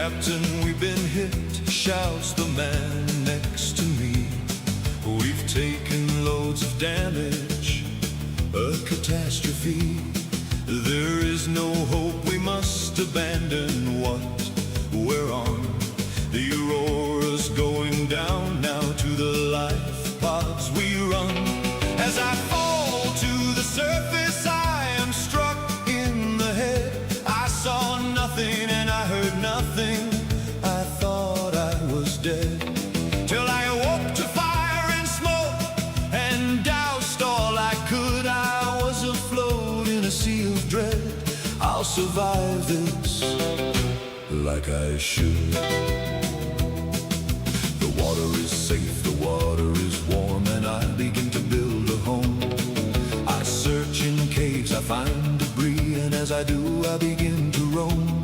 Captain, we've been hit, shouts the man next to me. We've taken loads of damage, a catastrophe. There is no hope, we must abandon what we're on. The Aurora's going down now, to the life pods we run. As I fall to the surface, I am struck in the head. I saw nothing and I heard nothing. I thought I was dead, till I awoke to fire and smoke and doused all I could. I was afloat in a sea of dread. I'll survive this like I should. The water is safe, the water is warm, and I begin to build a home. I search in caves, I find debris, and as I do, I begin to roam.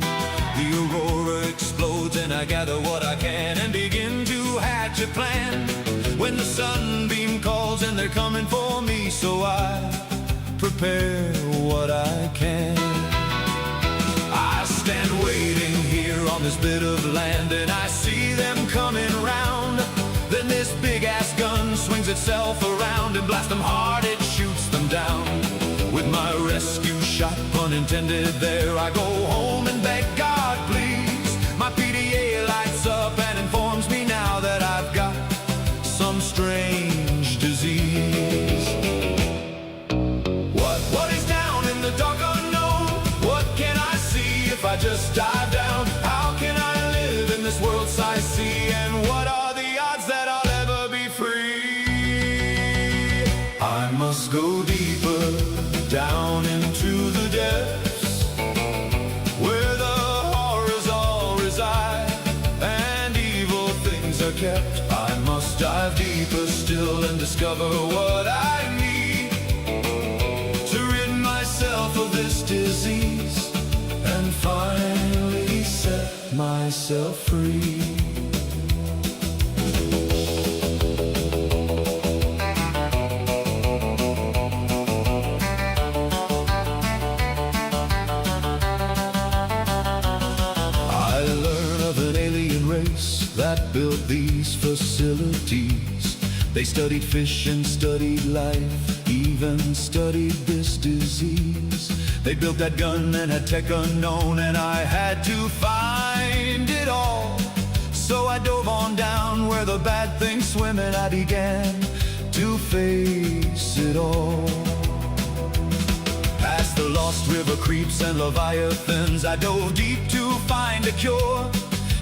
The Aurora explodes and I gather what I can and begin to hatch a plan. When the sunbeam calls and they're coming for me, so I prepare what I can. I stand waiting here on this bit of land, and I see them coming round. Then this big-ass gun swings itself around and blasts them hard, it shoots them down. With my rescue shot, pun intended there, I go home and beg God, please. My PDA lights up and informs me now that I've got some strange disease. What is down in the dark unknown? What can I see if I just dive down? How can I live in this world-size sea? And what are the odds that I'll ever be free? I must go deeper down into the depths, where the horrors all reside and evil things are kept. I must dive deeper still and discover what I need to rid myself of this disease and finally set myself free. That built these facilities. They studied fish and studied life, even studied this disease. They built that gun and had tech unknown, and I had to find it all. So I dove on down where the bad things swim, and I began to face it all. Past the lost river creeps and Leviathans, I dove deep to find a cure.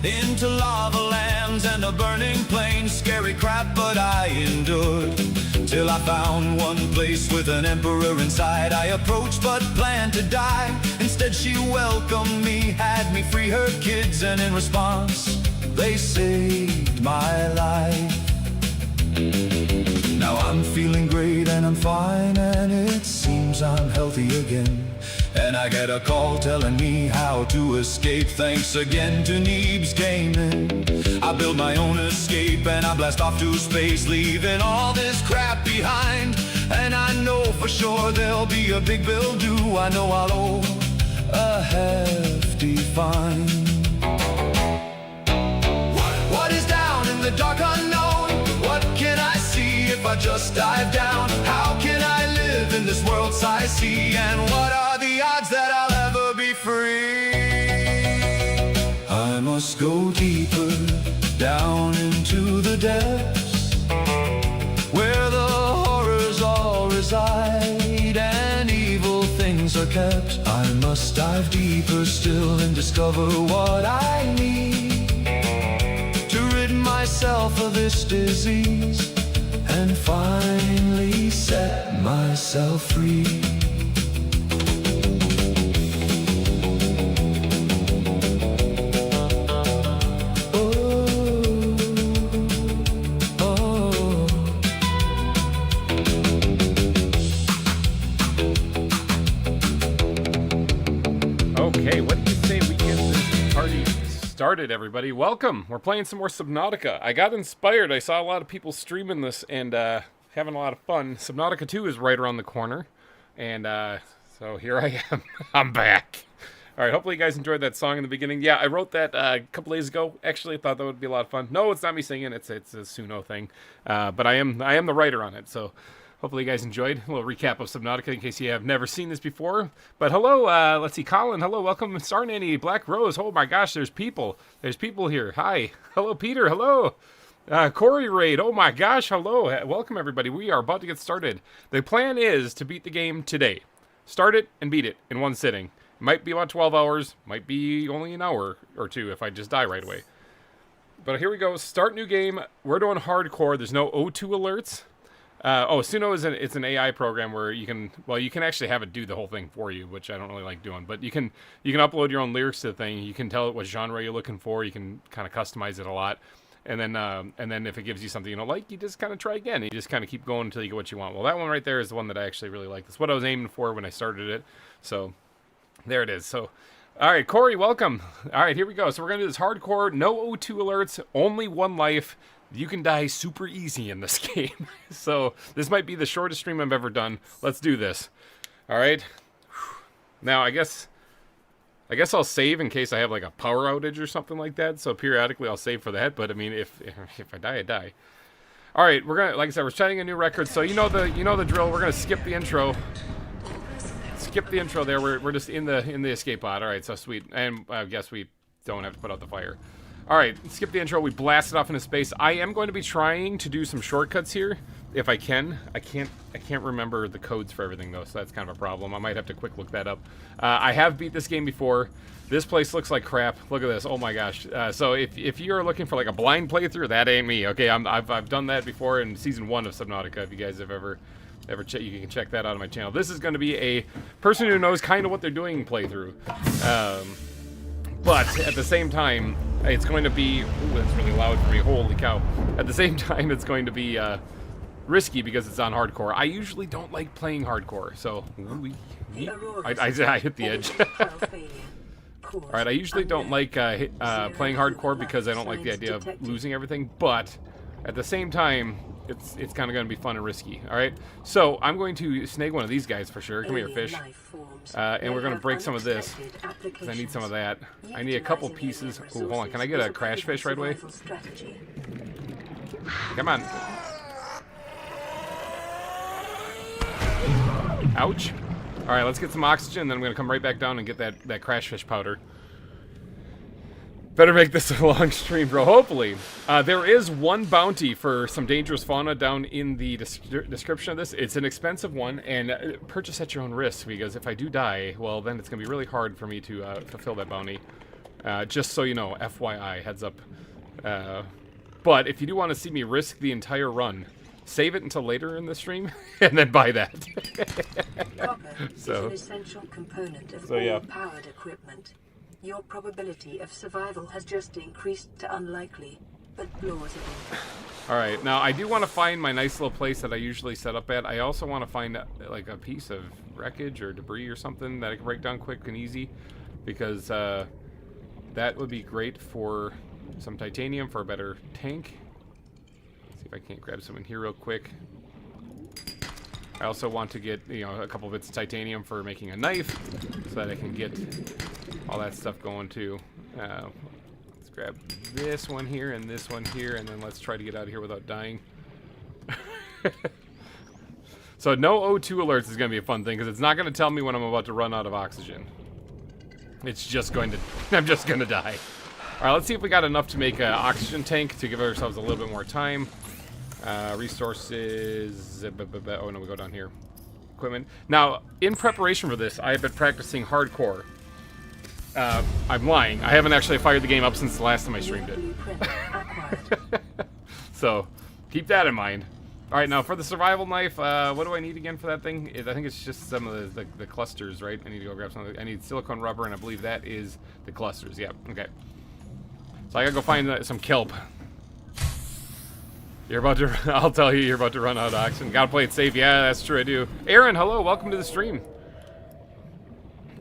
Into lava lands and a burning plain, scary crap, but I endured. Till I found one place with an emperor inside. I approached but planned to die. Instead she welcomed me, had me free her kids, and in response they saved my life. Now I'm feeling great and I'm fine, and it seems I'm healthy again. And I get a call telling me how to escape. Thanks again to GReimer. I build my own escape and I blast off to space, leaving all this crap behind. And I know for sure there'll be a big bill due. I know I'll owe a hefty fine. What is down in the dark unknown? What can I see if I just dive down? How can I live in this world-size sea? And what are the odds that I'll ever be free? I must go deeper down into the depths, where the horrors all reside and evil things are kept. I must dive deeper still and discover what I need to rid myself of this disease and finally set myself free. Okay, what do you say we get this party started, everybody? Welcome! We're playing some more Subnautica. I got inspired. I saw a lot of people streaming this and having a lot of fun. Subnautica 2 is right around the corner. And so here I am. I'm back. All right, hopefully you guys enjoyed that song in the beginning. Yeah, I wrote that a couple days ago. Actually, I thought that would be a lot of fun. No, it's not me singing. It's a Suno thing. But I am the writer on it. So hopefully you guys enjoyed. A little recap of Subnautica in case you have never seen this before. But hello, let's see, Colin. Hello, welcome, Star Nanny, Black Rose. Oh my gosh, there's people. There's people here. Hi. Hello, Peter. Hello. Corey Raid. Oh my gosh. Hello. Welcome, everybody. We are about to get started. The plan is to beat the game today. Start it and beat it in one sitting. Might be about 12 hours, might be only an hour or two if I just die right away. But here we go, start new game. We're doing hardcore, there's no O2 alerts. Suno is it's an AI program where you can actually have it do the whole thing for you, which I don't really like doing. But you can upload your own lyrics to the thing, you can tell it what genre you're looking for, you can kind of customize it a lot. And then if it gives you something you don't like, you just kind of try again. You just kind of keep going until you get what you want. Well, that one right there is the one that I actually really like. That's what I was aiming for when I started it. So there it is. So, all right, Corey, welcome. All right, here we go. So we're going to do this hardcore, no O2 alerts, only one life. You can die super easy in this game. So this might be the shortest stream I've ever done. Let's do this. All right. Now, I guess I'll save in case I have like a power outage or something like that. So periodically I'll save for that. But I mean, if I die, I die. All right, we're gonna, like I said, we're setting a new record. So you know the drill. We're gonna skip the intro. Skip the intro there. We're just in the escape pod. All right, so sweet. And I guess we don't have to put out the fire. All right, skip the intro. We blast it off into space. I am going to be trying to do some shortcuts here if I can. I can't remember the codes for everything though, so that's kind of a problem. I might have to quick look that up. I have beat this game before. This place looks like crap. Look at this. Oh my gosh. So if you're looking for like a blind playthrough, that ain't me. Okay, I've done that before in season 1 of Subnautica. If you guys have ever you can check that out on my channel. This is going to be a person who knows kind of what they're doing playthrough. But at the same time, it's going to be... Ooh, that's really loud for me. Holy cow. At the same time, it's going to be risky because it's on hardcore. I usually don't like playing hardcore, so... I hit the edge. Alright, I usually don't like playing hardcore because I don't like the idea of losing everything, but at the same time, it's kind of going to be fun and risky. Alright, so I'm going to snag one of these guys for sure. Come here, fish. And we're going to break some of this, because I need some of that. I need a couple pieces. Ooh, hold on, can I get a crash fish right away? Come on. Ouch. Alright, let's get some oxygen, then I'm going to come right back down and get that crash fish powder. Better make this a long stream, bro. Hopefully. There is one bounty for some dangerous fauna down in the description of this. It's an expensive one, and purchase at your own risk, because if I do die, well, then it's going to be really hard for me to fulfill that bounty. Just so you know, FYI, heads up. But if you do want to see me risk the entire run, save it until later in the stream, and then buy that. So, is an essential component of yeah. all powered equipment. Your probability of survival has just increased to unlikely, but plausible. Alright, now I do want to find my nice little place that I usually set up at. I also want to find like a piece of wreckage or debris or something that I can break down quick and easy, because that would be great for some titanium for a better tank. Let's see if I can't grab some in here real quick. I also want to get, a couple bits of titanium for making a knife, so that I can get all that stuff going too. Let's grab this one here and this one here, and then let's try to get out of here without dying. So no O2 alerts is going to be a fun thing, because it's not going to tell me when I'm about to run out of oxygen. It's just going to... I'm just going to die. Alright, let's see if we got enough to make an oxygen tank to give ourselves a little bit more time. Resources... Oh no, we go down here. Equipment. Now, in preparation for this, I have been practicing hardcore. I'm lying. I haven't actually fired the game up since the last time I streamed it. So, keep that in mind. Alright, now for the survival knife, what do I need again for that thing? I think it's just some of the clusters, right? I need to go grab some. I need silicone rubber, and I believe that is the clusters. Yeah, okay. So I gotta go find some kelp. You're about to... I'll tell you, you're about to run out of oxygen. Gotta play it safe. Yeah, that's true, I do. Aaron, hello, welcome to the stream.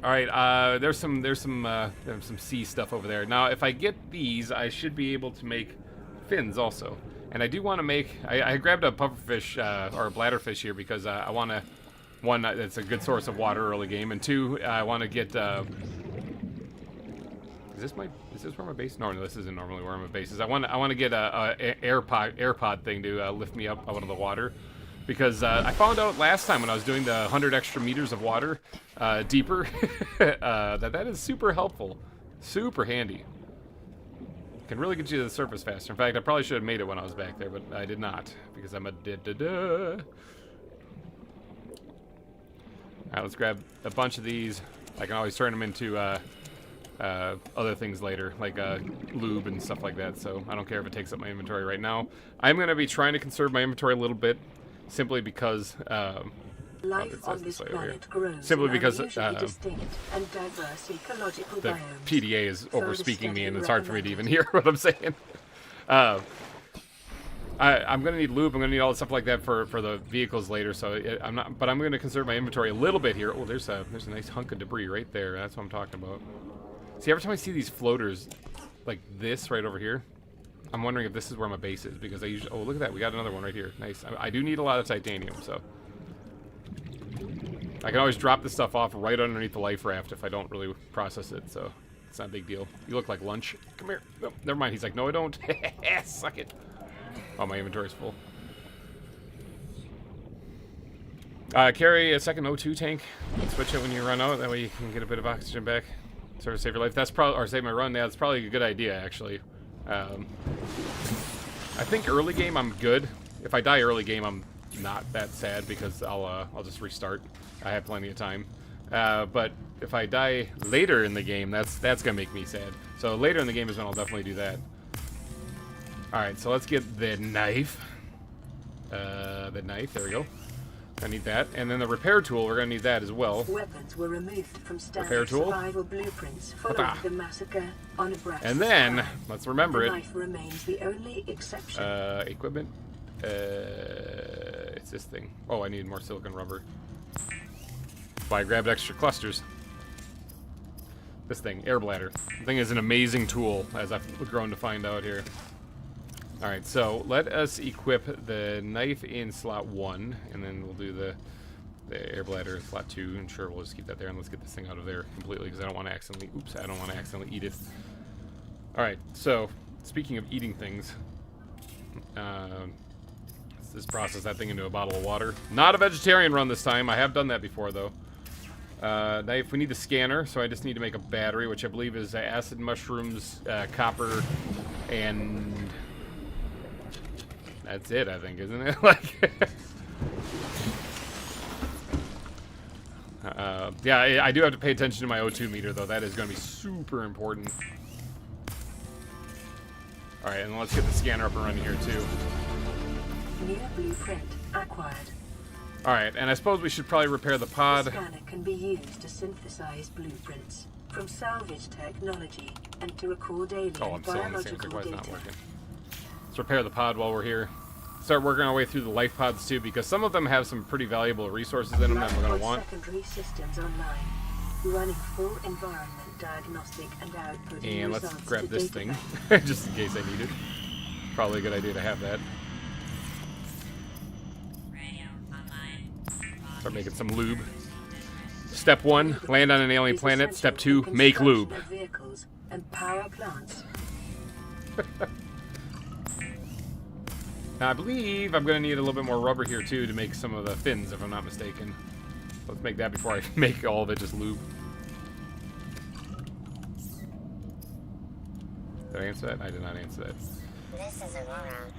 Alright, there's some sea stuff over there. Now, if I get these, I should be able to make fins also. And I do want to make... I grabbed a pufferfish, or a bladderfish here, because I want to... One, it's a good source of water early game, and two, I want to get Is this where my base? No, this isn't normally where my base is. I want to get a AirPod thing to lift me up out of the water, because I found out last time when I was doing the 100 extra meters of water deeper that is super helpful, super handy. Can really get you to the surface faster. In fact, I probably should have made it when I was back there, but I did not because I'm a da-da-da. Alright, let's grab a bunch of these. I can always turn them into other things later, like lube and stuff like that, so I don't care if it takes up my inventory right now. I'm going to be trying to conserve my inventory a little bit, simply because... Life on this planet grows simply because distinct and diverse ecological the biomes. PDA is over-speaking me, and it's hard for me to even hear what I'm saying. I'm gonna need lube. I'm gonna need all the stuff like that for the vehicles later. So I'm not, but I'm gonna conserve my inventory a little bit here. Oh, there's a nice hunk of debris right there. That's what I'm talking about. See, every time I see these floaters like this right over here, I'm wondering if this is where my base is, because I usually. Oh, look at that. We got another one right here. Nice. I do need a lot of titanium, so I can always drop this stuff off right underneath the life raft if I don't really process it. So it's not a big deal. You look like lunch. Come here. No, never mind. He's like, no, I don't. Suck it. Oh, my inventory's full. Carry a second O2 tank. Switch it when you run out. That way you can get a bit of oxygen back. Sort of save your life. That's probably, or save my run. Yeah, that's probably a good idea, actually. I think early game I'm good. If I die early game, I'm not that sad because I'll just restart. I have plenty of time. But if I die later in the game, that's gonna make me sad. So later in the game is when I'll definitely do that. Alright, so let's get the knife. There we go. I need that. And then the repair tool, we're going to need that as well. Weapons were removed from repair standard tool. survival blueprints following the massacre on Nebraska. And then, let's remember the it. knife remains the only exception. Equipment. It's this thing. Oh, I need more silicon rubber. Well, I grabbed extra clusters. This thing, air bladder. The thing is an amazing tool, as I've grown to find out here. Alright, so let us equip the knife in slot 1, and then we'll do the air bladder in slot 2, and sure, we'll just keep that there, and let's get this thing out of there completely, because I don't want to accidentally, I don't want to accidentally eat it. Alright, so, speaking of eating things, let's just process that thing into a bottle of water. Not a vegetarian run this time, I have done that before, though. Knife, we need the scanner, so I just need to make a battery, which I believe is acid mushrooms, copper, and... that's it, I think, isn't it? Like, yeah, I do have to pay attention to my O2 meter, though. That is going to be super important. All right, and let's get the scanner up and running here, too. New blueprint acquired. All right, and I suppose we should probably repair the pod. The scanner can be used to synthesize blueprints from salvage technology and to record alien Oh, I'm still on the same thing. biological Why is it not data. working? Let's repair the pod while we're here. Start working our way through the life pods too, because some of them have some pretty valuable resources in them that we're going to want. Secondary systems online, running full environment diagnostic and output. And let's results grab to this data thing, bank. just in case I need it. Probably a good idea to have that. Start making some lube. Step 1, land on an alien Is planet. essential Step 2, for make lube. construction of vehicles and power plants. Now, I believe I'm going to need a little bit more rubber here, too, to make some of the fins, if I'm not mistaken. Let's make that before I make all of it just lube. Did I answer that? I did not answer that. This is Aurora.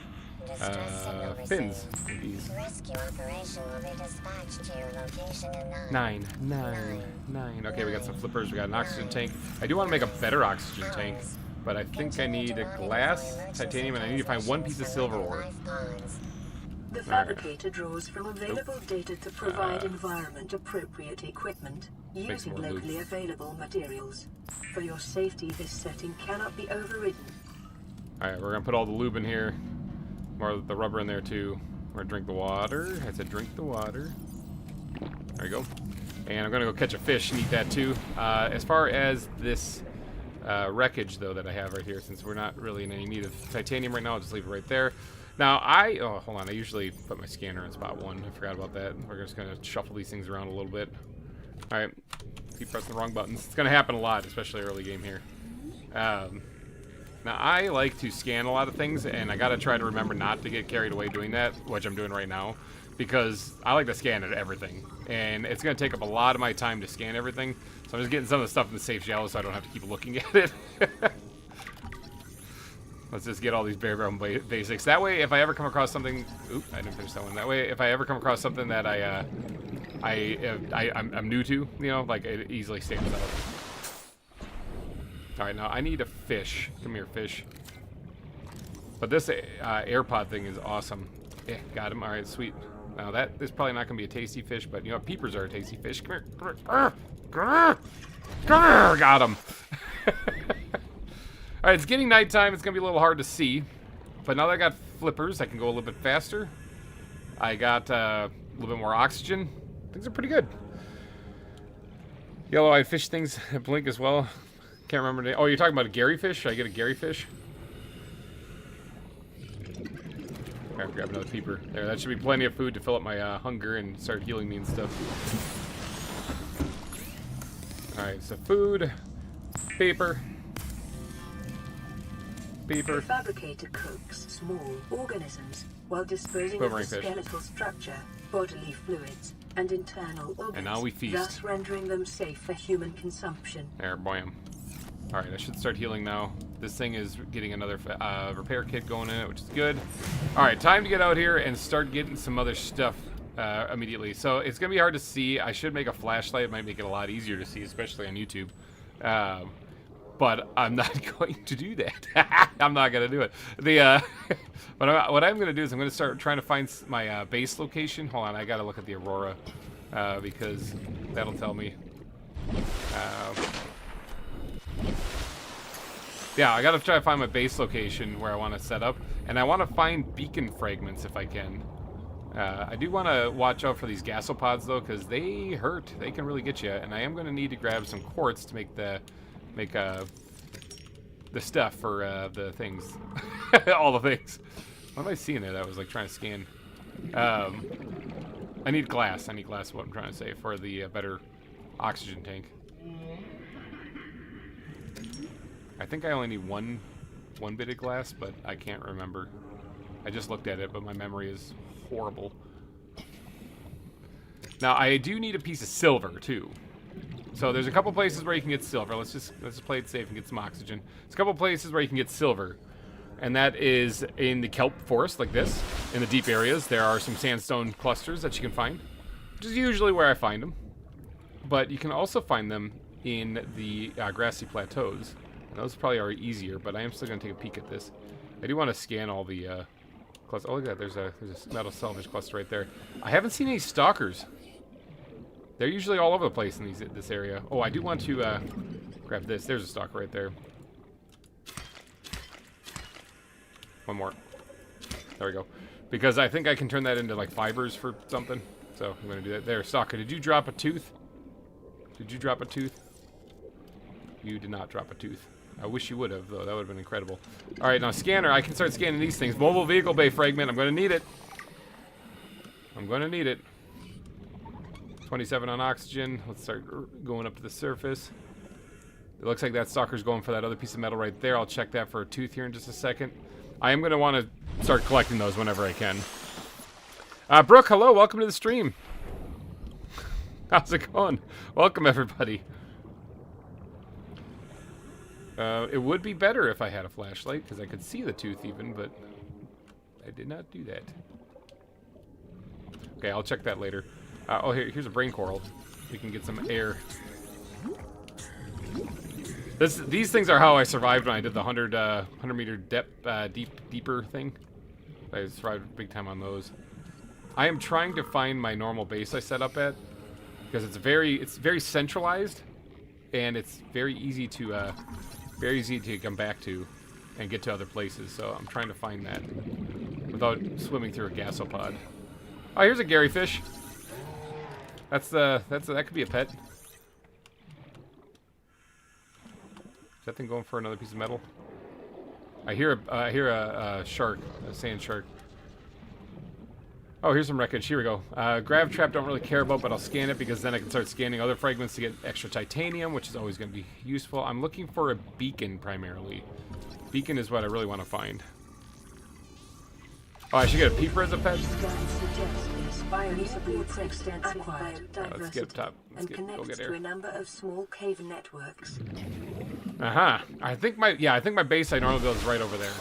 Distress signal Fins. received. These. Rescue operation will be dispatched to your location in 9. Okay, we got some flippers. We got an oxygen tank. I do want to make a better oxygen tank, but I think I need a glass, titanium, and I need to find one piece of silver ore. The fabricator draws from available data to provide environment-appropriate equipment using more lube. locally available materials. For your safety, this setting cannot be overridden. Alright, we're going to put all the lube in here. More of the rubber in there, too. We're going to drink the water. I said drink the water. There we go. And I'm going to go catch a fish and eat that, too. As far as this wreckage, though, that I have right here, since we're not really in any need of titanium right now, I'll just leave it right there. Now, oh, hold on. I usually put my scanner in spot 1. I forgot about that. We're just going to shuffle these things around a little bit. Alright. Keep pressing the wrong buttons. It's going to happen a lot, especially early game here. Now, I like to scan a lot of things, and I gotta try to remember not to get carried away doing that, which I'm doing right now, because I like to scan at everything, and it's gonna take up a lot of my time to scan everything, so I'm just getting some of the stuff in the safe shallow so I don't have to keep looking at it. Let's just get all these bare bone basics. That way, if I ever come across something... Oop, I didn't finish that one. That way, if I ever come across something that I'm new to, you know, like, it easily stands out. Alright, now I need a fish. Come here, fish. But this AirPod thing is awesome. Yeah, got him. Alright, sweet. Now that is probably not going to be a tasty fish, but, you know, peepers are a tasty fish. Come here. Come here. Got him. Alright, it's getting nighttime. It's going to be a little hard to see. But now that I got flippers, I can go a little bit faster. I got a little bit more oxygen. Things are pretty good. Yellow-eyed fish things blink as well. Can't remember the name. Oh, you're talking about a Gary fish? Should I get a Gary fish? Alright, grab another peeper. There, that should be plenty of food to fill up my hunger and start healing me and stuff. Alright, so food. Paper. The fabricator cooks small organisms while disposing of the skeletal structure, bodily fluids, and internal organs, and now we feast, thus rendering them safe for human consumption. There, bam. Alright, I should start healing now. This thing is getting another repair kit going in it, which is good. Alright, time to get out here and start getting some other stuff immediately. So it's going to be hard to see. I should make a flashlight. It might make it a lot easier to see, especially on YouTube. But I'm not going to do that. I'm not going to do it. What I'm going to do is I'm going to start trying to find my base location. Hold on, I got to look at the Aurora because that'll tell me. Yeah, I got to try to find my base location where I want to set up. And I want to find beacon fragments if I can. I do want to watch out for these gasopods, though, because they hurt. They can really get you. And I am going to need to grab some quartz to make the stuff for the things. All the things. What am I seeing there that I was like trying to scan? I need glass. I need glass is what I'm trying to say for the better oxygen tank. I think I only need one bit of glass, but I can't remember. I just looked at it, but my memory is horrible. Now I do need a piece of silver too. So there's a couple places where you can get silver. Let's just play it safe and get some oxygen. There's a couple places where you can get silver, and that is in the kelp forest like this. In the deep areas, there are some sandstone clusters that you can find, which is usually where I find them. But you can also find them in the grassy plateaus. And those probably are easier, but I am still going to take a peek at this. I do want to scan all the clusters. Oh, look at that. There's a metal salvage cluster right there. I haven't seen any stalkers. They're usually all over the place in this area. Oh, I do want to grab this. There's a stalker right there. One more. There we go. Because I think I can turn that into like fibers for something. So I'm going to do that. There, stalker. Did you drop a tooth? Did you drop a tooth? You did not drop a tooth. I wish you would have, though. That would have been incredible. All right, now scanner. I can start scanning these things. Mobile vehicle bay fragment. I'm going to need it. I'm going to need it. 27 on oxygen. Let's start going up to the surface. It looks like that stalker's going for that other piece of metal right there. I'll check that for a tooth here in just a second. I am going to want to start collecting those whenever I can. Brooke, hello. Welcome to the stream. How's it going? Welcome, everybody. It would be better if I had a flashlight, because I could see the tooth even, but I did not do that. Okay, I'll check that later. Oh, here's a brain coral. We can get some air. These things are how I survived when I did the 100 meter depth, deeper thing. I survived big time on those. I am trying to find my normal base I set up at, because it's very centralized, and it's very easy to come back to and get to other places. So I'm trying to find that without swimming through a gasopod. Oh, here's a Gary fish. That could be a pet. Is that thing going for another piece of metal? I hear a shark, a sand shark. Oh, here's some wreckage. Here we go. Grav trap don't really care about, but I'll scan it because then I can start scanning other fragments to get extra titanium, which is always going to be useful. I'm looking for a beacon primarily. Beacon is what I really want to find. Oh, I should get a peeper as a pet. Let's get up top. Let's go get air. To a number of small cave networks. I think my base site normally goes right over there.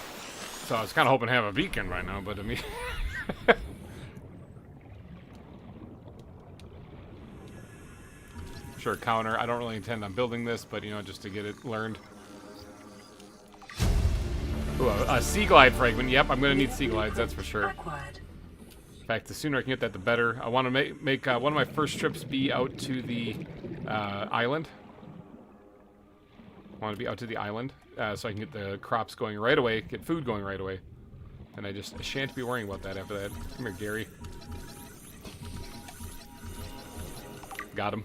So I was kind of hoping to have a beacon right now, but I mean. Sure, counter. I don't really intend on building this, but you know, just to get it learned. Ooh, a sea glide fragment. Yep, I'm gonna need sea glides, that's for sure. In fact, the sooner I can get that, the better. I want to make one of my first trips be out to the island. I want to be out to the island so I can get the crops going right away, get food going right away. And I shan't be worrying about that after that. Come here, Gary. Got him.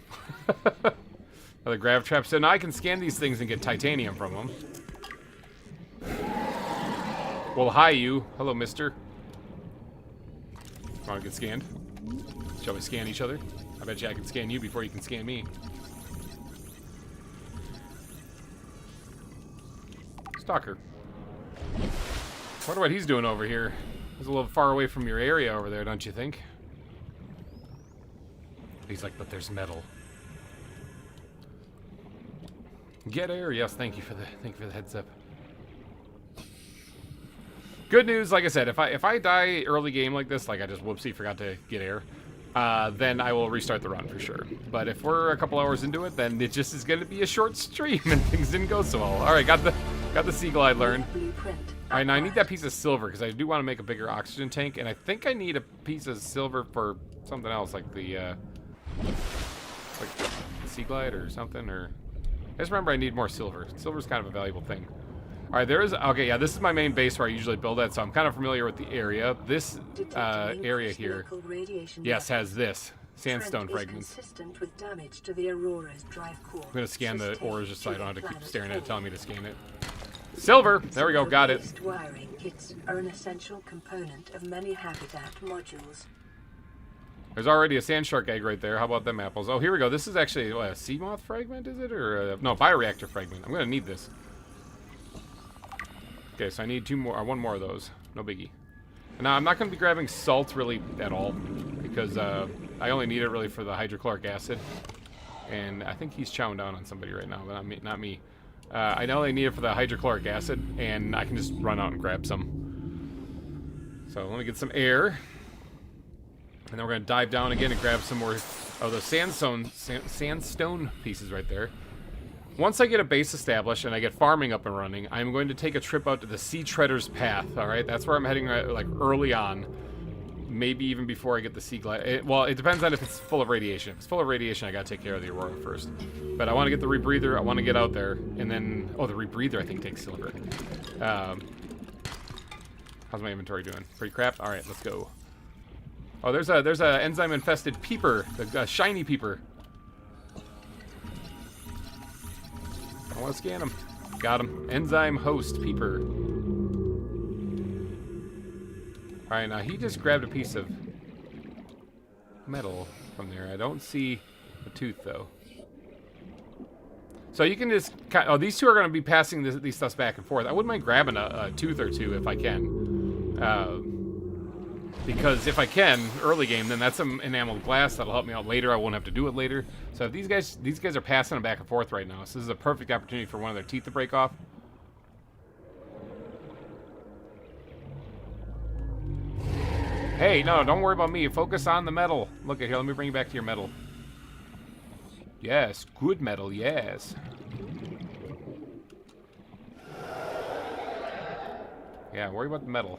Another grav trap. So now I can scan these things and get titanium from them. Well, hi, you. Hello, mister. Want to get scanned? Shall we scan each other? I bet you I can scan you before you can scan me. Stalker. Wonder what he's doing over here. He's a little far away from your area over there, don't you think? He's like, but there's metal. Get air. Yes, thank you for the heads up. Good news, like I said, if I die early game like this, like I just whoopsie forgot to get air, then I will restart the run for sure. But if we're a couple hours into it, then it just is going to be a short stream and things didn't go so well. All right, got the sea glide learned. All right, now I need that piece of silver because I do want to make a bigger oxygen tank, and I think I need a piece of silver for something else, like the sea glide or something. Or I just remember I need more silver. Silver's kind of a valuable thing. All right, okay, yeah, this is my main base where I usually build at, so I'm kind of familiar with the area. This area here, yes, has this sandstone fragments. Consistent with damage to the Aurora's drive core. I'm gonna scan the ores just so I don't have to keep staring at it, telling me to scan it. Silver! There we go, got it. Wiring kits are an essential component of many habitat modules. There's already a sand shark egg right there. How about them apples? Oh, here we go. This is actually what, a sea moth fragment, is it? Or no, bioreactor fragment. I'm gonna need this. Okay, so I need one more of those. No biggie. Now, I'm not going to be grabbing salt really at all because I only need it really for the hydrochloric acid. And I think he's chowing down on somebody right now, but not me. I only need it for the hydrochloric acid, and I can just run out and grab some. So let me get some air. And then we're going to dive down again and grab some more of those sandstone pieces right there. Once I get a base established and I get farming up and running, I'm going to take a trip out to the Sea Treader's Path, alright? That's where I'm heading like early on. Maybe even before I get the sea glide. Well, it depends on if it's full of radiation. If it's full of radiation, I gotta take care of the Aurora first. But I want to get the rebreather, I want to get out there, and then... Oh, the rebreather I think takes silver. How's my inventory doing? Pretty crap? Alright, let's go. Oh, there's a enzyme-infested peeper. The shiny peeper. I want to scan him. Got him. Enzyme host peeper. Alright, now he just grabbed a piece of metal from there. I don't see a tooth, though. So you can just... Oh, these two are going to be passing these stuffs back and forth. I wouldn't mind grabbing a tooth or two if I can. Because if I can, early game, then that's some enameled glass that'll help me out later. I won't have to do it later. So if these guys are passing them back and forth right now, so this is a perfect opportunity for one of their teeth to break off. Hey, no, don't worry about me. Focus on the metal. Look at here, let me bring you back to your metal. Yes, good metal, yes. Yeah, worry about the metal.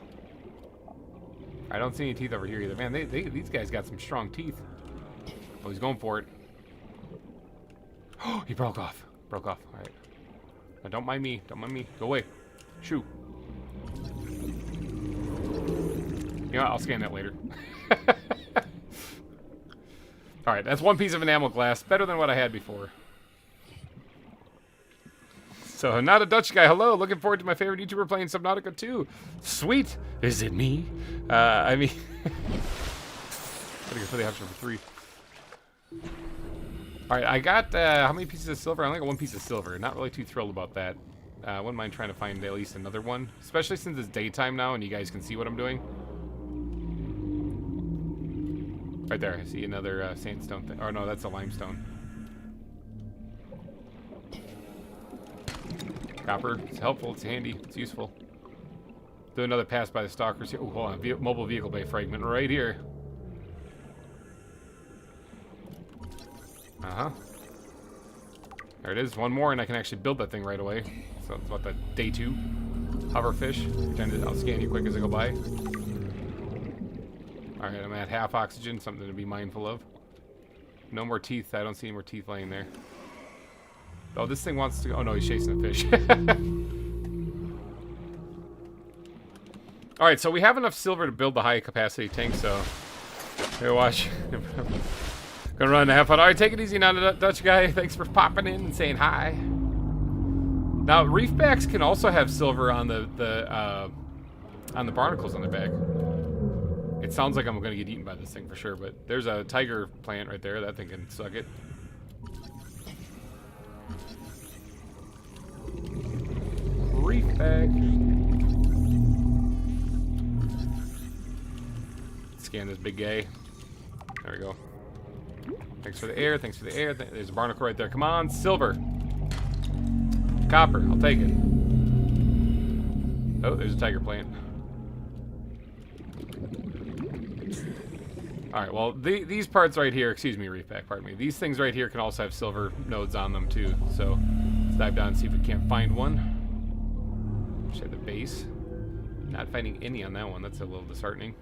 I don't see any teeth over here either. Man, these guys got some strong teeth. Oh, he's going for it. Oh, he broke off. Broke off. All right. Now, don't mind me. Don't mind me. Go away. Shoo. You know what? I'll scan that later. All right, that's one piece of enamel glass. Better than what I had before. So, not a Dutch guy. Hello, looking forward to my favorite YouTuber playing Subnautica 2. Sweet. Is it me? I mean, Gotta get for the option for 3. Alright, I got, how many pieces of silver? I only got 1 piece of silver. Not really too thrilled about that. Wouldn't mind trying to find at least another one. Especially since it's daytime now and you guys can see what I'm doing. Right there, I see another sandstone thing. Oh no, that's a limestone. Copper, it's helpful, it's handy, it's useful. Do another pass by the stalkers here. Oh, hold on, mobile vehicle bay fragment right here. Uh-huh. There it is, one more, and I can actually build that thing right away. So it's about the day 2 hoverfish. I'll scan you quick as I go by. Alright, I'm at half oxygen, something to be mindful of. No more teeth, I don't see any more teeth laying there. Oh, this thing wants to go. Oh no, he's chasing a fish. Alright, so we have enough silver to build the high capacity tank, so. Here, watch. Gonna run and have fun. Alright, take it easy now, Dutch guy. Thanks for popping in and saying hi. Now, reefbacks can also have silver on the barnacles on the back. It sounds like I'm gonna get eaten by this thing for sure, but there's a tiger plant right there. That thing can suck it. Reefback. Scan this big guy. There we go. Thanks for the air. Thanks for the air. There's a barnacle right there. Come on, silver. Copper. I'll take it. Oh, there's a tiger plant. Alright, well, these parts right here, excuse me, reefback, pardon me. These things right here can also have silver nodes on them, too. So, let's dive down and see if we can't find one. Check the base. Not finding any on that one. That's a little disheartening.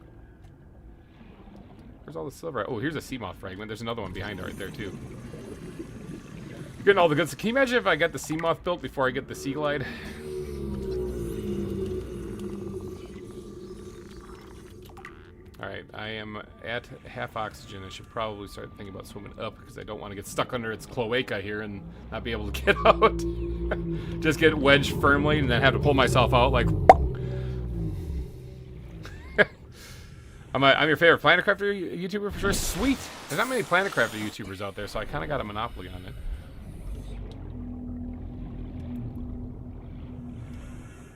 Where's all the silver? Oh, here's a sea moth fragment. There's another one behind it right there, too. You're getting all the good stuff. Can you imagine if I got the sea moth built before I get the sea glide? Alright, I am at half oxygen. I should probably start thinking about swimming up because I don't want to get stuck under its cloaca here and not be able to get out. Just get wedged firmly and then have to pull myself out like... I'm your favorite Planet Crafter YouTuber for sure. Sweet! There's not many Planet Crafter YouTubers out there, so I kind of got a monopoly on it.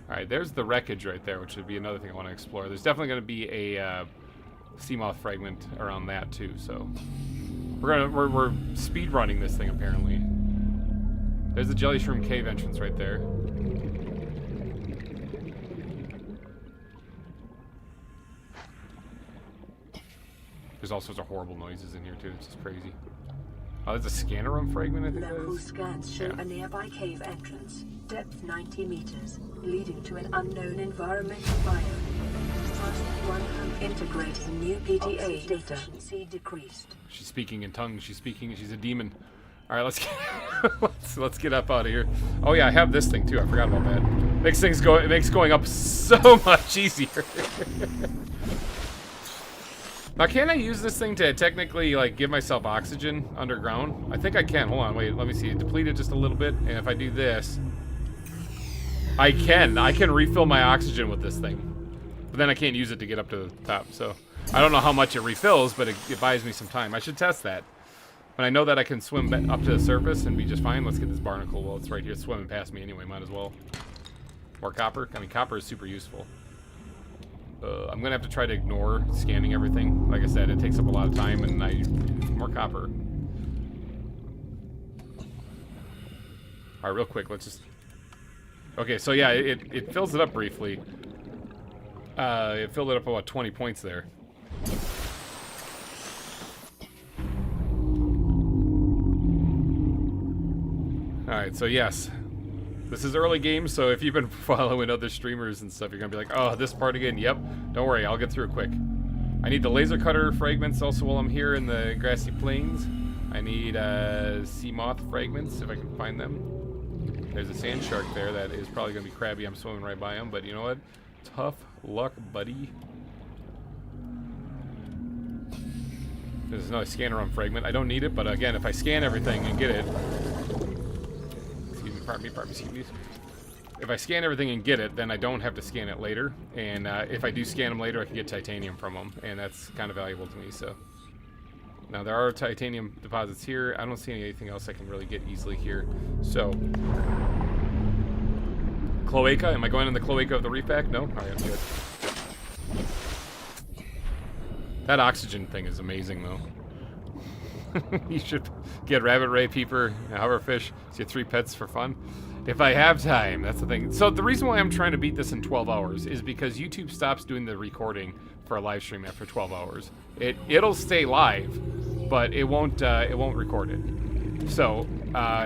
Alright, there's the wreckage right there, which would be another thing I want to explore. There's definitely going to be a sea moth fragment around that too, so we're speed running this thing apparently. There's the jelly shroom cave entrance right there. There's all sorts of horrible noises in here too. It's just crazy. Oh, there's a scanner room fragment, I think that Local is. scans show a nearby cave entrance, depth 90 meters, leading to an unknown environmental biome. Task 100, integrating new PDA data. Efficiency decreased. She's speaking in tongues. She's a demon. All right, let's get, let's get up out of here. Oh yeah, I have this thing too. I forgot about that. It makes going up so much easier. Now, can I use this thing to technically, like, give myself oxygen underground? I think I can. Hold on, wait, let me see. Deplete it just a little bit, and if I do this, I can refill my oxygen with this thing. But then I can't use it to get up to the top, so I don't know how much it refills, but it buys me some time. I should test that. When I know that I can swim up to the surface and be just fine, let's get this barnacle. Well, it's right here swimming past me anyway, might as well. More copper? I mean, copper is super useful. I'm gonna have to try to ignore scanning everything. Like I said, it takes up a lot of time, and more copper. All right, real quick, let's just. Okay, so yeah, it fills it up briefly. It filled it up about 20 points there. All right, so yes. This is early game, so if you've been following other streamers and stuff, you're gonna be like, oh, this part again. Yep, don't worry, I'll get through it quick. I need the laser cutter fragments also while I'm here in the grassy plains. I need sea moth fragments if I can find them. There's a sand shark there that is probably gonna be crabby. I'm swimming right by him, but you know what? Tough luck, buddy. There's another scanner room fragment. I don't need it, but again, if I scan everything and get it. Pardon me, excuse me. If I scan everything and get it, then I don't have to scan it later. And if I do scan them later, I can get titanium from them. And that's kind of valuable to me, so. Now there are titanium deposits here. I don't see anything else I can really get easily here. So, cloaca. Am I going in the cloaca of the reef pack? No. All right, I'm good. That oxygen thing is amazing, though. You should get rabbit, ray, peeper, hoverfish. Get 3 pets for fun. If I have time, that's the thing. So the reason why I'm trying to beat this in 12 hours is because YouTube stops doing the recording for a live stream after 12 hours. It'll stay live, but it won't record it. So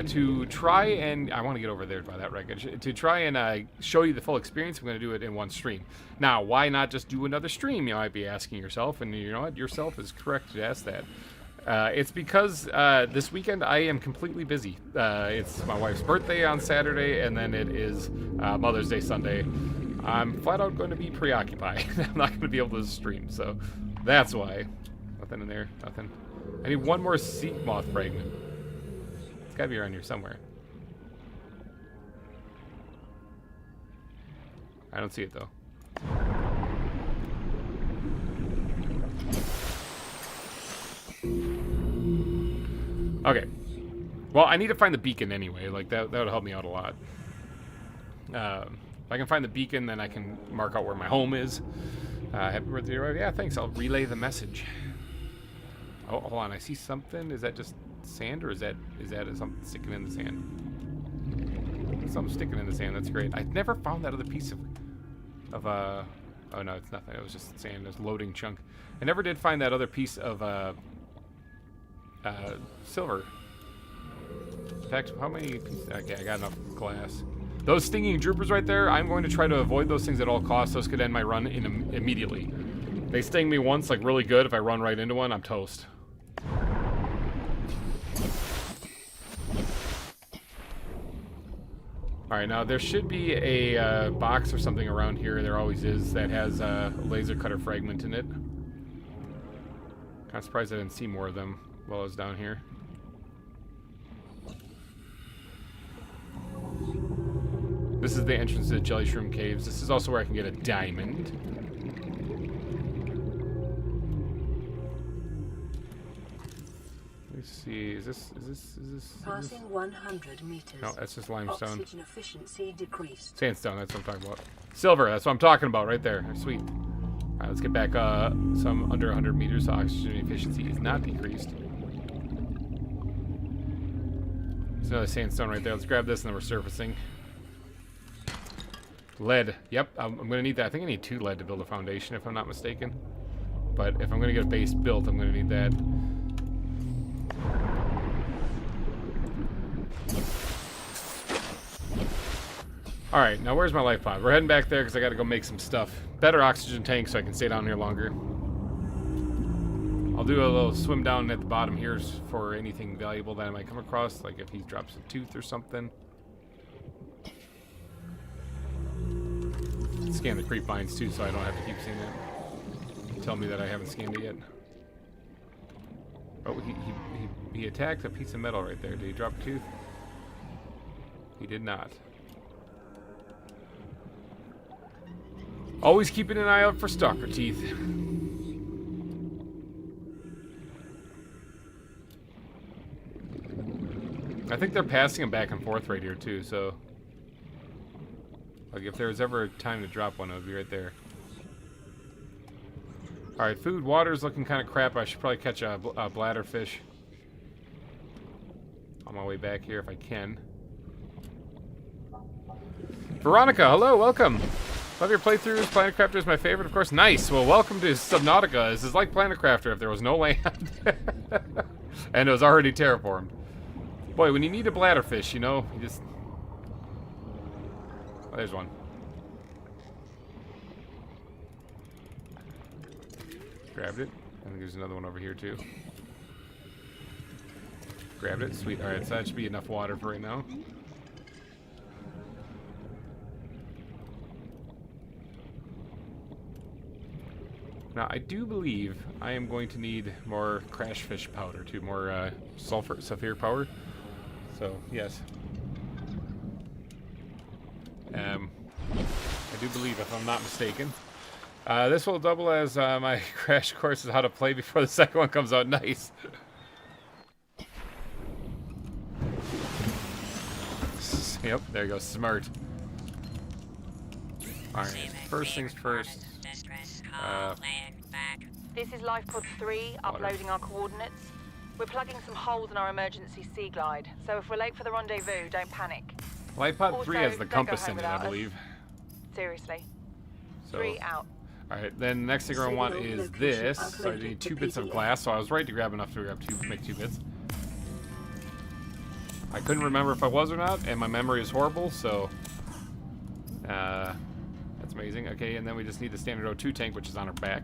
to try and I want to get over there by that wreckage. To try and show you the full experience, I'm going to do it in one stream. Now, why not just do another stream? You might be asking yourself, and you know what? Yourself is correct to ask that. It's because this weekend I am completely busy. It's my wife's birthday on Saturday, and then it is Mother's Day Sunday. I'm flat out going to be preoccupied. I'm not going to be able to stream, so that's why. Nothing in there, nothing. I need one more sea moth fragment. It's got to be around here somewhere. I don't see it, though. Okay. Well, I need to find the beacon anyway. Like, that would help me out a lot. If I can find the beacon, then I can mark out where my home is. Happy birthday, Roy. Yeah, thanks. I'll relay the message. Oh, hold on. I see something. Is that just sand, or is that something sticking in the sand? Something sticking in the sand. That's great. I've never found that other piece of oh, no, it's nothing. It was just sand. It was a loading chunk. I never did find that other piece of silver. In fact, how many pieces? Okay, I got enough glass. Those stinging droopers right there, I'm going to try to avoid those things at all costs. Those could end my run immediately. They sting me once, like really good. If I run right into one, I'm toast. Alright, now there should be a box or something around here. There always is. That has a laser cutter fragment in it. Kind of surprised I didn't see more of them while I was down here. This is the entrance to the Jelly Shroom Caves. This is also where I can get a diamond. Let's see. Is this Passing 100 meters. No, that's just limestone. Oxygen efficiency decreased. Sandstone, that's what I'm talking about. Silver, that's what I'm talking about right there. Sweet. Alright, let's get back some under 100 meters. So oxygen efficiency is not decreased. There's another sandstone right there. Let's grab this and then we're surfacing. Lead. Yep, I'm going to need that. I think I need 2 lead to build a foundation, if I'm not mistaken. But if I'm going to get a base built, I'm going to need that. Alright, now where's my life pod? We're heading back there because I got to go make some stuff. Better oxygen tank so I can stay down here longer. I'll do a little swim down at the bottom here for anything valuable that I might come across, like if he drops a tooth or something. Scan the creep vines too, so I don't have to keep seeing that. Tell me that I haven't scanned it yet. Oh, he attacked a piece of metal right there. Did he drop a tooth? He did not. Always keeping an eye out for stalker teeth. I think they're passing them back and forth right here too, so like if there was ever a time to drop one, it would be right there. Alright, food, water's looking kind of crap. I should probably catch a bladderfish on my way back here if I can. Veronica, hello, welcome. Love your playthroughs. Planet Crafter is my favorite, of course. Nice. Well, welcome to Subnautica. This is like Planet Crafter if there was no land and it was already terraformed. Boy, when you need a bladderfish, you know, you just... Oh, there's one. Grabbed it. I think there's another one over here, too. Grabbed it. Sweet. Alright, so that should be enough water for right now. Now, I do believe I am going to need more crash fish powder, too. More sulfur power. So, yes. I do believe, if I'm not mistaken, This will double as my crash course is how to play before the second one comes out. Nice. Yep, there you go. Smart. Alright, first things first. This is Lifepod 3, uploading our coordinates. We're plugging some holes in our emergency sea glide, so if we're late for the rendezvous, don't panic. Lifepod 3 Also, has the don't go compass home in it, without I us. believe. Seriously. So, 3 out. alright, then next thing we're going to want is this. So I need 2 bits of glass, so I was right to grab enough to make 2 bits. I couldn't remember if I was or not, and my memory is horrible, so that's amazing. Okay, and then we just need the standard O2 tank, which is on our back.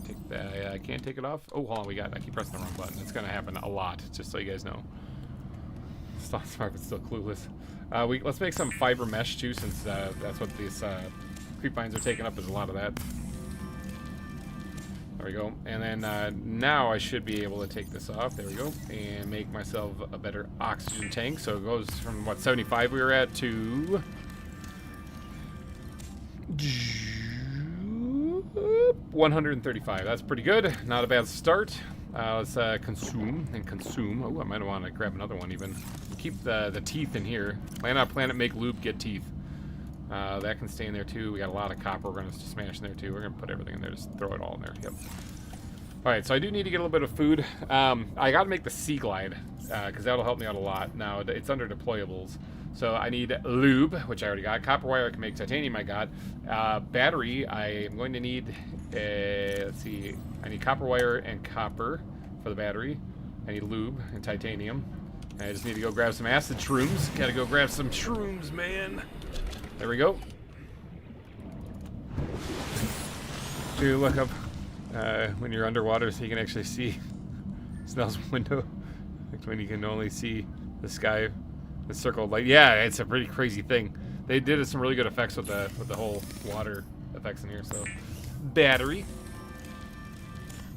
Take that. I can't take it off. Oh, hold on, I keep pressing the wrong button. It's gonna happen a lot, just so you guys know. It's not smart, but still clueless. Let's make some fiber mesh too, since that's what these creep vines are taking up, is a lot of that. There we go. And then now I should be able to take this off. There we go. And make myself a better oxygen tank. So it goes from, what, 75 we were at to 135. That's pretty good. Not a bad start. Let's consume and consume. Oh, I might want to grab another one even. Keep the teeth in here. Land on a planet, make lube, get teeth. That can stay in there too. We got a lot of copper we're going to smash in there too. We're going to put everything in there. Just throw it all in there. Yep. Alright, so I do need to get a little bit of food. I got to make the sea glide, because that'll help me out a lot. Now, it's under deployables. So I need lube, which I already got. Copper wire I can make. Titanium I got. Battery, I am going to need, let's see. I need copper wire and copper for the battery. I need lube and titanium. And I just need to go grab some acid shrooms. Gotta go grab some shrooms, man. There we go. To look up when you're underwater so you can actually see Snell's window. Like when you can only see the sky, the circle of light. Yeah, it's a pretty crazy thing. They did some really good effects with the whole water effects in here. So, battery.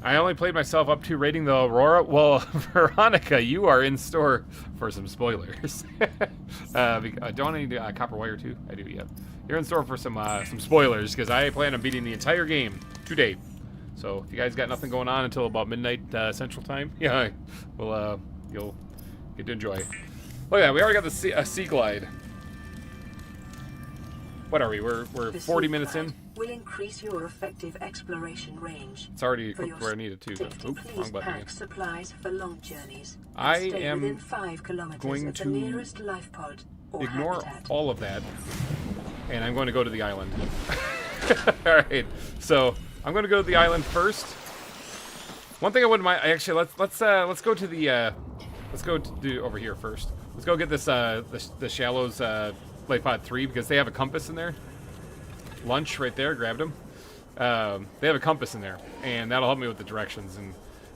I only played myself up to rating the Aurora. Well, Veronica, you are in store for some spoilers. Don't I need copper wire too? I do, yep. You're in store for some spoilers, because I plan on beating the entire game today. So if you guys got nothing going on until about midnight Central Time, yeah, well, you'll get to enjoy. Look at that, we already got the sea glide. What are we? We're 40 minutes in. Will increase your effective exploration range. It's already equipped where I need it to. Safety, Oops, wrong button again. pack supplies for long journeys. I Stay am within 5 kilometers going of the to nearest life pod or ignore habitat. all of that, and I'm going to go to the island. All right, so I'm going to go to the island first. One thing I wouldn't mind. Actually, let's go to the let's go to over here first. Let's go get this the Shallows Life Pod 3, because they have a compass in there. Lunch right there, grabbed them. They have a compass in there, and that'll help me with the directions. And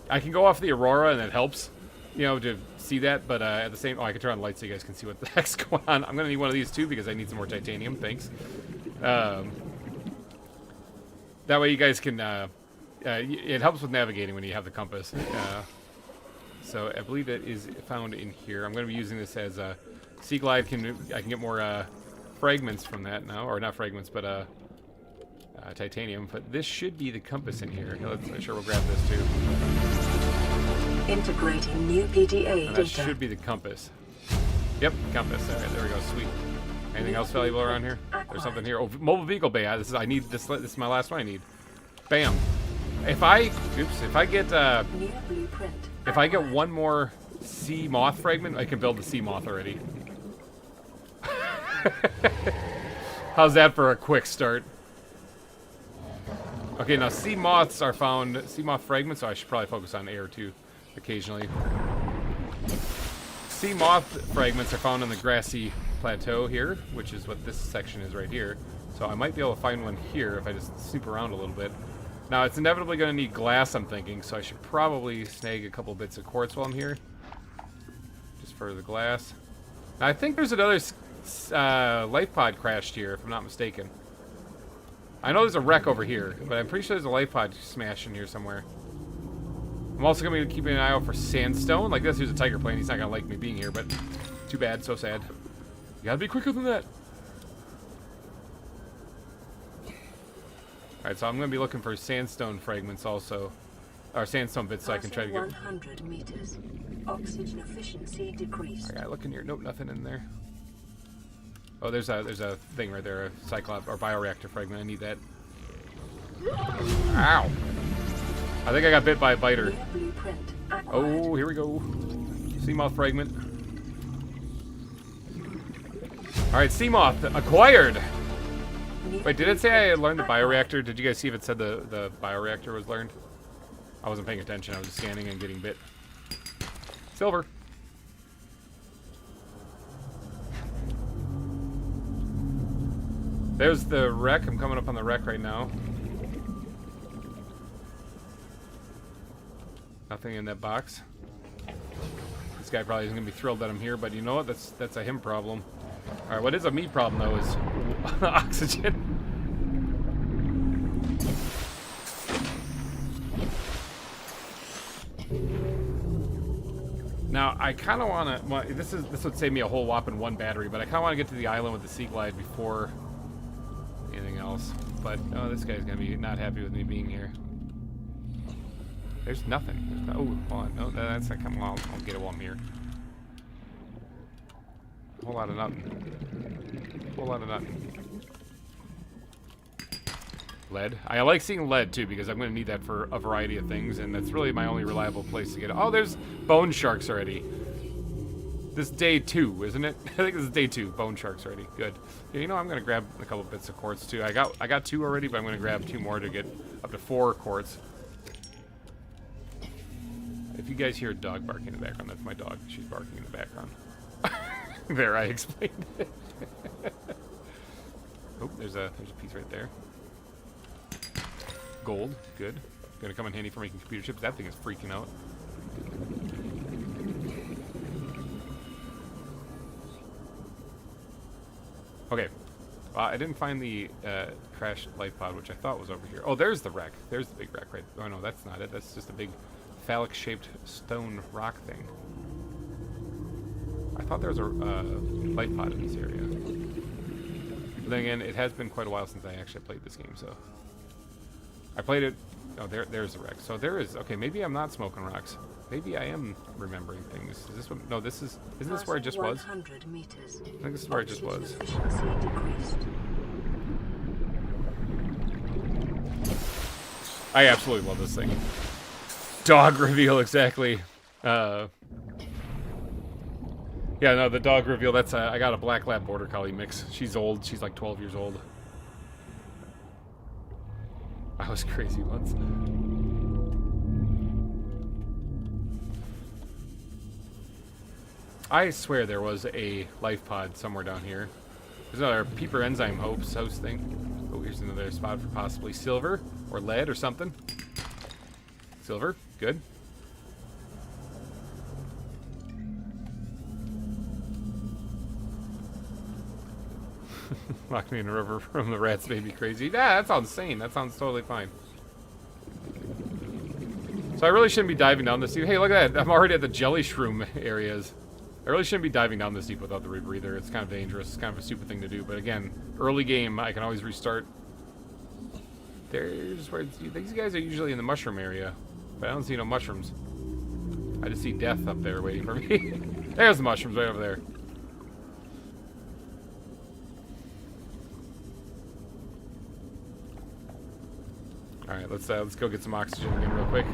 I can go off the Aurora, and it helps, you know, to see that. But at the same, I can turn on the lights so you guys can see what the heck's going on. I'm gonna need one of these too, because I need some more titanium. Thanks. That way you guys can. It helps with navigating when you have the compass. So I believe it is found in here. I'm gonna be using this as a sea glide. I can get more fragments from that now, or not fragments, but titanium. But this should be the compass in here. Let's make sure we'll grab this too. Integrating new PDA And data. that should be the compass. Yep, compass. All right, there we go. Sweet. Anything else valuable around here? There's something here. Oh, mobile vehicle bay. I need this. This is my last one. I need. Bam. If I get New blueprint. if I get one more sea moth fragment, I can build the sea moth already. How's that for a quick start? Okay, now sea moths are found, sea moth fragments, so I should probably focus on air too, occasionally. Sea moth fragments are found on the grassy plateau here, which is what this section is right here. So I might be able to find one here if I just snoop around a little bit. Now it's inevitably going to need glass, I'm thinking, so I should probably snag a couple bits of quartz while I'm here. Just for the glass. Now I think there's another life pod crashed here, if I'm not mistaken. I know there's a wreck over here, but I'm pretty sure there's a life pod smashed in here somewhere. I'm also going to be keeping an eye out for sandstone. Like this, here's a tiger plane. He's not going to like me being here, but too bad, so sad. You got to be quicker than that. Alright, so I'm going to be looking for sandstone fragments also. Or sandstone bits so I can try to get... 100 meters. Oxygen efficiency decreased. Alright, look in here. Nope, nothing in there. Oh, there's a thing right there. A cyclop or bioreactor fragment. I need that. Ow! I think I got bit by a biter. Oh, here we go. Seamoth fragment. Alright, Seamoth acquired! Wait, did it say I learned the bioreactor? Did you guys see if it said the bioreactor was learned? I wasn't paying attention. I was just scanning and getting bit. Silver. There's the wreck. I'm coming up on the wreck right now. Nothing in that box. This guy probably isn't going to be thrilled that I'm here, but you know what? That's a him problem. Alright, what is a me problem, though, is oxygen. Now, I kind of want to... Well, this would save me a whole whopping 1 battery, but I kind of want to get to the island with the Sea Glide before anything else. But, oh, this guy's going to be not happy with me being here. There's nothing. There's no, oh, hold on. No, that's not coming along. I'll get it while I'm here. A whole lot of nothing. A whole lot of nothing. Lead. I like seeing lead, too, because I'm going to need that for a variety of things, and that's really my only reliable place to get it. Oh, there's bone sharks already. This is day 2, isn't it? I think this is day 2. Bone sharks already. Good. Yeah, you know, I'm going to grab a couple bits of quartz, too. I got 2 already, but I'm going to grab 2 more to get up to 4 quartz. If you guys hear a dog barking in the background, that's my dog. She's barking in the background. There, I explained it. Oh, there's a piece right there. Gold, good. Gonna come in handy for making computer chips. That thing is freaking out. Okay. I didn't find the crashed life pod, which I thought was over here. Oh, there's the wreck. There's the big wreck right. Oh no, that's not it. That's just a big phallic-shaped stone rock thing. I thought there was a life pod in this area. But then again, it has been quite a while since I actually played this game, so I played it. Oh, there's the wreck. So there is. Okay, maybe I'm not smoking rocks. Maybe I am remembering things. Is this what? No, this is. Isn't this where I just was? 100 meters. I think this is where I just was. Efficiency decreased. I absolutely love this thing. Dog reveal, exactly. Yeah, no, the dog reveal. That's I got a black lab border collie mix. She's old. She's like 12 years old. I was crazy once. I swear there was a life pod somewhere down here. There's another peeper enzyme host thing. Oh, here's another spot for possibly silver or lead or something. Silver, good. Lock me in a river from the rats made me crazy. Yeah, that sounds sane. That sounds totally fine. So I really shouldn't be diving down this deep. Hey, look at that. I'm already at the jelly shroom areas. I really shouldn't be diving down this deep without the rebreather. It's kind of dangerous. It's kind of a stupid thing to do. But again, early game, I can always restart. There's where these guys are usually in the mushroom area. But I don't see no mushrooms. I just see death up there waiting for me. There's the mushrooms right over there. Alright, let's go get some oxygen again real quick.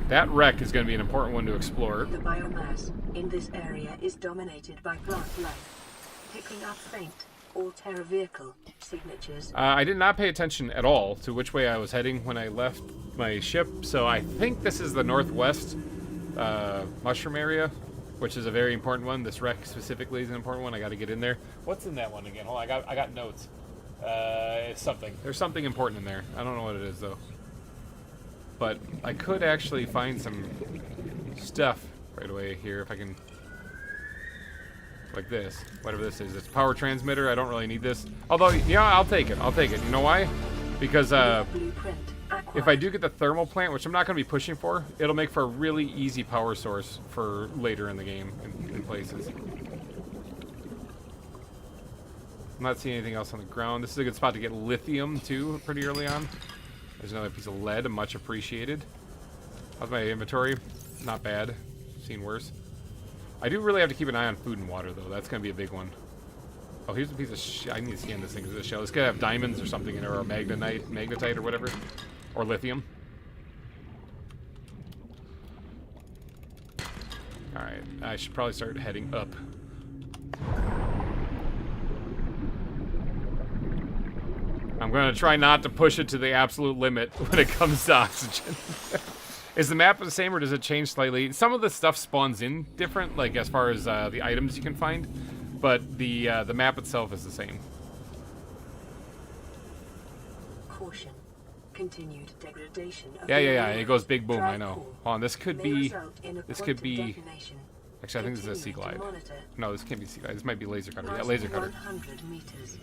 That wreck is going to be an important one to explore. The biomass in this area is dominated by plant life, picking up faint all-terra vehicle signatures. I did not pay attention at all to which way I was heading when I left my ship, so I think this is the northwest mushroom area, which is a very important one. This wreck specifically is an important one. I got to get in there. What's in that one again? Hold on, I got notes. It's something. There's something important in there. I don't know what it is though. But I could actually find some stuff right away here if I can. Like this, whatever this is. It's power transmitter. I don't really need this. Although, yeah, I'll take it. I'll take it. You know why? Because if I do get the thermal plant, which I'm not going to be pushing for, it'll make for a really easy power source for later in the game in places. I'm not seeing anything else on the ground. This is a good spot to get lithium, too, pretty early on. There's another piece of lead, much appreciated. How's my inventory? Not bad. Seen worse. I do really have to keep an eye on food and water, though. That's going to be a big one. Oh, here's a piece of I need to scan this thing. This shell. It's going to have diamonds or something in it, or magnetite or whatever. Or lithium. Alright, I should probably start heading up. I'm going to try not to push it to the absolute limit when it comes to oxygen. Is the map the same, or does it change slightly? Some of the stuff spawns in different, like as far as the items you can find, but the map itself is the same. Caution. Continued degradation of Yeah, the yeah, yeah. Aurora It goes big boom. I drive know. core Hold on, this could may be. result in a This could quantum be. detonation. Actually, I think this is a sea Continue to glide. monitor. No, this can't be sea glide. This might be laser cutter. Yeah, Passing laser cutter. 100 meters.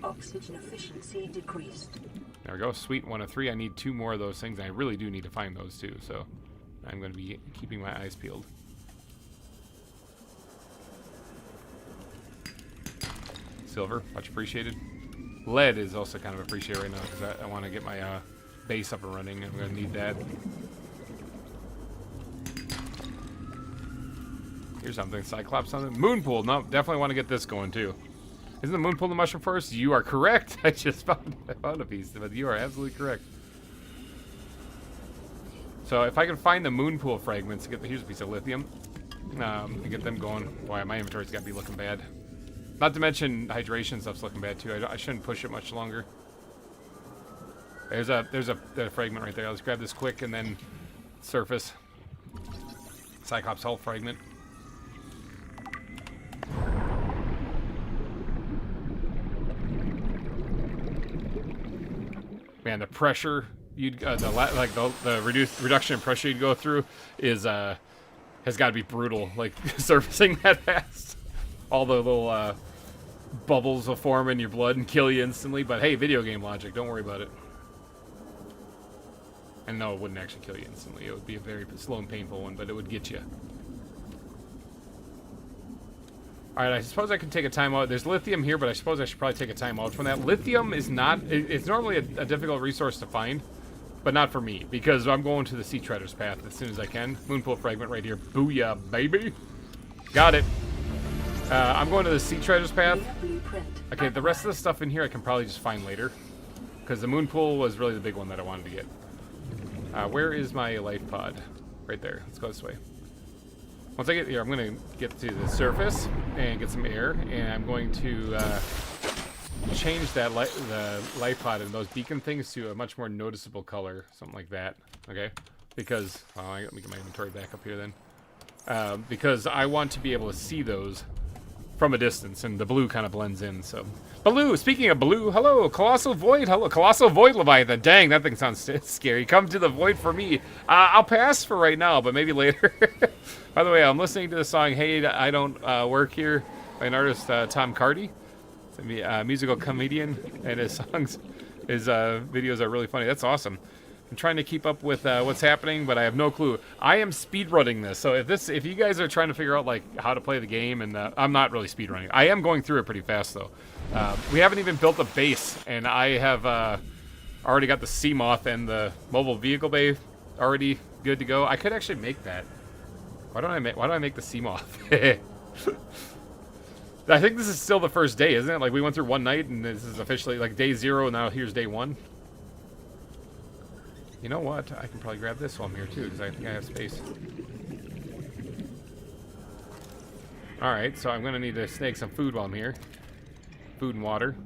Oxygen efficiency decreased. There we go. Sweet. 1 of 3. I need 2 more of those things. And I really do need to find those too. So I'm going to be keeping my eyes peeled. Silver, much appreciated. Lead is also kind of appreciated right now because I want to get my base up and running. I'm going to need that. Here's something. Cyclops something. Moon pool. No, definitely want to get this going too. Isn't the moon pool the mushroom forest? You are correct. I just found a piece, but you are absolutely correct. So if I can find the moon pool fragments, here's a piece of lithium. To get them going. Boy, my inventory's got to be looking bad. Not to mention hydration stuff's looking bad too. I shouldn't push it much longer. There's a fragment right there. Let's grab this quick and then surface. Cyclops hull fragment. Man, the pressure you'd the reduction in pressure you'd go through is has got to be brutal. Like surfacing that fast, all the little bubbles will form in your blood and kill you instantly. But hey, video game logic. Don't worry about it. And no, it wouldn't actually kill you instantly. It would be a very slow and painful one, but it would get you. Alright, I suppose I can take a time out. There's lithium here, but I suppose I should probably take a time out from that. Lithium is not... It's normally a difficult resource to find, but not for me, because I'm going to the Sea Treader's Path as soon as I can. Moonpool fragment right here. Booyah, baby! Got it. I'm going to the Sea Treader's Path. Okay, the rest of the stuff in here I can probably just find later, because the Moonpool was really the big one that I wanted to get. Where is my life pod? Right there. Let's go this way. Once I get here, I'm going to get to the surface and get some air, and I'm going to change that the life pod and those beacon things to a much more noticeable color, something like that. Okay, because let me get my inventory back up here then, because I want to be able to see those from a distance, and the blue kind of blends in. So, blue. Speaking of blue, hello, Colossal Void. Hello, Colossal Void Leviathan. Dang, that thing sounds scary. Come to the void for me. I'll pass for right now, but maybe later. By the way, I'm listening to the song "Hey, I Don't Work Here" by an artist, Tom Cardy. It's a musical comedian, and his videos are really funny. That's awesome. I'm trying to keep up with what's happening, but I have no clue. I am speedrunning this, so if you guys are trying to figure out like how to play the game, and I'm not really speedrunning. I am going through it pretty fast though. We haven't even built a base, and I have already got the Seamoth and the mobile vehicle bay already good to go. I could actually make that. Why don't I make the Seamoth? I think this is still the first day, isn't it? Like we went through one night, and this is officially like day 0. And now here's day 1. You know what? I can probably grab this while I'm here too, because I think I have space. Alright, so I'm going to need to snag some food while I'm here. Food and water.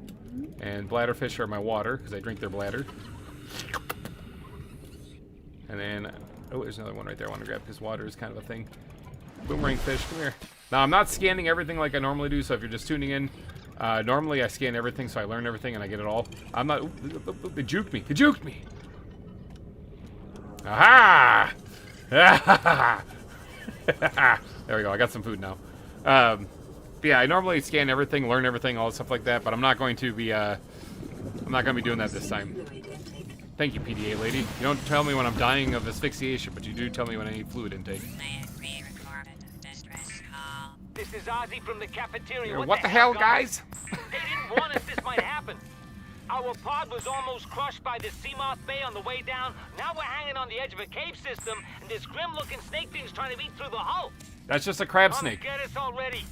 And bladderfish are my water, because I drink their bladder. And then... Oh, there's another one right there I want to grab, because water is kind of a thing. Boomerang fish, come here. Now, I'm not scanning everything like I normally do, so if you're just tuning in, normally I scan everything, so I learn everything and I get it all. I'm not... They juked me. They juked me! Aha! There we go. I got some food now. But yeah, I normally scan everything, learn everything, all stuff like that. But I'm not going to be. I'm not going to be doing that this time. Thank you, PDA lady. You don't tell me when I'm dying of asphyxiation, but you do tell me when I need fluid intake. This is Ozzy from the cafeteria. What the hell, guys? They didn't didn't warn us this might happen. Our pod was almost crushed by the Seamoth Bay on the way down. Now we're hanging on the edge of a cave system, and this grim-looking snake thing's trying to eat through the hull. That's just a crab snake. Get us already.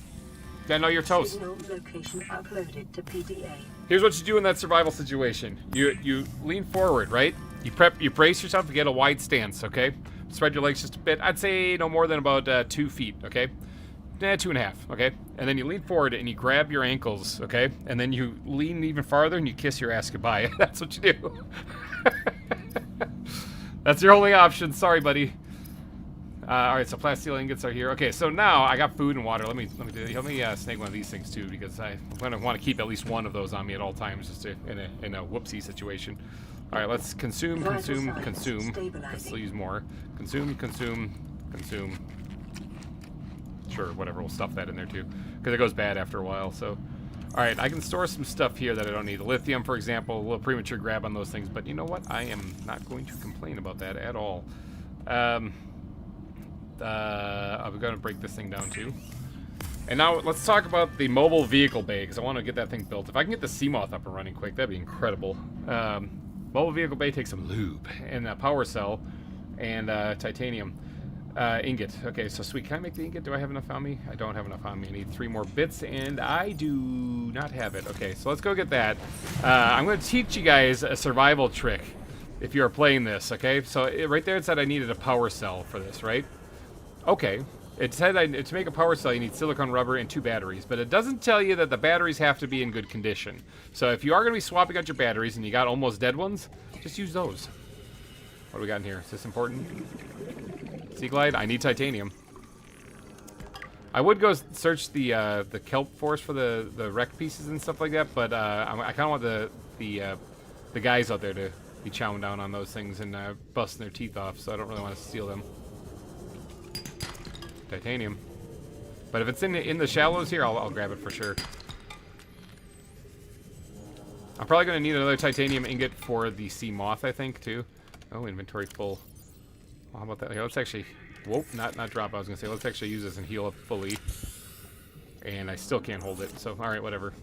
Yeah, no, you're toast. Signal location uploaded to PDA. Here's what you do in that survival situation. You lean forward, right? You brace yourself to get a wide stance, okay? Spread your legs just a bit. I'd say no more than about 2 feet, okay? 2.5, okay? And then you lean forward and you grab your ankles, okay? And then you lean even farther and you kiss your ass goodbye. That's what you do. That's your only option. Sorry, buddy. All right, so plasteel ingots are here. Okay, so now I got food and water. Let me snag one of these things too, because I'm gonna want to keep at least one of those on me at all times, just in a whoopsie situation. All right, let's consume. Let's use more. Consume. Sure, whatever. We'll stuff that in there too, because it goes bad after a while. So, all right, I can store some stuff here that I don't need. The lithium, for example, a little premature grab on those things, but you know what? I am not going to complain about that at all. I'm going to break this thing down too. And now let's talk about the mobile vehicle bay, because I want to get that thing built. If I can get the Seamoth up and running quick, that'd be incredible. Mobile vehicle bay takes some lube and a power cell and titanium ingot. Okay, so sweet. Can I make the ingot? Do I have enough on me? I don't have enough on me. I need 3 more bits, and I do not have it. Okay, so let's go get that. I'm going to teach you guys a survival trick if you are playing this, okay? So right there it said I needed a power cell for this, right? Okay, it said to make a power cell you need silicone rubber and 2 batteries, but it doesn't tell you that the batteries have to be in good condition. So if you are going to be swapping out your batteries and you got almost dead ones, just use those. What do we got in here? Is this important? Sea glide? I need titanium. I would go search the kelp forest for the wreck pieces and stuff like that, but I kind of want the guys out there to be chowing down on those things and busting their teeth off, so I don't really want to steal them. Titanium. But if it's in the shallows here, I'll grab it for sure. I'm probably going to need another titanium ingot for the Seamoth, I think, too. Oh, inventory full. Well, how about that? Here, let's actually... Whoa, not drop. I was going to say, let's actually use this and heal up fully. And I still can't hold it, so alright, whatever.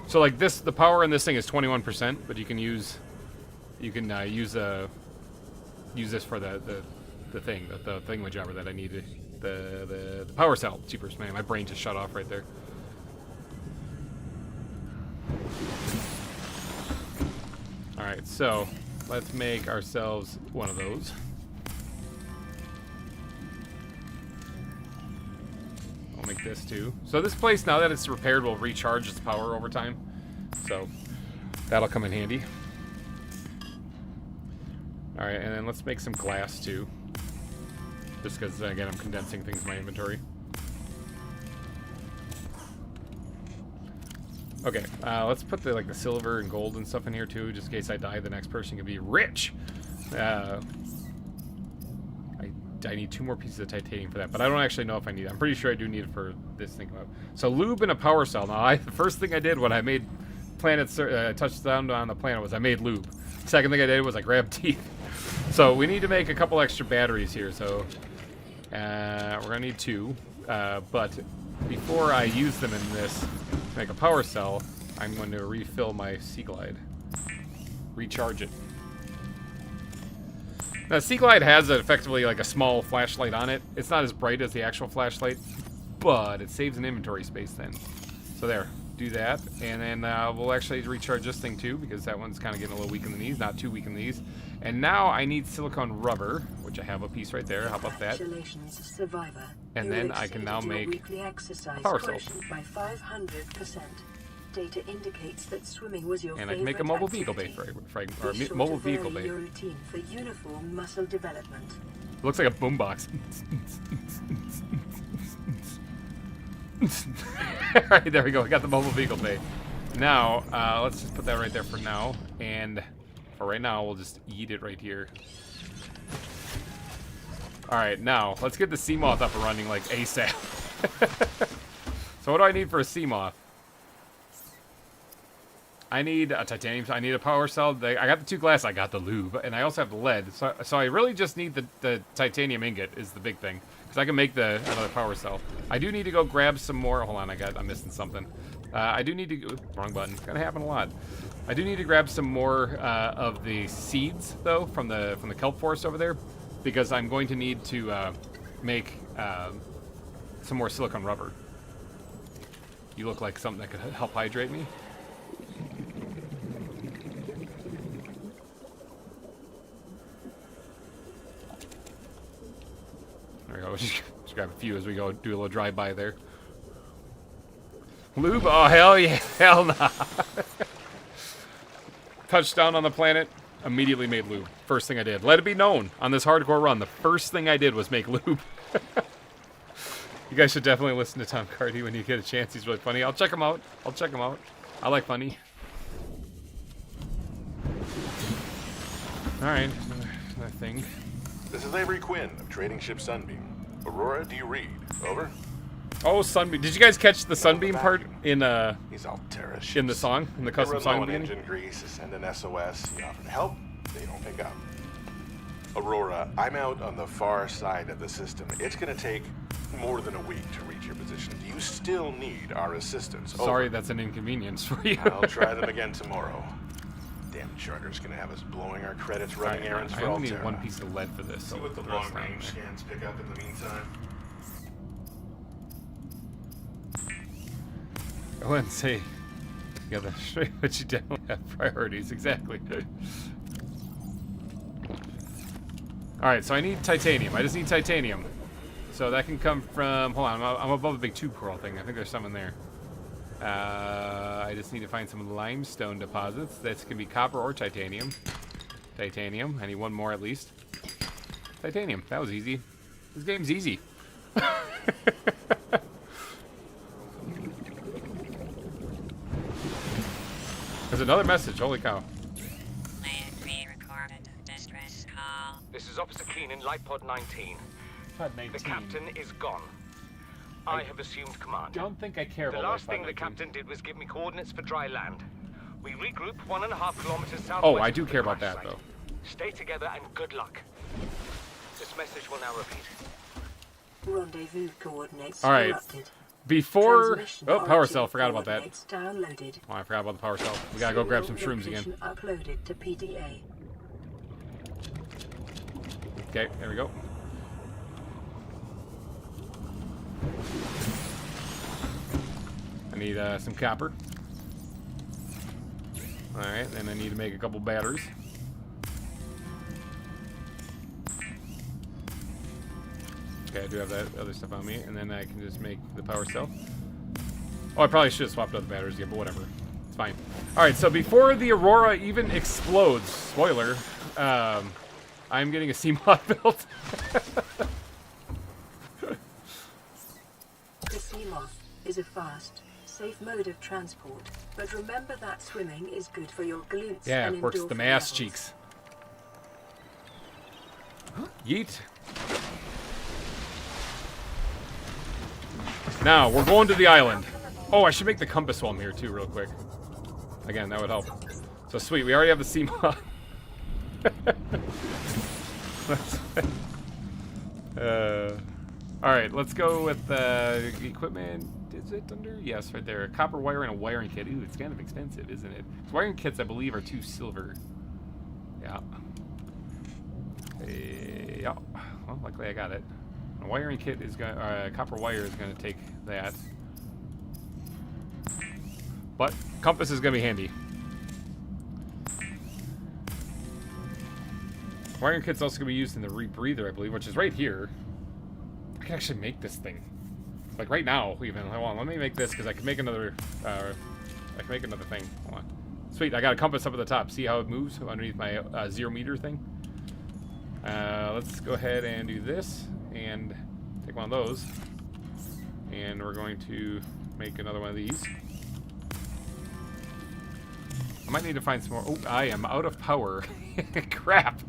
So, like, this, the power in this thing is 21%, but you can use this for the thingamajabber that I needed. The power cell. Jeepers, man, my brain just shut off right there. Alright, so let's make ourselves one of those. I'll make this too. So this place, now that it's repaired, will recharge its power over time. So that'll come in handy. Alright, and then let's make some glass too. Just because, again, I'm condensing things in my inventory. Okay, let's put the silver and gold and stuff in here too, just in case I die, the next person can be rich. I need 2 more pieces of titanium for that, but I don't actually know if I need it. I'm pretty sure I do need it for this thing. So lube and a power cell. Now, the first thing I did when I made touched down on the planet was I made lube. Second thing I did was I grabbed teeth. So we need to make a couple extra batteries here. So we're gonna need 2, but before I use them in this to make a power cell, I'm going to refill my Sea Glide. Recharge it. Now, Sea Glide has effectively like a small flashlight on it. It's not as bright as the actual flashlight, but it saves an inventory space then. So there, do that, and then we'll actually recharge this thing too, because that one's kind of getting a little weak in the knees, not too weak in the knees. And now I need silicone rubber, which I have a piece right there. How about that? And then I can now make a power cell. By 500%. Data indicates that swimming was your and I can make a mobile vehicle bay mobile vehicle bay. Your routine for uniform muscle development. Looks like a boombox. Alright, there we go. I got the mobile vehicle bay. Now, let's just put that right there for now. And for right now, we'll just eat it right here. Alright, now, let's get the Seamoth up and running like ASAP. So what do I need for a Seamoth? I need a titanium. I need a power cell. I got the 2 glass. I got the lube, and I also have the lead. So I really just need the titanium ingot is the big thing, because I can make another power cell. I do need to go grab some more. Hold on, I'm missing something. I do need to go, wrong button. It's gonna happen a lot. I do need to grab some more of the seeds though from the kelp forest over there, because I'm going to need to make some more silicone rubber. You look like something that could help hydrate me. There we go. Just grab a few as we go do a little drive-by there. Lube? Oh, hell yeah. Hell nah. Touchdown on the planet. Immediately made lube. First thing I did. Let it be known on this hardcore run, the first thing I did was make lube. You guys should definitely listen to Tom Cardy when you get a chance. He's really funny. I'll check him out. I like funny. Alright. Another thing. This is Avery Quinn of Trading Ship Sunbeam. Aurora, do you read? Over? Oh, Sunbeam. Did you guys catch the Sunbeam part in He's Altera ships. in the song? In the custom song? They run low on engine grease, send an SOS, you offer to help, they don't pick up. Aurora, I'm out on the far side of the system. It's gonna take more than a week to reach your position. Do you still need our assistance? Sorry, Over. that's an inconvenience for you. I'll try them again tomorrow. Damn charter's gonna have us blowing our credits running errands for I only Altera. need 1 piece of lead for this. See what the long range scans pick up in the meantime. I wouldn't say you got that straight, but you definitely have priorities. Exactly. Alright, so I need titanium. I just need titanium. So that can come from... Hold on, I'm above the big tube coral thing. I think there's some in there. I just need to find some limestone deposits. That's going to be copper or titanium. Titanium. I need 1 more at least. Titanium. That was easy. This game's easy. There's another message. Holy cow. This is Officer Keenan, Light Pod 19. The captain is gone. I have assumed command. Don't think I care about The last thing the 19. captain did was give me coordinates for dry land. We regroup 1.5 kilometers southwest. Oh, I do of the care about crash that, site. though. Stay together and good luck. This message will now repeat. Rendezvous coordinates All right. corrupted. Before... Transmission Oh, power origin cell. Forgot about that. coordinates Downloaded. Oh, I forgot about the power cell. We gotta go grab some shrooms again. Location uploaded to PDA. Okay, there we go. I need some copper. Alright, then I need to make a couple batteries. Okay, I do have that other stuff on me, and then I can just make the power cell. Oh, I probably should have swapped out the batteries again, but whatever. It's fine. Alright, so before the Aurora even explodes, spoiler, I'm getting a Seamod built. The Seamoth is a fast, safe mode of transport, but remember that swimming is good for your glutes Yeah, and it works the endorphin ass levels. cheeks. Yeet. Now, we're going to the island. Oh, I should make the compass while I'm here, too, real quick. Again, that would help. So, sweet, we already have the Seamod. Alright, let's go with equipment. Is it under? Yes, right there. A copper wire and a wiring kit. Ooh, it's kind of expensive, isn't it? Wiring kits, I believe, are 2 silver. Yeah. Yeah. Well, luckily I got it. A wiring kit is going to... copper wire is going to take that. But compass is going to be handy. Wiring kit's also going to be used in the rebreather, I believe, which is right here. I can actually make this thing. Like right now, even. Hold on, let me make this, because I can make another... I can make another thing. Hold on. Sweet, I got a compass up at the top. See how it moves underneath my 0 meter thing? Let's go ahead and do this, and take one of those. And we're going to make another one of these. I might need to find some more. Oh, I am out of power. Crap.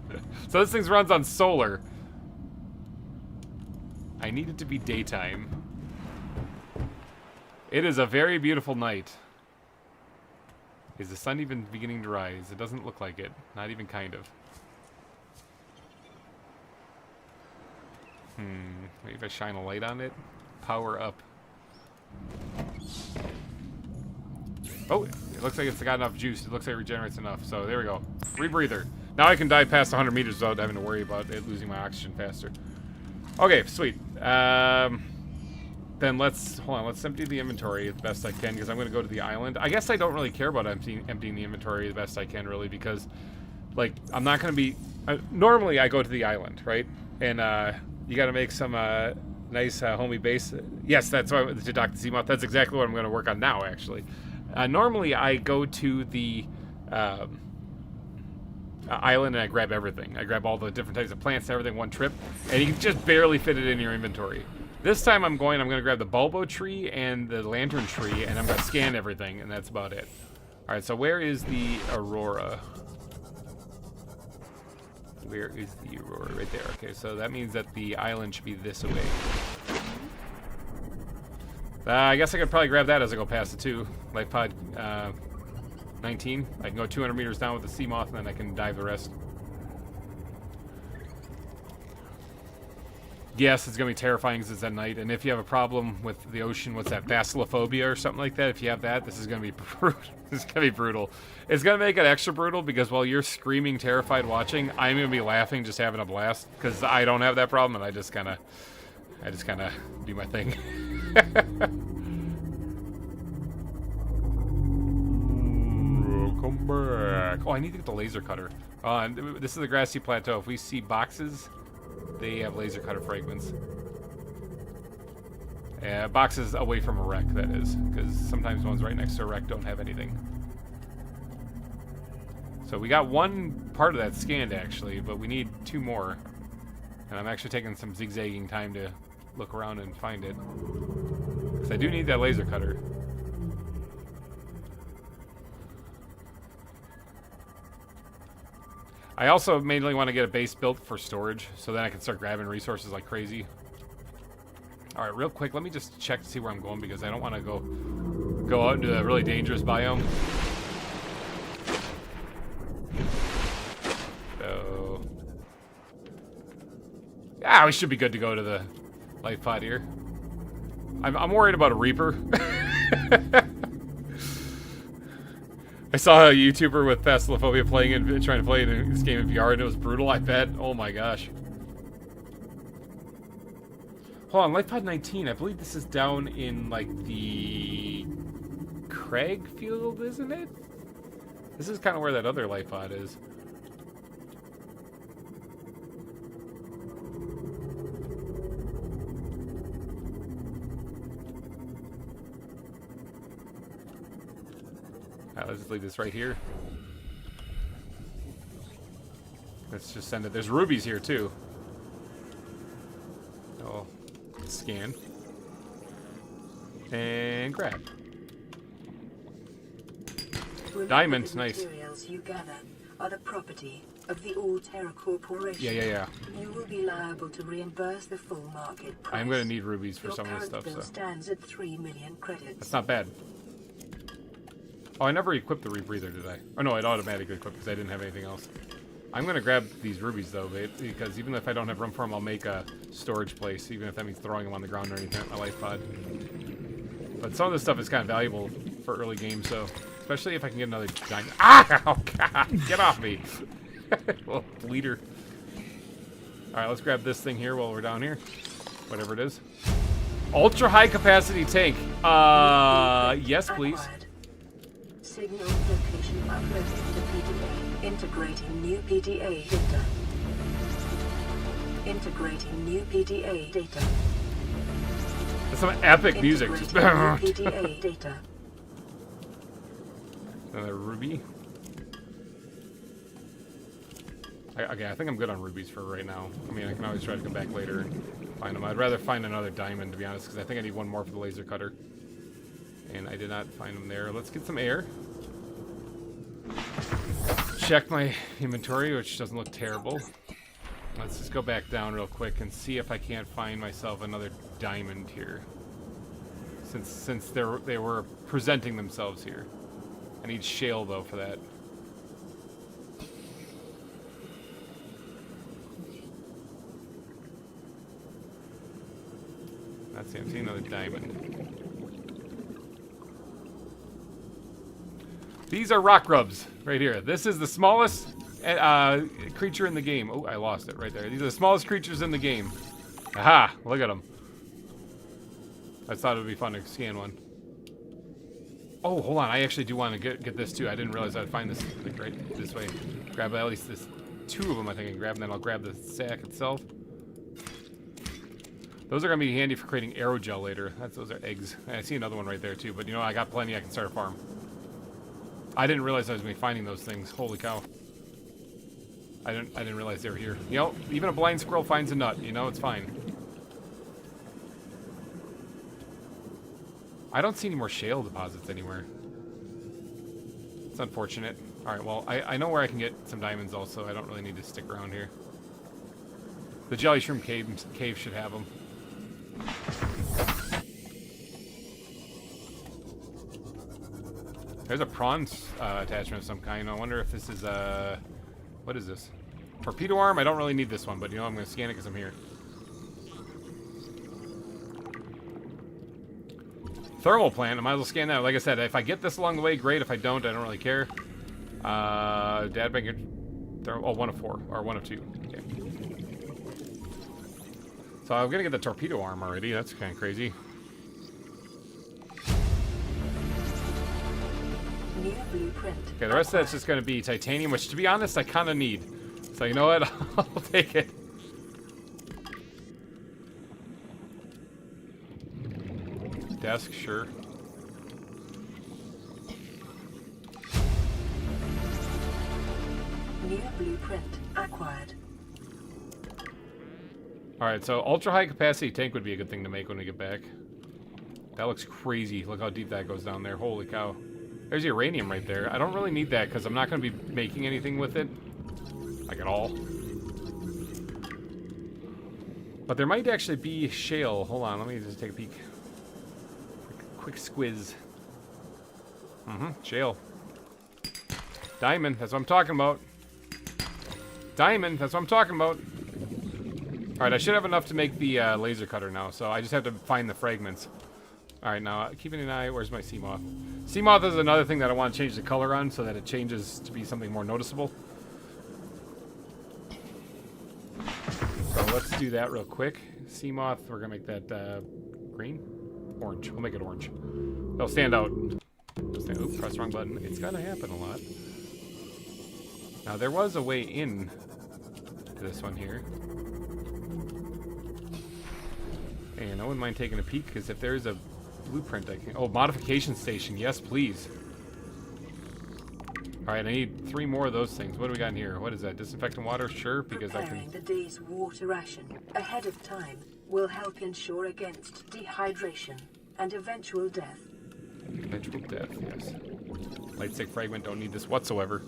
So this thing runs on solar. I need it to be daytime. It is a very beautiful night. Is the sun even beginning to rise? It doesn't look like it. Not even kind of. Maybe if I shine a light on it. Power up. Oh, it looks like it's got enough juice. It looks like it regenerates enough. So there we go. Rebreather. Now I can dive past 100 meters without having to worry about it losing my oxygen faster. Okay, sweet. Then let's empty the inventory the best I can because I'm going to go to the island. I guess I don't really care about emptying the inventory the best I can really because, like, I'm not going to be. Normally I go to the island, right? And you got to make some nice homey base. Yes, that's why to Dr. Seamoth. That's exactly what I'm going to work on now, actually. Normally I go to the island and I grab everything. I grab all the different types of plants and everything one trip, and you can just barely fit it in your inventory. This time I'm going to grab the bulbo tree and the lantern tree, and I'm going to scan everything, and that's about it. All right, so where is the Aurora? Where is the Aurora? Right there. Okay, so that means that the island should be this way. I guess I could probably grab that as I go past it too. Life pod 19. I can go 200 meters down with the Seamoth, and then I can dive the rest. Yes, it's going to be terrifying because it's at night, and if you have a problem with the ocean, what's that, basilophobia or something like that, if you have that, this is going to be brutal. This is going to be brutal. It's going to make it extra brutal because while you're screaming terrified watching, I'm going to be laughing, just having a blast, because I don't have that problem, and I just kind of do my thing. Come back. Oh, I need to get the laser cutter. This is the grassy plateau. If we see boxes, they have laser cutter fragments. Boxes away from a wreck, that is, because sometimes ones right next to a wreck don't have anything. So we got one part of that scanned, actually, but we need 2 more. And I'm actually taking some zigzagging time to look around and find it. Because I do need that laser cutter. I also mainly want to get a base built for storage, so then I can start grabbing resources like crazy. Alright, real quick, let me just check to see where I'm going, because I don't want to go out into a really dangerous biome. So... yeah, we should be good to go to the life pod here. I'm worried about a Reaper. I saw a YouTuber with Phasmophobia trying to play this game in VR, and it was brutal, I bet. Oh my gosh. Hold on, Life Pod 19, I believe this is down in, like, the Craig field, isn't it? This is kind of where that other Life Pod is. Alright, let's just leave this right here. Let's just send it. There's rubies here, too. Oh, scan. And grab. Diamond, nice. Materials you gather are the property of the All-Terra Corporation. Yeah. You will be liable to reimburse the full market price. I'm going to need rubies for Your some of this current stuff, bill so. stands at 3 million credits. That's not bad. Oh, I never equipped the rebreather, did I? Oh no, it automatically equipped because I didn't have anything else. I'm gonna grab these rubies though, because even if I don't have room for them, I'll make a storage place, even if that means throwing them on the ground or anything at my life pod. But some of this stuff is kind of valuable for early game, so especially if I can get another giant. Ah! Oh god! Get off me! Little bleeder. All right, let's grab this thing here while we're down here, whatever it is. Ultra high capacity tank. Yes, please. Signal location uploaded to PDA. Integrating new PDA data. Integrating new PDA data. That's some epic music. Just PDA data. Another ruby. Okay, I think I'm good on rubies for right now. I mean, I can always try to come back later and find them. I'd rather find another diamond, to be honest, because I think I need one more for the laser cutter. And I did not find them there. Let's get some air. Check my inventory, which doesn't look terrible. Let's just go back down real quick and see if I can't find myself another diamond here. Since they were presenting themselves here. I need shale, though, for that. That's it. I'm seeing another diamond. These are rock grubs right here. This is the smallest creature in the game. Oh, I lost it right there. These are the smallest creatures in the game. Aha! Look at them. I thought it would be fun to scan one. Oh, hold on. I actually do want to get this too. I didn't realize I'd find this like, right this way. Grab at least this 2 of them, I think I can grab, and then I'll grab the sack itself. Those are going to be handy for creating aerogel later. Those are eggs. I see another one right there too, but you know, I got plenty. I can start a farm. I didn't realize I was going to be finding those things. Holy cow. I didn't realize they were here. You know, even a blind squirrel finds a nut. You know, it's fine. I don't see any more shale deposits anywhere. It's unfortunate. Alright, well, I know where I can get some diamonds also. I don't really need to stick around here. The Jelly Shroom cave should have them. There's a prawn attachment of some kind. I wonder if this is what is this? Torpedo arm? I don't really need this one, but you know, I'm going to scan it because I'm here. Thermal plant. I might as well scan that. Like I said, if I get this along the way, great. If I don't really care. Dad bank. Oh, 1 of 4 or 1 of 2. Okay. So I'm gonna get the torpedo arm already. That's kind of crazy. New blueprint. Okay, the rest of that's just gonna be titanium, which to be honest, I kind of need. So you know what? I'll take it. Desk, sure. New blueprint acquired. Alright, so ultra high capacity tank would be a good thing to make when we get back. That looks crazy. Look how deep that goes down there. Holy cow. There's uranium right there. I don't really need that because I'm not going to be making anything with it. Like at all. But there might actually be shale. Hold on, let me just take a peek. Quick squiz. Shale. Diamond, that's what I'm talking about. Diamond, that's what I'm talking about. Alright, I should have enough to make the laser cutter now, so I just have to find the fragments. Alright, now, keeping an eye, where's my sea moth? Sea moth is another thing that I want to change the color on so that it changes to be something more noticeable. So let's do that real quick. Sea moth, we're going to make that green? Orange. We'll make it orange. They'll stand out. Oops, press the wrong button. It's going to happen a lot. Now, there was a way in to this one here. And I wouldn't mind taking a peek, because if there's a blueprint I can... Oh, modification station. Yes, please. Alright, I need 3 more of those things. What do we got in here? What is that? Disinfectant water? Sure, because I Preparing can... the day's water ration ahead of time will help ensure against dehydration and eventual death. Eventual death, yes. Light stick fragment, don't need this whatsoever.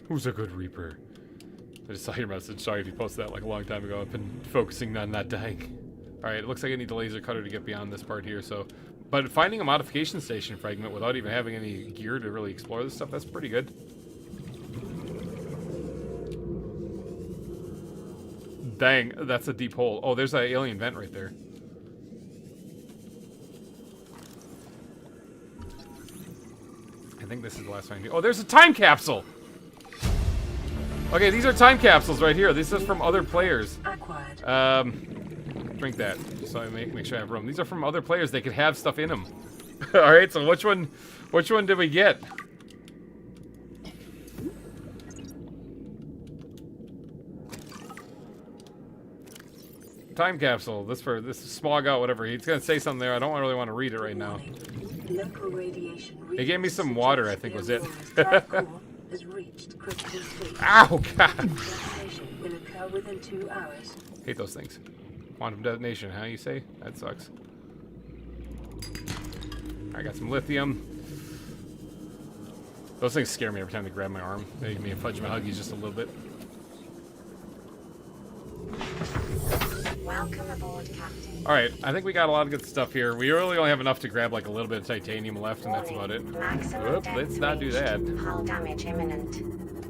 Who's a good reaper? I just saw your message. Sorry if you posted that like a long time ago. I've been focusing on not dying. Alright, it looks like I need the laser cutter to get beyond this part here, so... But finding a modification station fragment without even having any gear to really explore this stuff, that's pretty good. Dang, that's a deep hole. Oh, there's that alien vent right there. I think this is the last one. Oh, there's a time capsule! Okay, these are time capsules right here. This is from other players. Acquired. Drink that, just so I make sure I have room. These are from other players. They could have stuff in them. All right, so which one did we get? Time capsule. This smog out, whatever. He's gonna say something there. I don't really want to read it right now. Local radiation. They gave me some water, I think was it. Has reached critical state. Ow, God! Detonation will occur within 2 hours. Hate those things. Quantum detonation, how you say? That sucks. I got some lithium. Those things scare me every time they grab my arm. They give me a fudge my huggies just a little bit. Welcome aboard, Captain. Alright, I think we got a lot of good stuff here. We really only have enough to grab like a little bit of titanium left, and that's about it. Maximum Whoop, let's not do that. Hull damage imminent.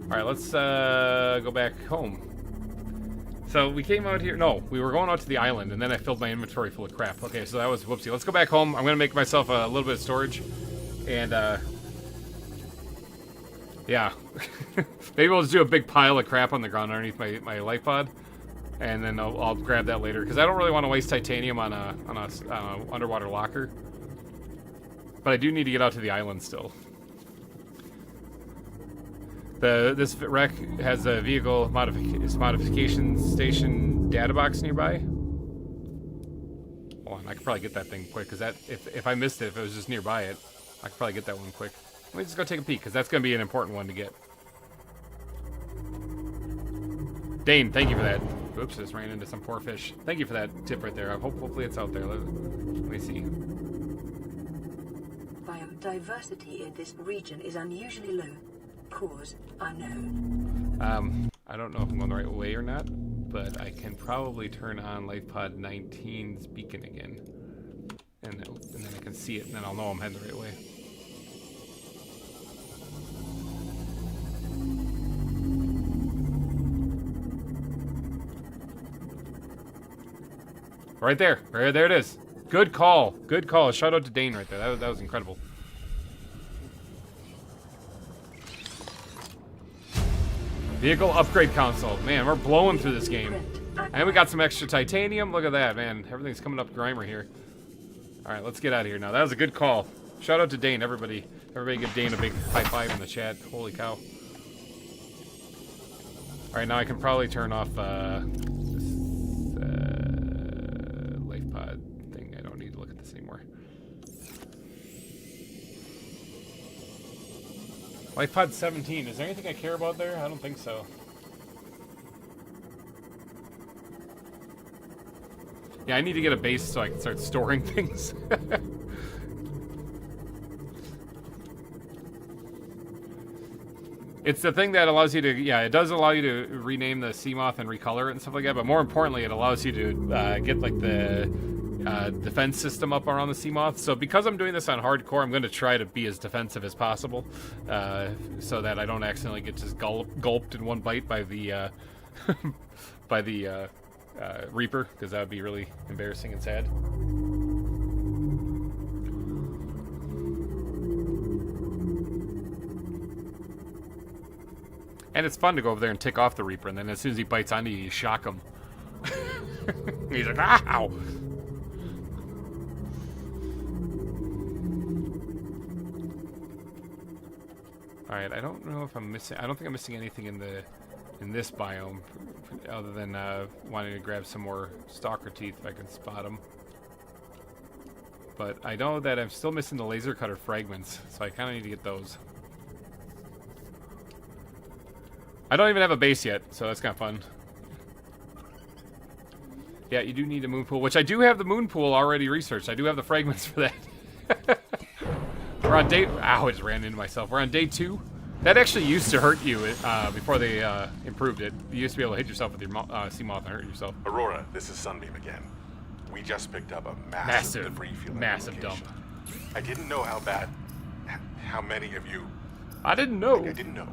Alright, let's go back home. So we came out here. No, we were going out to the island, and then I filled my inventory full of crap. Okay, so that was whoopsie. Let's go back home. I'm going to make myself a little bit of storage. And, yeah. Maybe we'll just do a big pile of crap on the ground underneath my life pod. And then I'll grab that later. Because I don't really want to waste titanium on a underwater locker. But I do need to get out to the island still. This wreck has a vehicle modification station data box nearby. Hold on, I could probably get that thing quick, because that if I missed it, if it was just nearby it, I could probably get that one quick. Let me just go take a peek, because that's going to be an important one to get. Dane, thank you for that. Oops, just ran into some poor fish. Thank you for that tip right there. Hopefully it's out there. Let me see. Biodiversity in this region is unusually low. Cause unknown. I don't know if I'm going the right way or not, but I can probably turn on LifePod 19's beacon again. And then I can see it, and then I'll know I'm heading the right way. Right there. Right there it is. Good call. Good call. Shout out to Dane right there. That was incredible. Vehicle upgrade console. Man, we're blowing through this game. And we got some extra titanium. Look at that, man. Everything's coming up GReimer here. Alright, let's get out of here now. That was a good call. Shout out to Dane, everybody. Everybody give Dane a big high five in the chat. Holy cow. Alright, now I can probably turn off this life pod thing. I don't need to look at this anymore. LifePod 17. Is there anything I care about there? I don't think so. Yeah, I need to get a base so I can start storing things. It's the thing that allows you to, yeah, it does allow you to rename the Seamoth and recolor it and stuff like that, but more importantly, it allows you to get like the defense system up around the Seamoth. So because I'm doing this on hardcore, I'm going to try to be as defensive as possible, so that I don't accidentally get just gulped in one bite by the by the Reaper, because that would be really embarrassing and sad. And it's fun to go over there and tick off the Reaper, and then as soon as he bites onto you, you shock him. He's like, ow! Alright, I don't know if I'm missing... I don't think I'm missing anything in this biome, other than wanting to grab some more stalker teeth if I can spot them. But I know that I'm still missing the laser cutter fragments, so I kind of need to get those. I don't even have a base yet, so that's kind of fun. Yeah, you do need a moon pool, which I do have the moon pool already researched. I do have the fragments for that. We're on day... Ow, I just ran into myself. We're on day 2. That actually used to hurt you before they improved it. You used to be able to hit yourself with your Seamoth and hurt yourself. Aurora, this is Sunbeam again. We just picked up a massive debris field. Massive dump. I didn't know how bad... How many of you... I didn't know. I didn't know.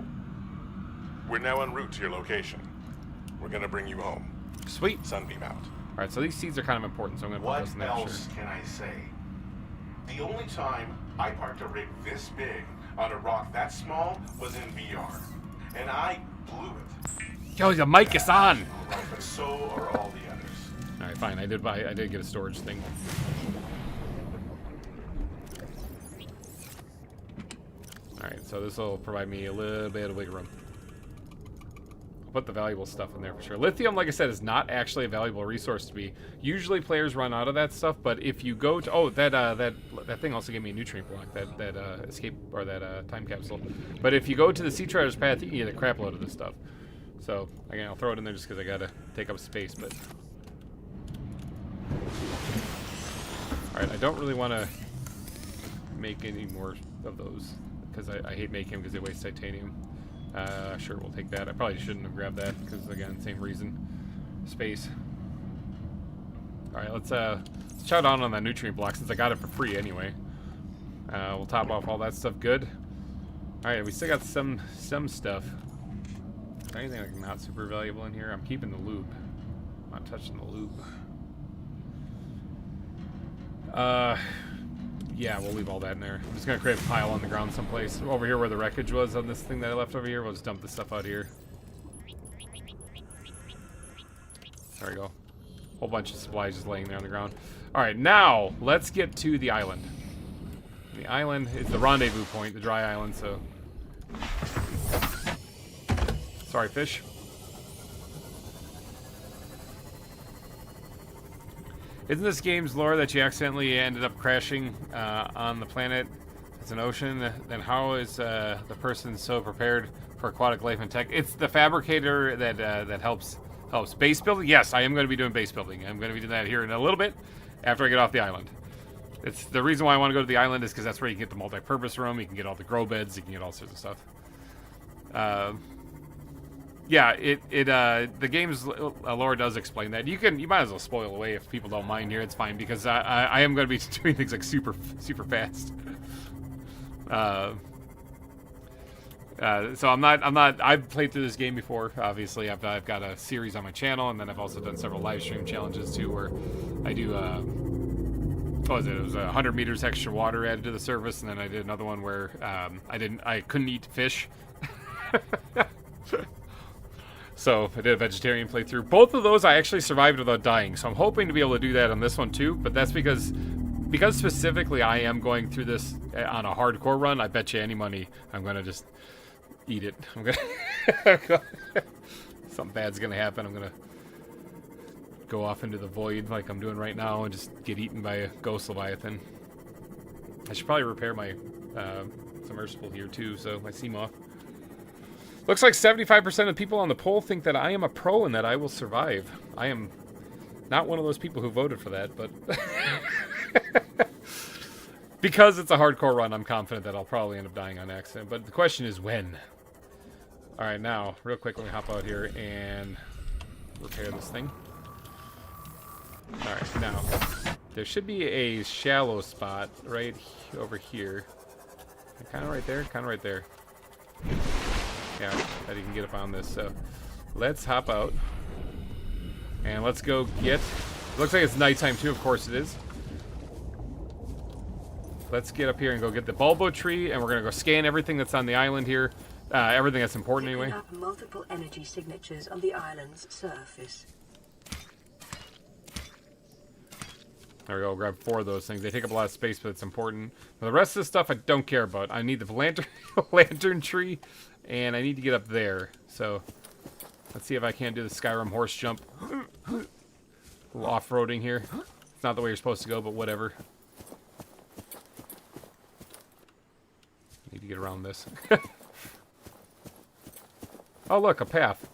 We're now en route to your location. We're gonna bring you home. Sweet. Sunbeam out. Alright, so these seeds are kind of important, so I'm gonna put those in there. What else can I say? The only time I parked a rig this big on a rock that small was in VR. And I blew it. Yo, the mic is on! Right, but so are all the others. Alright, fine. I did get a storage thing. Alright, so this will provide me a little bit of wiggle room. Put the valuable stuff in there for sure. Lithium, like I said, is not actually a valuable resource to me. Usually players run out of that stuff, but if you go to... Oh, that thing also gave me a nutrient block, that escape, or that time capsule. But if you go to the Sea Treader's Path, you can get a crap load of this stuff. So, again, I'll throw it in there just because I gotta take up space, but... Alright, I don't really want to make any more of those, because I hate making them because they waste titanium. Sure, we'll take that. I probably shouldn't have grabbed that because, again, same reason. Space. Alright, let's chow down on that nutrient block since I got it for free anyway. We'll top off all that stuff good. Alright, we still got some stuff. Is there anything like not super valuable in here? I'm keeping the loop. I'm not touching the loop. Yeah, we'll leave all that in there. I'm just gonna create a pile on the ground someplace. Over here where the wreckage was on this thing that I left over here, we'll just dump this stuff out here. There we go. Whole bunch of supplies just laying there on the ground. Alright, now let's get to the island. The island is the rendezvous point, the dry island, so. Sorry, fish. Isn't this game's lore that you accidentally ended up crashing on the planet? It's an ocean. Then how is the person so prepared for aquatic life and tech? It's the fabricator that helps base building. Yes, I am going to be doing base building. I'm going to be doing that here in a little bit after I get off the island. It's the reason why I want to go to the island is because that's where you can get the multi-purpose room. You can get all the grow beds. You can get all sorts of stuff. Yeah, the game's lore does explain that. You might as well spoil away if people don't mind here. It's fine because I am going to be doing things like super fast. So I've played through this game before. Obviously, I've got a series on my channel, and then I've also done several live stream challenges too, where I do. What was it? It was 100 meters extra water added to the surface, and then I did another one where I couldn't eat fish. So I did a vegetarian playthrough. Both of those I actually survived without dying, so I'm hoping to be able to do that on this one too. But that's because specifically I am going through this on a hardcore run. I bet you any money I'm gonna just eat it. Something bad's gonna happen. I'm gonna go off into the void like I'm doing right now and just get eaten by a ghost Leviathan. I should probably repair my submersible here too, so my Seamoth. Looks like 75% of people on the poll think that I am a pro and that I will survive. I am not one of those people who voted for that, but because it's a hardcore run, I'm confident that I'll probably end up dying on accident. But the question is when. Alright, now, real quick, let me hop out here and repair this thing. Alright, now, there should be a shallow spot right over here. Kind of right there, kind of right there. Yeah, that you can get up on this. So let's hop out and let's go get. Looks like it's nighttime too. Of course it is. Let's get up here and go get the bulbo tree, and we're gonna go scan everything that's on the island here. Everything that's important anyway. Up multiple energy signatures on the island's surface. There we go. Grab 4 of those things. They take up a lot of space, but it's important. Now, the rest of the stuff I don't care about. I need the lantern tree. And I need to get up there, so let's see if I can't do the Skyrim horse jump. A little off-roading here. It's not the way you're supposed to go, but whatever. Need to get around this. Oh, look, a path.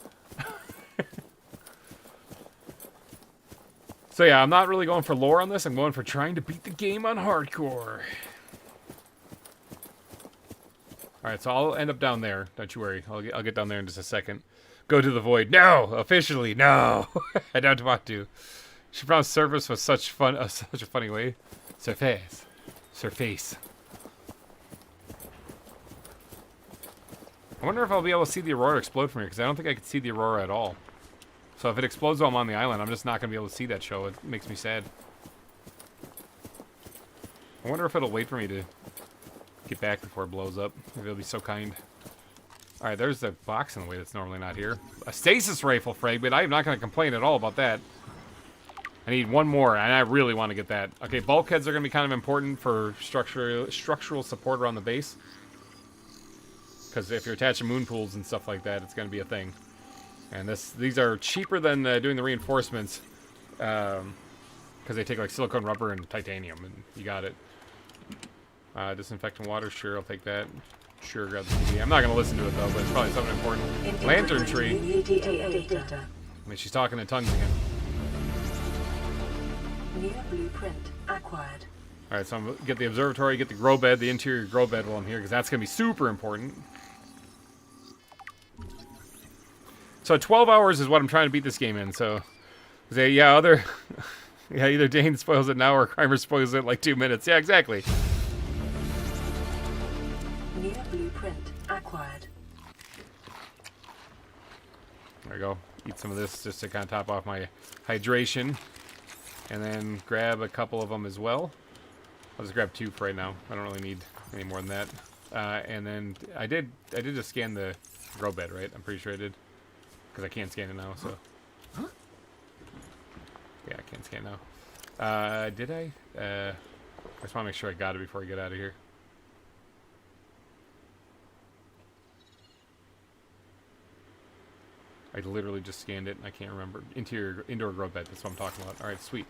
So yeah, I'm not really going for lore on this. I'm going for trying to beat the game on hardcore. Alright, so I'll end up down there. Don't you worry. I'll get down there in just a second. Go to the void. No! Officially, no! I don't want to. She pronounced surface with such such a funny way. Surface. Surface. I wonder if I'll be able to see the Aurora explode from here, because I don't think I could see the Aurora at all. So if it explodes while I'm on the island, I'm just not going to be able to see that show. It makes me sad. I wonder if it'll wait for me to get back before it blows up. If it'll be so kind. Alright, there's the box in the way that's normally not here. A stasis rifle fragment. I'm not going to complain at all about that. I need one more, and I really want to get that. Okay, bulkheads are going to be kind of important for structural support around the base. Because if you're attaching moon pools and stuff like that, it's going to be a thing. And these are cheaper than doing the reinforcements. Because they take like silicone rubber and titanium, and you got it. Disinfectant water, sure, I'll take that. Sure, grab the CD. I'm not going to listen to it, though, but it's probably something important. Lantern tree. I mean, she's talking in tongues again. New blueprint acquired. Alright, so I'm going to get the observatory, get the grow bed, the interior grow bed while I'm here, because that's going to be super important. So 12 hours is what I'm trying to beat this game in, so... Yeah, Yeah, either Dane spoils it now or GReimer spoils it in like 2 minutes. Yeah, exactly. New blueprint acquired. There we go. Eat some of this just to kind of top off my hydration. And then grab a couple of them as well. I'll just grab 2 for right now. I don't really need any more than that. And then I did just scan the grow bed, right? I'm pretty sure I did. Because I can't scan it now, so. Yeah, I can't scan now. Did I? I just want to make sure I got it before I get out of here. I literally just scanned it and I can't remember. Indoor grow bed, that's what I'm talking about. Alright, sweet.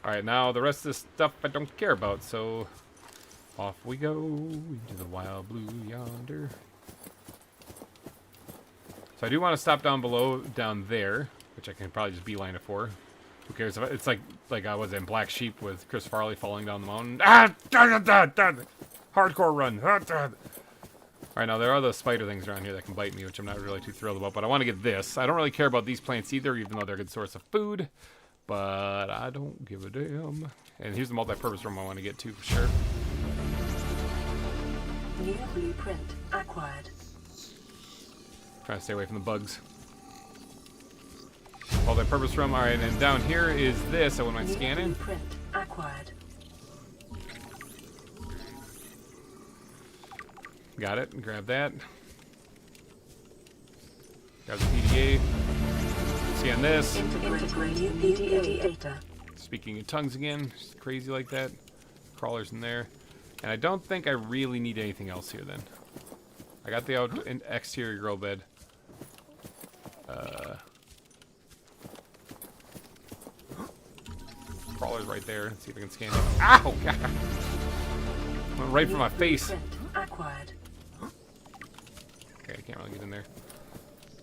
Alright, now the rest of this stuff I don't care about, so off we go into the wild blue yonder. So I do want to stop down below, down there, which I can probably just beeline it for. Who cares? If it's like I was in Black Sheep with Chris Farley falling down the mountain. Ah! Hardcore run. Alright, now there are those spider things around here that can bite me, which I'm not really too thrilled about, but I want to get this. I don't really care about these plants either, even though they're a good source of food, but I don't give a damn. And here's the multi-purpose room I want to get to for sure. New blueprint acquired. Trying to stay away from the bugs. Multi-purpose room. Alright, and down here is this. I wouldn't mind scanning. Blueprint acquired. Got it. Grab that. Grab the PDA. Scan this. Integrating PDA data. Speaking in tongues again. Just crazy like that. Crawlers in there. And I don't think I really need anything else here then. I got the exterior grow bed. Crawlers right there. Let's see if I can scan it. Ow! God. Went right for my face. Acquired. Okay, I can't really get in there.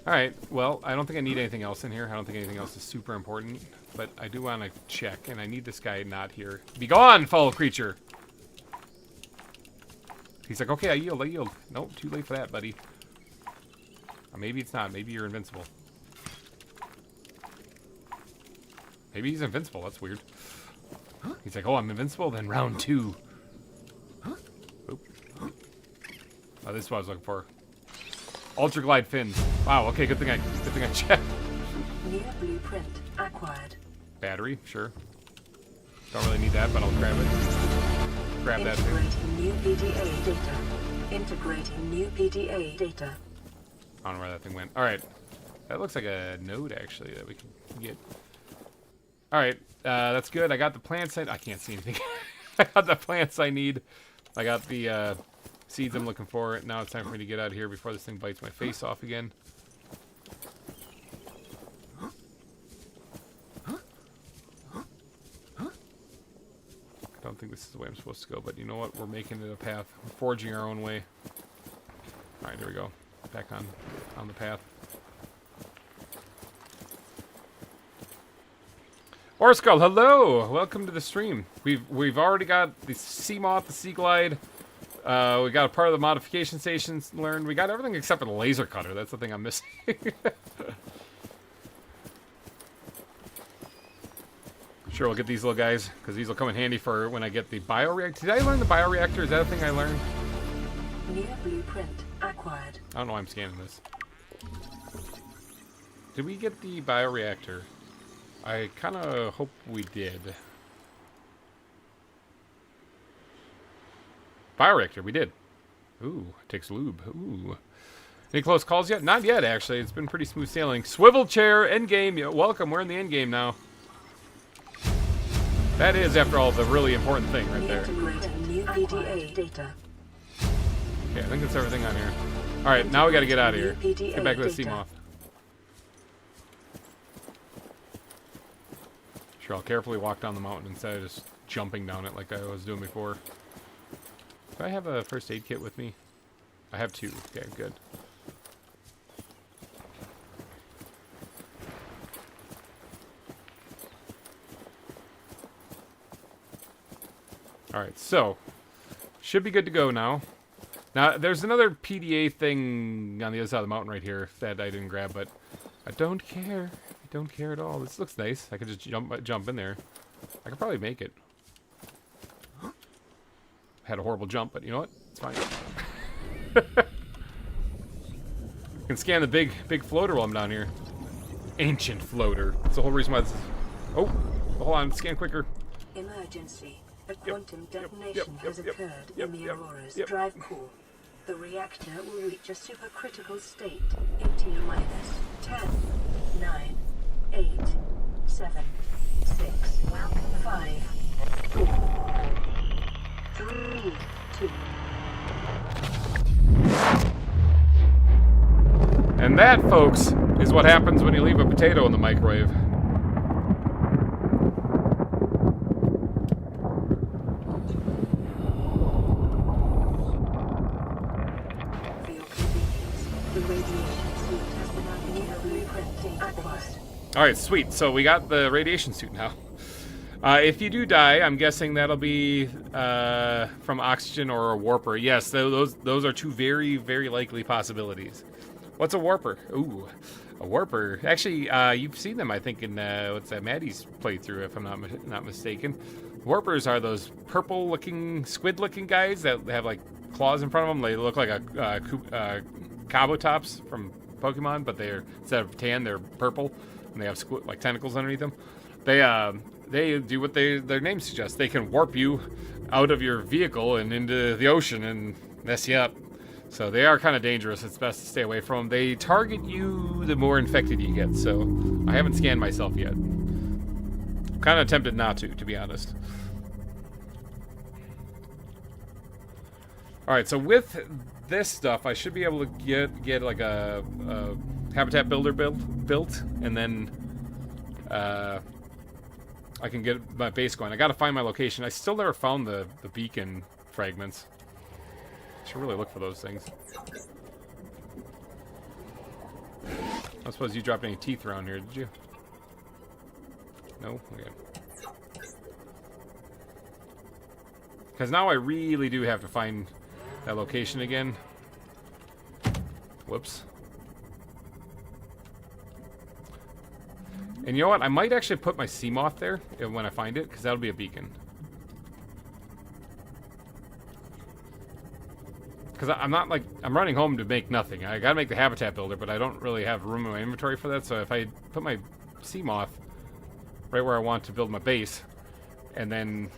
Alright, well, I don't think I need anything else in here. I don't think anything else is super important. But I do want to check, and I need this guy not here. Be gone, fellow creature! He's like, okay, I yield, I yield. Nope, too late for that, buddy. Or maybe it's not. Maybe you're invincible. Maybe he's invincible. That's weird. He's like, oh, I'm invincible? Then round 2. Oop. Oh, this is what I was looking for. Ultra glide fins. Wow, okay, good thing I checked. New blueprint acquired. Battery, sure. Don't really need that, but I'll grab it. Grab that too. Integrating new PDA data. Integrating new PDA data. I don't know where that thing went. Alright. That looks like a node, actually, that we can get. Alright, that's good. I got the plants I can't see anything. I got the plants I need. I got the seeds I'm looking for. Now it's time for me to get out of here before this thing bites my face off again. I don't think this is the way I'm supposed to go, but you know what? We're making it a path. We're forging our own way. Alright, here we go. Back on the path. Orskull, hello! Welcome to the stream. We've already got the sea moth, the sea glide. We got a part of the modification stations learned. We got everything except for the laser cutter. That's the thing I'm missing. Sure, we'll get these little guys, because these will come in handy for when I get the bioreactor. Did I learn the bioreactor? Is that a thing I learned? New blueprint acquired. I don't know why I'm scanning this. Did we get the bioreactor? I kind of hope we did. Bioreactor, we did. Ooh, it takes lube. Ooh. Any close calls yet? Not yet, actually. It's been pretty smooth sailing. Swivel chair, endgame. Yeah, welcome, we're in the endgame now. That is, after all, the really important thing right there. Integrating new PDA data. Okay, I think that's everything on here. Alright, now we gotta get out of here. Get back to the sea moth. Sure, I'll carefully walk down the mountain instead of just jumping down it like I was doing before. Do I have a first aid kit with me? I have 2. Okay, good. Alright, so should be good to go now. Now, there's another PDA thing on the other side of the mountain right here that I didn't grab, but I don't care. I don't care at all. This looks nice. I could just jump in there. I could probably make it. Had a horrible jump, but you know what? It's fine. I can scan the big floater while I'm down here. Ancient floater. That's the whole reason why this is... Oh, hold on. Scan quicker. Emergency. A quantum detonation has occurred in the Aurora's drive core. The reactor will reach a supercritical state in T-minus 10, 9, 8, 7, 6, 5, 4, 3, 2. And that, folks, is what happens when you leave a potato in the microwave. For your convenience, the radiation suit has been unnearably acquired. Alright, sweet. So we got the radiation suit now. If you do die, I'm guessing that'll be from oxygen or a warper. Yes, those are two very, very likely possibilities. What's a warper? Ooh, a warper. Actually, you've seen them, I think, in what's that, Maddie's playthrough, if I'm not mistaken. Warpers are those purple-looking, squid-looking guys that have like claws in front of them. They look like a Kabutops from Pokemon, but they're, instead of tan, they're purple, and they have like tentacles underneath them. They do what their name suggests. They can warp you out of your vehicle and into the ocean and mess you up. So they are kind of dangerous. It's best to stay away from them. They target you the more infected you get. So I haven't scanned myself yet. Kind of tempted not to be honest. All right. So with this stuff, I should be able to get like a habitat builder built, and then I can get my base going. I got to find my location. I still never found the beacon fragments. Should really look for those things. I suppose you dropped any teeth around here, did you? No? Okay. Because now I really do have to find that location again. Whoops. And you know what? I might actually put my Seamoth there when I find it, because that'll be a beacon. Because I'm not like, I'm running home to make nothing. I gotta make the habitat builder, but I don't really have room in my inventory for that. So if I put my Seamoth right where I want to build my base, and then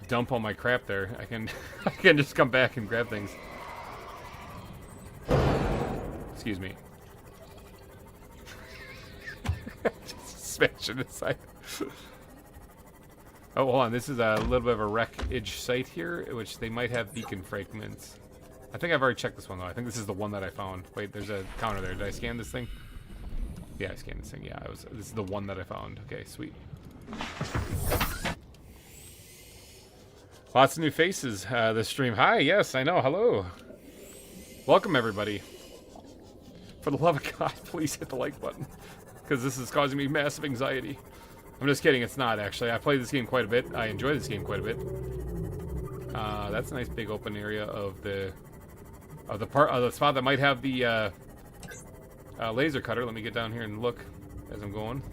dump all my crap there, I can I can just come back and grab things. Excuse me. Just smash it aside. Oh, hold on. This is a little bit of a wreckage site here, which they might have beacon fragments. I think I've already checked this one, though. I think this is the one that I found. Wait, there's a counter there. Did I scan this thing? Yeah, I scanned this thing. Yeah, this is the one that I found. Okay, sweet. Lots of new faces this stream. Hi, yes, I know. Hello. Welcome, everybody. For the love of God, please hit the like button, because this is causing me massive anxiety. I'm just kidding. It's not, actually. I played this game quite a bit. I enjoy this game quite a bit. That's a nice big open area of the spot that might have the laser cutter. Let me get down here and look as I'm going.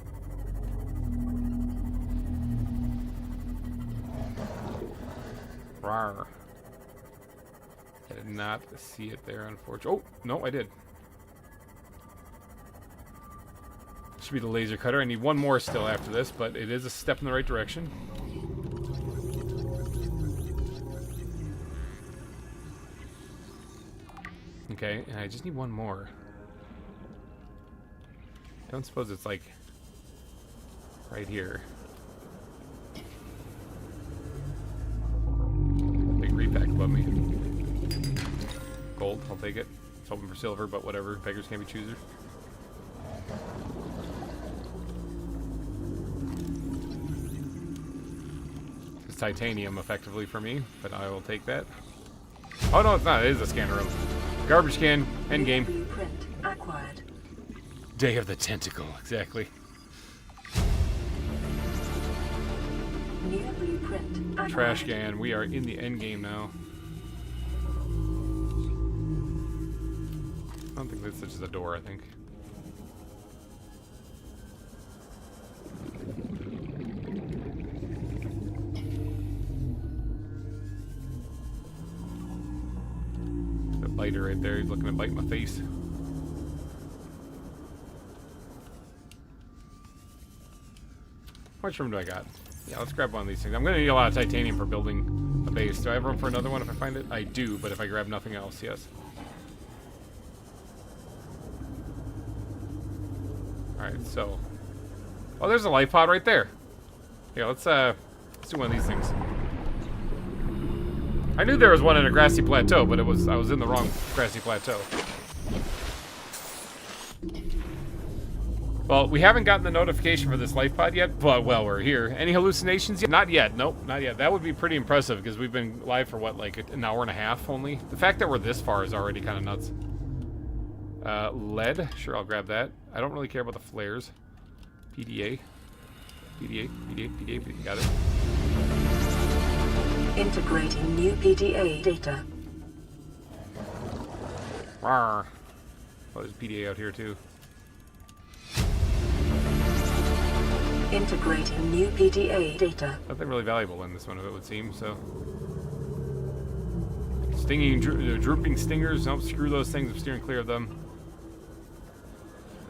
Rawr. I did not see it there, unfortunately. Oh, no, I did. Should be the laser cutter. I need one more still after this, but it is a step in the right direction. Okay, and I just need one more. I don't suppose it's like right here. Big repack above me. Gold, I'll take it. It's hoping for silver, but whatever. Beggars can't be choosers. It's titanium effectively for me, but I will take that. Oh no, it's not. It is a scanner room. Garbage can. Endgame. Blueprint acquired. Day of the Tentacle. Exactly. New blueprint acquired. Trash can. We are in the endgame now. I don't think this is just a door, I think. biter right there. He's looking to bite my face. How much room do I got? Yeah, let's grab one of these things. I'm going to need a lot of titanium for building a base. Do I have room for another one if I find it? I do, but if I grab nothing else, yes. Alright, so... Oh, there's a life pod right there. Yeah, let's do one of these things. I knew there was one in a grassy plateau, but I was in the wrong grassy plateau. Well, we haven't gotten the notification for this life pod yet, but, well, we're here. Any hallucinations yet? Not yet. Nope, not yet. That would be pretty impressive, because we've been live for, what, like an hour and a half only? The fact that we're this far is already kind of nuts. Lead. Sure, I'll grab that. I don't really care about the flares. PDA. PDA. Got it. Integrating new PDA data. Rawr. Oh, there's PDA out here, too. Integrating new PDA data. Nothing really valuable in this one, it would seem, so... Stinging, drooping stingers. Don't screw those things. I'm steering clear of them.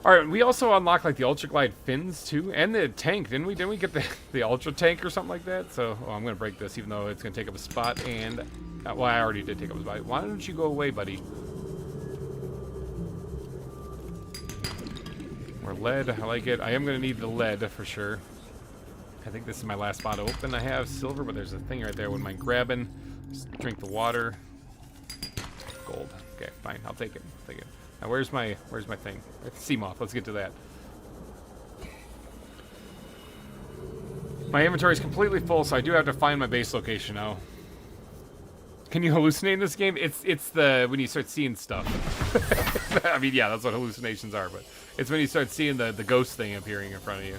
Alright, we also unlocked, like, the Ultra Glide fins, too. And the tank, didn't we? Didn't we get the Ultra Tank or something like that? So, oh, I'm going to break this, even though it's going to take up a spot, and... well, I already did take up a spot. Why don't you go away, buddy? More lead. I like it. I am going to need the lead, for sure. I think this is my last spot open. I have silver, but there's a thing right there. Wouldn't mind grabbing. Just drink the water. Gold. Okay, fine. I'll take it. Take it. Now, where's my thing? It's Seamoth. Let's get to that. My inventory is completely full, so I do have to find my base location now. Can you hallucinate in this game? It's the when you start seeing stuff. I mean, yeah, that's what hallucinations are, but it's when you start seeing the ghost thing appearing in front of you.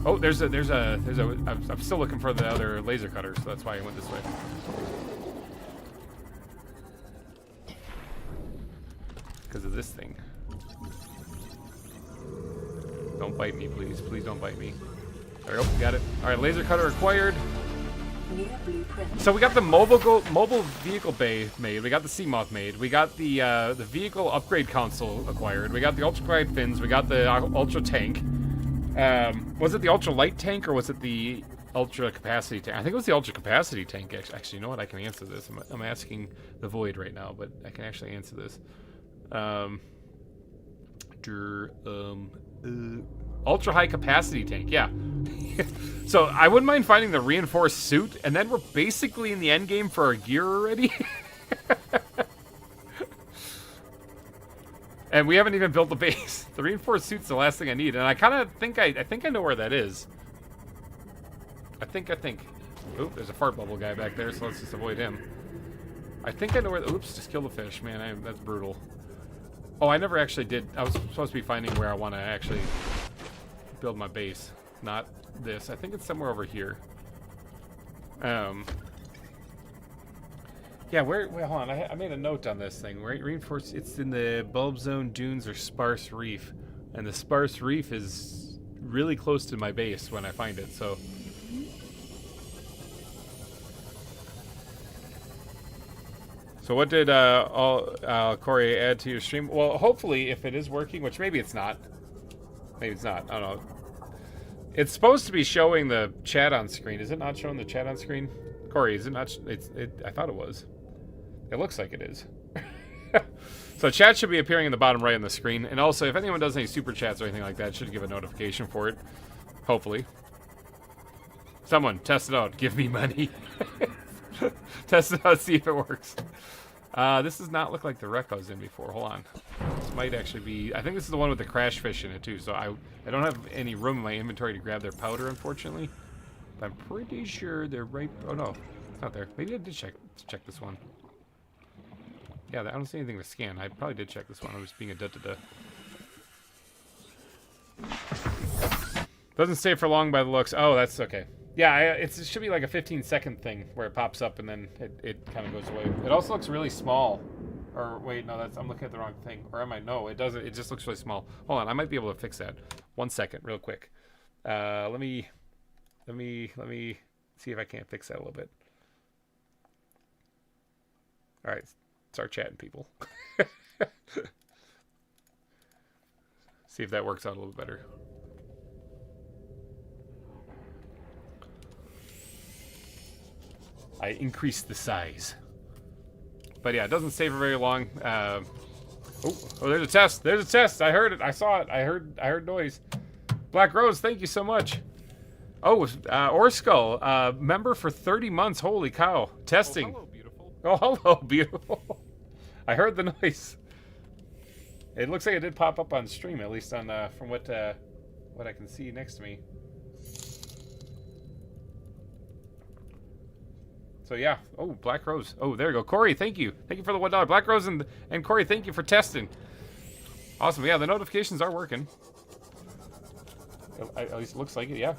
Oh, I'm still looking for the other laser cutter, so that's why I went this way. Because of this thing. Don't bite me, please. Please don't bite me. There we go. Got it. All right, laser cutter acquired. New blueprint. So we got the mobile vehicle bay made. We got the Seamoth made. We got the vehicle upgrade console acquired. We got the Ultra Glide fins. We got the Ultra Tank. Was it the Ultra Light Tank or was it the Ultra Capacity Tank? I think it was the Ultra Capacity Tank. Actually, you know what? I can answer this. I'm asking the Void right now, but I can actually answer this. Ultra high capacity tank, yeah. So I wouldn't mind finding the reinforced suit, and then we're basically in the end game for our gear already. And we haven't even built the base. The reinforced suit's the last thing I need, and I kind of think I think I know where that is. I think. Oop, there's a fart bubble guy back there, so let's just avoid him. I think I know where. Oops, just kill the fish, man. That's brutal. Oh, I never actually did. I was supposed to be finding where I want to actually build my base. Not this. I think it's somewhere over here. Yeah, wait, hold on. I made a note on this thing. Reinforced. It's in the bulb zone dunes or sparse reef. And the sparse reef is really close to my base when I find it, so... So what did Corey add to your stream? Well, hopefully, if it is working, which maybe it's not. Maybe it's not. I don't know. It's supposed to be showing the chat on screen. Is it not showing the chat on screen? Corey, is it not? I thought it was. It looks like it is. So chat should be appearing in the bottom right on the screen. And also, if anyone does any super chats or anything like that, it should give a notification for it. Hopefully. Someone, test it out. Give me money. Test it out, see if it works. This does not look like the wreck I was in before. Hold on. This might actually be... I think this is the one with the crash fish in it, too. So I don't have any room in my inventory to grab their powder, unfortunately. But I'm pretty sure they're right... Oh, no. It's not there. Maybe I did check this one. Yeah, I don't see anything to scan. I probably did check this one. I was being a da-da-da. Doesn't stay for long by the looks. Oh, that's okay. Yeah, it should be like a 15-second thing where it pops up and then it kind of goes away. It also looks really small. Or wait, no, I'm looking at the wrong thing. Or am I? No, it doesn't. It just looks really small. Hold on, I might be able to fix that. 1 second, real quick. Let me see if I can't fix that a little bit. All right, Start chatting, people. See if that works out a little better. I increased the size. But yeah, it doesn't stay for very long. Oh, there's a test. There's a test. I heard it. I saw it. I heard noise. Black Rose, thank you so much. Oh, Orskull, member for 30 months. Holy cow. Testing. Oh, hello, beautiful. Oh, hello, beautiful. I heard the noise. It looks like it did pop up on stream, at least on from what I can see next to me. So yeah. Oh, Black Rose. Oh, there you go. Corey, thank you. Thank you for the $1. Black Rose and Corey, thank you for testing. Awesome. Yeah, the notifications are working. At least it looks like it, yeah.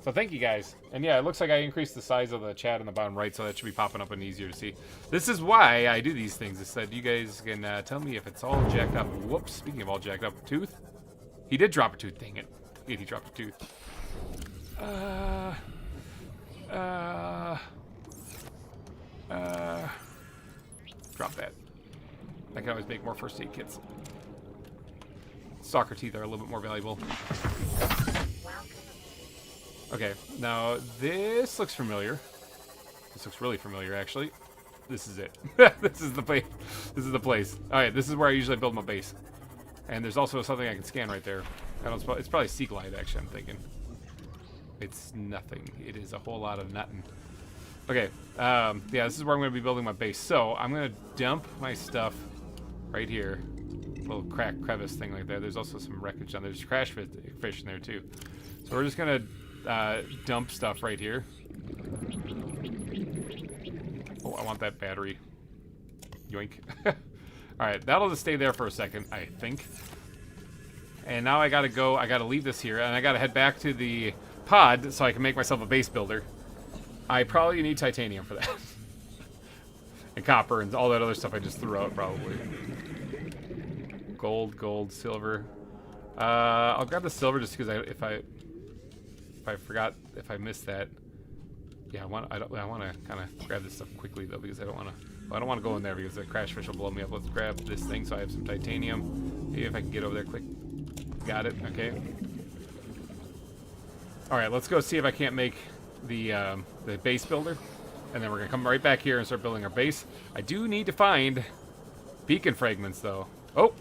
So thank you guys. And yeah, it looks like I increased the size of the chat in the bottom right, so that should be popping up and easier to see. This is why I do these things. Is that you guys can tell me if it's all jacked up. Whoops, speaking of all jacked up, tooth. He did drop a tooth, dang it. Yeah, he dropped a tooth. Drop that. I can always make more first aid kits. Soccer teeth are a little bit more valuable. Okay, now this looks familiar. This looks really familiar, actually. This is it. This is the place. This is the place. All right, this is where I usually build my base. And there's also something I can scan right there. I don't. It's probably Sea Glide, actually. I'm thinking. It's nothing. It is a whole lot of nothing. Okay. Yeah, this is where I'm going to be building my base. So I'm going to dump my stuff right here. Little crevice thing like that. There's also some wreckage on there. There's crash fish in there too. So we're just going to dump stuff right here. Oh, I want that battery. Yoink. Alright, that'll just stay there for a second, I think. And now I gotta go, I gotta leave this here, and I gotta head back to the pod so I can make myself a base builder. I probably need titanium for that. And copper and all that other stuff I just threw out, probably. Gold, silver. I'll grab the silver just because if I missed that. Yeah, I want to kind of grab this stuff quickly though, because I don't want to go in there because the crash fish will blow me up. Let's grab this thing so I have some titanium. Maybe if I can get over there quick. Got it. Okay. All right, let's go see if I can't make the base builder, and then we're gonna come right back here and start building our base. I do need to find beacon fragments though. Oh,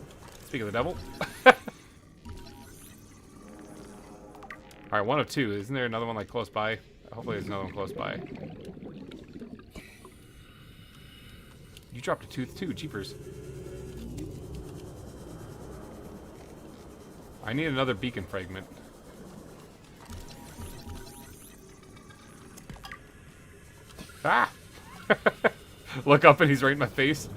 speak of the devil. All right, 1 of 2. Isn't there another one like close by? Hopefully there's another one close by. You dropped a tooth too, jeepers. I need another beacon fragment. Ah! Look up and he's right in my face.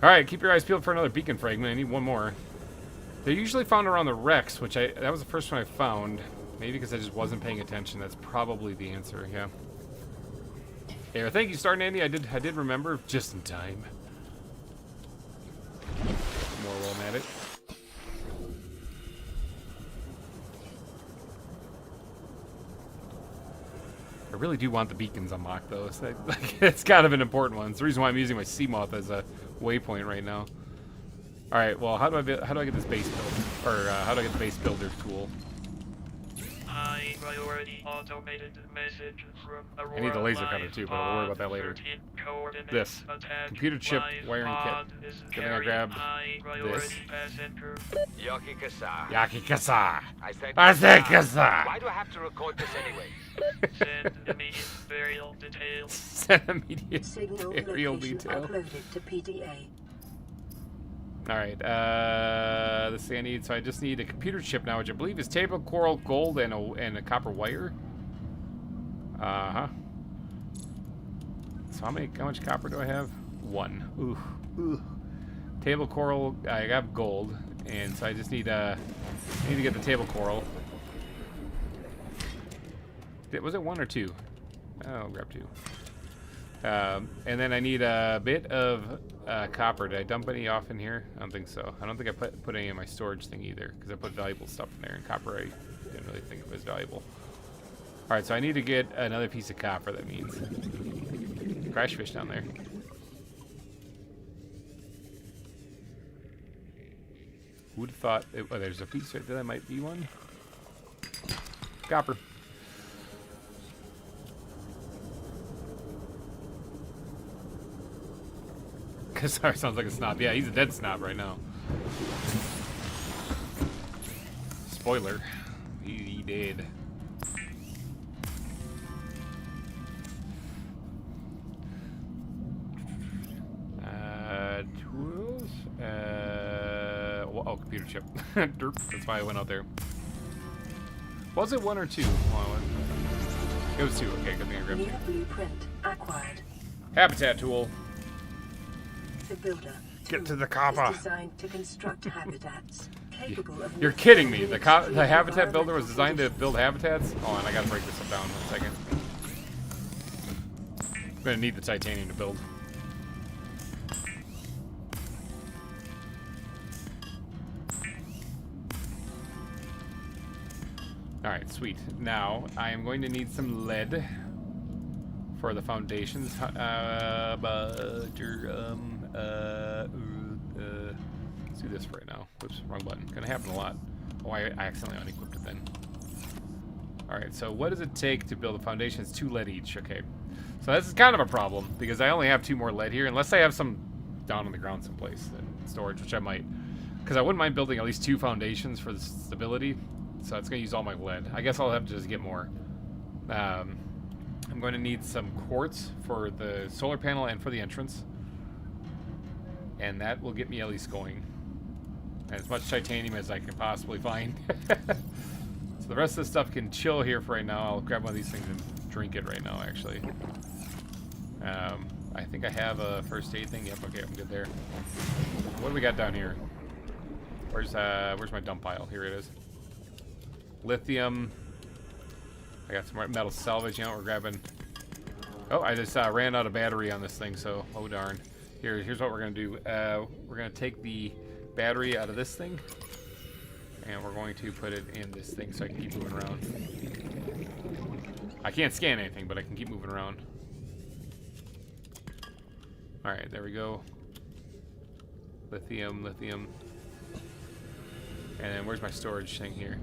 Alright, keep your eyes peeled for another beacon fragment. I need one more. They're usually found around the wrecks, which that was the first one I found. Maybe because I just wasn't paying attention. That's probably the answer, yeah. Here, thank you, Star Nandy. I did remember just in time. More while I'm at it. I really do want the beacons unlocked, though. It's, it's kind of an important one. It's the reason why I'm using my Seamoth as a waypoint right now. All right. Well, how do I get this base built, or how do I get the base builder tool? Priority automated message from Aurora. I need the laser cutter too, but I'll worry about that later. This computer chip wiring kit. Good thing I grabbed this. Yakikasa. I said kasa. Why do I have to record this anyway? Send immediate burial details. Send immediate Signal burial location detail. uploaded to PDA. Alright, let's see, so I just need a computer chip now, which I believe is table coral, gold, and a copper wire. Uh-huh. So how much copper do I have? 1. Ooh. Table coral, I have gold, and so I just need to get the table coral. Was it 1 or 2? Oh, I'll grab 2. And then I need a bit of copper. Did I dump any off in here? I don't think so. I don't think I put any in my storage thing either, because I put valuable stuff in there, and copper I didn't really think it was valuable. Alright, so I need to get another piece of copper, that means. Crash fish down there. Who'd have thought... oh, there's a piece right there. That might be one. Copper. Sorry, sounds like a snob. Yeah, he's a dead snob right now. Spoiler. He did. Tools. Oh, computer chip. Derp. That's why I went out there. Was it one or two? It was two. Okay, good thing I grabbed New two. blueprint acquired. Habitat tool. The builder. Get to the Is copper. designed to construct habitats capable of. You're kidding me. The habitat builder was designed to build habitats? Oh, and I gotta break this down 1 second. I'm gonna need the titanium to build. Alright, sweet. Now, I am going to need some lead for the foundations. Let's do this for right now. Whoops, wrong button. Gonna happen a lot. Oh, I accidentally unequipped it then. Alright, so what does it take to build a foundation? It's 2 lead each, okay. So this is kind of a problem, because I only have 2 more lead here, unless I have some down on the ground someplace in storage, which I might. Because I wouldn't mind building at least 2 foundations for the stability, so it's going to use all my lead. I guess I'll have to just get more. I'm going to need some quartz for the solar panel and for the entrance. And that will get me at least going. And as much titanium as I can possibly find. So the rest of the stuff can chill here for right now. I'll grab one of these things and drink it right now, actually. I think I have a first aid thing. Yep, okay, I'm good there. What do we got down here? Where's my dump pile? Here it is. Lithium. I got some metal salvage. You know, we're grabbing. Oh, I just ran out of battery on this thing, so oh darn. Here's what we're gonna do. We're gonna take the battery out of this thing, and we're going to put it in this thing so I can keep moving around. I can't scan anything, but I can keep moving around. All right, there we go. Lithium, lithium. And then where's my storage thing here?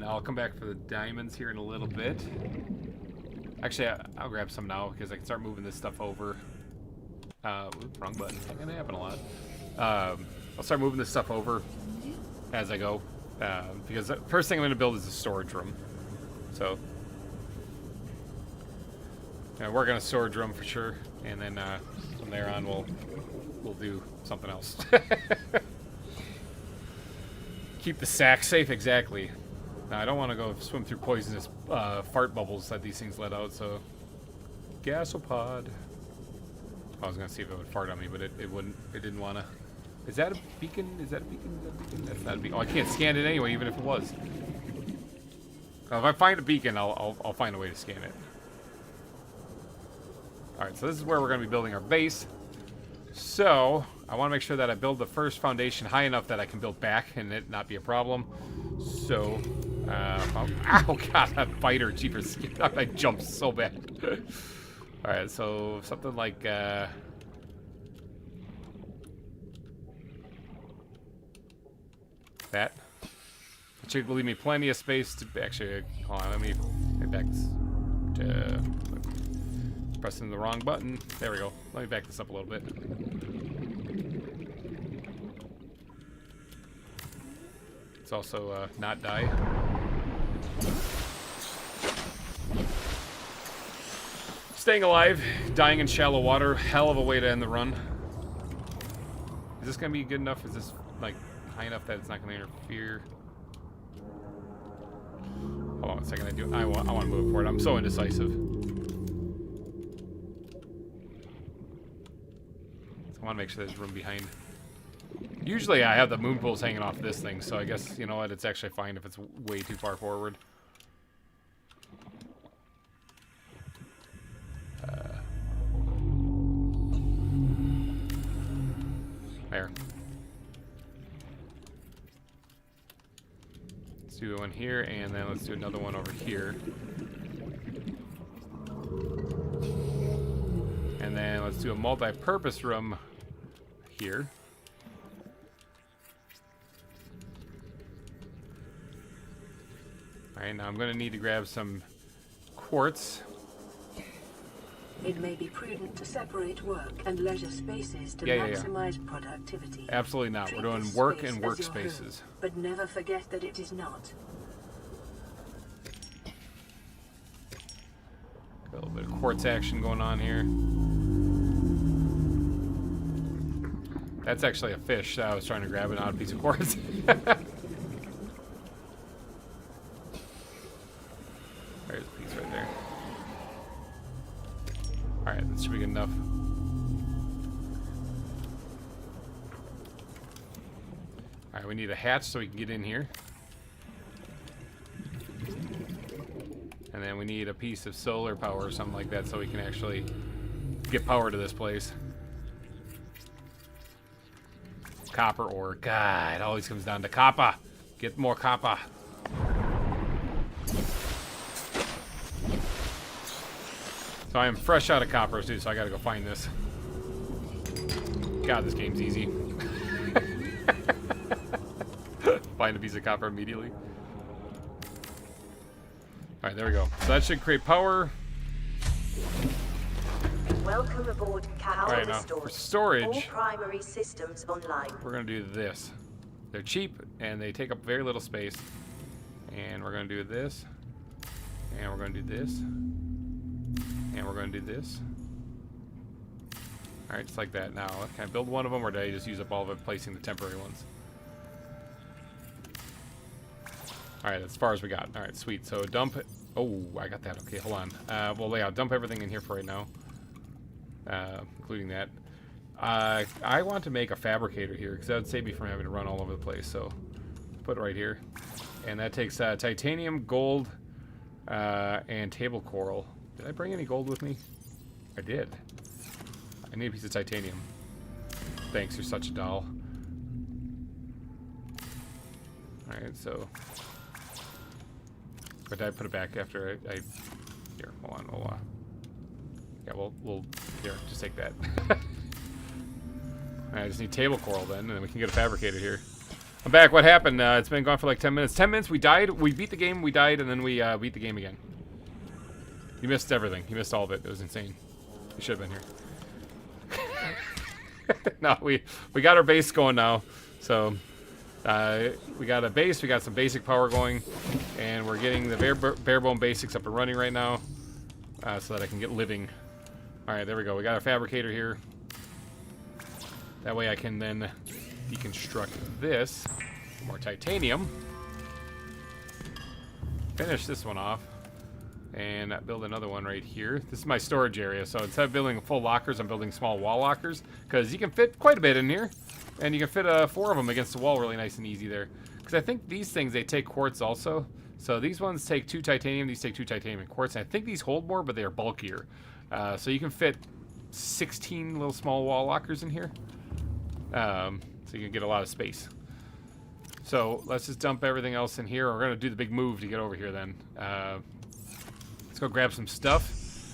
I'll come back for the diamonds here in a little bit. Actually, I'll grab some now because I can start moving this stuff over. Oops, wrong button. That's gonna happen a lot. I'll start moving this stuff over as I go. Because the first thing I'm going to build is a storage room. So, work on a storage room for sure. And then from there on, we'll do something else. Keep the sack safe, exactly. Now, I don't want to go swim through poisonous fart bubbles that these things let out, so... Gasopod. I was going to see if it would fart on me, but it wouldn't. It didn't want to. Is that a beacon? Is that a beacon? Is that a beacon? That's not a beacon. Oh, I can't scan it anyway, even if it was. Well, if I find a beacon, I'll find a way to scan it. Alright, so this is where we're going to be building our base. So, I want to make sure that I build the first foundation high enough that I can build back and it not be a problem. So, oh god, that fighter, jeepers. I jumped so bad. Alright, so something like, that. It should leave me plenty of space to, actually, hold on, let me get back to, pressing the wrong button. There we go. Let me back this up a little bit. It's also, not die. Staying alive, dying in shallow water, hell of a way to end the run. Is this gonna be good enough? Is this like high enough that it's not gonna interfere? Hold on a second, I want to move forward. I'm so indecisive. I want to make sure there's room behind. Usually I have the moon pools hanging off this thing, so I guess, you know what, it's actually fine if it's way too far forward. There. Let's do one here, and then let's do another one over here. And then let's do a multi-purpose room here. Alright, now I'm going to need to grab some quartz. It may be prudent to separate work and leisure spaces to maximize productivity. Absolutely not. Treat We're doing this work space and as your workspaces. home, but never forget that it is not. Got a little bit of quartz action going on here. That's actually a fish that I was trying to grab, and not a piece of quartz. There's a piece right there. Alright, that should be good enough. Alright, we need a hatch so we can get in here. And then we need a piece of solar power or something like that so we can actually get power to this place. Copper ore. God, it always comes down to copper. Get more copper. So I am fresh out of copper too, so I gotta go find this. God, this game's easy. Find a piece of copper immediately. Alright, there we go. So that should create power. Welcome aboard Cal. Alright, now for storage, all primary systems online. we're gonna do this. They're cheap and they take up very little space. And we're gonna do this. And we're gonna do this. And we're going to do this. Alright, just like that. Now, can I build one of them, or did I just use up all of it placing the temporary ones? Alright, as far as we got. Alright, sweet. So dump it. Oh, I got that. Okay, hold on. Well, yeah, dump everything in here for right now. Including that. I want to make a fabricator here, because that would save me from having to run all over the place. So, put it right here. And that takes titanium, gold, and table coral. Did I bring any gold with me? I did. I need a piece of titanium. Thanks, you're such a doll. Alright, so... But I put it back after I... Here, hold on, yeah, we'll... Here, just take that. Alright, I just need table coral then, and then we can get a fabricator here. I'm back, what happened? It's been gone for like 10 minutes. 10 minutes, we died, we beat the game, we died, and then we beat the game again. You missed everything. You missed all of it. It was insane. You should have been here. No, we got our base going now. So we got a base. We got some basic power going, and we're getting the bare bone basics up and running right now, so that I can get living. All right, there we go. We got our fabricator here. That way I can then deconstruct this. More titanium. Finish this one off. And build another one right here. This is my storage area, so instead of building full lockers, I'm building small wall lockers, because you can fit quite a bit in here, and you can fit 4 of them against the wall really nice and easy there. Because I think these things, they take quartz also. So these ones take 2 titanium, these take 2 titanium and quartz, and I think these hold more, but they are bulkier. So you can fit 16 little small wall lockers in here. So you can get a lot of space. So let's just dump everything else in here. We're going to do the big move to get over here then. Let's go grab some stuff.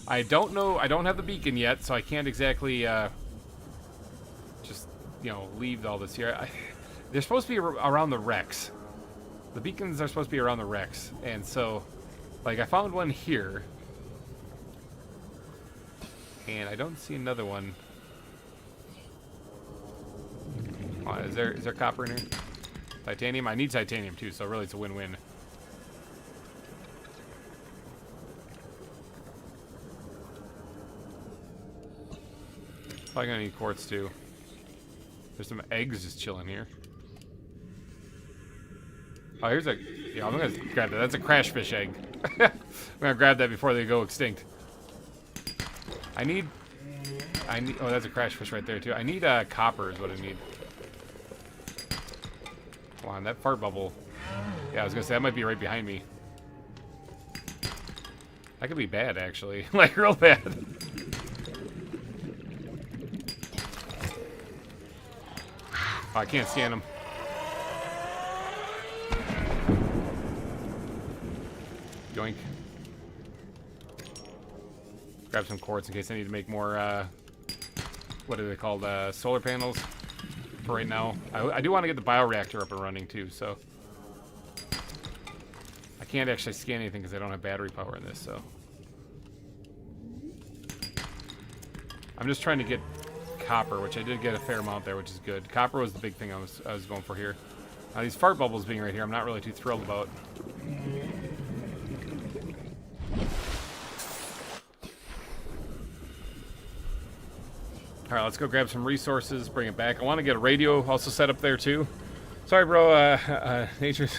I don't know, I don't have the beacon yet, so I can't exactly just, you know, leave all this here. They're supposed to be around the wrecks. The beacons are supposed to be around the wrecks, and so, like, I found one here, and I don't see another one. Is there copper in here? Titanium? I need titanium too, so really it's a win-win. Probably gonna need quartz too. There's some eggs just chilling here. Oh, here's a... Yeah, I'm gonna grab that. That's a crash fish egg. I'm gonna grab that before they go extinct. I need... Oh, that's a crash fish right there too. I need copper is what I need. Come on, that fart bubble. Yeah, I was gonna say that might be right behind me. That could be bad actually. Like real bad. Oh, I can't scan them. Yoink. Grab some quartz in case I need to make more, what are they called? Solar panels for right now. I do want to get the bioreactor up and running too, so. I can't actually scan anything because I don't have battery power in this, so. I'm just trying to get copper, which I did get a fair amount there, which is good. Copper was the big thing I was going for here. These fart bubbles being right here, I'm not really too thrilled about. All right, let's go grab some resources, bring it back. I want to get a radio also set up there too. Sorry, bro. Nature's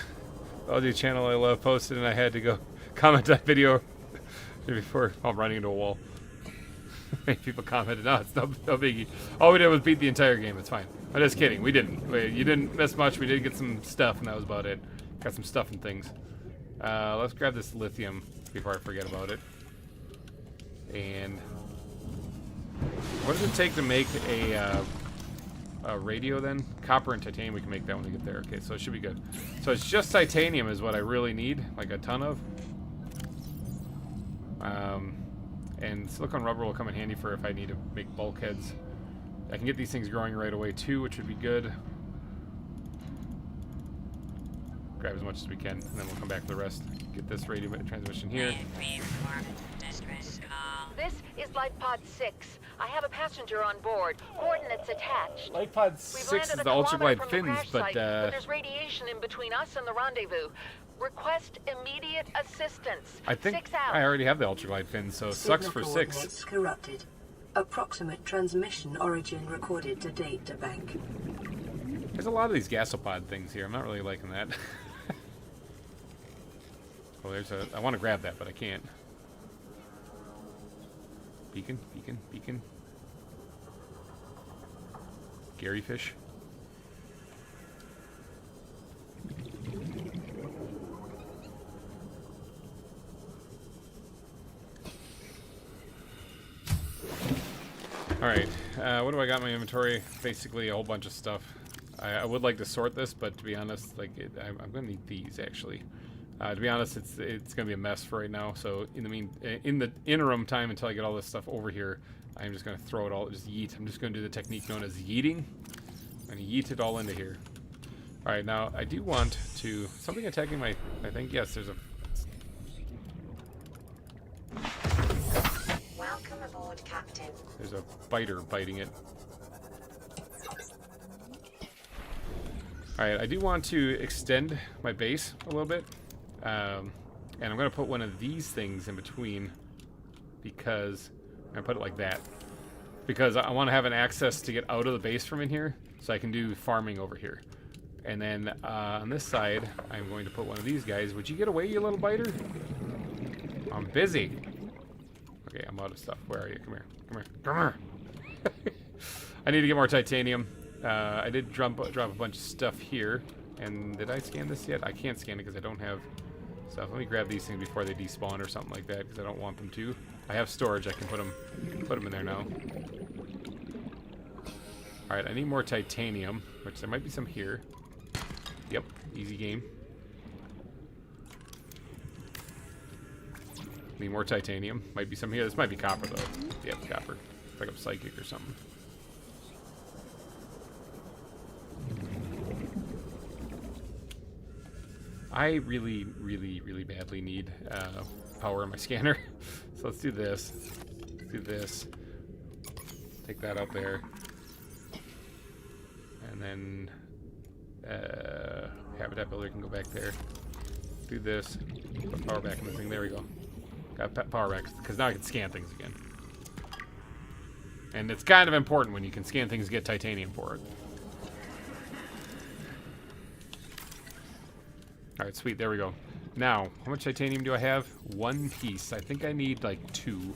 Audio channel I love posted, and I had to go comment on video before I'm running into a wall. Many people commented, no, it's no biggie. All we did was beat the entire game. It's fine. I'm just kidding. We didn't. You didn't miss much. We did get some stuff, and that was about it. Got some stuff and things. Let's grab this lithium before I forget about it. And what does it take to make a radio then? Copper and titanium, we can make that when we get there. Okay, so it should be good. So it's just titanium is what I really need, like a ton of. And silicone rubber will come in handy for if I need to make bulkheads. I can get these things growing right away too, which would be good. Grab as much as we can, and then we'll come back to the rest. Get this radio transmission here. This is Life Pod 6. I have a passenger on board. Coordinates attached. Life Pod 6 is the ultraglide fins, but there's radiation in between us and the rendezvous. Request immediate assistance. I think 6 out. I already have the ultraglide fins, so it sucks for 6. Coordinates corrupted. Approximate transmission origin recorded to data bank. There's a lot of these gasopod things here. I'm not really liking that. Oh, there's a. I want to grab that, but I can't. Beacon, beacon, beacon. Gary fish. Alright, what do I got in my inventory? Basically a whole bunch of stuff. I would like to sort this, but to be honest, like I'm gonna need these actually. To be honest, it's gonna be a mess for right now. So in the interim time until I get all this stuff over here, I'm just gonna throw it all, just yeet. I'm just gonna do the technique known as yeeting. I'm gonna yeet it all into here. All right, now I do want to something attacking my. I think yes, there's a. Welcome aboard, Captain. There's a biter biting it. All right, I do want to extend my base a little bit. And I'm going to put one of these things in between because I'm going to put it like that because I want to have an access to get out of the base from in here so I can do farming over here. And then on this side, I'm going to put one of these guys. Would you get away, you little biter? I'm busy. Okay, I'm out of stuff. Where are you? Come here. Come here. Come here. I need to get more titanium. I did drop a bunch of stuff here. And did I scan this yet? I can't scan it because I don't have stuff. Let me grab these things before they despawn or something like that because I don't want them to. I have storage. I can put them in there now. All right, I need more titanium, which there might be some here. Yep, easy game. Need more titanium. Might be some here. This might be copper though. Yep, copper. Pick up psychic or something. I really, really, really badly need power in my scanner. So let's do this. Let's do this. Take that out there. And then habitat builder can go back there. Do this. Put power back in the thing. There we go. Got power back because now I can scan things again. And it's kind of important when you can scan things to get titanium for it. All right, sweet. There we go. Now, how much titanium do I have? 1 piece. I think I need like 2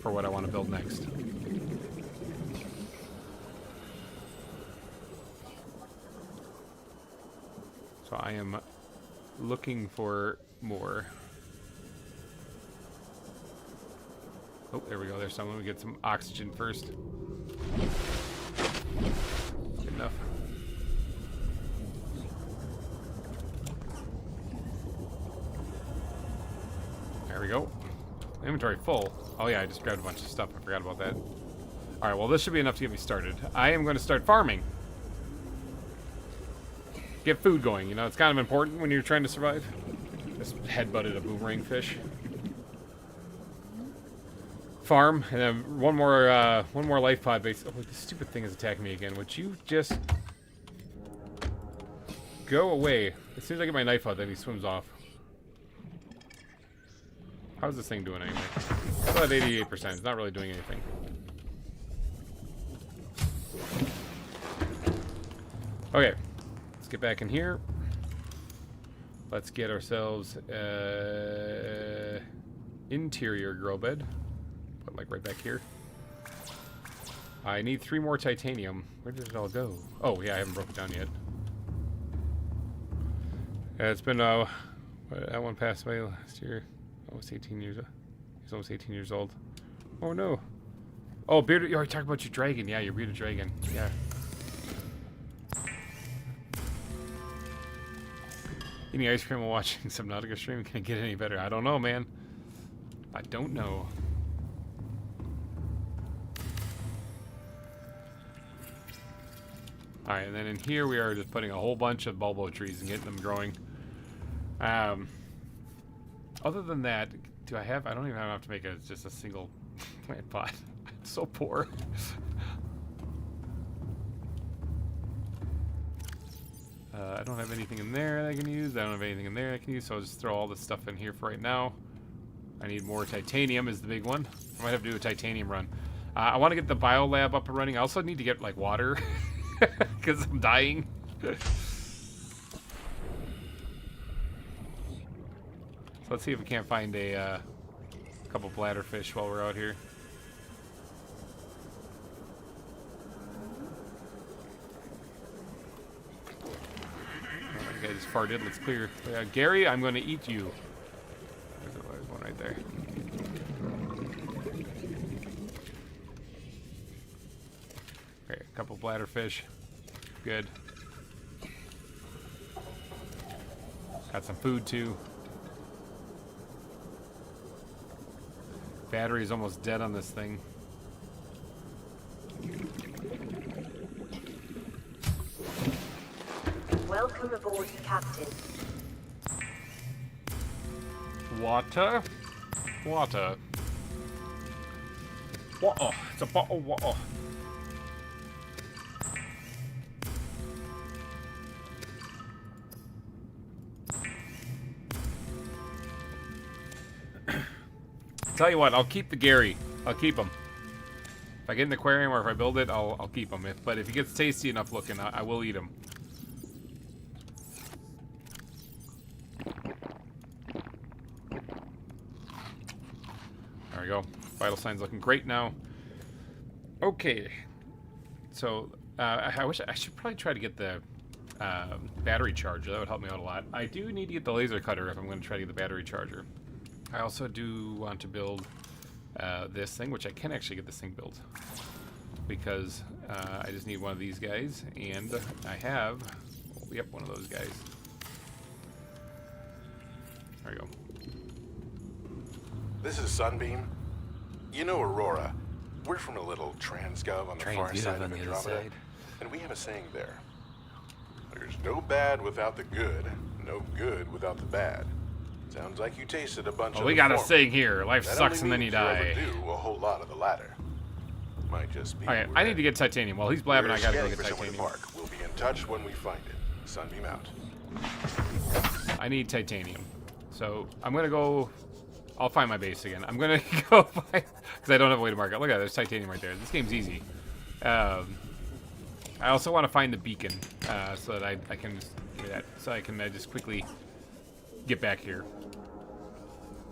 for what I want to build next. So I am looking for more. Oh, there we go. There's someone. We get some oxygen first. Good enough. There we go. Inventory full. Oh yeah, I just grabbed a bunch of stuff. I forgot about that. Alright, well this should be enough to get me started. I am going to start farming. Get food going, you know, it's kind of important when you're trying to survive. Just headbutted a boomerang fish. Farm, and then one more life pod base. Oh, this stupid thing is attacking me again. Would you just go away? As soon as I get my knife out, then he swims off. How's this thing doing anyway? Still at 88%. It's not really doing anything. Okay, let's get back in here. Let's get ourselves interior grow bed. Put like right back here. I need 3 more titanium. Where did it all go? Oh yeah, I haven't broken it down yet. It's been that one passed away last year. Almost 18 years. He's almost 18 years old. Oh no. Oh, bearded. You already talked about your dragon. Yeah, your bearded dragon. Yeah. Eating ice cream while watching Subnautica stream. Can it get any better? I don't know, man. I don't know. Alright, and then in here we are just putting a whole bunch of bulbo trees and getting them growing. Other than that, do I have... I don't even have enough to make just a single plant pot. I'm so poor. I don't have anything in there that I can use. I don't have anything in there I can use, so I'll just throw all this stuff in here for right now. I need more titanium is the big one. I might have to do a titanium run. I want to get the biolab up and running. I also need to get, like, water. Because I'm dying. So let's see if we can't find a couple bladderfish while we're out here. I just farted. Let's clear. Gary, I'm going to eat you. There's one right there. Okay, a couple bladderfish. Good. Got some food too. Battery is almost dead on this thing. Welcome aboard, Captain. Water? Water. Water. It's a bottle of water. Tell you what, I'll keep the Gary. I'll keep him. If I get an aquarium or if I build it, I'll keep him. But if he gets tasty enough looking, I will eat him. There we go. Vital signs looking great now. Okay. So, I should probably try to get the battery charger. That would help me out a lot. I do need to get the laser cutter if I'm going to try to get the battery charger. I also do want to build this thing, which I can actually get this thing built. Because I just need one of these guys, and I have, yep, one of those guys. There we go. This is Sunbeam. You know Aurora. We're from a little transgov on the far side of Andromeda. And we have a saying there. There's no bad without the good, no good without the bad. Sounds like you tasted a bunch of we got a saying here. Life sucks and then you die. Do a whole lot of the latter. Might just be. Okay, I need to get titanium. While he's blabbing, I gotta go get titanium. We'll be in touch when we find it. Sunbeam out. I need titanium. So I'm gonna go. I'll find my base again. I'm gonna go find, because I don't have a way to mark it. Look at that, there's titanium right there. This game's easy. I also want to find the beacon so that I can do that. So I can just quickly get back here.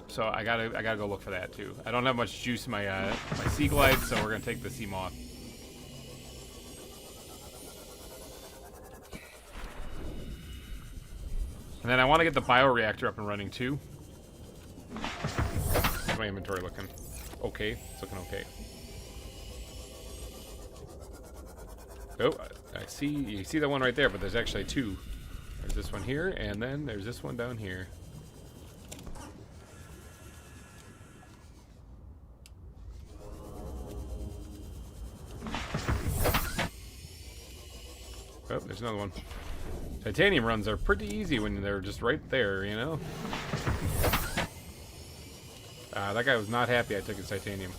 So I gotta go look for that too. I don't have much juice in my my sea glide, so we're gonna take the sea moth. And then I want to get the bioreactor up and running too. How's my inventory looking? Okay, it's looking okay. Oh, I see. You see that one right there, but there's actually two. There's this one here, and then there's this one down here. another one. Titanium runs are pretty easy when they're just right there, you know? That guy was not happy I took his titanium.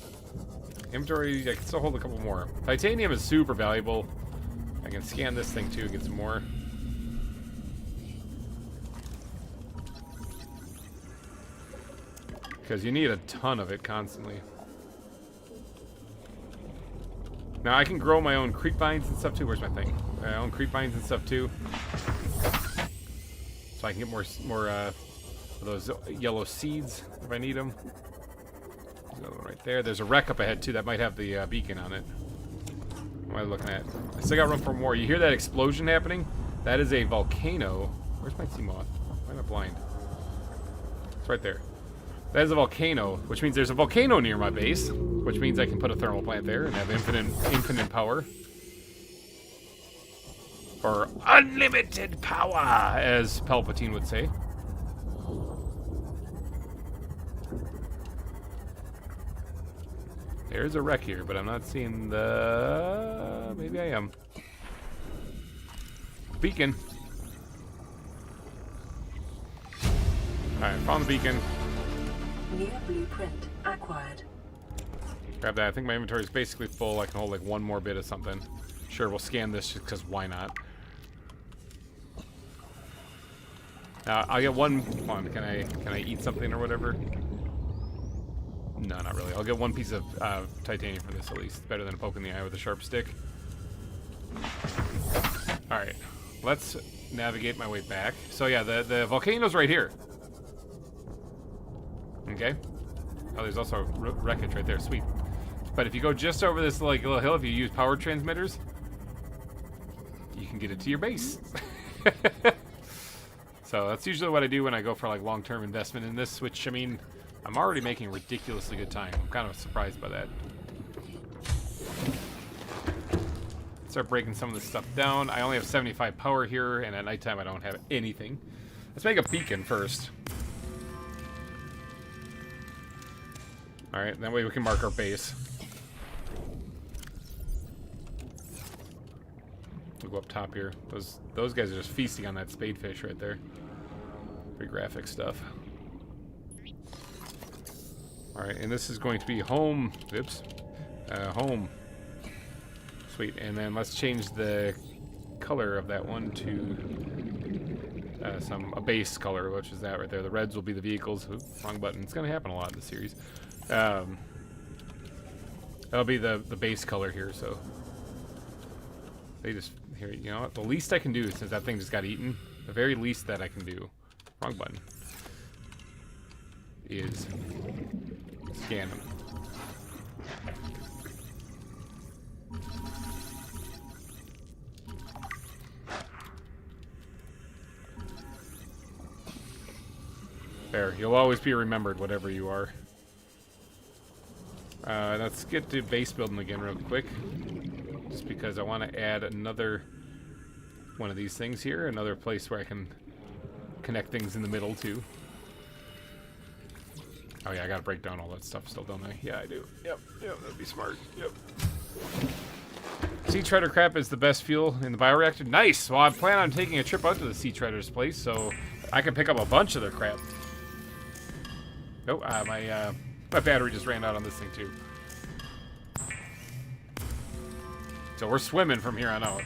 Inventory, I can still hold a couple more. Titanium is super valuable. I can scan this thing too and get some more. Because you need a ton of it constantly. Now I can grow my own creep vines and stuff too. Where's my thing? My own creep vines and stuff too. So I can get more of those yellow seeds if I need them. There's another one right there. There's a wreck up ahead too that might have the beacon on it. What am I looking at? I still got room for more. You hear that explosion happening? That is a volcano. Where's my sea moth? Why am I blind? It's right there. That is a volcano, which means there's a volcano near my base, which means I can put a thermal plant there and have infinite power. Or unlimited power, as Palpatine would say. There's a wreck here, but I'm not seeing the... Maybe I am. Beacon. Alright, found the beacon. New blueprint acquired. Grab that. I think my inventory is basically full. I can hold like one more bit of something. Sure, we'll scan this just because why not? I'll get one. Come on, can I eat something or whatever? No, not really. I'll get one piece of titanium from this at least. Better than a poke in the eye with a sharp stick. All right, let's navigate my way back. So yeah, the volcano's right here. Okay. Oh, there's also wreckage right there. Sweet. But if you go just over this like little hill, if you use power transmitters, you can get it to your base. So that's usually what I do when I go for like long-term investment in this, which I mean, I'm already making ridiculously good time. I'm kind of surprised by that. Start breaking some of this stuff down. I only have 75 power here, and at nighttime I don't have anything. Let's make a beacon first. Alright, that way we can mark our base. We'll go up top here. Those guys are just feasting on that spadefish right there. Pretty graphic stuff. Alright, and this is going to be home. Oops. Home. Sweet, and then let's change the color of that one to a base color, which is that right there. The reds will be the vehicles. Oops, wrong button. It's going to happen a lot in the series. That'll be the base color here, so they just here. You know what? The least I can do, since that thing just got eaten, the very least that I can do, wrong button, is scan them. There, you'll always be remembered, whatever you are. Let's get to base building again real quick. Just because I want to add another one of these things here. Another place where I can connect things in the middle, too. Oh, yeah, I got to break down all that stuff still, don't I? Yeah, I do. Yep, that'd be smart. Yep. Sea Treader crap is the best fuel in the bioreactor. Nice! Well, I plan on taking a trip out to the Sea Treader's place, so I can pick up a bunch of their crap. Oh, my battery just ran out on this thing, too. So we're swimming from here on out.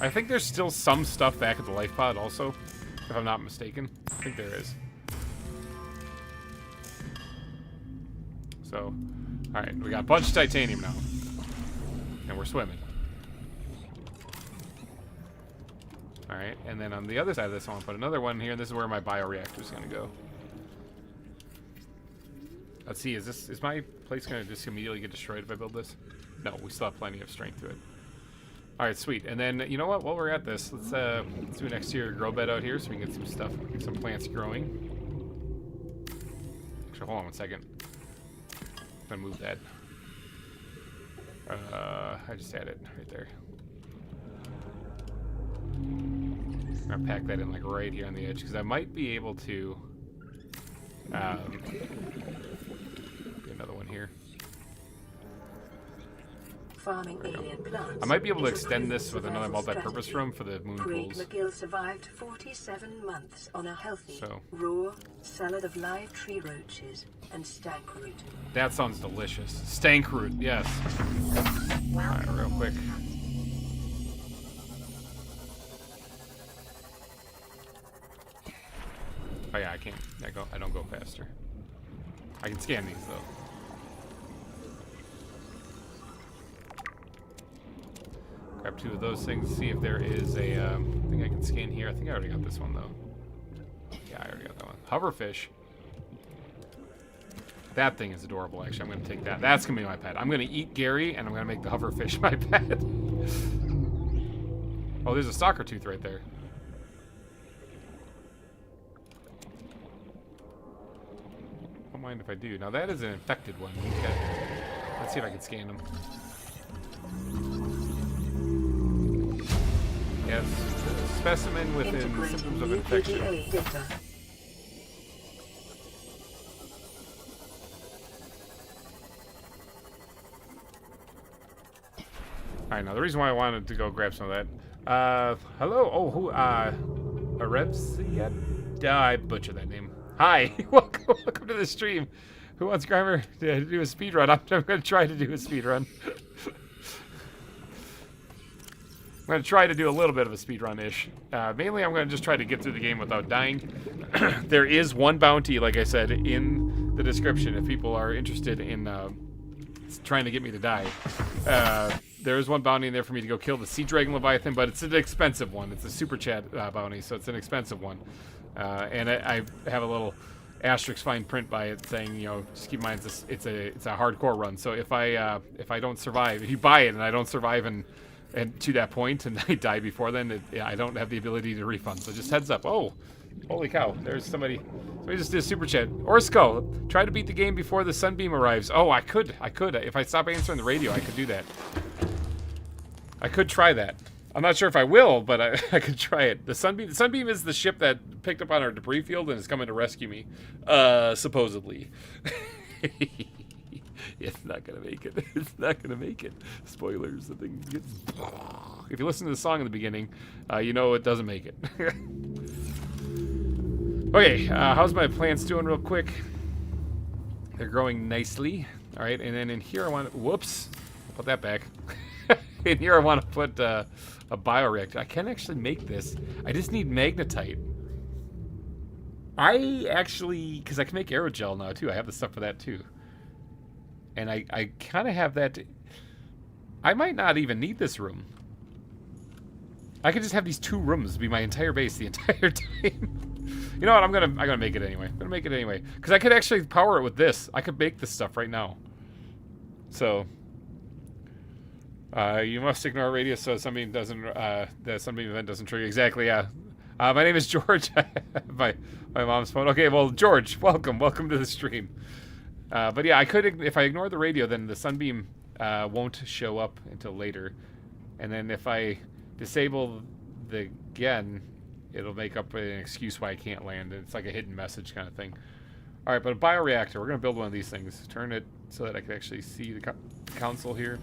I think there's still some stuff back at the life pod also, if I'm not mistaken. I think there is. So, alright, we got a bunch of titanium now. And we're swimming. Alright, and then on the other side of this, I want to put another one here, and this is where my bioreactor is going to go. Let's see, is my place going to just immediately get destroyed if I build this? No, we still have plenty of strength to it. Alright, sweet. And then, you know what, while we're at this, let's do an exterior grow bed out here so we can get some stuff, get some plants growing. Actually, hold on one second. I'm going to move that. I just had it right there. I'm gonna pack that in like right here on the edge because I might be able to Another one here. Farming alien plants. I might be able to is a extend this with proven another survival multi-purpose strategy. room for the moon Craig pools. McGill survived 47 months on a healthy, So. raw salad of live tree roaches and stank root. That sounds delicious. Stank root, yes. Alright, real quick. Oh yeah, I can't. I don't go faster. I can scan these though. Grab 2 of those things. See if there is a. I think I can scan here. I think I already got this one though. Yeah, I already got that one. Hoverfish. That thing is adorable. Actually, I'm going to take that. That's going to be my pet. I'm going to eat Gary, and I'm going to make the hoverfish my pet. Oh, there's a stalker tooth right there. Don't mind if I do. Now that is an infected one. Let's see if I can scan him. Yes, specimen within Integrating symptoms of new infection. PDA data. Alright, now the reason why I wanted to go grab some of that. Hello? Oh, who, Arebsia? I butchered that name. Hi, welcome to the stream. Who wants GReimer to do a speed run? I'm going to try to do a speed run. I'm going to try to do a little bit of a speed run-ish. Mainly, I'm going to just try to get through the game without dying. There is one bounty, like I said, in the description if people are interested in trying to get me to die. There is one bounty in there for me to go kill the Sea Dragon Leviathan, but it's an expensive one. It's a super chat bounty, so it's an expensive one. And I have a little asterisk fine print by it saying, you know, just keep in mind it's a hardcore run. So if I don't survive, if you buy it and I don't survive and to that point and I die before then, I don't have the ability to refund. So just heads up. Oh, holy cow! There's somebody just did a super chat. Orsko, try to beat the game before the sunbeam arrives. Oh, I could. If I stop answering the radio, I could do that. I could try that. I'm not sure if I will, but I could try it. The Sunbeam is the ship that picked up on our debris field and is coming to rescue me, supposedly. It's not gonna make it. It's not gonna make it. Spoilers. The thing gets. If you listen to the song in the beginning, you know it doesn't make it. Okay, how's my plants doing, real quick? They're growing nicely. All right, and then in here I want. Whoops, put that back. In here I want to put a bioreactor. I can actually make this. I just need magnetite. Because I can make aerogel now too. I have the stuff for that too. And I kind of have that. I might not even need this room. I could just have these 2 rooms be my entire base the entire time. You know what? I'm gonna make it anyway. I'm gonna make it anyway because I could actually power it with this. I could make this stuff right now. So you must ignore radius so something doesn't. The Sunbeam event doesn't trigger. Exactly. Yeah. My name is George. I have my mom's phone. Okay. Well, George, welcome to the stream. But yeah, I could, if I ignore the radio, then the Sunbeam won't show up until later. And then if I disable the gen, it'll make up an excuse why I can't land. It's like a hidden message kind of thing. All right, but a bioreactor. We're going to build one of these things. Turn it so that I can actually see the console here.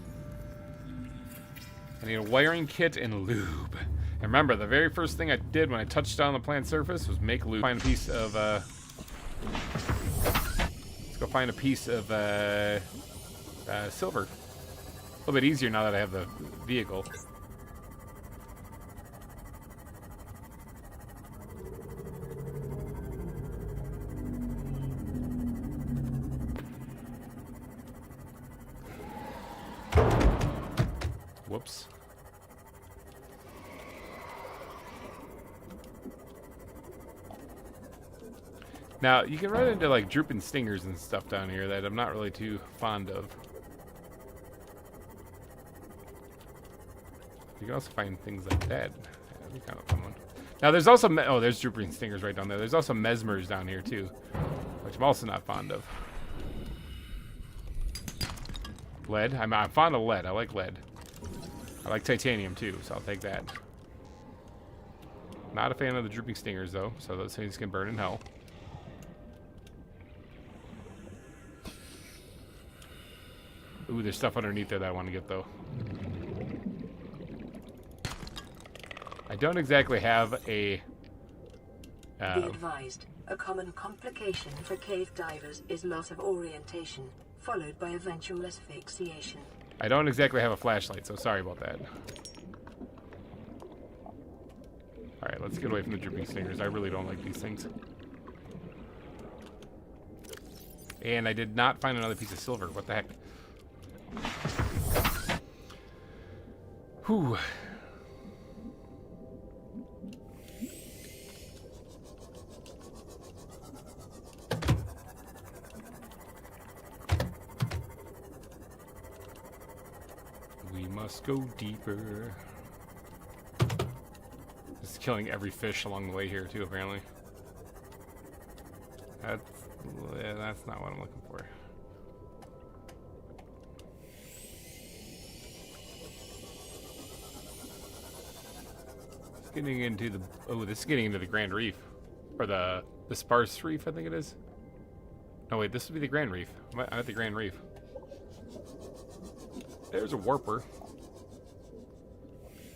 I need a wiring kit and lube. And remember, the very first thing I did when I touched down the plant surface was make lube. Find a piece of... Let's go find a piece of silver. A little bit easier now that I have the vehicle. Whoops. Now, you can run into, like, drooping stingers and stuff down here that I'm not really too fond of. You can also find things like that. That'd be kind of a fun one. Now, there's also... oh, there's drooping stingers right down there. There's also mesmers down here, too, which I'm also not fond of. Lead. I'm fond of lead. I like lead. I like titanium, too, so I'll take that. Not a fan of the drooping stingers, though, so those things can burn in hell. Ooh, there's stuff underneath there that I want to get, though. I don't exactly have a... Be advised, a common complication for cave divers is loss of orientation, followed by eventual asphyxiation. I don't exactly have a flashlight, so sorry about that. Alright, let's get away from the dripping stingers. I really don't like these things. And I did not find another piece of silver. What the heck? Whew. We must go deeper. Just killing every fish along the way here too, apparently. That's not what I'm looking for. It's getting into the... Oh, this is getting into the Grand Reef. Or the Sparse Reef, I think it is. No, wait, this would be the Grand Reef. I'm at the Grand Reef. There's a warper.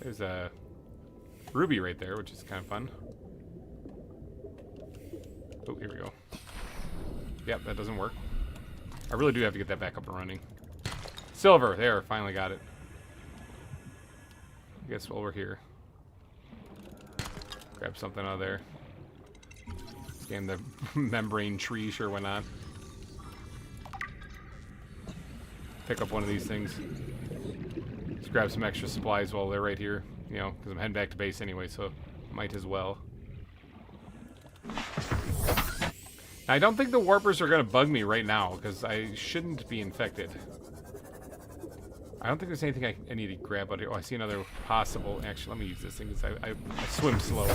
There's a ruby right there, which is kind of fun. Oh, here we go. Yep, that doesn't work. I really do have to get that back up and running. Silver, there, finally got it. I guess while we're here, grab something out of there. Scan the membrane tree, sure, why not? Pick up one of these things. Just grab some extra supplies while they're right here, you know, because I'm heading back to base anyway, so might as well. I don't think the warpers are going to bug me right now, because I shouldn't be infected. I don't think there's anything I need to grab out here. Oh, I see another possible... Actually, let me use this thing, because I swim slow.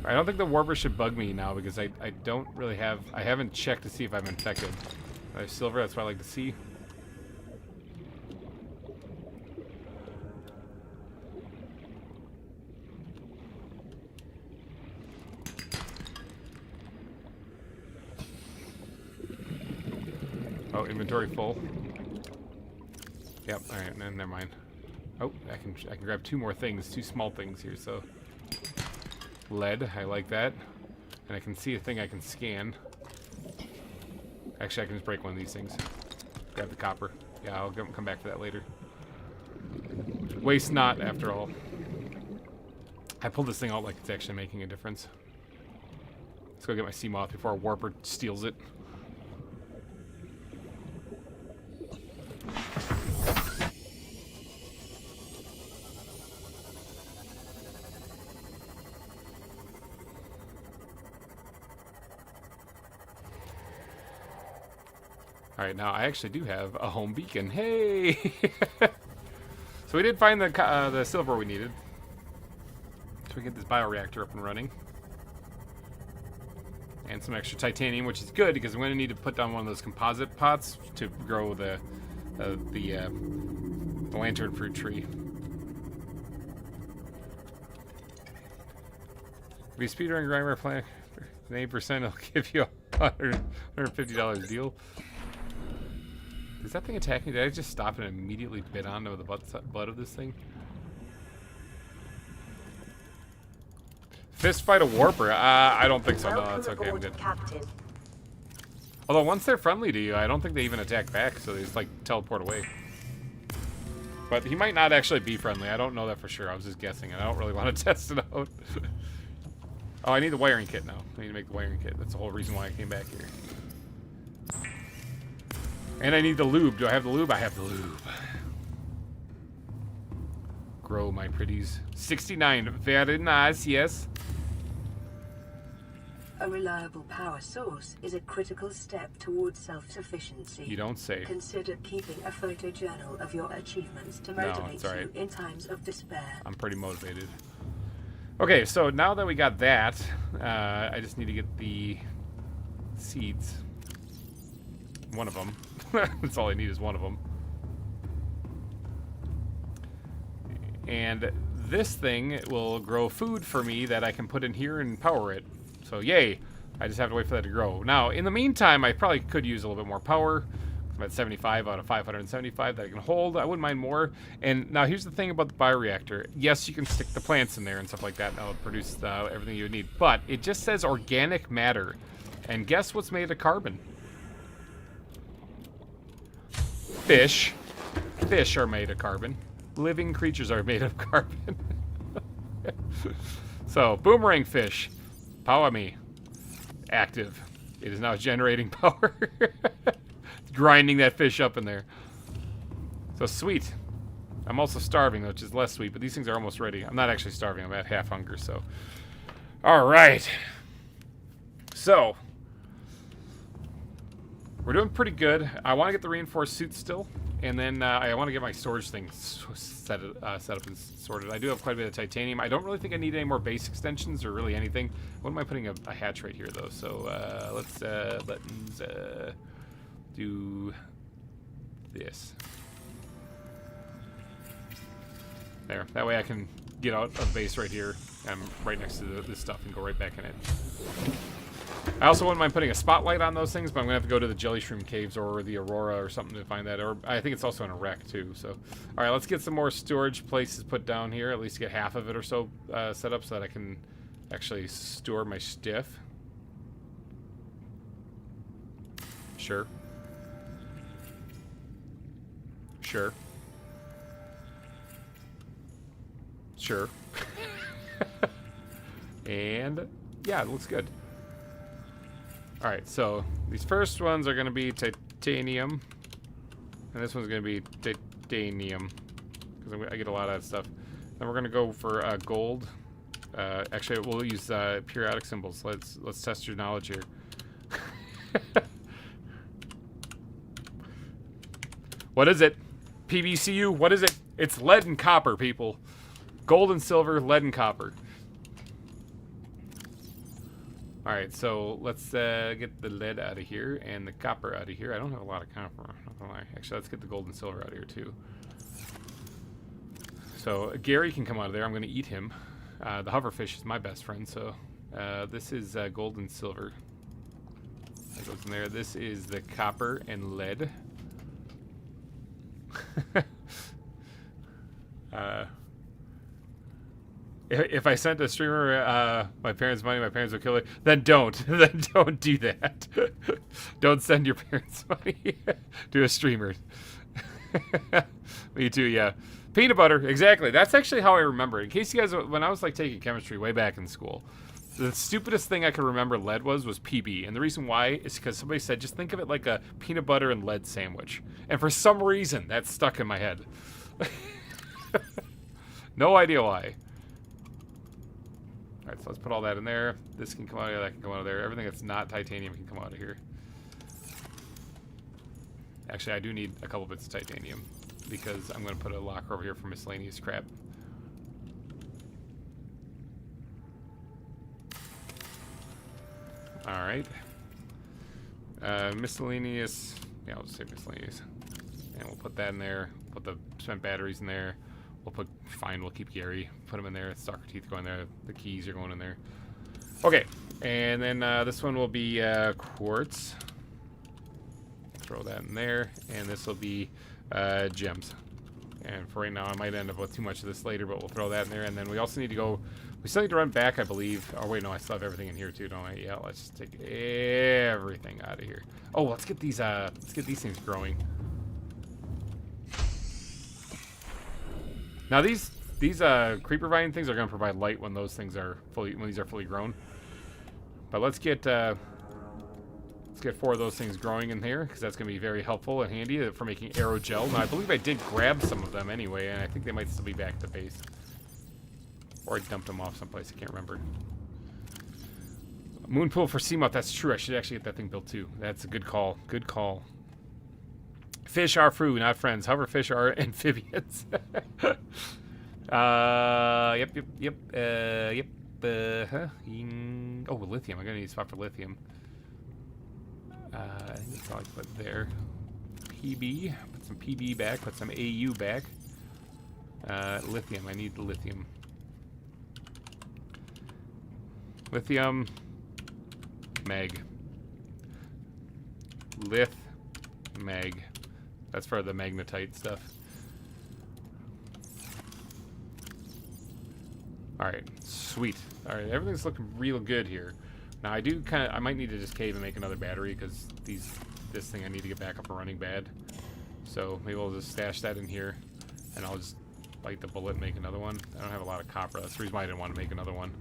I don't think the warpers should bug me now, because I don't really have... I haven't checked to see if I'm infected. I have silver, that's what I like to see. Oh, inventory full. Yep. All right. Never mind. Oh, I can grab two more things, two small things here. So, lead. I like that. And I can see a thing I can scan. Actually, I can just break one of these things. Grab the copper. Yeah, I'll come back to that later. Waste not, after all. I pulled this thing out like it's actually making a difference. Let's go get my sea moth before a warper steals it. Alright, now I actually do have a home beacon. Hey! So we did find the silver we needed. So we get this bioreactor up and running. And some extra titanium, which is good because I'm going to need to put down one of those composite pots to grow the lantern fruit tree. If you speedrun GReimer plan 8%, it'll give you a $150 deal. Is that thing attacking? Did I just stop and immediately bit onto the butt of this thing? Fist fight a warper? I don't think so. No, that's okay. I'm good. Captain. Although once they're friendly to you, I don't think they even attack back, so they just like teleport away. But he might not actually be friendly. I don't know that for sure. I was just guessing, and I don't really want to test it out. Oh, I need the wiring kit now. I need to make the wiring kit. That's the whole reason why I came back here. And I need the lube. Do I have the lube? I have the lube. Grow my pretties. 69. Very nice, yes. A reliable power source is a critical step towards self-sufficiency. You don't say. Consider keeping a photojournal of your achievements to motivate you in times of despair. I'm pretty motivated. Okay, so now that we got that, I just need to get the seeds. One of them. That's all I need is one of them. And this thing will grow food for me that I can put in here and power it. So yay, I just have to wait for that to grow. Now, in the meantime, I probably could use a little bit more power. I'm at 75 out of 575 that I can hold. I wouldn't mind more. And now here's the thing about the bioreactor. Yes, you can stick the plants in there and stuff like that, and that'll produce everything you would need. But it just says organic matter. And guess what's made of carbon? Fish. Fish are made of carbon. Living creatures are made of carbon. So, boomerang fish. Power me. Active. It is now generating power. Grinding that fish up in there. So sweet. I'm also starving, which is less sweet, but these things are almost ready. I'm not actually starving. I'm at half hunger, so. All right. So. We're doing pretty good. I want to get the reinforced suit still. And then I want to get my storage thing set up and sorted. I do have quite a bit of titanium. I don't really think I need any more base extensions or really anything. What am I putting a hatch right here, though? So let's do this. There. That way I can get out of base right here. I'm right next to this stuff and go right back in it. I also wouldn't mind putting a spotlight on those things, but I'm going to have to go to the jelly shroom caves or the Aurora or something to find that. Or I think it's also in a wreck, too. So, all right, let's get some more storage places put down here. At least get half of it or so set up so that I can actually store my stiff. Sure. Sure. Sure. And, yeah, it looks good. Alright, so these first ones are going to be titanium. And this one's going to be titanium. Because I get a lot of that stuff. Then we're going to go for gold. Actually, we'll use periodic symbols. Let's test your knowledge here. What is it? PVCU, what is it? It's lead and copper, people. Gold and silver, lead and copper. Alright, so let's get the lead out of here and the copper out of here. I don't have a lot of copper, not gonna lie. Actually, let's get the gold and silver out of here, too. So, Gary can come out of there. I'm going to eat him. The hoverfish is my best friend, so this is gold and silver. That goes in there. This is the copper and lead. If I sent a streamer my parents' money, my parents would kill it. Then don't. Then don't do that. Don't send your parents' money to a streamer. Me too, yeah. Peanut butter, exactly. That's actually how I remember it. In case you guys, when I was like taking chemistry way back in school, the stupidest thing I could remember lead was PB. And the reason why is because somebody said, just think of it like a peanut butter and lead sandwich. And for some reason, that stuck in my head. No idea why. Alright, so let's put all that in there. This can come out of there, that can come out of there. Everything that's not titanium can come out of here. Actually, I do need a couple bits of titanium because I'm going to put a locker over here for miscellaneous crap. Alright. Miscellaneous. Yeah, I'll just say miscellaneous. And we'll put that in there. Put the spent batteries in there. We'll put, fine, we'll keep Gary. Put them in there. Stalker teeth go in there. The keys are going in there. Okay. And then this one will be quartz. Throw that in there. And this will be gems. And for right now, I might end up with too much of this later, but we'll throw that in there. And then we also need to go, we still need to run back, I believe. Oh, wait, no, I still have everything in here too, don't I? Yeah, let's just take everything out of here. Oh, let's get these things growing. Now these creeper vine things are going to provide light when those things are fully grown. But let's get 4 of those things growing in here because that's going to be very helpful and handy for making aerogel. Now I believe I did grab some of them anyway, and I think they might still be back at the base, or I dumped them off someplace. I can't remember. Moon pool for seamoth. That's true. I should actually get that thing built too. That's a good call. Good call. Fish are fruit, not friends. Hoverfish are amphibians. Yep. Oh, lithium. I'm gonna need a spot for lithium. I think that's all I put there. PB. Put some PB back. Put some AU back. Lithium. I need the lithium. Mag. Lith Mag. That's for the magnetite stuff. Alright, sweet. Alright, everything's looking real good here. Now I might need to just cave and make another battery because this thing I need to get back up and running bad. So maybe we'll just stash that in here and I'll just bite the bullet and make another one. I don't have a lot of copper. That's the reason why I didn't want to make another one.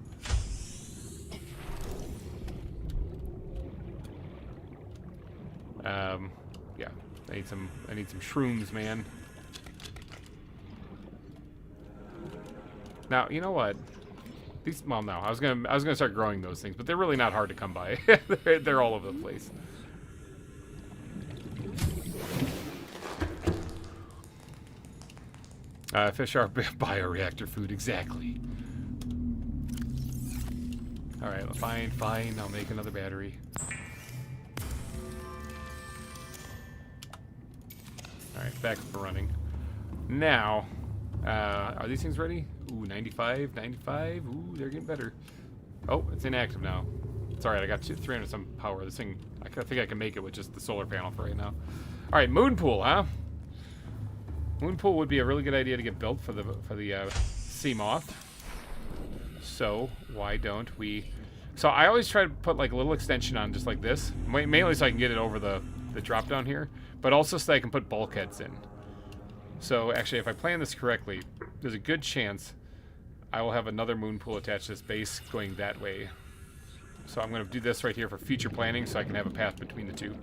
Yeah, I need some shrooms, man. Now, you know what? Well, no, I was gonna start growing those things, but they're really not hard to come by. They're all over the place. Fish are bioreactor food, exactly. All right, fine. I'll make another battery. All right, back up and running. Now, are these things ready? Ooh, 95. Ooh, they're getting better. Oh, it's inactive now. It's alright, I got 300 some power. This thing, I think I can make it with just the solar panel for right now. Alright, moon pool, huh? Moon pool would be a really good idea to get built for the sea moth. So, why don't we... So, I always try to put like a little extension on just like this. Mainly so I can get it over the drop down here. But also so I can put bulkheads in. So, actually, if I plan this correctly, there's a good chance I will have another moon pool attached to this base going that way. So I'm going to do this right here for future planning so I can have a path between the two.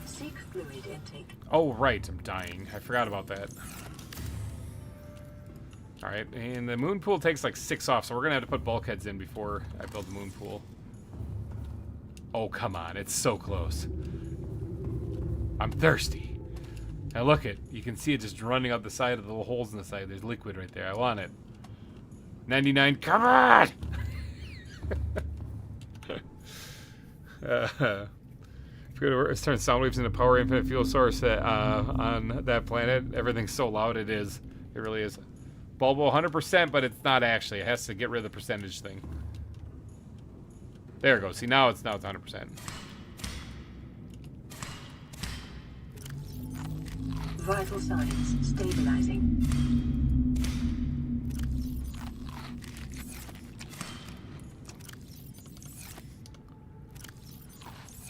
Seek fluid intake. Oh, right. I'm dying. I forgot about that. Alright, and the moon pool takes like 6 off, so we're going to have to put bulkheads in before I build the moon pool. Oh, come on. It's so close. I'm thirsty. Now look it. You can see it just running up the side of the little holes in the side. There's liquid right there. I want it. 99. Come on! It's turned sound waves into power infinite fuel source on that planet. Everything's so loud it is. It really is. Bulbo 100%, but it's not actually. It has to get rid of the percentage thing. There it goes. See, now it's 100%. Vital signs stabilizing.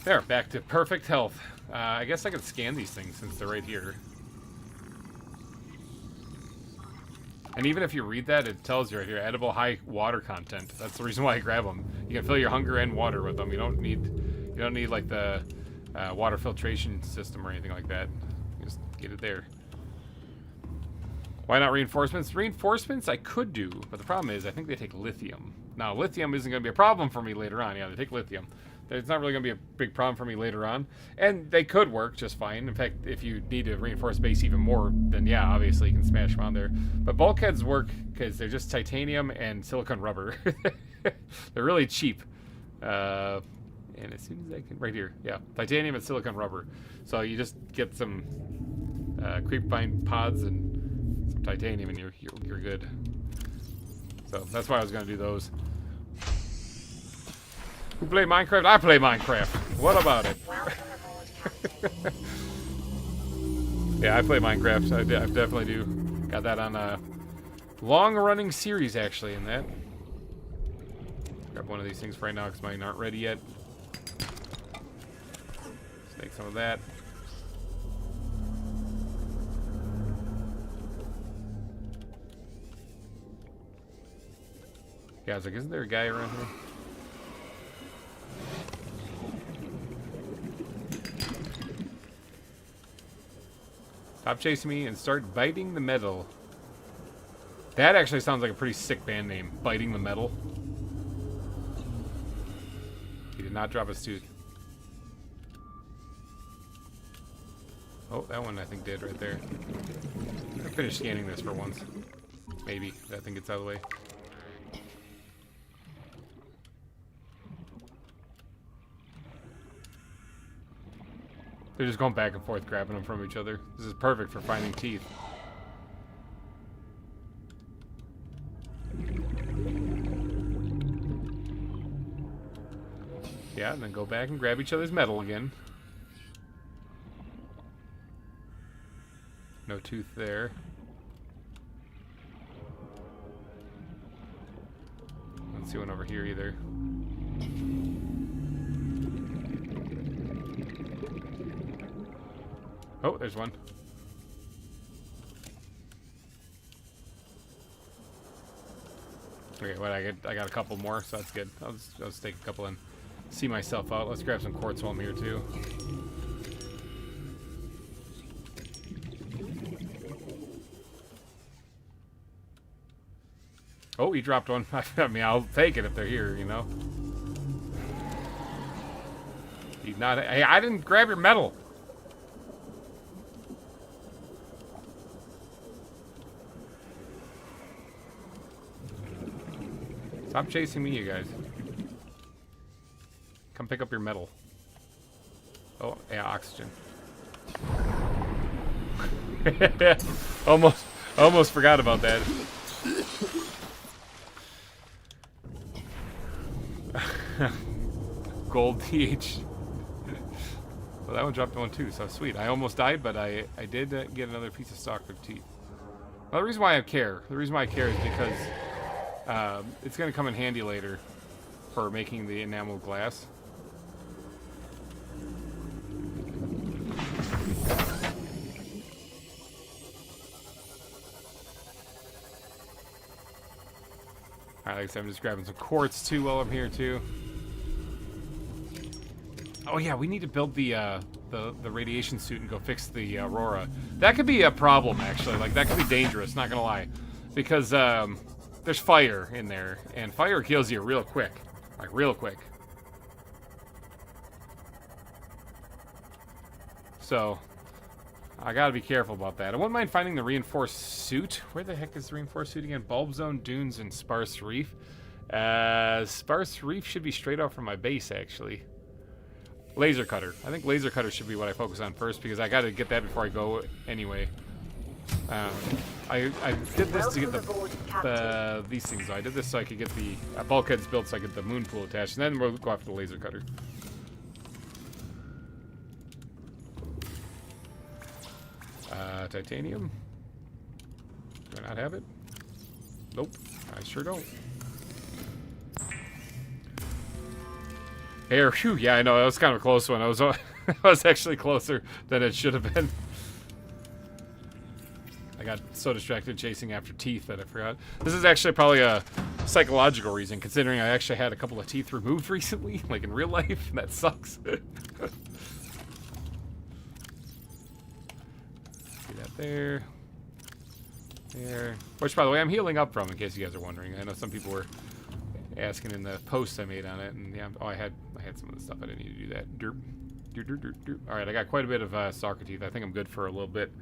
There, back to perfect health. I guess I could scan these things since they're right here. And even if you read that, it tells you right here, edible high water content. That's the reason why I grab them. You can fill your hunger and water with them. You don't need like the water filtration system or anything like that. You just get it there. Why not reinforcements? Reinforcements I could do, but the problem is I think they take lithium. Now, lithium isn't going to be a problem for me later on. Yeah, they take lithium. It's not really going to be a big problem for me later on. And they could work just fine. In fact, if you need to reinforce base even more, then yeah, obviously you can smash them on there. But bulkheads work because they're just titanium and silicone rubber. They're really cheap. And as soon as I can... Right here. Yeah, titanium and silicone rubber. So you just get some creepvine pods and some titanium and you're good. So that's why I was going to do those. Who play Minecraft? I play Minecraft. What about it? Yeah, I play Minecraft. I definitely do. Got that on a long-running series, actually, in that. Grab one of these things for right now because mine aren't ready yet. Let's take some of that. Yeah, I was like, isn't there a guy around here? Stop chasing me and start biting the metal. That actually sounds like a pretty sick band name. Biting the metal. He did not drop his tooth. Oh, that one I think did right there. I'm gonna finish scanning this for once. Maybe. That thing gets out of the way. They're just going back and forth, grabbing them from each other. This is perfect for finding teeth. Yeah, and then go back and grab each other's metal again. No tooth there. Don't see one over here either. Oh, there's one. Okay, what I got a couple more, so that's good. I'll just take a couple and see myself out. Let's grab some quartz while I'm here too. Oh, he dropped one. I mean, I'll take it if they're here, you know. He's not. Hey, I didn't grab your metal. Stop chasing me, you guys. Come pick up your metal. Oh, yeah, oxygen. almost forgot about that. Gold TH. Well, that one dropped one too, so sweet. I almost died, but I did get another piece of stalker teeth. Well, the reason why I care is because it's going to come in handy later for making the enamel glass. Alright, like I said, I'm just grabbing some quartz too while I'm here too. Oh yeah, we need to build the radiation suit and go fix the Aurora. That could be a problem actually. Like that could be dangerous, not gonna lie. Because there's fire in there, and fire kills you real quick. Like real quick. So I gotta be careful about that. I wouldn't mind finding the reinforced suit. Where the heck is the reinforced suit again? Bulb Zone, Dunes, and Sparse Reef. Sparse Reef should be straight off from my base, actually. Laser Cutter. I think Laser Cutter should be what I focus on first, because I gotta get that before I go anyway. I did this to get these things. I did this so I could get the bulkheads built so I get the moon pool attached, and then we'll go after the Laser Cutter. Titanium. Do I not have it? Nope. I sure don't. Air. Phew. Yeah, I know. That was kind of a close one. I was actually closer than it should have been. I got so distracted chasing after teeth that I forgot. This is actually probably a psychological reason, considering I actually had a couple of teeth removed recently, like in real life. That sucks. There. Which, by the way, I'm healing up from, in case you guys are wondering. I know some people were asking in the posts I made on it, and yeah, oh, I had some of the stuff. I didn't need to do that. Derp. Derp, derp, derp. All right, I got quite a bit of stalker teeth. I think I'm good for a little bit.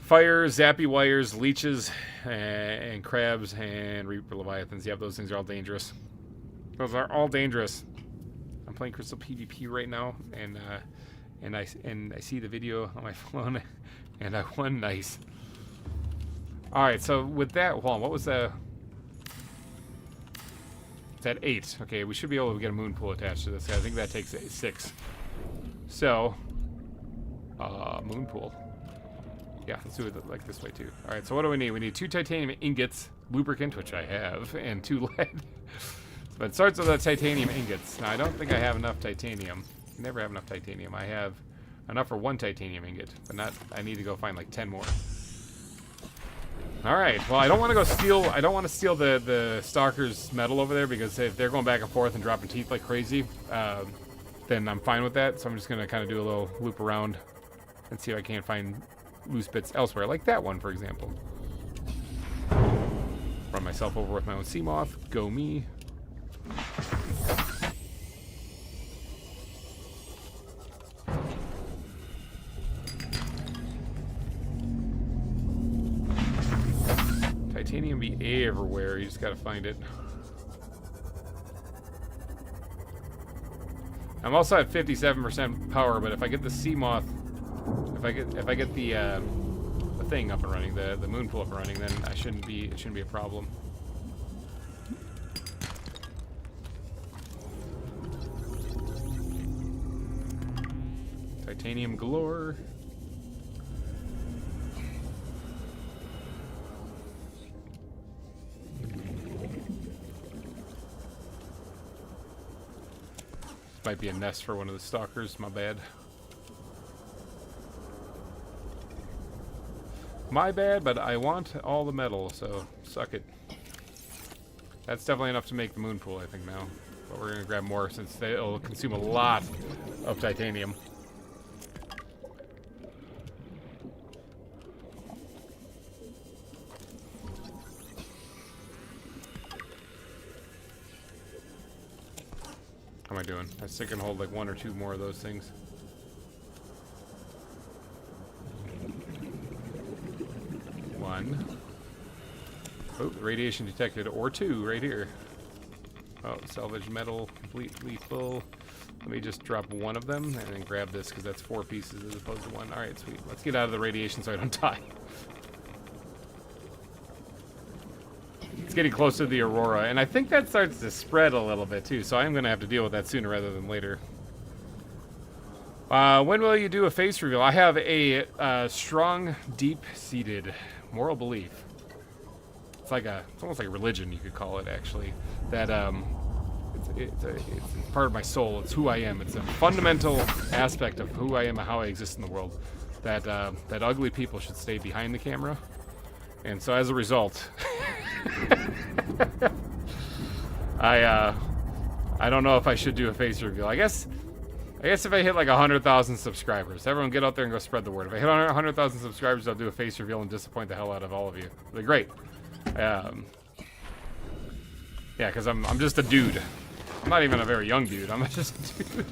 Fire, zappy wires, leeches, and crabs, and reaper leviathans. Yep, those things are all dangerous. Those are all dangerous. I'm playing Crystal PvP right now, and I see the video on my phone, and I won. Nice. All right, so with that, hold on. What was the? It's at 8. Okay, we should be able to get a moon pool attached to this. I think that takes 6. So, moon pool. Yeah, let's do it like this way too. All right, so what do we need? We need 2 titanium ingots, lubricant, which I have, and 2 lead. But it starts with the titanium ingots. Now, I don't think I have enough titanium. You never have enough titanium. I have enough for 1 titanium ingot, but not. I need to go find like 10 more. All right. Well, I don't want to go steal. I don't want to steal the stalker's metal over there, because if they're going back and forth and dropping teeth like crazy, then I'm fine with that. So I'm just gonna kind of do a little loop around and see if I can't find loose bits elsewhere, like that one, for example. Run myself over with my own sea moth. Go me. Titanium be everywhere, you just gotta find it. I'm also at 57% power, but if I get the sea moth, if I get the thing up and running, the moon pool up and running, then it shouldn't be a problem. Titanium galore. Might be a nest for one of the stalkers, my bad. My bad, but I want all the metal, so suck it. That's definitely enough to make the moon pool, I think, now. But we're gonna grab more since it'll consume a lot of titanium. How am I doing? I still can hold like 1 or 2 more of those things. One. Oh, radiation detected, or 2 right here. Oh, salvage metal completely full. Let me just drop 1 of them and then grab this because that's 4 pieces as opposed to 1. Alright, sweet. Let's get out of the radiation so I don't die. It's getting close to the Aurora, and I think that starts to spread a little bit too, so I'm going to have to deal with that sooner rather than later. When will you do a face reveal? I have a strong, deep-seated moral belief. It's almost like a religion, you could call it, actually. That it's part of my soul. It's who I am. It's a fundamental aspect of who I am and how I exist in the world. That ugly people should stay behind the camera, and so as a result, I don't know if I should do a face reveal. I guess if I hit like 100,000 subscribers, everyone get out there and go spread the word. If I hit 100,000 subscribers, I'll do a face reveal and disappoint the hell out of all of you. It'll be great. Yeah, because I'm just a dude. I'm not even a very young dude. I'm just a dude.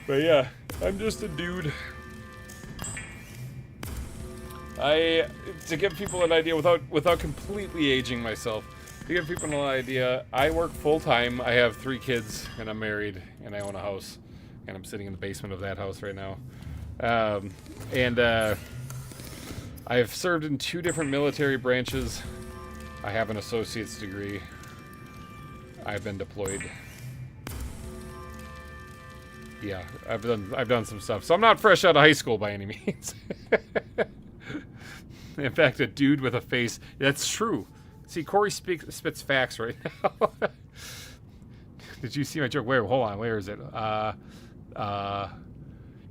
But yeah, I'm just a dude. To give people an idea, without completely aging myself, to give people an idea, I work full-time, I have 3 kids, and I'm married, and I own a house, and I'm sitting in the basement of that house right now. I've served in 2 different military branches. I have an associate's degree. I've been deployed. Yeah, I've done some stuff. So I'm not fresh out of high school by any means. In fact, a dude with a face, that's true. See, Corey spits facts right now. Did you see my joke? Where? Hold on. Where is it?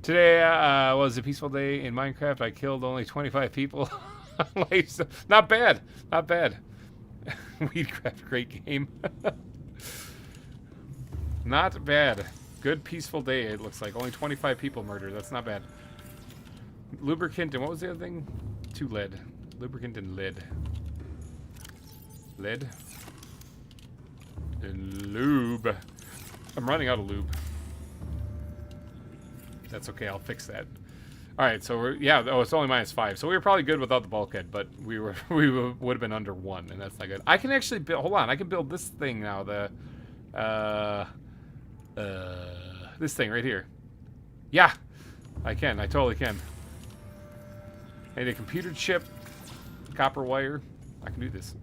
Today was a peaceful day in Minecraft. I killed only 25 people. Not bad. Not bad. Weedcraft, great game. Not bad. Good peaceful day, it looks like. Only 25 people murdered. That's not bad. Lubricant and what was the other thing? 2 lead. Lubricant and lead. Lead. And lube. I'm running out of lube. That's okay, I'll fix that. Alright, so it's only -5. So we were probably good without the bulkhead, but we would have been under 1, and that's not good. I can actually build, hold on, I can build this thing now, this thing right here. Yeah, I totally can. I need a computer chip, copper wire. I can do this.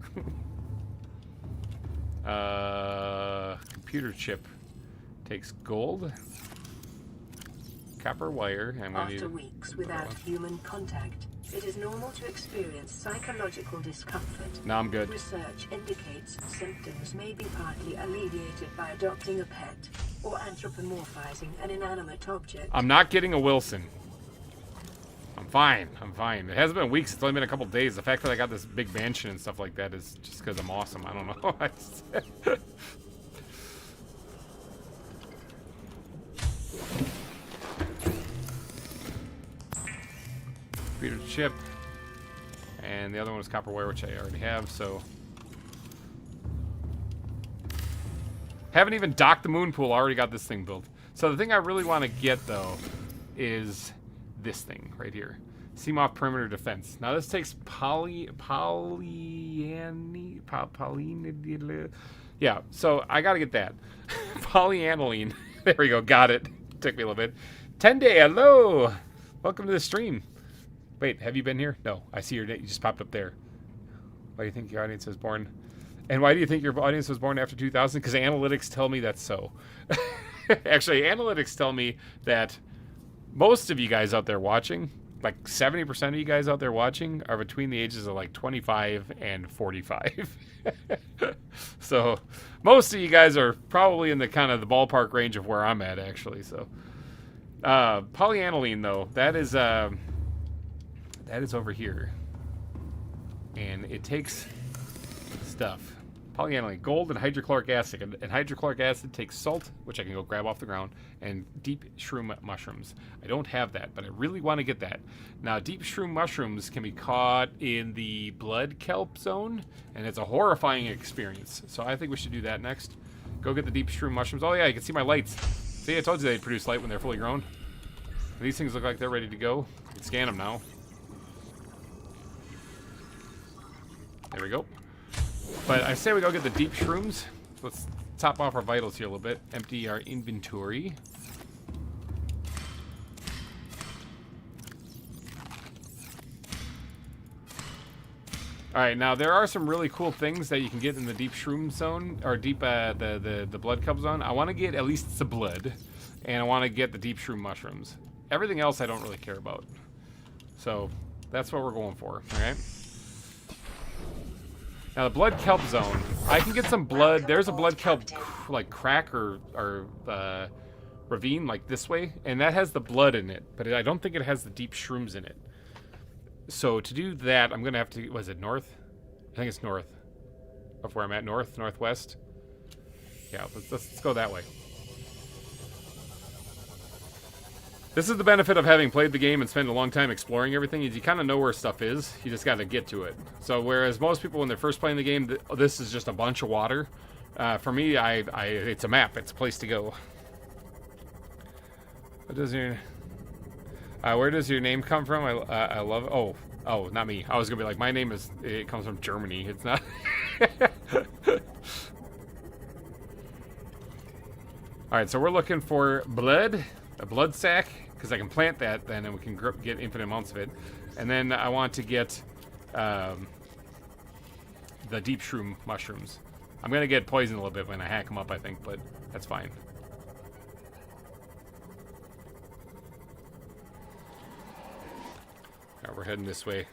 Computer chip takes gold, copper wire. After weeks without human contact, it is normal to experience psychological discomfort. No, I'm good. Research indicates symptoms may be partly alleviated by adopting a pet or anthropomorphizing an inanimate object. I'm not getting a Wilson. I'm fine. I'm fine. It hasn't been weeks. It's only been a couple days. The fact that I got this big mansion and stuff like that is just because I'm awesome. I don't know. Computer chip. And the other one was copper wire, which I already have, so. Haven't even docked the moon pool. Already got this thing built. So the thing I really want to get, though, is this thing right here. Seamoth perimeter defense. Now this takes yeah, so I gotta get that. Polyaniline. There we go, got it. Took me a little bit. 10-day, hello! Welcome to the stream. Wait, have you been here? No, I see your name. You just popped up there. Why do you think your audience was born? And why do you think your audience was born after 2000? Because analytics tell me that's so. Actually, analytics tell me that most of you guys out there watching, like 70% of you guys out there watching, are between the ages of like 25 and 45. So most of you guys are probably in the kind of the ballpark range of where I'm at, actually. So polyaniline, though, that is over here, and it takes stuff. Polyaniline, gold, and hydrochloric acid. And hydrochloric acid takes salt, which I can go grab off the ground, and deep shroom mushrooms. I don't have that, but I really want to get that. Now, deep shroom mushrooms can be caught in the blood kelp zone, and it's a horrifying experience. So I think we should do that next. Go get the deep shroom mushrooms. Oh yeah, you can see my lights. See, I told you they produce light when they're fully grown. These things look like they're ready to go. You can scan them now. There we go. But I say we go get the deep shrooms. Let's top off our vitals here a little bit. Empty our inventory. Alright, now there are some really cool things that you can get in the deep shroom zone, or deep, the blood cup zone. I want to get at least the blood, and I want to get the deep shroom mushrooms. Everything else I don't really care about. So, that's what we're going for, alright? Now the blood kelp zone, I can get some blood. There's a blood kelp like crack or ravine like this way, and that has the blood in it, but I don't think it has the deep shrooms in it. So to do that, I'm gonna have to. Was it north? I think it's north of where I'm at. North, northwest. Yeah, let's go that way. This is the benefit of having played the game and spent a long time exploring everything, is you kind of know where stuff is. You just got to get to it. So whereas most people, when they're first playing the game, this is just a bunch of water. For me, it's a map. It's a place to go. What does your... where does your name come from? I love it. Oh, not me. I was going to be like, my name is... It comes from Germany. It's not... Alright, so we're looking for blood. A blood sac. Because I can plant that then, and we can get infinite amounts of it. And then I want to get the deep shroom mushrooms. I'm going to get poisoned a little bit when I hack them up, I think, but that's fine. Alright, we're heading this way.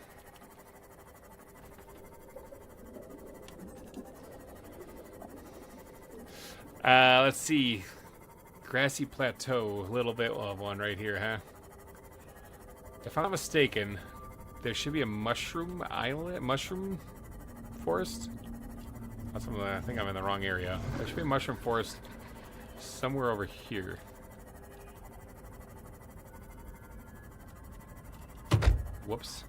Let's see. Grassy plateau, a little bit of one right here, huh? If I'm not mistaken, there should be a mushroom island, mushroom forest. That's something I think I'm in the wrong area. There should be a mushroom forest somewhere over here. Whoops.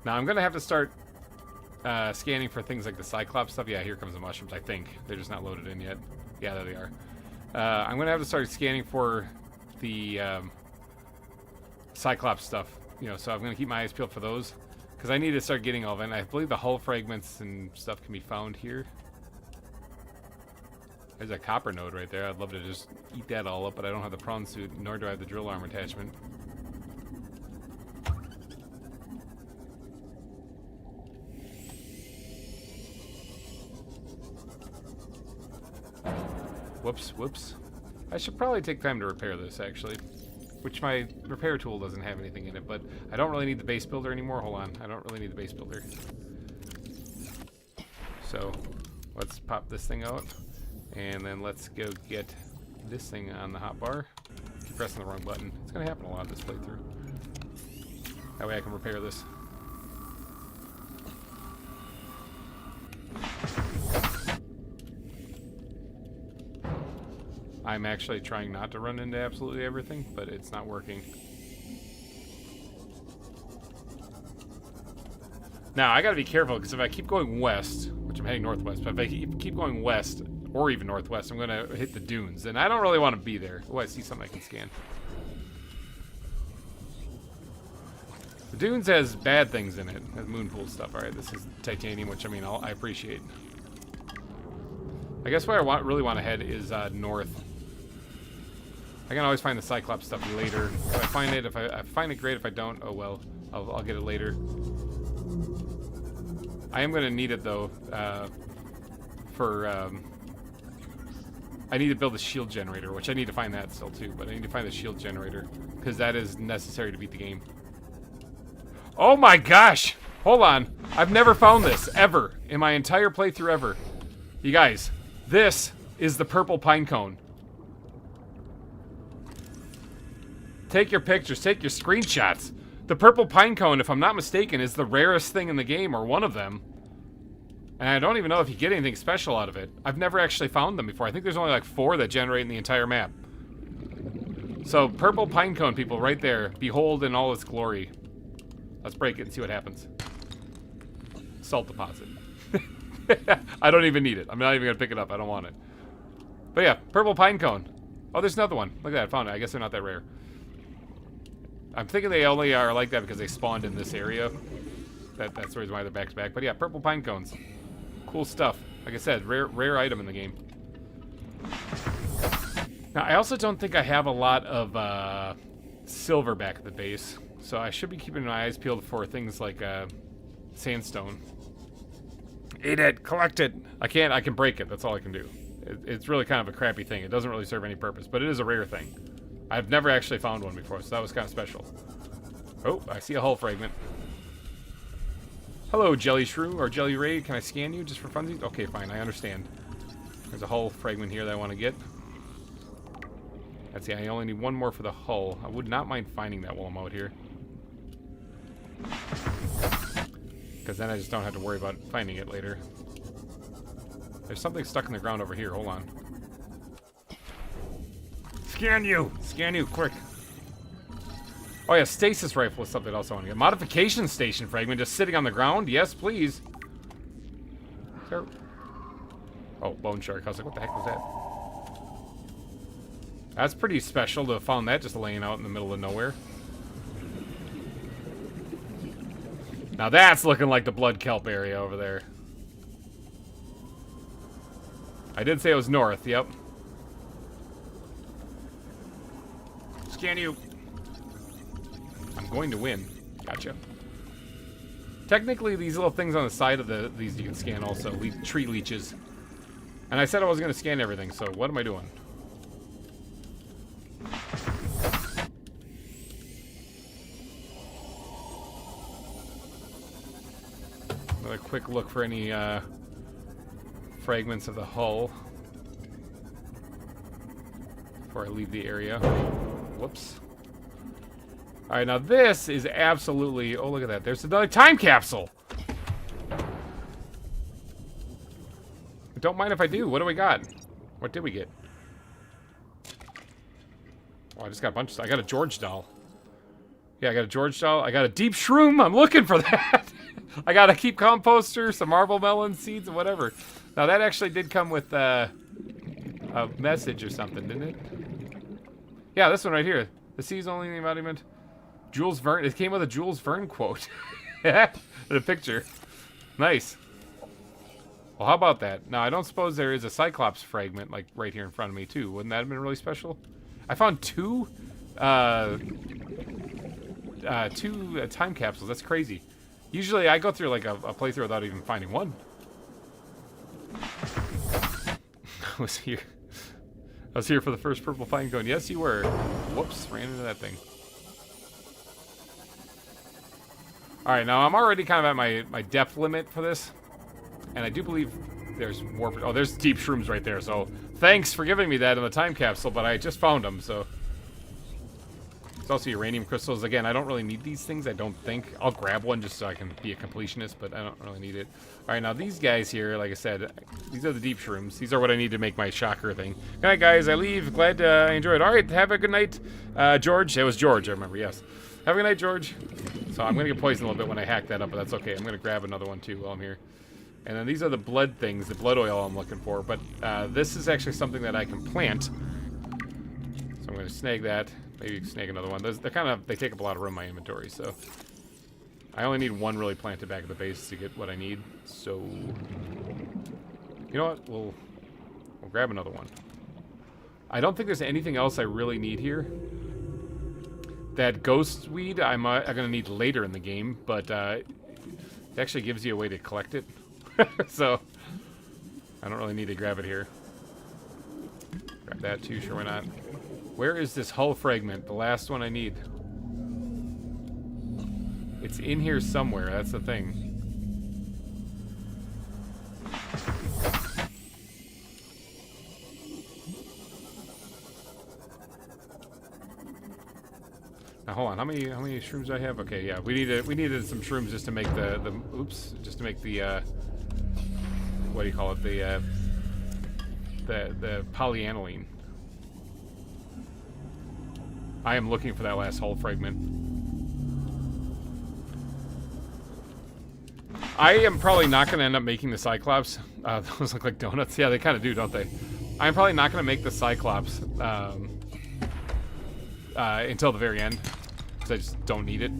Now I'm gonna have to start scanning for things like the Cyclops stuff. Yeah, here comes the mushrooms, I think. They're just not loaded in yet. Yeah, there they are. I'm gonna have to start scanning for the Cyclops stuff. You know, so I'm gonna keep my eyes peeled for those. Because I need to start getting all of it. And I believe the hull fragments and stuff can be found here. There's a copper node right there. I'd love to just eat that all up, but I don't have the prawn suit, nor do I have the drill arm attachment. Whoops. I should probably take time to repair this, actually. Which my repair tool doesn't have anything in it, but I don't really need the base builder anymore. Hold on, I don't really need the base builder. So, let's pop this thing out. And then let's go get this thing on the hotbar. Keep pressing the wrong button. It's gonna happen a lot this playthrough. That way I can repair this. I'm actually trying not to run into absolutely everything, but it's not working. Now, I gotta be careful, because if I keep going west, which I'm heading northwest, but if I keep going west, or even northwest, I'm gonna hit the dunes, and I don't really want to be there. Oh, I see something I can scan. The dunes has bad things in it. It has moon pool stuff. Alright, this is titanium, which, I mean, I appreciate. I guess where I really want to head is north. I can always find the Cyclops stuff later. If I find it, if I find it, great. If I don't, oh well. I'll get it later. I am going to need it, though, for... I need to build a shield generator, which I need to find that still, too. But I need to find the shield generator, because that is necessary to beat the game. Oh my gosh! Hold on. I've never found this, ever, in my entire playthrough ever. You guys, this is the purple pine cone. Take your pictures, take your screenshots. The purple pine cone, if I'm not mistaken, is the rarest thing in the game, or one of them. And I don't even know if you get anything special out of it. I've never actually found them before. I think there's only like 4 that generate in the entire map. So, purple pine cone, people, right there. Behold in all its glory. Let's break it and see what happens. Salt deposit. I don't even need it. I'm not even going to pick it up. I don't want it. But yeah, purple pine cone. Oh, there's another one. Look at that. I found it. I guess they're not that rare. I'm thinking they only are like that because they spawned in this area. That's the reason why they're back to back. But yeah, purple pine cones. Cool stuff. Like I said, rare item in the game. Now, I also don't think I have a lot of silver back at the base. So I should be keeping my eyes peeled for things like sandstone. Eat it! Collect it! I can break it. That's all I can do. It's really kind of a crappy thing. It doesn't really serve any purpose, but it is a rare thing. I've never actually found one before, so that was kind of special. Oh, I see a hull fragment. Hello, Jelly Shrew, or Jelly Ray. Can I scan you just for funsies? Okay, fine, I understand. There's a hull fragment here that I want to get. Let's see, I only need one more for the hull. I would not mind finding that while I'm out here. Because then I just don't have to worry about finding it later. There's something stuck in the ground over here. Hold on. Scan you! Scan you, quick. Oh yeah, stasis rifle is something else I want to get. Modification station fragment just sitting on the ground? Yes, please. There... Oh, bone shark. I was like, what the heck was that? That's pretty special to have found that just laying out in the middle of nowhere. Now that's looking like the blood kelp area over there. I did say it was north, yep. Scan you. I'm going to win. Gotcha. Technically, these little things on the side of these you can scan also. Tree leeches. And I said I was going to scan everything, so what am I doing? Another quick look for any fragments of the hull before I leave the area. Whoops. Alright, now this is absolutely... Oh, look at that. There's another time capsule! Don't mind if I do. What do we got? What did we get? Oh, I just got a bunch of... I got a George doll. Yeah, I got a George doll. I got a deep shroom. I'm looking for that. I got a keep composter, some marble melon seeds, and whatever. Now, that actually did come with a message or something, didn't it? Yeah, this one right here. The sea's only the embodiment. Jules Verne. It came with a Jules Verne quote. And a picture. Nice. Well, how about that? Now, I don't suppose there is a Cyclops fragment, like, right here in front of me, too. Wouldn't that have been really special? I found two time capsules. That's crazy. Usually, I go through, like, a playthrough without even finding one. I was here. I was here for the first purple pine cone. Yes, you were. Whoops, ran into that thing. Alright, now I'm already kind of at my depth limit for this. And I do believe there's warp... Oh, there's deep shrooms right there, so... Thanks for giving me that in the time capsule, but I just found them, so... There's also uranium crystals. Again, I don't really need these things, I don't think. I'll grab one just so I can be a completionist, but I don't really need it. Alright, now these guys here, like I said, these are the deep shrooms. These are what I need to make my shocker thing. Good night, guys. I leave. Glad I enjoyed. Alright, have a good night. George. It was George, I remember, yes. Have a good night, George. So I'm going to get poisoned a little bit when I hack that up, but that's okay. I'm going to grab another one, too, while I'm here. And then these are the blood things, the blood oil I'm looking for. But this is actually something that I can plant. So I'm going to snag that. Maybe snag another one. They take up a lot of room in my inventory, so... I only need one really planted back at the base to get what I need, so... You know what? We'll grab another one. I don't think there's anything else I really need here. That ghost weed I'm gonna need later in the game, but it actually gives you a way to collect it. So I don't really need to grab it here. Grab that too, sure why not. Where is this hull fragment? The last one I need. It's in here somewhere, that's the thing. Now hold on, how many shrooms do I have? Okay, yeah, we needed some shrooms just to make the just to make the what do you call it? The polyaniline. I am looking for that last hull fragment. I am probably not going to end up making the Cyclops. Those look like donuts. Yeah, they kind of do, don't they? I'm probably not going to make the Cyclops until the very end, because I just don't need it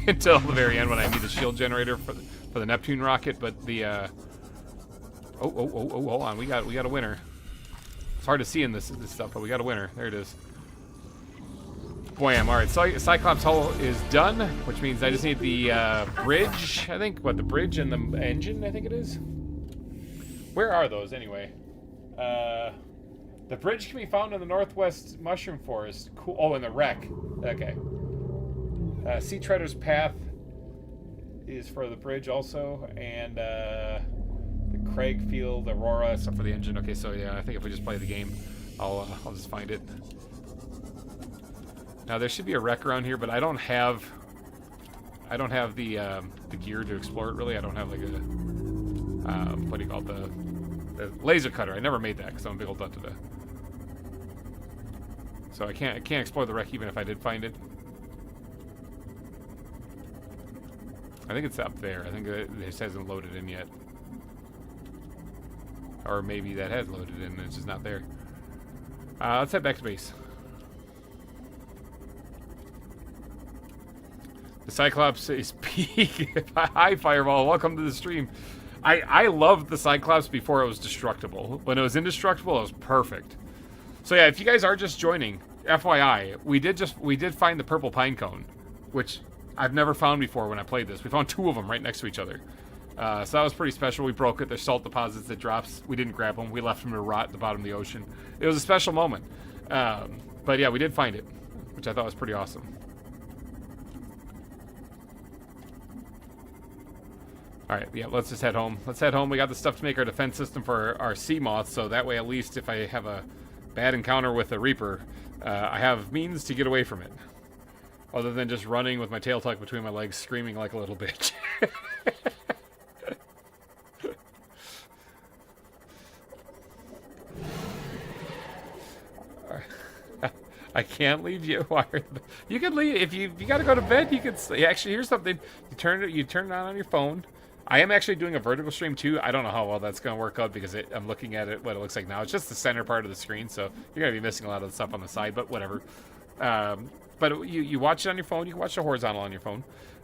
until the very end when I need the shield generator for the Neptune rocket. But the oh, hold on, we got a winner. It's hard to see in this stuff, but we got a winner. There it is. Bam. All right, Cyclops hull is done, which means I just need the bridge. I think the bridge and the engine. I think it is. Where are those anyway? The bridge can be found in the northwest mushroom forest. Cool. Oh, in the wreck. Okay. Sea Treader's Path is for the bridge also, and the Craig Field, Aurora, stuff for the engine. Okay, so yeah, I think if we just play the game, I'll just find it. Now there should be a wreck around here, but I don't have the gear to explore it really. I don't have like a what do you call it, the laser cutter. I never made that because I'm a big old da-da-da. So I can't explore the wreck even if I did find it. I think it's up there. I think it just hasn't loaded in yet. Or maybe that has loaded in and it's just not there. Let's head back to base. The Cyclops is peak. Hi, Fireball. Welcome to the stream. I loved the Cyclops before it was destructible. When it was indestructible, it was perfect. So yeah, if you guys are just joining, FYI, we did find the purple pine cone, which I've never found before when I played this. We found 2 of them right next to each other. So that was pretty special. We broke it. There's salt deposits that drops. We didn't grab them. We left them to rot at the bottom of the ocean. It was a special moment. But yeah, we did find it, which I thought was pretty awesome. Alright, yeah, let's just head home. Let's head home. We got the stuff to make our defense system for our sea moth, so that way at least if I have a bad encounter with a Reaper, I have means to get away from it. Other than just running with my tail tucked between my legs, screaming like a little bitch. I can't leave you. You can leave if you gotta go to bed. You can. Actually, here's something. You turn it on your phone. I am actually doing a vertical stream too. I don't know how well that's gonna work out because I'm looking at it what it looks like now. It's just the center part of the screen, so you're gonna be missing a lot of the stuff on the side. But whatever. But you watch it on your phone. You can watch the horizontal on your phone,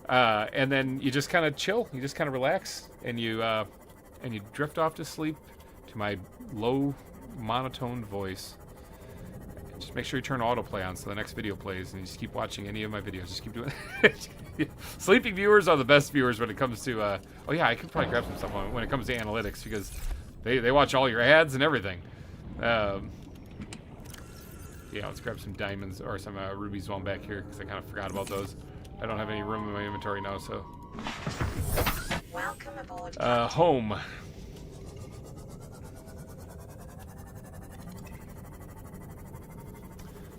and then you just kind of chill. You just kind of relax, and you drift off to sleep to my low monotone voice. Just make sure you turn autoplay on so the next video plays, and you just keep watching any of my videos. Just keep doing it. Sleeping viewers are the best viewers when it comes to, oh yeah, I could probably grab some stuff when it comes to analytics, because they watch all your ads and everything. Yeah, let's grab some diamonds, or some rubies while I'm back here, because I kind of forgot about those. I don't have any room in my inventory now, so. Welcome aboard. Home.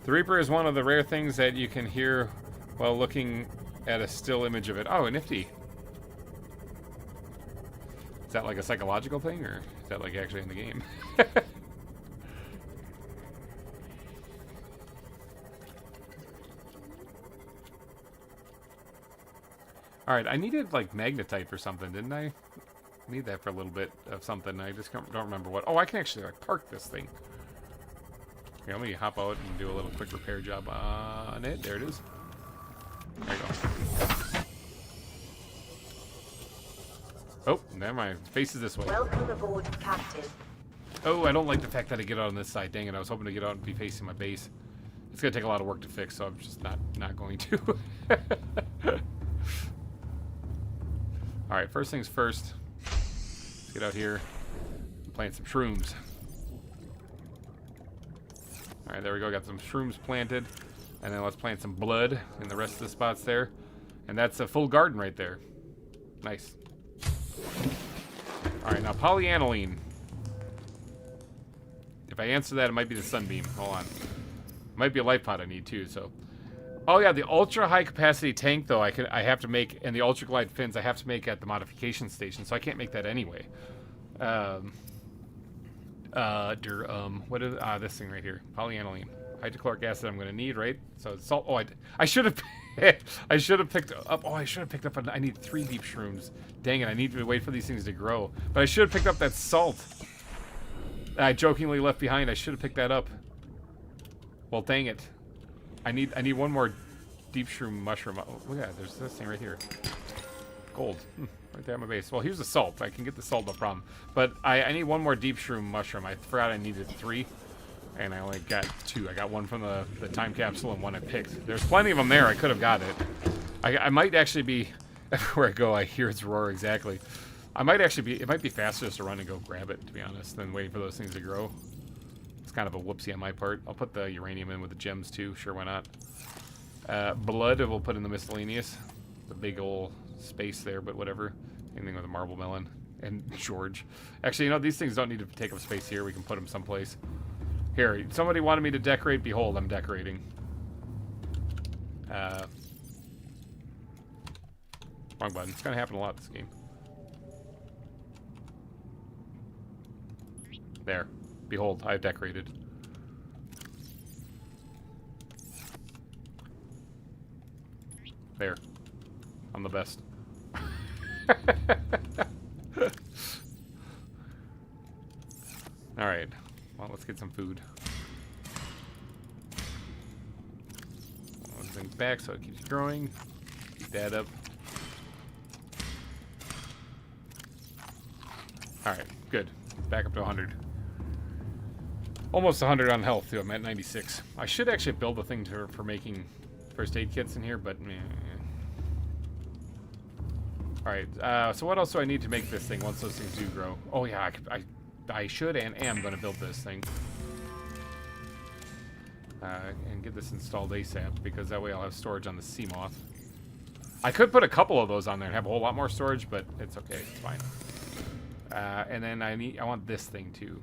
The Reaper is one of the rare things that you can hear while looking at a still image of it. Oh, nifty. Is that like a psychological thing, or is that like actually in the game? Alright, I needed like magnetite for something, didn't I? Need that for a little bit of something. I just don't remember what. Oh, I can actually like park this thing. Okay, let me hop out and do a little quick repair job on it. There it is. There you go. Oh, never mind. Faces this way. Welcome aboard, Captain. Oh, I don't like the fact that I get out on this side. Dang it, I was hoping to get out and be facing my base. It's gonna take a lot of work to fix, so I'm just not going to. Alright, first things first. Let's get out here and plant some shrooms. Alright, there we go. Got some shrooms planted. And then let's plant some blood in the rest of the spots there. And that's a full garden right there. Nice. Alright, now polyaniline. If I answer that, it might be the sunbeam. Hold on. It might be a life pod I need too, so. Oh yeah, the ultra high capacity tank though I have to make, and the ultra glide fins I have to make at the modification station, so I can't make that anyway. What is this thing right here? Polyaniline. Hydrochloric acid I'm gonna need, right? So it's salt. Oh, I should have I should have picked up. Oh, I should have picked up. I need 3 deep shrooms. Dang it! I need to wait for these things to grow. But I should have picked up that salt. I jokingly left behind. I should have picked that up. Well, dang it! I need one more deep shroom mushroom. Oh, look at that. There's this thing right here. Gold. Right there at my base. Well, here's the salt. I can get the salt, no problem. But I need one more deep shroom mushroom. I forgot I needed 3. And I only got 2. I got one from the time capsule and one I picked. There's plenty of them there. I could have got it. I might actually be... Everywhere I go, I hear it's roar exactly. I might actually be... It might be faster just to run and go grab it, to be honest, than waiting for those things to grow. It's kind of a whoopsie on my part. I'll put the uranium in with the gems, too. Sure, why not? Blood, we'll put in the miscellaneous. The big old space there, but whatever. Anything with a marble melon. And George. Actually, you know, these things don't need to take up space here. We can put them someplace. Here, somebody wanted me to decorate. Behold, I'm decorating. Wrong button. It's gonna happen a lot this game. There. Behold, I've decorated. There. I'm the best. Alright. Well, let's get some food. One thing back so it keeps growing. Keep that up. Alright, good. Back up to 100. Almost 100 on health, too. I'm at 96. I should actually build a thing for making first aid kits in here, but meh. Alright, so what else do I need to make this thing once those things do grow? Oh yeah, I should and am going to build this thing. And get this installed ASAP, because that way I'll have storage on the Seamoth. I could put a couple of those on there and have a whole lot more storage, but it's okay, it's fine. And then I want this thing too.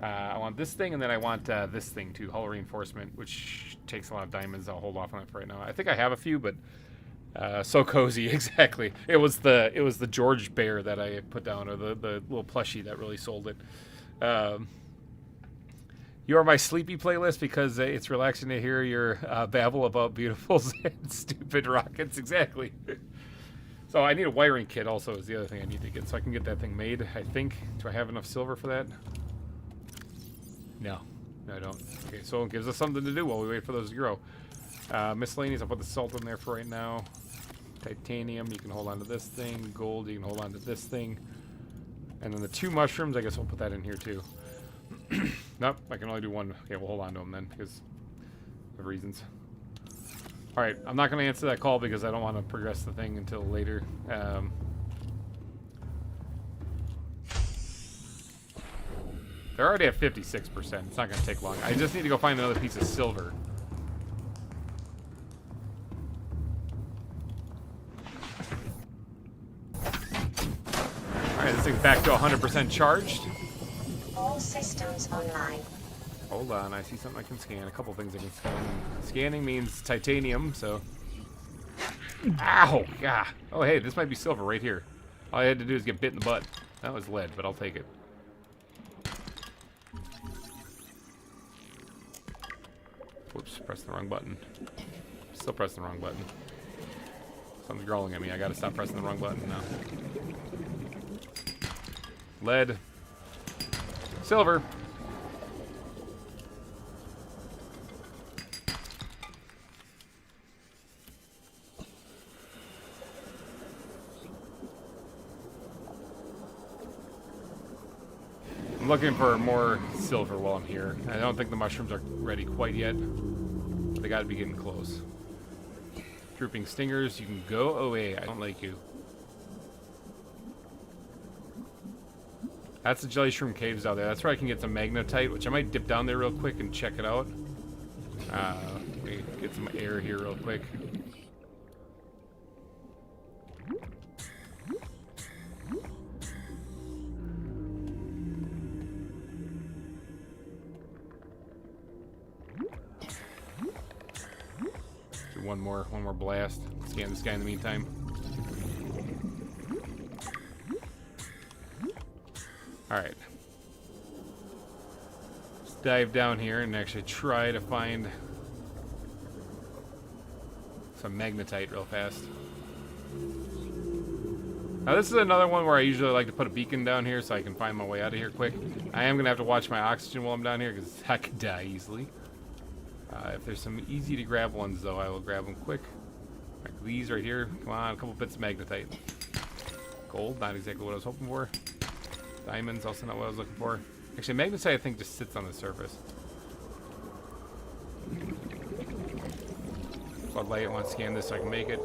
I want this thing, and then I want this thing too, hull reinforcement, which takes a lot of diamonds. I'll hold off on it for right now. I think I have a few, but so cozy, exactly. It was the George bear that I put down, or the little plushie that really sold it. You are my sleepy playlist because it's relaxing to hear your babble about beautifuls and stupid rockets. Exactly. So I need a wiring kit also is the other thing I need to get, so I can get that thing made, I think. Do I have enough silver for that? No. No, I don't. Okay, so it gives us something to do while we wait for those to grow. Miscellaneous, I'll put the salt in there for right now. Titanium, you can hold on to this thing. Gold, you can hold on to this thing. And then the 2 mushrooms, I guess we'll put that in here too. Nope, I can only do 1. Okay, we'll hold on to them then, because of reasons. Alright, I'm not going to answer that call because I don't want to progress the thing until later. They're already at 56%. It's not going to take long. I just need to go find another piece of silver. Alright, this thing's back to 100% charged. All systems online. Hold on, I see something I can scan. A couple things I can scan. Scanning means titanium, so... Ow! Yeah. Oh, hey, this might be silver right here. All I had to do is get bit in the butt. That was lead, but I'll take it. Whoops, pressed the wrong button. Still pressing the wrong button. Something's growling at me. I gotta stop pressing the wrong button now. Lead. Silver. I'm looking for more silver while I'm here. I don't think the mushrooms are ready quite yet, but they got to be getting close. Drooping stingers, you can go away. I don't like you. That's the jelly shroom caves out there. That's where I can get some magnetite, which I might dip down there real quick and check it out. Let me get some air here real quick. Do one more blast. Scan this guy in the meantime. Alright. Let's dive down here and actually try to find some magnetite real fast. Now this is another one where I usually like to put a beacon down here so I can find my way out of here quick. I am going to have to watch my oxygen while I'm down here because I could die easily. If there's some easy to grab ones though, I will grab them quick. Like these right here. Come on, a couple bits of magnetite. Gold, not exactly what I was hoping for. Diamonds, also not what I was looking for. Actually, magnetite I think just sits on the surface. Bud Light, I want to scan this so I can make it.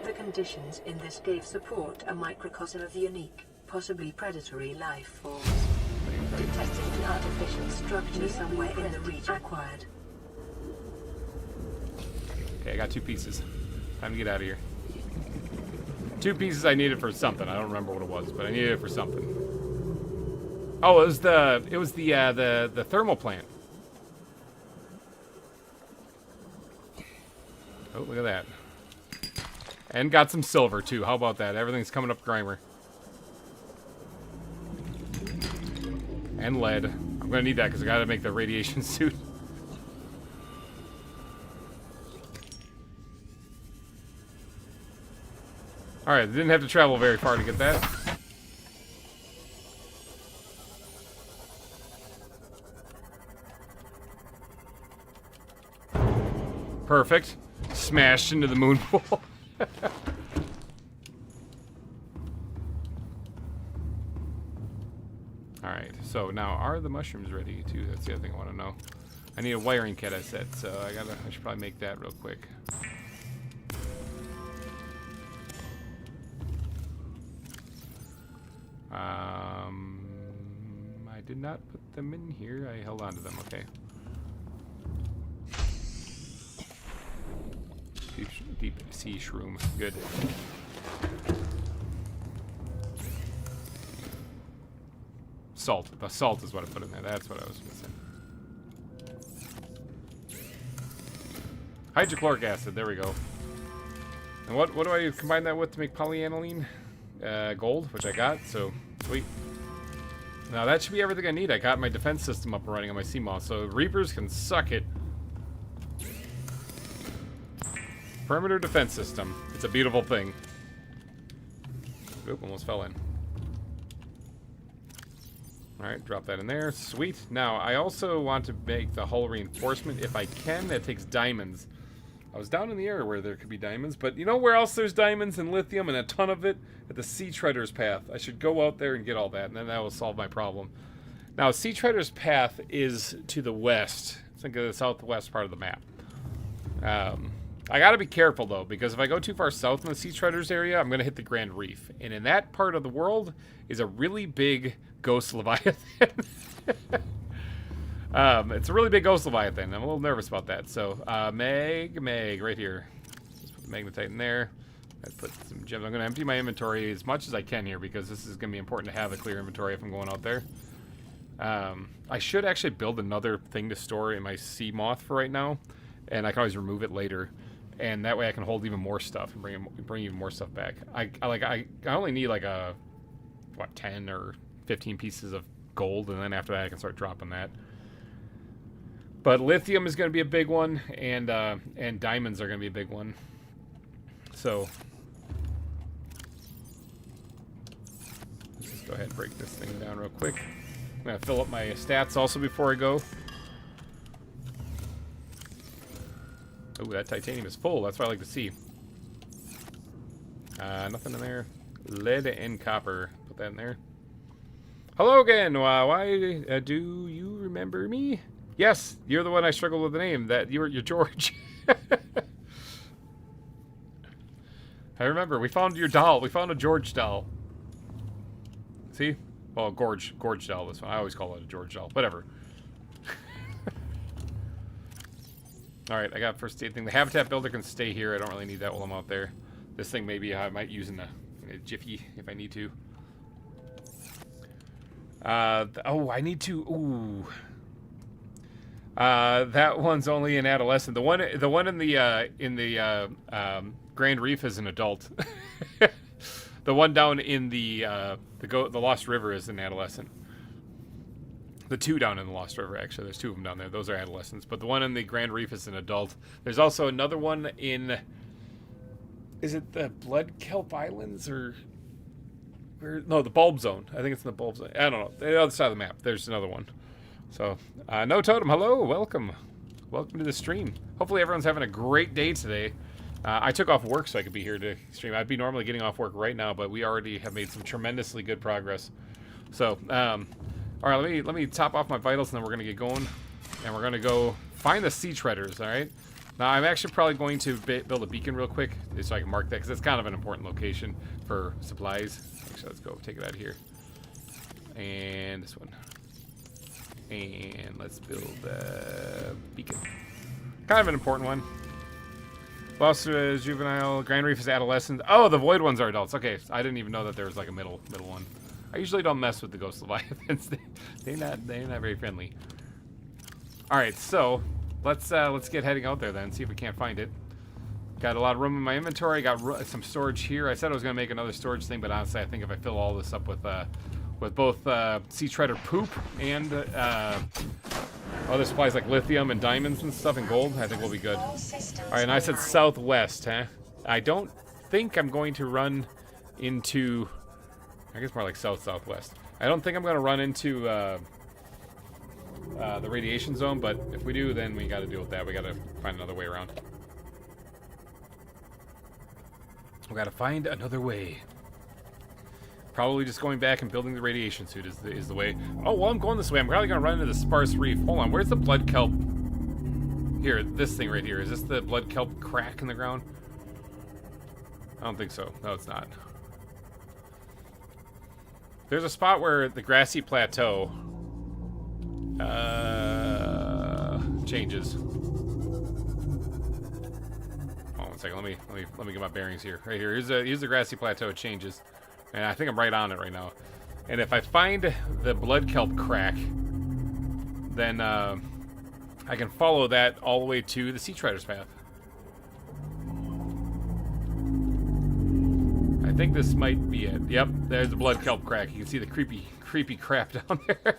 The conditions in this cave support a microcosm of unique, possibly predatory life forms. Detecting an artificial structure somewhere in the region acquired. Okay, I got 2 pieces. Time to get out of here. 2 pieces I needed for something. I don't remember what it was, but I needed it for something. Oh, it was the thermal plant. Oh, look at that. And got some silver too. How about that? Everything's coming up GReimer. And lead. I'm gonna need that because I gotta make the radiation suit. Alright, didn't have to travel very far to get that. Perfect. Smashed into the moon pool. Alright, so now are the mushrooms ready too? That's the other thing I want to know. I need a wiring kit, I said, so I should probably make that real quick. I did not put them in here. I held on to them, okay. Deep sea shroom, good. Salt. The salt is what I put in there. That's what I was missing. Hydrochloric acid. There we go. And what do I combine that with to make polyaniline? Gold, which I got. So sweet. Now that should be everything I need. I got my defense system up and running on my CMOS, so Reapers can suck it. Perimeter defense system. It's a beautiful thing. Oop, almost fell in. Alright, drop that in there. Sweet. Now, I also want to make the hull reinforcement. If I can, that takes diamonds. I was down in the area where there could be diamonds, but you know where else there's diamonds and lithium and a ton of it? At the Sea Treader's Path. I should go out there and get all that, and then that will solve my problem. Now, Sea Treader's Path is to the west. Think of the southwest part of the map. I gotta be careful, though, because if I go too far south in the Sea Treader's area, I'm gonna hit the Grand Reef. And in that part of the world is a really big ghost Leviathan. It's a really big ghost Leviathan. I'm a little nervous about that. So, Meg, right here. Just put the magnetite in there. I put some gems. I'm going to empty my inventory as much as I can here because this is going to be important to have a clear inventory if I'm going out there. I should actually build another thing to store in my sea moth for right now, and I can always remove it later. And that way I can hold even more stuff and bring even more stuff back. I only need like 10 or 15 pieces of gold, and then after that I can start dropping that. But lithium is going to be a big one, and diamonds are going to be a big one. So let's just go ahead and break this thing down real quick. I'm going to fill up my stats also before I go. Oh, that titanium is full. That's what I like to see. Nothing in there. Lead and copper. Put that in there. Hello again. Why do you remember me? Yes, you're the one I struggled with the name. That you're George. I remember. We found your doll. We found a George doll. See? Well, Gorge doll. This one. I always call it a George doll. Whatever. All right, I got first aid thing. The habitat builder can stay here. I don't really need that while I'm out there. This thing maybe I might use in a jiffy if I need to. Oh, I need to. Ooh. That one's only an adolescent. The one in the Grand Reef is an adult. The one down in the Lost River is an adolescent. The two down in the Lost River, actually. There's two of them down there. Those are adolescents. But the one in the Grand Reef is an adult. There's also another one in... Is it the Blood Kelp Islands or... No, the Bulb Zone. I think it's in the Bulb Zone. I don't know. The other side of the map. There's another one. So, No Totem, hello. Welcome. Welcome to the stream. Hopefully everyone's having a great day today. I took off work so I could be here to stream. I'd be normally getting off work right now, but we already have made some tremendously good progress. So, all right, let me top off my vitals, and then we're going to get going. And we're going to go find the sea treaders, all right? Now, I'm actually probably going to build a beacon real quick, so I can mark that, because it's kind of an important location for supplies. Actually, let's go take it out of here. And this one. And let's build a beacon. Kind of an important one. Lost is juvenile. Grand Reef is adolescent. Oh, the void ones are adults. Okay, I didn't even know that there was like a middle one. I usually don't mess with the ghost Leviathans. they're not very friendly. All right, so let's get heading out there then. See if we can't find it. Got a lot of room in my inventory. Got some storage here. I said I was gonna make another storage thing, but honestly, I think if I fill all this up with both sea treader poop and other supplies like lithium and diamonds and stuff and gold, I think we'll be good. All right, and I said southwest, huh? I don't think I'm going to run into... I guess more like southwest. I don't think I'm going to run into the radiation zone, but if we do, then we got to deal with that. We got to find another way around. We got to find another way. Probably just going back and building the radiation suit is the way. Oh, well, I'm going this way. I'm probably going to run into the sparse reef. Hold on, where's the blood kelp? Here, this thing right here. Is this the blood kelp crack in the ground? I don't think so. No, it's not. There's a spot where the grassy plateau changes. Oh, 1 second. Let me get my bearings here. Right here. Here's the grassy plateau. It changes. And I think I'm right on it right now. And if I find the blood kelp crack, then I can follow that all the way to the sea treader's path. I think this might be it. Yep, there's the blood kelp crack. You can see the creepy crap down there.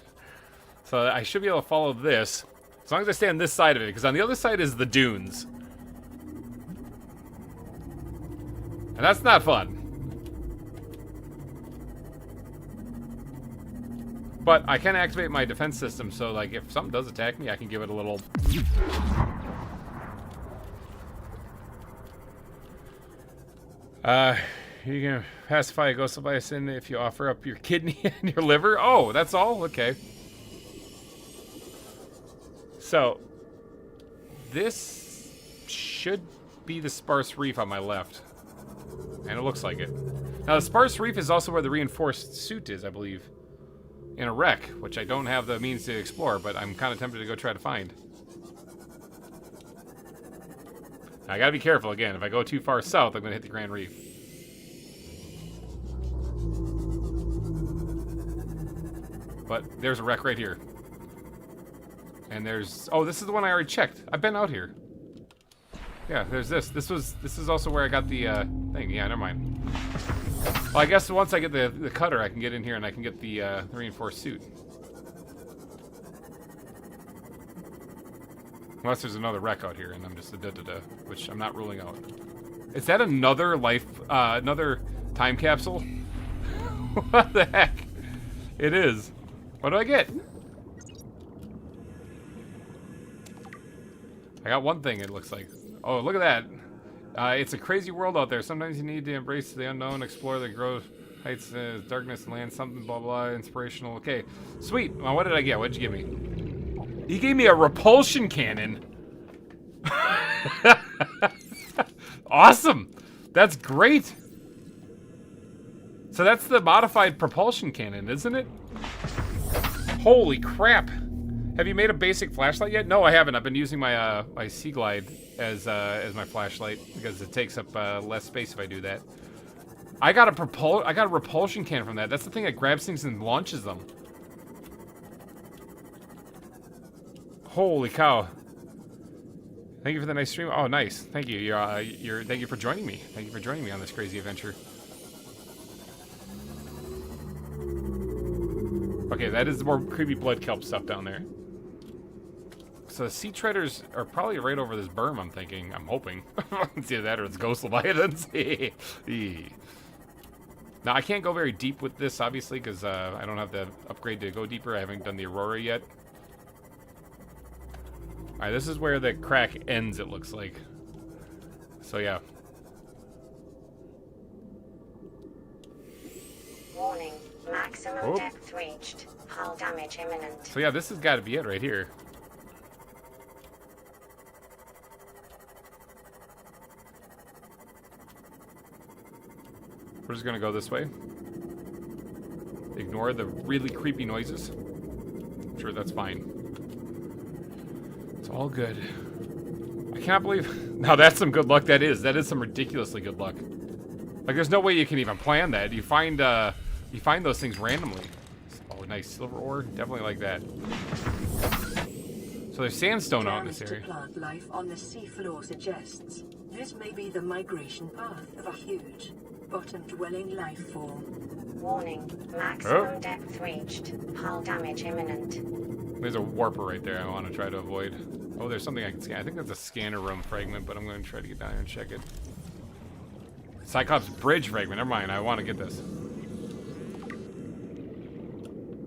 So I should be able to follow this, as long as I stay on this side of it, because on the other side is the dunes. And that's not fun. But I can activate my defense system, so like if something does attack me, I can give it a little... You can pacify a ghost Leviathan if you offer up your kidney and your liver. Oh, that's all? Okay. So, this should be the sparse reef on my left. And it looks like it. Now, the sparse reef is also where the reinforced suit is, I believe. In a wreck, which I don't have the means to explore, but I'm kind of tempted to go try to find. I gotta be careful again. If I go too far south, I'm gonna hit the Grand Reef. But there's a wreck right here. And there's... Oh, this is the one I already checked. I've been out here. Yeah, there's this. This is also where I got the thing. Yeah, never mind. Well, I guess once I get the cutter, I can get in here and I can get the reinforced suit. Unless there's another wreck out here and I'm just a da-da-da, which I'm not ruling out. Is that another another time capsule? What the heck? It is. What do I get? I got one thing, it looks like. Oh, look at that. It's a crazy world out there. Sometimes you need to embrace the unknown, explore the growth, Heights, darkness, and land, something, blah, blah, inspirational. Okay, sweet. Well, what did I get? What did you give me? He gave me a repulsion cannon. Awesome. That's great. So that's the modified propulsion cannon, isn't it? Holy crap. Have you made a basic flashlight yet? No, I haven't. I've been using my my Sea Glide as my flashlight because it takes up less space if I do that. I got a repulsion cannon from that. That's the thing that grabs things and launches them. Holy cow. Thank you for the nice stream. Oh, nice. Thank you. Thank you for joining me. Thank you for joining me on this crazy adventure. Okay, that is the more creepy blood kelp stuff down there. So the sea treaders are probably right over this berm, I'm thinking. I'm hoping. It's either that or it's ghost leviathans. Now, I can't go very deep with this, obviously, because I don't have the upgrade to go deeper. I haven't done the Aurora yet. Alright, this is where the crack ends, it looks like. So, yeah. Warning. Maximum depth reached. Hull damage imminent. So, yeah, this has got to be it right here. We're just gonna go this way. Ignore the really creepy noises. I'm sure that's fine. It's all good. I can't believe... Now that's some good luck, that is. That is some ridiculously good luck. Like, there's no way you can even plan that. You find those things randomly. Oh, nice silver ore. Definitely like that. So there's sandstone out in this area. Plant life on the seafloor suggests this may be the migration path of a huge bottom-dwelling life form. Warning. Maximum depth reached. Hull damage imminent. There's a warper right there I want to try to avoid. Oh, there's something I can scan. I think that's a scanner room fragment, but I'm going to try to get down here and check it. Cyclops bridge fragment. Never mind. I want to get this.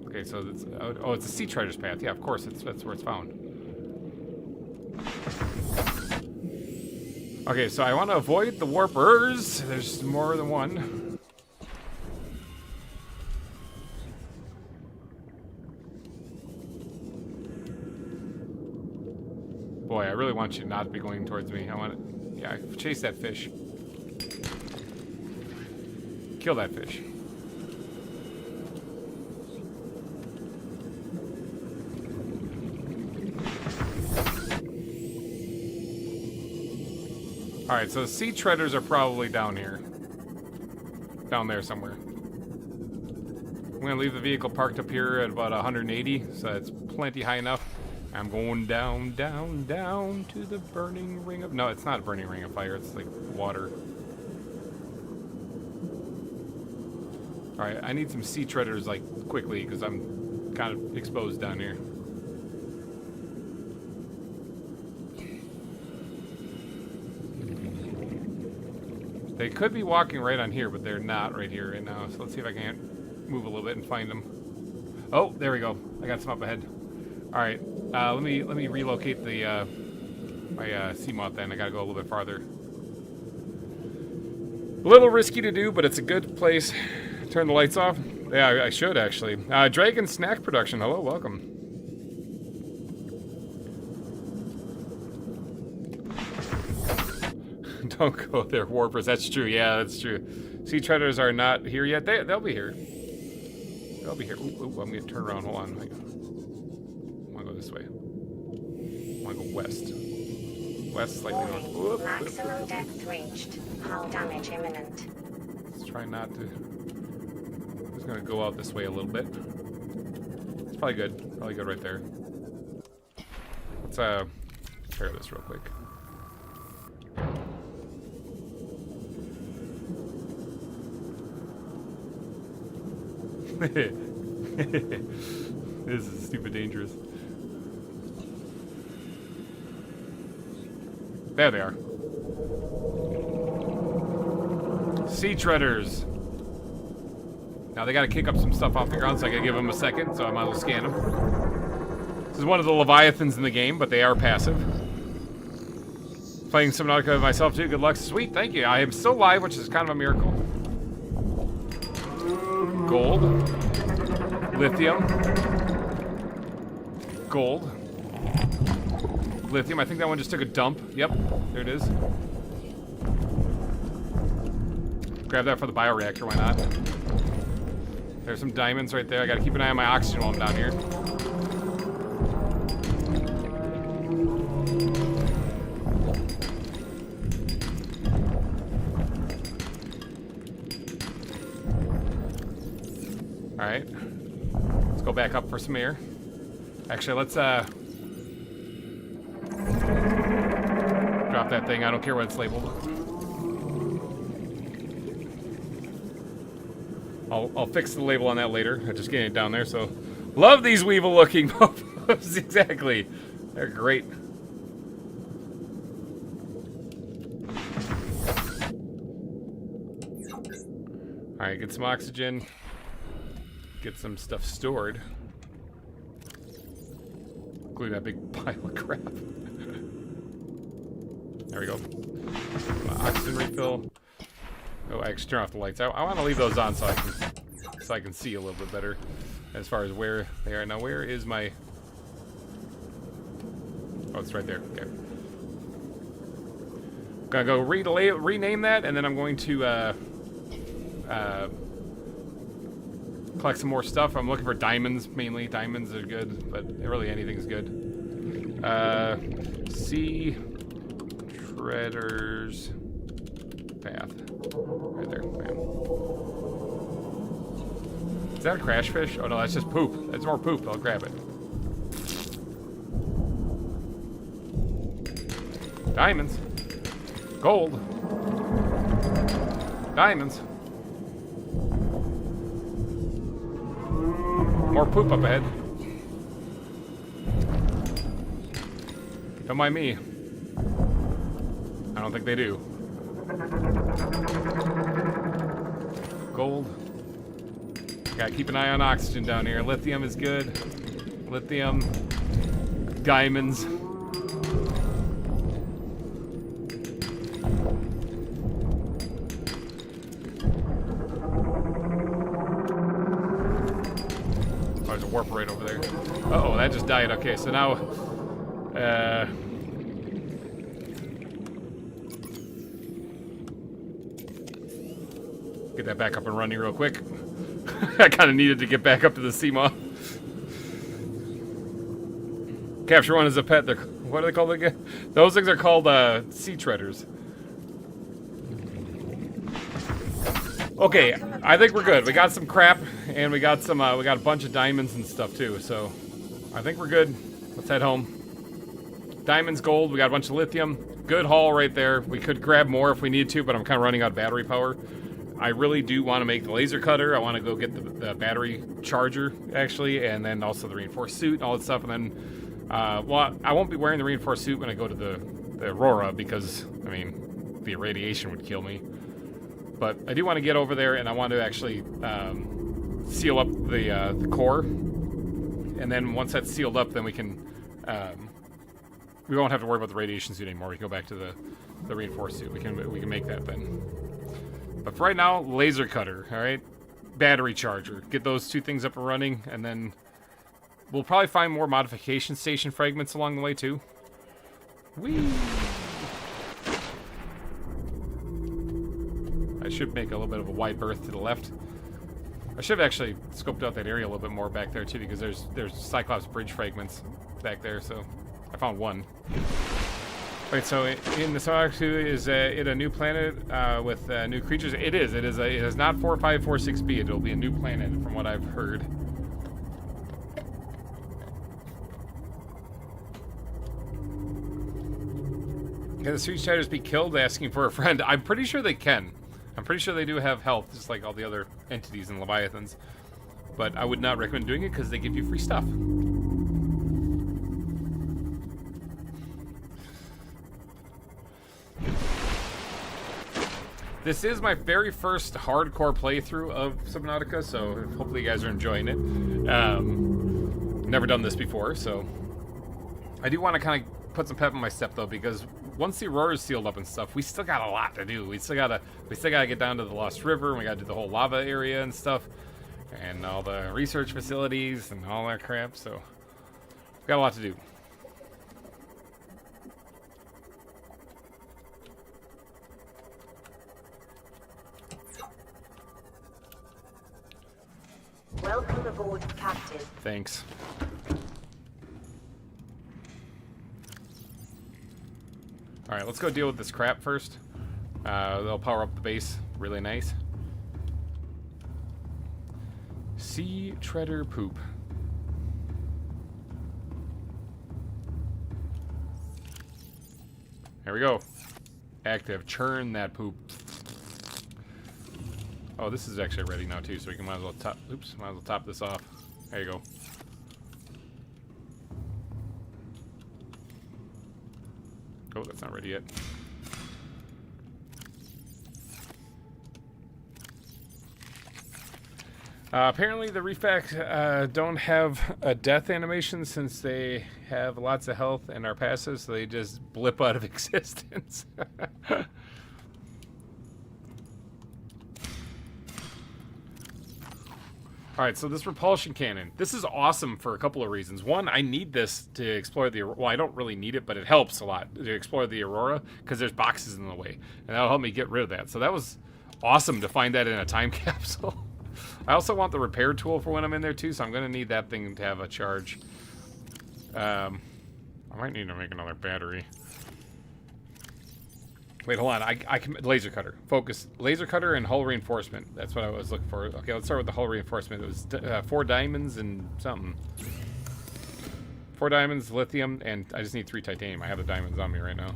Okay, so it's... Oh, it's a sea treasures path. Yeah, of course. That's where it's found. Okay, so I want to avoid the warpers. There's more than one. Boy, I really want you not to be going towards me. I want to... Yeah, chase that fish. Kill that fish. Alright, so the sea treaders are probably down here. Down there somewhere. I'm going to leave the vehicle parked up here at about 180, so it's plenty high enough. I'm going down, down, down to the burning ring of... No, it's not a burning ring of fire, it's like water. Alright, I need some sea treaders, like, quickly, because I'm kind of exposed down here. They could be walking right on here, but they're not right here right now. So let's see if I can't move a little bit and find them. Oh, there we go. I got some up ahead. All right, let me relocate the my sea moth. Then I gotta go a little bit farther. A little risky to do, but it's a good place. Turn the lights off. Yeah, I should actually. Dragon Snack Production. Hello, welcome. Don't go there, warpers. That's true. Yeah, that's true. Sea treaders are not here yet. They'll be here. They'll be here. Ooh, I'm gonna turn around. Hold on. I want to go this way. I want to go west. West, slightly north. Whoop, maximum depth reached. Hull damage imminent. Let's try not to. I'm just gonna go out this way a little bit. It's probably good. Probably good right there. Let's repair this real quick. This is stupid dangerous. There they are. Sea treaders. Now they gotta kick up some stuff off the ground, so I gotta give them a second, so I might as well scan them. This is one of the Leviathans in the game, but they are passive. Playing Subnautica myself too, good luck. Sweet, thank you. I am still live, which is kind of a miracle. Gold. Lithium. Gold. Lithium. I think that one just took a dump. Yep, there it is. Grab that for the bioreactor, why not? There's some diamonds right there. I gotta keep an eye on my oxygen while I'm down here. Alright. Let's go back up for some air. Actually, let's drop that thing. I don't care what it's labeled. I'll fix the label on that later. I'm just getting it down there, so... Love these Weevil looking mofos! Exactly. They're great. Alright, get some oxygen. Get some stuff stored. Including that big pile of crap. There we go. Oxygen refill. Oh, I actually turn off the lights. I want to leave those on so I can see a little bit better as far as where they are. Now, where is my... Oh, it's right there. Okay. Gonna go rename that, and then I'm going to collect some more stuff. I'm looking for diamonds, mainly. Diamonds are good, but really anything's good. Sea Treaders Path. Right there. Bam. Is that a crash fish? Oh no, that's just poop. That's more poop. I'll grab it. Diamonds. Gold. Diamonds. More poop up ahead. Don't mind me. I don't think they do. Gold. Gotta keep an eye on oxygen down here. Lithium is good. Lithium. Diamonds. Oh, there's a warp right over there. Uh-oh, that just died. Okay, so now... get that back up and running real quick. I kind of needed to get back up to the sea moth. Capture one as a pet. What are they called again? Those things are called sea treaders. Okay, I think we're good. We got some crap, and we got some. We got a bunch of diamonds and stuff too. So I think we're good. Let's head home. Diamonds, gold. We got a bunch of lithium. Good haul right there. We could grab more if we need to, but I'm kind of running out of battery power. I really do want to make the laser cutter. I want to go get the battery charger, actually, and then also the reinforced suit and all that stuff. And then, well, I won't be wearing the reinforced suit when I go to the Aurora because, I mean, the irradiation would kill me. But I do want to get over there, and I want to actually seal up the core. And then once that's sealed up, then we can... we won't have to worry about the radiation suit anymore. We can go back to the reinforced suit. We can make that then. But for right now, laser cutter, all right? Battery charger. Get those two things up and running, and then we'll probably find more modification station fragments along the way, too. Whee! I should make a little bit of a wide berth to the left. I should have actually scoped out that area a little bit more back there, too, because there's Cyclops bridge fragments back there, so I found one. Right, so in the Subnautica, is it a new planet with new creatures? It is. It is not 4546b. It'll be a new planet, from what I've heard. Can the street shadows be killed asking for a friend? I'm pretty sure they can. I'm pretty sure they do have health, just like all the other entities in Leviathans. But I would not recommend doing it because they give you free stuff. This is my very first hardcore playthrough of Subnautica, so hopefully you guys are enjoying it. Never done this before, so I do want to kind of put some pep in my step though, because once the Aurora is sealed up and stuff, we still got a lot to do. We still gotta get down to the Lost River, and we gotta do the whole lava area and stuff. and all the research facilities and all that crap. So we've got a lot to do. Welcome aboard, Captain. Thanks. All right, let's go deal with this crap first. They'll power up the base. Really nice. Sea treader poop. There we go. Active. Churn that poop. Oh, this is actually ready now too, so we can might as well top. Oops, might as well top this off. There you go. Oh, that's not ready yet. Apparently the Refac don't have a death animation since they have lots of health and are passive, so they just blip out of existence. Alright, so this repulsion cannon. This is awesome for a couple of reasons. One, I need this to explore the... Well, I don't really need it, but it helps a lot to explore the Aurora, because there's boxes in the way. And that'll help me get rid of that. So that was awesome to find that in a time capsule. I also want the repair tool for when I'm in there, too, so I'm going to need that thing to have a charge. I might need to make another battery. Wait, hold on. I can... Laser cutter. Focus. Laser cutter and hull reinforcement. That's what I was looking for. Okay, let's start with the hull reinforcement. It was 4 diamonds and something. 4 diamonds, lithium, and I just need 3 titanium. I have the diamonds on me right now.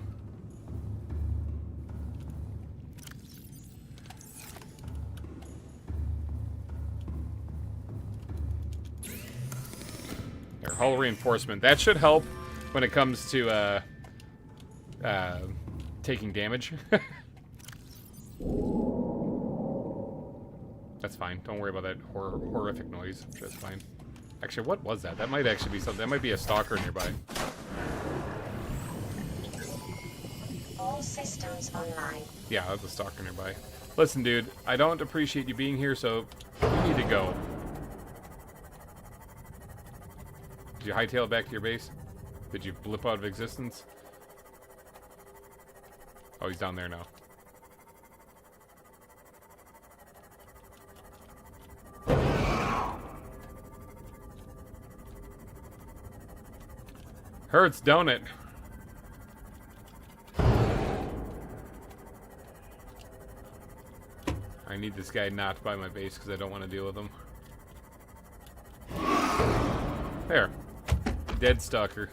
There, hull reinforcement. That should help when it comes to taking damage. That's fine. Don't worry about that horrific noise. That's fine. Actually, what was that? That might actually be something. That might be a stalker nearby. All systems online. Yeah, that's a stalker nearby. Listen, dude, I don't appreciate you being here, so you need to go. Did you hightail it back to your base? Did you blip out of existence? Oh, he's down there now. Hurts, don't it? I need this guy not by my base because I don't want to deal with him. There. Dead stalker.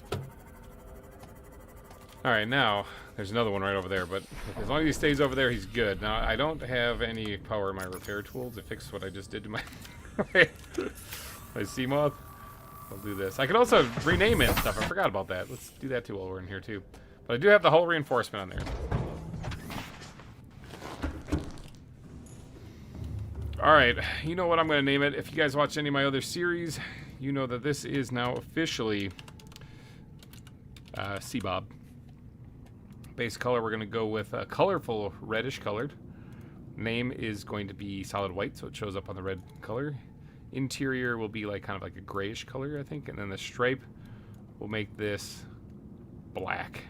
Alright, now, there's another one right over there, but as long as he stays over there, he's good. Now, I don't have any power in my repair tool to fix what I just did to my my sea moth. I'll do this. I could also rename it and stuff. I forgot about that. Let's do that too while we're in here too. But I do have the hull reinforcement on there. Alright, you know what I'm going to name it. If you guys watch any of my other series, you know that this is now officially Sea Bob. Base color, we're going to go with a colorful reddish colored. Name is going to be solid white, so it shows up on the red color. Interior will be like kind of like a grayish color, I think, and then the stripe will make this black.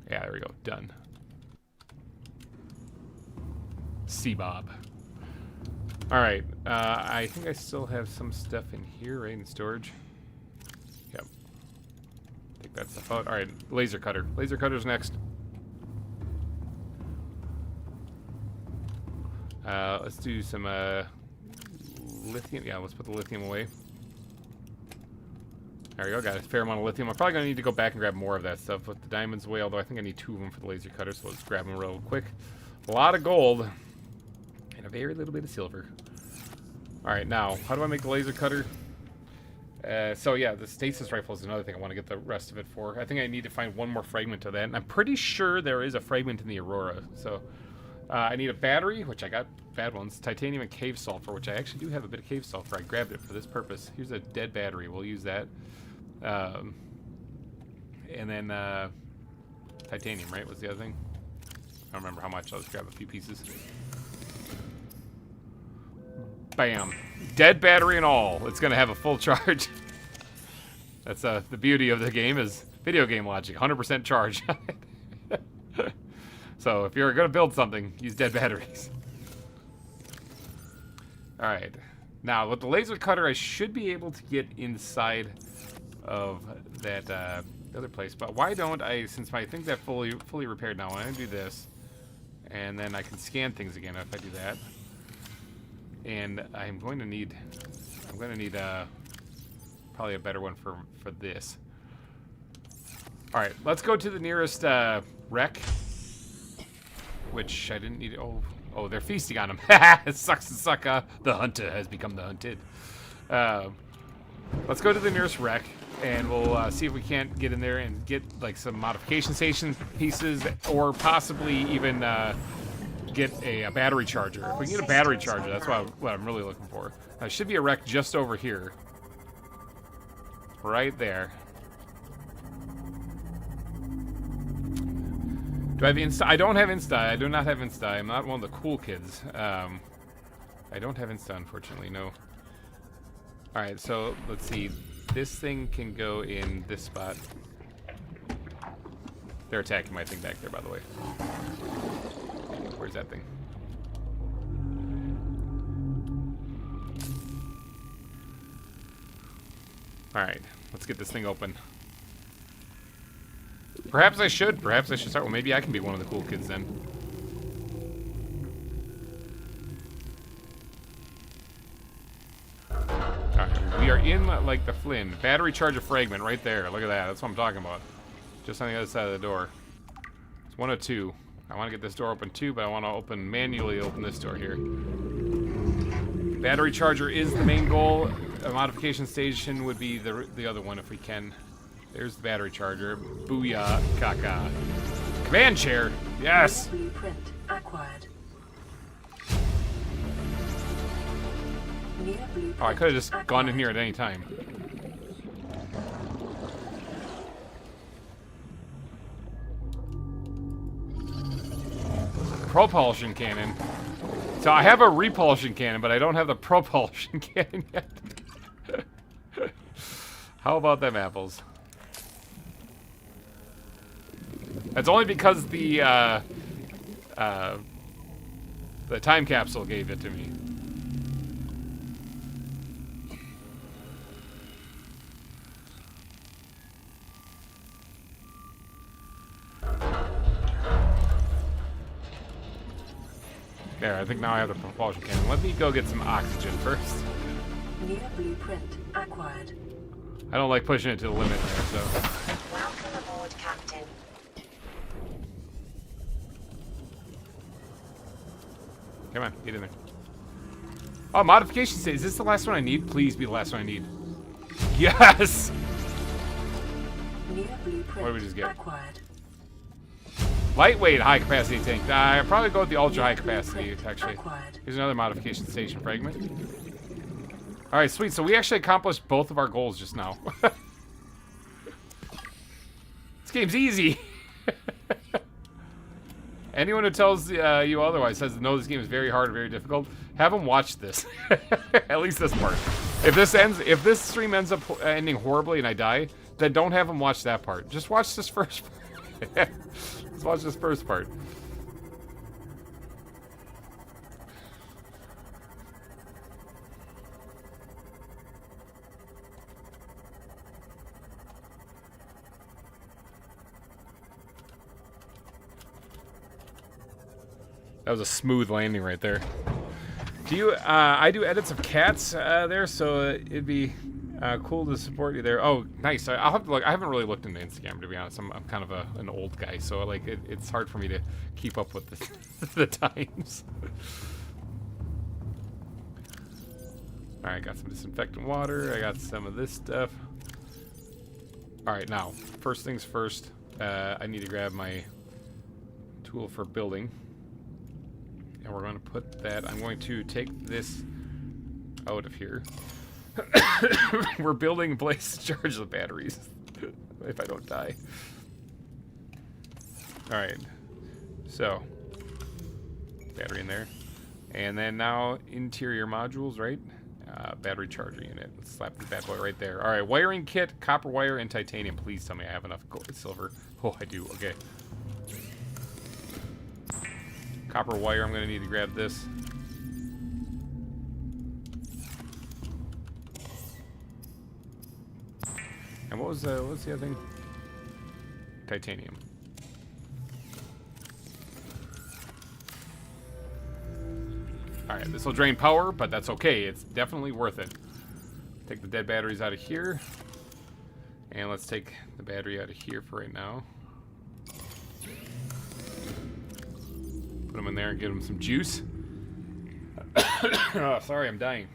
Yeah, there we go. Done. Sea Bob. Alright, I think I still have some stuff in here, right, in storage. Yep. Take that stuff out. Alright, laser cutter. Laser cutter's next. Let's do some lithium. Yeah, let's put the lithium away. There we go. Got a fair amount of lithium. I'm probably going to need to go back and grab more of that stuff. Put the diamonds away, although I think I need 2 of them for the laser cutter, so let's grab them real quick. A lot of gold and a very little bit of silver. Alright, now, how do I make the laser cutter? So yeah, the stasis rifle is another thing I want to get the rest of it for. I think I need to find one more fragment of that, and I'm pretty sure there is a fragment in the Aurora, so... I need a battery, which I got bad ones. Titanium and cave sulfur, which I actually do have a bit of cave sulfur. I grabbed it for this purpose. Here's a dead battery. We'll use that. And then titanium, right? What's the other thing? I don't remember how much. I'll just grab a few pieces. Bam. Dead battery and all. It's going to have a full charge. That's the beauty of the game is video game logic. 100% charge. So if you're going to build something, use dead batteries. Alright. Now, with the laser cutter, I should be able to get inside of that other place. But why don't I, since I think that fully repaired now, why don't I do this? And then I can scan things again if I do that. And I'm going to need probably a better one for this. All right, let's go to the nearest wreck, which I didn't need. Oh, they're feasting on him. It sucks to suck. The hunter has become the hunted. Let's go to the nearest wreck, and we'll see if we can't get in there and get like some modification station pieces, or possibly even get a battery charger. If we can get a battery charger, that's what I'm really looking for. There should be a wreck just over here. Right there. Do I have Insta? I don't have Insta. I do not have Insta. I'm not one of the cool kids. I don't have Insta, unfortunately, no. Alright, so let's see. This thing can go in this spot. They're attacking my thing back there, by the way. Where's that thing? Alright, let's get this thing open. Perhaps I should start. Well, maybe I can be one of the cool kids then. Alright, we are in, like, the Flynn. Battery charger fragment right there. Look at that. That's what I'm talking about. Just on the other side of the door. It's 1 of 2. I want to get this door open too, but I want to manually open this door here. Battery charger is the main goal. A modification station would be the other one if we can. There's the battery charger. Booyah, caca. Command chair. Yes. Blueprint acquired. Oh, I could have just gone in here at any time. Propulsion cannon. So I have a repulsion cannon, but I don't have the propulsion cannon yet. How about them apples? That's only because the time capsule gave it to me. There, I think now I have the propulsion cannon. Let me go get some oxygen first. New blueprint acquired. I don't like pushing it to the limit there, so. Welcome aboard, Captain. Come on, get in there. Oh, modification state. Is this the last one I need? Please be the last one I need. Yes! New blueprint What did we just get? acquired. Lightweight high capacity tank. I'll probably go with the ultra high capacity, actually. Acquired. Here's another modification station fragment. Alright, sweet. So we actually accomplished both of our goals just now. This game's easy. Anyone who tells you otherwise says, no, this game is very hard or very difficult. Have them watch this. At least this part. If this stream ends up ending horribly and I die, then don't have them watch that part. Just watch this first part. Let's watch this first part. That was a smooth landing right there. Do you? I do edits of cats there, so it'd be cool to support you there. Oh, nice. I'll have to look. I haven't really looked into Instagram, to be honest. I'm kind of an old guy, so like it's hard for me to keep up with the times. All right, got some disinfectant water. I got some of this stuff. All right, now first things first. I need to grab my tool for building. And we're going to put that, I'm going to take this out of here. We're building a place to charge the batteries, if I don't die. Alright, so, battery in there. And then now interior modules, right? Battery charger unit. Let's slap the bad boy right there. All right, wiring kit, copper wire, and titanium. Please tell me I have enough gold, silver. Oh, I do. Okay. Copper wire. I'm gonna need to grab this. And what was the other thing? Titanium. Alright, this will drain power, but that's okay. It's definitely worth it. Take the dead batteries out of here. And let's take the battery out of here for right now. Put them in there and give them some juice. Oh, sorry, I'm dying.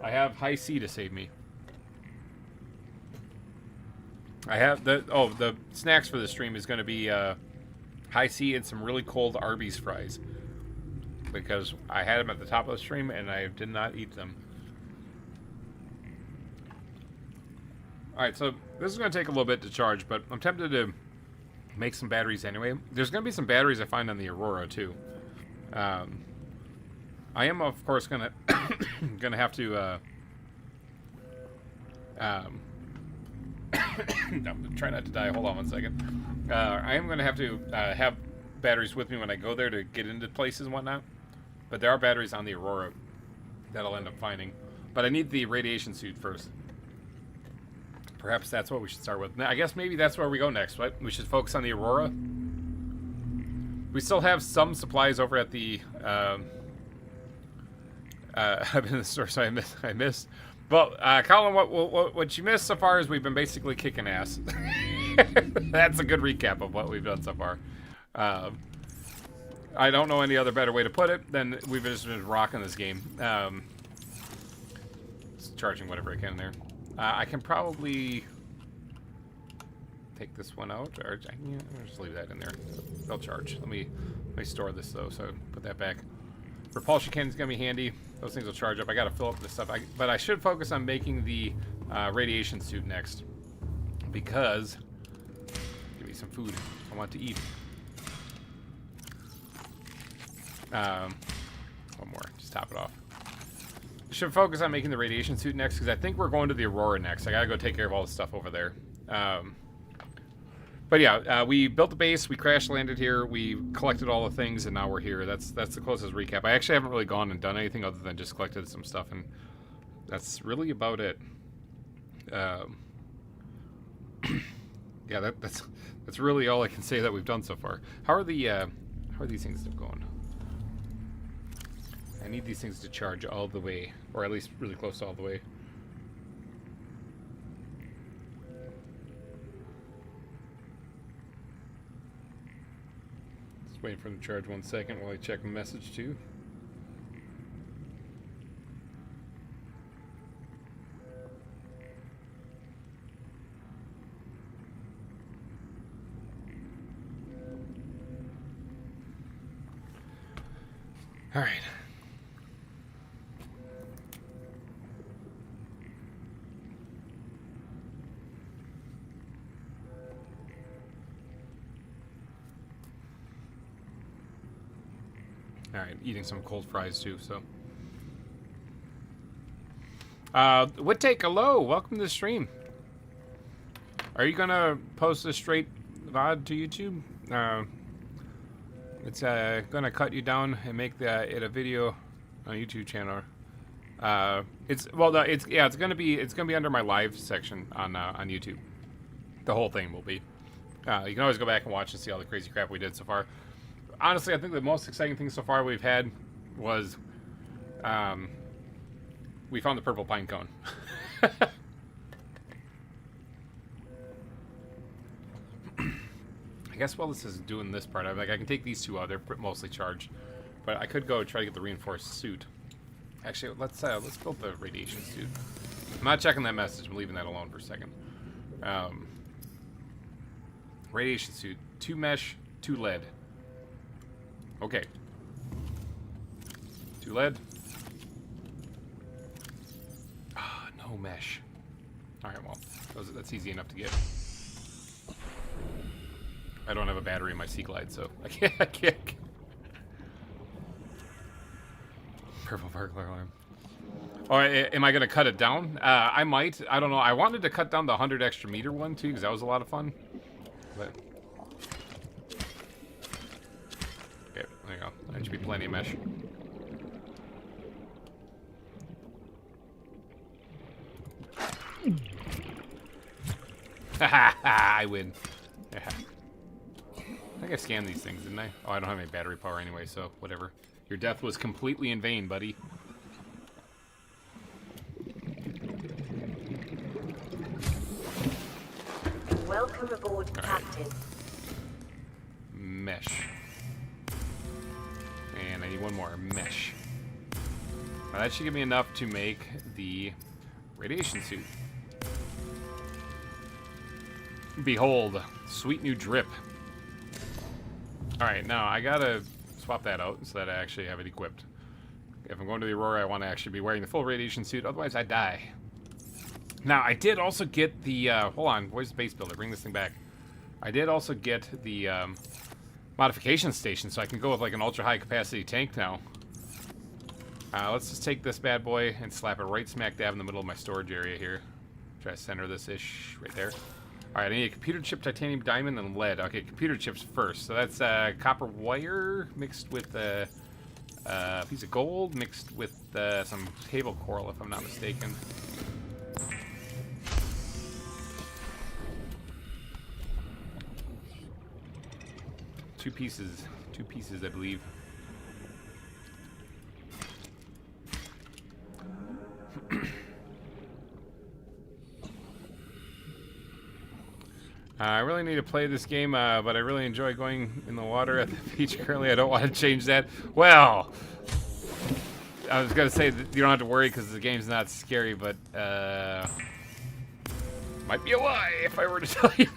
I have high C to save me. I have the snacks for the stream is going to be high C and some really cold Arby's fries. Because I had them at the top of the stream and I did not eat them. Alright, so this is going to take a little bit to charge, but I'm tempted to make some batteries anyway. There's going to be some batteries I find on the Aurora, too. I am, of course, going to have to... no, try not to die. Hold on one second. I am going to have batteries with me when I go there to get into places and whatnot. But there are batteries on the Aurora that I'll end up finding. But I need the radiation suit first. Perhaps that's what we should start with. I guess maybe that's where we go next, right? We should focus on the Aurora. We still have some supplies over at the... I've been in the store, so I missed. Well, Colin, what you missed so far is we've been basically kicking ass. That's a good recap of what we've done so far. I don't know any other better way to put it than we've just been rocking this game. Just charging whatever I can there. I can probably take this one out, or yeah, I'll just leave that in there. They'll charge. Let me store this though, so put that back. Repulsion cannon's gonna be handy. Those things will charge up. I gotta fill up this stuff. But I should focus on making the radiation suit next, because give me some food. I want to eat. One more. Just top it off. Should focus on making the radiation suit next, because I think we're going to the Aurora next. I gotta go take care of all the stuff over there. But yeah, we built the base, we crash landed here, we collected all the things, and now we're here. That's the closest recap. I actually haven't really gone and done anything other than just collected some stuff, and that's really about it. Yeah, that's really all I can say that we've done so far. How are these things going? I need these things to charge all the way, or at least really close to all the way. Just waiting for them to charge 1 second while I check the message too. All right. Alright, eating some cold fries too, so. Woodtake, hello! Welcome to the stream. Are you gonna post a straight VOD to YouTube? It's gonna cut you down and make it a video on a YouTube channel. It's gonna be under my live section on YouTube. The whole thing will be. You can always go back and watch and see all the crazy crap we did so far. Honestly, I think the most exciting thing so far we've had was we found the purple pine cone. I guess while this is doing this part, I can take these two out. They're mostly charged, but I could go try to get the reinforced suit. Actually, let's build the radiation suit. I'm not checking that message. I'm leaving that alone for a second. Radiation suit, 2 mesh, 2 lead. Okay. 2 lead. Ah, no mesh. Alright, well, that's easy enough to get. I don't have a battery in my Sea Glide, so I can't. purple burglar alarm. Oh, am I going to cut it down? I might. I don't know. I wanted to cut down the 100 extra meter one, too, because that was a lot of fun. But... okay, there you go. That should be plenty of mesh. I win. Yeah. I think I scanned these things, didn't I? Oh, I don't have any battery power anyway, so whatever. Your death was completely in vain, buddy. Welcome aboard, Captain. Mesh. And I need one more. Mesh. Now that should give me enough to make the radiation suit. Behold, sweet new drip. Alright, now I gotta swap that out so that I actually have it equipped. If I'm going to the Aurora, I want to actually be wearing the full radiation suit, otherwise I die. Now, I did also get the, hold on, where's the base builder? Bring this thing back. I did also get the, modification station, so I can go with, like, an ultra-high capacity tank now. Let's just take this bad boy and slap it right smack dab in the middle of my storage area here. Try to center this-ish right there. Alright, I need a computer chip, titanium, diamond, and lead. Okay, computer chips first. So that's, copper wire mixed with, a piece of gold mixed with, some cable coral, if I'm not mistaken. Two pieces, I believe. I really need to play this game, but I really enjoy going in the water at the beach currently. I don't want to change that. Well, I was going to say that you don't have to worry because the game's not scary, but might be a lie if I were to tell you.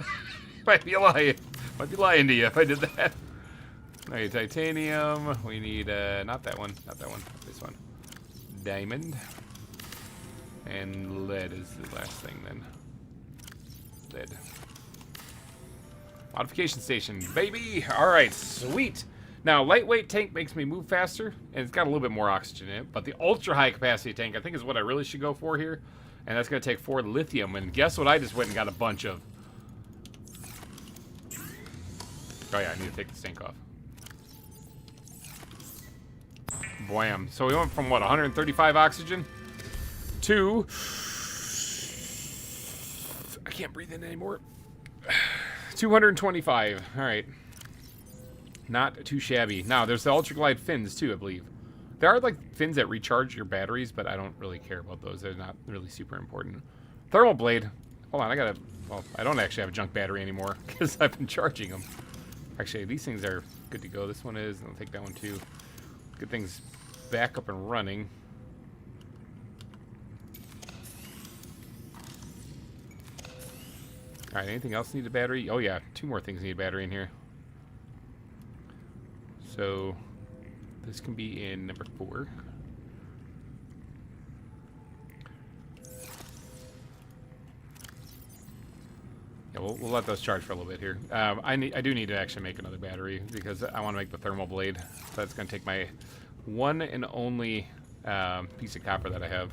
Might be a lie. Might be lying to you if I did that. Okay, titanium. We need, not that one. Not that one. This one. Diamond. And lead is the last thing then. Lead. Modification station, baby! Alright, sweet! Now, lightweight tank makes me move faster, and it's got a little bit more oxygen in it, but the ultra-high capacity tank, I think, is what I really should go for here. And that's going to take 4 lithium, and guess what I just went and got a bunch of? Oh yeah, I need to take this tank off. Bwam. So we went from, what, 135 oxygen? To... I can't breathe in anymore. 225. Alright. Not too shabby. Now, there's the Ultra Glide fins, too, I believe. There are, like, fins that recharge your batteries, but I don't really care about those. They're not really super important. Thermal blade. Hold on, I gotta... well, I don't actually have a junk battery anymore, because I've been charging them. Actually, these things are good to go. This one is, and I'll take that one, too. Good things back up and running. Alright, anything else need a battery? Oh yeah, 2 more things need a battery in here. So, this can be in number 4. Yeah, we'll let those charge for a little bit here. I do need to actually make another battery because I want to make the thermal blade. So that's going to take my one and only piece of copper that I have.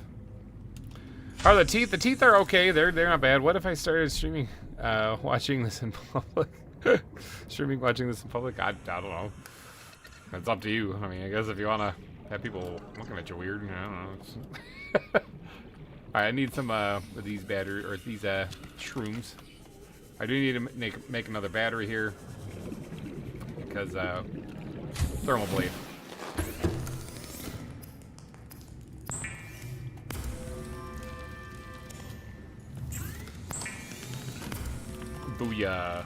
Oh, the teeth. The teeth are okay. They're not bad. What if I started streaming, watching this in public? Watching this in public? I don't know. It's up to you. I mean, I guess if you want to have people looking at you weird, I don't know. All right, I need some of these battery or these shrooms. I do need to make another battery here because thermal blade. Booyah.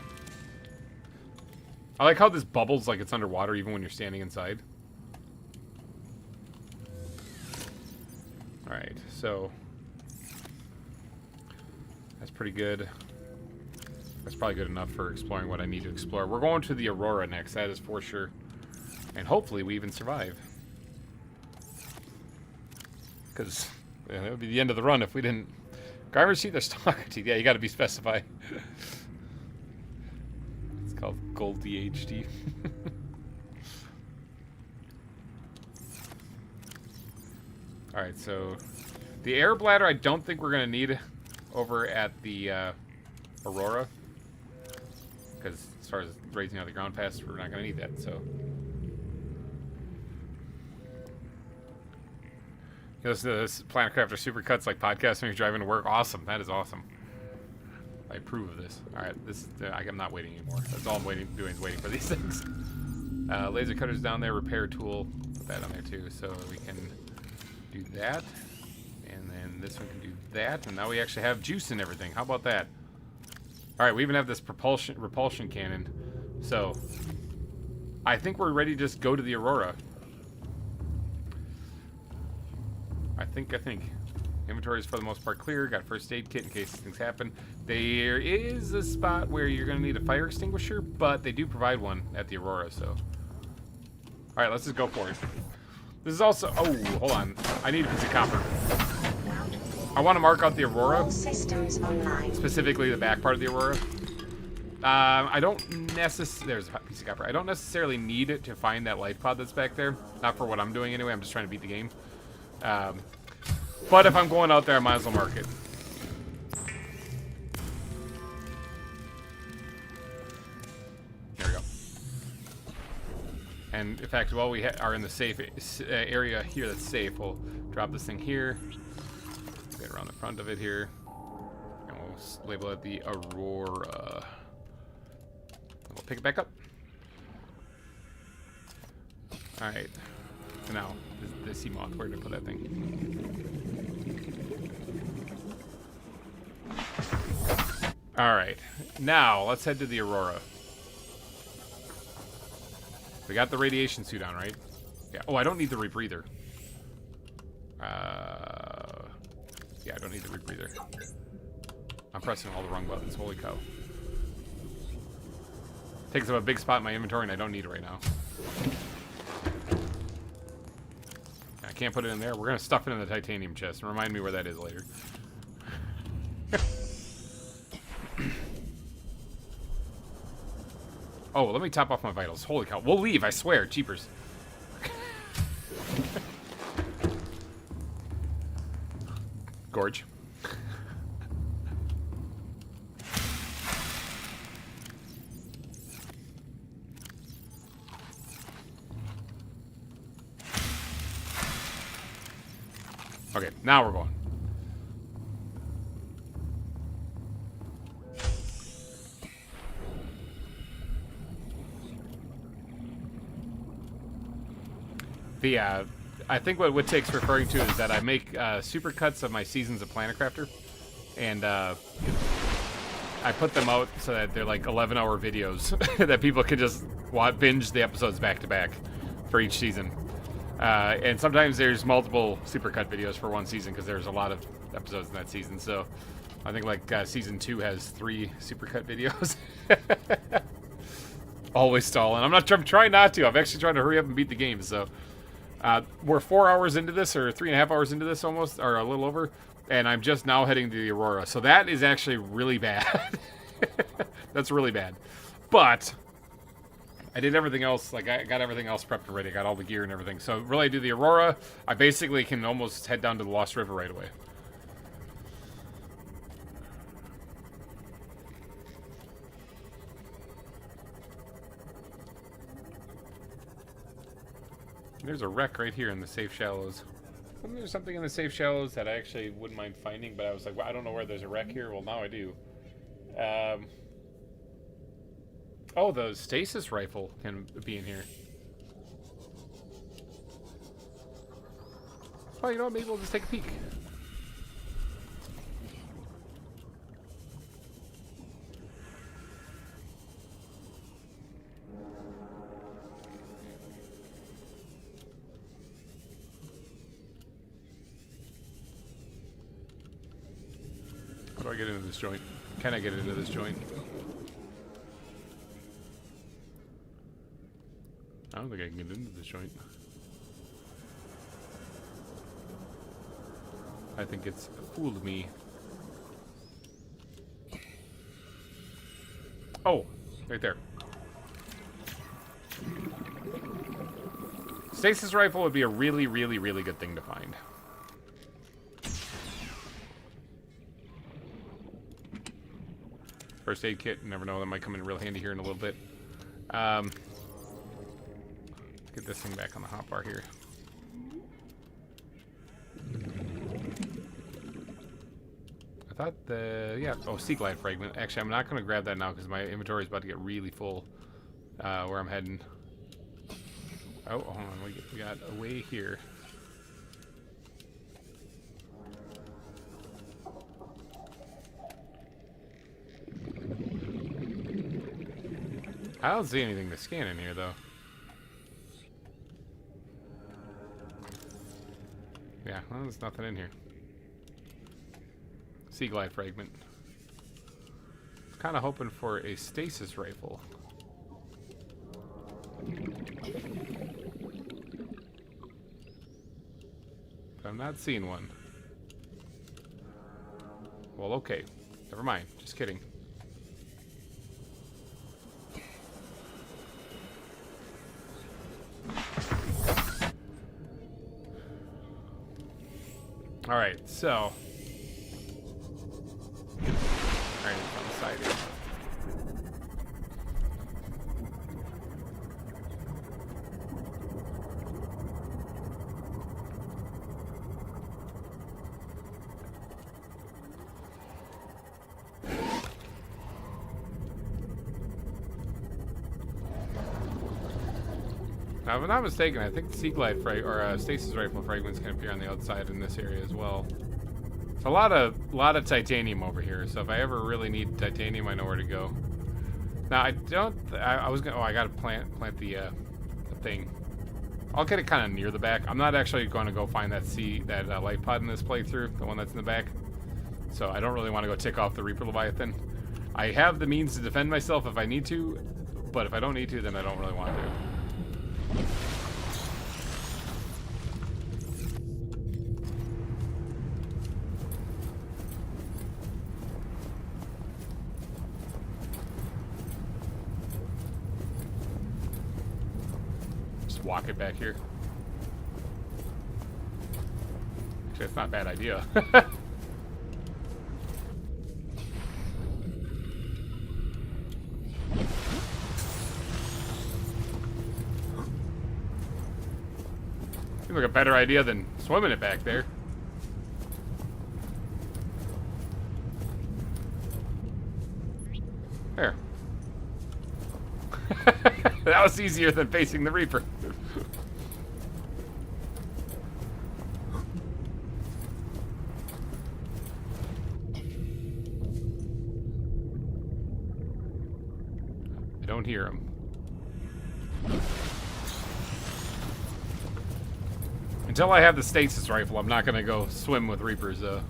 I like how this bubbles like it's underwater even when you're standing inside. Alright, so that's pretty good. That's probably good enough for exploring what I need to explore. We're going to the Aurora next, that is for sure. And hopefully we even survive. Because yeah, that would be the end of the run if we didn't. GReimer teeth or stalker teeth? Yeah, you gotta be specified. It's called Gold DHD. Alright, so the air bladder I don't think we're going to need over at the Aurora. Because as far as raising out the ground pass, we're not going to need that, so. You listen to this Planet Crafter Supercuts like podcast when you're driving to work. Awesome. That is awesome. I approve of this. Alright, this is, I'm not waiting anymore. That's all I'm doing is waiting for these things. Laser cutter's down there, repair tool. Put that on there too, so we can do that. And then this one can do that. And now we actually have juice and everything. How about that? Alright, we even have this repulsion cannon. So, I think we're ready to just go to the Aurora. I think. Inventory is for the most part clear. Got first aid kit in case things happen. There is a spot where you're going to need a fire extinguisher, but they do provide one at the Aurora, so. Alright, let's just go for it. This is also... Oh, hold on. I need a piece of copper. I want to mark out the Aurora. All systems online. Specifically the back part of the Aurora. I don't necessarily... There's a piece of copper. I don't necessarily need it to find that life pod that's back there. Not for what I'm doing anyway. I'm just trying to beat the game. But if I'm going out there, I might as well mark it. There we go. And in fact, while we are in the safe area here that's safe, we'll drop this thing here. Get around the front of it here. And we'll label it the Aurora. And we'll pick it back up. Alright. So now, the sea moth, where did I put that thing? Alright, now let's head to the Aurora. We got the radiation suit on, right? Yeah. Oh, I don't need the rebreather. Yeah, I don't need the rebreather. I'm pressing all the wrong buttons. Holy cow. Takes up a big spot in my inventory and I don't need it right now. I can't put it in there. We're going to stuff it in the titanium chest. And remind me where that is later. Oh, let me top off my vitals. Holy cow. We'll leave, I swear. Jeepers. Gorge. Okay, now we're going. I think what Wittek's referring to is that I make supercuts of my seasons of Planet Crafter, and I put them out so that they're like 11-hour videos that people can just binge the episodes back to back for each season. And sometimes there's multiple supercut videos for one season because there's a lot of episodes in that season. So I think like season 2 has 3 supercut videos. Always stalling. I'm trying not to. I'm actually trying to hurry up and beat the game. So we're 4 hours into this, or 3.5 hours into this almost, or a little over, and I'm just now heading to the Aurora. So that is actually really bad. That's really bad. But I did everything else. Like, I got everything else prepped and ready. I got all the gear and everything. So really, I do the Aurora. I basically can almost head down to the Lost River right away. There's a wreck right here in the safe shallows. Wasn't there something in the safe shallows that I actually wouldn't mind finding, but I was like, well, I don't know where there's a wreck here. Well, now I do. Oh, the stasis rifle can be in here. Oh, you know what? Maybe we'll just take a peek. How do I get into this joint? Can I get into this joint? I don't think I can get into this joint. I think it's fooled me. Oh, right there. Stasis rifle would be a really, really, really good thing to find. First aid kit. You never know, that might come in real handy here in a little bit. Get this thing back on the hotbar here. I thought sea glide fragment. Actually, I'm not going to grab that now because my inventory is about to get really full where I'm heading. Oh, hold on. We got a way here. I don't see anything to scan in here, though. Yeah, well, there's nothing in here. Sea glide fragment. Kind of hoping for a stasis rifle. But I'm not seeing one. Well, okay. Never mind. Just kidding. Alright, so. Alright, it's on the side here. Now, if I'm not mistaken, I think the sea glide stasis rifle fragments can appear on the outside in this area as well. It's a lot of titanium over here, so if I ever really need titanium, I know where to go. Now, I gotta plant the thing. I'll get it kind of near the back. I'm not actually going to go find that light pod in this playthrough, the one that's in the back. So I don't really want to go tick off the Reaper Leviathan. I have the means to defend myself if I need to, but if I don't need to, then I don't really want to. Just walk it back here. Actually, that's not a bad idea. Seems like a better idea than swimming it back there. There. That was easier than facing the Reaper. I don't hear him. Until I have the stasis rifle, I'm not gonna go swim with Reapers, though.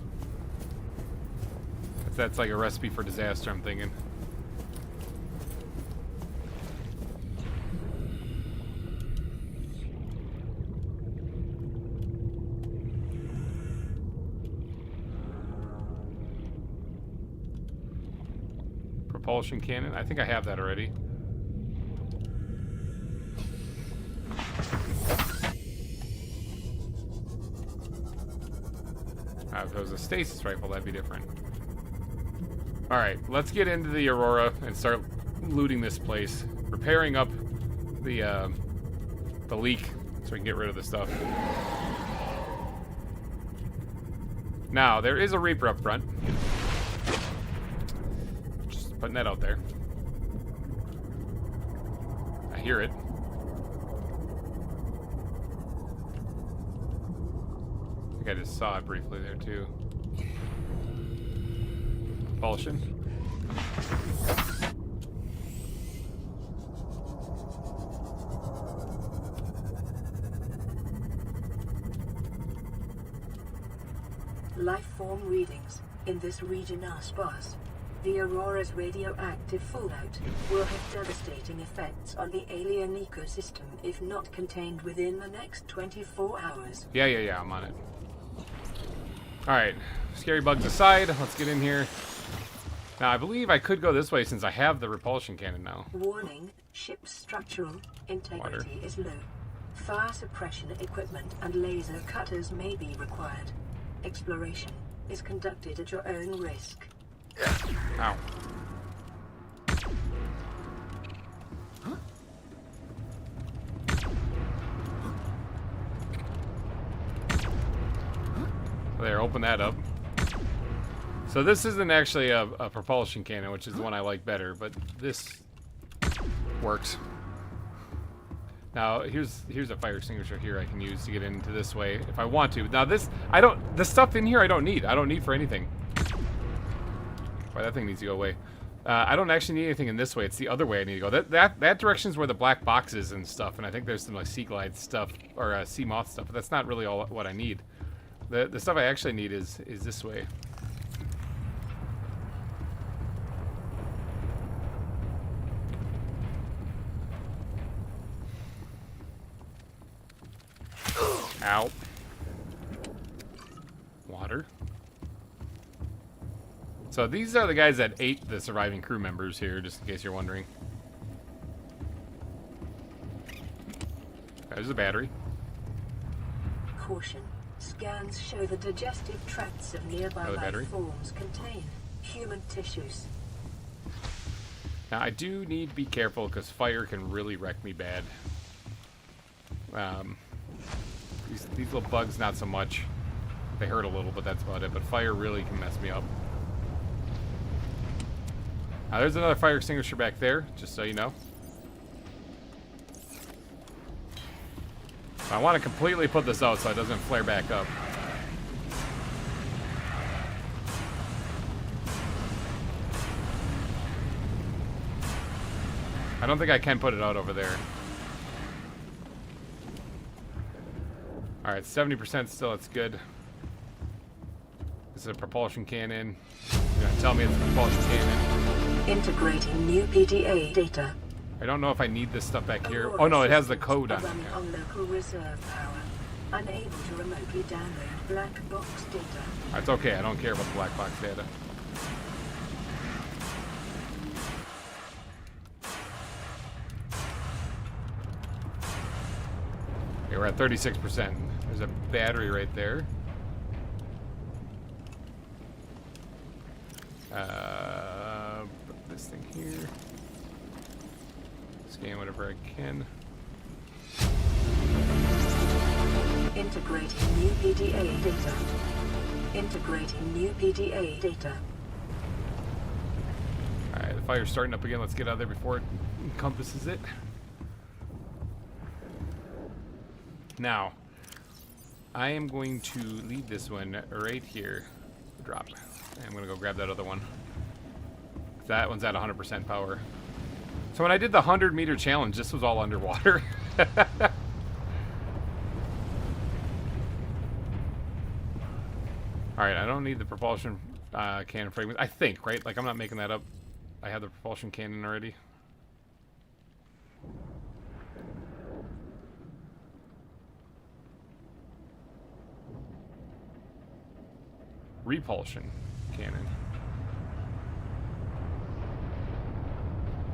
That's like a recipe for disaster, I'm thinking. Propulsion cannon? I think I have that already. If it was a stasis rifle, that'd be different. Alright, let's get into the Aurora and start looting this place. Repairing up the leak so we can get rid of the stuff. Now, there is a Reaper up front. Just putting that out there. I hear it. I think I just saw it briefly there too. Propulsion. Life form readings in this region are sparse. The Aurora's radioactive fallout will have devastating effects on the alien ecosystem if not contained within the next 24 hours. Yeah, I'm on it. Alright, scary bugs aside, let's get in here. Now, I believe I could go this way since I have the repulsion cannon now. Warning, ship's structural integrity is low. Fire suppression equipment and laser cutters may be required. Exploration is conducted at your own risk. Ow. There, open that up. So this isn't actually a propulsion cannon, which is the one I like better, but this works. Now, here's a fire extinguisher here I can use to get into this way if I want to. Now this, the stuff in here I don't need. I don't need for anything. Why, that thing needs to go away. I don't actually need anything in this way. It's the other way I need to go. That direction is where the black box is and stuff, and I think there's some like sea glide stuff or sea moth stuff, but that's not really all what I need. The stuff I actually need is this way. Ow. Water. So these are the guys that ate the surviving crew members here, just in case you're wondering. There's a battery. Caution. Scans show the digestive tracts of nearby life forms contain human tissues. Now I do need to be careful because fire can really wreck me bad. These little bugs, not so much. They hurt a little, but that's about it. But fire really can mess me up. Now there's another fire extinguisher back there, just so you know. I want to completely put this out so it doesn't flare back up. I don't think I can put it out over there. Alright, 70% still, it's good. This is a propulsion cannon. You're gonna tell me it's a propulsion cannon. Integrating new PDA data. I don't know if I need this stuff back here. Oh no, it has the code on it. Running on local reserve power. Unable to remotely download black box data. That's okay, I don't care about the black box data. Okay, we're at 36%. There's a battery right there. Put this thing here. Scan whatever I can. Integrating new PDA data. Integrating new PDA data. Alright, the fire's starting up again. Let's get out of there before it encompasses it. Now, I am going to leave this one right here. Drop. I'm going to go grab that other one. That one's at 100% power. So when I did the 100-meter challenge, this was all underwater. Alright, I don't need the propulsion cannon fragment. I think, right? Like, I'm not making that up. I have the propulsion cannon already. Repulsion cannon.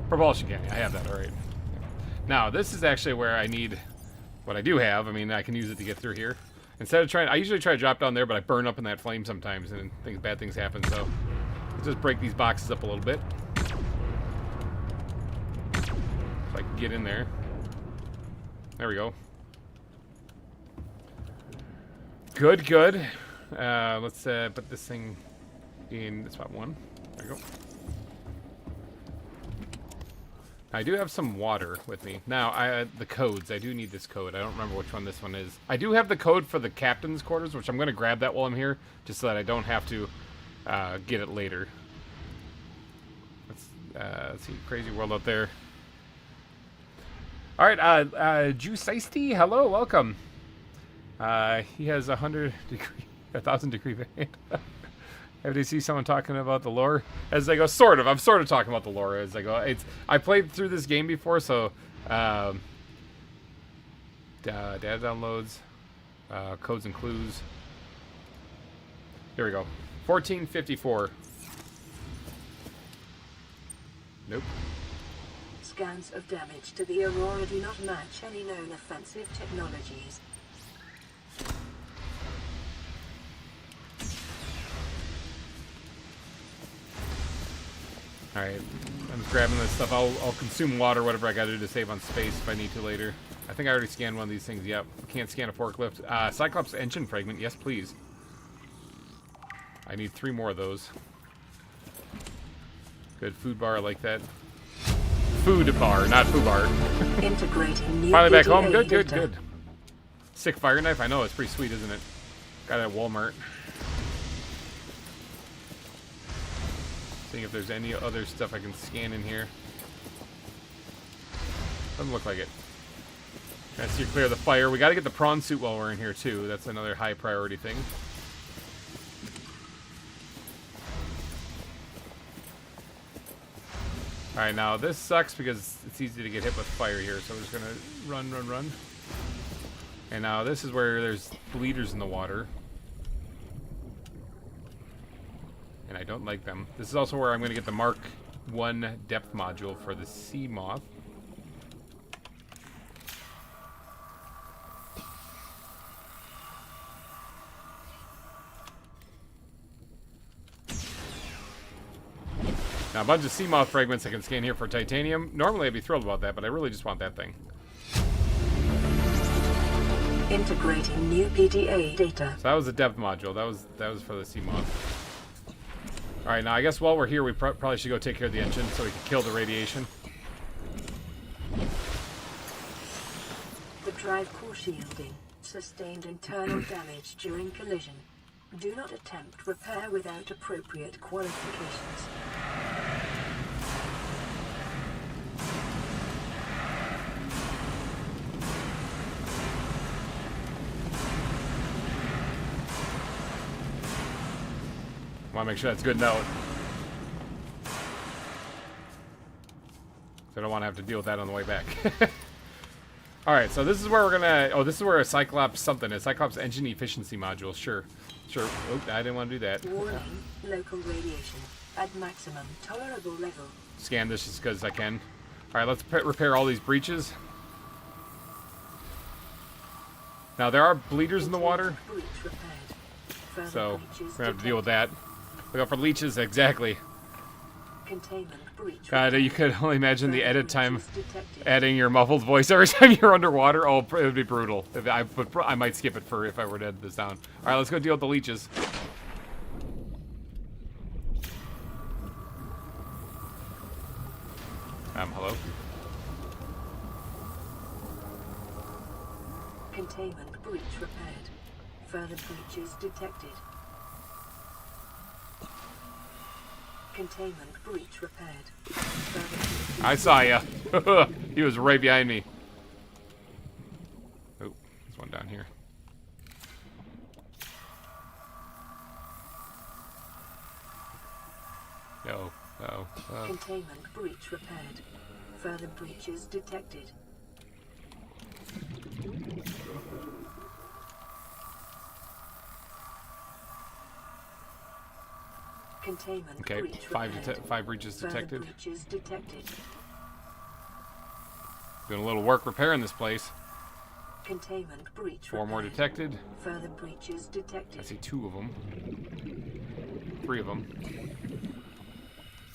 Propulsion cannon. I have that, alright. Now, this is actually where I need what I do have. I mean, I can use it to get through here. Instead of trying, I usually try to drop down there, but I burn up in that flame sometimes, and bad things happen, so let's just break these boxes up a little bit. So I can get in there. There we go. Good, good. Let's put this thing in spot 1. There we go. I do have some water with me. Now, the codes. I do need this code. I don't remember which one this one is. I do have the code for the captain's quarters, which I'm going to grab that while I'm here, just so that I don't have to get it later. Let's see. Crazy world out there. All right, Juiceisty, hello, welcome. He has 1,000 degree variant. Have you see someone talking about the lore as I go? Sort of. I'm sort of talking about the lore as I go. I played through this game before, so data downloads, codes and clues. Here we go. 1454. Nope. Scans of damage to the Aurora do not match any known offensive technologies. Alright, I'm just grabbing this stuff. I'll consume water, whatever I gotta do to save on space if I need to later. I think I already scanned one of these things. Yep, can't scan a forklift. Cyclops engine fragment, yes please. I need 3 more of those. Good food bar, I like that. Food bar, not food bar. Integrating new Finally back PTA home. Good, good, data. good. Sick fire knife. I know, it's pretty sweet, isn't it? Got it at Walmart. Seeing if there's any other stuff I can scan in here. Doesn't look like it. Trying to steer clear of the fire. We got to get the prawn suit while we're in here too. That's another high priority thing. Alright, now this sucks because it's easy to get hit with fire here, so I'm just gonna run, run, run. And now this is where there's bleeders in the water. And I don't like them. This is also where I'm gonna get the Mark 1 depth module for the sea moth. Now, a bunch of sea moth fragments I can scan here for titanium. Normally, I'd be thrilled about that, but I really just want that thing. Integrating new PTA data. So that was the depth module. That was for the sea moth. All right, now I guess while we're here, we probably should go take care of the engine so we can kill the radiation. The drive core shielding sustained internal damage during collision. Do not attempt repair without appropriate qualifications. Want to make sure that's good note. So I don't want to have to deal with that on the way back. Alright, so this is where we're gonna... Oh, this is where a Cyclops something is. Cyclops engine efficiency module. Sure. Sure. Oh, I didn't want to do that. Warning, local radiation at maximum tolerable level. Scan this just because I can. Alright, let's repair all these breaches. Now, there are bleeders in the water. Breach repaired. Further So, we're breaches gonna have to deal with detected. that. Look out for leeches, exactly. Containment breach God, repaired. you could only imagine the Further edit time breaches detected. adding your muffled voice every time you're underwater. Oh, it would be brutal. If I might skip it if I were to edit this down. Alright, let's go deal with the leeches. Hello? Containment breach repaired. Further breaches detected. Containment breach repaired. Further breaches I saw ya. He was right behind me. Oh, there's one down here. No. Uh-oh. Containment breach repaired. Further breaches detected. Containment Okay, breach five repaired. breaches Further detected. breaches detected. Doing a little work repairing this place. Containment breach 4 more repaired. detected. Further breaches I detected. see 2 of them. 3 of them.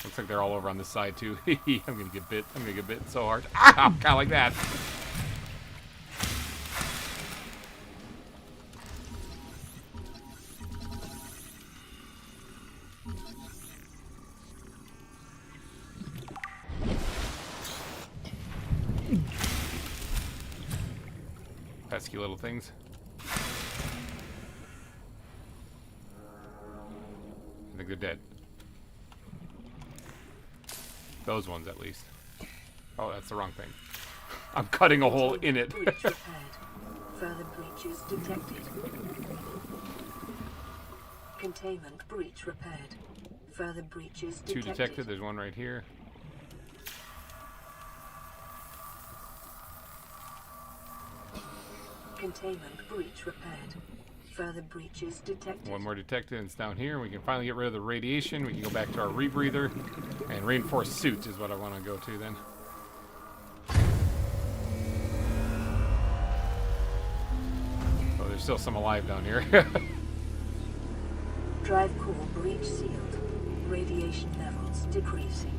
Looks like they're all over on this side too. I'm gonna get bit. I'm gonna get bit so hard. Ah, kind of like that. Pesky little things. I think they're dead. Those ones, at least. Oh, that's the wrong thing. I'm cutting a hole in it. Breach repaired. Further breaches detected. Containment breach repaired. Further breaches 2 detected. detected. There's one right here. Containment breach repaired. Further breaches detected. 1 more detected, and it's down here. We can finally get rid of the radiation. We can go back to our rebreather. And reinforced suits is what I want to go to then. Oh, there's still some alive down here. Drive core breach sealed. Radiation levels decreasing.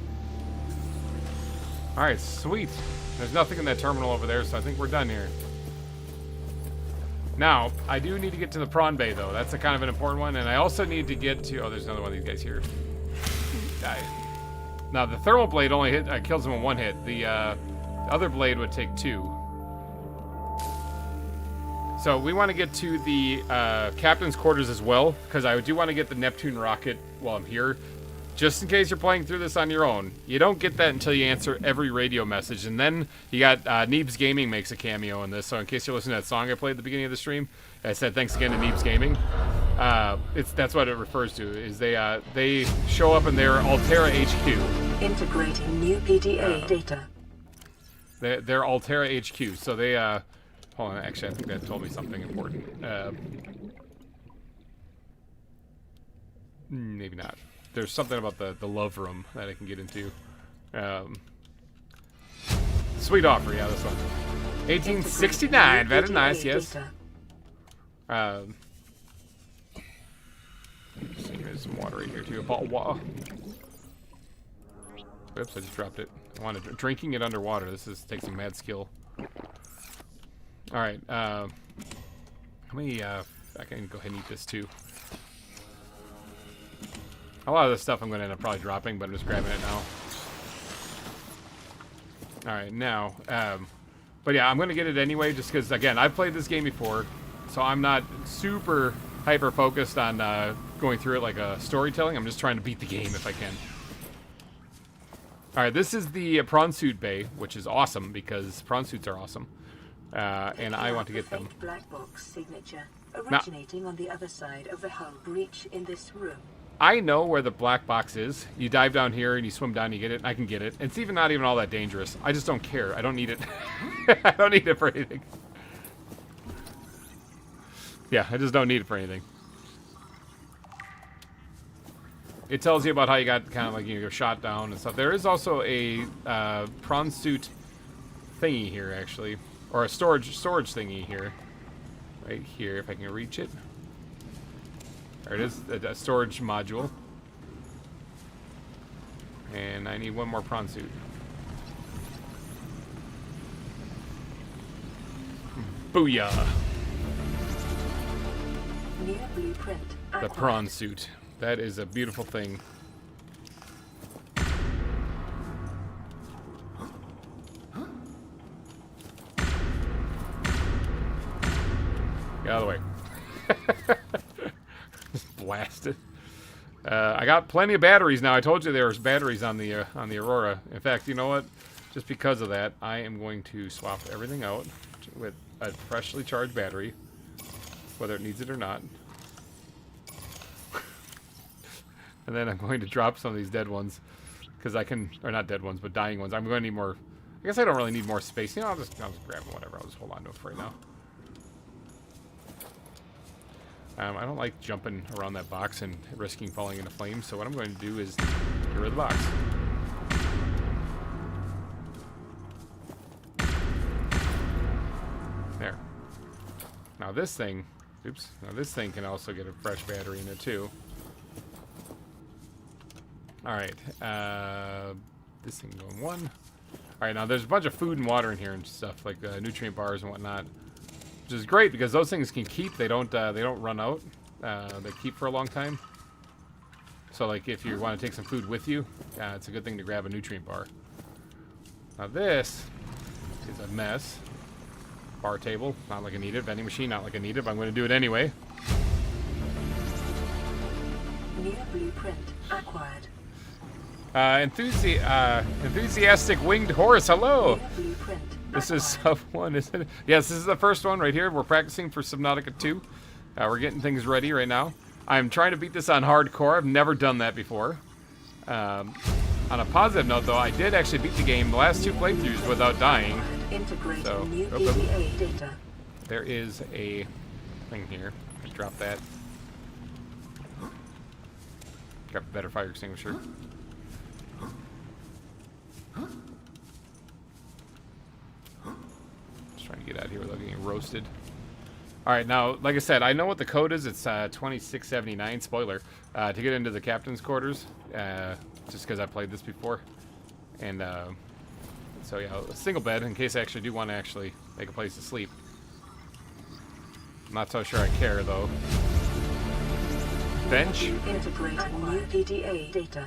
Alright, sweet. There's nothing in that terminal over there, so I think we're done here. Now, I do need to get to the prawn bay, though. That's a kind of an important one. And I also need to get to... Oh, there's another one of these guys here. Now, the thermal blade only kills him in one hit. The other blade would take 2. So we want to get to the captain's quarters as well, because I do want to get the Neptune rocket while I'm here. Just in case you're playing through this on your own. You don't get that until you answer every radio message. And then you got Neebs Gaming makes a cameo in this. So in case you're listening to that song I played at the beginning of the stream, I said thanks again to Neebs Gaming. That's what it refers to. Is they show up in their Altera HQ. Integrating new PDA data. They're Altera HQ. So they hold on. Actually, I think that told me something important. Maybe not. There's something about the love room that I can get into. Sweet offer, yeah, this one. 1869, very nice, yes. There's some water right here too. A bottle of water. Oops, I just dropped it. I wanted drinking it underwater. This takes some mad skill. All right. Let me. I can go ahead and eat this too. A lot of this stuff I'm going to end up probably dropping, but I'm just grabbing it now. Alright, now, but yeah, I'm going to get it anyway, just because, again, I've played this game before, so I'm not super hyper-focused on going through it like a storytelling. I'm just trying to beat the game if I can. Alright, this is the prawn suit bay, which is awesome, because prawn suits are awesome. And I want to get them. Black box signature originating on the other side of the hull breach in this room. I know where the black box is. You dive down here and you swim down, you get it. I can get it. It's not even all that dangerous. I just don't care. I don't need it. I don't need it for anything. Yeah, I just don't need it for anything. It tells you about how you got kind of like you shot down and stuff. There is also a prawn suit thingy here, actually, or a storage thingy here, right here. If I can reach it. There it is, a storage module. And I need one more prawn suit. Booyah! Near blueprint. The prawn suit. That is a beautiful thing. Get out of the way. Blasted. I got plenty of batteries now. I told you there was batteries on the Aurora. In fact, you know what? Just because of that, I am going to swap everything out with a freshly charged battery, whether it needs it or not. And then I'm going to drop some of these dead ones, because I can, or not dead ones, but dying ones. I'm going to need more. I guess I don't really need more space. You know, I'll just grab them, whatever. I'll just hold on to it for right now. I don't like jumping around that box and risking falling into flames, so what I'm going to do is get rid of the box. There. Now this thing, oops, now this thing can also get a fresh battery in it too. Alright, this thing going one. Alright, now there's a bunch of food and water in here and stuff, like nutrient bars and whatnot. Which is great because those things can keep. They don't run out. They keep for a long time. So like if you want to take some food with you, it's a good thing to grab a nutrient bar. Now this is a mess. Bar table, not like I need it. Vending machine, not like I need it, but I'm going to do it anyway. New blueprint acquired. Enthusiastic winged horse, hello! New blueprint. This is sub 1, isn't it? Yes, this is the first one right here. We're practicing for Subnautica 2. We're getting things ready right now. I'm trying to beat this on hardcore. I've never done that before. On a positive note, though, I did actually beat the game the last 2 playthroughs without dying. So, data. There is a thing here. I drop that. Got a better fire extinguisher. Trying to get out of here without getting roasted. Alright, now, like I said, I know what the code is. It's 2679, spoiler, to get into the captain's quarters, just because I played this before. And, so yeah, a single bed, in case I actually do want to actually make a place to sleep. I'm not so sure I care, though. Bench? Integrating new PDA data.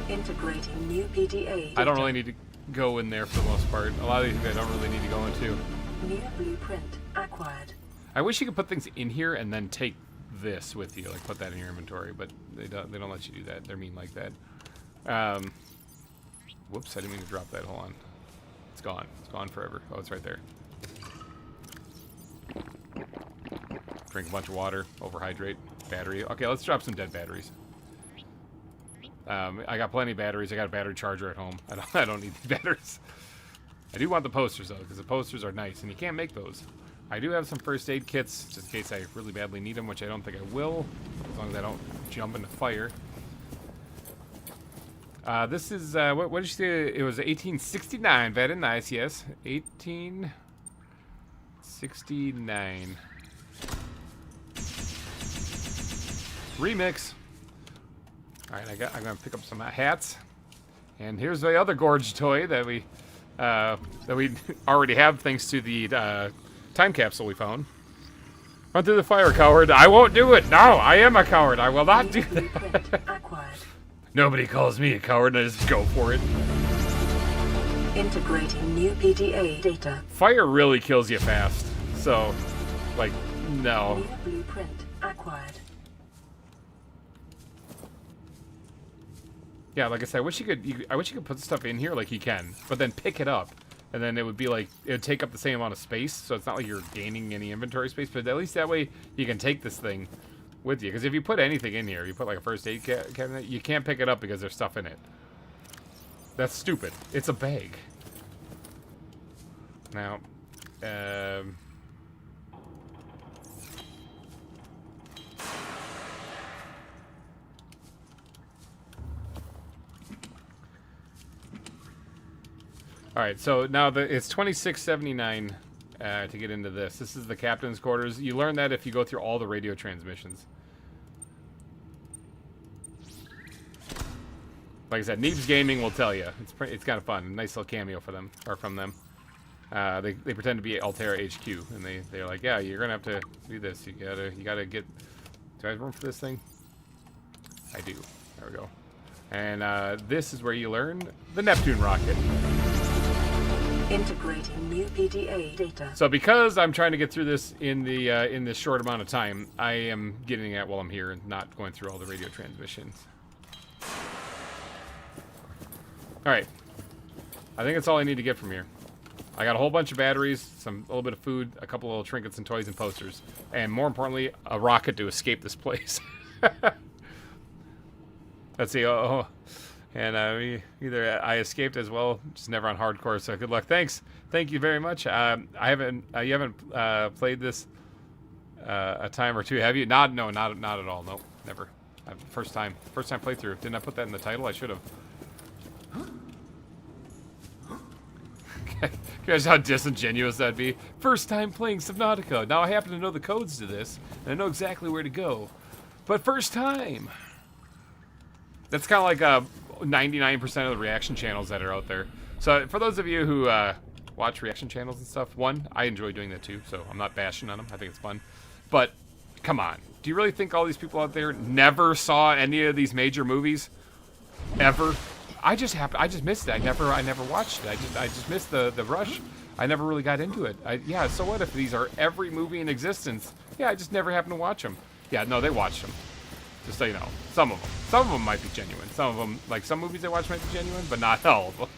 Integrating new PDA data. I don't really need to go in there for the most part. A lot of these I don't really need to go into. New blueprint acquired. I wish you could put things in here and then take this with you, like put that in your inventory, but they don't let you do that. They're mean like that. Whoops, I didn't mean to drop that. Hold on. It's gone. It's gone forever. Oh, it's right there. Drink a bunch of water. Overhydrate. Battery. Okay, let's drop some dead batteries. I got plenty of batteries. I got a battery charger at home. I don't need these batteries. I do want the posters, though, because the posters are nice, and you can't make those. I do have some first aid kits, just in case I really badly need them, which I don't think I will, as long as I don't jump into fire. This is, what did you say? It was 1869. Very nice, yes. 1869. Remix. Alright, I'm gonna pick up some hats. And here's the other gorge toy that we already have thanks to the time capsule we found. Run through the fire, coward. I won't do it. No, I am a coward. I will not do that. Nobody calls me a coward, and I just go for it. Integrating new PDA data. Fire really kills you fast. So, like, no. New blueprint acquired. Yeah, like I said, I wish you could put stuff in here like you can, but then pick it up, and then it would be like it would take up the same amount of space. So it's not like you're gaining any inventory space, but at least that way you can take this thing with you. Because if you put anything in here, you put like a first aid cabinet, you can't pick it up because there's stuff in it. That's stupid. It's a bag. Now, all right, so now it's 2679 to get into this. This is the captain's quarters. You learn that if you go through all the radio transmissions. Like I said, Neebs Gaming will tell you. It's kind of fun. Nice little cameo for them, or from them. They pretend to be Altera HQ, and they're like, yeah, you're gonna have to do this. You gotta get. Do I have room for this thing? I do. There we go. And this is where you learn the Neptune rocket. Integrating new PDA data. So because I'm trying to get through this in this short amount of time, I am getting it while I'm here and not going through all the radio transmissions. All right, I think that's all I need to get from here. I got a whole bunch of batteries, a little bit of food, a couple of little trinkets and toys and posters, and more importantly, a rocket to escape this place. Let's see. Oh. And either I escaped as well, just never on hardcore. So good luck. Thanks, thank you very much. You haven't played this a time or two, have you? No, not at all. Nope, never. First time playthrough. Didn't I put that in the title? I should have. Guys, how disingenuous that'd be. First time playing Subnautica. Now I happen to know the codes to this, and I know exactly where to go. But first time. That's kind of like 99% of the reaction channels that are out there. So for those of you who watch reaction channels and stuff, one, I enjoy doing that too, so I'm not bashing on them. I think it's fun. But come on, do you really think all these people out there never saw any of these major movies ever? I just missed it. I never watched it. I just missed the rush. I never really got into it. Yeah, so what if these are every movie in existence? Yeah, I just never happened to watch them. Yeah, no, they watched them. Just so you know, some of them might be genuine. Some of them, like some movies I watch, might be genuine, but not all of them.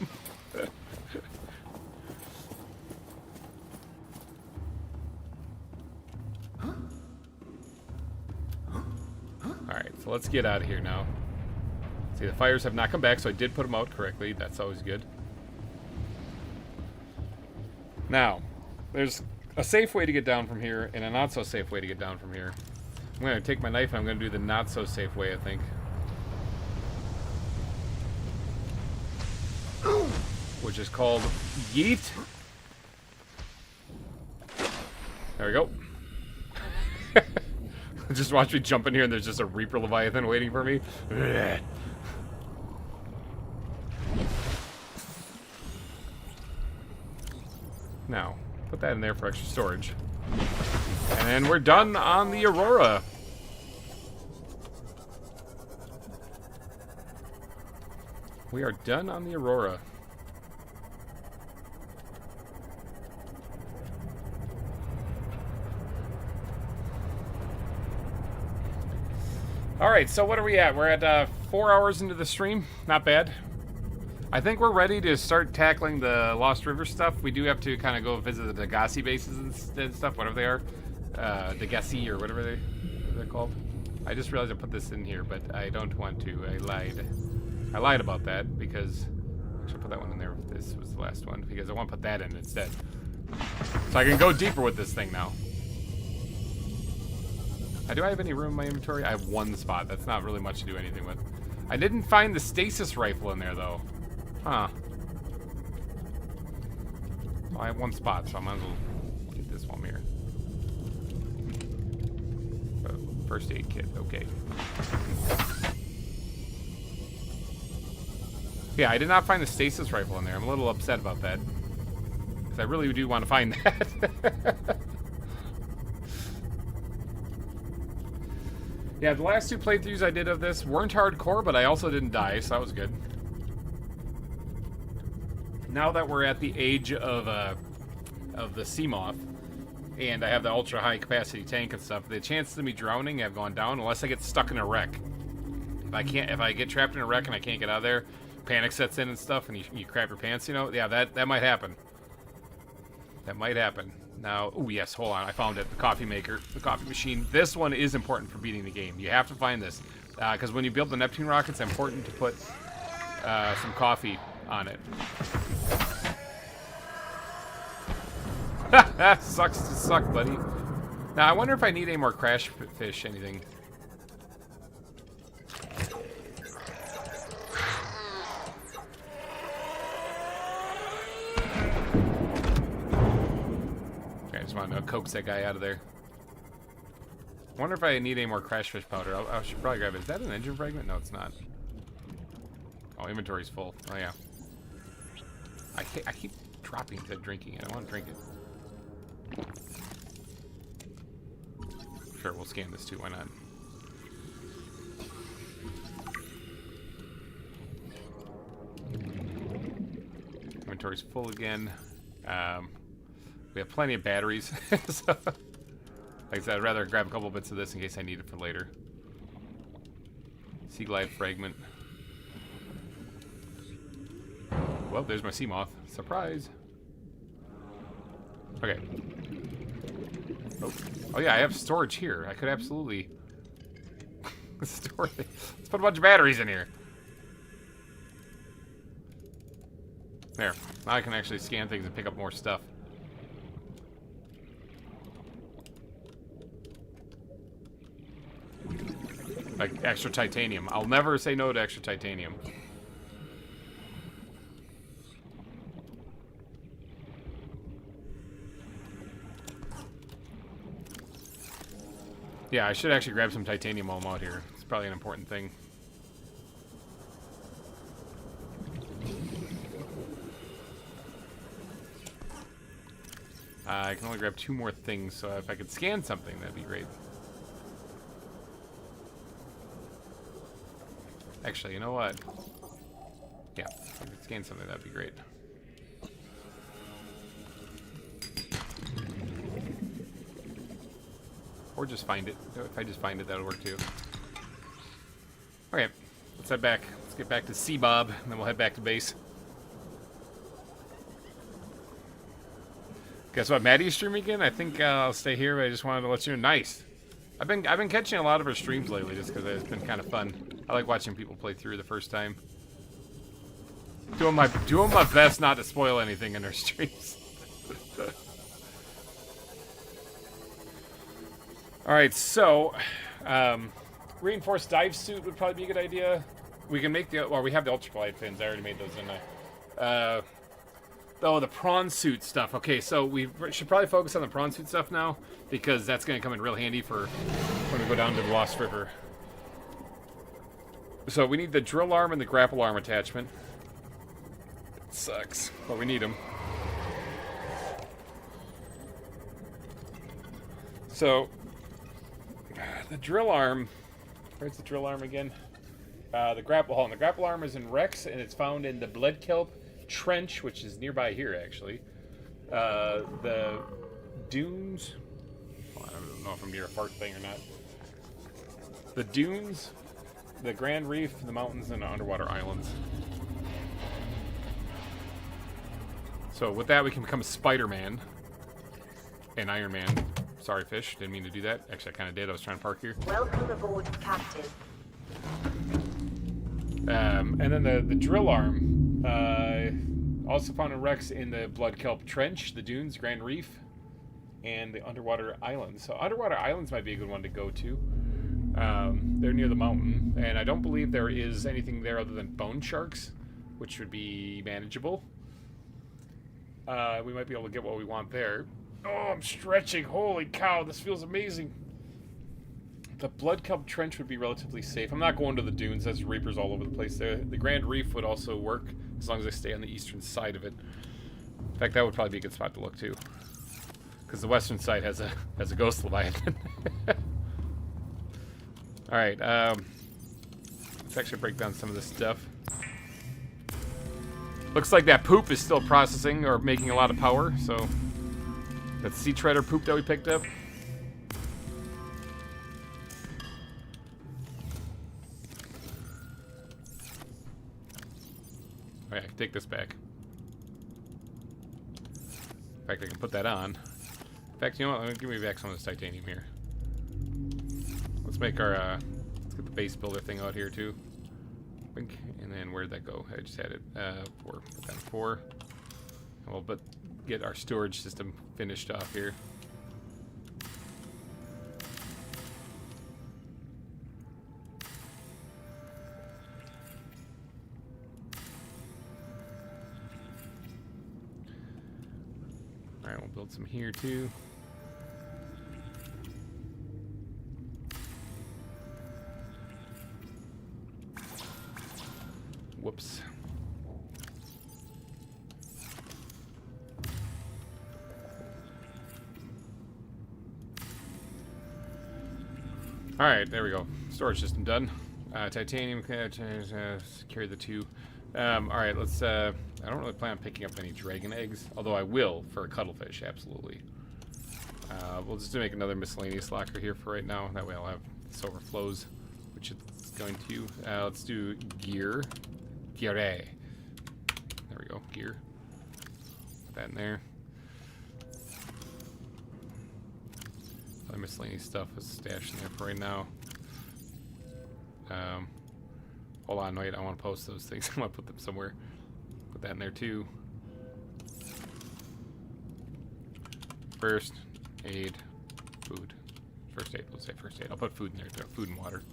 All right, so let's get out of here now. See, the fires have not come back, so I did put them out correctly. That's always good. Now, there's a safe way to get down from here and a not so safe way to get down from here. I'm going to take my knife and I'm going to do the not so safe way, I think. Which is called yeet. There we go. Just watch me jump in here and there's just a Reaper Leviathan waiting for me. Now, Put that in there for extra storage. And we're done on the Aurora. We are done on the Aurora. Alright, so what are we at? We're at 4 hours into the stream. Not bad. I think we're ready to start tackling the Lost River stuff. We do have to kind of go visit the Degassi bases and stuff, whatever they are. Degassi or whatever they're called. I just realized I put this in here, but I don't want to. I lied about that because I should put that one in there if this was the last one, because I want to put that in instead. So I can go deeper with this thing now. Do I have any room in my inventory? I have one spot. That's not really much to do anything with. I didn't find the stasis rifle in there, though. Huh. Well, I have one spot, so I might as well get this one here. First aid kit, okay. Yeah, I did not find the stasis rifle in there. I'm a little upset about that. Because I really do want to find that. Yeah, the last 2 playthroughs I did of this weren't hardcore, but I also didn't die, so that was good. Now that we're at the age of the Seamoth, and I have the ultra high capacity tank and stuff, the chances of me drowning have gone down unless I get stuck in a wreck. If I get trapped in a wreck and I can't get out of there, panic sets in and stuff, and you crap your pants, you know, yeah, that might happen. That might happen. Now, oh yes, hold on, I found it, the coffee maker, the coffee machine. This one is important for beating the game. You have to find this, because when you build the Neptune rockets, it's important to put some coffee on it. Sucks to suck, buddy. Now, I wonder if I need any more crash fish, anything. Okay, I just want to coax that guy out of there. I wonder if I need any more crash fish powder. I should probably grab it. Is that an engine fragment? No, it's not. Oh, inventory's full. Oh, yeah. I keep dropping to drinking it. I want to drink it. Sure, we'll scan this too. Why not? Inventory's full again. We have plenty of batteries. So, like I said, I'd rather grab a couple bits of this in case I need it for later. Sea glide fragment. Well, there's my Seamoth. Surprise! Okay. Oh yeah, I have storage here. I could absolutely store it. Let's put a bunch of batteries in here. There. Now I can actually scan things and pick up more stuff. Like extra titanium. I'll never say no to extra titanium. Yeah, I should actually grab some titanium while I'm out here. It's probably an important thing. I can only grab 2 more things, so if I could scan something, that'd be great. Actually, you know what? Yeah, if I could scan something, that'd be great. Or just find it. If I just find it, that'll work too. Okay, let's head back. Let's get back to Seabob, and then we'll head back to base. Guess what, Maddie's streaming again? I think I'll stay here, but I just wanted to let you know. Nice. I've been catching a lot of her streams lately, just because it's been kind of fun. I like watching people play through the first time. Doing my best not to spoil anything in her streams. Alright, so, reinforced dive suit would probably be a good idea. We can make well, we have the ultraglide fins. I already made those, didn't I? Oh, the prawn suit stuff. Okay, so we should probably focus on the prawn suit stuff now, because that's going to come in real handy for when we go down to the Lost River. So we need the drill arm and the grapple arm attachment. It sucks, but we need them. So, the drill arm. Where's the drill arm again? The grapple hull. And the grapple arm is in Rex, and it's found in the Blood Kelp Trench, which is nearby here, actually. The dunes. Well, I don't know if I'm near a fart thing or not. The dunes, the Grand Reef, the mountains, and the underwater islands. So with that, we can become Spider-Man and Iron Man. Sorry, fish. Didn't mean to do that. Actually, I kind of did. I was trying to park here. Welcome aboard, Captain. And then the drill arm, also found in Rex in the Blood Kelp Trench, the dunes, Grand Reef, and the underwater islands. So underwater islands might be a good one to go to. They're near the mountain, and I don't believe there is anything there other than bone sharks, which would be manageable. We might be able to get what we want there. Oh, I'm stretching. Holy cow, this feels amazing. The Blood Kelp Trench would be relatively safe. I'm not going to the dunes. There's reapers all over the place there. The Grand Reef would also work, as long as I stay on the eastern side of it. In fact, that would probably be a good spot to look to, because the western side has a ghost Leviathan. All right, let's actually break down some of this stuff. Looks like that poop is still processing or making a lot of power, so that sea treader poop that we picked up. Okay, I can take this back. In fact, I can put that on. In fact, you know what? Give me back some of this titanium here. Let's make our, let's get the base builder thing out here too. And then where'd that go? I just had it, 4. Put that in 4. And we'll get our storage system finished off here. Alright, we'll build some here too. Whoops. Alright, there we go. Storage system done. Titanium, carry the 2. Alright, let's, I don't really plan on picking up any dragon eggs, although I will for a cuttlefish, absolutely. We'll just make another miscellaneous locker here for right now. That way I'll have this overflows, which it's going to. Let's do gear. Gear. There we go, gear. Put that in there. Other miscellaneous stuff is stashed in there for right now. Hold on, wait, I want to post those things. I want to put them somewhere. Put that in there too. First aid, food. First aid, let's say first aid. I'll put food in there too, food and water.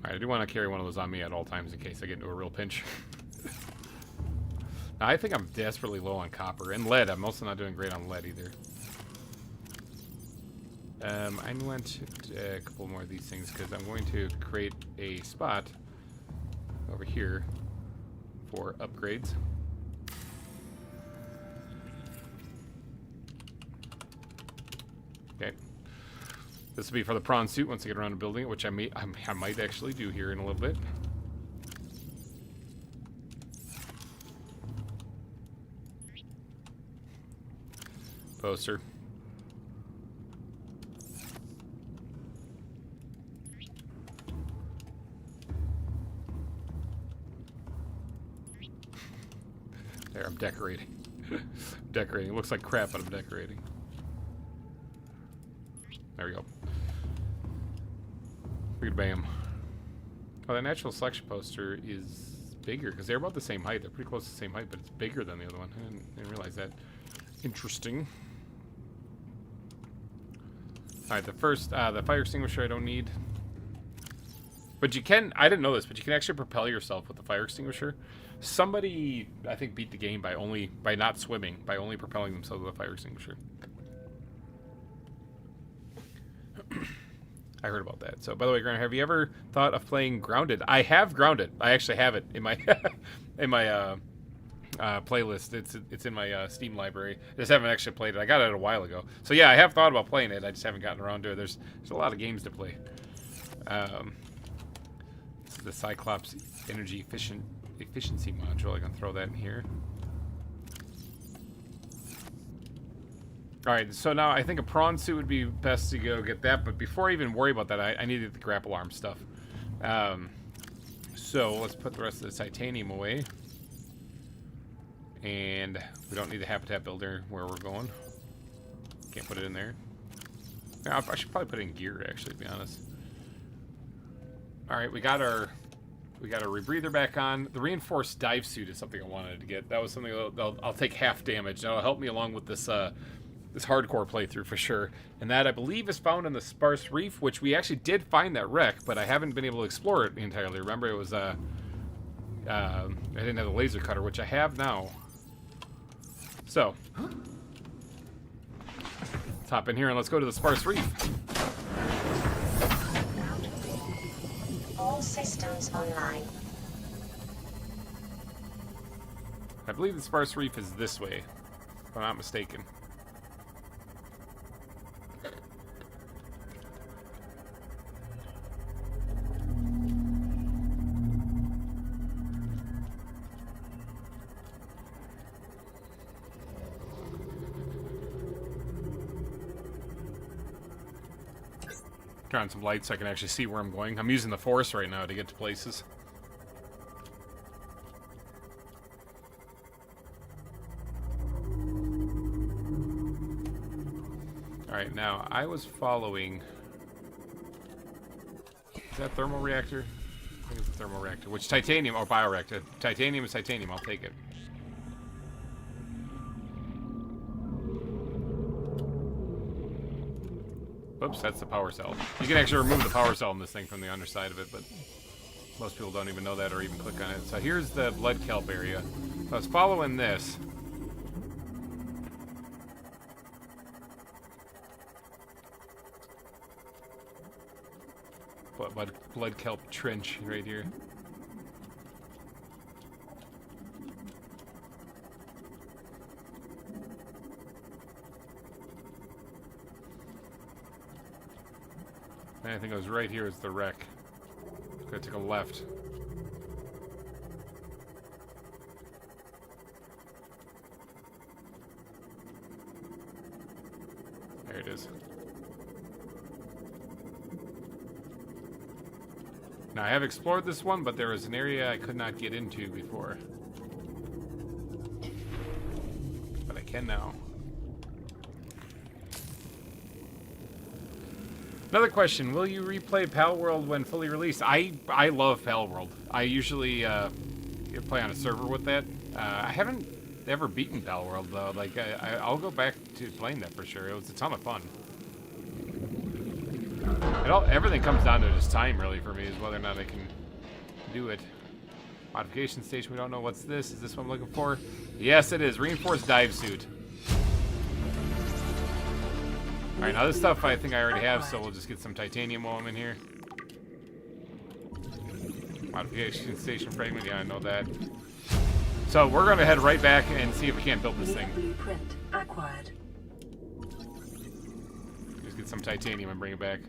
Alright, I do want to carry one of those on me at all times in case I get into a real pinch. Now, I think I'm desperately low on copper and lead. I'm also not doing great on lead either. I want a couple more of these things because I'm going to create a spot over here for upgrades. Okay. This will be for the prawn suit once I get around to building it, which I might actually do here in a little bit. Poster. There, I'm decorating. Decorating. It looks like crap, but I'm decorating. There we go. Look at bam. Oh, that natural selection poster is bigger because they're about the same height. They're pretty close to the same height, but it's bigger than the other one. I didn't realize that. Interesting. Alright, the first, the fire extinguisher I don't need. But you can, I didn't know this, but you can actually propel yourself with the fire extinguisher. Somebody, I think, beat the game by not swimming, by only propelling themselves with a fire extinguisher. I heard about that. So, by the way, Grant, have you ever thought of playing Grounded? I have Grounded. I actually have it in my in my playlist. It's in my Steam library. I just haven't actually played it. I got it a while ago. So yeah, I have thought about playing it. I just haven't gotten around to it. There's a lot of games to play. This is the Cyclops energy efficiency module. I can throw that in here. All right, so now I think a prawn suit would be best to go get that. But before I even worry about that, I needed the grapple arm stuff. So let's put the rest of the titanium away. And we don't need the habitat builder where we're going. Can't put it in there. Yeah, I should probably put it in gear, actually, to be honest. All right, we got our rebreather back on. The reinforced dive suit is something I wanted to get. That was something I'll take half damage. That'll help me along with this this hardcore playthrough for sure. And that, I believe, is found in the Sparse Reef, which we actually did find that wreck, but I haven't been able to explore it entirely. Remember, it was I didn't have the laser cutter, which I have now. So let's hop in here and let's go to the Sparse Reef. All systems online. I believe the Sparse Reef is this way, if I'm not mistaken. Turn on some lights so I can actually see where I'm going. I'm using the Force right now to get to places. Alright, now I was following... Is that thermal reactor? I think it's a thermal reactor. Which titanium, or bioreactor. Titanium is titanium, I'll take it. Oops, that's the power cell. You can actually remove the power cell in this thing from the underside of it, but most people don't even know that or even click on it. So here's the blood kelp area. So I was following this. Blood kelp trench right here. And I think it was right here is the wreck. Gonna take a left. There it is. Now I have explored this one, but there was an area I could not get into before. But I can now. Another question, will you replay Pal World when fully released? I love Pal World. I usually play on a server with that. I haven't ever beaten Pal World though. Like I'll go back to playing that for sure. It was a ton of fun. Everything comes down to just time really for me, is whether or not I can do it. Modification station, we don't know what's this. Is this what I'm looking for? Yes, it is. Reinforced dive suit. Alright, now this stuff I think I already have, so we'll just get some titanium while I'm in here. Modification station fragment, yeah, I know that. So we're going to head right back and see if we can't build this thing. Blueprint acquired. Just get some titanium and bring it back.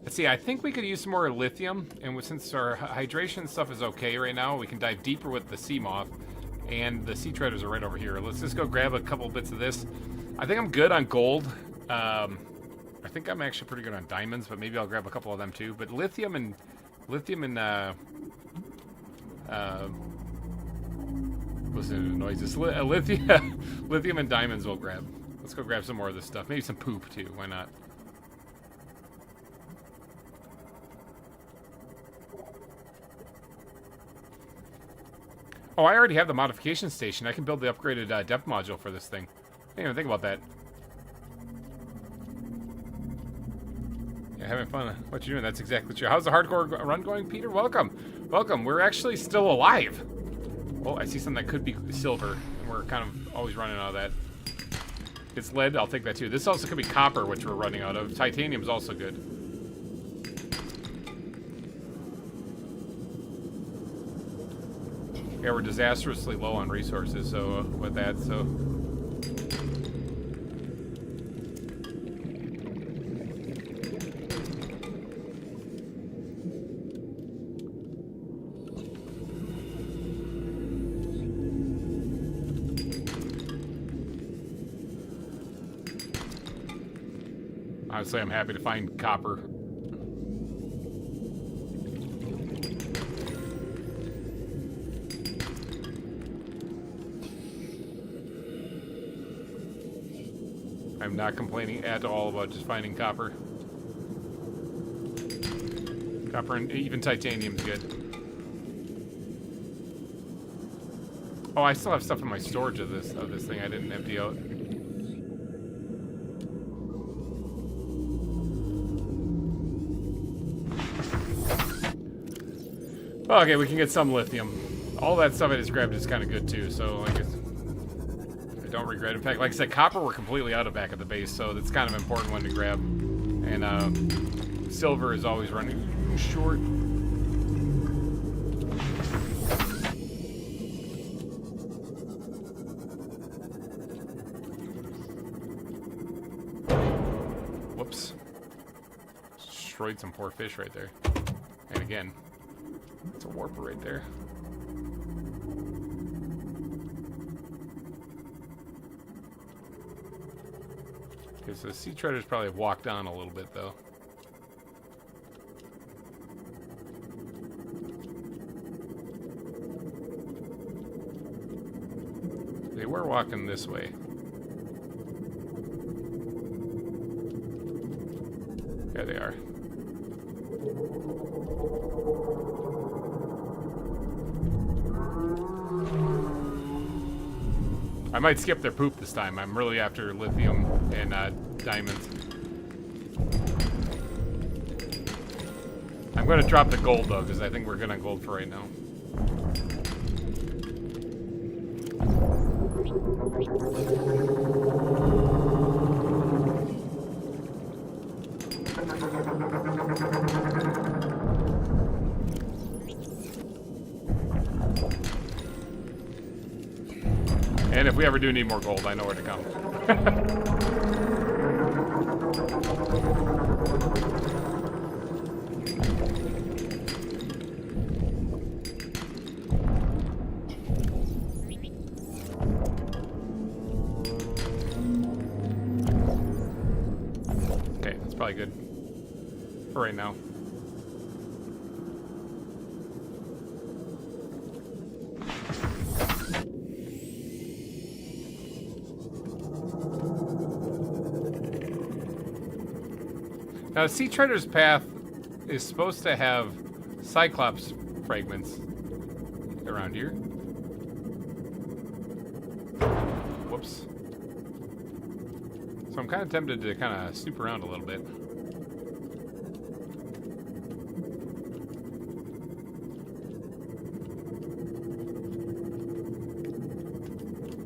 Let's see, I think we could use some more lithium, and since our hydration stuff is okay right now, we can dive deeper with the sea moth, and the sea treaders are right over here. Let's just go grab a couple bits of this. I think I'm good on gold. I think I'm actually pretty good on diamonds, but maybe I'll grab a couple of them too. But lithium and listen to the noises. Lithium and diamonds we'll grab. Let's go grab some more of this stuff. Maybe some poop too. Why not? Oh, I already have the modification station. I can build the upgraded depth module for this thing. I didn't even think about that. Yeah, having fun. What you doing? That's exactly true. How's the hardcore run going, Peter? Welcome. Welcome. We're actually still alive. Oh, I see something that could be silver. And we're kind of always running out of that. It's lead. I'll take that too. This also could be copper, which we're running out of. Titanium's also good. Yeah, we're disastrously low on resources, so with that, so. Honestly, I'm happy to find copper. I'm not complaining at all about just finding copper. Copper and even titanium's good. Oh, I still have stuff in my storage of this thing I didn't empty out. Okay, we can get some lithium. All that stuff I just grabbed is kind of good too, so I guess I don't regret it. In fact, like I said, copper we're completely out of back at the base, so that's kind of an important one to grab. And silver is always running short. Whoops. Destroyed some poor fish right there. And again, it's a warper right there. Okay, so the sea treaders probably have walked on a little bit, though. They were walking this way. There they are. I might skip their poop this time. I'm really after lithium and diamonds. I'm going to drop the gold, though, because I think we're good on gold for right now. And if we ever do need more gold, I know where to come. Okay, that's probably good for right now. Now, the Sea Treader's path is supposed to have Cyclops fragments around here. Whoops. So I'm kind of tempted to kind of snoop around a little bit.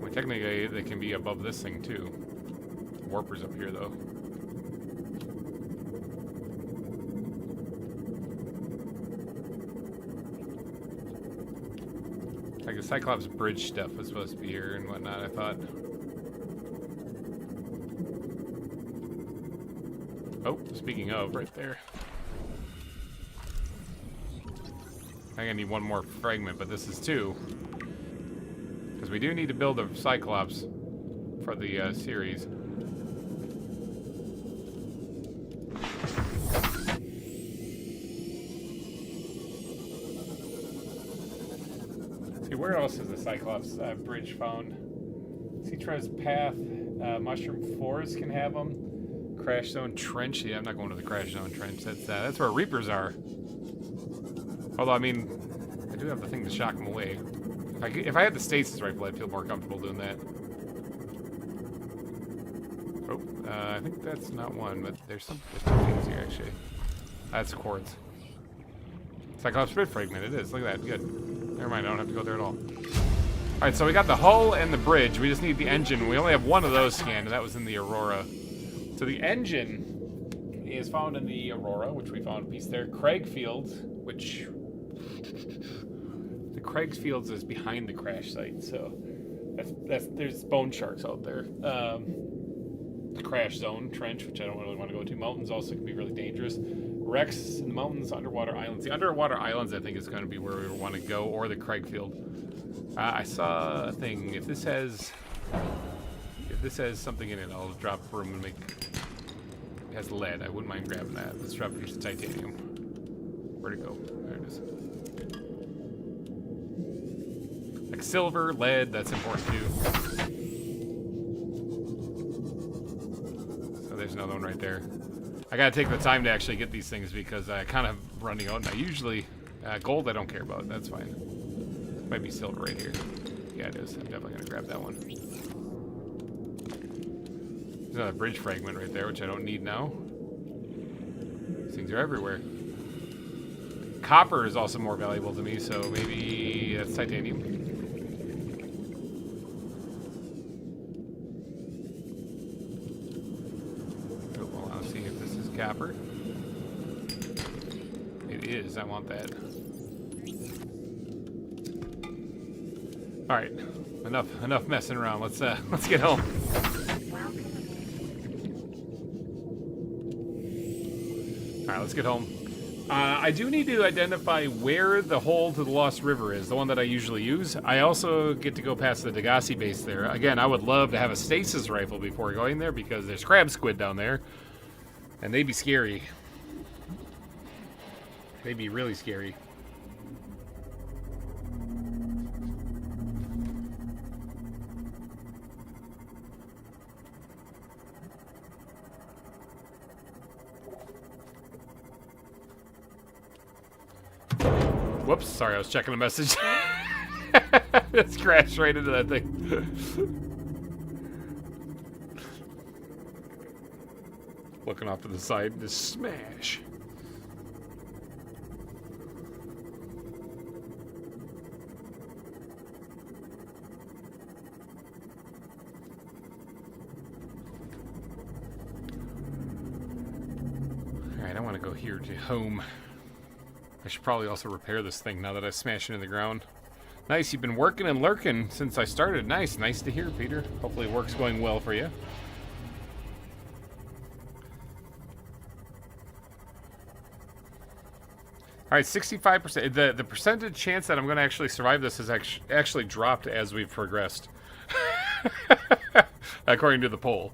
Well, technically, they can be above this thing, too. Warper's up here, though. Like the Cyclops bridge stuff was supposed to be here and whatnot, I thought. Oh, speaking of, right there. I'm gonna need one more fragment, but this is two. Because we do need to build a Cyclops for the series. Where else is the Cyclops bridge found? Sea Treader's path, Mushroom Forest can have them. Crash Zone Trench. Yeah, I'm not going to the Crash Zone Trench. That's where Reapers are. Although, I mean, I do have the thing to shock them away. If I had the stasis rifle, I'd feel more comfortable doing that. Oh, I think that's not one, but there's two things here actually. That's quartz. Cyclops Bridge fragment. It is. Look at that. Good. Never mind, I don't have to go there at all. Alright, so we got the hull and the bridge. We just need the engine. We only have one of those scanned, and that was in the Aurora. So the engine is found in the Aurora, which we found a piece there. Craig Fields, which... The Craig Fields is behind the crash site, so... There's bone sharks out there. The crash zone trench, which I don't really want to go to. Mountains also can be really dangerous. Wrecks in the mountains, underwater islands. The underwater islands, I think, is going to be where we want to go, or the Craig Field. I saw a thing. If this has something in it, I'll drop room and make. It has lead. I wouldn't mind grabbing that. Let's drop a piece of titanium. Where'd it go? There it is. Like silver, lead. That's important too. So there's another one right there. I gotta take the time to actually get these things because I kind of running out. And I usually gold I don't care about. That's fine. Might be silver right here. Yeah, it is. I'm definitely gonna grab that one. There's another bridge fragment right there, which I don't need now. These things are everywhere. Copper is also more valuable to me, so maybe that's titanium. Oh, well, I'll see if this is copper. It is. I want that. All right, enough messing around. Let's get home. All right, let's get home. I do need to identify where the hole to the Lost River is, the one that I usually use. I also get to go past the Degassi base there. Again, I would love to have a stasis rifle before going there because there's crab squid down there, and they'd be scary. They'd be really scary. Whoops, sorry, I was checking a message. Just crashed right into that thing. Looking off to the side, just smash. Alright, I want to go here to home. I should probably also repair this thing now that I smashed it in the ground. Nice, you've been working and lurking since I started. Nice to hear, Peter. Hopefully work's going well for you. Alright, 65%. The percentage chance that I'm going to actually survive this has actually dropped as we've progressed. According to the poll.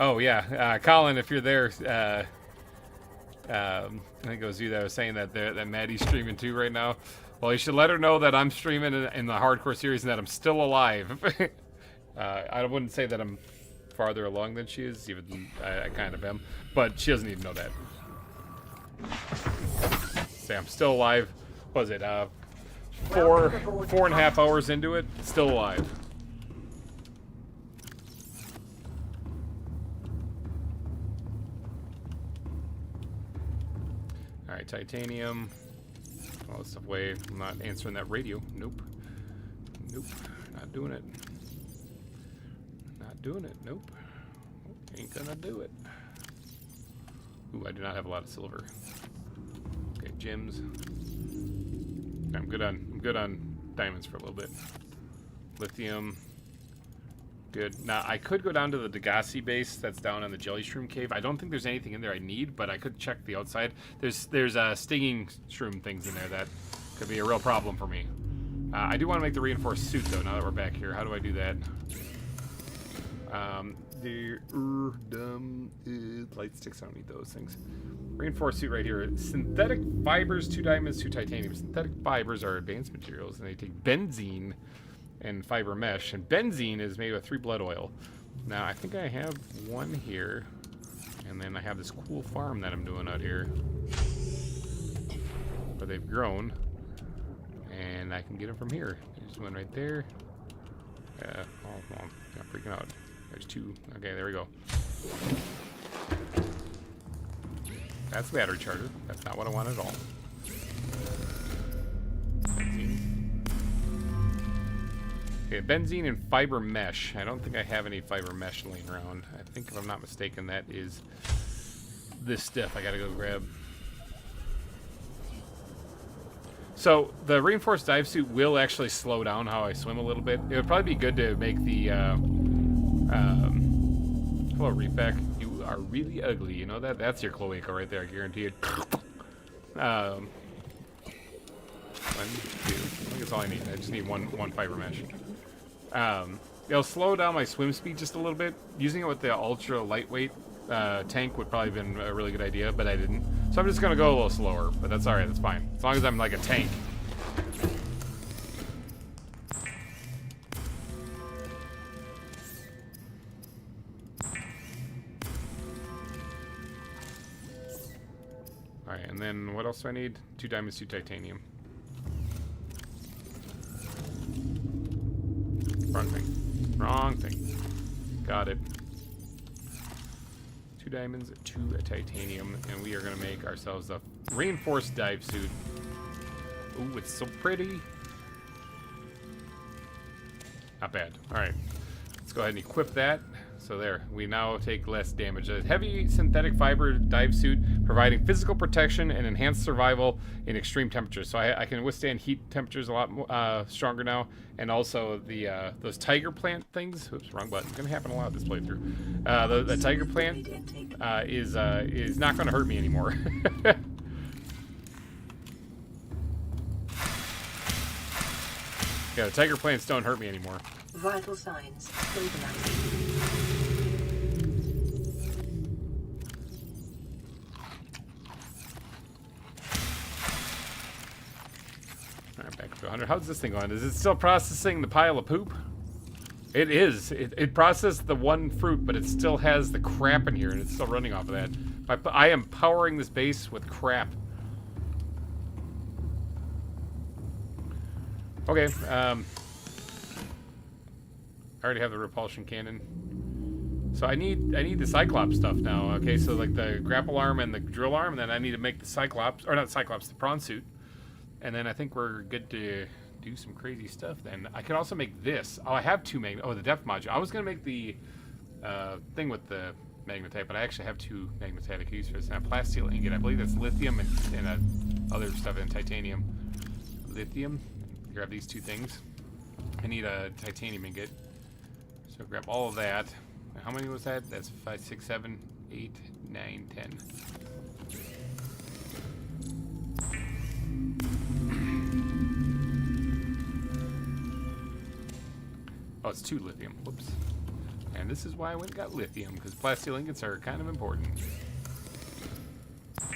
Oh yeah, Colin, if you're there, I think it was you that was saying that Maddie's streaming too right now. Well, you should let her know that I'm streaming in the hardcore series and that I'm still alive. I wouldn't say that I'm farther along than she is, even I kind of am, but she doesn't need to know that. Say I'm still alive. What was it? 4.5 hours into it, still alive. Alright, titanium. All this stuff away. I'm not answering that radio. Nope. Nope. Not doing it. Not doing it. Nope. Ain't gonna do it. Ooh, I do not have a lot of silver. Okay, gems. I'm good on diamonds for a little bit. Lithium. Good. Now, I could go down to the Degassi base that's down in the Jelly Shroom Cave. I don't think there's anything in there I need, but I could check the outside. There's stinging shroom things in there that could be a real problem for me. I do want to make the reinforced suit, though, now that we're back here. How do I do that? Light sticks, I don't need those things. Reinforced suit right here. Synthetic fibers, 2 diamonds, 2 titanium. Synthetic fibers are advanced materials, and they take benzene and fiber mesh, and benzene is made with 3 blood oil. Now I think I have one here, and then I have this cool farm that I'm doing out here where they've grown, and I can get them from here. There's one right there. Oh, I'm freaking out. There's 2. Okay, there we go. That's the battery charger. That's not what I want at all. Benzene. Okay, benzene and fiber mesh. I don't think I have any fiber mesh laying around. I think, if I'm not mistaken, that is this stuff I gotta go grab. So, the reinforced dive suit will actually slow down how I swim a little bit. It would probably be good to make the, hello, Reefback. You are really ugly. You know that? That's your cloaca right there, I guarantee it. 1, 2. I think that's all I need. I just need one fiber mesh. It'll slow down my swim speed just a little bit. Using it with the ultra lightweight tank would probably have been a really good idea, but I didn't. So I'm just going to go a little slower, but that's alright. That's fine. As long as I'm like a tank. Alright, and then what else do I need? 2 diamonds, 2 titanium. Wrong thing. Wrong thing. Got it. 2 diamonds, 2 titanium, and we are going to make ourselves a reinforced dive suit. Ooh, it's so pretty. Not bad. Alright. Let's go ahead and equip that. So there, we now take less damage. A heavy synthetic fiber dive suit, providing physical protection and enhanced survival in extreme temperatures. So I can withstand heat temperatures a lot more, stronger now. And also the those tiger plant things. Oops, wrong button. It's gonna happen a lot this playthrough. The tiger plant is not gonna hurt me anymore. Yeah, the tiger plants don't hurt me anymore. Vital signs stabilizing. Alright, back up to 100. How's this thing going? Is it still processing the pile of poop? It is. It processed the one fruit, but it still has the crap in here, and it's still running off of that. I am powering this base with crap. Okay, I already have the repulsion cannon. So I need the Cyclops stuff now. Okay, so like the grapple arm and the drill arm, and then I need to make the Cyclops, or not Cyclops, the prawn suit. And then I think we're good to do some crazy stuff then. I can also make this. Oh, I have 2 the depth module. I was going to make the thing with the magnetite, but I actually have 2 magnetite I could use for this. And a plasteel ingot. I believe that's lithium and other stuff in titanium. Lithium. Grab these 2 things. I need a titanium ingot. So grab all of that. How many was that? That's 5, 6, 7, 8, 9, 10. Oh, it's 2 lithium. Whoops. And this is why I went and got lithium, because plasteel ingots are kind of important. Am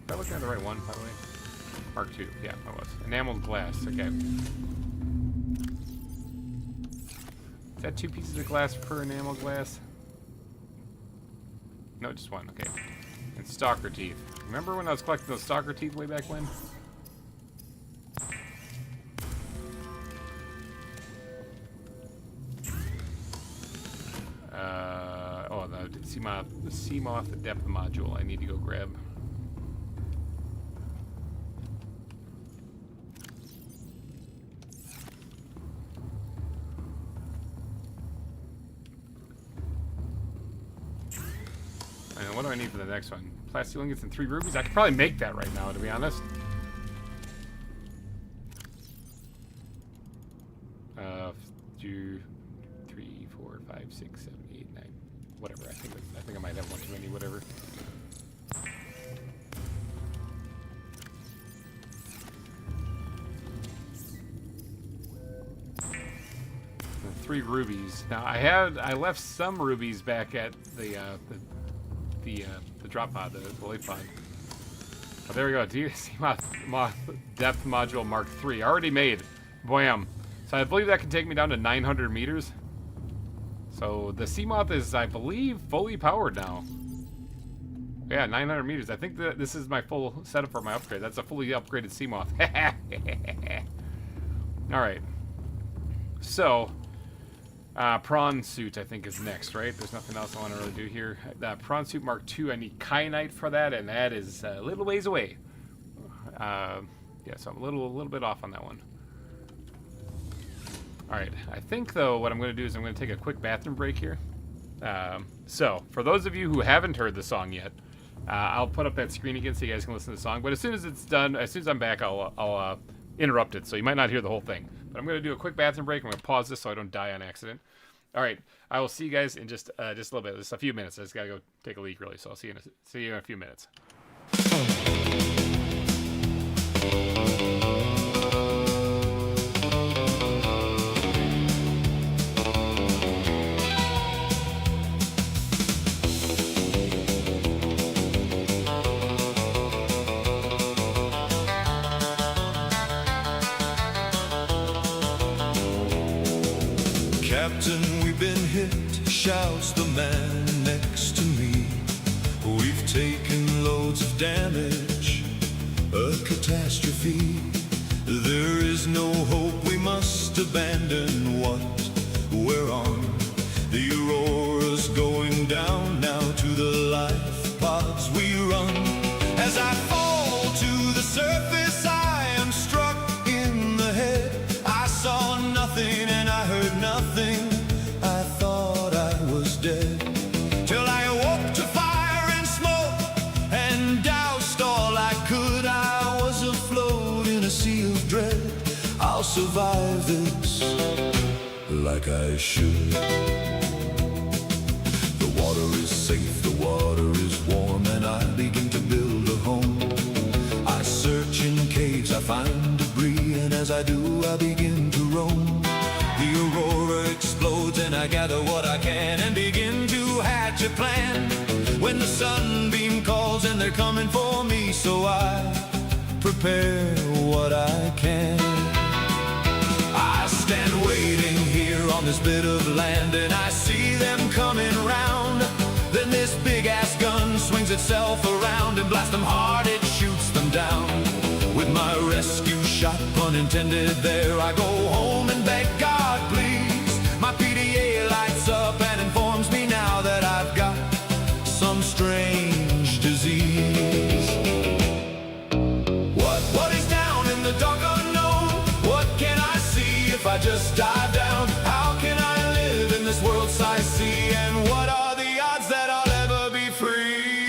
I looking at the right one, by the way? Mark 2. Yeah, I was. Enameled glass. Okay. Is that 2 pieces of glass per enameled glass? No, just 1. Okay. And stalker teeth. Remember when I was collecting those stalker teeth way back when? Oh, the Seamoth depth module I need to go grab. And what do I need for the next one? Plasteel ingots and 3 rubies? I could probably make that right now, to be honest. 2, 3, 4, 5, 6, 7, 8, 9. Whatever. I think I might have one too many. Whatever. 3 rubies. Now I left some rubies back at the drop pod, the light pod. Oh, there we go. Seamoth depth module Mark 3 already made. Bam. So I believe that can take me down to 900 meters. So the Seamoth is, I believe, fully powered now. Yeah, 900 meters. I think that this is my full setup for my upgrade. That's a fully upgraded Seamoth. All right. So, Prawn suit, I think, is next, right? There's nothing else I want to really do here. Prawn suit Mark II, I need kyanite for that, and that is a little ways away. Yeah, so I'm a little bit off on that one. All right, I think, though, what I'm going to do is I'm going to take a quick bathroom break here. So, for those of you who haven't heard the song yet, I'll put up that screen again so you guys can listen to the song. But as soon as it's done, as soon as I'm back, I'll interrupt it, so you might not hear the whole thing. But I'm going to do a quick bathroom break. I'm going to pause this so I don't die on accident. All right, I will see you guys in just a little bit, just a few minutes. I just got to go take a leak, really, so I'll see you in a few minutes. Captain, we've been hit, shouts the man next to me. We've taken loads of damage, a catastrophe. There is no hope, we must abandon what we're on. The Aurora's going down now, to the life pods we run. As I fall to the surface, I am struck in the head. I saw nothing and I heard nothing. I thought I was dead, till I awoke to fire and smoke and doused all I could. I was afloat in a sea of dread. I'll survive this like I should. The water is safe, the water is warm, and I begin to build a home. I search in caves, I find debris, and as I do, I begin to roam. The Aurora explodes and I gather what I can and begin to hatch a plan. When the sunbeam calls and they're coming for me, so I prepare what I can. I stand waiting here on this bit of land and I see them coming round. Then this big ass gun swings itself around and blasts them hard, it shoots them down. With my rescue shot, pun intended there, I go home and beg God, please. My PDA lights up and informs me now that I've got some strange disease. What is down in the dark unknown? What can I see if I just dive down? How can I live in this world size sea? And what are the odds that I'll ever be free?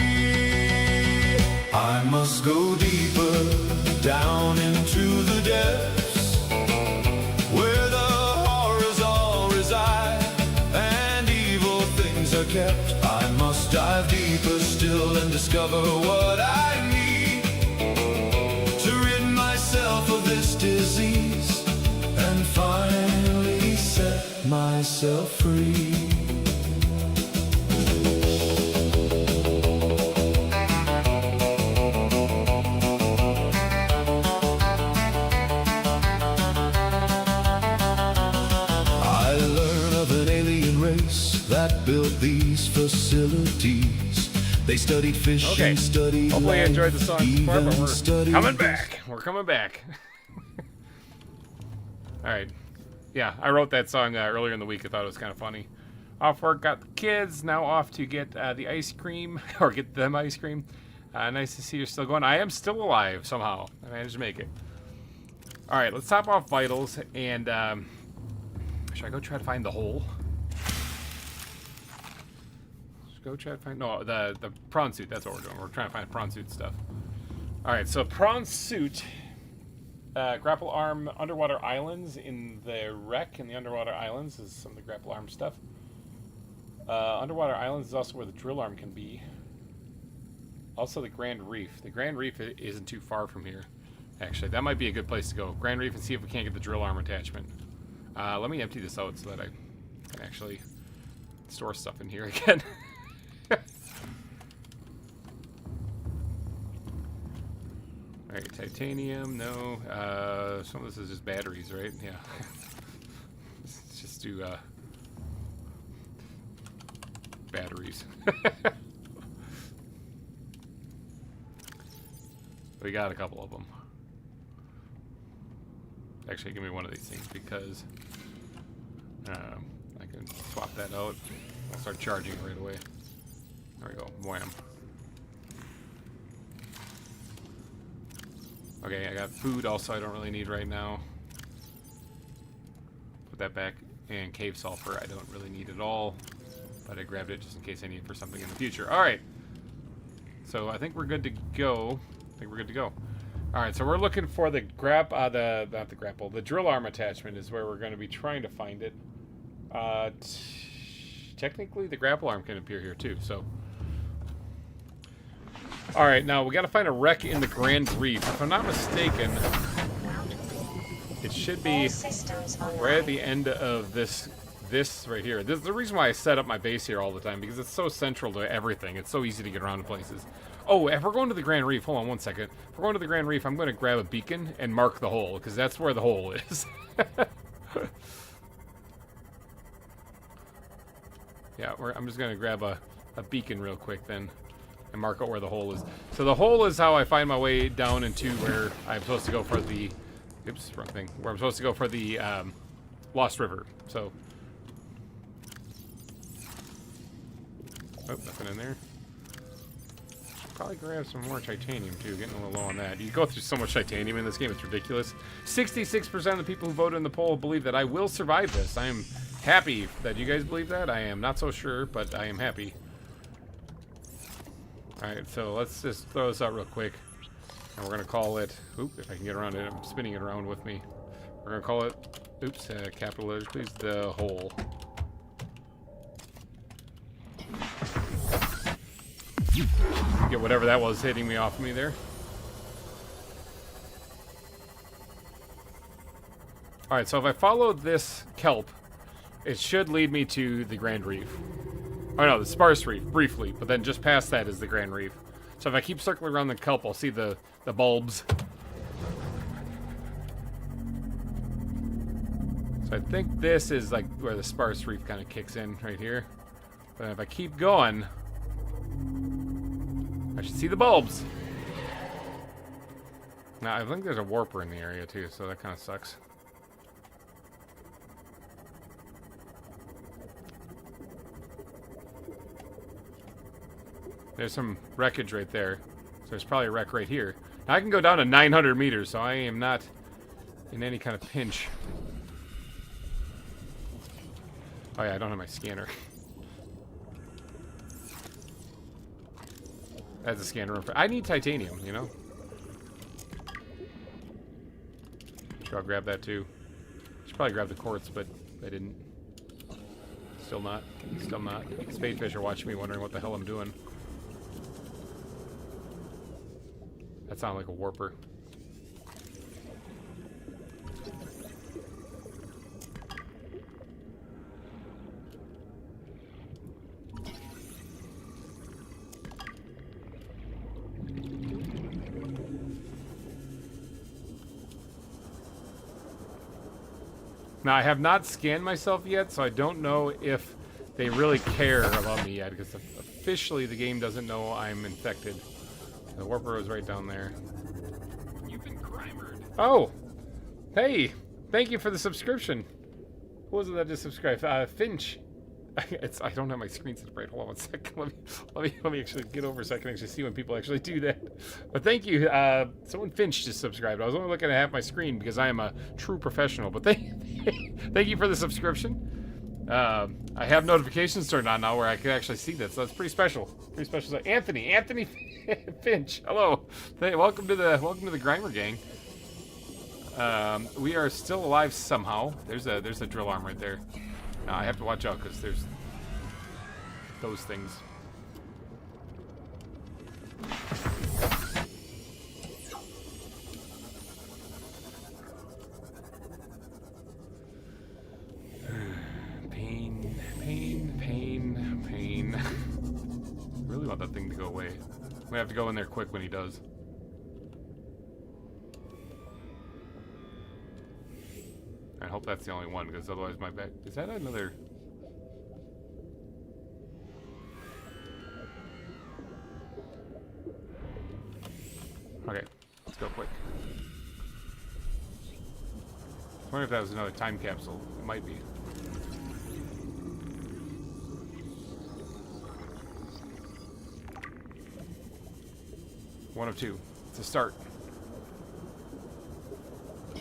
I must go deeper down into the depths, where the horrors all reside and evil things are kept. I must dive deeper still and discover what I need to rid myself of this disease and finally set myself free. That built these facilities. They studied fish and studied hopefully you enjoyed the song so far, but we're coming back. We're coming back. All right. Yeah, I wrote that song earlier in the week. I thought it was kind of funny. Off work, got the kids. Now off to get the ice cream, or get them ice cream. Nice to see you're still going. I am still alive somehow. I managed to make it. All right, let's top off vitals. And should I go try to find the hole? Go try to find the prawn suit. That's what we're doing. We're trying to find prawn suit stuff. All right, so prawn suit, grapple arm, underwater islands in the wreck in the underwater islands is some of the grapple arm stuff. Underwater islands is also where the drill arm can be. Also the Grand Reef. The Grand Reef isn't too far from here. Actually, that might be a good place to go. Grand Reef and see if we can't get the drill arm attachment. Let me empty this out so that I can actually store stuff in here again. Alright, titanium, no. Some of this is just batteries, right? Yeah. Let's just do batteries. We got a couple of them. Actually, give me one of these things because I can swap that out. I'll start charging right away. There we go. Wham. Okay, I got food also I don't really need right now. Put that back. And cave sulfur I don't really need at all. But I grabbed it just in case I need it for something in the future. Alright. So I think we're good to go. Alright, so we're looking for the the drill arm attachment is where we're going to be trying to find it. Technically the grapple arm can appear here too, so. Alright, now we got to find a wreck in the Grand Reef. If I'm not mistaken, it should be right at the end of this right here. This is the reason why I set up my base here all the time, because it's so central to everything. It's so easy to get around to places. Oh, if we're going to the Grand Reef, hold on one second. If we're going to the Grand Reef, I'm going to grab a beacon and mark the hole, because that's where the hole is. Yeah, I'm just going to grab a beacon real quick then and mark out where the hole is. So the hole is how I find my way down into where I'm supposed to go for the... Oops, wrong thing. Where I'm supposed to go for the Lost River. So... Oh, nothing in there. Should probably grab some more titanium too, getting a little low on that. You go through so much titanium in this game, it's ridiculous. 66% of the people who voted in the poll believe that I will survive this. I am happy that you guys believe that. I am not so sure, but I am happy. Alright, so let's just throw this out real quick. And we're going to call it... Oop, if I can get around it. I'm spinning it around with me. We're going to call it... Oops, capital letters, please. The hole. Get whatever that was hitting me off of me there. Alright, so if I follow this kelp, it should lead me to the Grand Reef. Oh no, the Sparse Reef, briefly, but then just past that is the Grand Reef. So if I keep circling around the kelp, I'll see the bulbs. So I think this is like where the Sparse Reef kind of kicks in, right here. But if I keep going, I should see the bulbs. Now, I think there's a warper in the area too, so that kind of sucks. There's some wreckage right there. So there's probably a wreck right here. Now I can go down to 900 meters, so I am not in any kind of pinch. Oh yeah, I don't have my scanner. That's a scanner room. I need titanium, you know? Sure, I'll grab that too. Should probably grab the quartz, but I didn't. Still not. Still not. Spadefish are watching me wondering what the hell I'm doing. That sounded like a warper. Now, I have not scanned myself yet, so I don't know if they really care about me yet, because officially the game doesn't know I'm infected. The warper was right down there. You've been GReimered. Oh! Hey! Thank you for the subscription. Who was it that just subscribed? Finch. I don't have my screen set right. Hold on one second. Let me actually get over so I can actually see when people actually do that. But thank you. Someone Finch just subscribed. I was only looking at half my screen because I am a true professional. But thank you for the subscription. I have notifications turned on now where I can actually see that, so that's pretty special. Pretty special. So Anthony Finch. Hello. Hey, welcome to the GReimer gang. We are still alive somehow. There's a drill arm right there. Now I have to watch out because there's those things. Pain. I really want that thing to go away. I'm gonna have to go in there quick when he does. I hope that's the only one, because otherwise my back... Is that another... Okay, let's go quick. I wonder if that was another time capsule. It might be. One of two. It's a start. I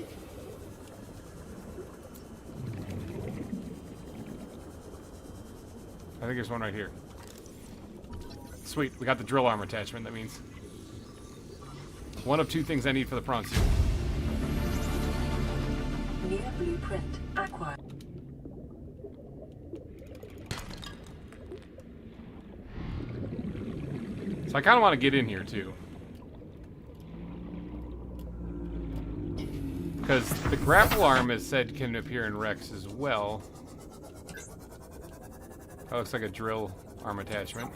think there's one right here. Sweet, we got the drill arm attachment, that means. One of two things I need for the prawn suit. New blueprint acquired. So I kind of want to get in here, too. Because the grapple arm, as said, can appear in Rex as well. That looks like a drill arm attachment.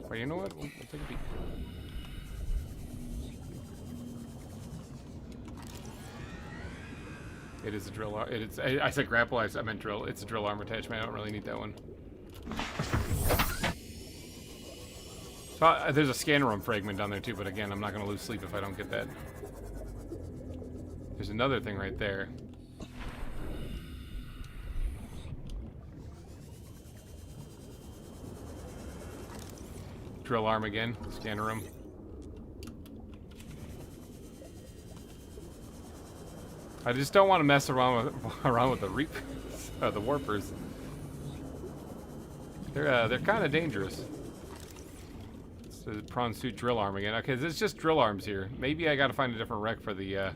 Well, you know what? We'll take a peek. It is a drill arm. I said grapple, I meant drill. It's a drill arm attachment. I don't really need that one. So, there's a scanner room fragment down there too, but again, I'm not going to lose sleep if I don't get that. There's another thing right there. Drill arm again, scanner room. I just don't want to mess around with the the warpers. They're kind of dangerous. It's the prawn suit drill arm again. Okay, there's just drill arms here. Maybe I got to find a different wreck for the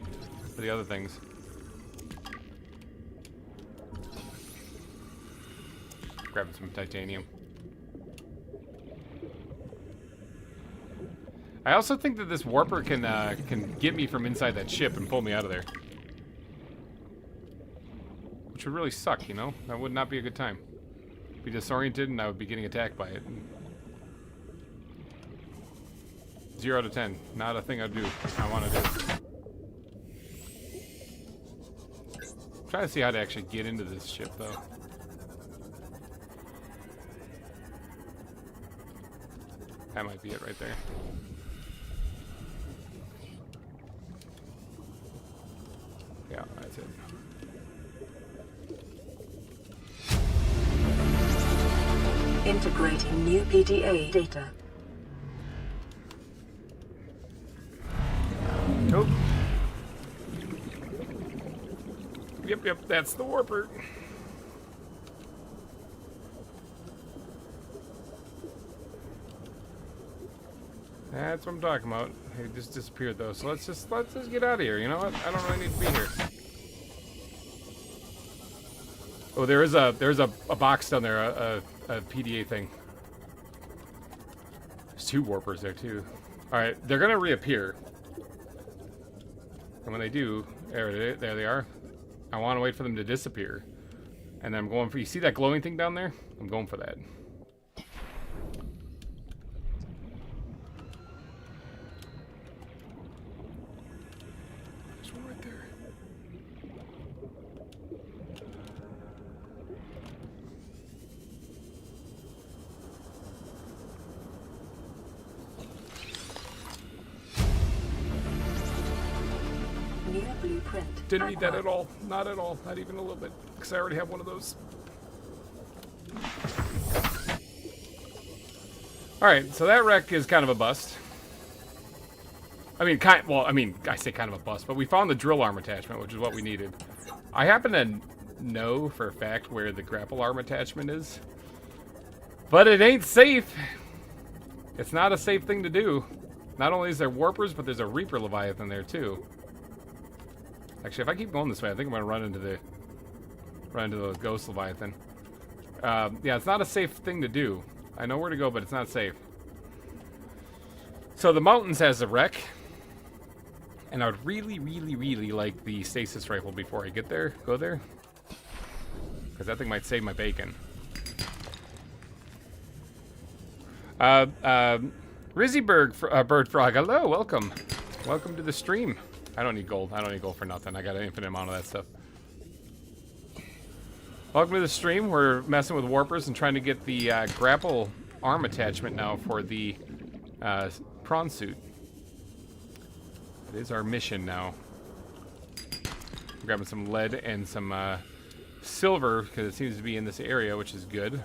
other things. Grabbing some titanium. I also think that this warper can get me from inside that ship and pull me out of there. Which would really suck, you know? That would not be a good time. Be disoriented and I would be getting attacked by it. 0 to 10. Not a thing I want to do. I'm trying to see how to actually get into this ship, though. That might be it right there. Yeah, that's it. Integrating new PDA data. Nope. Yep, that's the warper. That's what I'm talking about. He just disappeared though, so let's just get out of here. You know what? I don't really need to be here. Oh, there's a box down there, a PDA thing. There's 2 warpers there too. All right, they're gonna reappear, and when they do, there they are. I want to wait for them to disappear, and then I'm going for. You see that glowing thing down there? I'm going for that. There's one right there. New blueprint. Didn't need that at all. Not at all. Not even a little bit. Because I already have one of those. Alright, so that wreck is kind of a bust. I mean, I say kind of a bust, but we found the drill arm attachment, which is what we needed. I happen to know for a fact where the grapple arm attachment is. But it ain't safe. It's not a safe thing to do. Not only is there warpers, but there's a Reaper Leviathan there too. Actually, if I keep going this way, I think I'm gonna run into the ghost Leviathan. Yeah, it's not a safe thing to do. I know where to go, but it's not safe. So the mountains has a wreck, and I would really, really, really like the stasis rifle before I get there. Go there, because that thing might save my bacon. Rizzyberg, Bird Frog, hello, welcome to the stream. I don't need gold. I don't need gold for nothing. I got an infinite amount of that stuff. Welcome to the stream. We're messing with warpers and trying to get the grapple arm attachment now for the prawn suit. It is our mission now. We're grabbing some lead and some silver because it seems to be in this area, which is good.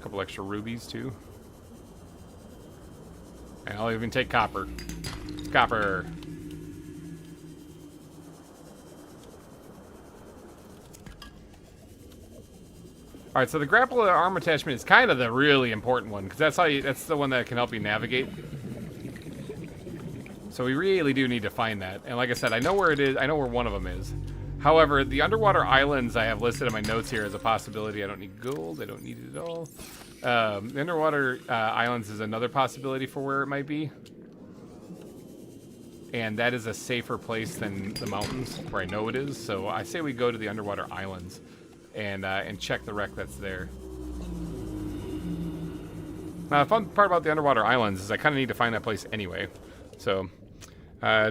couple extra rubies too. And I'll even take copper. Copper. All right, so the grappler arm attachment is kind of the really important one because that's the one that can help you navigate. So we really do need to find that. And like I said, I know where it is. I know where one of them is. However, the underwater islands I have listed in my notes here as a possibility. I don't need gold. I don't need it at all. The underwater islands is another possibility for where it might be. And that is a safer place than the mountains, where I know it is. So I say we go to the underwater islands and check the wreck that's there. Now, the fun part about the underwater islands is I kind of need to find that place anyway. So,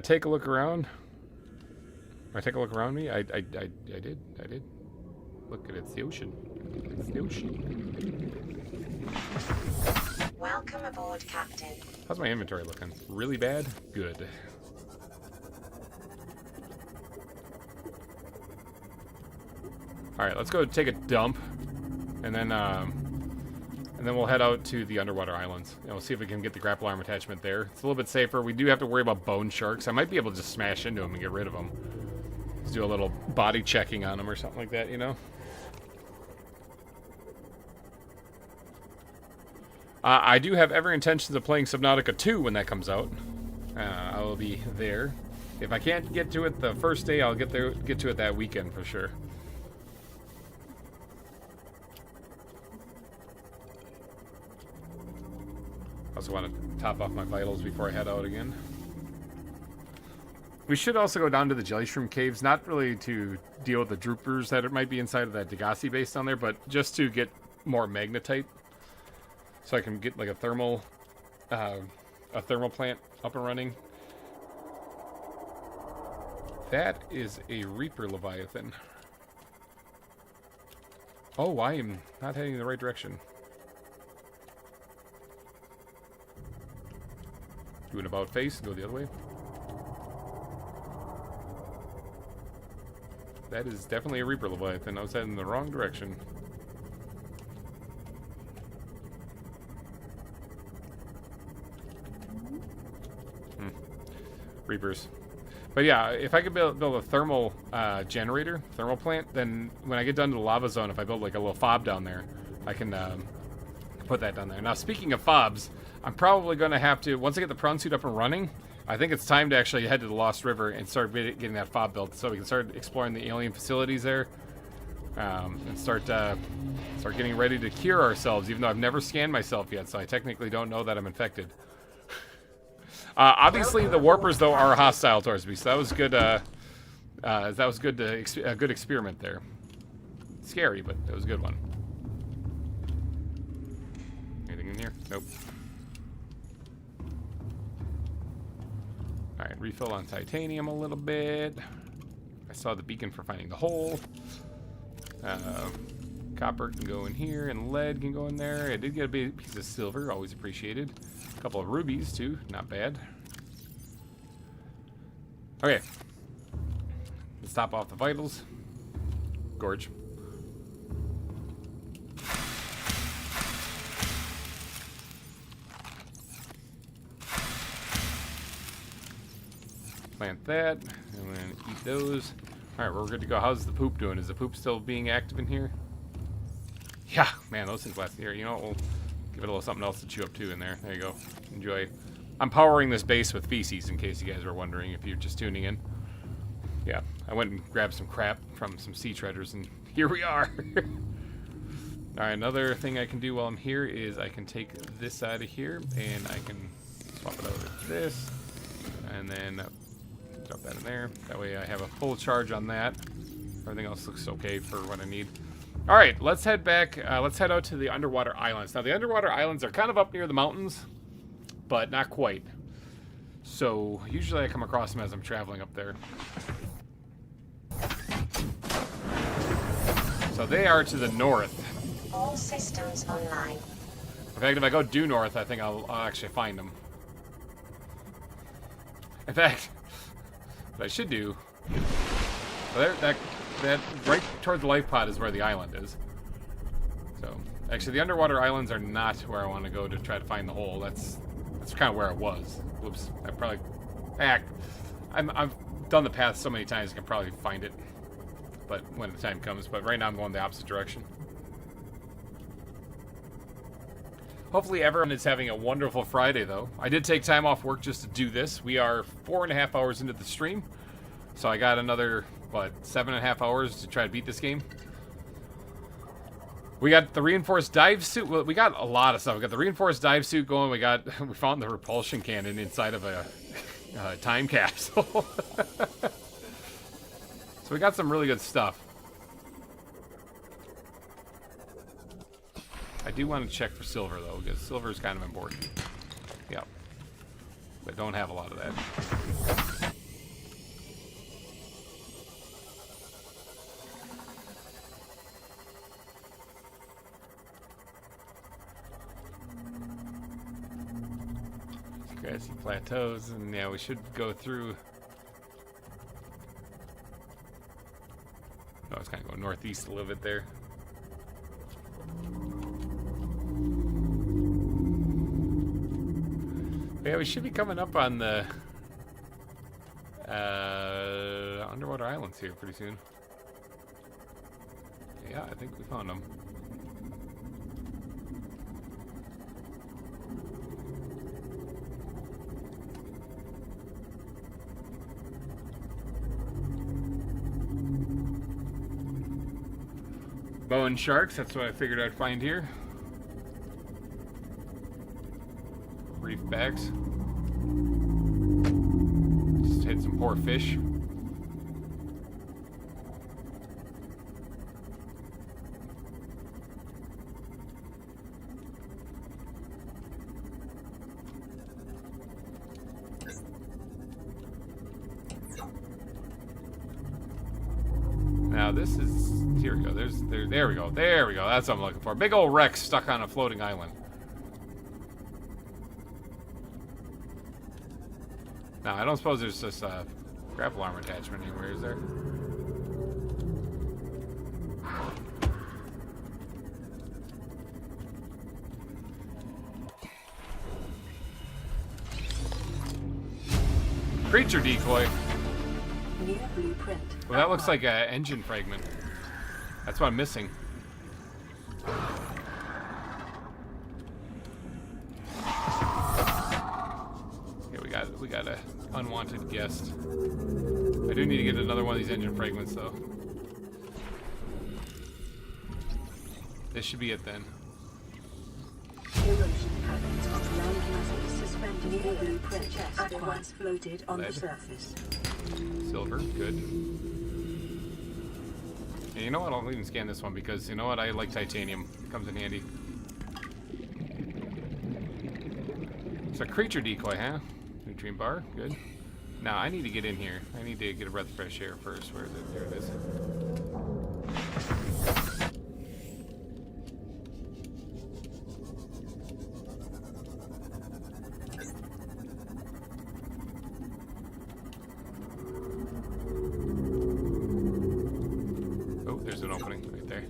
take a look around. Or take a look around me. I did. Look at it. It's the ocean. It's the ocean. Welcome aboard, Captain. How's my inventory looking? Really bad? Good. All right, let's go take a dump, and then we'll head out to the underwater islands. And we'll see if we can get the grapple arm attachment there. It's a little bit safer. We do have to worry about bone sharks. I might be able to just smash into them and get rid of them. Let's do a little body checking on them or something like that, you know? I do have every intention of playing Subnautica 2 when that comes out. I will be there. If I can't get to it the first day, I'll get to it that weekend for sure. I also want to top off my vitals before I head out again. We should also go down to the jelly shroom caves, not really to deal with the droopers that might be inside of that Degassi base down there, but just to get more magnetite, so I can get like a thermal plant up and running. That is a Reaper Leviathan. Oh, I am not heading in the right direction. Do an about face and go the other way. That is definitely a Reaper Leviathan. I was heading in the wrong direction. Reapers. But yeah, if I could build a thermal generator, thermal plant, then when I get done to the lava zone, if I build like a little fob down there, I can put that down there. Now, speaking of fobs, I'm probably going to have to, once I get the prawn suit up and running, I think it's time to actually head to the Lost River and start getting that fob built so we can start exploring the alien facilities there and start getting ready to cure ourselves, even though I've never scanned myself yet, so I technically don't know that I'm infected. Obviously, the warpers, though, are hostile towards me, so that was good. That was good. A good experiment there. Scary, but it was a good one. Anything in here? Nope. All right, refill on titanium a little bit. I saw the beacon for finding the hole. Copper can go in here, and lead can go in there. I did get a big piece of silver, always appreciated. A couple of rubies, too. Not bad. Okay. Let's top off the vitals. Gorge. Plant that, and then eat those. Alright, we're good to go. How's the poop doing? Is the poop still being active in here? Yeah, man, those things last here. You know, we'll give it a little something else to chew up too in there. There you go. Enjoy. I'm powering this base with feces, in case you guys were wondering if you're just tuning in. Yeah, I went and grabbed some crap from some sea treaders, and here we are. Alright, another thing I can do while I'm here is I can take this out of here, and I can swap it over to this, and then drop that in there. That way I have a full charge on that. Everything else looks okay for what I need. All right, let's head back. Let's head out to the underwater islands. Now, the underwater islands are kind of up near the mountains, but not quite. So, usually I come across them as I'm traveling up there. So, they are to the north. All systems online. In fact, if I go due north, I think I'll actually find them. In fact, what I should do... Well, that right toward the life pod is where the island is. So, Actually, the underwater islands are not where I want to go to try to find the hole. That's kind of where I was. Whoops. I probably... I've done the path so many times I can probably find it. But when the time comes. But right now I'm going the opposite direction. Hopefully everyone is having a wonderful Friday, though. I did take time off work just to do this. We are 4.5 hours into the stream. So I got another, what, 7.5 hours to try to beat this game. We got the reinforced dive suit. Well, we got a lot of stuff. We got the reinforced dive suit going. We found the repulsion cannon inside of a time capsule. So we got some really good stuff. I do want to check for silver, though, because silver is kind of important. Yep. But don't have a lot of that. Grassy plateaus, and yeah, we should go through. No, it's kind of going northeast a little bit there. But yeah, we should be coming up on the underwater islands here pretty soon. Yeah, I think we found them. Bone sharks, that's what I figured I'd find here. Reef backs. Just hit some poor fish. Now this is, here we go, there we go, that's what I'm looking for. Big old wreck stuck on a floating island. Now, I don't suppose there's this grapple arm attachment anywhere, is there? Creature decoy. New blueprint. Well, that looks like an engine fragment. That's what I'm missing. Yeah, we got a unwanted guest. I do need to get another one of these engine fragments, though. This should be it then. Erosion patterns of land masses suspended in the blueprint at once floated on the surface. Silver, good. And you know what? I'll even scan this one because you know what? I like titanium. It comes in handy. It's a creature decoy, huh? Nutrient bar, good. Now I need to get in here. I need to get a breath of fresh air first. Where is it? There it is. Oh, there's an opening right there.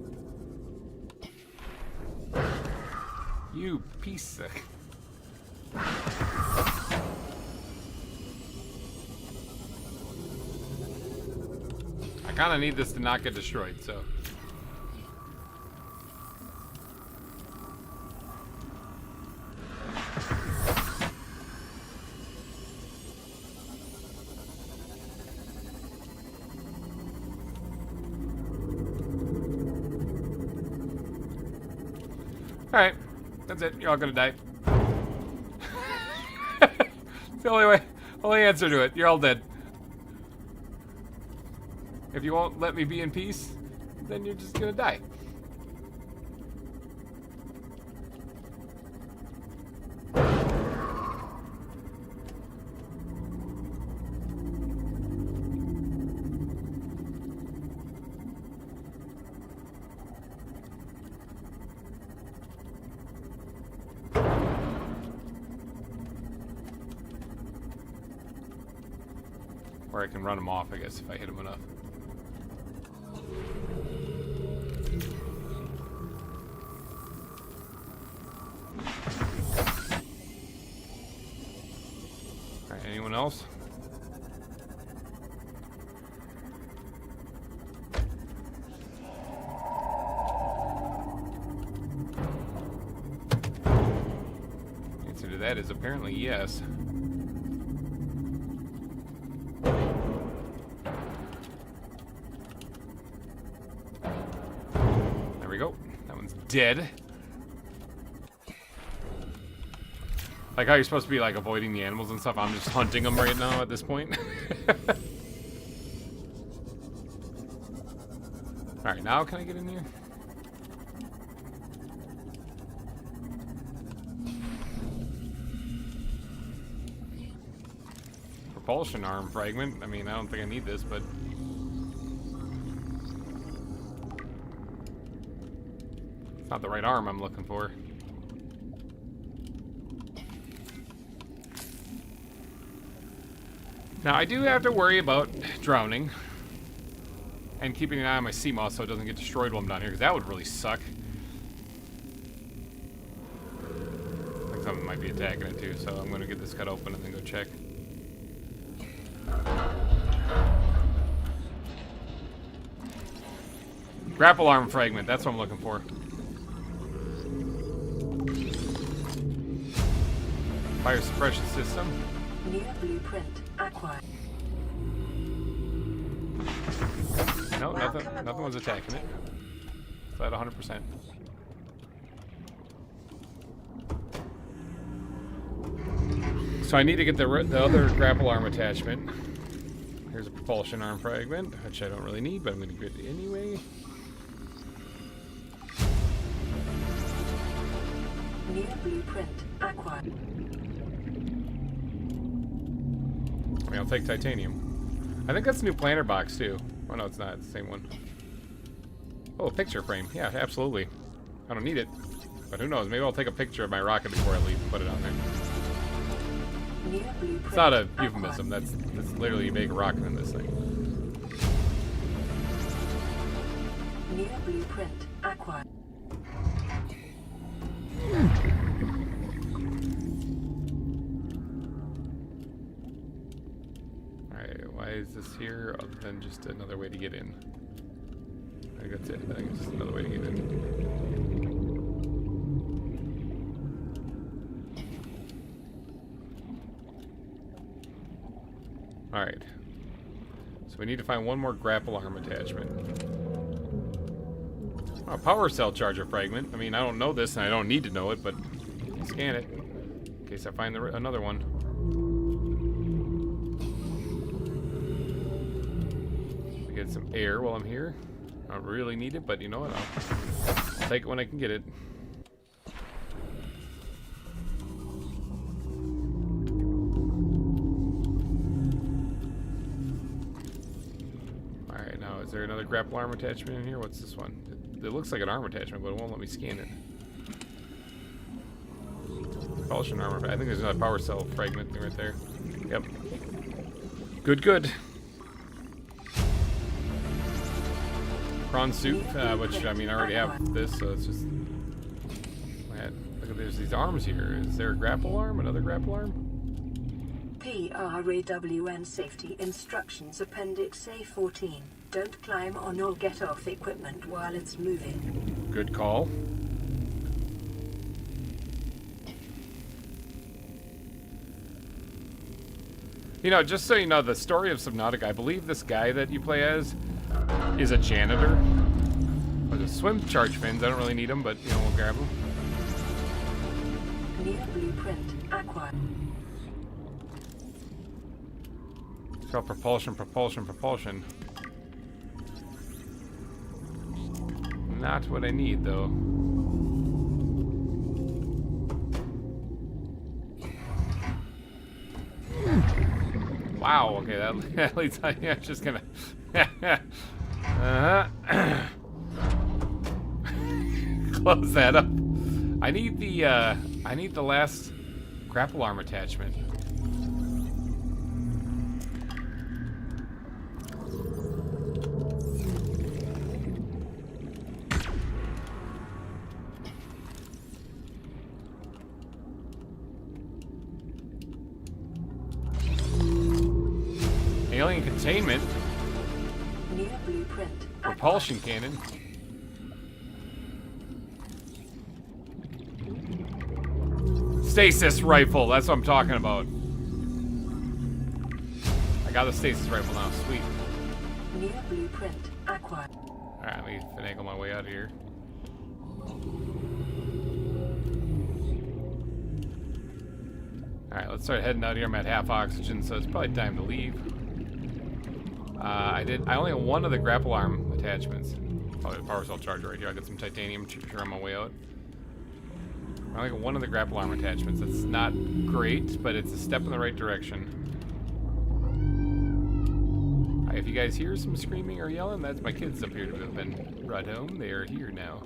You piece of... I kind of need this to not get destroyed, so. Alright, that's it. You're all gonna die. It's the only answer to it. You're all dead. If you won't let me be in peace, then you're just gonna die. Or I can run them off, I guess, if I hit them enough. that is apparently yes. There we go. That one's dead. Like how you're supposed to be like avoiding the animals and stuff. I'm just hunting them right now at this point. Alright, now can I get in here? Propulsion arm fragment. I mean, I don't think I need this, but... it's not the right arm I'm looking for. Now, I do have to worry about drowning. And keeping an eye on my sea moss so it doesn't get destroyed while I'm down here, because that would really suck. I think something might be attacking it too, so I'm going to get this cut open and then go check. Grapple arm fragment, that's what I'm looking for. Fire suppression system. New blueprint acquired. No, nothing was attacking it. It's at 100%. So I need to get the other grapple arm attachment. Here's a propulsion arm fragment, which I don't really need, but I'm going to get it anyway. New blueprint acquired. I mean, I'll take titanium. I think that's a new planter box too. Oh no, it's not. It's the same one. Oh, a picture frame. Yeah, absolutely. I don't need it, but who knows? Maybe I'll take a picture of my rocket before I leave and put it on there. It's not a euphemism. That's literally you make a rocket in this thing. New blueprint acquired. Alright, why is this here other than just another way to get in? I think that's it. I think it's just another way to get in. Alright. So we need to find one more grapple arm attachment. Oh, power cell charger fragment. I mean, I don't know this and I don't need to know it, but scan it in case I find another one. Get some air while I'm here. I don't really need it, but you know what? I'll take it when I can get it. Alright, now is there another grapple arm attachment in here? What's this one? It looks like an arm attachment, but it won't let me scan it. Propulsion armor. I think there's another power cell fragment thing right there. Yep. Good, good. Prawn soup, which, I mean, I already have this, so it's just... Look at, there's these arms here. Is there a grapple arm? Another grapple arm? PRAWN Safety Instructions Appendix A14. Don't climb on or get off equipment while it's moving. Good call. You know, just so you know, the story of Subnautica, I believe this guy that you play as is a janitor. Or the swim charge fins, I don't really need them, but, you know, we'll grab them. New blueprint acquired. It's called propulsion, propulsion, propulsion. Not what I need, though. Wow, okay, that leads on. Yeah, I'm just gonna. Close that up. I need the last grapple arm attachment. Alien containment. New blueprint. Propulsion cannon. Stasis rifle, that's what I'm talking about. I got the stasis rifle now, sweet. New blueprint acquired. Alright, let me finagle my way out of here. Alright, let's start heading out here. I'm at half oxygen, so it's probably time to leave. I only have one of the grapple arm attachments. Probably the power cell charger right here. I'll get some titanium sure on my way out. I only got one of the grapple arm attachments. That's not great, but it's a step in the right direction. If you guys hear some screaming or yelling, that's my kids up here who have been brought home. They are here now.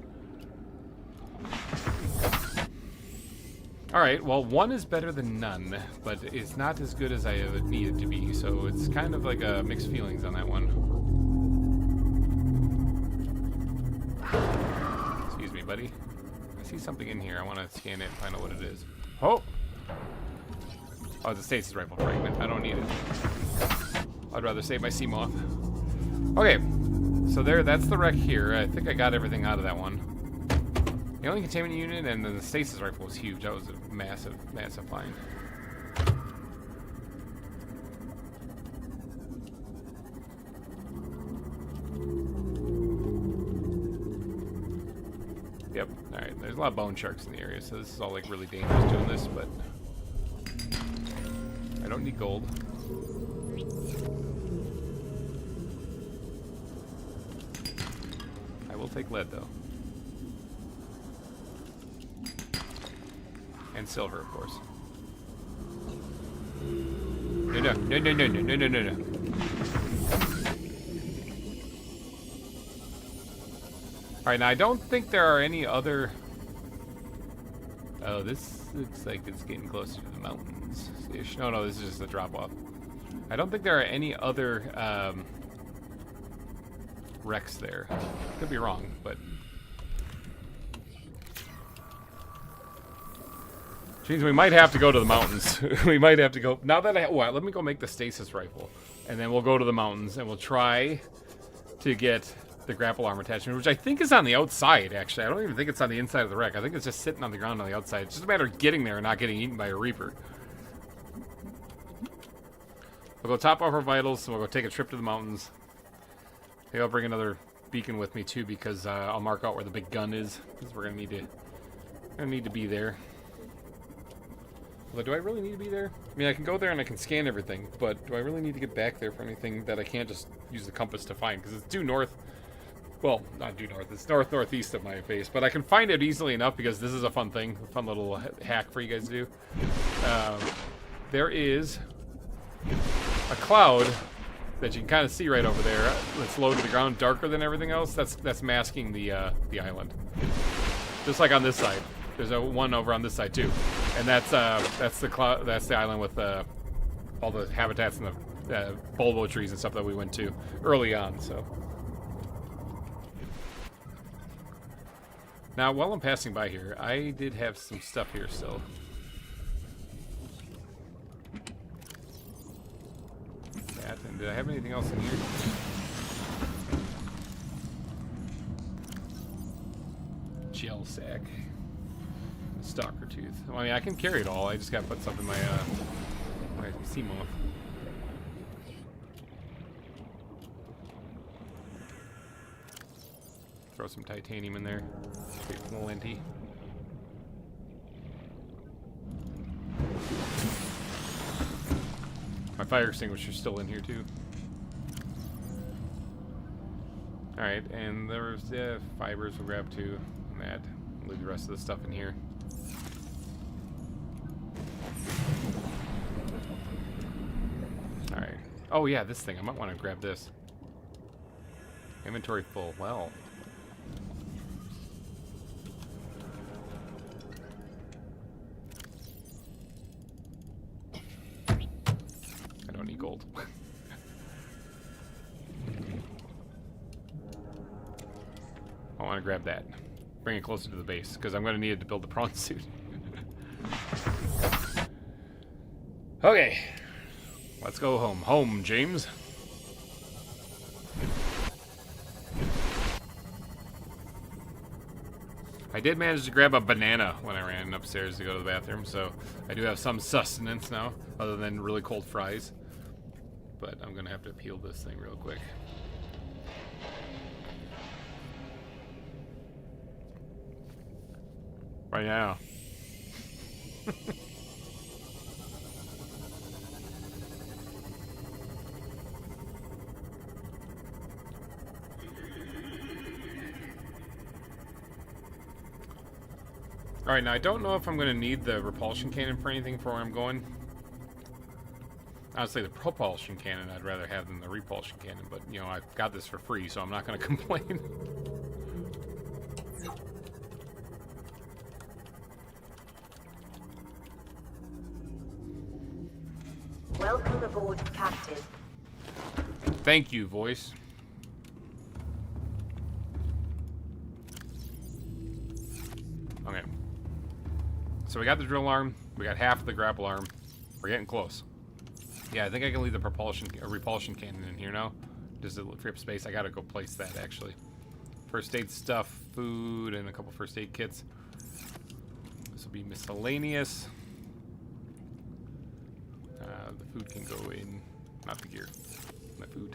Alright, well, one is better than none, but it's not as good as I would need it to be, so it's kind of like mixed feelings on that one. Excuse me, buddy. I see something in here. I want to scan it and find out what it is. Oh! Oh, it's a stasis rifle fragment. I don't need it. I'd rather save my Seamoth. Okay, so that's the wreck here. I think I got everything out of that one. The only containment unit and then the stasis rifle was huge. That was a massive, massive find. Yep, alright. There's a lot of bone sharks in the area, so this is all like really dangerous doing this, but I don't need gold. I will take lead though. And silver, of course. No. Alright, now I don't think there are any other... Oh, this looks like it's getting closer to the mountains. No, this is just a drop-off. I don't think there are any other wrecks there. Could be wrong, but... Jeez, we might have to go to the mountains. We might have to go... Now that let me go make the stasis rifle. And then we'll go to the mountains, and we'll try to get the grapple arm attachment, which I think is on the outside, actually. I don't even think it's on the inside of the wreck. I think it's just sitting on the ground on the outside. It's just a matter of getting there and not getting eaten by a Reaper. We'll go top off our vitals, and we'll go take a trip to the mountains. Maybe I'll bring another beacon with me, too, because I'll mark out where the big gun is. Because we're going to need to be there. Although, do I really need to be there? I mean, I can go there and I can scan everything, but do I really need to get back there for anything that I can't just use the compass to find? Because it's due north. Well, not due north. It's northeast of my base, but I can find it easily enough because this is a fun thing, a fun little hack for you guys to do. There is a cloud that you can kind of see right over there. It's low to the ground, darker than everything else. That's masking the island. Just like on this side. There's one over on this side too, and that's the cloud. That's the island with all the habitats and the bulbo trees and stuff that we went to early on. So now, while I'm passing by here, I did have some stuff here still. That, and did I have anything else in here? Gel sack. Stalker tooth. Well, I mean, I can carry it all. I just gotta put something in my Seamoth. Throw some titanium in there. Straight from the linty. My fire extinguisher's still in here too. All right, and there's fibers we'll grab too. And that. Leave the rest of the stuff in here. Alright. Oh yeah, this thing. I might want to grab this. Inventory full. Well. I don't need gold. I want to grab that. Bring it closer to the base, because I'm going to need it to build the prawn suit. Okay. Let's go home. Home, James. I did manage to grab a banana when I ran upstairs to go to the bathroom, so I do have some sustenance now, other than really cold fries. But I'm gonna have to peel this thing real quick. Right now. Alright, now I don't know if I'm going to need the repulsion cannon for anything for where I'm going. Honestly, the propulsion cannon I'd rather have than the repulsion cannon, but, you know, I've got this for free, so I'm not going to complain. Welcome aboard, Captain. Thank you, voice. Okay. So we got the drill arm. We got half of the grapple arm. We're getting close. Yeah, I think I can leave the repulsion cannon in here now. Does it free up space? I gotta go place that, actually. First aid stuff, food, and a couple first aid kits. This will be miscellaneous. The food can go in, not the gear, my food.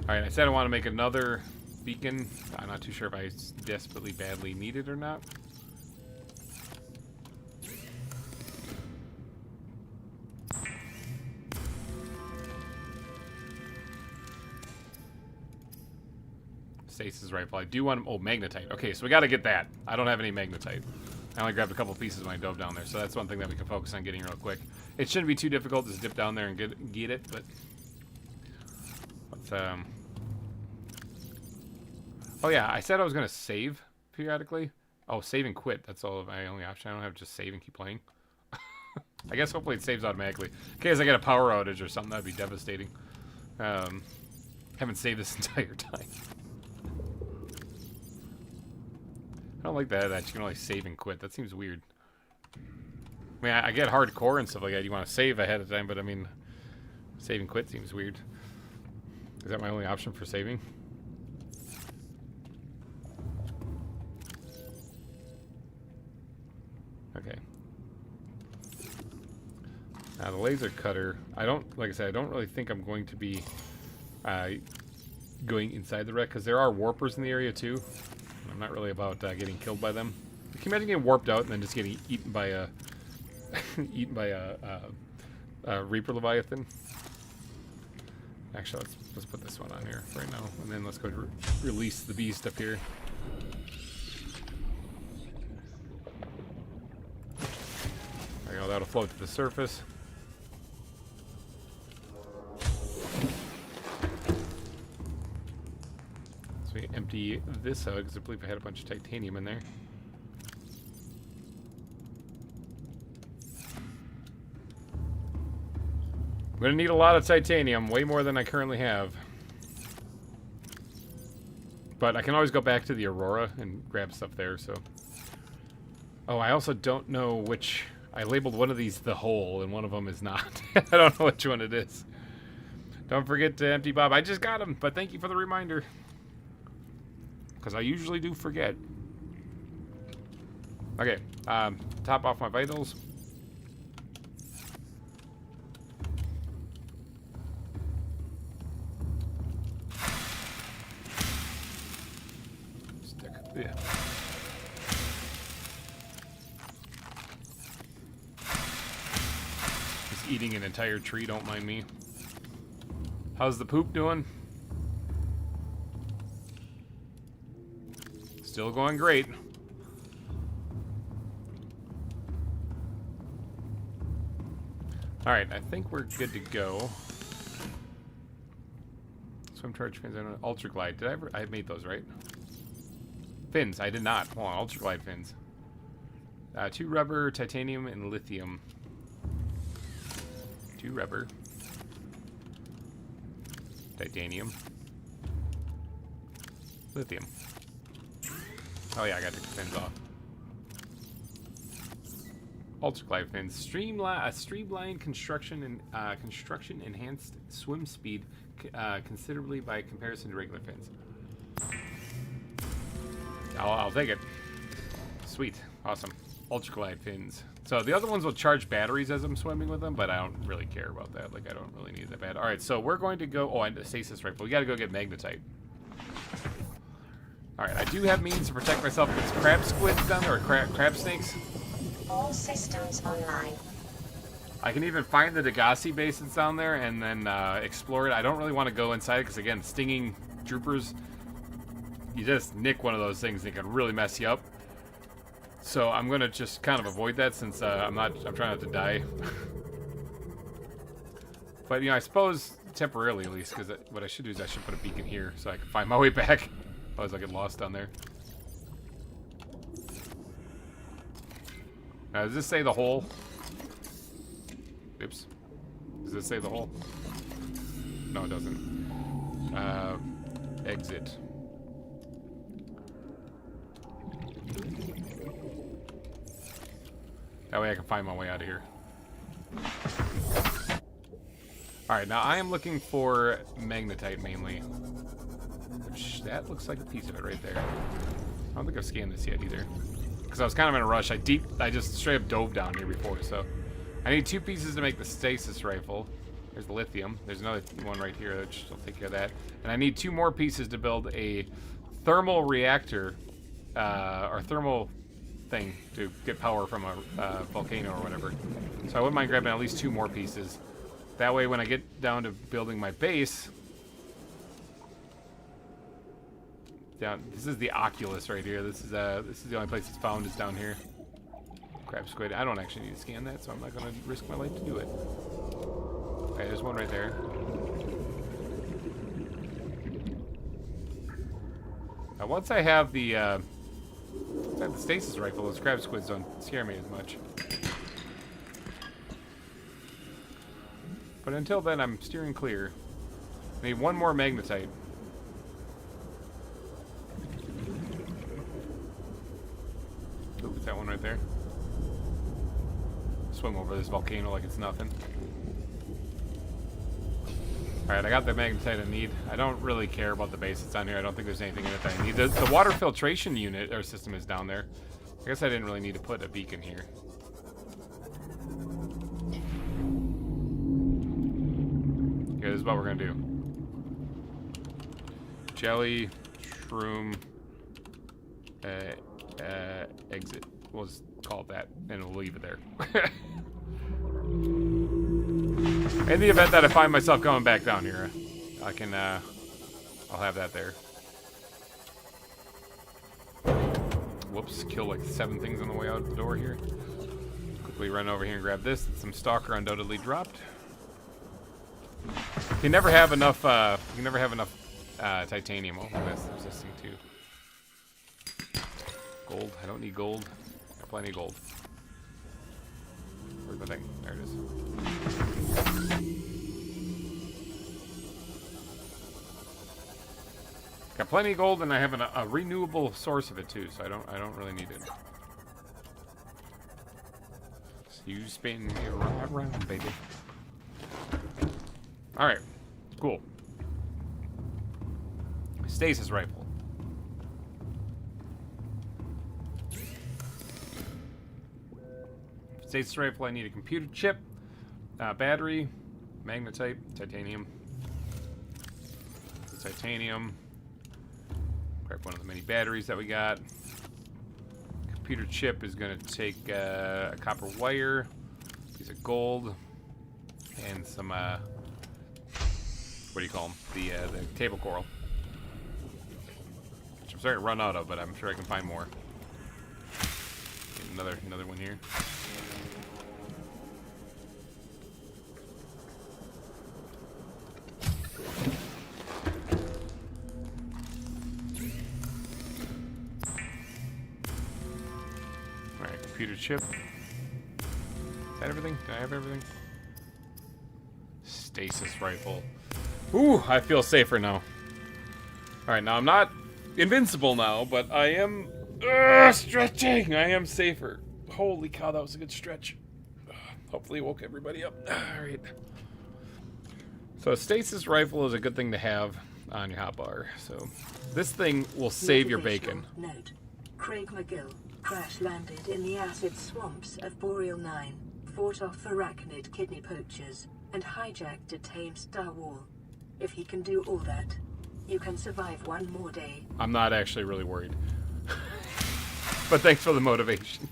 Alright, I said I want to make another beacon. I'm not too sure if I desperately badly need it or not. Stasis rifle. I do want... Oh, magnetite. Okay, so we got to get that. I don't have any magnetite. I only grabbed a couple pieces when I dove down there, so that's one thing that we can focus on getting real quick. It shouldn't be too difficult to just dip down there and get it, but... Let's, Oh yeah, I said I was going to save periodically. Oh, save and quit. That's all my only option. I don't have to just save and keep playing. I guess hopefully it saves automatically. In case I get a power outage or something, that'd be devastating. Haven't saved this entire time. I don't like that you can only save and quit. That seems weird. I mean, I get hardcore and stuff like that. You want to save ahead of time, but I mean, save and quit seems weird. Is that my only option for saving? Okay. Now the laser cutter, like I said, I don't really think I'm going to be going inside the wreck, because there are warpers in the area too. I'm not really about getting killed by them. Can you imagine getting warped out and then just getting eaten by a Reaper Leviathan? Actually, let's put this one on here right now, and then let's go to release the beast up here. There you go. That'll float to the surface. So we empty this out, because I believe I had a bunch of titanium in there. I'm going to need a lot of titanium, way more than I currently have. But I can always go back to the Aurora and grab stuff there, so... Oh, I also don't know which... I labeled one of these the hole, and one of them is not. I don't know which one it is. Don't forget to empty Bob. I just got him, but thank you for the reminder. Because I usually do forget. Okay, top off my vitals. Stick. Yeah. Just eating an entire tree, don't mind me. How's the poop doing? Still going great. Alright, I think we're good to go. Swim charge fins and ultra glide. Did I ever? I made those, right? Fins. I did not. Hold on, ultra glide fins. 2 rubber, titanium, and lithium. 2 rubber. Titanium. Lithium. Oh yeah, I got the fins off. Ultra glide fins. Streamlined construction and construction enhanced swim speed considerably by comparison to regular fins. I'll take it. Sweet. Awesome. Ultraglide fins. So the other ones will charge batteries as I'm swimming with them, but I don't really care about that. Like, I don't really need that bad. All right, so we're going to go... Oh, and the stasis rifle. We got to go get magnetite. All right, I do have means to protect myself against crab squids down there, or crab snakes. All systems online. I can even find the Degassi base that's down there and then explore it. I don't really want to go inside because, again, stinging droopers, you just nick one of those things and it can really mess you up. So I'm going to just kind of avoid that since I'm trying not to die. But, you know, I suppose temporarily at least, because what I should do is I should put a beacon here so I can find my way back. Otherwise I'll get lost down there. Now, does this say the hole? Oops. Does this say the hole? No, it doesn't. Exit. That way I can find my way out of here. Alright, now I am looking for magnetite mainly. Which, that looks like a piece of it right there. I don't think I've scanned this yet either. Because I was kind of in a rush. I just straight up dove down here before, so... I need 2 pieces to make the stasis rifle. There's the lithium. There's another one right here, which will take care of that. And I need 2 more pieces to build a thermal reactor, or thermal thing to get power from a volcano or whatever. So I wouldn't mind grabbing at least 2 more pieces. That way when I get down to building my base... this is the Oculus right here. This is the only place it's found is down here. Crab squid. I don't actually need to scan that, so I'm not going to risk my life to do it. Okay, there's one right there. Now, once I have the stasis rifle, those crab squids don't scare me as much. But until then, I'm steering clear. I need 1 more magnetite. Ooh, is that one right there? Swim over this volcano like it's nothing. Alright, I got the magnetite I need. I don't really care about the base that's down here. I don't think there's anything in it that I need. The water filtration unit or system is down there. I guess I didn't really need to put a beacon here. Okay, this is what we're gonna do. Jelly, shroom, exit. We'll just call it that, and we'll leave it there. In the event that I find myself going back down here, I can, I'll have that there. Whoops, kill like 7 things on the way out the door here. Quickly run over here and grab this. Some stalker undoubtedly dropped. You can never have enough, titanium. Oh, that's resisting too. Gold. I don't need gold. I have plenty of gold. Where's the thing? There it is. Got plenty of gold, and I have a renewable source of it too, so I don't really need it. So you spin me right around, baby. All right, cool. Stasis rifle. Stasis rifle, I need a computer chip, battery, magnetite, titanium. Titanium. Grab one of the many batteries that we got. Computer chip is going to take a copper wire, piece of gold, and some, what do you call them? The table coral. Which I'm starting to run out of, but I'm sure I can find more. Get another one here. Computer chip. Is that everything? Did I have everything? Stasis rifle. Ooh, I feel safer now. Alright, now I'm not invincible now, but I am stretching. I am safer. Holy cow, that was a good stretch. Hopefully it woke everybody up. Alright. So a stasis rifle is a good thing to have. on your hotbar. So this thing will save your bacon. Note: Craig McGill crash landed in the acid swamps of Boreal 9, fought off arachnid kidney poachers, and hijacked a tame Star Wall. If he can do all that, you can survive one more day. I'm not actually really worried. But thanks for the motivation.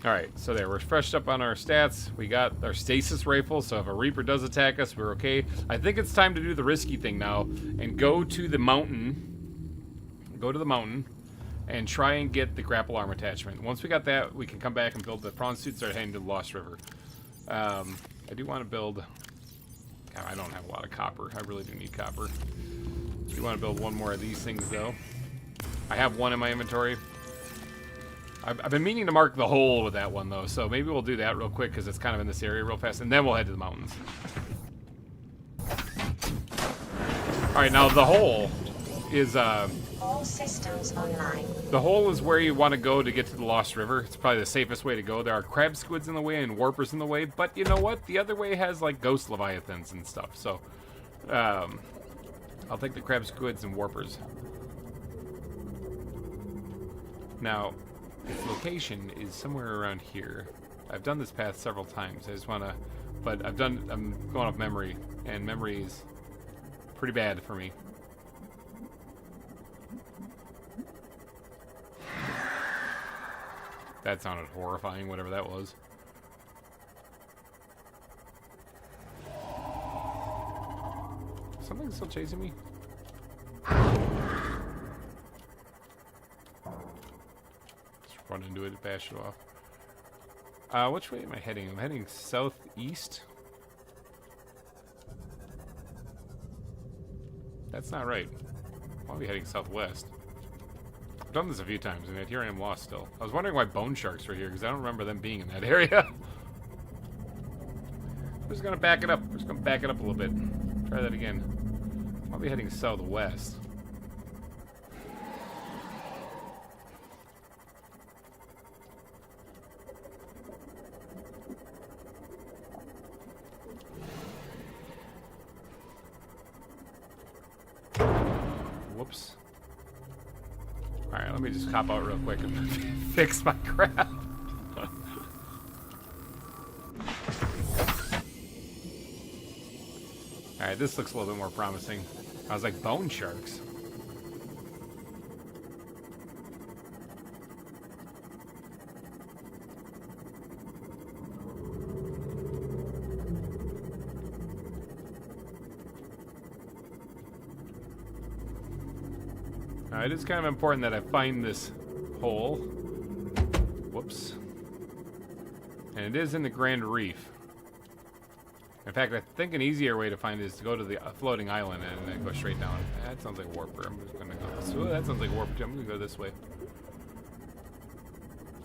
Alright, so there, we're freshed up on our stats. We got our stasis rifle, so if a Reaper does attack us, we're okay. I think it's time to do the risky thing now and go to the mountain. Go to the mountain and try and get the grapple arm attachment. Once we got that, we can come back and build the prawn suit, start heading to the Lost River. I do want to build... God, I don't have a lot of copper. I really do need copper. I do want to build one more of these things, though. I have one in my inventory. I've been meaning to mark the hole with that one, though, so maybe we'll do that real quick because it's kind of in this area real fast, and then we'll head to the mountains. Alright, now the hole is... All systems online. The hole is where you want to go to get to the Lost River. It's probably the safest way to go. There are crab squids in the way and warpers in the way, but you know what? The other way has, like, ghost leviathans and stuff, so... I'll take the crab squids and warpers. Now... its location is somewhere around here. I've done this path several times. I just want to... But I'm going off memory, and memory is pretty bad for me. That sounded horrifying, whatever that was. Something's still chasing me? Run into it, bash it off. Which way am I heading? I'm heading southeast. That's not right. I'll be heading southwest. I've done this a few times, and yet here I am lost still. I was wondering why bone sharks were here, because I don't remember them being in that area. We're just gonna back it up. We're just gonna back it up a little bit. Try that again. I'll be heading southwest. Whoops. Alright, let me just hop out real quick and fix my crap. Alright, this looks a little bit more promising. I was like, bone sharks. It is kind of important that I find this hole. Whoops. And it is in the Grand Reef. In fact, I think an easier way to find it is to go to the floating island and then go straight down. That sounds like a warper. I'm just gonna go this way. That sounds like a warper too. I'm gonna go this way.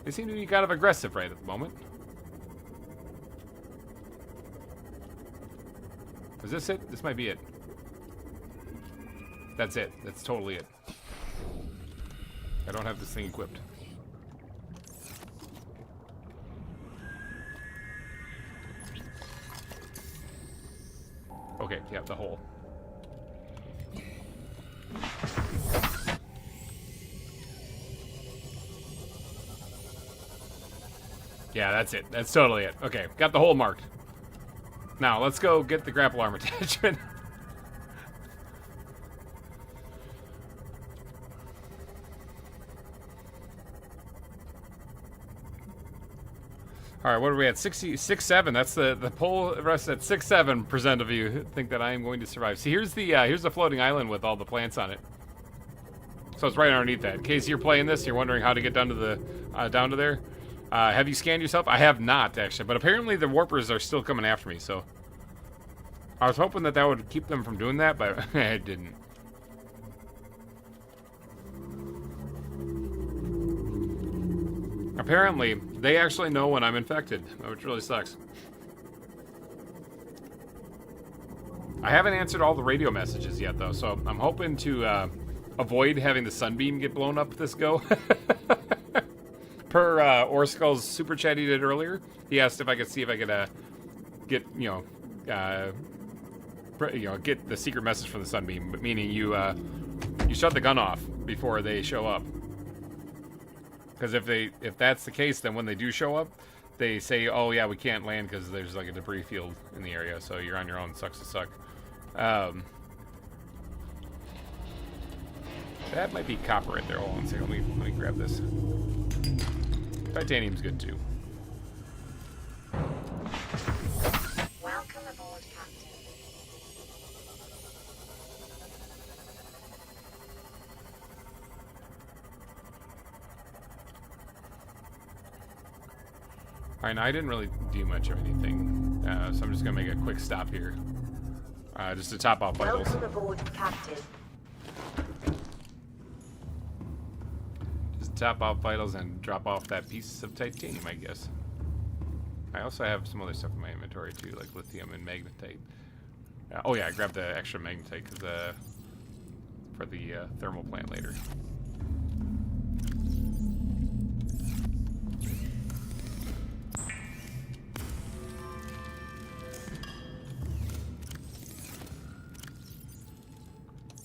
They seem to be kind of aggressive right at the moment. Is this it? This might be it. That's it. That's totally it. I don't have this thing equipped. Okay, yeah, the hole. Yeah, that's it. That's totally it. Okay, got the hole marked. Now, let's go get the grapple arm attachment. All right, what are we at? 66.7. That's the poll rests at 6.7% of you think that I am going to survive. See, here's the floating island with all the plants on it. So it's right underneath that. In case you're playing this, you're wondering how to get down to the down to there. Have you scanned yourself? I have not actually, but apparently the warpers are still coming after me. So I was hoping that would keep them from doing that, but it didn't. Apparently, they actually know when I'm infected, which really sucks. I haven't answered all the radio messages yet, though, so I'm hoping to avoid having the sunbeam get blown up this go. Per Orskull's super chat he did earlier, he asked if I could see if I could get, you know, get the secret message from the sunbeam, but meaning you shut the gun off before they show up. Because if that's the case, then when they do show up, they say, "Oh yeah, we can't land because there's like a debris field in the area, so you're on your own." Sucks to suck. That might be copper right there. Hold on a second. Let me grab this. Titanium's good too. Welcome aboard, Captain. Alright, now I didn't really do much of anything, so I'm just gonna make a quick stop here. Just to top off vitals. Welcome aboard, Captain. Just top off vitals and drop off that piece of titanium, I guess. I also have some other stuff in my inventory too, like lithium and magnetite. Oh yeah, I grabbed the extra magnetite for the thermal plant later.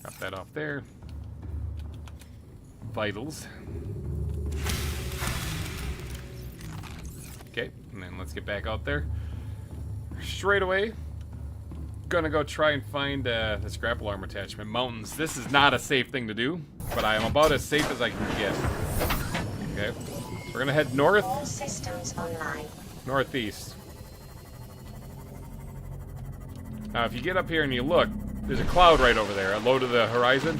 Drop that off there. Vitals. Okay, and then let's get back out there. Straight away, gonna go try and find this grapple arm attachment. Mountains. This is not a safe thing to do, but I am about as safe as I can get. Okay, we're gonna head north. All systems online. Northeast. Now, if you get up here and you look, there's a cloud right over there, low to the horizon.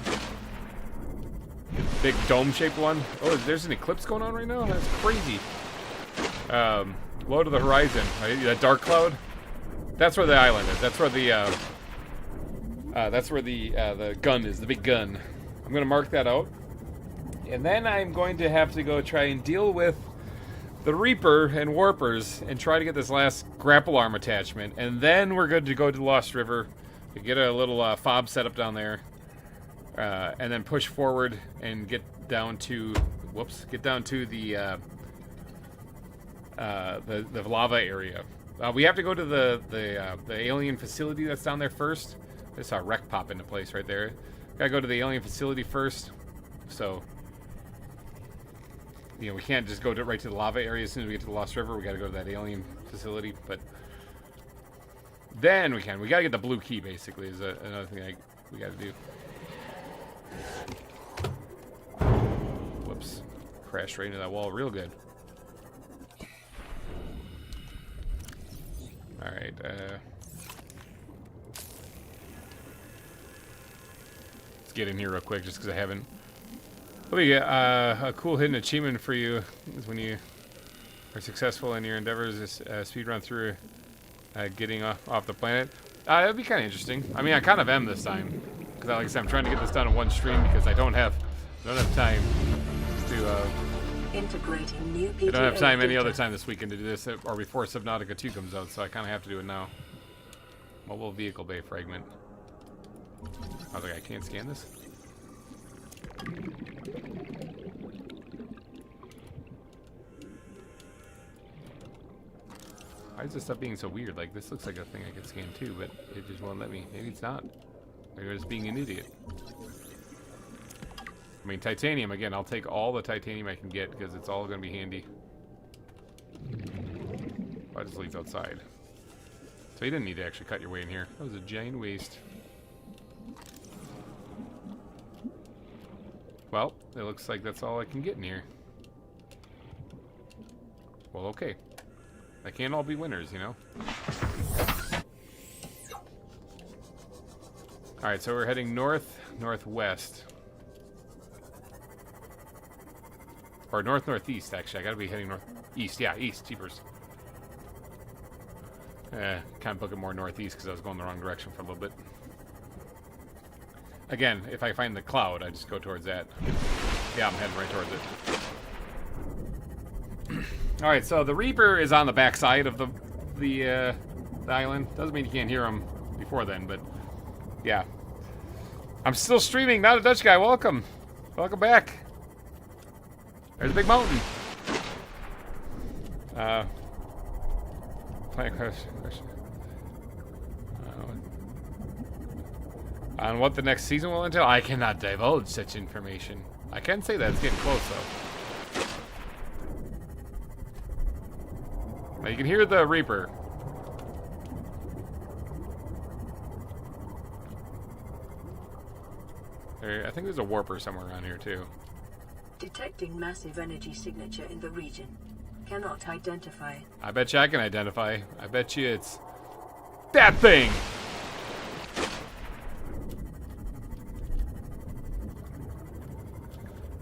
Big dome-shaped one. Oh, there's an eclipse going on right now? That's crazy. Low to the horizon. Right? That dark cloud. That's where the island is. That's where the gun is. The big gun. I'm gonna mark that out, and then I'm going to have to go try and deal with the Reaper and Warpers and try to get this last grapple arm attachment, and then we're good to go to Lost River. We get a little fob set up down there, and then push forward and get down to the lava area. We have to go to the alien facility that's down there first. I saw a wreck pop into place right there. Gotta go to the alien facility first. So, we can't just go right to the lava area as soon as we get to the Lost River. We gotta go to that alien facility, but then we can. We gotta get the blue key, basically, is another thing we gotta do. Whoops. Crashed right into that wall real good. Alright, let's get in here real quick, just because I haven't. Let me get a cool hidden achievement for you is when you are successful in your endeavors. Is speed run through getting off the planet. That'd be kind of interesting. I mean, I kind of am this time, because like I said, I'm trying to get this done in one stream because I don't have time to. Integrating new I don't have time any data. other time this weekend to do this, or before Subnautica 2 comes out, so I kind of have to do it now. Mobile vehicle bay fragment. I was like, I can't scan this? Why is this stuff being so weird? Like, this looks like a thing I could scan too, but it just won't let me. Maybe it's not. Maybe I'm just being an idiot. I mean, titanium, again, I'll take all the titanium I can get because it's all going to be handy. Oh, it just leads outside. So you didn't need to actually cut your way in here. That was a giant waste. Well, it looks like that's all I can get in here. Well, okay. They can't all be winners, you know? Alright, so we're heading northwest. Or northeast, actually. I gotta be heading northeast. Yeah, east. Jeepers. Kind of looking more northeast because I was going the wrong direction for a little bit. Again, if I find the cloud, I just go towards that. Yeah, I'm heading right towards it. Alright, so the Reaper is on the backside of the island. Doesn't mean you can't hear him before then, but yeah. I'm still streaming, not a Dutch guy. Welcome. Welcome back. There's a big mountain. Plant question. On what the next season will entail, I cannot divulge such information. I can say that it's getting close, though. Now you can hear the Reaper. I think there's a warper somewhere around here, too. Detecting massive energy signature in the region. Cannot identify. I bet you I can identify. I bet you it's that thing!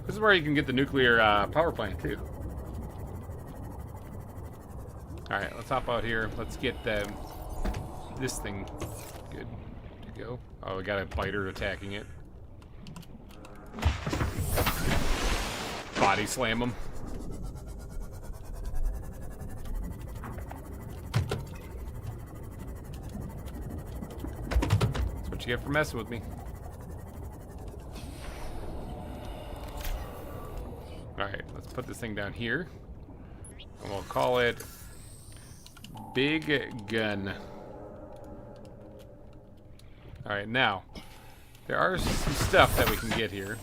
This is where you can get the nuclear power plant, too. Alright, let's hop out here. Let's get this thing good to go. Oh, we got a biter attacking it. Body slam him. That's what you get for messing with me. Alright, let's put this thing down here. And we'll call it Big Gun. Alright, now, there are some stuff that we can get here.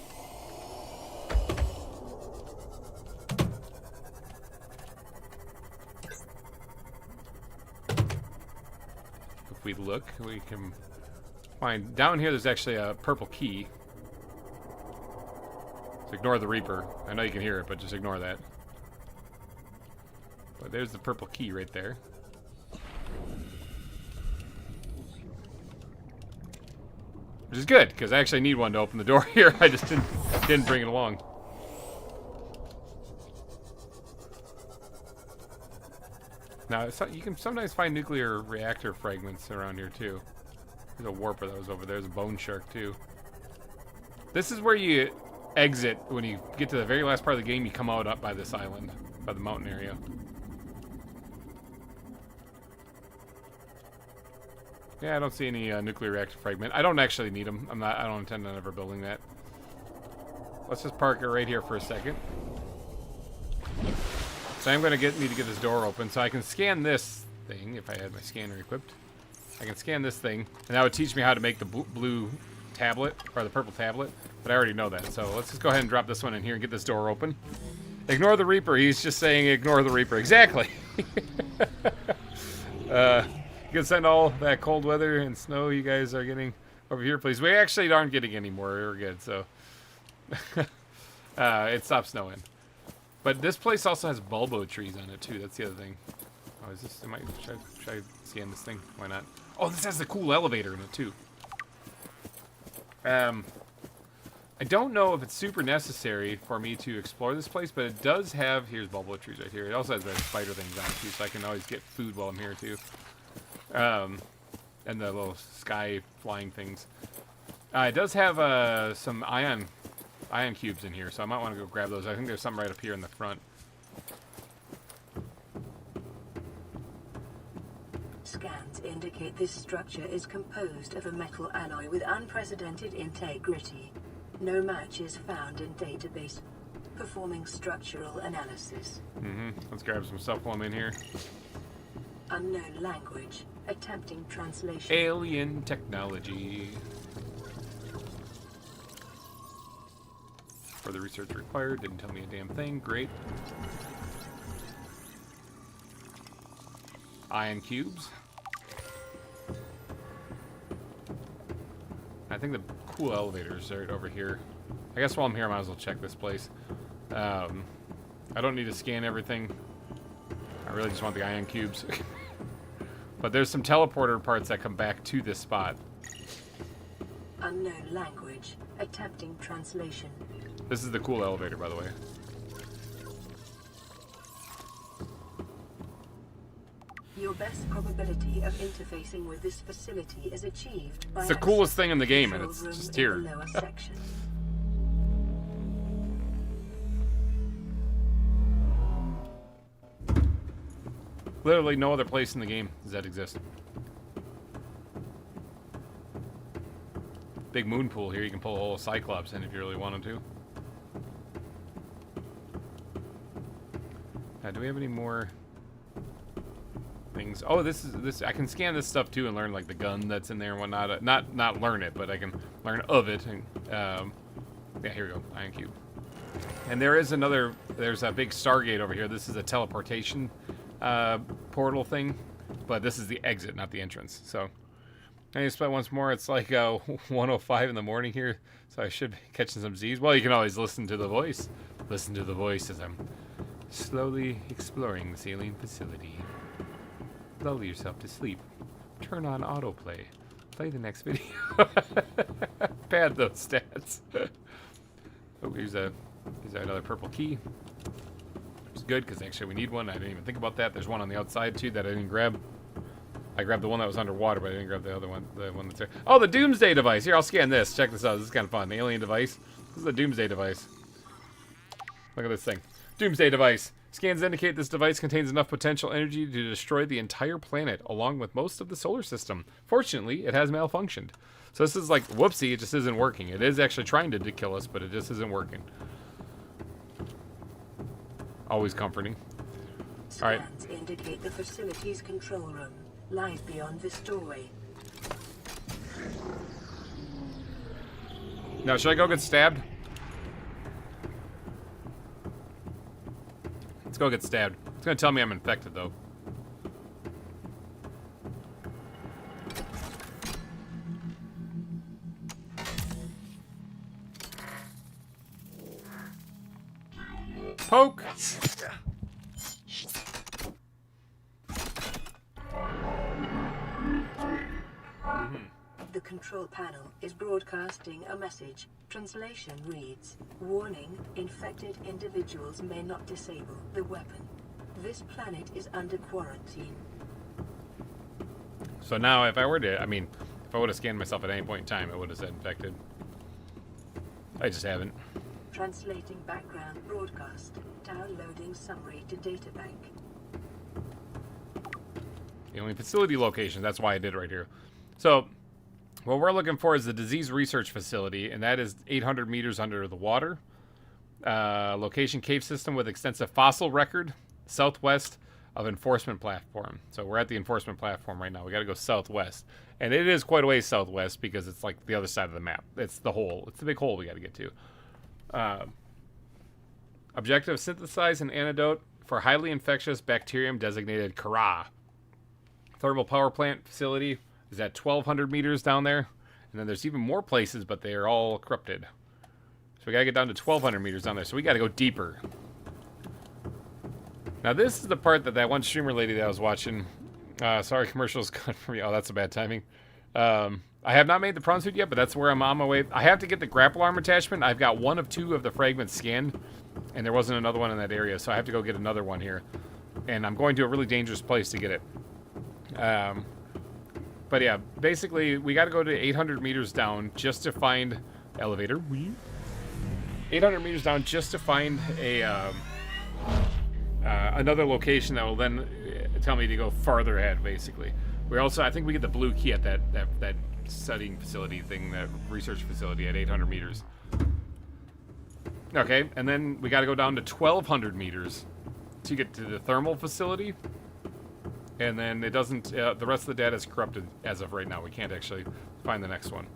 If we look, we can find... Down here, there's actually a purple key. So ignore the Reaper. I know you can hear it, but just ignore that. But there's the purple key right there. Which is good, because I actually need one to open the door here. I just didn't bring it along. Now, you can sometimes find nuclear reactor fragments around here, too. There's a warper that was over there. There's a bone shark, too. This is where you exit. When you get to the very last part of the game, you come out up by this island, by the mountain area. Yeah, I don't see any nuclear reactor fragment. I don't actually need them. I don't intend on ever building that. Let's just park it right here for a second. So I'm going to need to get this door open so I can scan this thing if I had my scanner equipped. I can scan this thing, and that would teach me how to make the blue tablet, or the purple tablet, but I already know that. So let's just go ahead and drop this one in here and get this door open. Ignore the Reaper. He's just saying ignore the Reaper. Exactly. You can send all that cold weather and snow you guys are getting over here, please. We actually aren't getting any more. We're good, so. It stopped snowing. But this place also has bulbo trees on it, too. That's the other thing. Oh, is this... Should I scan this thing? Why not? Oh, this has the cool elevator in it, too. I don't know if it's super necessary for me to explore this place, but it does have... Here's bulbo trees right here. It also has the spider things on it, too, so I can always get food while I'm here, too. And the little sky flying things. It does have some ion cubes in here, so I might want to go grab those. I think there's some right up here in the front. Scans indicate this structure is composed of a metal alloy with unprecedented integrity. No match is found in database. Performing structural analysis. Let's grab some stuff while I'm in here. Unknown language. Attempting translation. Alien technology. Further research required. Didn't tell me a damn thing. Great. Ion cubes. I think the cool elevators are over here. I guess while I'm here, I might as well check this place. I don't need to scan everything. I really just want the ion cubes. But there's some teleporter parts that come back to this spot. Unknown language. Attempting translation. This is the cool elevator, by the way. Your best probability of interfacing with this facility is achieved by... It's the coolest thing in the game, and it's just here. Lower section. Literally no other place in the game does that exist. Big moon pool here. You can pull a whole Cyclops in if you really wanted to. Do we have any more? things. Oh, this. I can scan this stuff too and learn like the gun that's in there and whatnot. Not learn it, but I can learn of it. And, yeah, here we go. Ion cube. And there's a big Stargate over here. This is a teleportation portal thing, but this is the exit, not the entrance. So I need to spell once more. It's like 1:05 in the morning here, so I should be catching some Z's. Well, you can always listen to the voice. Listen to the voice as I'm slowly exploring the saline facility. Lull yourself to sleep. Turn on autoplay. Play the next video. Pad those stats. Oh, here's another purple key. It's good because actually we need one. I didn't even think about that. There's one on the outside too that I didn't grab. I grabbed the one that was underwater, but I didn't grab the other one, the one that's there. Oh, the Doomsday device. Here, I'll scan this. Check this out. This is kind of fun. Alien device. This is the Doomsday device. Look at this thing. Doomsday device. Scans indicate this device contains enough potential energy to destroy the entire planet, along with most of the solar system. Fortunately, it has malfunctioned. So this is like, whoopsie, it just isn't working. It is actually trying to kill us, but it just isn't working. Always comforting. All right. Scans indicate the facility's control room lies beyond this doorway. Now, should I go get stabbed? Let's go get stabbed. It's gonna tell me I'm infected, though. Poke! The control panel is broadcasting a message. Translation reads, "Warning, infected individuals may not disable the weapon. This planet is under quarantine." So now, if I were to, I mean, if I would have scanned myself at any point in time, it would have said infected. I just haven't. Translating background broadcast. Downloading summary to databank. The only facility location, that's why I did it right here. So, what we're looking for is the disease research facility, and that is 800 meters under the water. Location cave system with extensive fossil record, southwest of enforcement platform. So we're at the enforcement platform right now. We got to go southwest. And it is quite a ways southwest because it's like the other side of the map. It's the hole. It's the big hole we got to get to. Objective, synthesize an antidote for highly infectious bacterium designated Kara. Thermal power plant facility is at 1,200 meters down there. And then there's even more places, but they are all corrupted. So we got to get down to 1,200 meters down there. So we got to go deeper. Now this is the part that one streamer lady that I was watching. Sorry, commercials cut for me. Oh, that's a bad timing. I have not made the prawn suit yet, but that's where I'm on my way. I have to get the grapple arm attachment. I've got 1 of 2 of the fragments scanned, and there wasn't another one in that area, so I have to go get another one here. And I'm going to a really dangerous place to get it. But yeah, basically, we got to go to 800 meters down just to find elevator. 800 meters down just to find a another location that will then tell me to go farther ahead. Basically, we also, I think we get the blue key at that studying facility thing, that research facility at 800 meters. Okay, and then we got to go down to 1,200 meters to get to the thermal facility. And then it doesn't, the rest of the data is corrupted as of right now. We can't actually find the next one.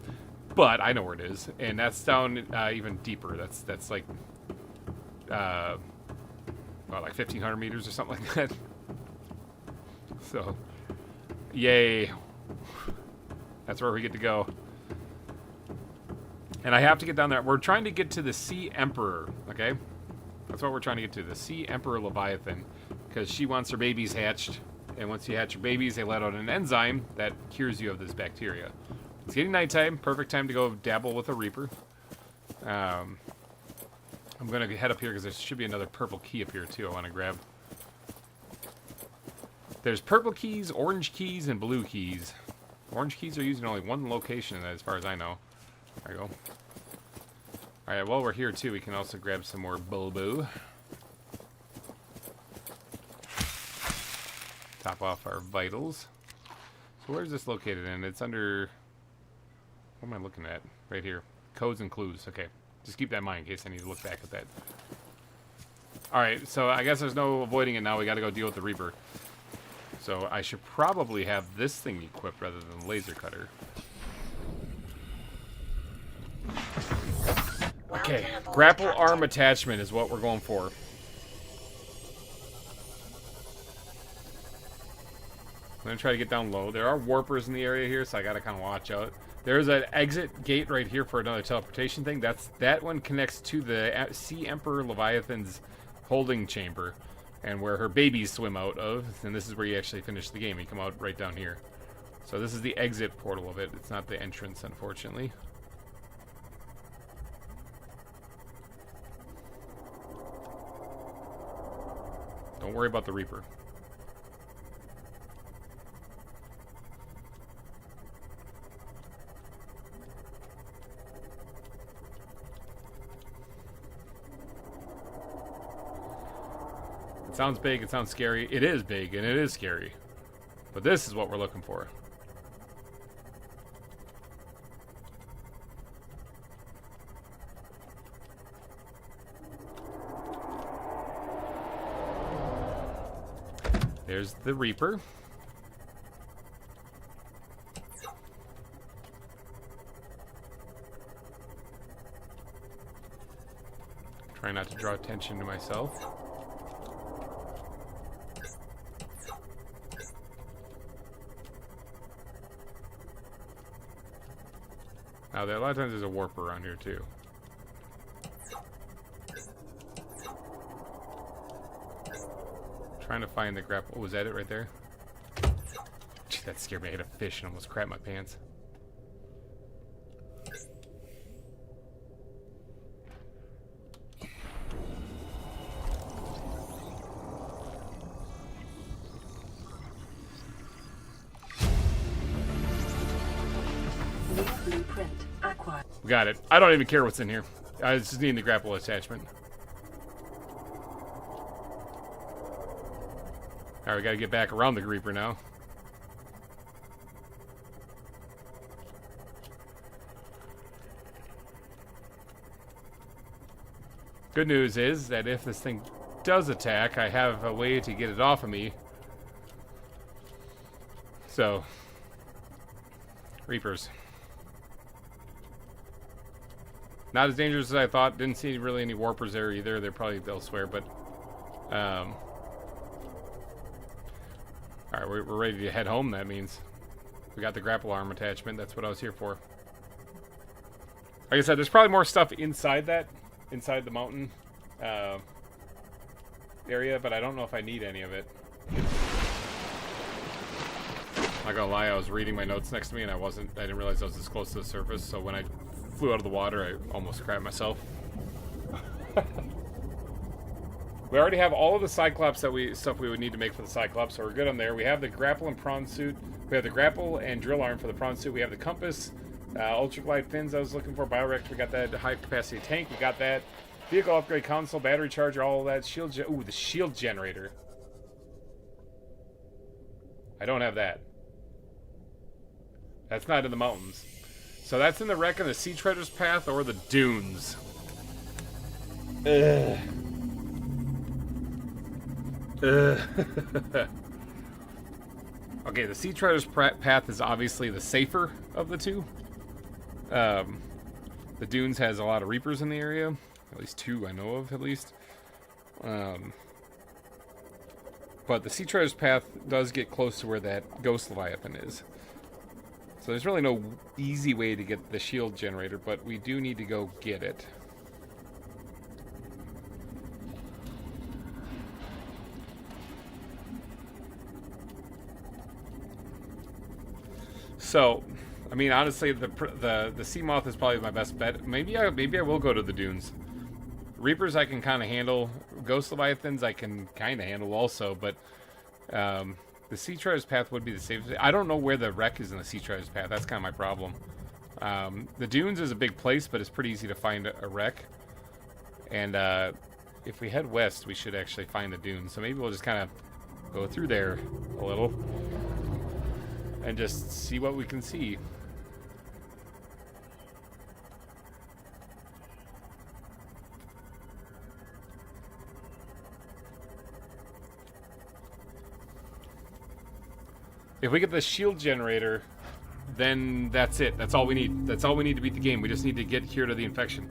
But I know where it is, and that's down even deeper. That's like, well, like 1,500 meters or something like that. So, yay. That's where we get to go. And I have to get down there. We're trying to get to the Sea Emperor, okay? That's what we're trying to get to, the Sea Emperor Leviathan, because she wants her babies hatched. And once you hatch your babies, they let out an enzyme that cures you of this bacteria. It's getting nighttime. Perfect time to go dabble with a Reaper. I'm going to head up here because there should be another purple key up here, too, I want to grab. There's purple keys, orange keys, and blue keys. Orange keys are used in only one location, as far as I know. There you go. Alright, while we're here, too, we can also grab some more bulbo. Top off our vitals. So where's this located in? It's under... What am I looking at? Right here. Codes and clues. Okay. Just keep that in mind in case I need to look back at that. Alright, so I guess there's no avoiding it now. We gotta go deal with the Reaper. So I should probably have this thing equipped rather than the laser cutter. Okay, grapple arm attachment is what we're going for. I'm gonna try to get down low. There are warpers in the area here, so I gotta kind of watch out. There's an exit gate right here for another teleportation thing. That one connects to the Sea Emperor Leviathan's holding chamber, and where her babies swim out of. And this is where you actually finish the game. You come out right down here. So this is the exit portal of it. It's not the entrance, unfortunately. Don't worry about the Reaper. It sounds big, it sounds scary. It is big and it is scary. But this is what we're looking for. There's the Reaper. Try not to draw attention to myself. Now, a lot of times there's a warper around here too. Trying to find the grapple. Oh, was that it right there? Gee, that scared me. I hit a fish and almost crapped my pants. Blueprint acquired. We got it. I don't even care what's in here. I just need the grapple attachment. Alright, we gotta get back around the Reaper now. Good news is that if this thing does attack, I have a way to get it off of me. So, Reapers. Not as dangerous as I thought. Didn't see really any warpers there either. They're probably elsewhere, but alright, we're ready to head home, that means. We got the grapple arm attachment. That's what I was here for. Like I said, there's probably more stuff inside the mountain area, but I don't know if I need any of it. I'm not gonna lie, I was reading my notes next to me and I didn't realize I was this close to the surface, so when I flew out of the water, I almost crapped myself. We already have all of the Cyclops stuff we would need to make for the Cyclops, so we're good on there. We have the grapple and prawn suit. We have the grapple and drill arm for the prawn suit. We have the compass, ultra glide fins I was looking for, bioreactor. We got that high capacity tank. We got that vehicle upgrade console, battery charger, all of that. Ooh, the shield generator. I don't have that. That's not in the mountains. So that's in the wreck on the Sea Treader's Path or the dunes. Ugh. Okay, the Sea Treader's Path is obviously the safer of the two. The dunes has a lot of Reapers in the area. At least two I know of, at least. But the Sea Treader's Path does get close to where that Ghost Leviathan is. So there's really no easy way to get the shield generator, but we do need to go get it. So, I mean, honestly, the sea moth is probably my best bet. Maybe I will go to the dunes. Reapers I can kind of handle. Ghost Leviathans I can kind of handle also, but the Sea Treader's Path would be the safest. I don't know where the wreck is in the Sea Treader's Path. That's kind of my problem. The dunes is a big place, but it's pretty easy to find a wreck. And if we head west, we should actually find the dunes. So maybe we'll just kind of go through there a little and just see what we can see. If we get the shield generator, then that's it. That's all we need. That's all we need to beat the game. We just need to get here to the infection.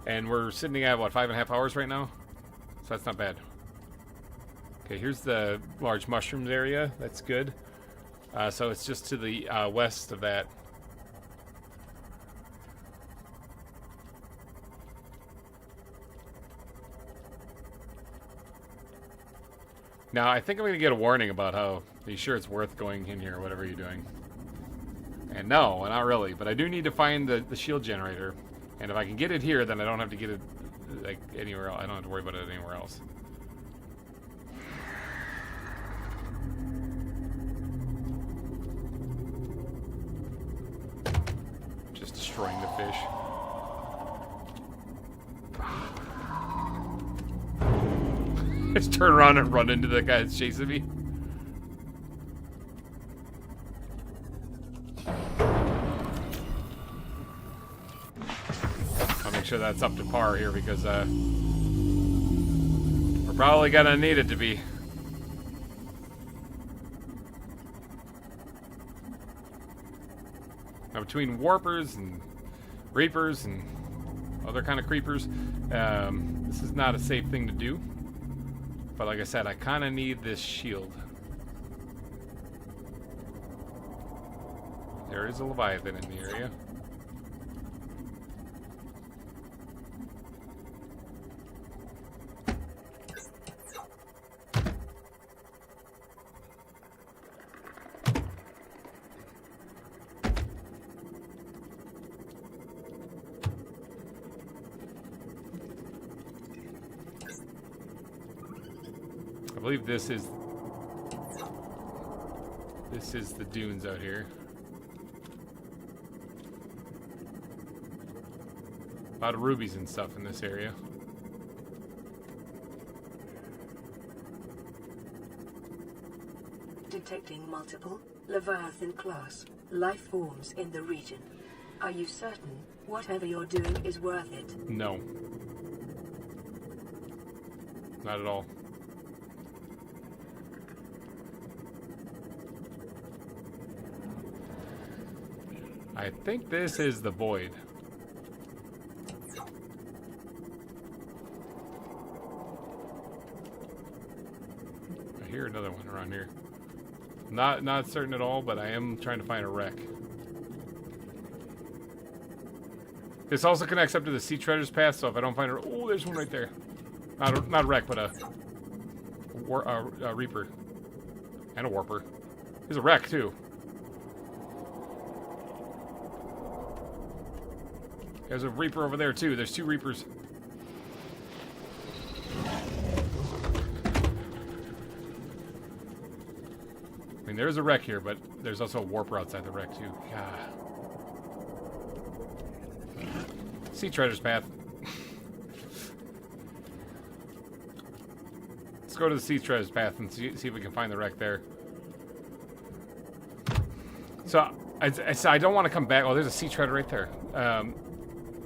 And we're sitting at, what, 5.5 hours right now? So that's not bad. Okay, here's the large mushrooms area. That's good. So it's just to the west of that. Now, I think I'm going to get a warning about how, are you sure it's worth going in here, whatever you're doing? And no, not really, but I do need to find the shield generator. And if I can get it here, then I don't have to get it, like, anywhere else. I don't have to worry about it anywhere else. Just destroying the fish. Just turn around and run into the guy that's chasing me. I'll make sure that's up to par here because we're probably gonna need it to be. Now between warpers and reapers and other kind of creepers, this is not a safe thing to do. But like I said, I kind of need this shield. There is a Leviathan in the area. I believe this is the dunes out here. A lot of rubies and stuff in this area. Detecting multiple Leviathan class life forms in the region. Are you certain whatever you're doing is worth it? No. Not at all. I think this is the void. I hear another one around here. Not certain at all, but I am trying to find a wreck. This also connects up to the Sea Treasures Path, so if I don't find a... Oh, there's one right there. Not a wreck, but a Reaper. And a Warper. There's a wreck, too. There's a Reaper over there, too. There's two Reapers. I mean, there's a wreck here, but there's also a Warper outside the wreck, too. God. Sea Treasures Path. Let's go to the Sea Treasures Path and see if we can find the wreck there. So, I don't want to come back. Oh, there's a Sea Treader right there.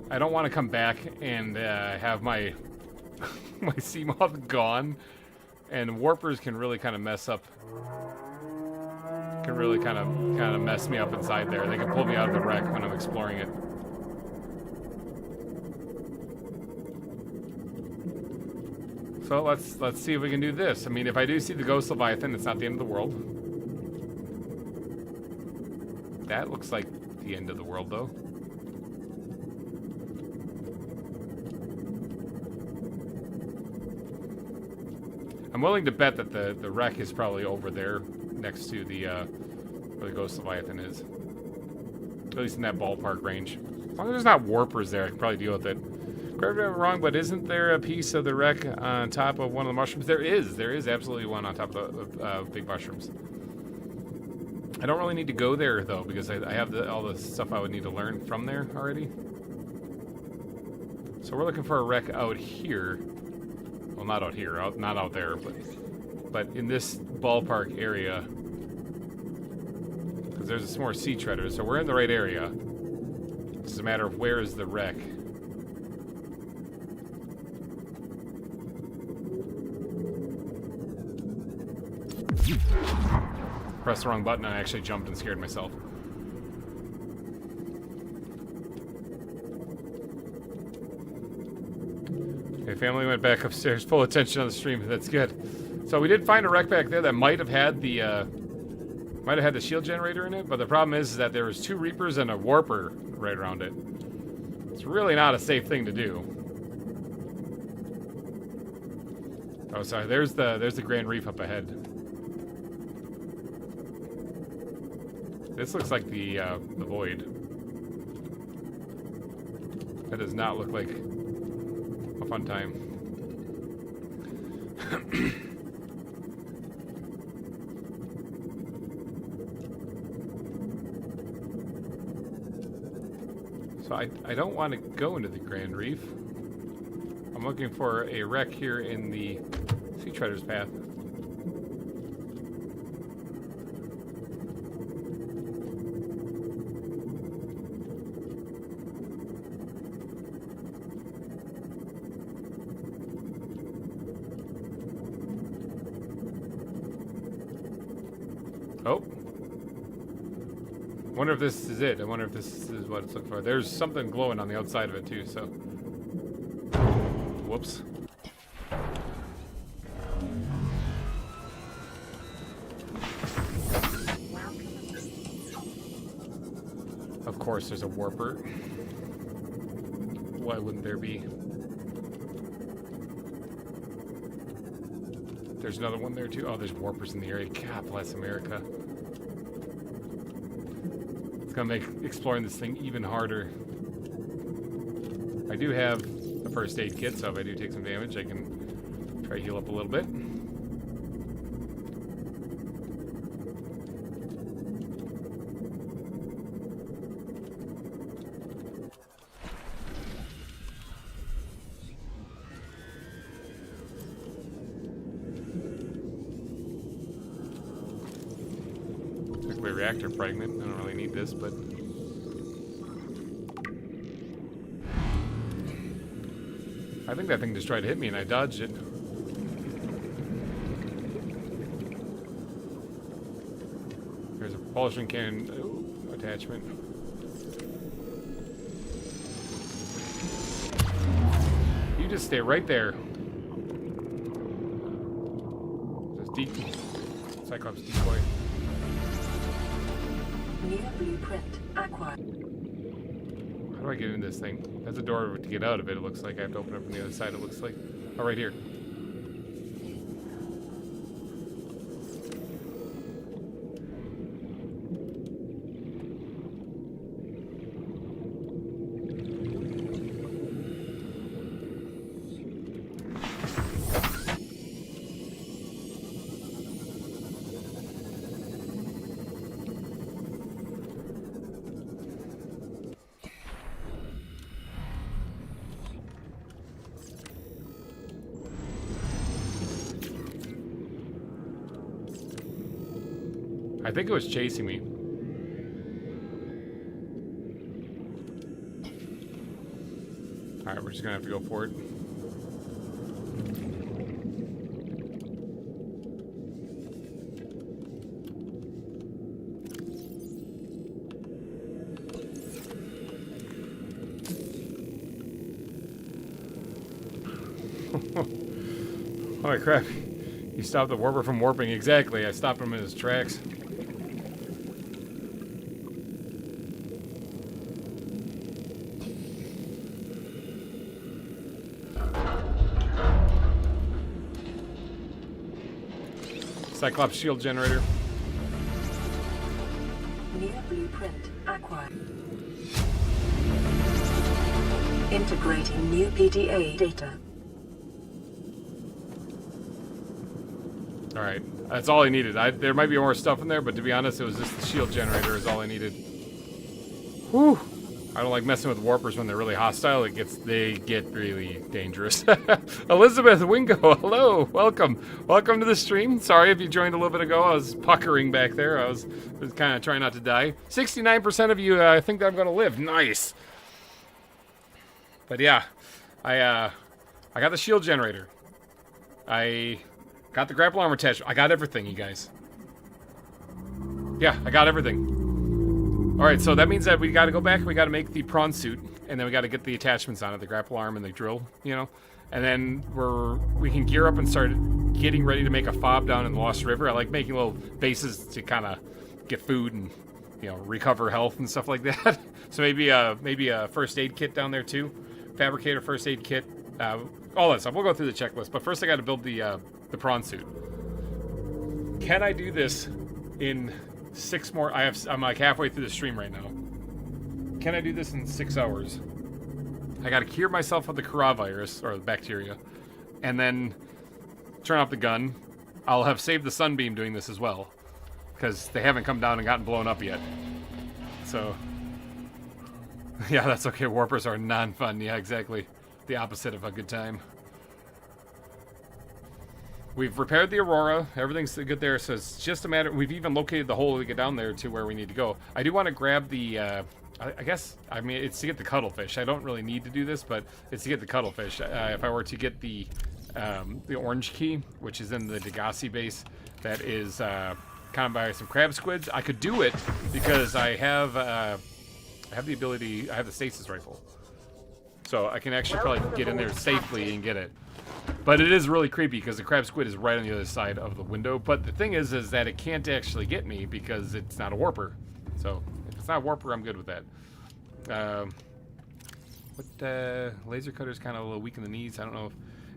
I don't want to come back and have my my Seamoth gone, and warpers can really kind of mess up. Can really kind of mess me up inside there. They can pull me out of the wreck when I'm exploring it. So let's see if we can do this. I mean, if I do see the Ghost Leviathan, it's not the end of the world. That looks like the end of the world, though. I'm willing to bet that the wreck is probably over there next to the where the Ghost Leviathan is. At least in that ballpark range. As long as there's not warpers there, I can probably deal with it. Correct me if I'm wrong, but isn't there a piece of the wreck on top of one of the mushrooms? There is absolutely one on top of the big mushrooms. I don't really need to go there though, because I have all the stuff I would need to learn from there already. So we're looking for a wreck out here. Well, not out here, not out there, but in this ballpark area. Because there's some more sea treaders, so we're in the right area. It's just a matter of where is the wreck. pressed the wrong button and I actually jumped and scared myself. Okay, family went back upstairs. Full attention on the stream. That's good. So we did find a wreck back there that might have had the shield generator in it, but the problem is that there was 2 Reapers and a Warper right around it. It's really not a safe thing to do. Oh, sorry. There's the Grand Reef up ahead. This looks like the Void. That does not look like a fun time. So I don't want to go into the Grand Reef. I'm looking for a wreck here in the Sea Treader's path. Oh. Wonder if this is it. I wonder if this is what it's looking for. There's something glowing on the outside of it too, so. Whoops. Of course there's a Warper. Why wouldn't there be? There's another one there too. Oh, there's Warpers in the area. God bless America. It's gonna make exploring this thing even harder. I do have a first aid kit, so if I do take some damage, I can try to heal up a little bit. Reactor fragment. I don't really need this, but I think that thing just tried to hit me and I dodged it. There's a propulsion cannon attachment. You just stay right there. Just Cyclops decoy. New blueprint acquired. How do I get in this thing? There's a door to get out of it. It looks like I have to open it from the other side. It looks like. Oh, right here. I think it was chasing me. Alright, we're just gonna have to go for it. Holy crap. You stopped the warper from warping. Exactly. I stopped him in his tracks. Cyclops shield generator. New blueprint acquired. Integrating new PDA data. Alright, that's all I needed. There might be more stuff in there, but to be honest, it was just the shield generator is all I needed. Whew! I don't like messing with warpers when they're really hostile. They get really dangerous. Elizabeth Wingo, hello, welcome to the stream. Sorry if you joined a little bit ago. I was puckering back there. I was kind of trying not to die. 69% of you think that I'm gonna live. Nice. But yeah, I got the shield generator. I got the grapple armor attachment. I got everything, you guys. Yeah, I got everything. All right, so that means that we got to go back. We got to make the prawn suit, and then we got to get the attachments on it, the grapple arm and the drill, you know. And then we can gear up and start getting ready to make a fob down in the Lost River. I like making little bases to kind of get food and, you know, recover health and stuff like that. So maybe a first aid kit down there too, fabricator first aid kit, all that stuff. We'll go through the checklist, but first I got to build the prawn suit. Can I do this in 6 more? I'm like halfway through the stream right now. Can I do this in 6 hours? I got to cure myself of the coronavirus or the bacteria, and then turn off the gun. I'll have saved the sunbeam doing this as well, because they haven't come down and gotten blown up yet. So, yeah, that's okay. Warpers are non-fun. Yeah, exactly. The opposite of a good time. We've repaired the Aurora. Everything's good there, so it's just a matter... We've even located the hole to get down there to where we need to go. I do want to grab the... I mean, it's to get the cuttlefish. I don't really need to do this, but it's to get the cuttlefish. If I were to get the orange key, which is in the Degassi base, that is kind of by some crab squids, I could do it because I have the ability. I have the stasis rifle, so I can actually probably get in there safely and get it. But it is really creepy because the crab squid is right on the other side of the window. But the thing is that it can't actually get me because it's not a warper. So if it's not a warper, I'm good with that. Laser cutter's kind of a little weak in the knees. I don't know if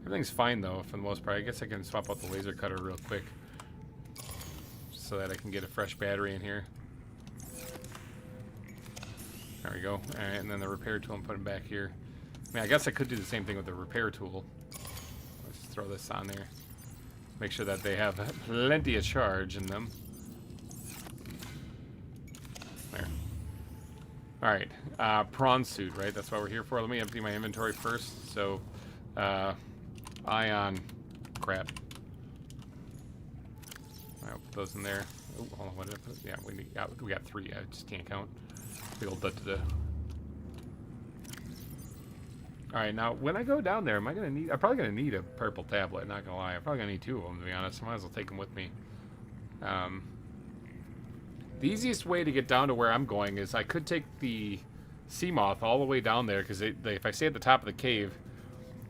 everything's fine though for the most part. I guess I can swap out the laser cutter real quick so that I can get a fresh battery in here. There we go. And then the repair tool, I'm putting back here. I mean, I guess I could do the same thing with the repair tool. Let's throw this on there. Make sure that they have plenty of charge in them. There. Alright, prawn suit, right? That's what we're here for. Let me empty my inventory first. So, ion crap. I'll put those in there. Oh, hold on, what did I put? Yeah, we got 3. I just can't count. Big old da-da-da. Alright, now, when I go down there, I'm probably gonna need a purple tablet, not gonna lie. I'm probably gonna need 2 of them, to be honest. I might as well take them with me. The easiest way to get down to where I'm going is I could take the sea moth all the way down there, because if I stay at the top of the cave,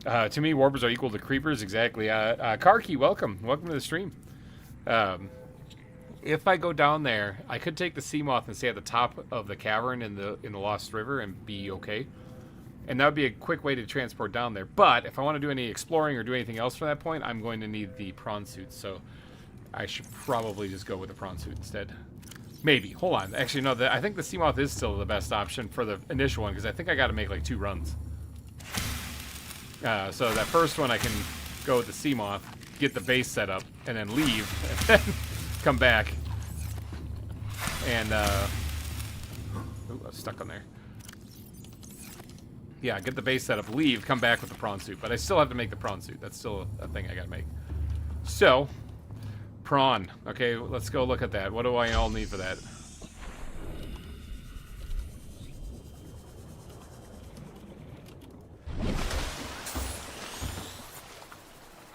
to me, warpers are equal to creepers, exactly. Karki, welcome. Welcome to the stream. If I go down there, I could take the sea moth and stay at the top of the cavern in the Lost River and be okay. And that would be a quick way to transport down there. But if I want to do any exploring or do anything else from that point, I'm going to need the prawn suit. So I should probably just go with the prawn suit instead. Maybe. Hold on. Actually, no. I think the sea moth is still the best option for the initial one, because I think I got to make like 2 runs. So that first one I can go with the sea moth, get the base set up, and then leave, and then come back. And ooh, I was stuck on there. Yeah, get the base set up, leave, come back with the prawn suit. But I still have to make the prawn suit. That's still a thing I gotta make. So, prawn. Okay, let's go look at that. What do I all need for that?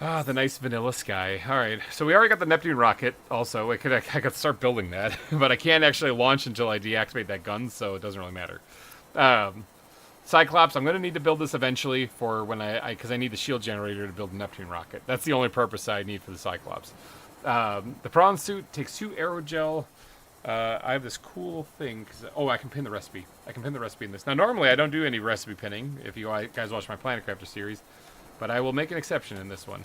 Ah, the nice vanilla sky. Alright, so we already got the Neptune rocket also. I could start building that. But I can't actually launch until I deactivate that gun, so it doesn't really matter. Cyclops, I'm going to need to build this eventually for when because I need the shield generator to build a Neptune rocket. That's the only purpose I need for the Cyclops. The prawn suit takes 2 aerogel. I have this cool thing. Oh, I can pin the recipe. I can pin the recipe in this. Now, normally I don't do any recipe pinning, if you guys watch my Planet Crafter series. But I will make an exception in this one.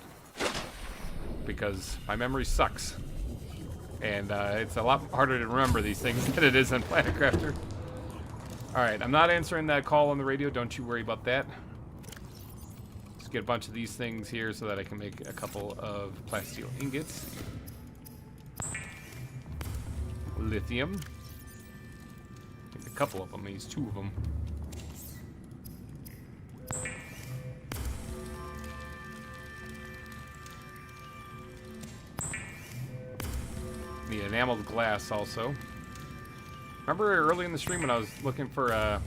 Because my memory sucks. And it's a lot harder to remember these things than it is in Planet Crafter. Alright, I'm not answering that call on the radio. Don't you worry about that. Just get a bunch of these things here so that I can make a couple of plasteel ingots. Lithium. Make a couple of them. Use 2 of them. Need enameled glass also. Remember early in the stream when I was looking for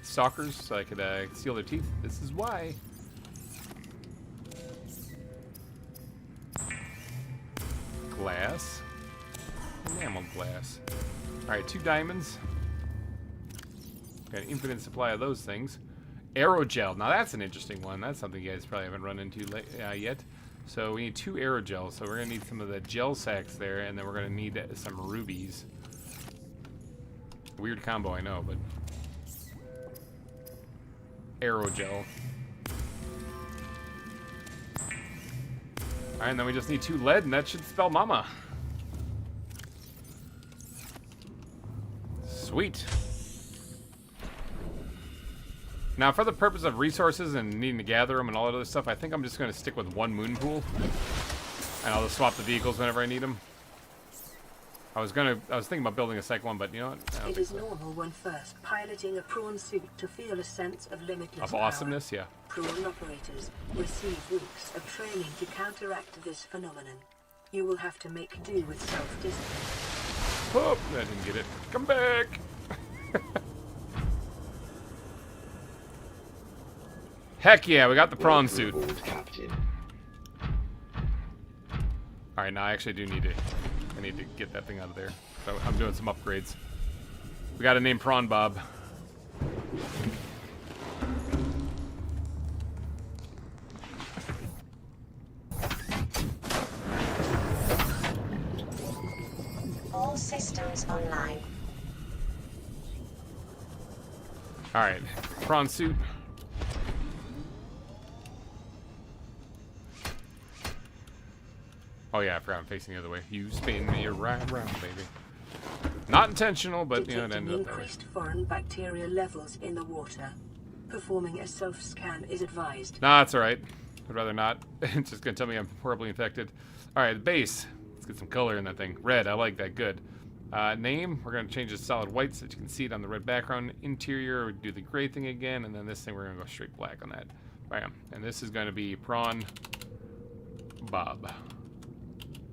stalkers so I could steal their teeth? This is why. Glass. Enamel glass. Alright, 2 diamonds. Got an infinite supply of those things. Aerogel. Now that's an interesting one. That's something you guys probably haven't run into yet. So we need 2 aerogels. So we're going to need some of the gel sacks there, and then we're going to need some rubies. Weird combo, I know, but... Aerogel. Alright, and then we just need 2 lead, and that should spell mama. Sweet. Now, for the purpose of resources and needing to gather them and all that other stuff, I think I'm just going to stick with 1 moon pool. And I'll just swap the vehicles whenever I need them. I was thinking about building a second one, but you know what? It is normal when first piloting a prawn suit to feel a sense of limitless Of awesomeness, power. yeah. Prawn operators receive weeks of training to counteract this phenomenon. You will have to make do with self-discipline. Oh, I didn't get it. Come back! Heck yeah, we got the prawn suit. Alright, now I actually do need to... I need to get that thing out of there. So I'm doing some upgrades. We got to name Prawn Bob. All systems online. Alright, prawn suit. Oh yeah, I forgot I'm facing the other way. You spin me around, baby. Not intentional, but you know, it ended up that way. Increased foreign bacteria levels in the water. Performing a self-scan is advised. Nah, that's alright. I'd rather not. It's just gonna tell me I'm horribly infected. Alright, the base. Let's get some color in that thing. Red, I like that, good. Name, we're gonna change it to solid white so that you can see it on the red background. Interior, we do the gray thing again, and then this thing we're gonna go straight black on that. Bam. And this is gonna be Prawn Bob.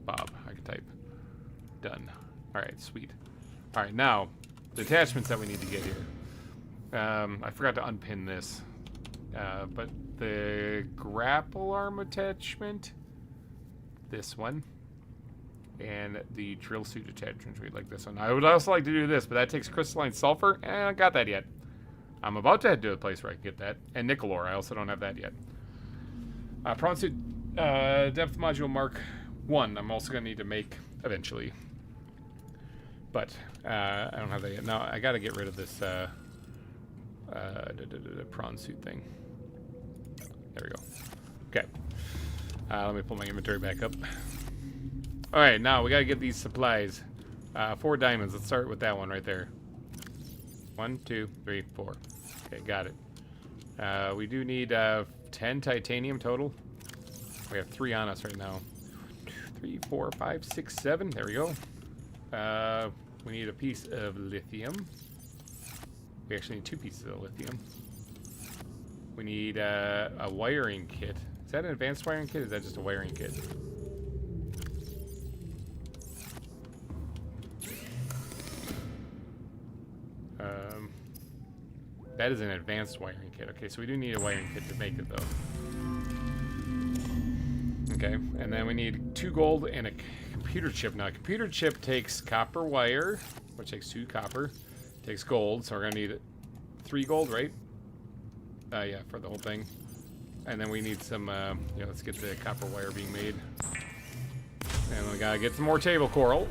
Bob, I can type. Done. Alright, sweet. Alright, now, the attachments that we need to get here. I forgot to unpin this. But the grapple arm attachment, this one, and the drill suit attachment, we'd like this one. I would also like to do this, but that takes crystalline sulfur, and I don't got that yet. I'm about to head to a place where I can get that. And nickel ore, I also don't have that yet. Prawn suit, depth module Mark 1, I'm also going to need to make eventually. But, I don't have that yet. Now, I got to get rid of this, prawn suit thing. There we go. Okay. Let me pull my inventory back up. Alright, now we gotta get these supplies. 4 diamonds. Let's start with that one right there. 1, 2, 3, 4. Okay, got it. We do need 10 titanium total. We have 3 on us right now. 2, 3, 4, 5, 6, 7. There we go. We need a piece of lithium. We actually need 2 pieces of lithium. We need a wiring kit. Is that an advanced wiring kit or is that just a wiring kit? That is an advanced wiring kit. Okay, so we do need a wiring kit to make it though. Okay, and then we need 2 gold and a computer chip. Now, a computer chip takes copper wire, which takes 2 copper, takes gold, so we're gonna need 3 gold, right? Yeah, for the whole thing. And then we need some, yeah, let's get the copper wire being made. And we gotta get some more table coral.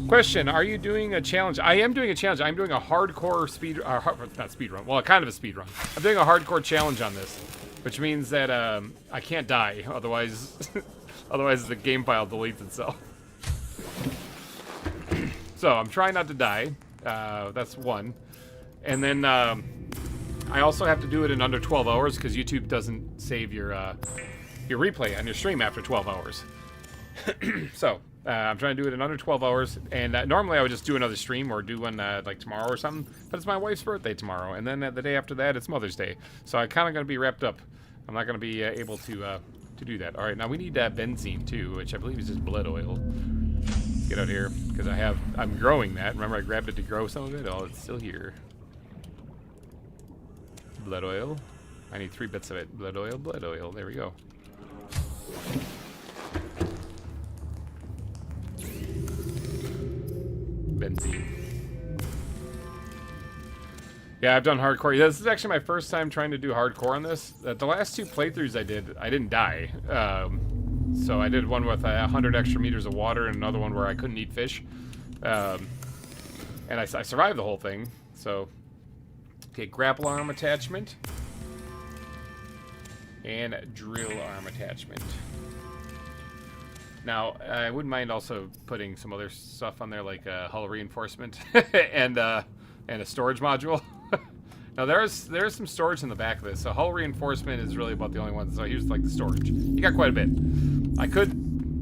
Question, are you doing a challenge? I am doing a challenge. I'm doing a hardcore speed, not speed run, well, kind of a speed run. I'm doing a hardcore challenge on this, which means that I can't die, otherwise, otherwise the game file deletes itself. So I'm trying not to die. That's one. And then I also have to do it in under 12 hours because YouTube doesn't save your replay on your stream after 12 hours. So I'm trying to do it in under 12 hours. And normally I would just do another stream or do one like tomorrow or something. But it's my wife's birthday tomorrow. And then the day after that, it's Mother's Day. So I'm kind of going to be wrapped up. I'm not going to be able to do that. All right, now we need benzene too, which I believe is just blood oil. Let's get out here because I'm growing that. Remember I grabbed it to grow some of it? Oh, it's still here. Blood oil. I need 3 bits of it. Blood oil, blood oil. There we go. benzene. Yeah, I've done hardcore. This is actually my first time trying to do hardcore on this. The last 2 playthroughs I did, I didn't die. So I did one with 100 extra meters of water and another one where I couldn't eat fish. And I survived the whole thing. So, okay, grapple arm attachment. And drill arm attachment. Now, I wouldn't mind also putting some other stuff on there, like hull reinforcement and a storage module. Now, there's some storage in the back of this. So hull reinforcement is really about the only one. So here's like the storage. You got quite a bit. I could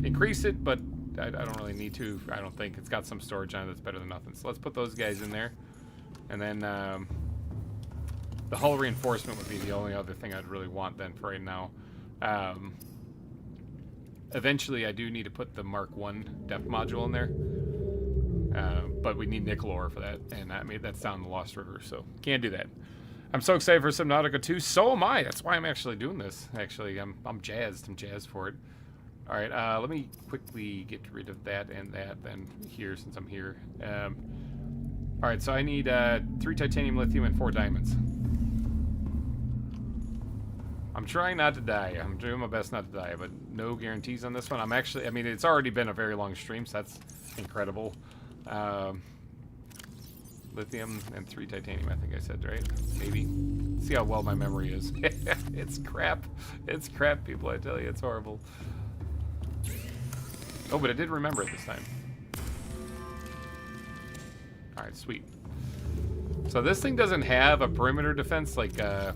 increase it, but I don't really need to. I don't think. It's got some storage on it that's better than nothing. So let's put those guys in there. And then the hull reinforcement would be the only other thing I'd really want then for right now. Eventually, I do need to put the Mark 1 depth module in there. But we need nickel ore for that, and that's down the Lost River, so can't do that. I'm so excited for Subnautica 2. So am I. That's why I'm actually doing this. Actually, I'm jazzed. I'm jazzed for it. All right, let me quickly get rid of that and that then here since I'm here. All right, so I need 3 titanium, lithium, and 4 diamonds. I'm trying not to die. I'm doing my best not to die, but no guarantees on this one. I'm actually, I mean, it's already been a very long stream, so that's incredible. Lithium and 3 titanium, I think I said, right? Maybe. See how well my memory is. It's crap. It's crap, people, I tell you. It's horrible. Oh, but I did remember it this time. Alright, sweet. So this thing doesn't have a perimeter defense like, oh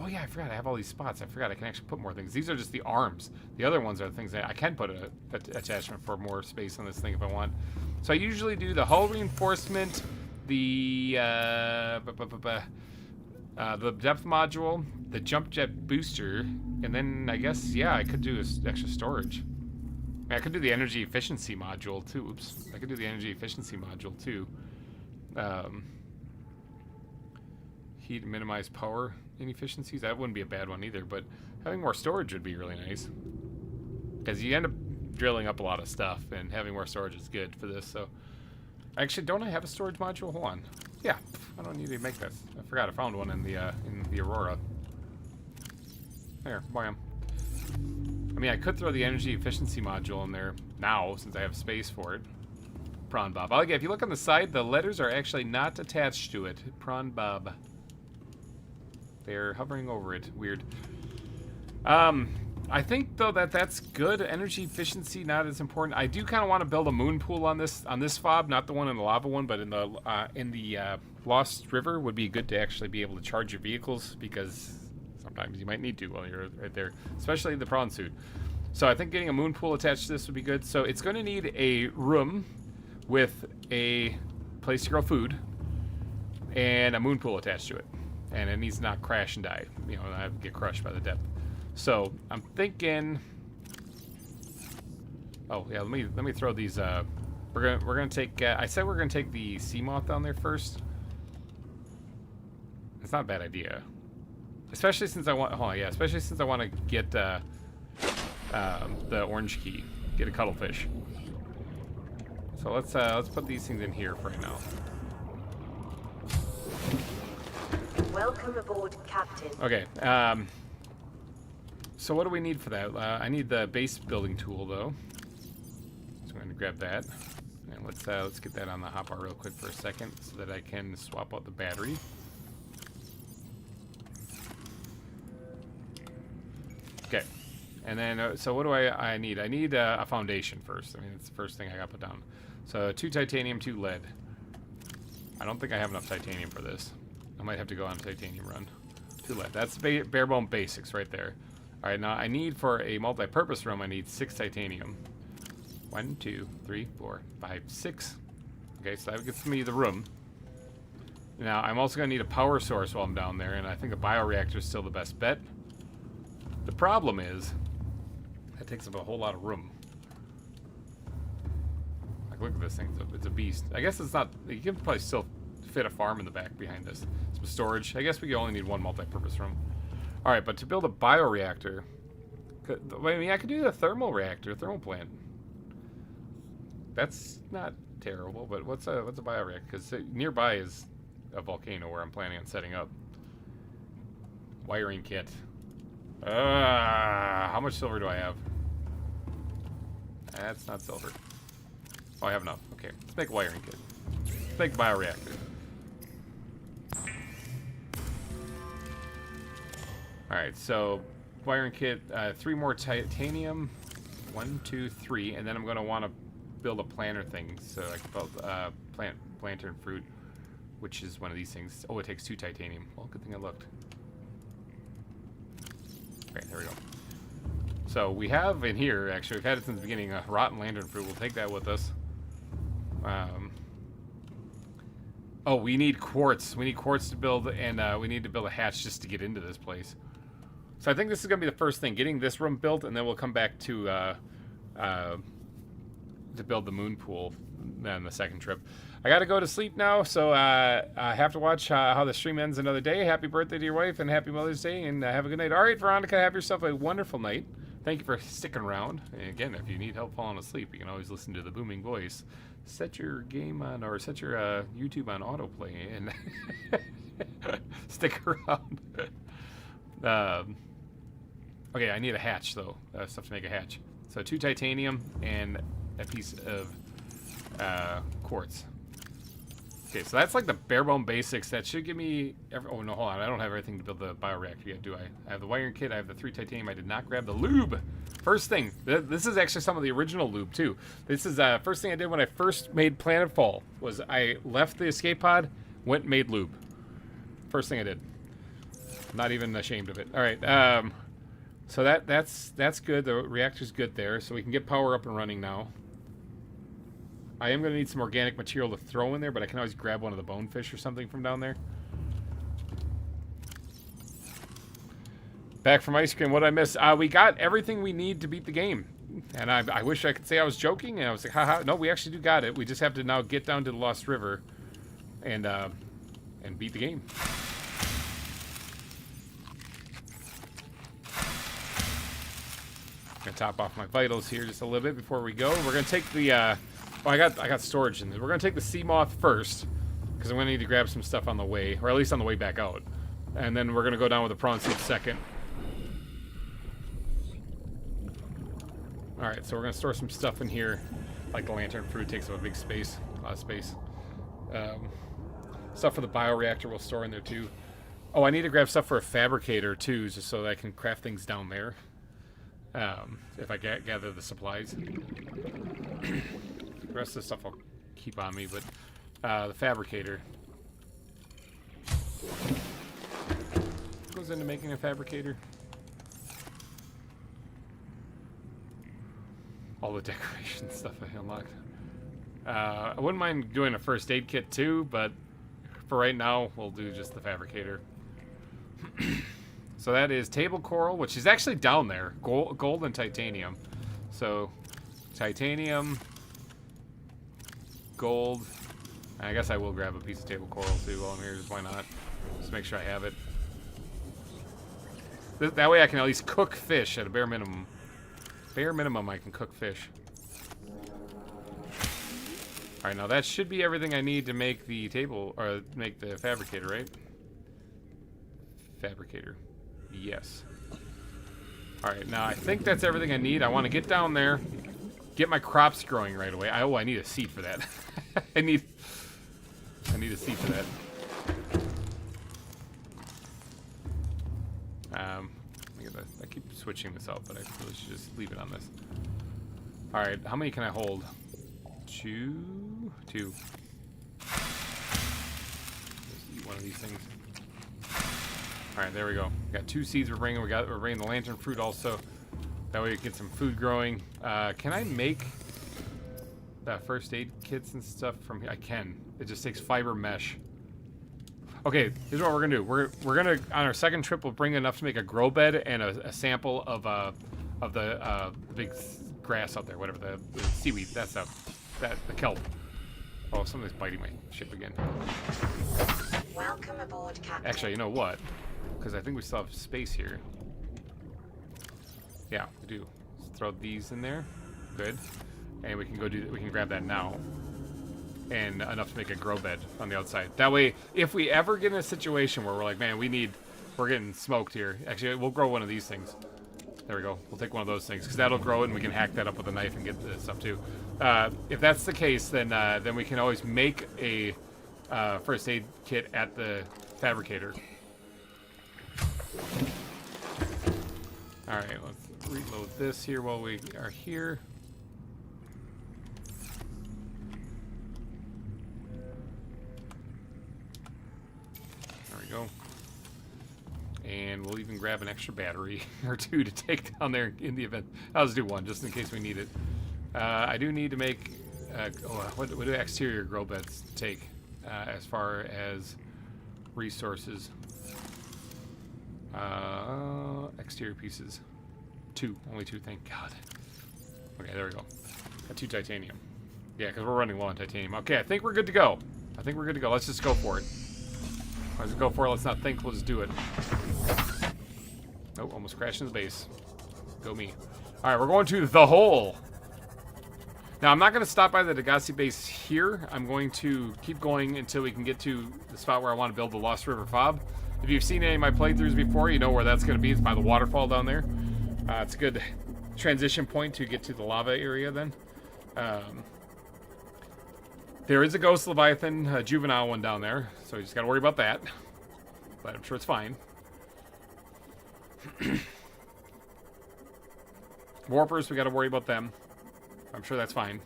yeah, I forgot. I have all these spots. I forgot I can actually put more things. These are just the arms. The other ones are the things that I can put a attachment for more space on this thing if I want. So I usually do the hull reinforcement, the depth module, the jump jet booster, and then I guess, yeah, I could do extra storage. I could do the energy efficiency module too. Oops. I could do the energy efficiency module too. Heat and minimize power inefficiencies. That wouldn't be a bad one either, but having more storage would be really nice. Because you end up drilling up a lot of stuff, and having more storage is good for this, so... Actually, don't I have a storage module? Hold on. Yeah, I don't need to make this. I forgot I found one in the Aurora. There, bam. I mean, I could throw the energy efficiency module in there now, since I have space for it. Prawn Bob. Again, if you look on the side, the letters are actually not attached to it. Prawn Bob. They're hovering over it. Weird. I think though that's good. Energy efficiency not as important. I do kind of want to build a moon pool on this fob, not the one in the lava one, but in the Lost River would be good to actually be able to charge your vehicles, because sometimes you might need to while you're right there, especially the prawn suit. So I think getting a moon pool attached to this would be good. So it's going to need a room with a place to grow food and a moon pool attached to it, and it needs to not crash and die. You know, not get crushed by the depth. So I'm thinking. Oh yeah, let me throw these. We're gonna take. I said we're gonna take the sea moth down there first. It's not a bad idea, especially since I want. Oh yeah, especially since I want to get the orange key, get a cuttlefish. So let's put these things in here for right now. Welcome aboard, Captain. Okay. So what do we need for that? I need the base building tool though. So I'm going to grab that, and let's get that on the hotbar real quick for a second, so that I can swap out the battery. Okay. And then so what do I need? I need a foundation first. I mean, it's the first thing I got to put down. So 2 titanium, 2 lead. I don't think I have enough titanium for this. I might have to go on a titanium run. 2 lead. That's bare bone basics right there. All right, now I need for a multi-purpose room, I need 6 titanium. 1, 2, 3, 4, 5, 6. Okay, so that gets me the room. Now I'm also gonna need a power source while I'm down there, and I think a bioreactor is still the best bet. The problem is that takes up a whole lot of room. Like, look at this thing; it's a beast. I guess it's not. You can probably still fit a farm in the back behind this. Some storage. I guess we only need 1 multi-purpose room. All right, but to build a bioreactor, I mean, I could do the thermal reactor, thermal plant. That's not terrible, but what's a bioreactor? Because nearby is a volcano where I'm planning on setting up. Wiring kit. How much silver do I have? That's not silver. Oh, I have enough. Okay, let's make a wiring kit. Let's make a bioreactor. Alright, so wiring kit, 3 more titanium. 1, 2, 3, and then I'm going to want to build a planter thing, so I can build planter and fruit, which is one of these things. Oh, it takes 2 titanium. Well, good thing I looked. Okay, there we go. So we have in here, actually, we've had it since the beginning, a rotten lantern fruit. We'll take that with us. Oh, we need quartz. We need quartz to build, and we need to build a hatch just to get into this place. So I think this is going to be the first thing, getting this room built, and then we'll come back to build the moon pool on the second trip. I got to go to sleep now, so I have to watch how the stream ends another day. Happy birthday to your wife, and happy Mother's Day, and have a good night. All right, Veronica, have yourself a wonderful night. Thank you for sticking around. And again, if you need help falling asleep, you can always listen to the booming voice. Set your game on, or set your YouTube on autoplay, and stick around. Okay, I need a hatch, though. Stuff to make a hatch. So 2 titanium and a piece of quartz. Okay, so that's like the bare bone basics. That should give me... oh, no, hold on. I don't have everything to build the bioreactor yet, do I? I have the wiring kit. I have the 3 titanium. I did not grab the lube. First thing. This is actually some of the original lube, too. This is first thing I did when I first made Planetfall was I left the escape pod, went and made lube. First thing I did. Not even ashamed of it. All right, so that's good. The reactor's good there, so we can get power up and running now. I am going to need some organic material to throw in there, but I can always grab one of the bonefish or something from down there. Back from ice cream. What did I miss? We got everything we need to beat the game. And I wish I could say I was joking, and I was like, haha. No, we actually do got it. We just have to now get down to the Lost River and beat the game. Gonna top off my vitals here just a little bit before we go. We're gonna take the I got storage in this. We're gonna take the sea moth first because I'm gonna need to grab some stuff on the way, or at least on the way back out, and then we're gonna go down with the prawn seed second. All right, so we're gonna store some stuff in here, like the lantern fruit takes up a big space, a lot of space. Stuff for the bioreactor we'll store in there too. Oh, I need to grab stuff for a fabricator too, just so that I can craft things down there. If I gather the supplies. The rest of the stuff I'll keep on me, but the fabricator. What goes into making a fabricator? All the decoration stuff I unlocked. I wouldn't mind doing a first aid kit too, but for right now, we'll do just the fabricator. So that is table coral, which is actually down there. Gold and titanium. So, titanium, gold. I guess I will grab a piece of table coral too while I'm here. Just why not? Just make sure I have it. That way I can at least cook fish at a bare minimum. Bare minimum, I can cook fish. Alright, now that should be everything I need to make the table, or make the fabricator, right? Fabricator. Yes. Alright, now I think that's everything I need. I want to get down there, get my crops growing right away. Oh, I need a seed for that. I need a seed for that. I keep switching this out, but I really should just leave it on this. Alright, how many can I hold? Two. Just eat one of these things. Alright, there we go. Got 2 seeds we're bringing. We're bringing the lantern fruit also. That way we get some food growing. Can I make first aid kits and stuff from here? I can. It just takes fiber mesh. Okay, here's what we're gonna do. We're gonna, on our second trip, we'll bring enough to make a grow bed and a sample of the big grass out there, whatever, the seaweed. That's the kelp. Oh, something's biting my ship again. Welcome aboard, Captain. Actually, you know what? Because I think we still have space here. Yeah, we do. Let's throw these in there. Good. And we can go we can grab that now. And enough to make a grow bed on the outside. That way, if we ever get in a situation where we're like, man, we're getting smoked here. Actually, we'll grow one of these things. There we go. We'll take one of those things because that'll grow it, and we can hack that up with a knife and get this stuff too. If that's the case, then we can always make a first aid kit at the fabricator. All right, let's reload this here while we are here. There we go. And we'll even grab an extra battery or two to take down there in the event. I'll just do one just in case we need it. I do need to make... what do exterior grow beds take as far as resources? Exterior pieces. Only two, thank God. Okay, there we go. Got 2 titanium. Yeah, because we're running low on titanium. Okay, I think we're good to go. Let's just go for it. Let's go for it. Let's not think. We'll just do it. Oh, almost crashed into the base. Go me. All right, we're going to the hole. Now, I'm not going to stop by the Degassi base here. I'm going to keep going until we can get to the spot where I want to build the Lost River Fob. If you've seen any of my playthroughs before, you know where that's going to be. It's by the waterfall down there. It's a good transition point to get to the lava area then. There is a ghost Leviathan, a juvenile one down there, so you just got to worry about that. But I'm sure it's fine. Warpers, we got to worry about them. I'm sure that's fine.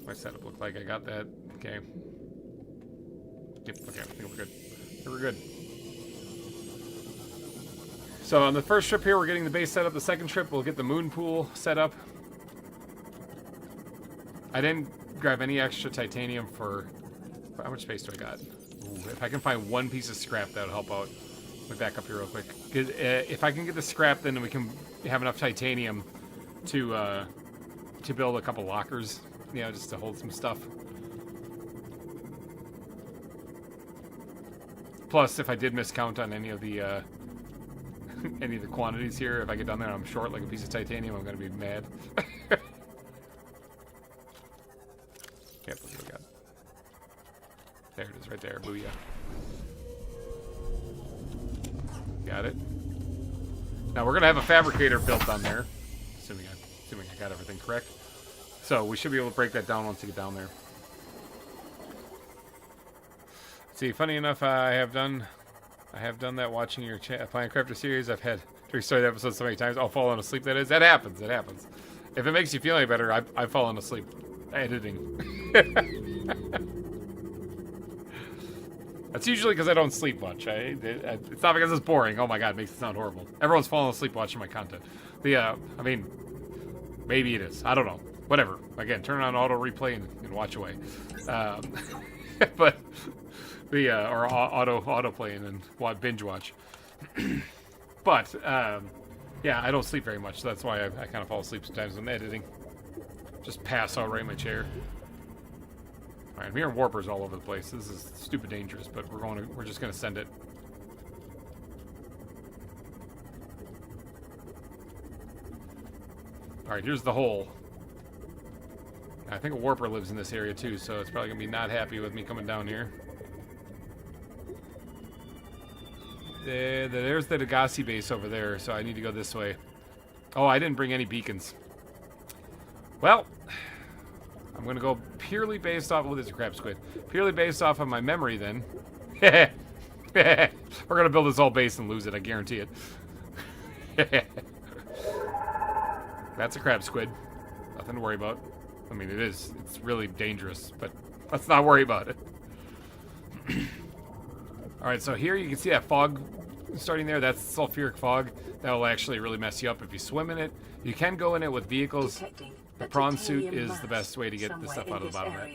My setup looked like I got that. Okay. Yep, okay, I think we're good. We're good. So on the first trip here, we're getting the base set up. The second trip, we'll get the moon pool set up. I didn't grab any extra titanium for... How much space do I got? Ooh, if I can find one piece of scrap, that would help out. Let me back up here real quick. If I can get the scrap, then we can have enough titanium to build a couple lockers, you know, just to hold some stuff. Plus, if I did miscount on any of the quantities here, if I get down there and I'm short like a piece of titanium, I'm gonna be mad. Yep, let's see what we got. There it is, right there. Booyah. Got it. Now we're gonna have a fabricator built on there, assuming I got everything correct. So we should be able to break that down once we get down there. See, funny enough, I have done that watching your Planet Crafter series. I've had to restart the episode so many times. I'll fallen asleep. That is, that happens. It happens. If it makes you feel any better, I've fallen asleep editing. That's usually because I don't sleep much. It's not because it's boring. Oh my god, it makes it sound horrible. Everyone's falling asleep watching my content. I mean, maybe it is. I don't know. Whatever. Again, turn on auto replay and watch away. But or auto play and then binge watch. But yeah, I don't sleep very much. So that's why I kind of fall asleep sometimes when editing. Just pass out right in my chair. All right, I'm hearing warpers all over the place. This is stupid dangerous, but we're just gonna send it. All right, here's the hole. I think a warper lives in this area too, so it's probably gonna be not happy with me coming down here. There's the Degassi base over there, so I need to go this way. Oh, I didn't bring any beacons. Well, I'm going to go purely based off... Oh, there's a crab squid. Purely based off of my memory, then. We're going to build this whole base and lose it, I guarantee it. That's a crab squid. Nothing to worry about. I mean, it's really dangerous, but let's not worry about it. Alright, so here you can see that fog starting there. That's sulfuric fog. That will actually really mess you up if you swim in it. You can go in it with vehicles. The prawn suit is the best way to get the stuff out of the bottom of it.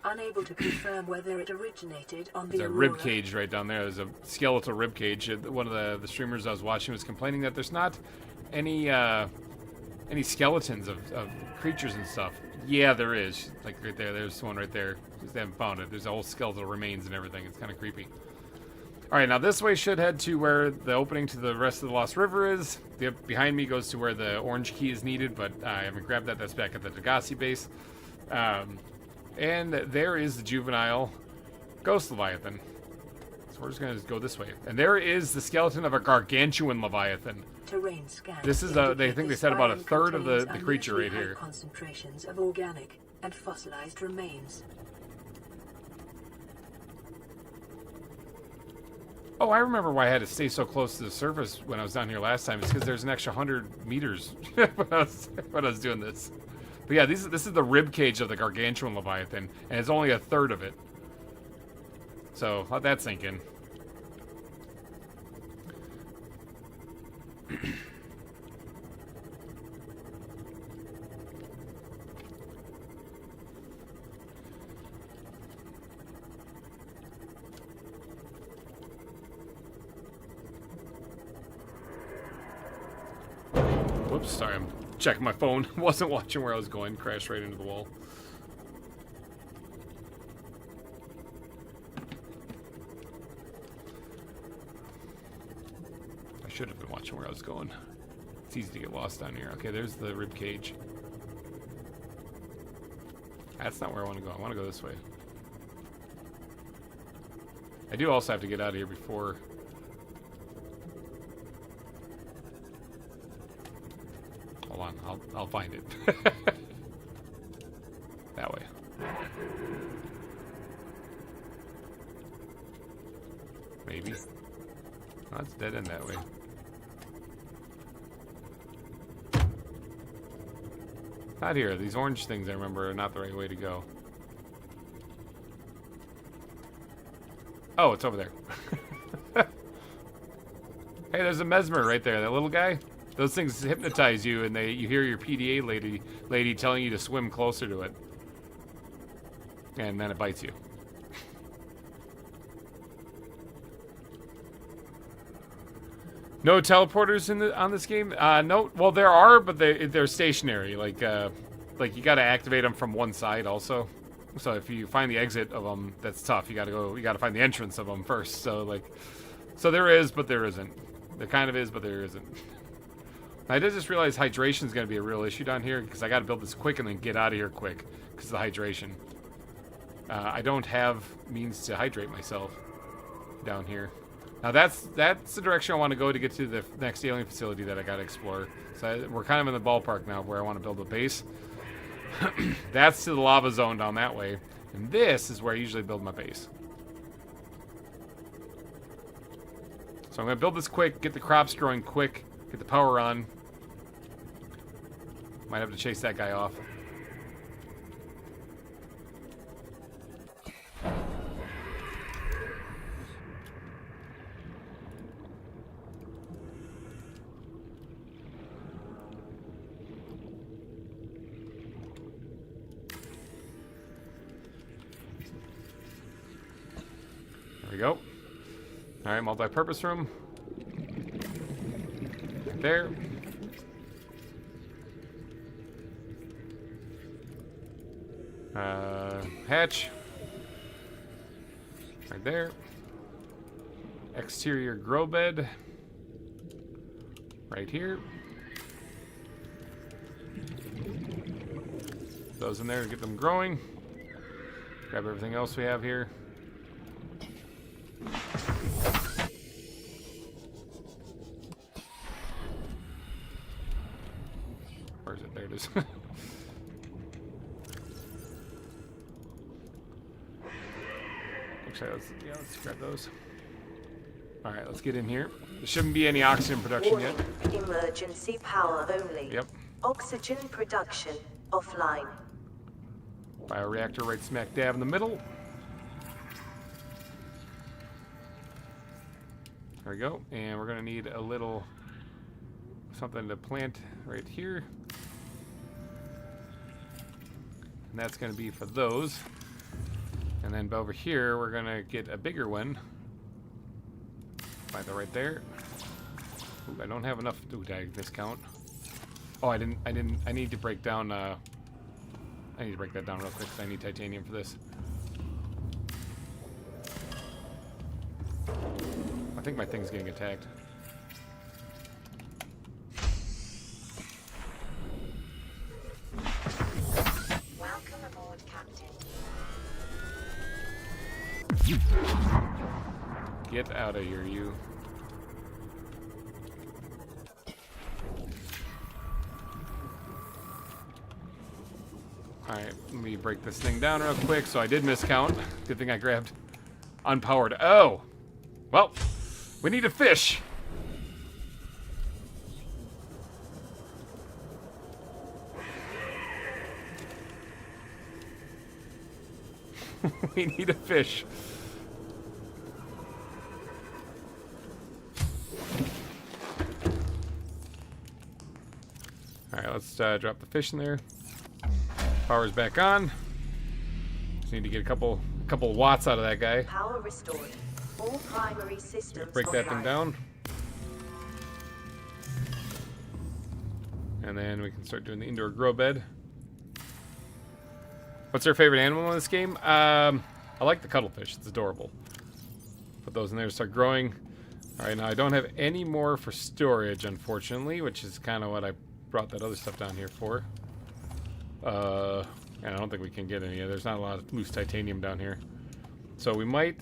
Unable to confirm whether it originated on the There's a rib cage right down there. There's a skeletal rib cage. One of the streamers I was watching was complaining that there's not any skeletons of creatures and stuff. Yeah, there is. Like right there. There's one right there. Just haven't found it. There's a whole skeletal remains and everything. It's kind of creepy. All right, now this way should head to where the opening to the rest of the Lost River is. The behind me goes to where the orange key is needed, but I haven't grabbed that. That's back at the Degassi base. And there is the juvenile ghost Leviathan. So we're just going to go this way. And there is the skeleton of a gargantuan Leviathan. Terrain scan. This is they think they said about a third of the creature right here. Concentrations of organic and fossilized remains. Oh, I remember why I had to stay so close to the surface when I was down here last time. It's because there's an extra 100 meters when I was doing this. But yeah, this is the rib cage of the gargantuan Leviathan, and it's only a third of it. So let that sink in. Whoops, sorry, I'm checking my phone. Wasn't watching where I was going. Crashed right into the wall. I should have been watching where I was going. It's easy to get lost down here. Okay, there's the rib cage. That's not where I want to go. I want to go this way. I do also have to get out of here before... Hold on, I'll find it. That way. Maybe. No, it's dead end that way. Not here. These orange things I remember are not the right way to go. Oh, it's over there. Hey, there's a mesmer right there. That little guy. Those things hypnotize you, and you hear your PDA lady telling you to swim closer to it, and then it bites you. No teleporters on this game? No. Well, there are, but they're stationary. Like you got to activate them from one side also. So if you find the exit of them, that's tough. You got to find the entrance of them first. So there is, but there isn't. There kind of is, but there isn't. I did just realize hydration is going to be a real issue down here because I got to build this quick and then get out of here quick because of the hydration. I don't have means to hydrate myself down here. Now that's the direction I want to go to get to the next alien facility that I got to explore. So we're kind of in the ballpark now where I want to build a base. That's to the lava zone down that way, and this is where I usually build my base. So I'm going to build this quick, get the crops growing quick, get the power on. Might have to chase that guy off. There we go. Alright, multi-purpose room. Right there. Hatch. Right there. Exterior grow bed. Right here. Those in there to get them growing. Grab everything else we have here. Where is it? There it is. Actually, let's grab those. All right, let's get in here. There shouldn't be any oxygen production yet. Emergency power only. Yep. Oxygen production offline. Bioreactor right smack dab in the middle. There we go. And we're going to need a little something to plant right here. And that's going to be for those. And then over here, we're going to get a bigger one. Find that right there. Ooh, I don't have enough. Ooh, did I discount? Oh, I need to break down, I need to break that down real quick because I need titanium for this. I think my thing's getting attacked. Welcome aboard, Captain. Get out of here, you. Alright, let me break this thing down real quick. So I did miscount. Good thing I grabbed unpowered. Oh! Well, we need a fish. We need a fish. Alright, let's drop the fish in there. Power's back on. Just need to get a couple watts out of that guy. Power restored. All primary systems Break that thing offline. down. And then we can start doing the indoor grow bed. What's our favorite animal in this game? I like the cuttlefish. It's adorable. Put those in there to start growing. Alright, now I don't have any more for storage, unfortunately, which is kind of what I brought that other stuff down here for. And I don't think we can get any. There's not a lot of loose titanium down here. So we might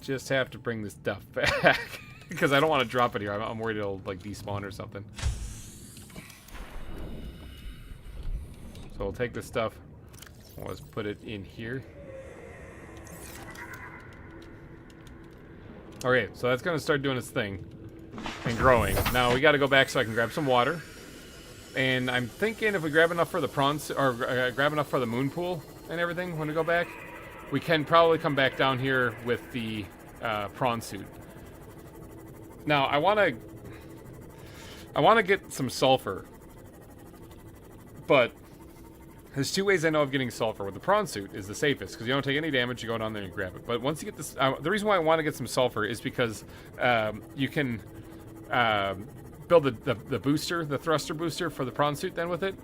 just have to bring this stuff back. Because I don't want to drop it here. I'm worried it'll, like, despawn or something. So we'll take this stuff. Let's put it in here. Okay, so that's going to start doing its thing. And growing. Now we got to go back so I can grab some water. And I'm thinking if we grab enough for the prawns, or grab enough for the moon pool and everything when we go back, we can probably come back down here with the prawn suit. Now I want to get some sulfur, but there's two ways I know of getting sulfur. With the prawn suit is the safest because you don't take any damage. You go down there and grab it. But once you get this, the reason why I want to get some sulfur is because you can build the booster, the thruster booster for the prawn suit then with it.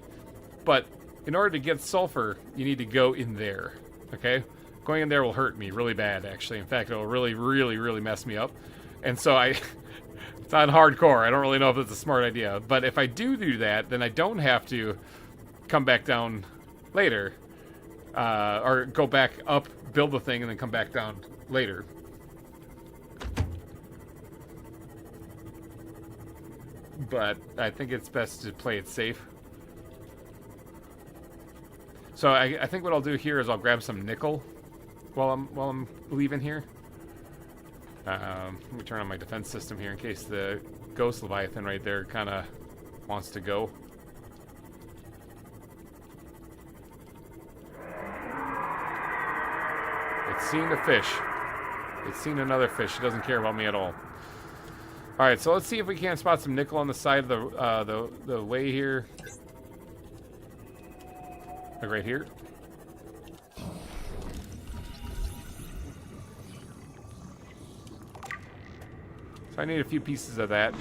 But in order to get sulfur, you need to go in there. Okay, going in there will hurt me really bad. Actually, in fact, it will really mess me up. And so it's not hardcore. I don't really know if it's a smart idea. But if I do that, then I don't have to come back down later, or go back up, build the thing, and then come back down later. But I think it's best to play it safe. So I think what I'll do here is I'll grab some nickel while I'm leaving here. Let me turn on my defense system here in case the ghost Leviathan right there kind of wants to go. It's seen a fish. It's seen another fish. It doesn't care about me at all. All right, so let's see if we can't spot some nickel on the side of the way here. Like right here. So I need a few pieces of that.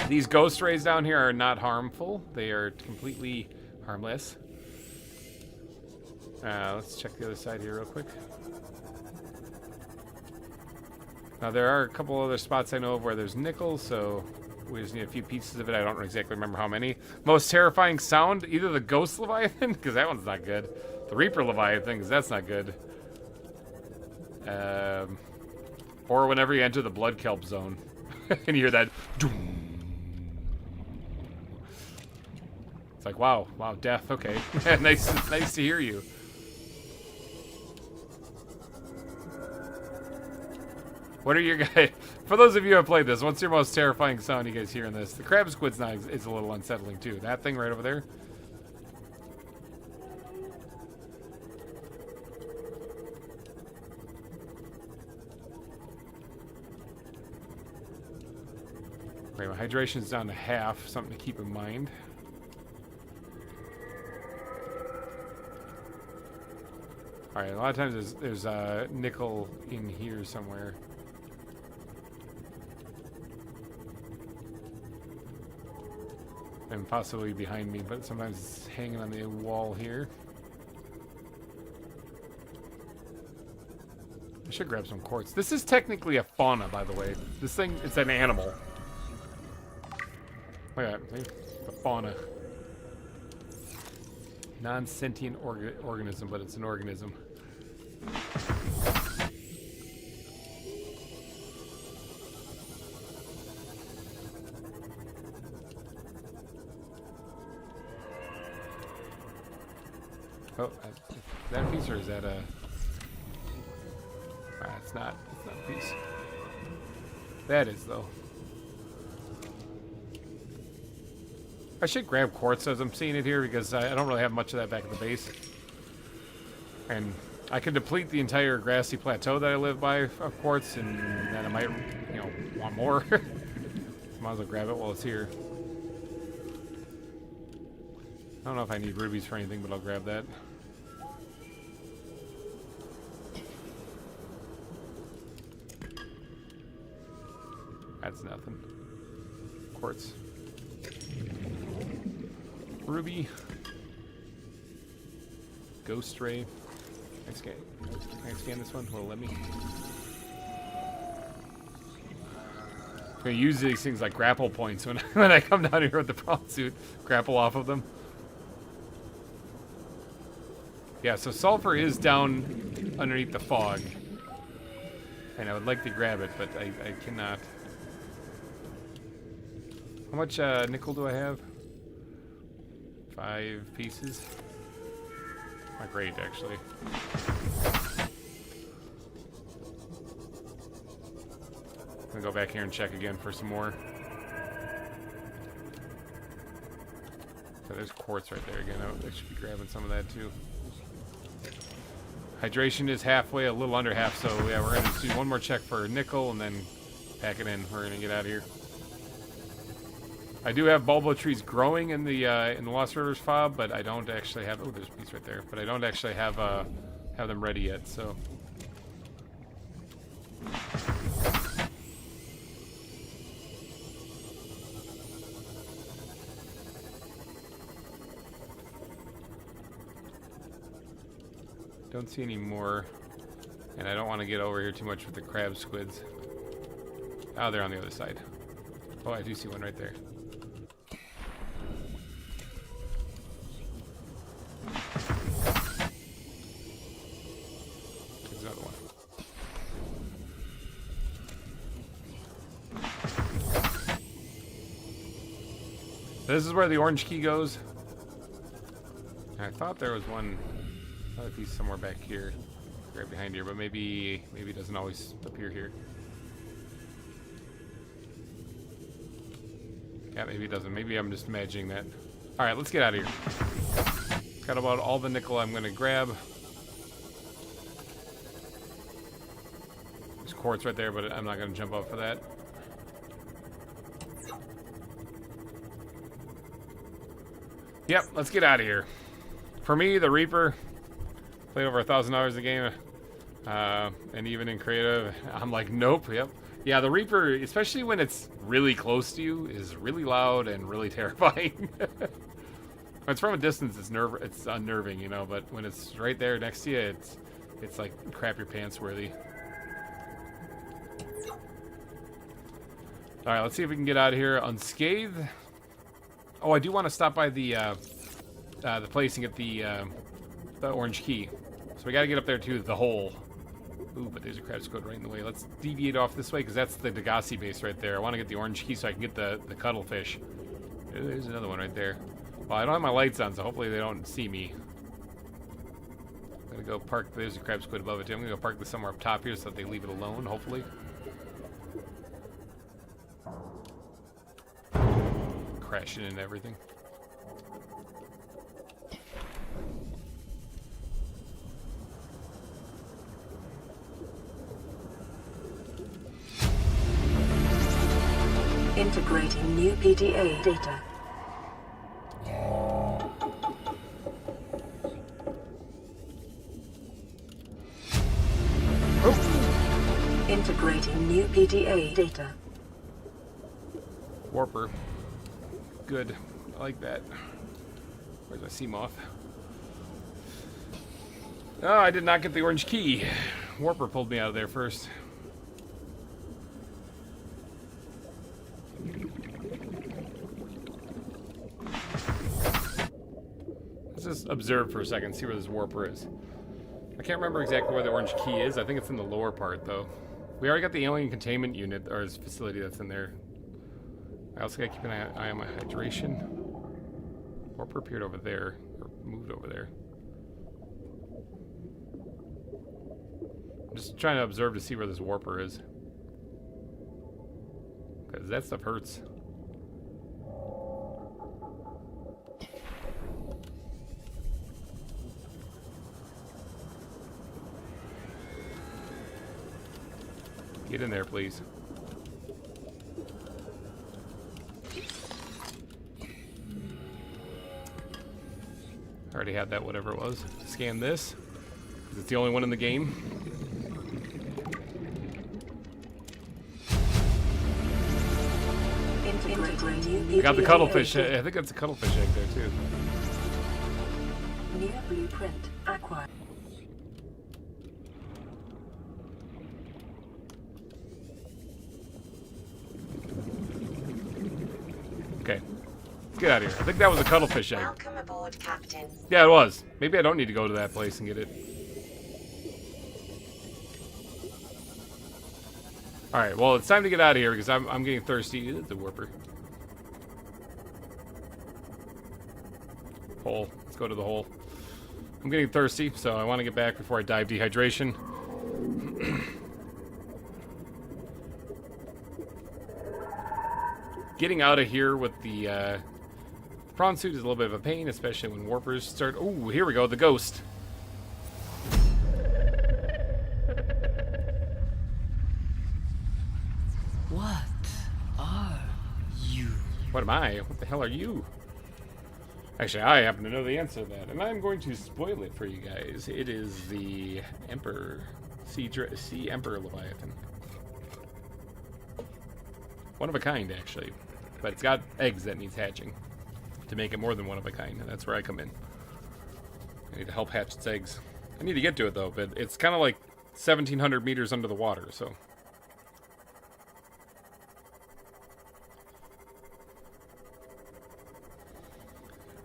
These ghost rays down here are not harmful. They are completely harmless. Let's check the other side here real quick. Now there are a couple other spots I know of where there's nickel, so we just need a few pieces of it. I don't exactly remember how many. Most terrifying sound, either the Ghost Leviathan, because that one's not good. The Reaper Leviathan, because that's not good. Or whenever you enter the Blood Kelp zone. And you hear that. It's like, wow, death, okay. nice to hear you. What are your guys? For those of you who have played this, what's your most terrifying sound you guys hear in this? The crab squid's not is a little unsettling too. That thing right over there. Right, my hydration's down to half. Something to keep in mind. All right, a lot of times there's nickel in here somewhere. And possibly behind me, but sometimes it's hanging on the wall here. I should grab some quartz. This is technically a fauna, by the way. This thing, it's an animal. Look at that. A fauna. Non-sentient organism, but it's an organism. Oh, is that a piece or is that a... it's not a piece. That is, though. I should grab quartz as I'm seeing it here because I don't really have much of that back at the base. And I could deplete the entire grassy plateau that I live by of quartz, and then I might, you know, want more. Might as well grab it while it's here. I don't know if I need rubies for anything, but I'll grab that. That's nothing. Quartz. Ruby. Ghost ray. Can I scan this one? Will it let me? I'm gonna use these things like grapple points when I come down here with the prawn suit. Grapple off of them. Yeah, so sulfur is down underneath the fog. And I would like to grab it, but I cannot. How much nickel do I have? 5 pieces. Not great, actually. I'm gonna go back here and check again for some more. So there's quartz right there again. I should be grabbing some of that too. Hydration is halfway, a little under half, so yeah, we're gonna do one more check for nickel and then pack it in. We're gonna get out of here. I do have bulbo trees growing in the Lost Rivers fob, but I don't actually have. Oh, there's a piece right there, but I don't actually have them ready yet. So. Don't see any more, and I don't want to get over here too much with the crab squids. Oh, they're on the other side. Oh, I do see one right there. There's another one. This is where the orange key goes. I thought there was one other piece somewhere back here, right behind here, but maybe it doesn't always appear here. Yeah, maybe it doesn't. Maybe I'm just imagining that. All right, let's get out of here. Got about all the nickel I'm gonna grab. There's quartz right there, but I'm not gonna jump up for that. Yep, let's get out of here. For me, the Reaper, played over 1,000 hours a game, and even in creative, I'm like, nope, yep. Yeah, the Reaper, especially when it's really close to you, is really loud and really terrifying. When it's from a distance, it's unnerving, you know, but when it's right there next to you, it's like crap your pants worthy. All right, let's see if we can get out of here unscathed. Oh, I do want to stop by the place and get the orange key. So we got to get up there to the hole. Ooh, but there's a crab squid right in the way. Let's deviate off this way because that's the Degassi base right there. I want to get the orange key so I can get the cuttlefish. There's another one right there. Well, I don't have my lights on, so hopefully they don't see me. I'm gonna go park. There's a crab squid above it too. I'm gonna go park this somewhere up top here so that they leave it alone. Hopefully. Crashing into everything. Integrating new PDA data. Oh. Integrating new PDA data. Warper. Good. I like that. Where's my sea moth? Oh, I did not get the orange key. Warper pulled me out of there first. Let's just observe for a second, see where this warper is. I can't remember exactly where the orange key is. I think it's in the lower part, though. We already got the alien containment unit, or his facility that's in there. I also gotta keep an eye on my hydration. Warper appeared over there, or moved over there. I'm just trying to observe to see where this warper is. Because that stuff hurts. Get in there, please. I already had that, whatever it was. Scan this, 'cause it's the only one in the game. I got the cuttlefish. I think that's a cuttlefish egg there, too. New blueprint acquired. Okay. Let's get out of here. I think that was a cuttlefish egg. Welcome aboard, Captain. Yeah, it was. Maybe I don't need to go to that place and get it. Alright, well, it's time to get out of here because I'm getting thirsty. It's a warper. Hole. Let's go to the hole. I'm getting thirsty, so I want to get back before I die of dehydration. Getting out of here with the prawn suit is a little bit of a pain, especially when warpers start. Oh, here we go, the ghost. What are you? What am I? What the hell are you? Actually, I happen to know the answer to that, and I'm going to spoil it for you guys. It is the Emperor, Sea Emperor Leviathan. One of a kind, actually. But it's got eggs that needs hatching to make it more than one of a kind, and that's where I come in. I need to help hatch its eggs. I need to get to it, though, but it's kind of like 1,700 meters under the water, so...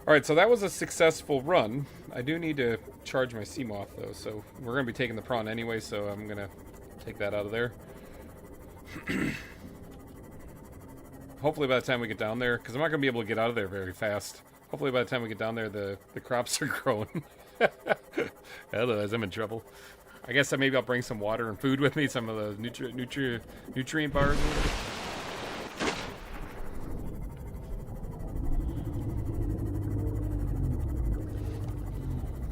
Alright, so that was a successful run. I do need to charge my Seamoth, though, so we're going to be taking the prawn anyway, so I'm going to take that out of there. Hopefully by the time we get down there, because I'm not going to be able to get out of there very fast. Hopefully by the time we get down there, the crops are grown. Otherwise, I'm in trouble. I guess maybe I'll bring some water and food with me, some of the nutrient bars.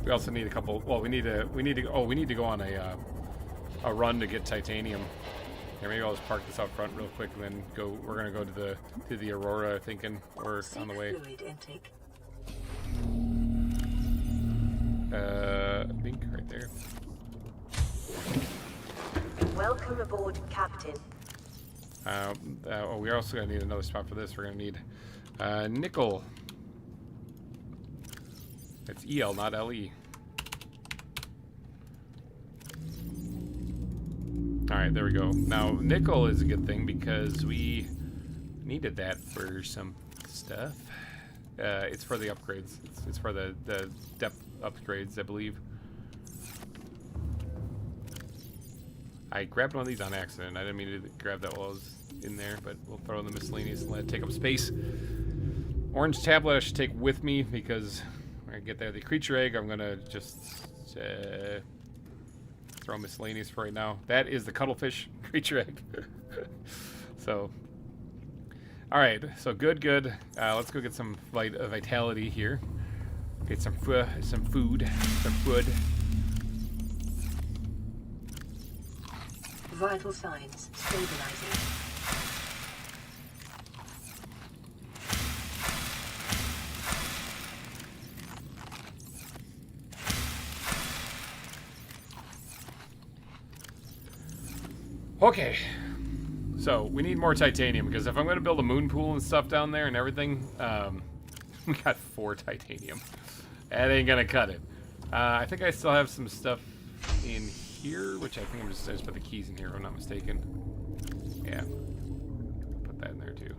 We also need a couple. Well, we need to go on a run to get titanium. Here, maybe I'll just park this out front real quick, and then go. We're gonna go to the Aurora, thinking we're on the way. Link right there. Welcome aboard, Captain. We're also gonna need another spot for this. We're gonna need nickel. It's EL, not LE. Alright, there we go. Now, nickel is a good thing because we needed that for some stuff. It's for the upgrades. It's for the depth upgrades, I believe. I grabbed one of these on accident. I didn't mean to grab that while I was in there, but we'll throw in the miscellaneous and let it take up space. Orange tablet I should take with me because... I get there, the creature egg, I'm gonna just throw miscellaneous for right now. That is the cuttlefish creature egg. So, alright, so good. Let's go get some vitality here. Get some food. Vital signs stabilizing. Okay, so we need more titanium because if I'm going to build a moon pool and stuff down there and everything, we got 4 titanium. That ain't gonna cut it. I think I still have some stuff in here, which I think I just put the keys in here, if I'm not mistaken. Yeah. Put that in there too.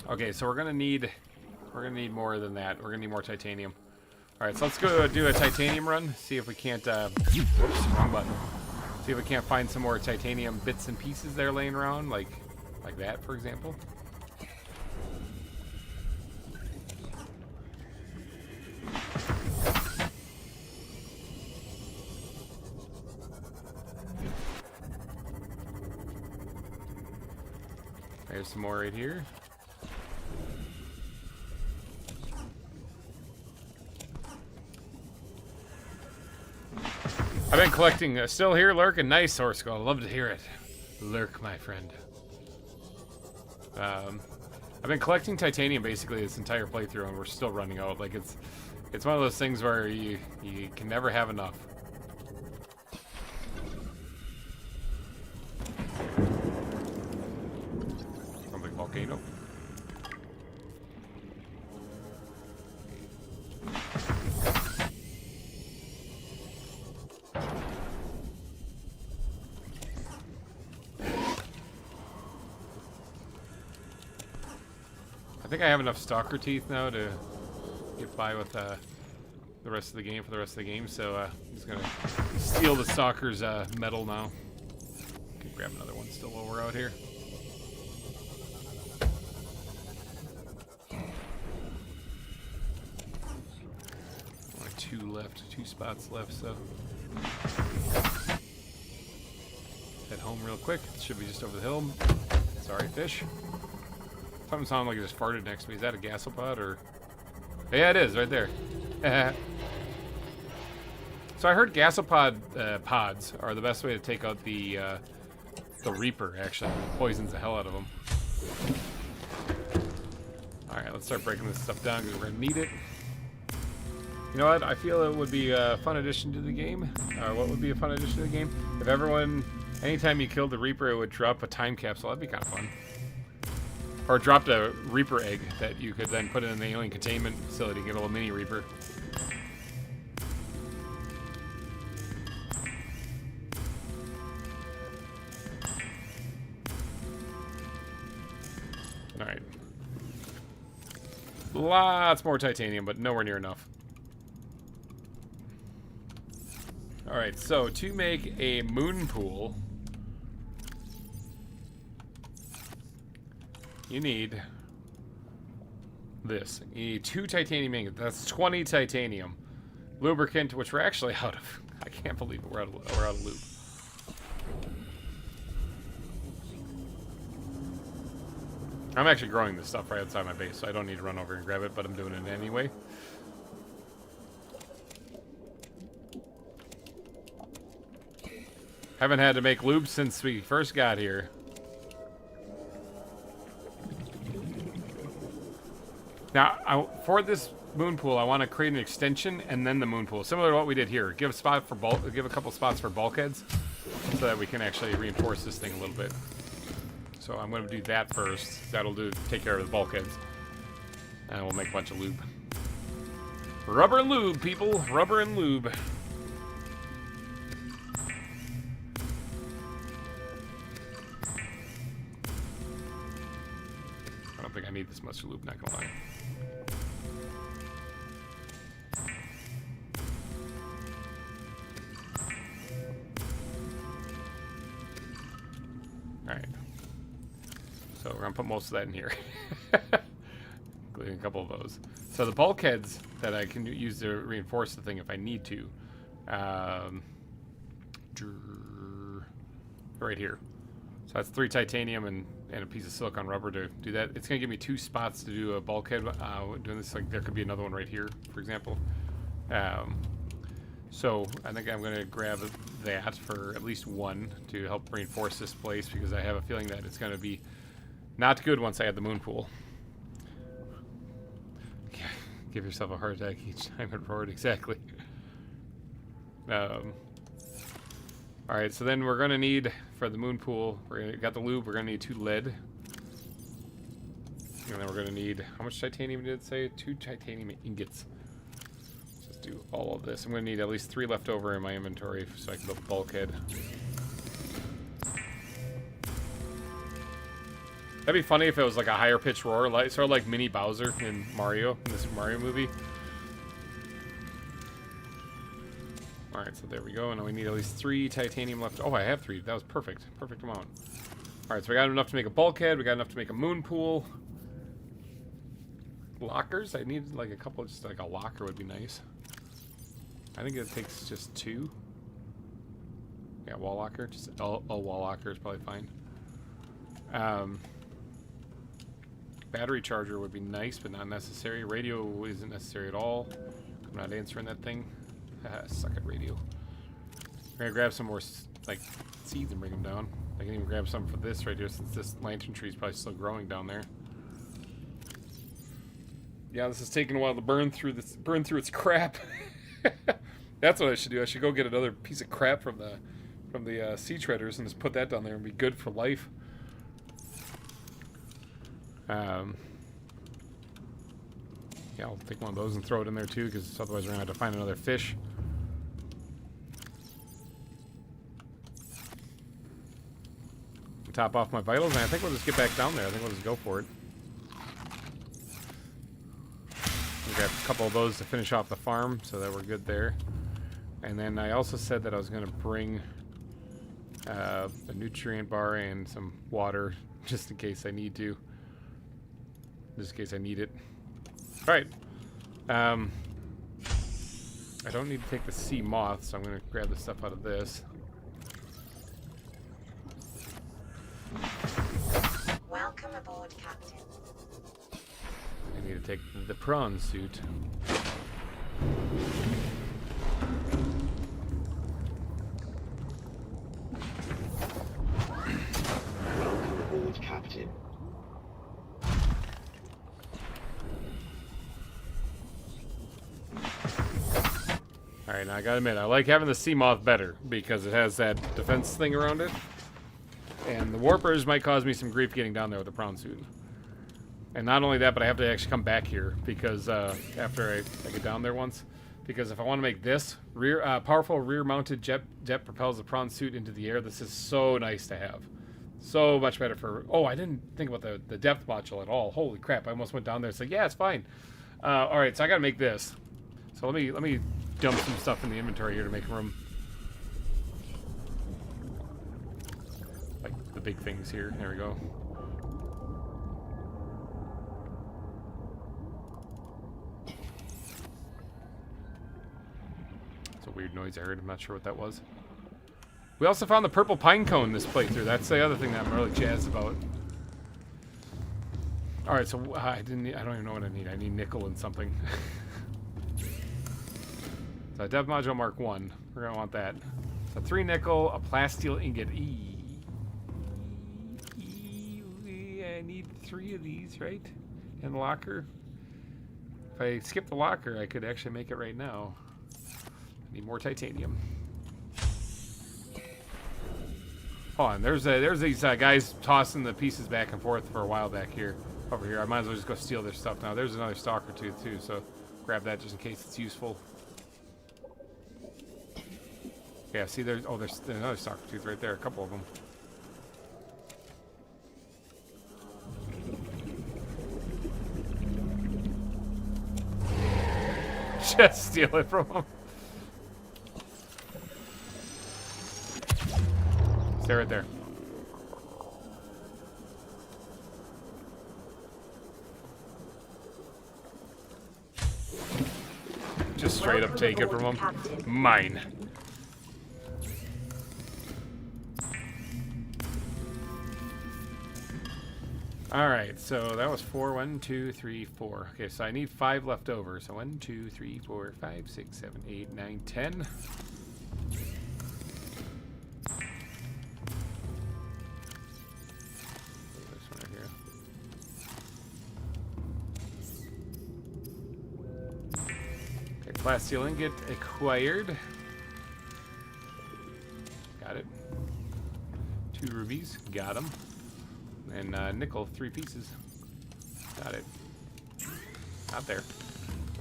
Okay, so we're gonna need more than that. We're gonna need more titanium. All right, so let's go do a titanium run. See if we can't. Whoops, wrong button. See if we can't find some more titanium bits and pieces there laying around, like that, for example. There's some more right here. I've been collecting, still here, lurking. Nice, Source Skull. Love to hear it. Lurk, my friend. I've been collecting titanium basically this entire playthrough, and we're still running out. Like it's one of those things where you can never have enough. Sounds like a volcano. I think I have enough stalker teeth now to get by with the rest of the game for the rest of the game. So I'm just gonna steal the stalker's metal now. Can grab another one still while we're out here. Only two spots left. So head home real quick. It should be just over the hill. Sorry, fish. Something sounded like it just farted next to me. Is that a gasopod or? Yeah, it is right there. So I heard gasopod pods are the best way to take out the Reaper. Actually, it poisons the hell out of them. All right, let's start breaking this stuff down because we're gonna need it. You know what? I feel it would be a fun addition to the game. What would be a fun addition to the game? If everyone, anytime you killed the Reaper, it would drop a time capsule. That'd be kind of fun. Or dropped a Reaper egg that you could then put in the alien containment facility to get a little mini Reaper. Alright. Lots more titanium, but nowhere near enough. Alright, so to make a moon pool, you need this. You need 2 titanium ingots. That's 20 titanium. Lubricant, which we're actually out of. I can't believe it. We're out of lube. I'm actually growing this stuff right outside my base, so I don't need to run over and grab it, but I'm doing it anyway. Haven't had to make lube since we first got here. Now, for this moon pool, I want to create an extension and then the moon pool, similar to what we did here. Give a couple spots for bulkheads, so that we can actually reinforce this thing a little bit. So I'm going to do that first. That'll take care of the bulkheads, and we'll make a bunch of lube. Rubber and lube, people. Rubber and lube. I don't think I need this much lube, not gonna lie. Alright. So we're gonna put most of that in here. Including a couple of those. So the bulkheads that I can use to reinforce the thing if I need to. Right here. So that's 3 titanium and a piece of silicon rubber to do that. It's going to give me 2 spots to do a bulkhead. Doing this, like there could be another one right here, for example. So I think I'm going to grab that for at least 1 to help reinforce this place, because I have a feeling that it's going to be not good once I add the moon pool. Give yourself a heart attack each time it roared, exactly. Alright, so then we're going to need, for the moon pool, we got the lube, we're going to need 2 lead. And then we're going to need, how much titanium did it say? 2 titanium ingots. Let's do all of this. I'm going to need at least 3 left over in my inventory so I can build bulkhead. That'd be funny if it was like a higher pitched roar, like sort of like Mini Bowser in Mario, in the Super Mario movie. Alright, so there we go. And we need at least 3 titanium left. Oh, I have 3. That was perfect. Perfect amount. Alright, so we got enough to make a bulkhead. We got enough to make a moon pool. Lockers? I need like a couple, just like a locker would be nice. I think it takes just 2. Yeah, wall locker. Just a wall locker is probably fine. Battery charger would be nice, but not necessary. Radio isn't necessary at all. I'm not answering that thing. Suck at radio. I'm gonna grab some more like seeds and bring them down. I can even grab some for this right here, since this lantern tree is probably still growing down there. Yeah, this is taking a while to burn through its crap. That's what I should do. I should go get another piece of crap from the sea treaders and just put that down there and be good for life. Yeah, I'll take one of those and throw it in there too, because otherwise we're gonna have to find another fish. Top off my vitals, and I think we'll just get back down there. I think we'll just go for it. We got a couple of those to finish off the farm, so that we're good there. And then I also said that I was gonna bring a nutrient bar and some water, just in case I need to. Just in case I need it. Alright. I don't need to take the sea moth, so I'm going to grab the stuff out of this. Welcome aboard, Captain. I need to take the prawn suit. Welcome aboard, Captain. Alright, now I gotta admit, I like having the sea moth better because it has that defense thing around it. And the warpers might cause me some grief getting down there with the prawn suit. And not only that, but I have to actually come back here because after I get down there once. Because if I want to make this powerful rear-mounted jet propels the prawn suit into the air, this is so nice to have. So much better for... Oh, I didn't think about the depth module at all. Holy crap, I almost went down there and said, yeah, it's fine. Alright, so I gotta make this. So let me dump some stuff in the inventory here to make room. Like the big things here. There we go. It's a weird noise I heard. I'm not sure what that was. We also found the purple pine cone this playthrough. That's the other thing that I'm really jazzed about. Alright, so I don't even know what I need. I need nickel and something. So dev module mark 1. We're gonna want that. So 3 nickel, a plasteel ingot. I need 3 of these, right? And the locker. If I skip the locker, I could actually make it right now. I need more titanium. Hold on, there's these guys tossing the pieces back and forth for a while back here. Over here. I might as well just go steal their stuff now. There's another stalker tooth too, so grab that just in case it's useful. Yeah, see there's another stalker tooth right there, a couple of them. Just steal it from them. Stay right there. Just straight up take it from them. Mine. Alright, so that was 4. 1, 2, 3, 4. Okay, so I need 5 left over. So 1, 2, 3, 4, 5, 6, 7, 8, 9, 10. This one right here. Okay, plasteel ingot acquired. Got it. 2 rubies. Got them. And nickel, 3 pieces. Got it. Out there.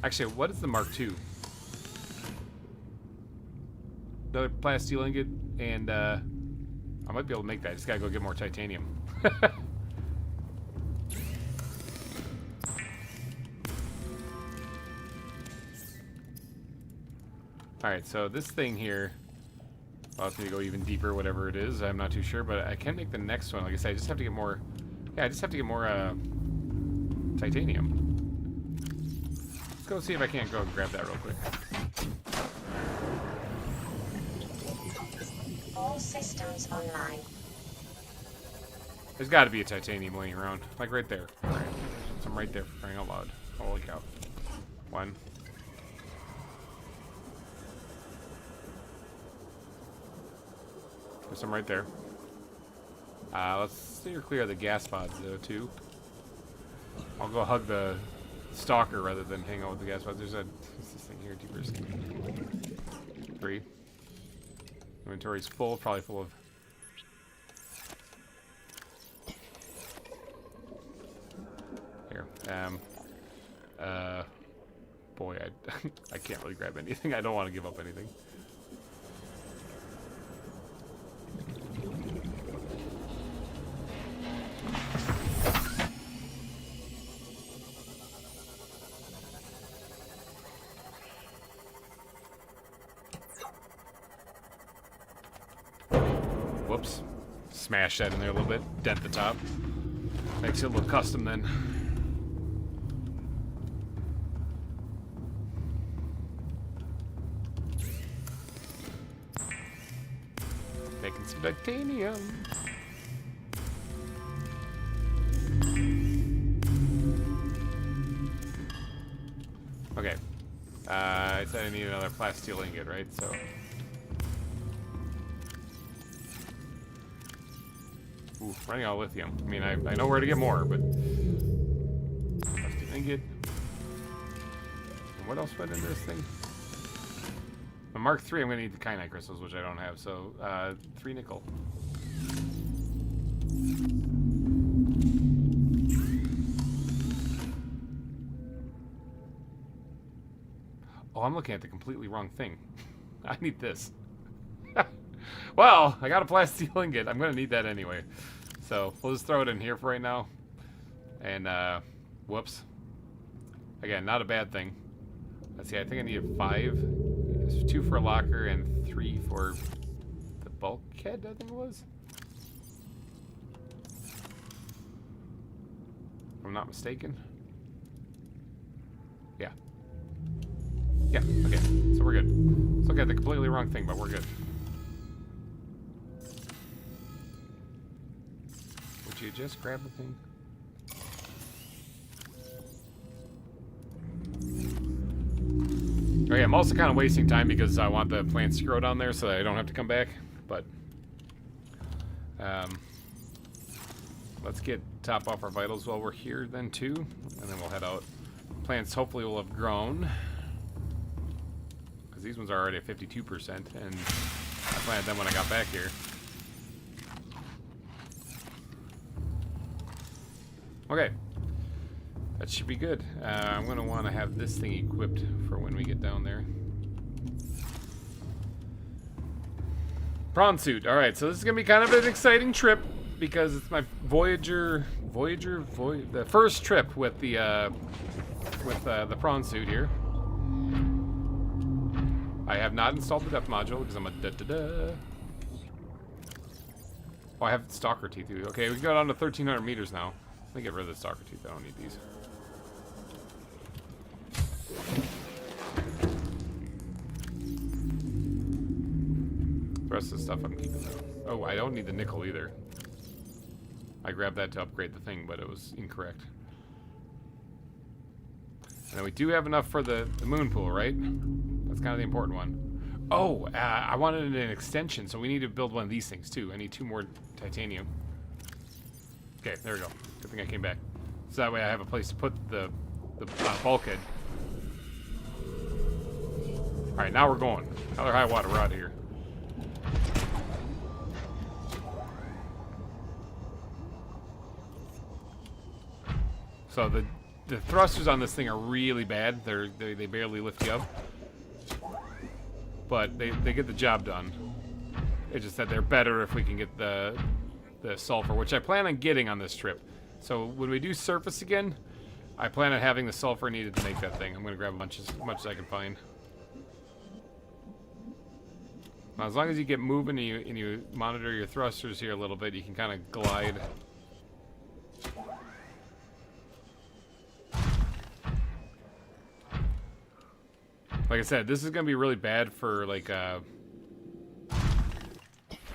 Actually, what is the Mark II? another plasteel ingot, and I might be able to make that. I just gotta go get more titanium. Alright, so this thing here allows me to go even deeper, whatever it is. I'm not too sure, but I can make the next one. Like I said, I just have to get more... Yeah, I just have to get more titanium. Let's go see if I can't go and grab that real quick. All systems online. There's got to be a titanium laying around. Like right there. Right. There's some right there for crying out loud. Holy cow. One. There's some right there. Let's steer clear of the gas pods though too. I'll go hug the stalker rather than hang out with the gas pods. There's this thing here, deeper skin. 3. Inventory's full, probably full of... Here. Boy, I can't really grab anything. I don't want to give up anything. Whoops. Smash that in there a little bit. Dent the top. Makes it look custom then. Making some titanium. Okay. I said I need another plasteel ingot, right? So... Ooh, running out of lithium. I mean, I know where to get more, but... Plasteel ingot. And what else went into this thing? The Mark III, I'm going to need the kyanite crystals, which I don't have, so 3 nickel. Oh, I'm looking at the completely wrong thing. I need this. Well, I got a plasteel ingot. I'm going to need that anyway. So, we'll just throw it in here for right now. And, whoops. Again, not a bad thing. Let's see, I think I need 5. There's 2 for a locker and 3 for the bulkhead, I think it was. If I'm not mistaken. Yeah. Yeah, okay. So we're good. Still got the completely wrong thing, but we're good. Would you just grab the thing? Okay, I'm also kind of wasting time because I want the plants to grow down there so that I don't have to come back, but let's get top off our vitals while we're here then too, and then we'll head out. Plants hopefully will have grown because these ones are already at 52% and I planted them when I got back here. Okay. That should be good. I'm going to want to have this thing equipped for when we get down there. Prawn suit. Alright, so this is going to be kind of an exciting trip because it's my Voyager, the first trip with the prawn suit here. I have not installed the depth module because I'm a da-da-da. Oh, I have stalker teeth. Okay, we can go down to 1,300 meters now. Let me get rid of the stalker teeth. I don't need these. The rest of the stuff I'm keeping though. Oh, I don't need the nickel either. I grabbed that to upgrade the thing, but it was incorrect. And then we do have enough for the moon pool, right? That's kind of the important one. Oh, I wanted an extension, so we need to build one of these things too. I need 2 more titanium. Okay, there we go. Good thing I came back. So that way I have a place to put the bulkhead. Alright, now we're going. Another high water rod here. So the thrusters on this thing are really bad. They barely lift you up. but they get the job done. It's just that they're better if we can get the sulfur, which I plan on getting on this trip. So when we do surface again, I plan on having the sulfur needed to make that thing. I'm going to grab as much as I can find. Now, as long as you get moving and you monitor your thrusters here a little bit, you can kind of glide. Like I said, this is going to be really bad for, like, let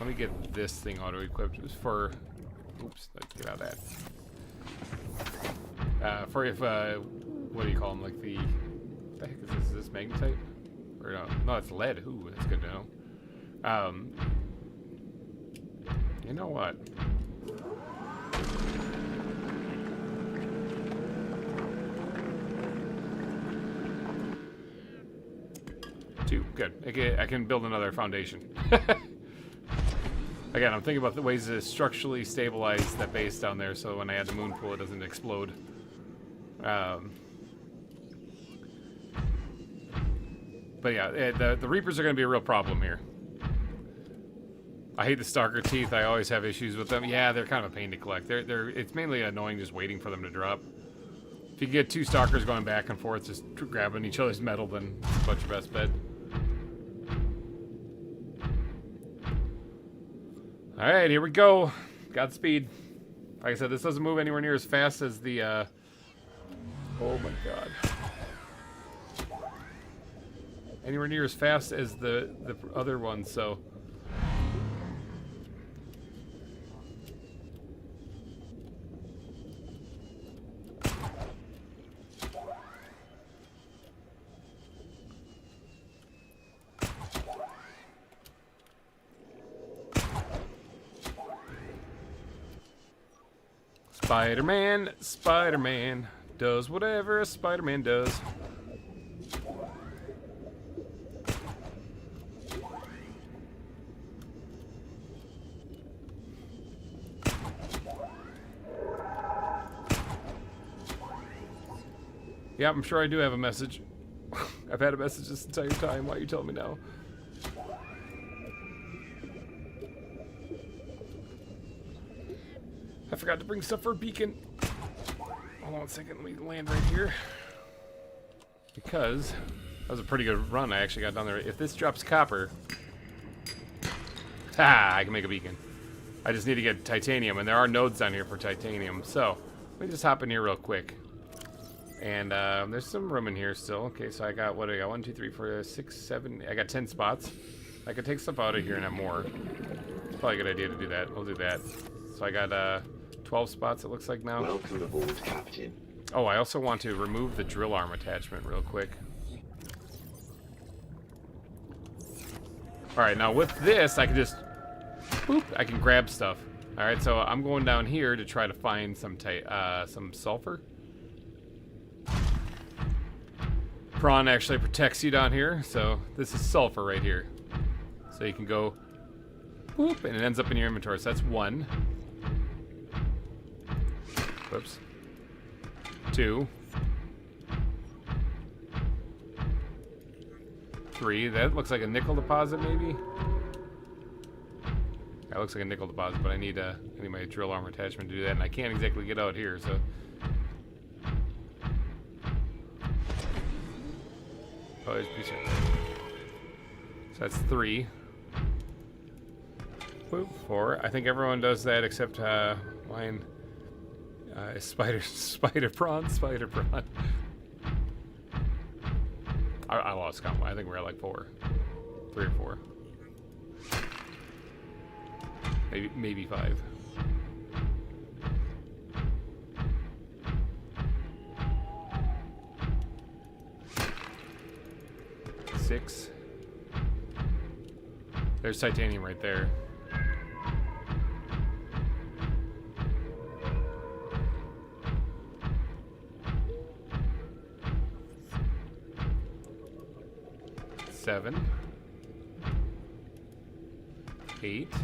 me get this thing auto-equipped. It was for... Oops, let's get out of that. For if, what do you call them? Like the... What the heck is this? Is this magnetite? Or no, it's lead. Ooh, that's good to know. You know what? Two. Good. Okay, I can build another foundation. Again, I'm thinking about the ways to structurally stabilize that base down there so when I add the moon pool it doesn't explode. But yeah, the Reapers are going to be a real problem here. I hate the Stalker Teeth. I always have issues with them. Yeah, they're kind of a pain to collect. It's mainly annoying just waiting for them to drop. If you can get two Stalkers going back and forth, just grabbing each other's metal, then it's about your best bet. Alright, here we go. Godspeed. Like I said, this doesn't move anywhere near as fast as the, oh my god. Anywhere near as fast as the other one, so... Spider-Man does whatever a Spider-Man does. Yeah, I'm sure I do have a message. I've had a message this entire time. Why are you telling me now? I forgot to bring stuff for a beacon. Hold on a second, let me land right here. Because that was a pretty good run I actually got down there. If this drops copper... I can make a beacon. I just need to get titanium, and there are nodes down here for titanium. So, let me just hop in here real quick. And there's some room in here still. Okay, so I got, what do I got? 1, 2, 3, 4, 6, 7... I got 10 spots. I could take stuff out of here and have more. It's probably a good idea to do that. We'll do that. So I got 12 spots, it looks like now. Welcome aboard, Captain. Oh, I also want to remove the drill arm attachment real quick. Alright, now with this, I can just... Boop, I can grab stuff. Alright, so I'm going down here to try to find some sulfur. Prawn actually protects you down here, so this is sulfur right here. So you can go... Boop, and it ends up in your inventory, so that's 1. Whoops. 2. 3. That looks like a nickel deposit, maybe? That looks like a nickel deposit, but I need my drill arm attachment to do that, and I can't exactly get out here, so... Oh, there's a piece right there. So that's 3. Whoop, 4. I think everyone does that except mine. Spider prawn. I lost count. I think we're at like 4. 3 or 4. Maybe 5. Six. There's titanium right there. Seven. 8. I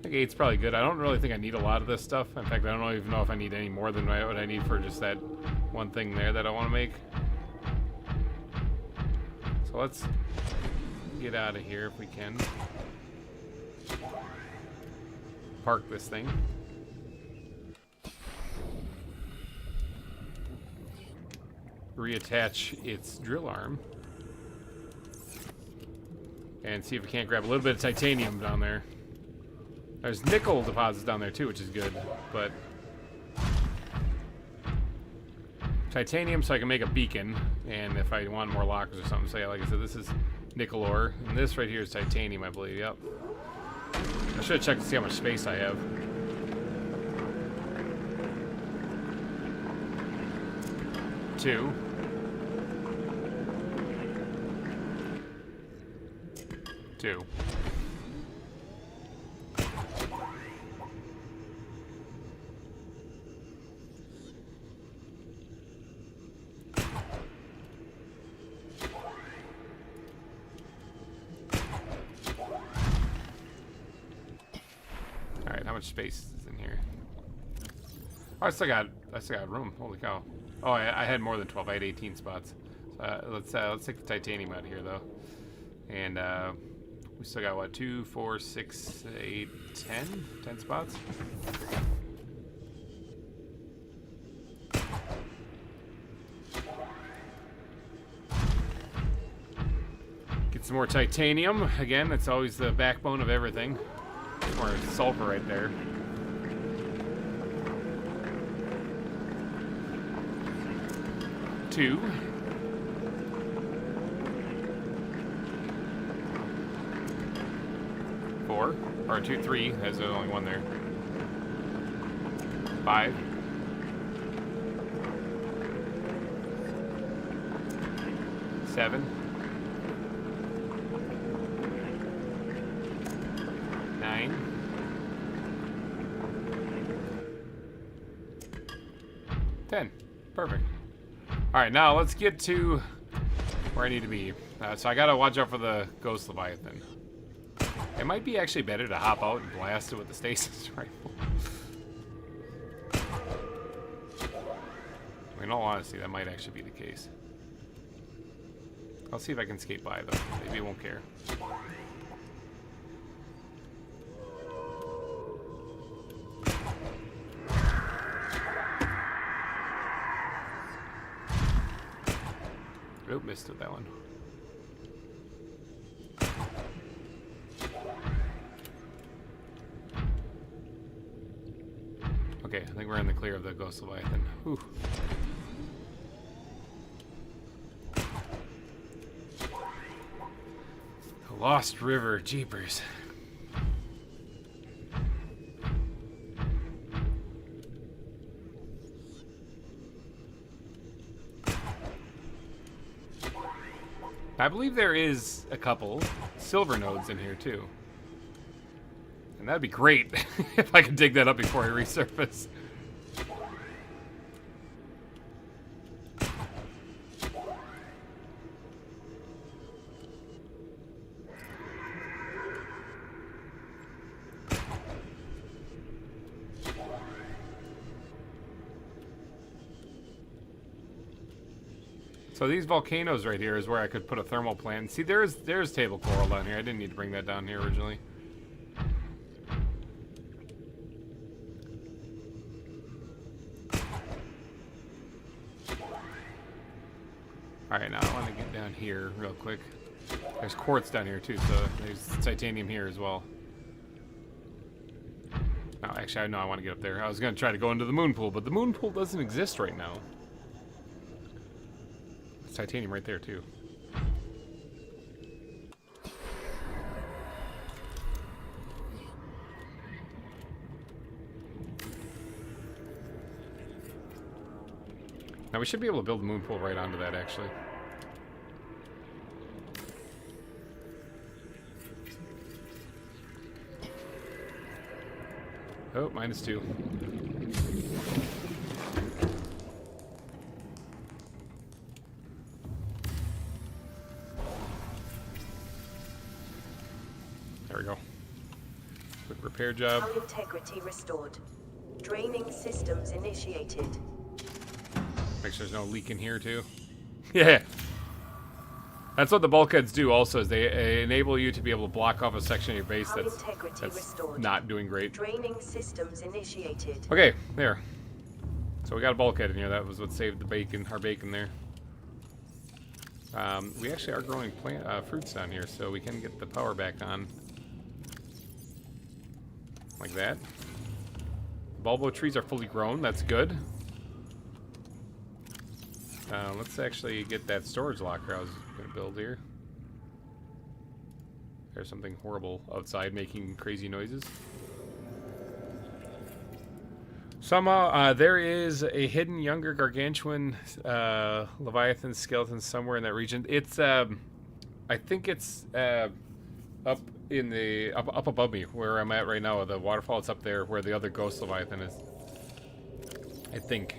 think 8's probably good. I don't really think I need a lot of this stuff. In fact, I don't even know if I need any more than what I need for just that one thing there that I want to make. So So let's get out of here if we can. Park this thing. Reattach its drill arm. And see if we can't grab a little bit of titanium down there. There's nickel deposits down there too, which is good, but titanium so I can make a beacon, and if I want more lockers or something. So yeah, like I said, this is nickel ore, and this right here is titanium, I believe. Yep. I should have checked to see how much space I have. Two. Two. Alright, how much space is in here? Oh, I still got room. Holy cow. Oh, I had more than 12. I had 18 spots. Let's take the titanium out of here though. And we still got what, 2, 4, 6, 8, 10? 10 spots? Get some more titanium. Again, it's always the backbone of everything. More sulfur right there. Two. Four. Or 2, 3. There's only one there. 5. 7. 9. 10. Perfect. Alright, now let's get to where I need to be. So I gotta watch out for the ghost Leviathan. It might be actually better to hop out and blast it with the stasis rifle. In all honesty, that might actually be the case. I'll see if I can skate by though. Maybe it won't care. Oh, missed with that one. Okay, I think we're in the clear of the ghost Leviathan. Whew. The Lost River, jeepers. I believe there is a couple silver nodes in here too. And that'd be great if I could dig that up before I resurface. So these volcanoes right here is where I could put a thermal plant. See, there's table coral down here. I didn't need to bring that down here originally. Alright, now I want to get down here real quick. There's quartz down here too, so there's titanium here as well. No, actually, I want to get up there. I was going to try to go into the moon pool, but the moon pool doesn't exist right now. There's titanium right there too. Now we should be able to build a moon pool right onto that, actually. Oh, -2. There we go. Quick repair job. Hull integrity restored. Draining systems initiated. Make sure there's no leak in here too. Yeah. That's what the bulkheads do also, is they enable you to be able to block off a section of your base Hull that's integrity restored. not doing great. Draining systems initiated. Okay, there. So we got a bulkhead in here. That was what saved the bacon, our bacon there. We actually are growing fruits down here, so we can get the power back on. Like that. Bulbo trees are fully grown. That's good. Let's actually get that storage locker I was going to build here. There's something horrible outside making crazy noises. Somehow, there is a hidden younger gargantuan Leviathan skeleton somewhere in that region. It's, I think it's up in the up above me, where I'm at right now. The waterfall, it's up there where the other ghost Leviathan is. I think.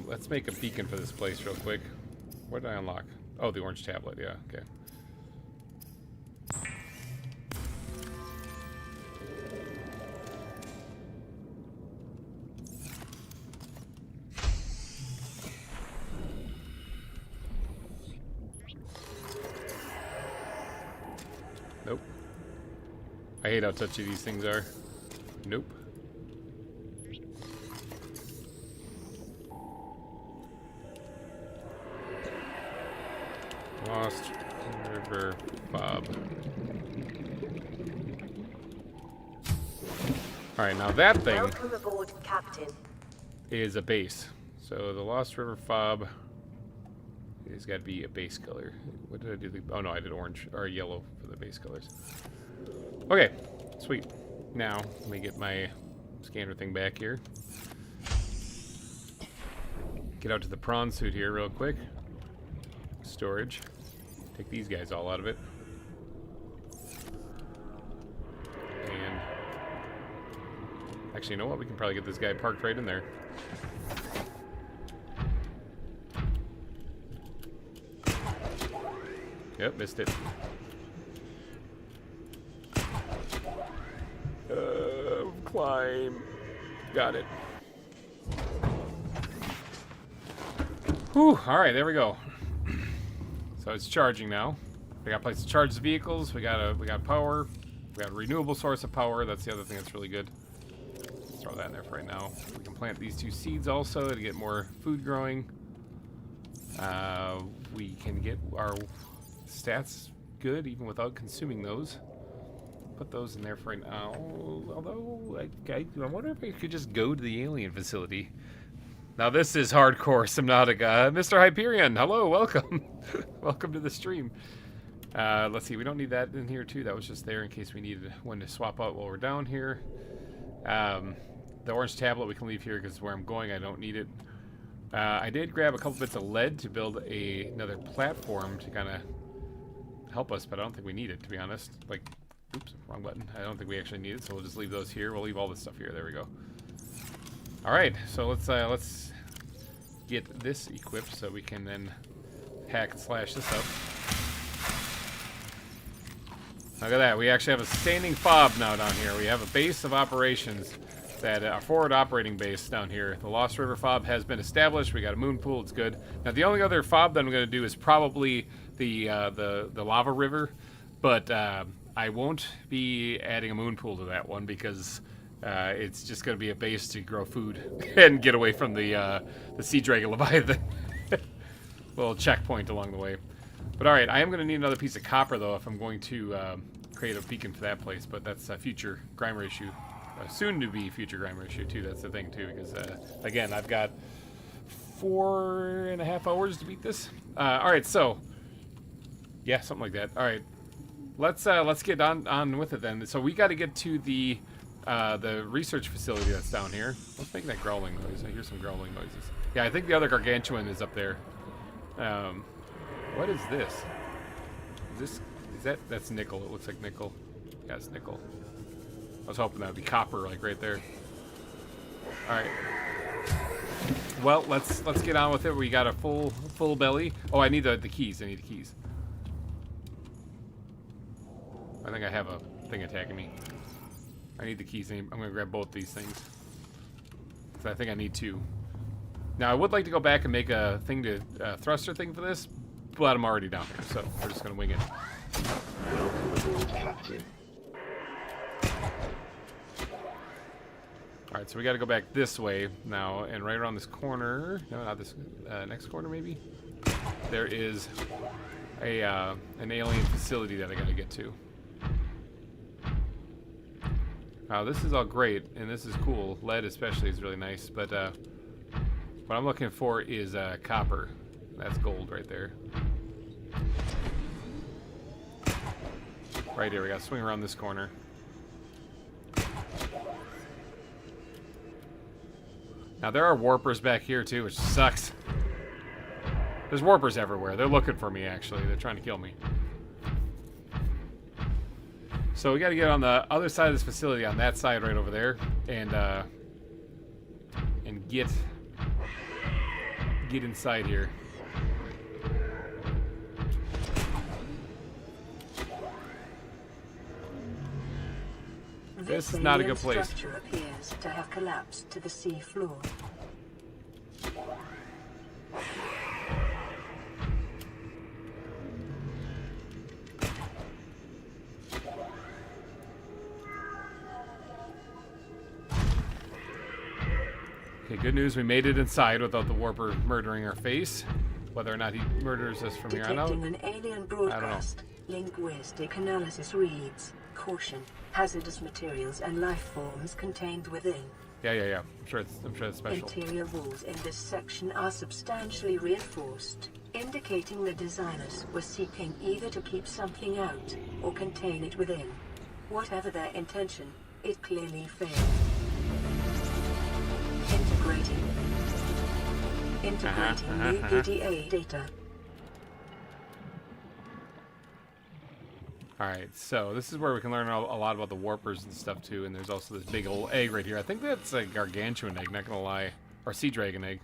Let's make a beacon for this place real quick. What did I unlock? Oh, the orange tablet. Yeah. Okay. Nope. I hate how touchy these things are. Nope. Lost River Bob. Alright, now that thing Welcome aboard, Captain. is a base. So the Lost River Fob has got to be a base color. What did I do? Oh no, I did orange or yellow for the base colors. Okay, sweet. Now let me get my scanner thing back here. Get out to the prawn suit here real quick. Storage. Take these guys all out of it. And actually, you know what? We can probably get this guy parked right in there. Yep, missed it. Climb. Got it. Whew, alright, there we go. So it's charging now. We got a place to charge the vehicles. We got power. We got a renewable source of power. That's the other thing that's really good. Let's throw that in there for right now. We can plant these 2 seeds also to get more food growing. We can get our stats good even without consuming those. Put those in there for right now. Although, I wonder if I could just go to the alien facility. Now this is hardcore Subnautica. Mr. Hyperion, hello, welcome. Welcome to the stream. Let's see, we don't need that in here too. That was just there in case we needed one to swap out while we're down here. The orange tablet we can leave here because where I'm going I don't need it. I did grab a couple bits of lead to build another platform to kind of help us, but I don't think we need it, to be honest. Like, oops, wrong button. I don't think we actually need it, so we'll just leave those here. We'll leave all this stuff here. There we go. All right, so let's get this equipped so we can then hack and slash this up. Look at that. We actually have a standing fob now down here. We have a base of operations, that a forward operating base down here. The Lost River fob has been established. We got a moon pool. It's good. Now the only other fob that I'm going to do is probably the lava river, but I won't be adding a moon pool to that one because it's just going to be a base to grow food and get away from the sea dragon Leviathan. Little checkpoint along the way. But all right, I am going to need another piece of copper though if I'm going to create a beacon for that place. But that's a future GReimer issue, soon to be future GReimer issue too. That's the thing too, because again, I've got 4.5 hours to beat this. All right, so yeah, something like that. All right, let's get on with it then. So we got to get to the research facility that's down here. Let's make that growling noise. I hear some growling noises. Yeah, I think the other gargantuan is up there. What is this? That's nickel. It looks like nickel. Yeah, it's nickel. I was hoping that would be copper, like right there. All right. Well, let's get on with it. We got a full belly. Oh, I need the keys. I need the keys. I think I have a thing attacking me. I need the keys. I'm gonna grab both these things. So I think I need 2. Now I would like to go back and make a thing to thruster thing for this, but I'm already down here, so we're just gonna wing it. Welcome aboard, Captain. All right, so we got to go back this way now, and right around this corner. No, not this. Next corner, maybe. There is a an alien facility that I got to get to. Now this is all great, and this is cool. Lead, especially, is really nice. But what I'm looking for is copper. That's gold right there. Right here, we got to swing around this corner. Now there are warpers back here too, which sucks. There's warpers everywhere. They're looking for me, actually. They're trying to kill me. So we got to get on the other side of this facility, on that side right over there, and get inside here. This is not a good place. Structure appears to have collapsed to the sea floor. Okay, good news. We made it inside without the warper murdering our face. Whether or not he murders us from here on out, Detecting an alien broadcast. Linguistic analysis reads: caution. Hazardous materials and life forms contained within. Yeah. I'm sure it's special. Interior walls in this section are substantially reinforced, indicating the designers were seeking either to keep something out or contain it within. Whatever their intention, it clearly failed. Integrating new PDA data. Alright, so this is where we can learn a lot about the warpers and stuff too, and there's also this big old egg right here. I think that's a gargantuan egg, not gonna lie. Or sea dragon egg.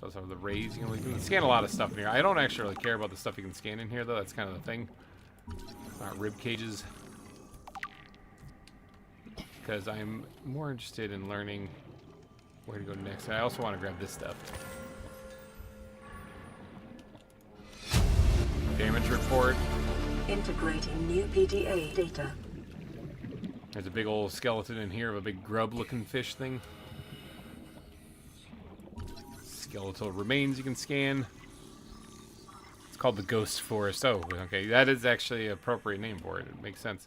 So some of the rays, you can scan a lot of stuff in here. I don't actually really care about the stuff you can scan in here though, that's kind of the thing. Rib cages. Because I'm more interested in learning where to go next. I also want to grab this stuff. Damage report. Integrating new PDA data. There's a big old skeleton in here of a big grub-looking fish thing. Skeletal remains you can scan. It's called the Ghost Forest. Oh, okay. That is actually an appropriate name for it. It makes sense.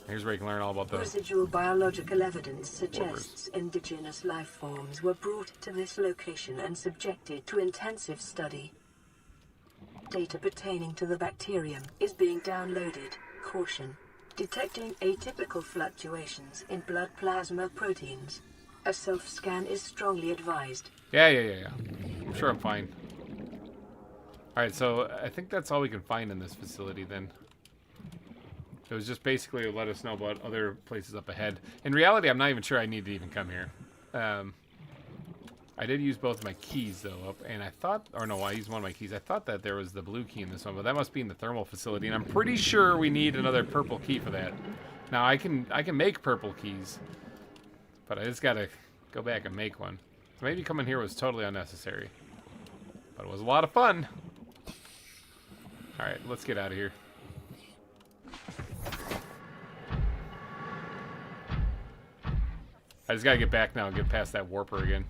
Here's where you can learn all about the residual biological evidence suggests indigenous life forms were brought to this location and subjected to intensive study. Data pertaining to the bacterium is being downloaded. Caution. Detecting atypical fluctuations in blood plasma proteins. A self-scan is strongly advised. Yeah. I'm sure I'm fine. Alright, so I think that's all we can find in this facility then. It was just basically to let us know about other places up ahead. In reality, I'm not even sure I need to even come here. I did use both of my keys, though, up, and I thought... Or no, I used one of my keys. I thought that there was the blue key in this one, but that must be in the thermal facility, and I'm pretty sure we need another purple key for that. Now, I can make purple keys, but I just gotta go back and make one. So maybe coming here was totally unnecessary. But it was a lot of fun. Alright, let's get out of here. I just gotta get back now and get past that warper again.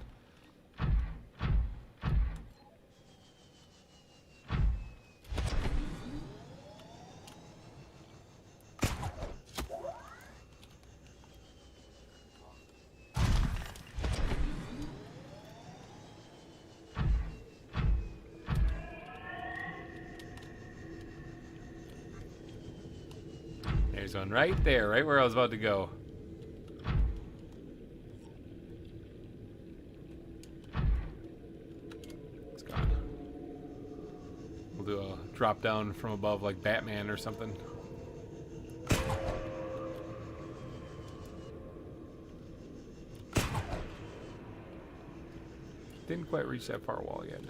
There's one right there, right where I was about to go. Do a drop down from above like Batman or something. Didn't quite reach that far wall yet.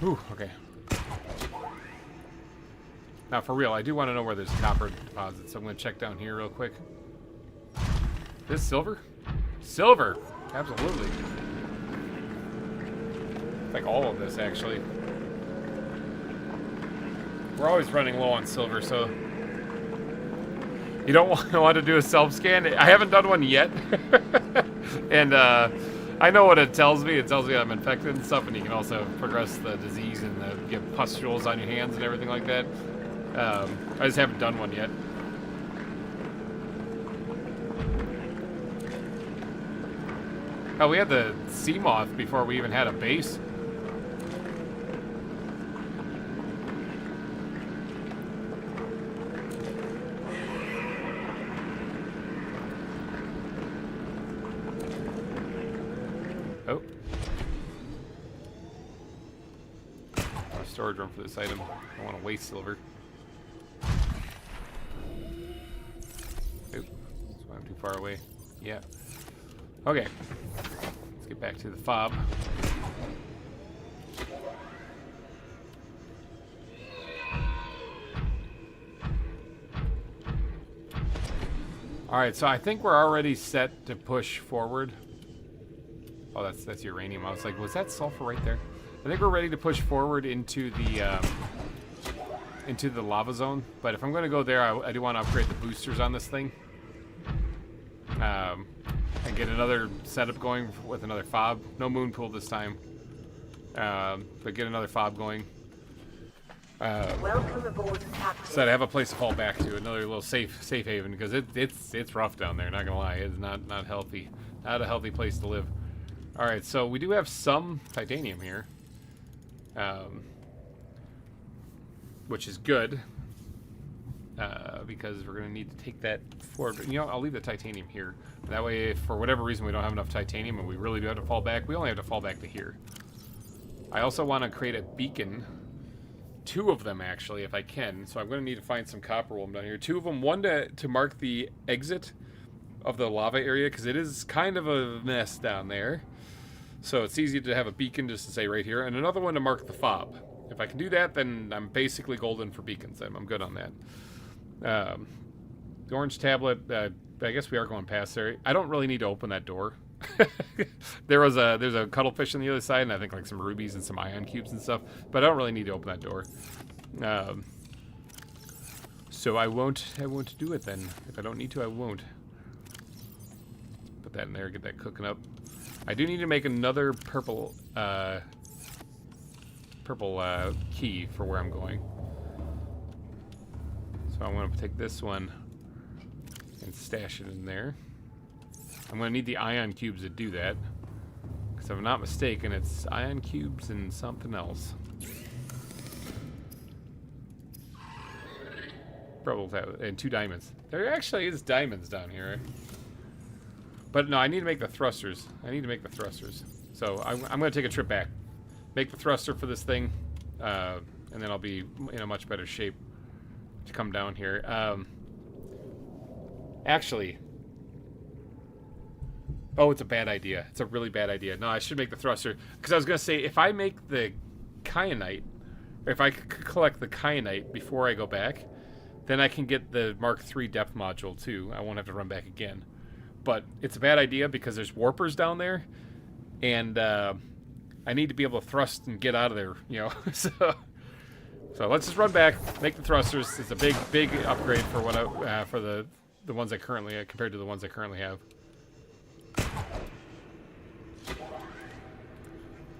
Ooh, okay. Now, for real, I do want to know where there's copper deposits, so I'm going to check down here real quick. This silver? Silver! Absolutely. Like all of this, actually. We're always running low on silver, so... You don't want to do a self-scan? I haven't done one yet. And, I know what it tells me. It tells me I'm infected and stuff, and you can also progress the disease and get pustules on your hands and everything like that. I just haven't done one yet. Oh, we had the sea moth before we even had a base. Oh. Storage room for this item. I don't want to waste silver. Oop. That's why I'm too far away. Yeah. Okay. Let's get back to the fob. Alright, so I think we're already set to push forward. Oh, that's uranium. I was like, was that sulfur right there? I think we're ready to push forward into the lava zone. But if I'm going to go there, I do want to upgrade the boosters on this thing. And get another setup going with another fob. No moon pool this time. But get another fob going. Welcome aboard, Captain. So that I have a place to fall back to, another little safe haven, because it's rough down there. Not gonna lie, it's not healthy. Not a healthy place to live. All right, so we do have some titanium here, which is good. Because we're going to need to take that forward. You know, I'll leave the titanium here. That way, if for whatever reason we don't have enough titanium and we really do have to fall back, we only have to fall back to here. I also want to create a beacon. 2 of them, actually, if I can. So I'm going to need to find some copper while I'm down here. 2 of them. One to mark the exit of the lava area, because it is kind of a mess down there. So it's easy to have a beacon just to say right here. And another one to mark the fob. If I can do that, then I'm basically golden for beacons. I'm good on that. The orange tablet, I guess we are going past there. I don't really need to open that door. There's a cuttlefish on the other side, and I think like some rubies and some ion cubes and stuff, but I don't really need to open that door. So I won't do it then. If I don't need to, I won't. Put that in there, get that cooking up. I do need to make another purple key for where I'm going. So I'm going to take this one and stash it in there. I'm going to need the ion cubes to do that. Because if I'm not mistaken, it's ion cubes and something else. Probably, and 2 diamonds. There actually is diamonds down here. But no, I need to make the thrusters. So I'm going to take a trip back. Make the thruster for this thing. And then I'll be in a much better shape to come down here. Actually, oh, it's a bad idea. It's a really bad idea. No, I should make the thruster, because I was gonna say if I make the kyanite, or if I collect the kyanite before I go back, then I can get the Mark III depth module too. I won't have to run back again. But it's a bad idea because there's warpers down there, and I need to be able to thrust and get out of there. You know, So let's just run back, make the thrusters. It's a big upgrade for what for the ones I currently compared to the ones I currently have.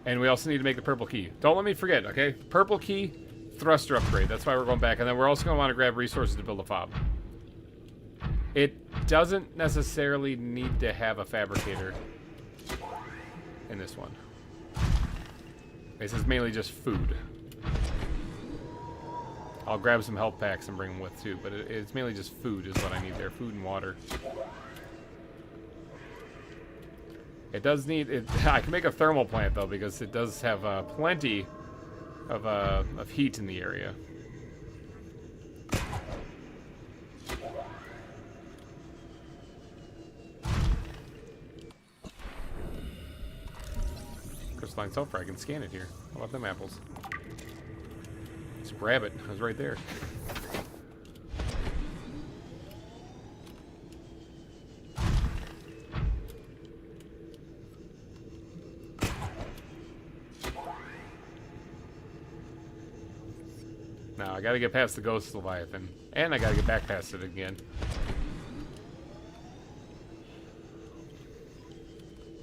And we also need to make the purple key. Don't let me forget, okay? Purple key, thruster upgrade. That's why we're going back. And then we're also going to want to grab resources to build a fob. It doesn't necessarily need to have a fabricator in this one. This is mainly just food. I'll grab some health packs and bring them with too, but it's mainly just food is what I need there. Food and water. It does need it. I can make a thermal plant though, because it does have plenty of heat in the area. Crystalline sulfur. I can scan it here. How about them apples? Let's grab it. It was right there. I gotta get past the ghost Leviathan. And I gotta get back past it again.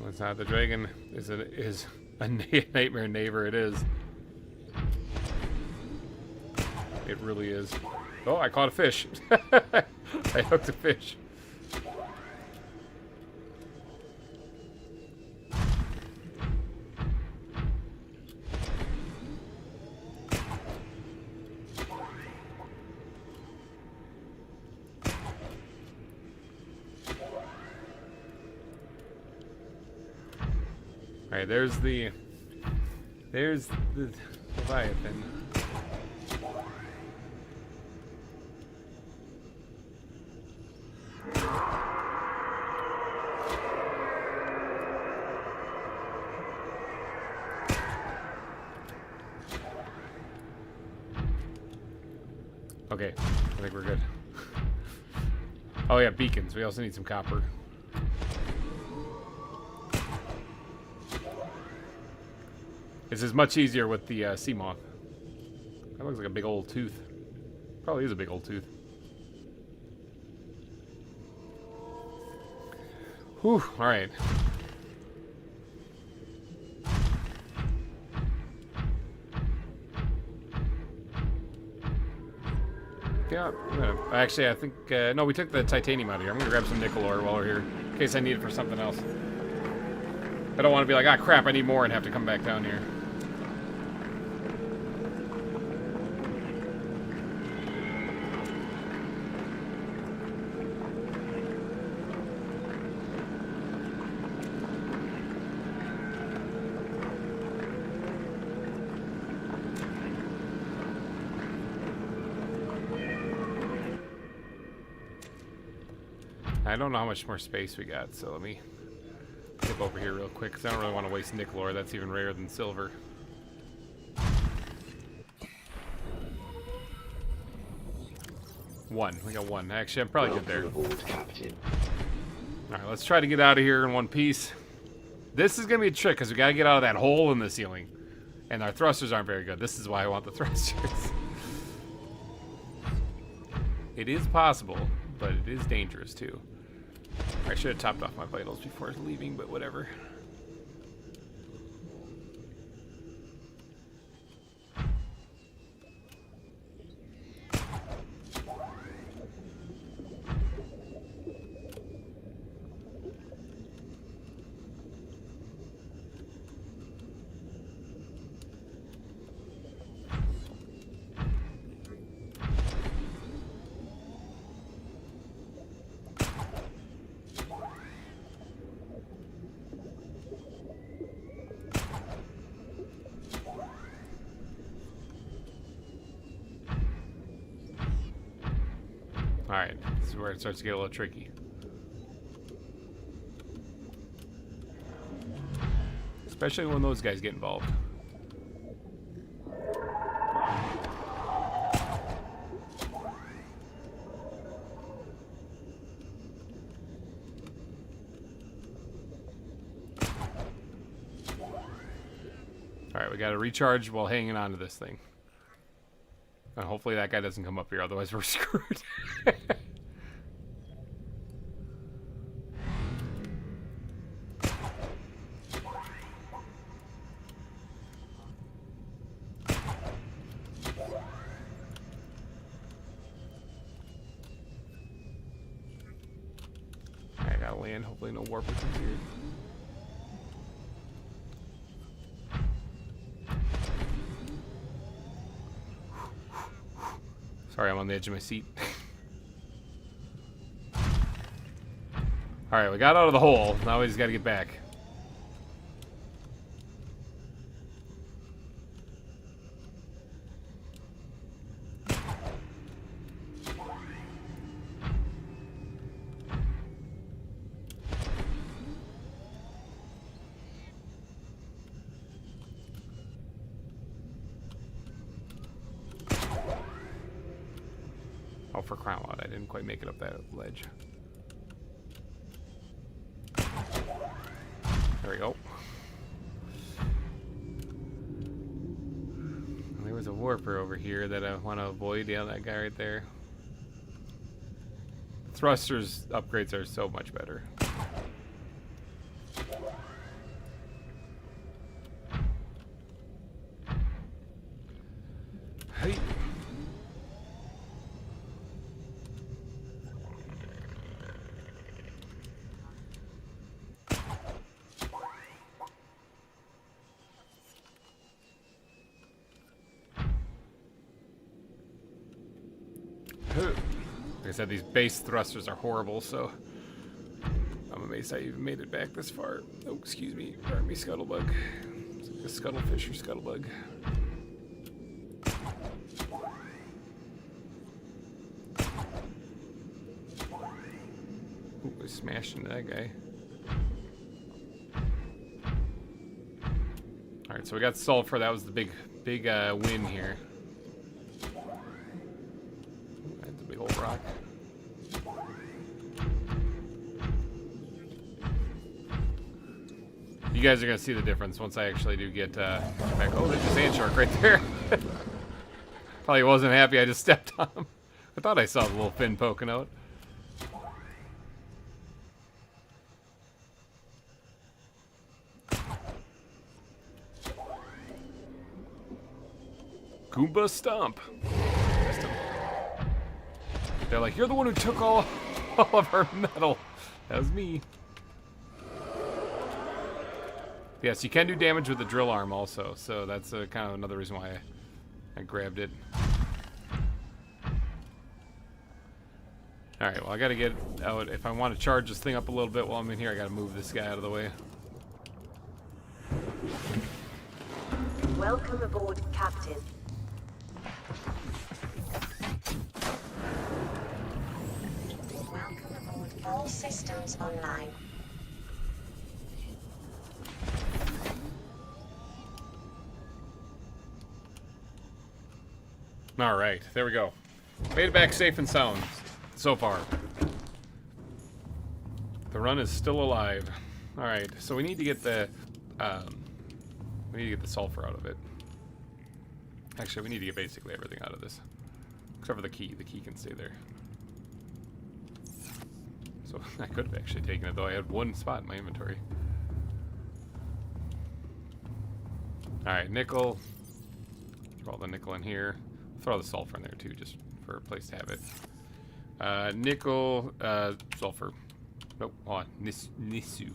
Well, it's not the dragon. Is a nightmare neighbor. It is. It really is. Oh, I caught a fish. I hooked a fish. Alright, there's the Leviathan. Okay, I think we're good. Oh yeah, beacons. We also need some copper. This is much easier with the sea moth. That looks like a big old tooth. Probably is a big old tooth. Whew, alright. Yeah, actually, I think... no, we took the titanium out of here. I'm going to grab some nickel ore while we're here, in case I need it for something else. I don't want to be like, ah, crap, I need more and have to come back down here. I don't know how much more space we got, so let me skip over here real quick, because I don't really want to waste nickel ore. That's even rarer than silver. One. We got one. Actually, I'm probably good there. Alright, let's try to get out of here in one piece. This is going to be a trick, because we got to get out of that hole in the ceiling. And our thrusters aren't very good. This is why I want the thrusters. It is possible, but it is dangerous, too. I should have topped off my vitals before leaving, but whatever. Alright, this is where it starts to get a little tricky. Especially when those guys get involved. Alright, we gotta recharge while hanging on to this thing. And hopefully that guy doesn't come up here, otherwise we're screwed. I gotta land, hopefully no warp comes here. Sorry, I'm on the edge of my seat. Alright, we got out of the hole. Now we just gotta get back. Oh, for crying out loud, I didn't quite make it up that ledge. There we go. And there was a warper over here that I want to avoid. Yeah, that guy right there. Thrusters upgrades are so much better. Hey. Like I said, these base thrusters are horrible, so I'm amazed I even made it back this far. Oh, excuse me. Pardon me, scuttlebug. It's like a scuttlefish or scuttlebug. Ooh, I smashed into that guy. Alright, so we got sulfur. That was the big win here. That's a big old rock. You guys are going to see the difference once I actually do get back. Oh, there's a sand shark right there. Probably wasn't happy I just stepped on him. I thought I saw the little fin poking out. Goomba Stomp. They're like, you're the one who took all of our metal. That was me. Yes, you can do damage with the drill arm also, so that's kind of another reason why I grabbed it. Alright, well I gotta get out. If I want to charge this thing up a little bit while I'm in here, I gotta move this guy out of the way. Welcome aboard, Captain. Welcome aboard. All systems online. Alright, there we go. Made it back safe and sound so far. The run is still alive. Alright, so we need to get the sulfur out of it. Actually, we need to get basically everything out of this. Except for the key. The key can stay there. So I could have actually taken it, though I had one spot in my inventory. Alright, nickel. Throw all the nickel in here. Throw the sulfur in there too, just for a place to have it. Nickel, sulfur. Nope, hold on. Nisu.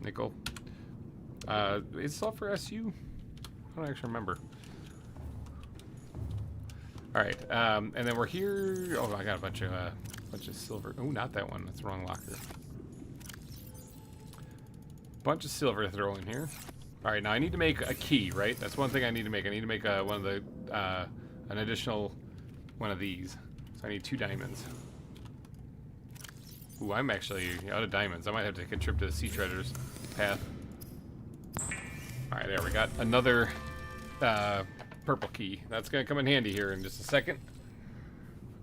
Nickel. Is sulfur SU? I don't actually remember. Alright, and then we're here. Oh, I got a bunch of silver. Oh, not that one. That's the wrong locker. Bunch of silver to throw in here. Alright, now I need to make a key, right? That's one thing I need to make. I need to make one of the, an additional one of these. So I need 2 diamonds. Ooh, I'm actually out of diamonds. I might have to take a trip to the sea treasures path. Alright, there we got another purple key. That's going to come in handy here in just a second.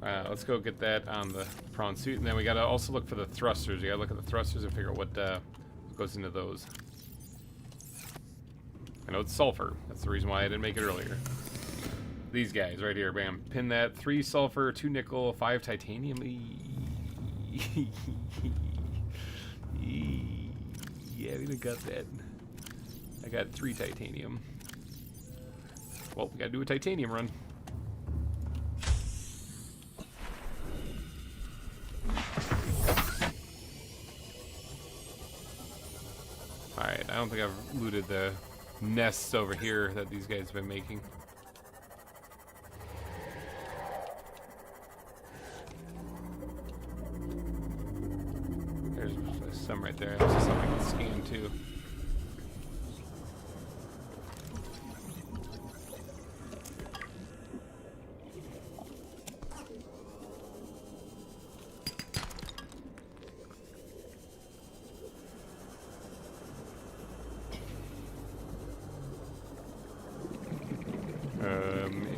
Let's go get that on the prawn suit. And then we got to also look for the thrusters. You got to look at the thrusters and figure out what goes into those. I know it's sulfur. That's the reason why I didn't make it earlier. These guys right here, bam. Pin that. 3 sulfur, 2 nickel, 5 titanium. Yeah, I even got that. I got 3 titanium. Well, we gotta do a titanium run. Alright, I don't think I've looted the nests over here that these guys have been making. There's some right there. There's some I can scan too.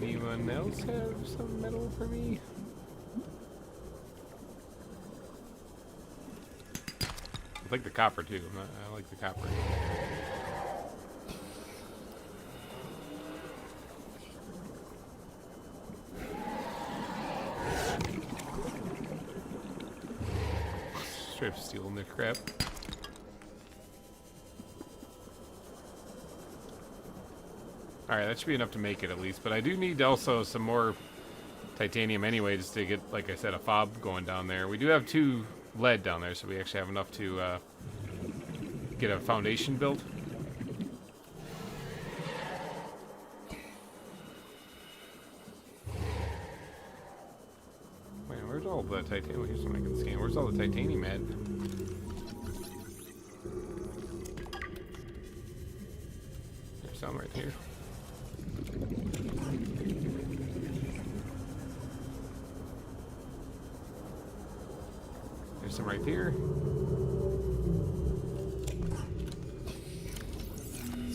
Anyone else have some metal for me? I like the copper too. I like the copper. straight up stealing the crap. Alright, that should be enough to make it at least. But I do need also some more titanium anyway, just to get, like I said, a fob going down there. We do have 2 lead down there, so we actually have enough to get a foundation built. Wait, where's all the titanium? Here's something I can scan. Where's all the titanium at? There's some right here. There's some right here.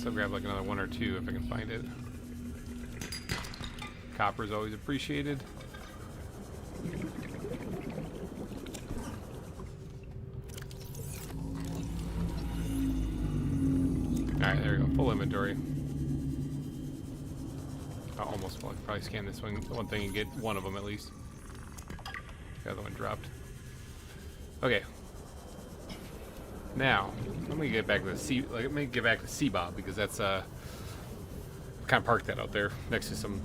So grab like another 1 or 2 if I can find it. Copper is always appreciated. Alright, there we go. Full inventory. Oh, almost full. I could probably scan this one thing and get one of them at least. The other one dropped. Okay. Now, let me get back to the sea. Let me get back to Seabob because that's kind of parked that out there next to some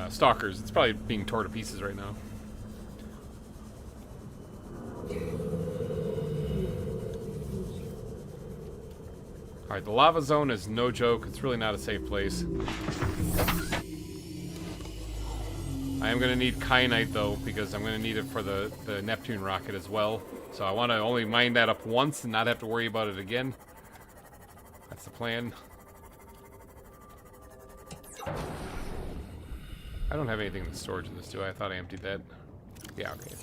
stalkers. It's probably being torn to pieces right now. All right, the lava zone is no joke. It's really not a safe place. I am going to need kyanite though because I'm going to need it for the Neptune rocket as well. So I want to only mine that up once and not have to worry about it again. That's the plan. I don't have anything in the storage in this, do I? I thought I emptied that. Yeah, okay.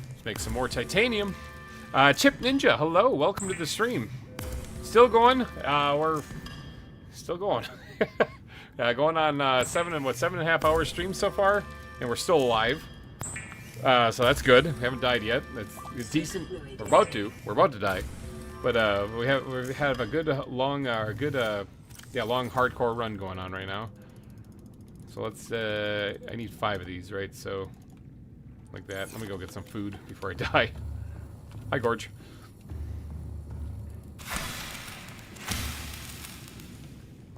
Let's make some more titanium. Chip Ninja, hello. Welcome to the stream. Still going? We're still going. Going on 7.5 hours stream so far, and we're still alive. So that's good. We haven't died yet. That's decent. We're about to die, but we have a good long hardcore run going on right now. So let's. I need 5 of these, right? So like that. Let me go get some food before I die. Hi, Gorge.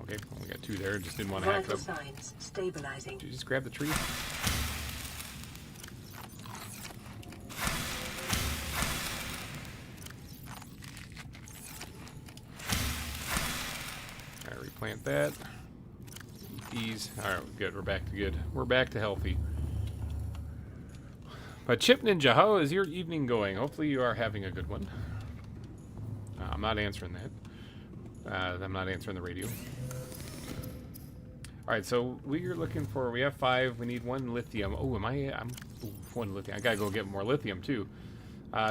Okay, only got 2 there. Just didn't want to hack them. Stabilizing. Did you just grab the tree? Alright, replant that. These. Alright, good. We're back to good. We're back to healthy. But Chip Ninja, how is your evening going? Hopefully you are having a good one. I'm not answering that. I'm not answering the radio. Alright, so we're looking for, we have 5, we need 1 lithium. Oh, I'm 1 lithium. I gotta go get more lithium too.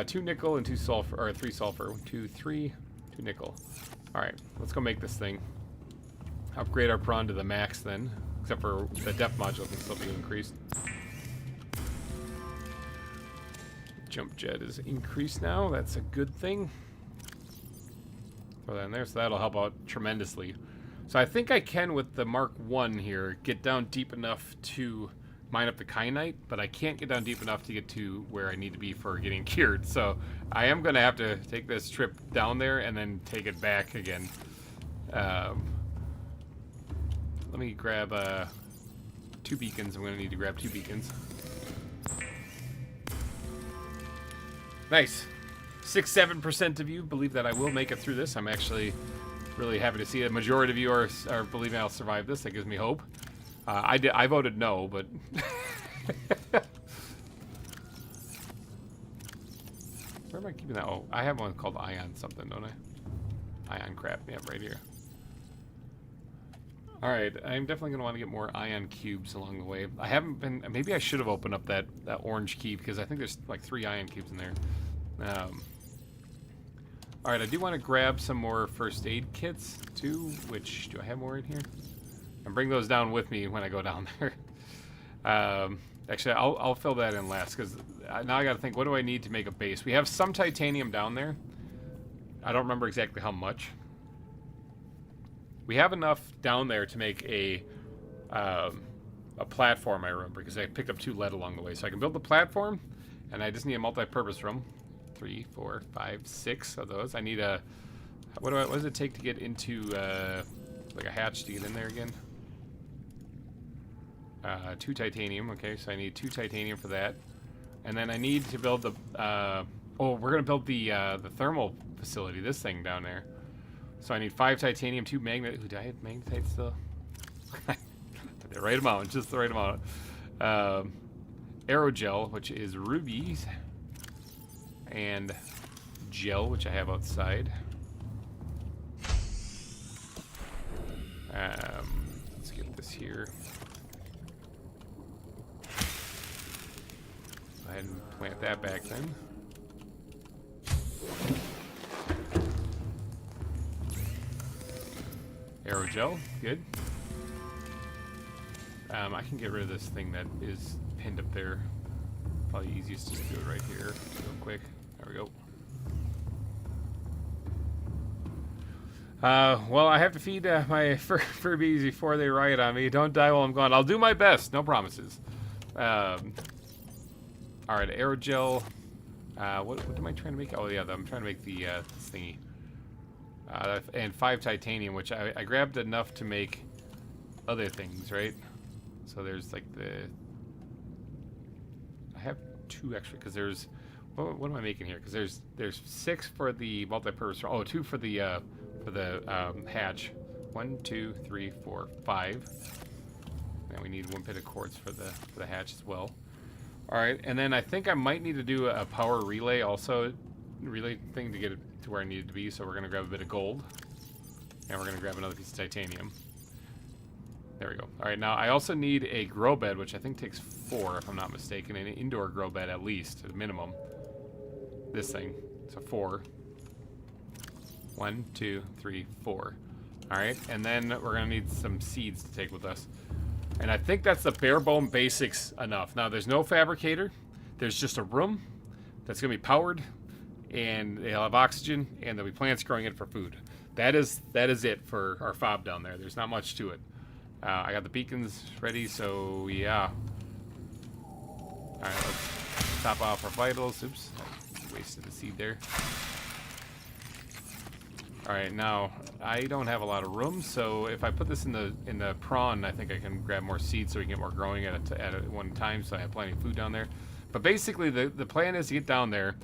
2 nickel and 2 sulfur, or 3 sulfur. 1, 2, 3, 2 nickel. Alright, let's go make this thing. Upgrade our prawn to the max then, except for the depth module can still be increased. Jump jet is increased now, that's a good thing. Throw that in there, so that'll help out tremendously. So I think I can, with the Mark 1 here, get down deep enough to mine up the kyanite, but I can't get down deep enough to get to where I need to be for getting cured. So I am going to have to take this trip down there and then take it back again. Let me grab 2 beacons. I'm going to need to grab 2 beacons. Nice. 6-7% of you believe that I will make it through this. I'm actually really happy to see a majority of you are believing I'll survive this. That gives me hope. I voted no, but where am I keeping that? Oh, I have one called Ion something, don't I? Ion crap. Yeah, right here. All right, I'm definitely gonna want to get more ion cubes along the way. I haven't been. Maybe I should have opened up that orange key because I think there's like 3 ion cubes in there. All right, I do want to grab some more first aid kits too. Which do I have more in here? And bring those down with me when I go down there. Actually, I'll fill that in last because now I got to think. What do I need to make a base? We have some titanium down there. I don't remember exactly how much. We have enough down there to make a a platform, I remember, because I picked up 2 lead along the way. So I can build the platform, and I just need a multi-purpose room. 3, 4, 5, 6 of those. I need a... What does it take to get into, like a hatch to get in there again? 2 titanium. Okay, so I need 2 titanium for that. And then I need to build the... oh, we're going to build the thermal facility, this thing down there. So I need 5 titanium, 2 magnet... Ooh, do I have magnetite still? The right amount, just the right amount. Aerogel, which is rubies. And gel, which I have outside. Let's get this here. Go ahead and plant that back then. Aerogel, good. I can get rid of this thing that is pinned up there. Probably easiest to just do it right here, real quick. There we go. Well, I have to feed my Furbies before they riot on me. Don't die while I'm gone. I'll do my best. No promises. Alright, aerogel. What am I trying to make? Oh, yeah, I'm trying to make the this thingy. And 5 titanium, which I grabbed enough to make other things, right? So there's like the... I have 2 extra, because there's... What am I making here? Because there's 6 for the multi-purpose... Oh, 2 for the hatch. 1, 2, 3, 4, 5. And we need 1 bit of quartz for the hatch as well. Alright, and then I think I might need to do a power relay also. Relay thing to get it to where I need it to be. So we're going to grab a bit of gold. And we're going to grab another piece of titanium. There we go. Alright, now I also need a grow bed, which I think takes 4, if I'm not mistaken. An indoor grow bed at least, at minimum. This thing. So 4. 1, 2, 3, 4. Alright, and then we're going to need some seeds to take with us. And I think that's the bare bone basics enough. Now, there's no fabricator. There's just a room that's going to be powered, and they'll have oxygen, and there'll be plants growing in for food. That is it for our fob down there. There's not much to it. I got the beacons ready, so yeah. Alright, let's top off our vitals. Oops, I wasted a seed there. Alright, now, I don't have a lot of room, so if I put this in the prawn, I think I can grab more seeds so we can get more growing at one time, so I have plenty of food down there. But basically, the plan is to get down there,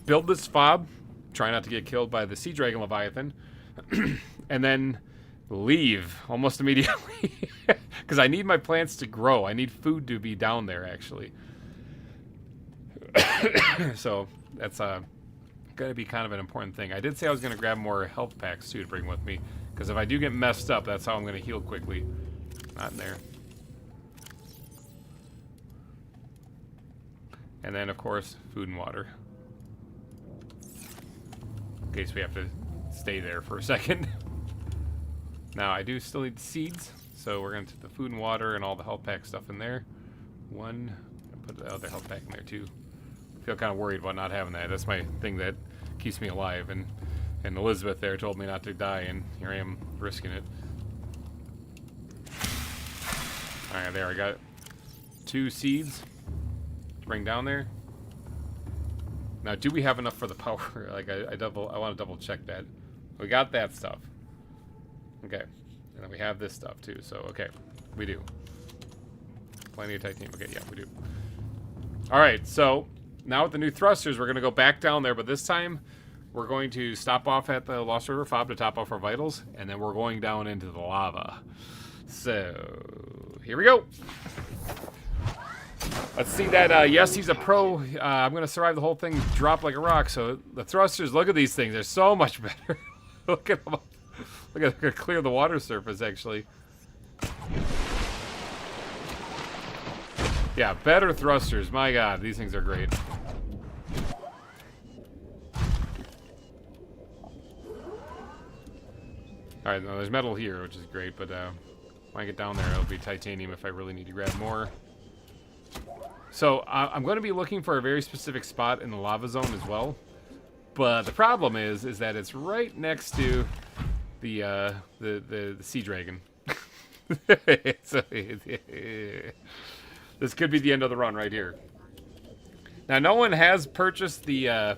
build this fob, try not to get killed by the sea dragon Leviathan, and then leave almost immediately. Because I need my plants to grow. I need food to be down there, actually. So, that's going to be kind of an important thing. I did say I was going to grab more health packs, too, to bring with me. Because if I do get messed up, that's how I'm going to heal quickly. Not in there. And then, of course, food and water. In case we have to stay there for a second. Now, I do still need seeds, so we're going to put the food and water and all the health pack stuff in there. One, put the other health pack in there, too. I feel kind of worried about not having that. That's my thing that keeps me alive, and Elizabeth there told me not to die, and here I am risking it. Alright, there, I got 2 seeds to bring down there. Now, do we have enough for the power? Like, I want to double check that. We got that stuff. Okay. And then we have this stuff, too. So, okay. We do. Plenty of titanium. Okay, yeah, we do. Alright, so now with the new thrusters, we're going to go back down there, but this time we're going to stop off at the Lost River Fob to top off our vitals, and then we're going down into the lava. So, here we go. Let's see that, yes, he's a pro. I'm going to survive the whole thing, drop like a rock. So, the thrusters, look at these things. They're so much better. Look at them. Look at them clear the water surface, actually. Yeah, better thrusters. My God, these things are great. Alright, now there's metal here, which is great, but when I get down there, it'll be titanium if I really need to grab more. So, I'm going to be looking for a very specific spot in the lava zone as well. But the problem is that it's right next to the sea dragon. This could be the end of the run right here. Now, no one has purchased the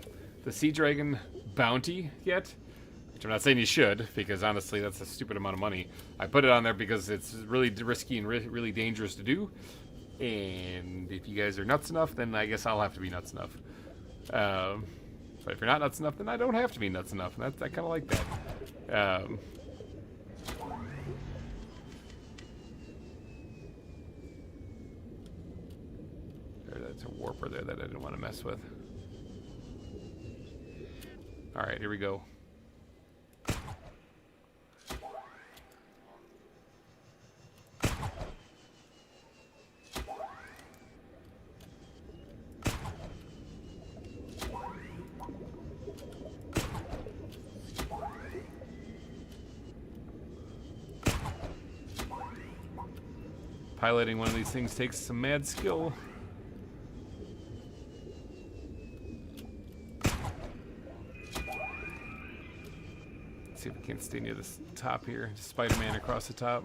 Sea Dragon bounty yet, which I'm not saying you should, because honestly, that's a stupid amount of money. I put it on there because it's really risky and really dangerous to do. And if you guys are nuts enough, then I guess I'll have to be nuts enough. But if you're not nuts enough, then I don't have to be nuts enough. And I kind of like that. There's a warper there that I didn't want to mess with. All right, here we go. Piloting one of these things takes some mad skill. Let's see if we can't stay near this top here. Spider-Man across the top.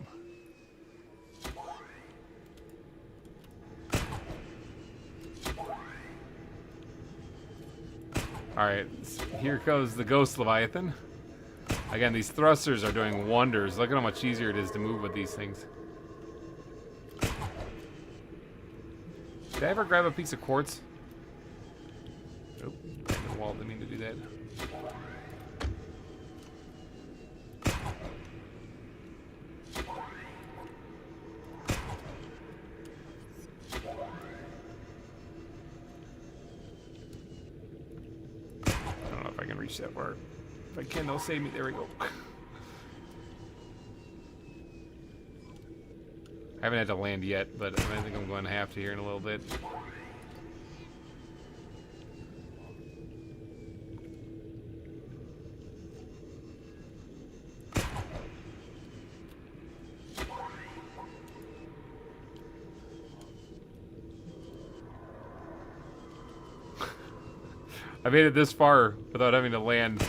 Alright, here goes the Ghost Leviathan. Again, these thrusters are doing wonders. Look at how much easier it is to move with these things. Did I ever grab a piece of quartz? Nope. The wall didn't mean to do that. I don't know if I can reach that far. If I can, they'll save me. There we go. I haven't had to land yet, but I think I'm going to have to here in a little bit. I made it this far without having to land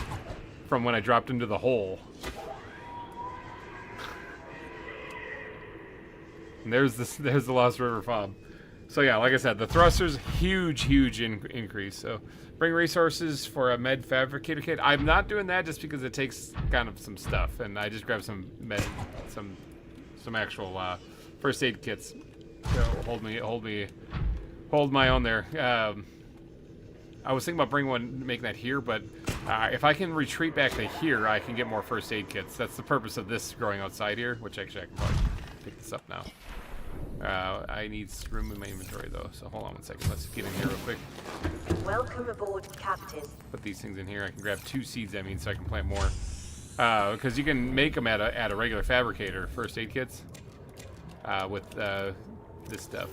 from when I dropped into the hole. And there's the Lost River fob. So yeah, like I said, the thrusters, huge increase. So bring resources for a med fabricator kit. I'm not doing that just because it takes kind of some stuff, and I just grabbed some actual first aid kits to hold my own there. I was thinking about bringing one, making that here, but if I can retreat back to here, I can get more first aid kits. That's the purpose of this growing outside here, which actually I can probably pick this up now. I need room in my inventory though, so hold on one second. Let's get in here real quick. Welcome aboard, Captain. Put these things in here. I can grab 2 seeds, that means, so I can plant more. Because you can make them at a regular fabricator, first aid kits, with this stuff.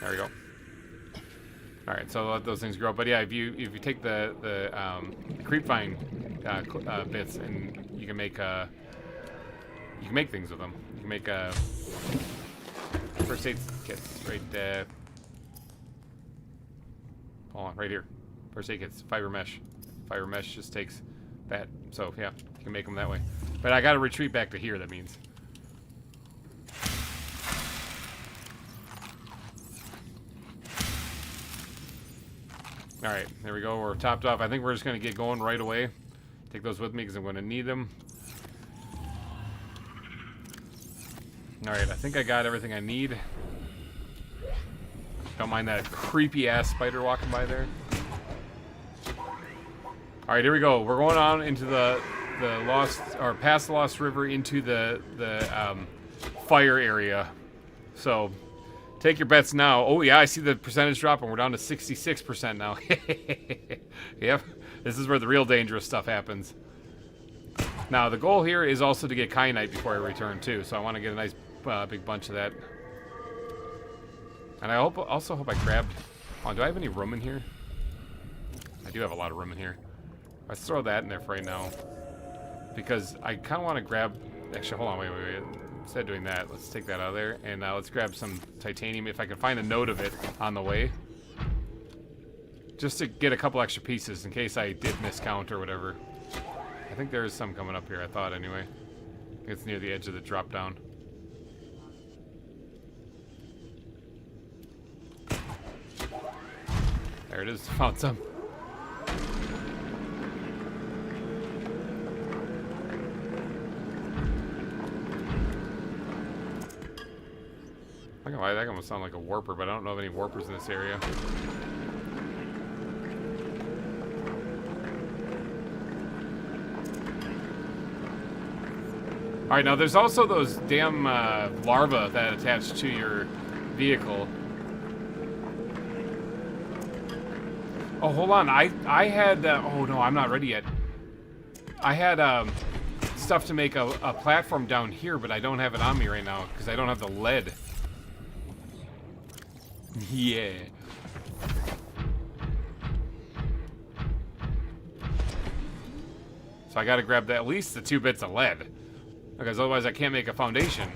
There we go. All right, so let those things grow. But yeah, if you take the creepvine bits and you can make things with them. You can make first aid kits right there. Hold on, right here. First aid kits, fiber mesh. Fiber mesh just takes that. So yeah, you can make them that way. But I got to retreat back to here. That means. All right, there we go. We're topped off. I think we're just going to get going right away. Take those with me because I'm going to need them. All right, I think I got everything I need. Don't mind that creepy-ass spider walking by there. All right, here we go. We're going on into the Lost, or past the Lost River into the fire area. So take your bets now. Oh yeah, I see the percentage drop, and we're down to 66% now. Yep, this is where the real dangerous stuff happens. Now the goal here is also to get kyanite before I return too, so I want to get a nice big bunch of that. And I also hope I grabbed. Oh, do I have any room in here? I do have a lot of room in here. Let's throw that in there for right now, because I kind of want to grab. Actually, hold on, wait. Instead of doing that, let's take that out of there, and let's grab some titanium if I can find a node of it on the way. Just to get a couple extra pieces in case I did miscount or whatever. I think there is some coming up here, I thought anyway. It's near the edge of the drop down. There it is, found some. I don't know why that almost sounds like a warper, but I don't know of any warpers in this area. Alright, now there's also those damn larvae that attach to your vehicle. Oh, hold on. I had... oh, no, I'm not ready yet. I had stuff to make a platform down here, but I don't have it on me right now because I don't have the lead. Yeah. So I gotta grab at least the 2 bits of lead. Because otherwise I can't make a foundation.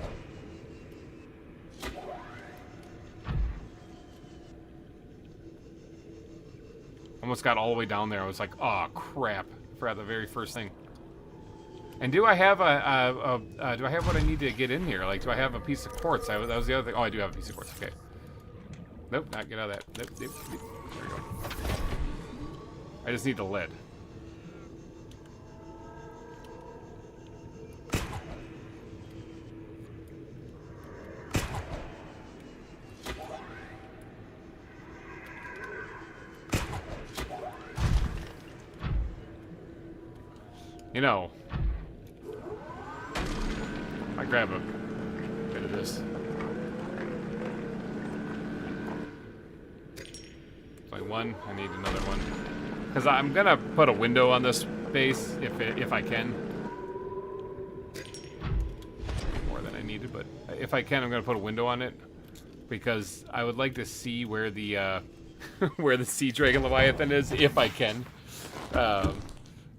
Almost got all the way down there. I was like, oh crap. Forgot the very first thing. And do I have do I have what I need to get in here? Like, do I have a piece of quartz? That was the other thing. Oh, I do have a piece of quartz. Okay. Nope, not get out of that. Nope, nope, nope. There we go. I just need the lead. You know, I grab a bit of this. Like one, I need another one. Because I'm gonna put a window on this base if I can. More than I needed, but if I can, I'm gonna put a window on it because I would like to see where the where the Sea Dragon Leviathan is, if I can.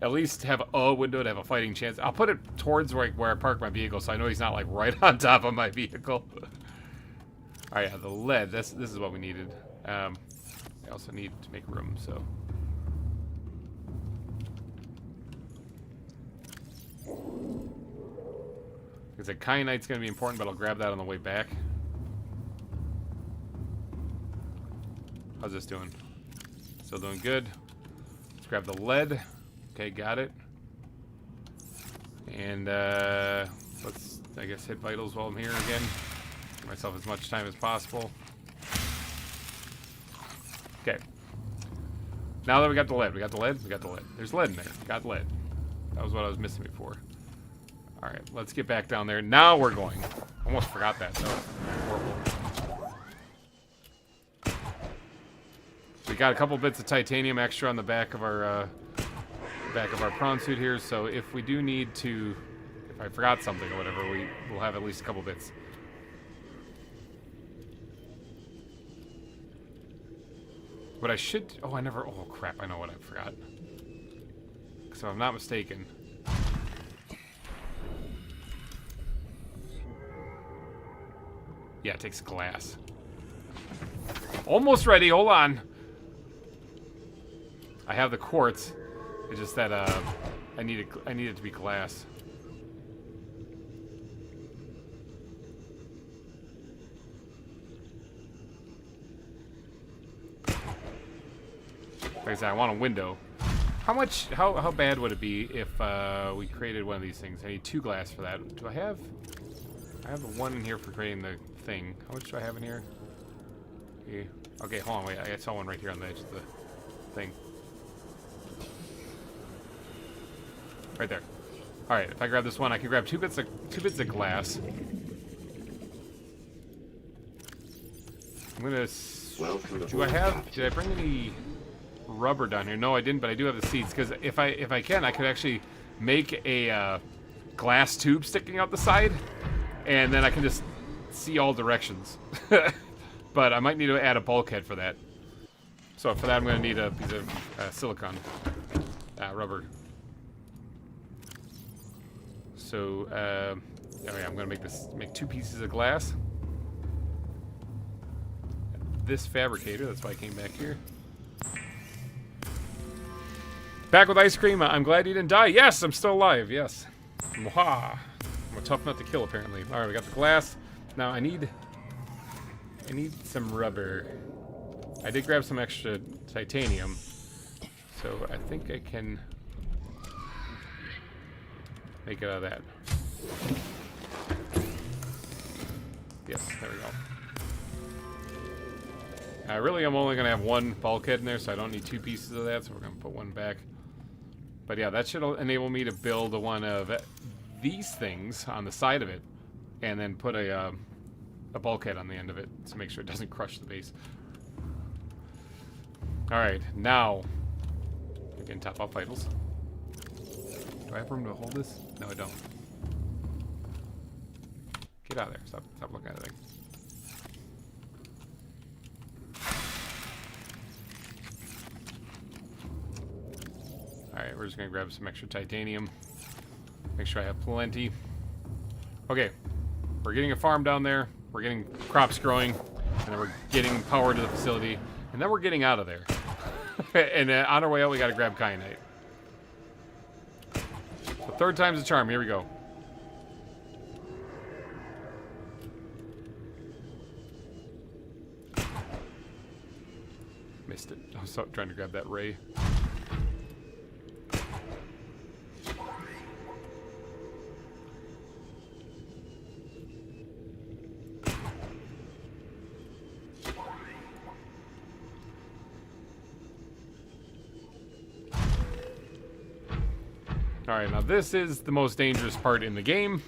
At least have a window to have a fighting chance. I'll put it towards where I park my vehicle, so I know he's not like right on top of my vehicle. All right, yeah, the lead. This is what we needed. I also need to make room, so. Because the kyanite's going to be important, but I'll grab that on the way back. How's this doing? Still doing good. Let's grab the lead. Okay, got it. And let's, I guess, hit vitals while I'm here again. Give myself as much time as possible. Okay. Now that we got the lead, we got the lead, we got the lead. There's lead in there. Got lead. That was what I was missing before. All right, let's get back down there. Now we're going. Almost forgot that. That was horrible. We got a couple bits of titanium extra on the back of our prawn suit here, so if we do need to, if I forgot something or whatever, we'll have at least a couple bits. What I should, oh crap, I know what I forgot. So if I'm not mistaken. Yeah, it takes glass. Almost ready, hold on. I have the quartz. It's just that I need it to be glass. Like I said, I want a window. How bad would it be if we created one of these things? I need 2 glass for that. Do I have the one in here for creating the thing. How much do I have in here? Okay, hold on, wait. I saw one right here on the edge of the thing. Right there. All right, if I grab this one, I can grab two bits of glass. I'm gonna. Did I bring any rubber down here? No, I didn't, but I do have the seeds. Because if I can, I could actually make a glass tube sticking out the side, and then I can just see all directions. But I might need to add a bulkhead for that. So for that, I'm gonna need a piece of silicon rubber. So, oh yeah, I'm gonna make 2 pieces of glass. This fabricator, that's why I came back here. Back with ice cream. I'm glad you didn't die. Yes, I'm still alive. Yes. Mwah. I'm a tough nut to kill, apparently. All right, we got the glass. Now I need some rubber. I did grab some extra titanium, so I think I can make it out of that. Yes, there we go. Really, I'm only going to have one bulkhead in there, so I don't need two pieces of that, so we're going to put one back. But yeah, that should enable me to build one of these things on the side of it, and then put a bulkhead on the end of it to make sure it doesn't crush the base. Alright, now, again, top off vitals. Do I have room to hold this? No, I don't. Get out of there. Stop looking at it. Alright, we're just going to grab some extra titanium. Make sure I have plenty. Okay, we're getting a farm down there. We're getting crops growing. And then we're getting power to the facility. And then we're getting out of there. And on our way out, we got to grab kyanite. So third time's the charm. Here we go. Missed it. I was trying to grab that ray. Alright, now this is the most dangerous part in the game.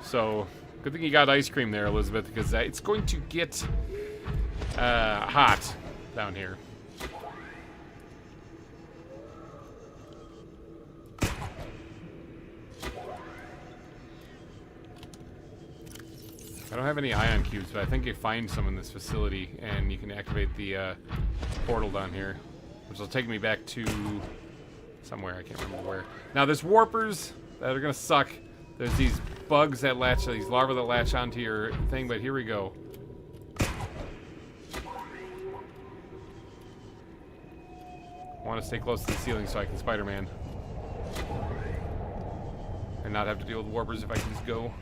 So, good thing you got ice cream there, Elizabeth, because it's going to get hot down here. I don't have any ion cubes, but I think you find some in this facility, and you can activate the portal down here, which will take me back to somewhere. I can't remember where. Now, there's warpers that are gonna suck. There's these bugs that latch, these larvae that latch onto your thing, but here we go. I want to stay close to the ceiling so I can Spider-Man. And not have to deal with warpers if I can just go.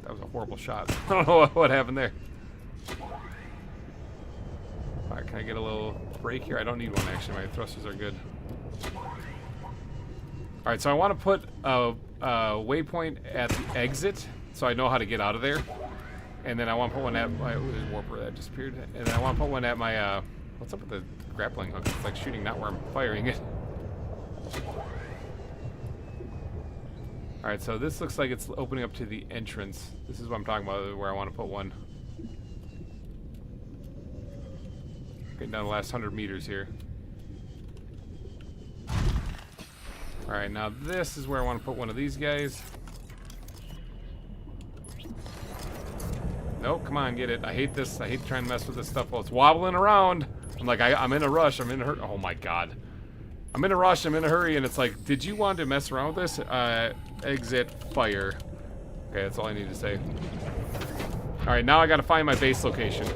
That was a horrible shot. I don't know what happened there. Alright, can I get a little break here? I don't need one, actually. My thrusters are good. Alright, so I want to put a waypoint at the exit so I know how to get out of there. And then I want to put one at my... Ooh, there's a warper that disappeared. And then I want to put one at my... what's up with the grappling hook? It's like shooting not where I'm firing it. Alright, so this looks like it's opening up to the entrance. This is what I'm talking about, where I want to put one. Getting down the last 100 meters here. Alright, now this is where I want to put one of these guys. Nope, come on, get it. I hate this. I hate trying to mess with this stuff while it's wobbling around. I'm like, I'm in a rush. I'm in a hurry. Oh my god. I'm in a rush. I'm in a hurry. And it's like, did you want to mess around with this? Exit fire. Okay, that's all I need to say. Alright, now I gotta find my base location.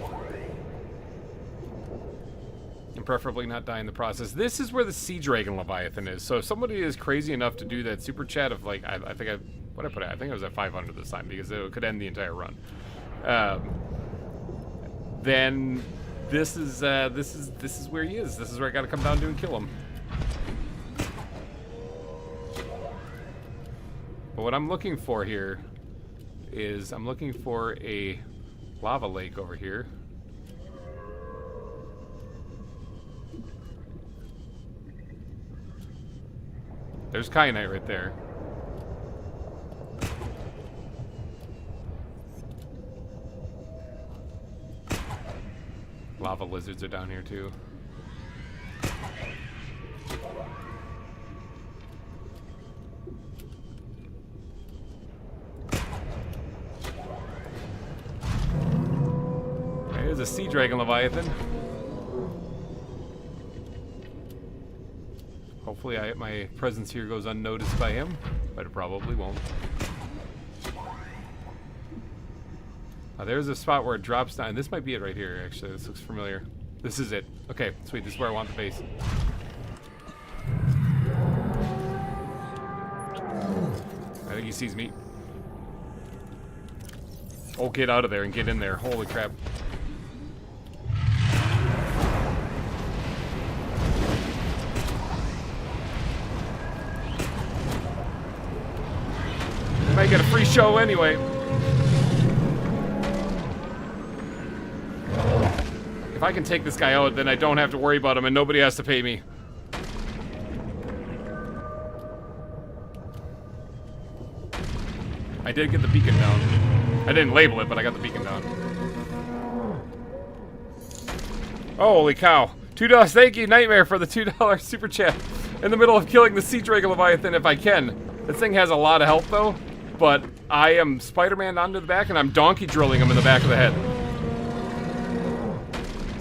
And preferably not die in the process. This is where the Sea Dragon Leviathan is. So if somebody is crazy enough to do that super chat of like, I think what I put it? I think I was at 500 this time because it could end the entire run. Then this is where he is. This is where I gotta come down to and kill him. But what I'm looking for here is I'm looking for a lava lake over here. There's kyanite right there. Lava lizards are down here too. There's a Sea Dragon Leviathan. Hopefully my presence here goes unnoticed by him, but it probably won't. There's a spot where it drops down. This might be it right here, actually. This looks familiar. This is it. Okay, sweet. This is where I want the base. I think he sees me. Oh, get out of there and get in there. Holy crap. You might get a free show anyway. If I can take this guy out, then I don't have to worry about him and nobody has to pay me. I did get the beacon down. I didn't label it, but I got the beacon down. Oh, holy cow. $2. Thank you, Nightmare, for the $2 super chat. In the middle of killing the Sea Dragon Leviathan if I can. This thing has a lot of health, though. But I am Spider-Man onto the back, and I'm donkey drilling him in the back of the head.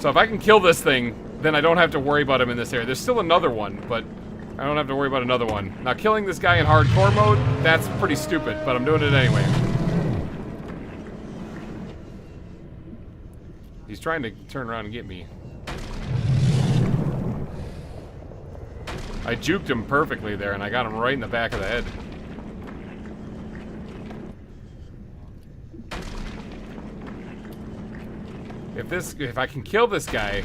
So if I can kill this thing, then I don't have to worry about him in this area. There's still another one, but I don't have to worry about another one. Now, killing this guy in hardcore mode, that's pretty stupid, but I'm doing it anyway. He's trying to turn around and get me. I juked him perfectly there, and I got him right in the back of the head. If I can kill this guy,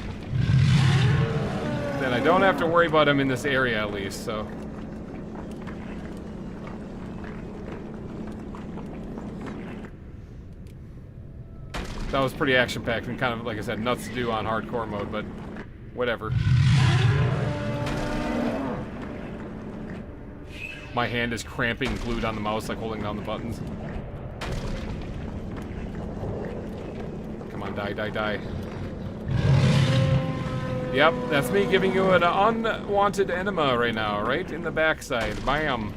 then I don't have to worry about him in this area at least, so. That was pretty action-packed and kind of, like I said, nuts to do on hardcore mode, but whatever. My hand is cramping, glued on the mouse, like holding down the buttons. Come on, die, die, die. Yep, that's me giving you an unwanted enema right now, right in the backside. Bam.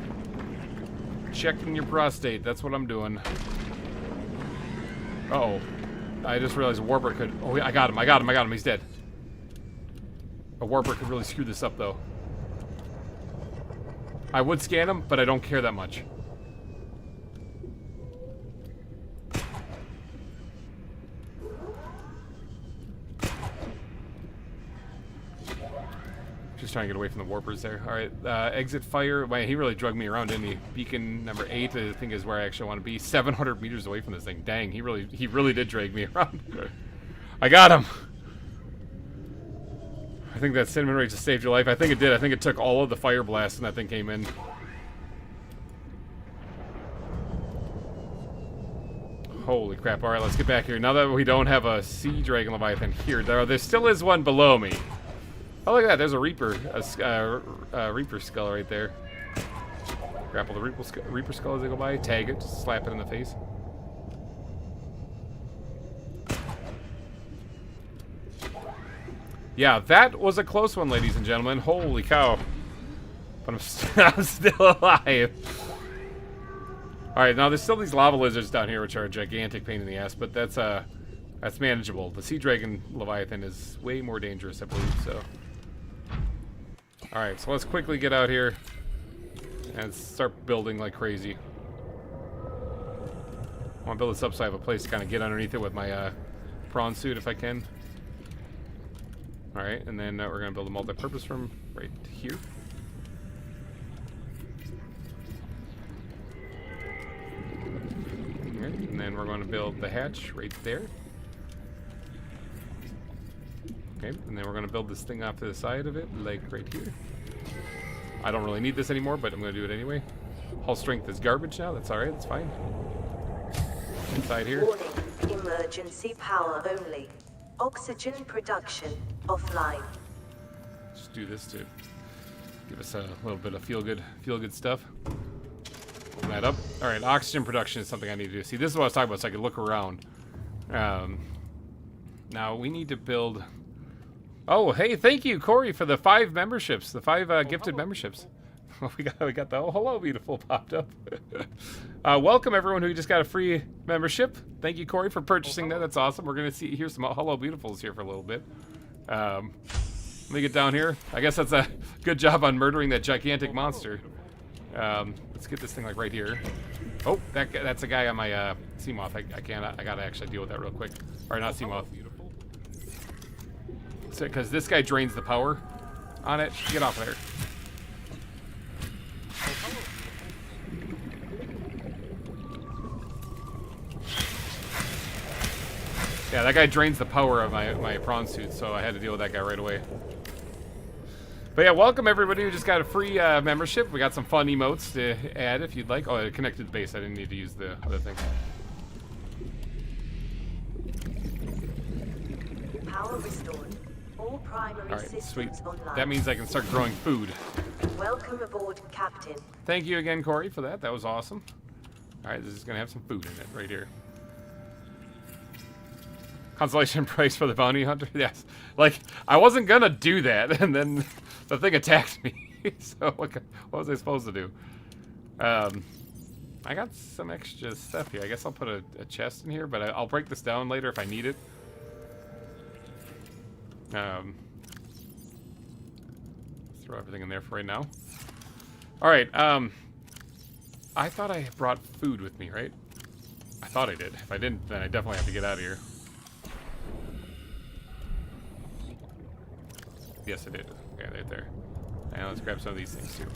Checking your prostate, that's what I'm doing. Uh-oh. I just realized a warper could... Oh, I got him, he's dead. A warper could really screw this up, though. I would scan him, but I don't care that much. Just trying to get away from the warpers there. Alright, exit fire. Man, he really drugged me around, didn't he? Beacon number 8, I think, is where I actually want to be. 700 meters away from this thing. Dang, he really did drag me around. I got him! I think that cinnamon ray just saved your life. I think it did. I think it took all of the fire blast and that thing came in. Holy crap. Alright, let's get back here. Now that we don't have a Sea Dragon Leviathan here, there still is one below me. Oh, look at that. There's a Reaper. A Reaper skull right there. Grapple the Reaper skull as they go by. Tag it. Just slap it in the face. Yeah, that was a close one, ladies and gentlemen. Holy cow. But I'm still alive. Alright, now there's still these lava lizards down here, which are a gigantic pain in the ass, but that's manageable. The Sea Dragon Leviathan is way more dangerous, I believe, so. Alright, so let's quickly get out here and start building like crazy. I want to build this up so I have a place to kind of get underneath it with my prawn suit if I can. Alright, and then we're going to build a multi-purpose room right here. Alright, and then we're going to build the hatch right there. Okay, and then we're going to build this thing off to the side of it, like right here. I don't really need this anymore, but I'm going to do it anyway. Hull strength is garbage now. That's alright, that's fine. Inside here. Warning, emergency power only. Oxygen production offline. Just do this to give us a little bit of feel good stuff. Open that up. Alright, oxygen production is something I need to do. See, this is what I was talking about, so I could look around. Now, we need to build... Oh, hey, thank you, Corey, for the 5 memberships. The 5 gifted memberships. we got the oh, hello, beautiful popped up. Welcome, everyone who just got a free membership. Thank you, Corey, for purchasing that. That's awesome. We're going to hear some hello, beautifuls here for a little bit. Let me get down here. I guess that's a good job on murdering that gigantic monster. Let's get this thing, like, right here. Oh, that's a guy on my sea moth. I gotta actually deal with that real quick. Or not sea moth. So, because this guy drains the power on it. Get off of there. Yeah, that guy drains the power of my prawn suit, so I had to deal with that guy right away. But yeah, welcome everybody who just got a free membership. We got some fun emotes to add if you'd like. Oh, it connected to the base. I didn't need to use the other thing. Power restored. All primary Alright, sweet. systems online. That means I can start growing food. Welcome aboard, Captain. Thank you again, Corey, for that. That was awesome. Alright, this is going to have some food in it right here. Consolation price for the bounty hunter? Yes. Like, I wasn't going to do that, and then the thing attacked me. So, what was I supposed to do? I got some extra stuff here. I guess I'll put a chest in here, but I'll break this down later if I need it. Let's throw everything in there for right now. Alright, I thought I brought food with me, right? I thought I did. If I didn't, then I definitely have to get out of here. Yes, I did. Okay, right there. And let's grab some of these things, too.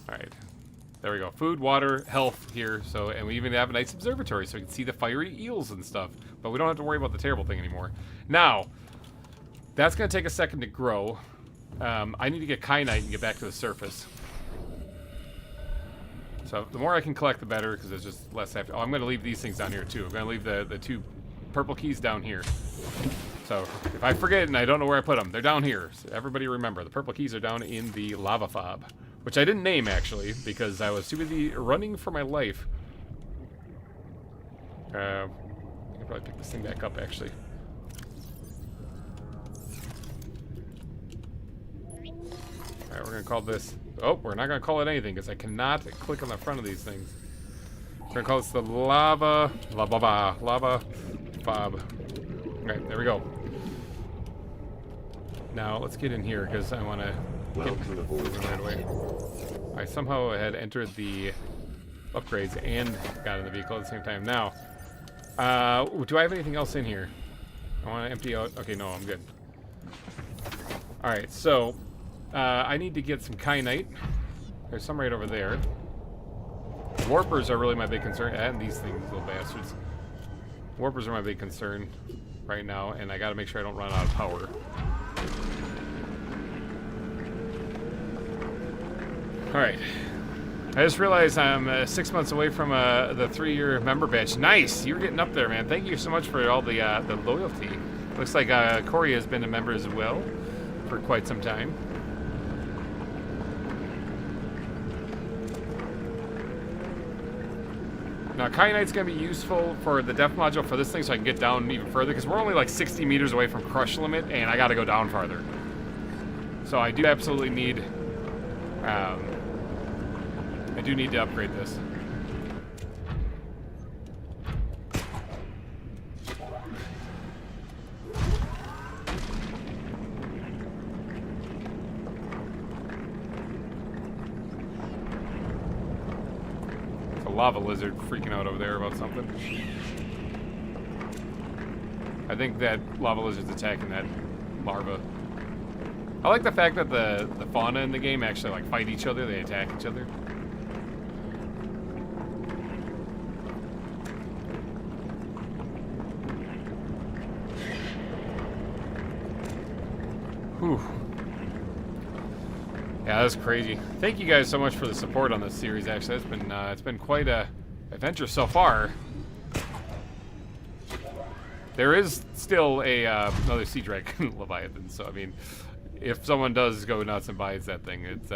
Alright. There we go. Food, water, health here. So, and we even have a nice observatory so we can see the fiery eels and stuff. But we don't have to worry about the terrible thing anymore. Now, that's going to take a second to grow. I need to get kyanite and get back to the surface. So the more I can collect, the better, because there's just less after. Oh, I'm going to leave these things down here, too. I'm going to leave the 2 purple keys down here. So if I forget and I don't know where I put them, they're down here. So everybody remember, the purple keys are down in the lava fob, which I didn't name, actually, because I was too busy running for my life. I can probably pick this thing back up, actually. Alright, we're going to call this... Oh, we're not going to call it anything, because I cannot click on the front of these things. We're going to call this the lava fob. Alright, there we go. Now, let's get in here, because I want to get moving right away. I somehow had entered the upgrades and got in the vehicle at the same time. Now, do I have anything else in here? I want to empty out... Okay, no, I'm good. Alright, so... I need to get some kyanite. There's some right over there. Warpers are really my big concern. And these things, little bastards. Warpers are my big concern right now, and I gotta make sure I don't run out of power. Alright. I just realized I'm 6 months away from the 3-year member badge. Nice! You're getting up there, man. Thank you so much for all the loyalty. Looks like Corey has been a member as well for quite some time. Now, kyanite's going to be useful for the depth module for this thing so I can get down even further, because we're only like 60 meters away from crush limit, and I got to go down farther. So I do absolutely need... I do need to upgrade this. Lava lizard freaking out over there about something. I think that lava lizard's attacking that larva. I like the fact that the fauna in the game actually like fight each other. They attack each other. Whew. Yeah, that's crazy. Thank you guys so much for the support on this series. Actually, it's been quite a adventure so far. There is still a another sea dragon Leviathan, so I mean, if someone does go nuts and buys that thing, it's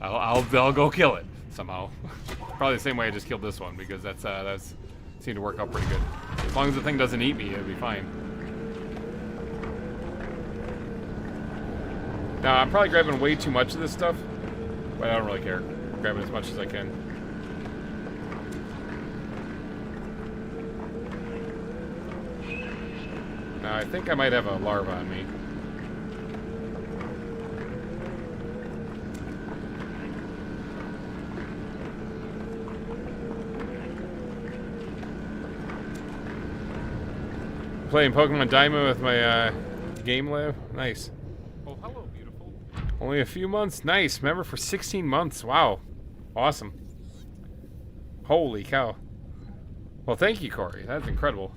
I'll go kill it somehow. Probably the same way I just killed this one, because that's seemed to work out pretty good. As long as the thing doesn't eat me, it'll be fine. Now, I'm probably grabbing way too much of this stuff, but I don't really care. I'm grabbing as much as I can. Now, I think I might have a larva on me. Playing Pokemon Diamond with my game live. Nice. Oh, hello, beautiful. Only a few months. Nice. Remember, for 16 months. Wow. Awesome. Holy cow. Well, thank you, Corey. That's incredible.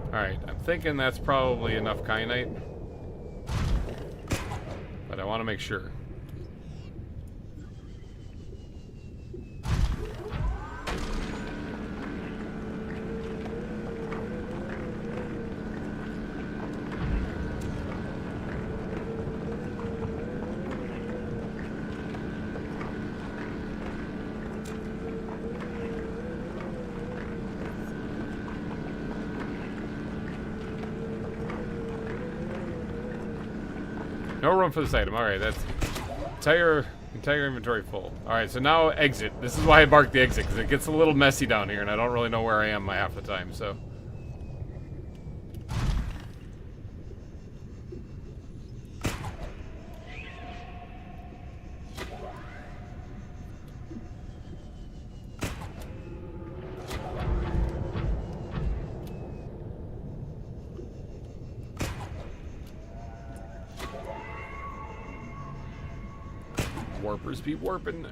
Alright, I'm thinking that's probably enough kyanite. But I want to make sure. No room for this item. Alright, that's entire inventory full. Alright, so now exit. This is why I marked the exit, because it gets a little messy down here, and I don't really know where I am half the time, so. Warpers be warping. Not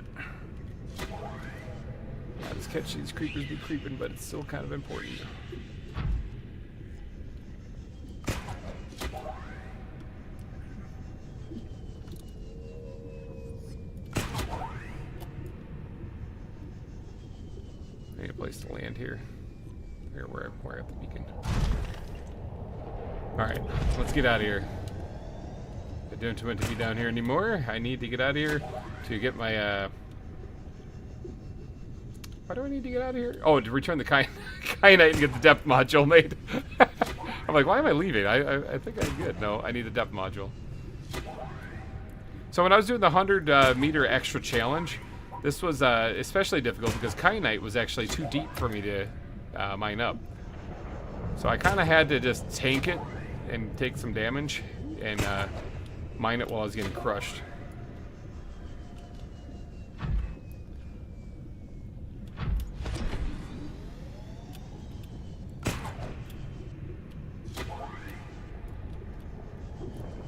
as catchy as creepers be creeping, but it's still kind of important. I need a place to land here. Here, we're at the beacon. Alright, let's get out of here. I don't want to be down here anymore. I need to get out of here to get my, Why do I need to get out of here? Oh, to return the kyanite and get the depth module made. I'm like, why am I leaving? I think I'm good. No, I need the depth module. So when I was doing the 100 meter extra challenge, this was especially difficult because kyanite was actually too deep for me to mine up. So I kind of had to just tank it and take some damage and mine it while I was getting crushed.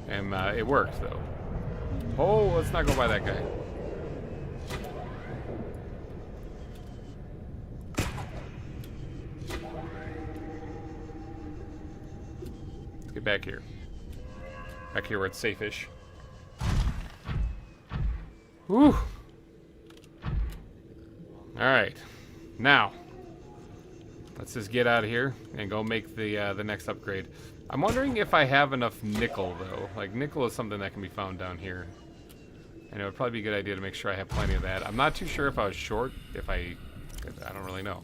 And it worked, though. Oh, let's not go by that guy. Let's get back here. Back here where it's safe-ish. Whew. Alright. Now, let's just get out of here and go make the next upgrade. I'm wondering if I have enough nickel, though. Like, nickel is something that can be found down here. And it would probably be a good idea to make sure I have plenty of that. I'm not too sure if I was short, if I don't really know.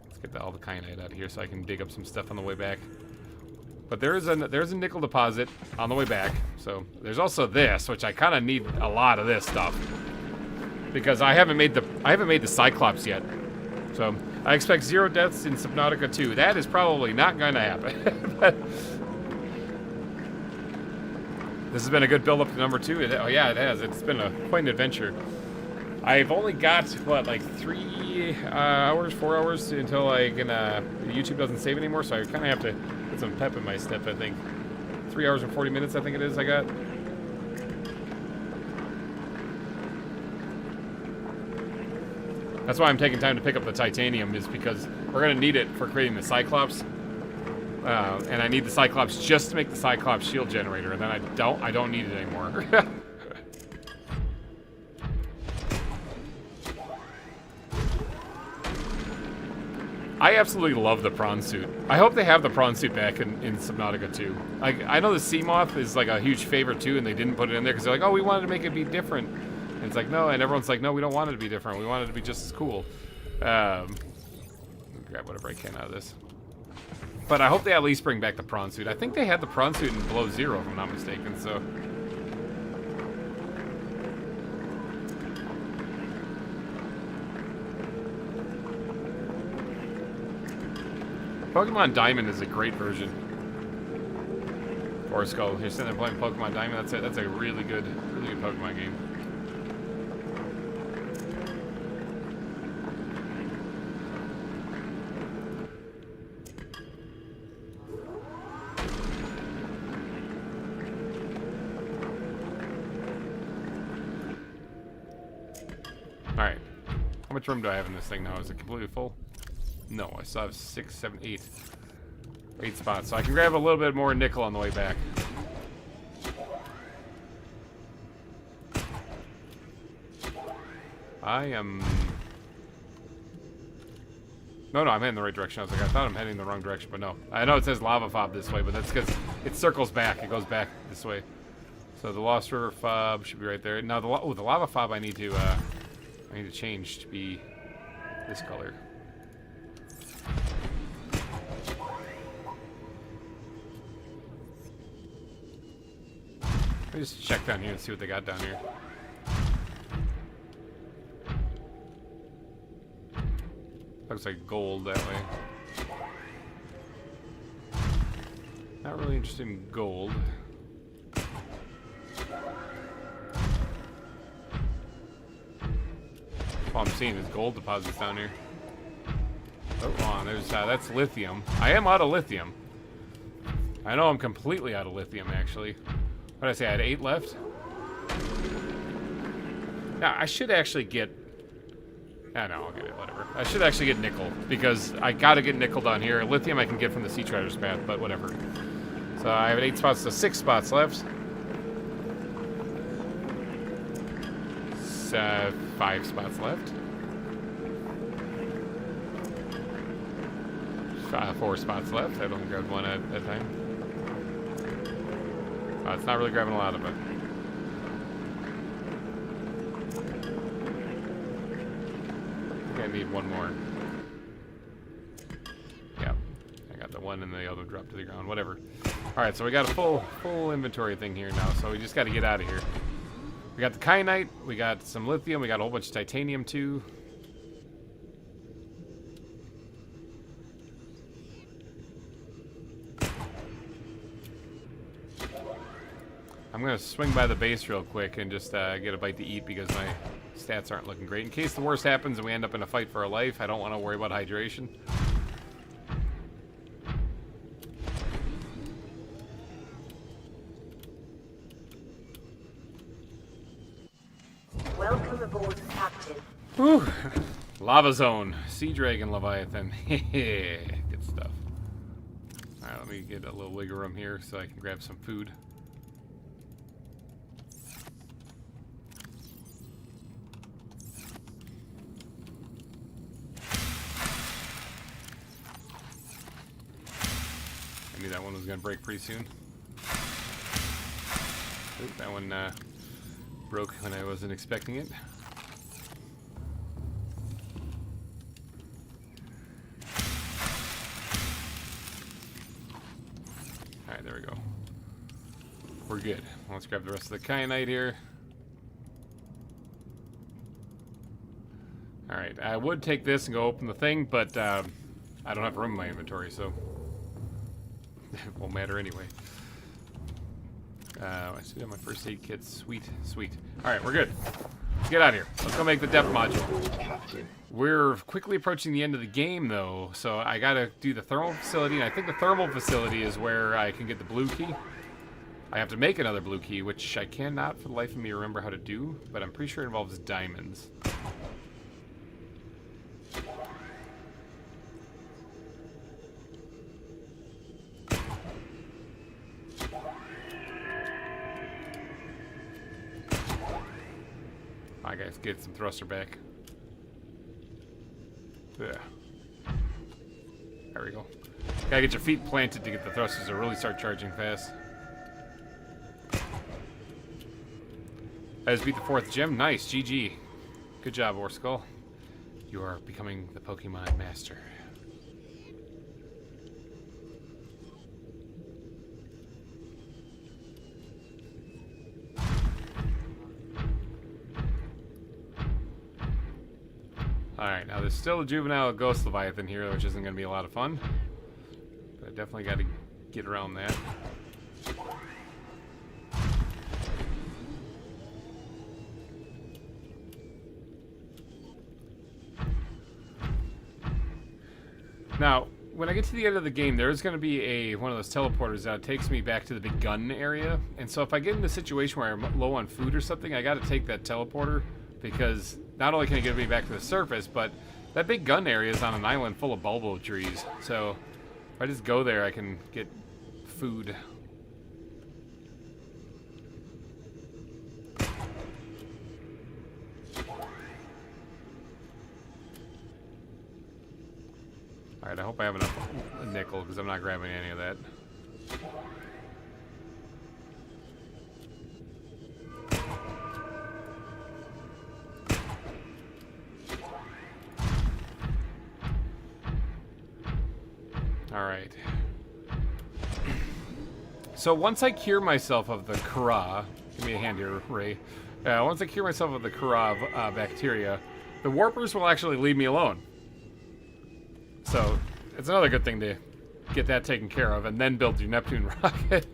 Let's get all the kyanite out of here so I can dig up some stuff on the way back. But there's a nickel deposit on the way back. So there's also this, which I kind of need a lot of this stuff because I haven't made the Cyclops yet. So I expect 0 deaths in Subnautica 2. That is probably not going to happen. But this has been a good build up to number 2. Oh yeah, it has. It's been quite an adventure. I've only got what, like 3 hours, 4 hours until I can YouTube doesn't save anymore. So I kind of have to put some pep in my step, I think. 3 hours and 40 minutes, I think it is, I got. That's why I'm taking time to pick up the titanium, is because we're going to need it for creating the Cyclops. And I need the Cyclops just to make the Cyclops shield generator, and then I don't need it anymore. I absolutely love the prawn suit. I hope they have the prawn suit back in Subnautica 2. I know the sea moth is like a huge favorite too, and they didn't put it in there because they're like, oh, we wanted to make it be different. And it's like, no, and everyone's like, no, we don't want it to be different. We want it to be just as cool. Grab whatever I can out of this. But I hope they at least bring back the prawn suit. I think they had the prawn suit in Below Zero, if I'm not mistaken, so. Pokemon Diamond is a great version. Or Skull. You're sitting there playing Pokemon Diamond. That's a really good Pokemon game. How much room do I have in this thing now? Is it completely full? No, I still have 6, 7, 8. 8 spots. So I can grab a little bit more nickel on the way back. I am... No, I'm heading the right direction. I was like, I thought I'm heading the wrong direction, but no. I know it says lava fob this way, but that's because it circles back. It goes back this way. So the Lost River fob should be right there. Now, the lava fob I need to change to be this color. Let me just check down here and see what they got down here. Looks like gold that way. Not really interested in gold. All I'm seeing is gold deposits down here. Oh, on there's that's lithium. I am out of lithium. I know I'm completely out of lithium, actually. What did I say? I had 8 left. Now I should actually get. No, I'll get it. Whatever. I should actually get nickel because I gotta get nickel down here. Lithium I can get from the Sea Treader's path, but whatever. So I have 8 spots, so 6 spots left. 5 spots left. 4 spots left. I've only grabbed one at a time. It's not really grabbing a lot of it. I need one more. Yeah, I got the one and the other dropped to the ground. Whatever. All right, so we got a full inventory thing here now. So we just got to get out of here. We got the kyanite. We got some lithium. We got a whole bunch of titanium too. I'm gonna swing by the base real quick and just get a bite to eat because my stats aren't looking great. In case the worst happens and we end up in a fight for our life, I don't want to worry about hydration. Welcome aboard, Captain. Whew. Lava zone. Sea Dragon Leviathan. Good stuff. Alright, let me get a little wiggle room here so I can grab some food. I knew that one was going to break pretty soon. Oop, that one broke when I wasn't expecting it. Alright, there we go. We're good. Let's grab the rest of the kyanite here. Alright, I would take this and go open the thing, but I don't have room in my inventory, so it won't matter anyway. I still have my first aid kit. Sweet, sweet. Alright, we're good. Let's get out of here. Let's go make the depth module. We're quickly approaching the end of the game, though, so I gotta do the thermal facility, and I think the thermal facility is where I can get the blue key. I have to make another blue key, which I cannot for the life of me remember how to do, but I'm pretty sure it involves diamonds. I gotta get some thruster back. Yeah. There we go. Gotta get your feet planted to get the thrusters to really start charging fast. I just beat the 4th gem. Nice, GG. Good job, Orskull. You are becoming the Pokemon Master. Alright, now there's still a juvenile ghost Leviathan here, which isn't going to be a lot of fun. But I definitely got to get around that. Now, when I get to the end of the game, there's going to be one of those teleporters that takes me back to the big gun area. And so if I get in a situation where I'm low on food or something, I got to take that teleporter because not only can it get me back to the surface, but that big gun area is on an island full of bulbo trees. So if I just go there, I can get food. Alright, I hope I have enough nickel, because I'm not grabbing any of that. Alright. So once I cure myself of the Kara, give me a hand here, Ray. Once I cure myself of the Kara bacteria, the warpers will actually leave me alone. So it's another good thing to get that taken care of and then build your Neptune rocket.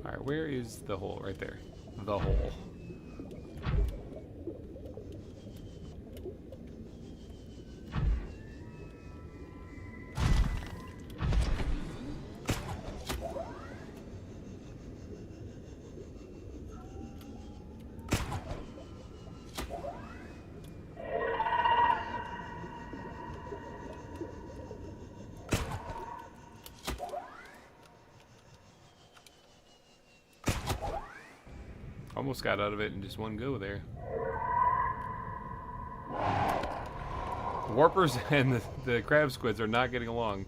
Alright, where is the hole? Right there. The hole. Almost got out of it in just one go there. The warpers and the crab squids are not getting along.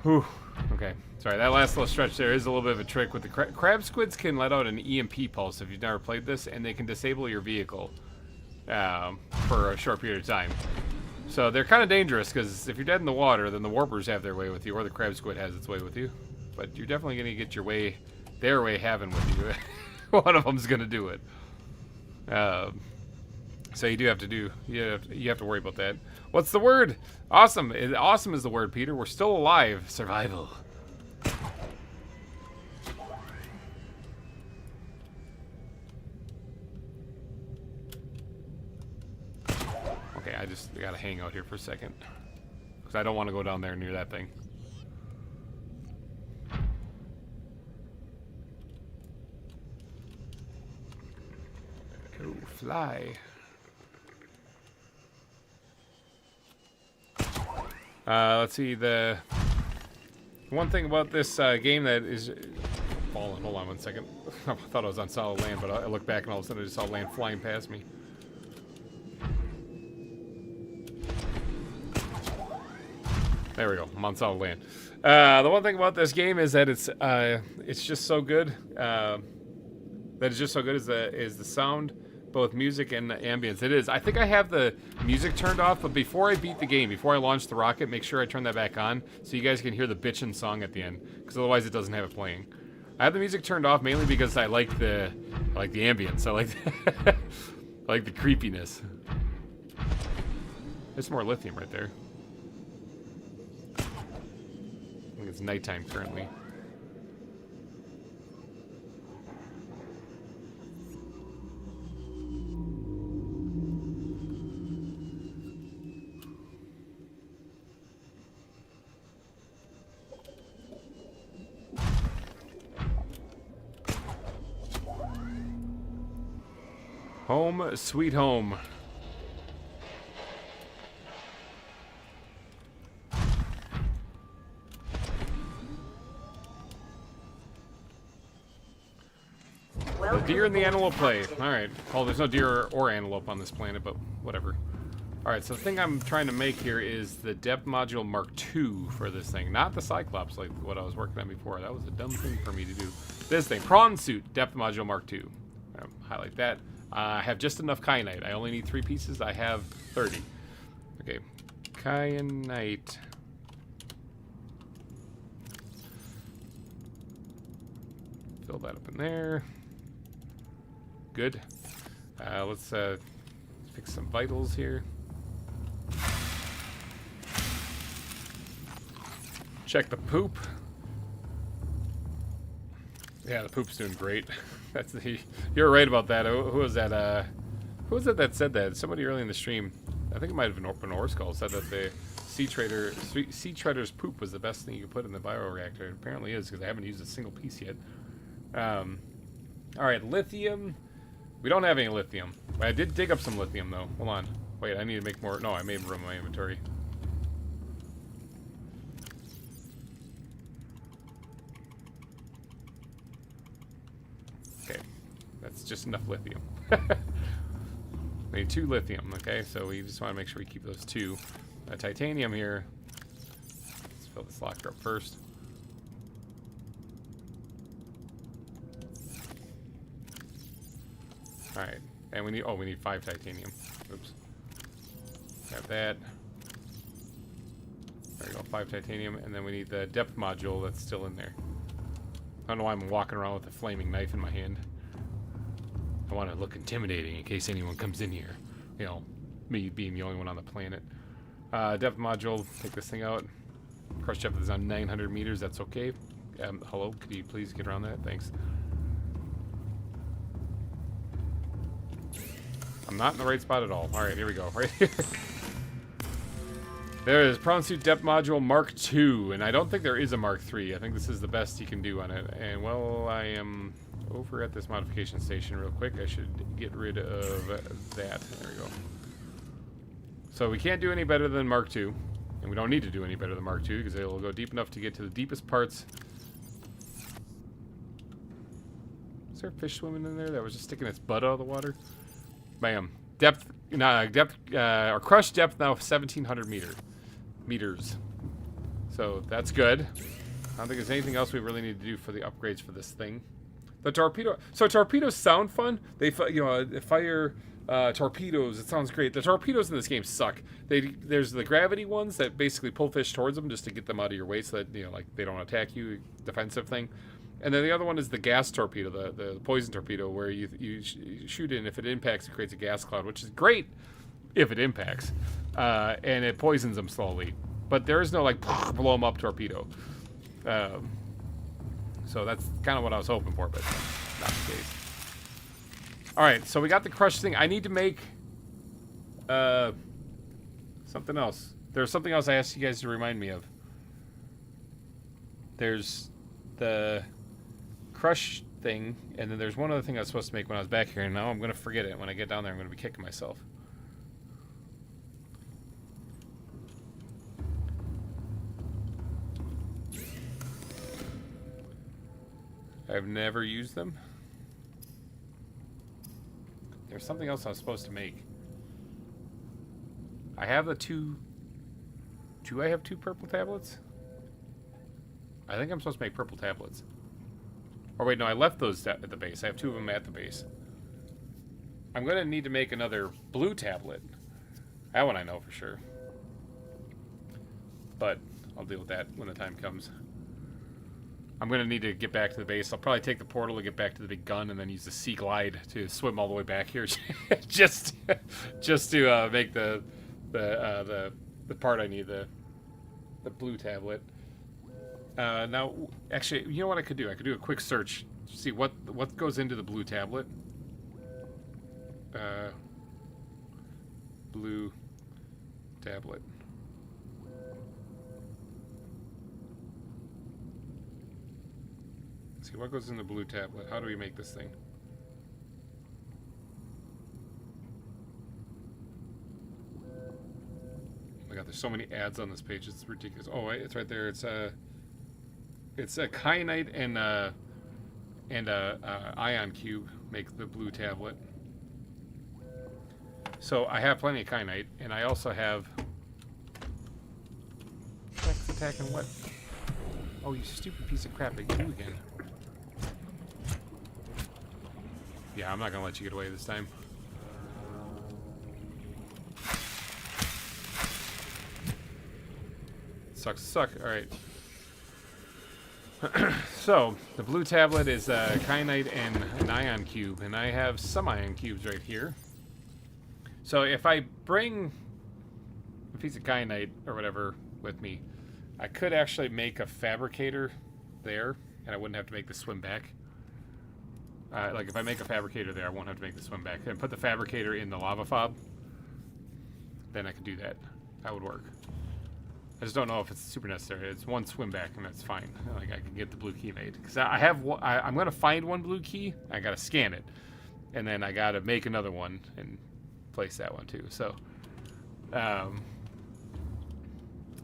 Whew. Okay. Sorry, that last little stretch there is a little bit of a trick with the crab squids. Can let out an EMP pulse if you've never played this, and they can disable your vehicle for a short period of time. So they're kind of dangerous, because if you're dead in the water, then the warpers have their way with you, or the crab squid has its way with you. But you're definitely going to get their way having with you. One of them's going to do it. So you have to worry about that. What's the word? Awesome. Awesome is the word, Peter. We're still alive. Survival. Okay, I gotta hang out here for a second, because I don't want to go down there near that thing. Go fly. Let's see, the one thing about this game that is falling. Hold on one second. I thought I was on solid land, but I looked back and all of a sudden I just saw land flying past me. There we go. I'm on solid land. The one thing about this game is that it's just so good. That it's just so good is the sound, both music and the ambience. It is. I think I have the music turned off, but before I beat the game, before I launch the rocket, make sure I turn that back on so you guys can hear the bitchin' song at the end, because otherwise it doesn't have it playing. I have the music turned off mainly because I like the ambience. I like I like the creepiness. There's some more lithium right there. I think it's nighttime currently. Home, sweet home. The deer and the antelope play. Alright. Well, there's no deer or antelope on this planet, but whatever. Alright, so the thing I'm trying to make here is the depth module Mark II for this thing. Not the Cyclops like what I was working on before. That was a dumb thing for me to do. This thing. Prawn suit, depth module Mark II. Highlight that. I have just enough kyanite. I only need 3 pieces. I have 30. Okay. Kyanite. fill that up in there. Good. Let's fix some vitals here. Check the poop. Yeah, the poop's doing great. That's you're right about that. Who was that? Who was it that said that? Somebody early in the stream. I think it might have been Orskull said that the Sea Treader's poop was the best thing you could put in the bioreactor. It apparently is, because I haven't used a single piece yet. All right, lithium. We don't have any lithium. I did dig up some lithium though. Hold on. Wait, I need to make more. No, I made room in my inventory. Okay, that's just enough lithium. We need 2 lithium. Okay, so we just want to make sure we keep those 2. Titanium here. Let's fill this locker up first. All right, and we need 5 titanium. Oops. Got that. There we go, 5 titanium, and then we need the depth module that's still in there. I don't know why I'm walking around with a flaming knife in my hand. I want to look intimidating in case anyone comes in here. You know, me being the only one on the planet. Depth module, take this thing out. Crush depth is on 900 meters, that's okay. Hello, could you please get around that? Thanks. I'm not in the right spot at all. Alright, here we go. Right here. There is Prawn Suit Depth Module Mark II, and I don't think there is a Mark III. I think this is the best you can do on it. And, well, I am over at this modification station real quick. I should get rid of that. There we go. So we can't do any better than Mark II, and we don't need to do any better than Mark II, because it will go deep enough to get to the deepest parts. Is there a fish swimming in there that was just sticking its butt out of the water? Bam. Depth, or crush depth now 1,700 meters. So that's good. I don't think there's anything else we really need to do for the upgrades for this thing. The torpedo. So torpedoes sound fun. They fire torpedoes. It sounds great. The torpedoes in this game suck. There's the gravity ones that basically pull fish towards them just to get them out of your way, so that like they don't attack you. Defensive thing. And then the other one is the gas torpedo, the poison torpedo, where you shoot it, and if it impacts, it creates a gas cloud, which is great if it impacts, and it poisons them slowly. But there is no like blow them up torpedo. So that's kind of what I was hoping for, but not the case. All right, so we got the crush thing. I need to make something else. There's something else I asked you guys to remind me of. There's the crush thing, and then there's one other thing I was supposed to make when I was back here, and now I'm going to forget it. When I get down there, I'm going to be kicking myself. I've never used them. There's something else I was supposed to make. I have the 2... Do I have 2 purple tablets? I think I'm supposed to make purple tablets. Or wait, no, I left those at the base. I have 2 of them at the base. I'm going to need to make another blue tablet. That one I know for sure. But I'll deal with that when the time comes. I'm going to need to get back to the base. I'll probably take the portal to get back to the big gun, and then use the Sea Glide to swim all the way back here. just to make the part I need, the blue tablet. Now, actually, you know what I could do? I could do a quick search to see what goes into the blue tablet. Blue tablet. Let's see, what goes in the blue tablet? How do we make this thing? Oh my god, there's so many ads on this page. It's ridiculous. Oh, wait, it's right there. It's a kyanite and a ion cube make the blue tablet. So I have plenty of kyanite, and I also have. What's attacking what? Oh, you stupid piece of crap! At you again. Yeah, I'm not gonna let you get away this time. Sucks to suck. All right. So, the blue tablet is kyanite and an ion cube, and I have some ion cubes right here. So if I bring a piece of kyanite or whatever with me, I could actually make a fabricator there, and I wouldn't have to make the swim back. Like if I make a fabricator there, I won't have to make the swim back. And put the fabricator in the lava fob, then I could do that. That would work. I just don't know if it's super necessary. It's one swim back, and that's fine. Like I can get the blue key made because I have. I'm gonna find one blue key. I gotta scan it, and then I gotta make another one and place that one too. So,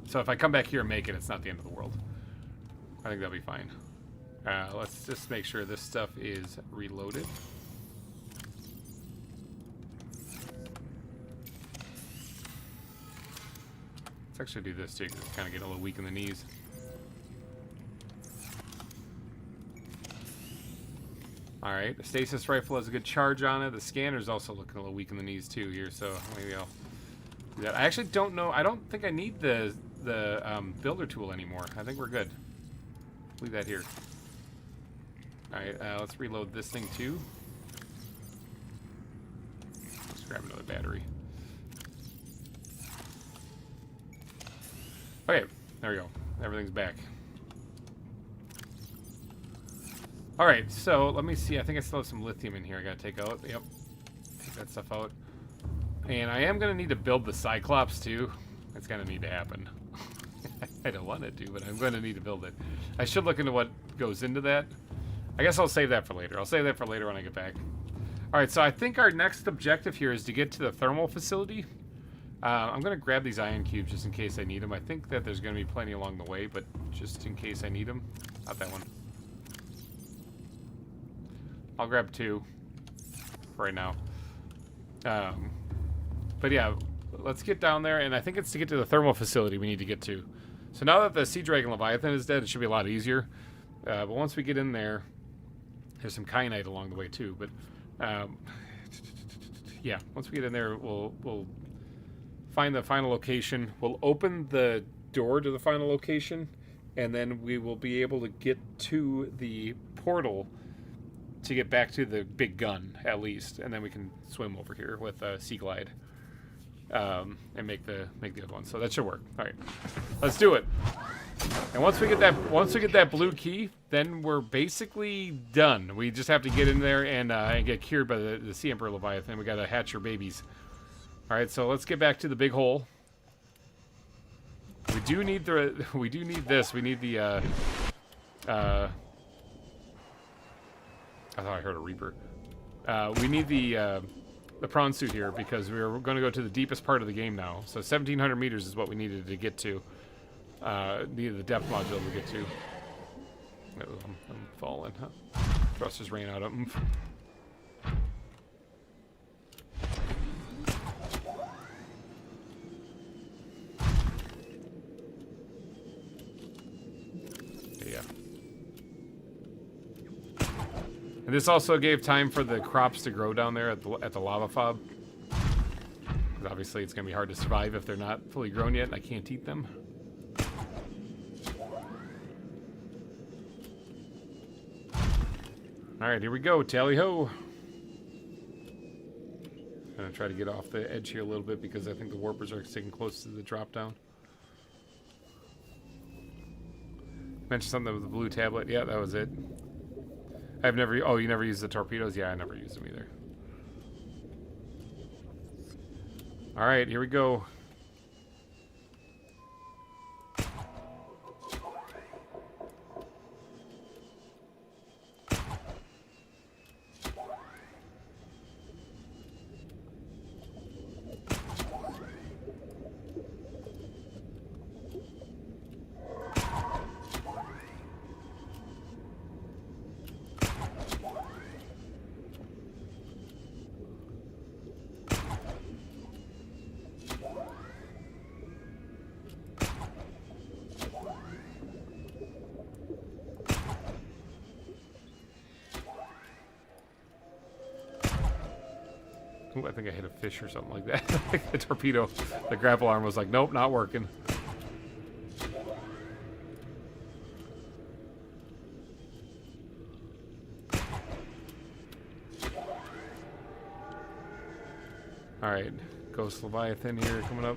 so if I come back here and make it, it's not the end of the world. I think that'll be fine. Let's just make sure this stuff is reloaded. Let's actually do this too, because it's kind of getting a little weak in the knees. Alright, the stasis rifle has a good charge on it. The scanner's also looking a little weak in the knees too here, so maybe I'll do that. I actually don't know. I don't think I need the builder tool anymore. I think we're good. Leave that here. Alright, let's reload this thing too. Let's grab another battery. Okay, there we go. Everything's back. Alright, so let me see. I think I still have some lithium in here I gotta take out. Yep. Take that stuff out. And I am gonna need to build the Cyclops too. It's gonna need to happen. I don't want it to, but I'm gonna need to build it. I should look into what goes into that. I guess I'll save that for later. I'll save that for later when I get back. Alright, so I think our next objective here is to get to the thermal facility. I'm going to grab these ion cubes just in case I need them. I think that there's going to be plenty along the way, but just in case I need them. Not that one. I'll grab 2 for right now. But yeah, let's get down there, and I think it's to get to the thermal facility we need to get to. So now that the Sea Dragon Leviathan is dead, it should be a lot easier. But once we get in there, there's some kyanite along the way too. But yeah, once we get in there, we'll find the final location. We'll open the door to the final location, and then we will be able to get to the portal to get back to the big gun, at least, and then we can swim over here with Sea Glide and make the other one. So that should work. All right, let's do it. And once we get that blue key, then we're basically done. We just have to get in there and get cured by the Sea Emperor Leviathan. We got to hatch your babies. All right, so let's get back to the big hole. We do need this. We need the I thought I heard a Reaper. We need the prawn suit here because we're going to go to the deepest part of the game now. So 1,700 meters is what we needed to get to. Needed the depth module to get to. I'm falling. Huh? Thrusters ran out of oomph. And this also gave time for the crops to grow down there at the lava fob. Because obviously it's going to be hard to survive if they're not fully grown yet and I can't eat them. Alright, here we go. Tally-ho! I'm going to try to get off the edge here a little bit because I think the warpers are sticking close to the drop down. Mentioned something with the blue tablet. Yeah, that was it. I've never... Oh, you never used the torpedoes? Yeah, I never used them either. Alright, here we go. Ooh, I think I hit a fish or something like that. The torpedo, the grapple arm was like, nope, not working. Alright, Ghost Leviathan here coming up.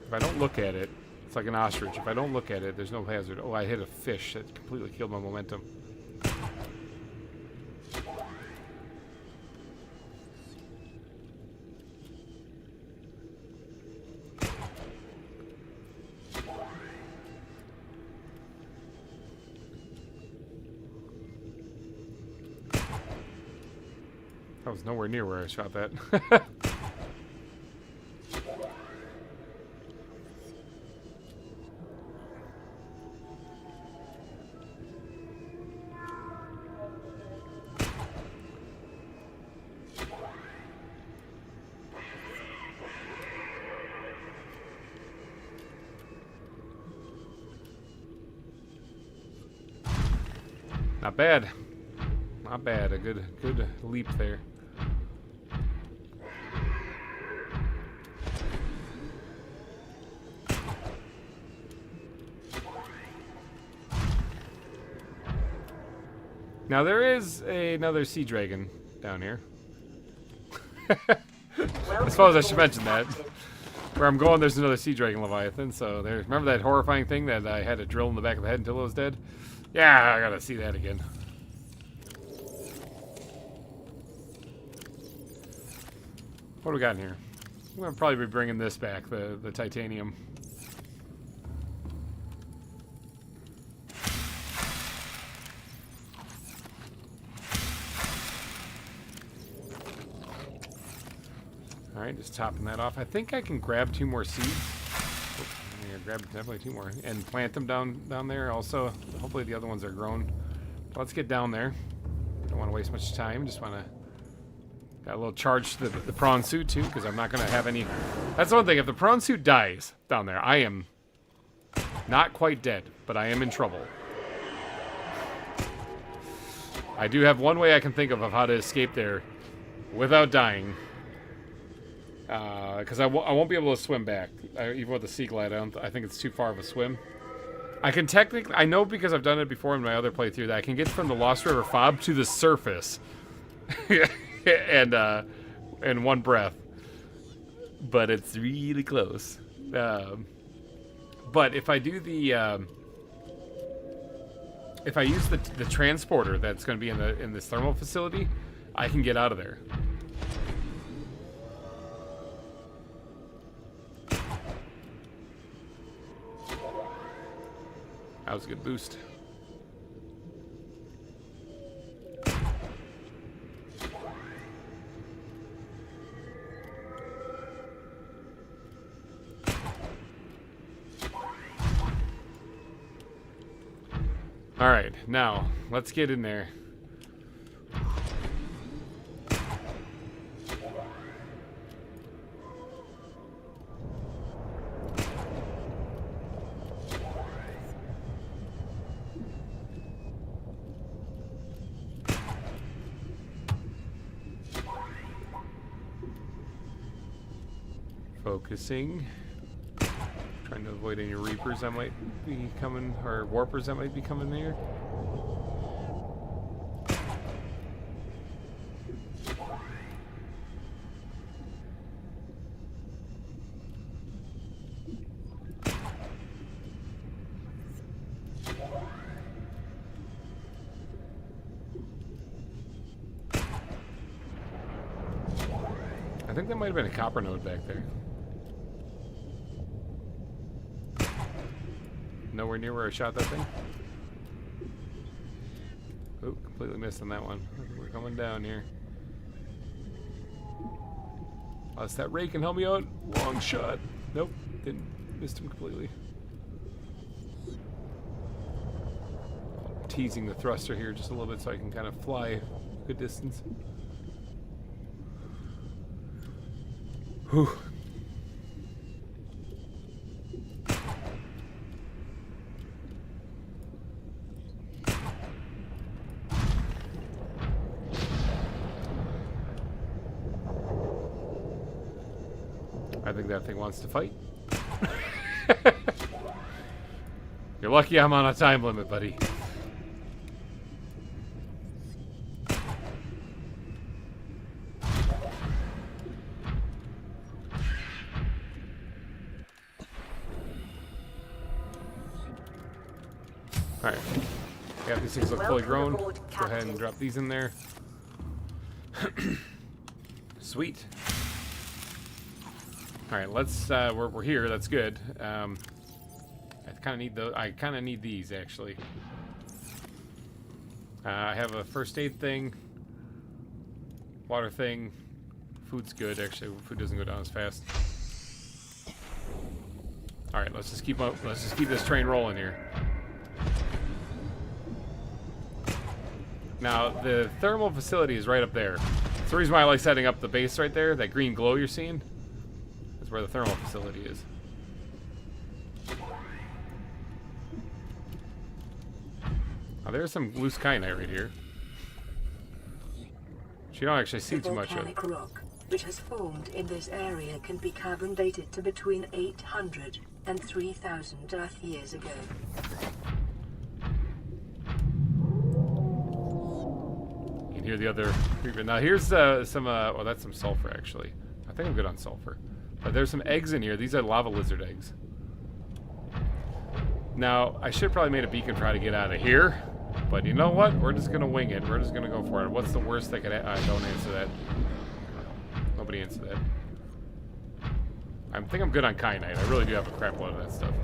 If I don't look at it, it's like an ostrich. If I don't look at it, there's no hazard. Oh, I hit a fish. That completely killed my momentum. That was nowhere near where I shot that. Not bad. Not bad. A good leap there. Now there is another sea dragon down here. I suppose I should mention that. Where I'm going, there's another sea dragon Leviathan. So there's, remember that horrifying thing that I had to drill in the back of the head until it was dead? Yeah, I gotta see that again. What do we got in here? I'm gonna probably be bringing this back, the titanium. Alright, just topping that off. I think I can grab 2 more seeds. Oh, yeah, grab definitely 2 more. And plant them down there also. Hopefully the other ones are grown. Let's get down there. Don't want to waste much time. Just want to... Got a little charge to the prawn suit too, because I'm not going to have any... That's the one thing. If the prawn suit dies down there, I am not quite dead, but I am in trouble. I do have one way I can think of how to escape there without dying. Because I won't be able to swim back, even with the sea glide. I think it's too far of a swim. I can technically, I know because I've done it before in my other playthrough, that I can get from the Lost River fob to the surface, and in one breath. But it's really close. But if I do the, if I use the transporter that's going to be in this thermal facility, I can get out of there. That was a good boost. All right, now let's get in there. Focusing. Trying to avoid any reapers that might be coming, or warpers that might be coming there. I think there might have been a copper node back there. Nowhere near where I shot that thing. Oh, completely missed on that one. We're coming down here. Unless that ray can help me out. Long shot. Nope, didn't. Missed him completely. Teasing the thruster here just a little bit so I can kind of fly a good distance. Whew. I think that thing wants to fight. You're lucky I'm on a time limit, buddy. Alright. Yeah, these things look fully grown. Go ahead and drop these in there. Sweet. Alright, let's we're here, that's good. I kinda need those. I kinda need these actually. I have a first aid thing, water thing, food's good, actually food doesn't go down as fast. Alright, let's just keep this train rolling here. Now, the thermal facility is right up there. That's the reason why I like setting up the base right there. That green glow you're seeing is where the thermal facility is. Oh, there's some loose kyanite right here. Which you don't actually see too much of. Volcanic rock, which has formed in this area, can be carbon dated to between 800 and 3,000 Earth years ago. Here the other treatment. Now here's some well, that's some sulfur actually. I think I'm good on sulfur. But there's some eggs in here. These are lava lizard eggs. Now I should probably made a beacon try to get out of here, but you know what? We're just gonna wing it. We're just gonna go for it. What's the worst that could don't answer that. Nobody answered that. I think I'm good on kyanite. I really do have a crap load of that stuff.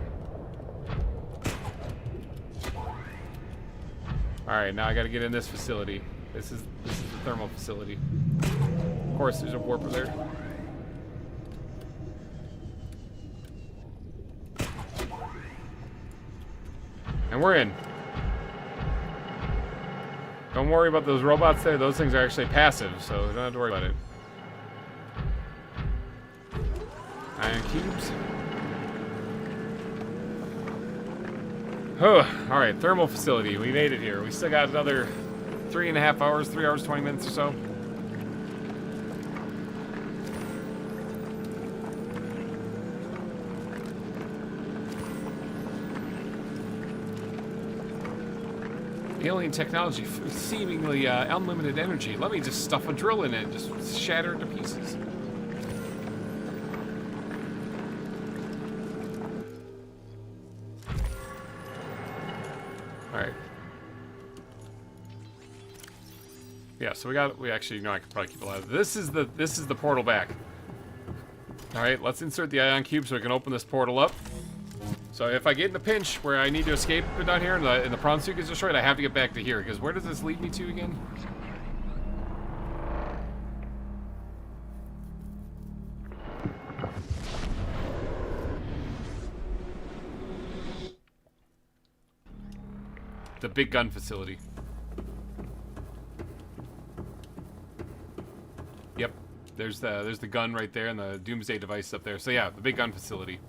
Alright, now I gotta get in this facility. This is the thermal facility. Of course, there's a warper there. And we're in. Don't worry about those robots there. Those things are actually passive, so you don't have to worry about it. Ion cubes. Oh, alright, thermal facility. We made it here. We still got another 3.5 hours, 3 hours, 20 minutes or so. Alien technology, seemingly unlimited energy. Let me just stuff a drill in it and just shatter it to pieces. Alright. Yeah, so we actually, you know, I could probably keep alive. This is the portal back. All right, let's insert the ion cube so we can open this portal up. So if I get in a pinch where I need to escape down here and the prawn suit gets destroyed, I have to get back to here, because where does this lead me to again? The big gun facility. Yep, there's the gun right there and the doomsday device up there. So yeah, the big gun facility.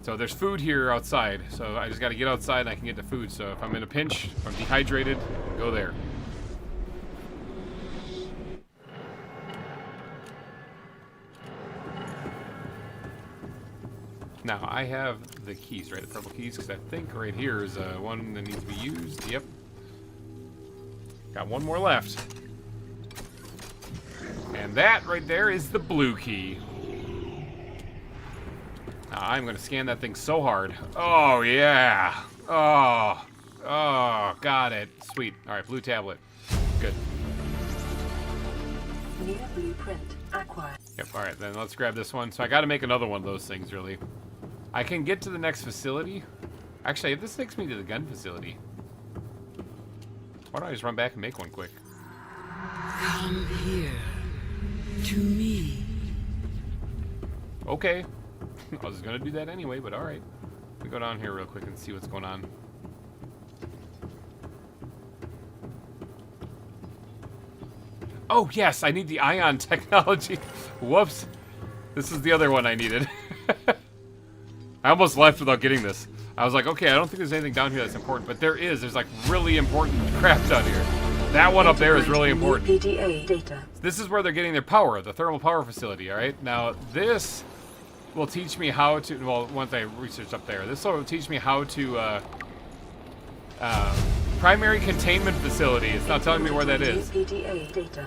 So there's food here outside. So I just got to get outside and I can get the food. So if I'm in a pinch, if I'm dehydrated, go there. Now I have the keys, right? The purple keys, because I think right here is one that needs to be used. Yep. Got one more left. And that right there is the blue key. Now I'm going to scan that thing so hard. Oh, yeah. Oh, got it. Sweet. All right, blue tablet. Good. New blueprint acquired. Yep, all right, then let's grab this one. So I got to make another one of those things, really. I can get to the next facility. Actually, this takes me to the gun facility. Why don't I just run back and make one quick? Come here. To me. Okay. I was going to do that anyway, but alright. Let me go down here real quick and see what's going on. Oh, yes, I need the ion technology. Whoops. This is the other one I needed. I almost left without getting this. I was like, okay, I don't think there's anything down here that's important, but there is. There's like really important crap down here. That one up there is really important. PDA data. This is where they're getting their power, the thermal power facility, alright? Now, this will teach me how to, well, once I research up there, this will teach me how to, primary containment facility. It's not telling me where that is. PDA data.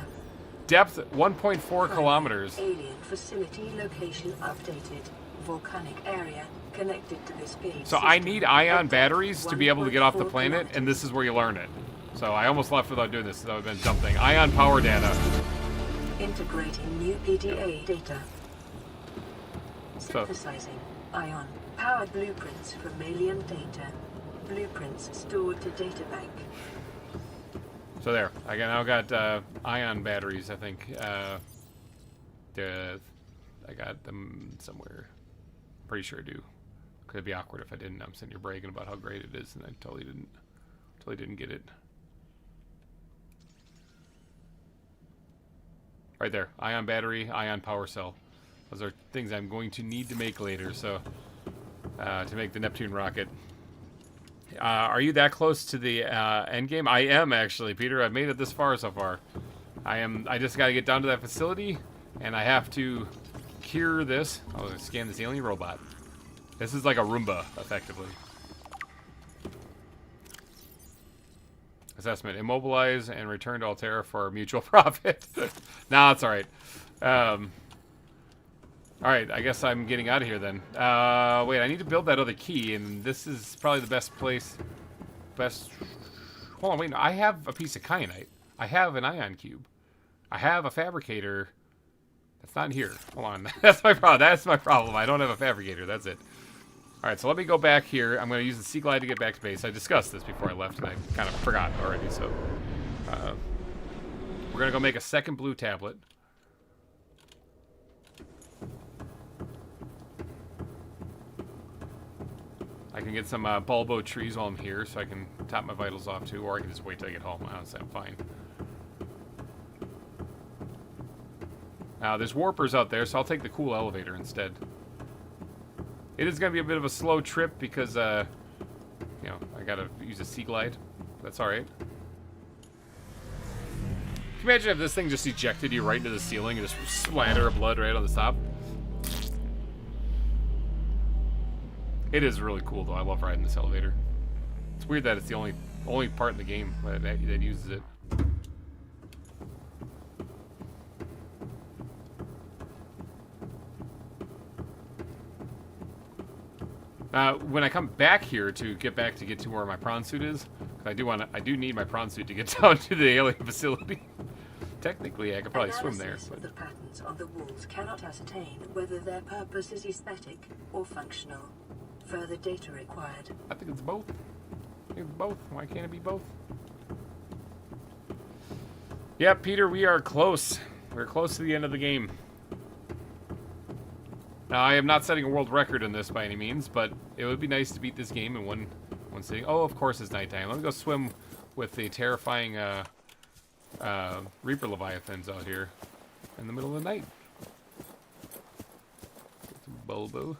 Depth 1.4 kilometers. Alien facility location updated. Volcanic area connected to this gate. So I need ion batteries to be able to get off the planet, and this is where you learn it. So I almost left without doing this, so that would have been something. Ion power data. Integrating new PDA data. Synthesizing ion powered blueprints from alien data. Blueprints stored to data bank. So there, I now got ion batteries, I think. I got them somewhere. Pretty sure I do. Could be awkward if I didn't. I'm sitting here bragging about how great it is, and I totally didn't get it. Right there, ion battery, ion power cell. Those are things I'm going to need to make later, so to make the Neptune rocket. Are you that close to the end game? I am actually, Peter. I've made it this far so far. I just got to get down to that facility, and I have to cure this. I'll scan this alien robot. This is like a Roomba, effectively. Assessment: immobilize and return to Altera for mutual profit. Nah, it's all right. All right, I guess I'm getting out of here then. Wait, I need to build that other key, and this is probably the best place. Hold on, wait, no, I have a piece of kyanite. I have an ion cube. I have a fabricator. That's not here. Hold on, that's my problem. That's my problem. I don't have a fabricator. That's it. All right, so let me go back here. I'm going to use the Sea Glide to get back to base. I discussed this before I left, and I kind of forgot already. So we're going to go make a second blue tablet. I can get some bulbo trees while I'm here, so I can top my vitals off too, or I can just wait till I get home. Honestly, I'm fine. There's warpers out there, so I'll take the cool elevator instead. It is going to be a bit of a slow trip because, you know, I got to use a Sea Glide. That's all right. Can you imagine if this thing just ejected you right into the ceiling and just splatter of blood right on the top? It is really cool, though. I love riding this elevator. It's weird that it's the only part in the game that uses it. When I come back here to get to where my prawn suit is, I do need my prawn suit to get down to the alien facility. Technically, I could probably swim there. But the patterns on the walls cannot ascertain whether their purpose is aesthetic or functional. Further data required. I think it's both. I think it's both. Why can't it be both? Yeah, Peter, we are close. We're close to the end of the game. Now, I am not setting a world record in this by any means, but it would be nice to beat this game in one sitting. Oh, of course it's nighttime. Let me go swim with the terrifying Reaper Leviathans out here in the middle of the night. Get some bulbo.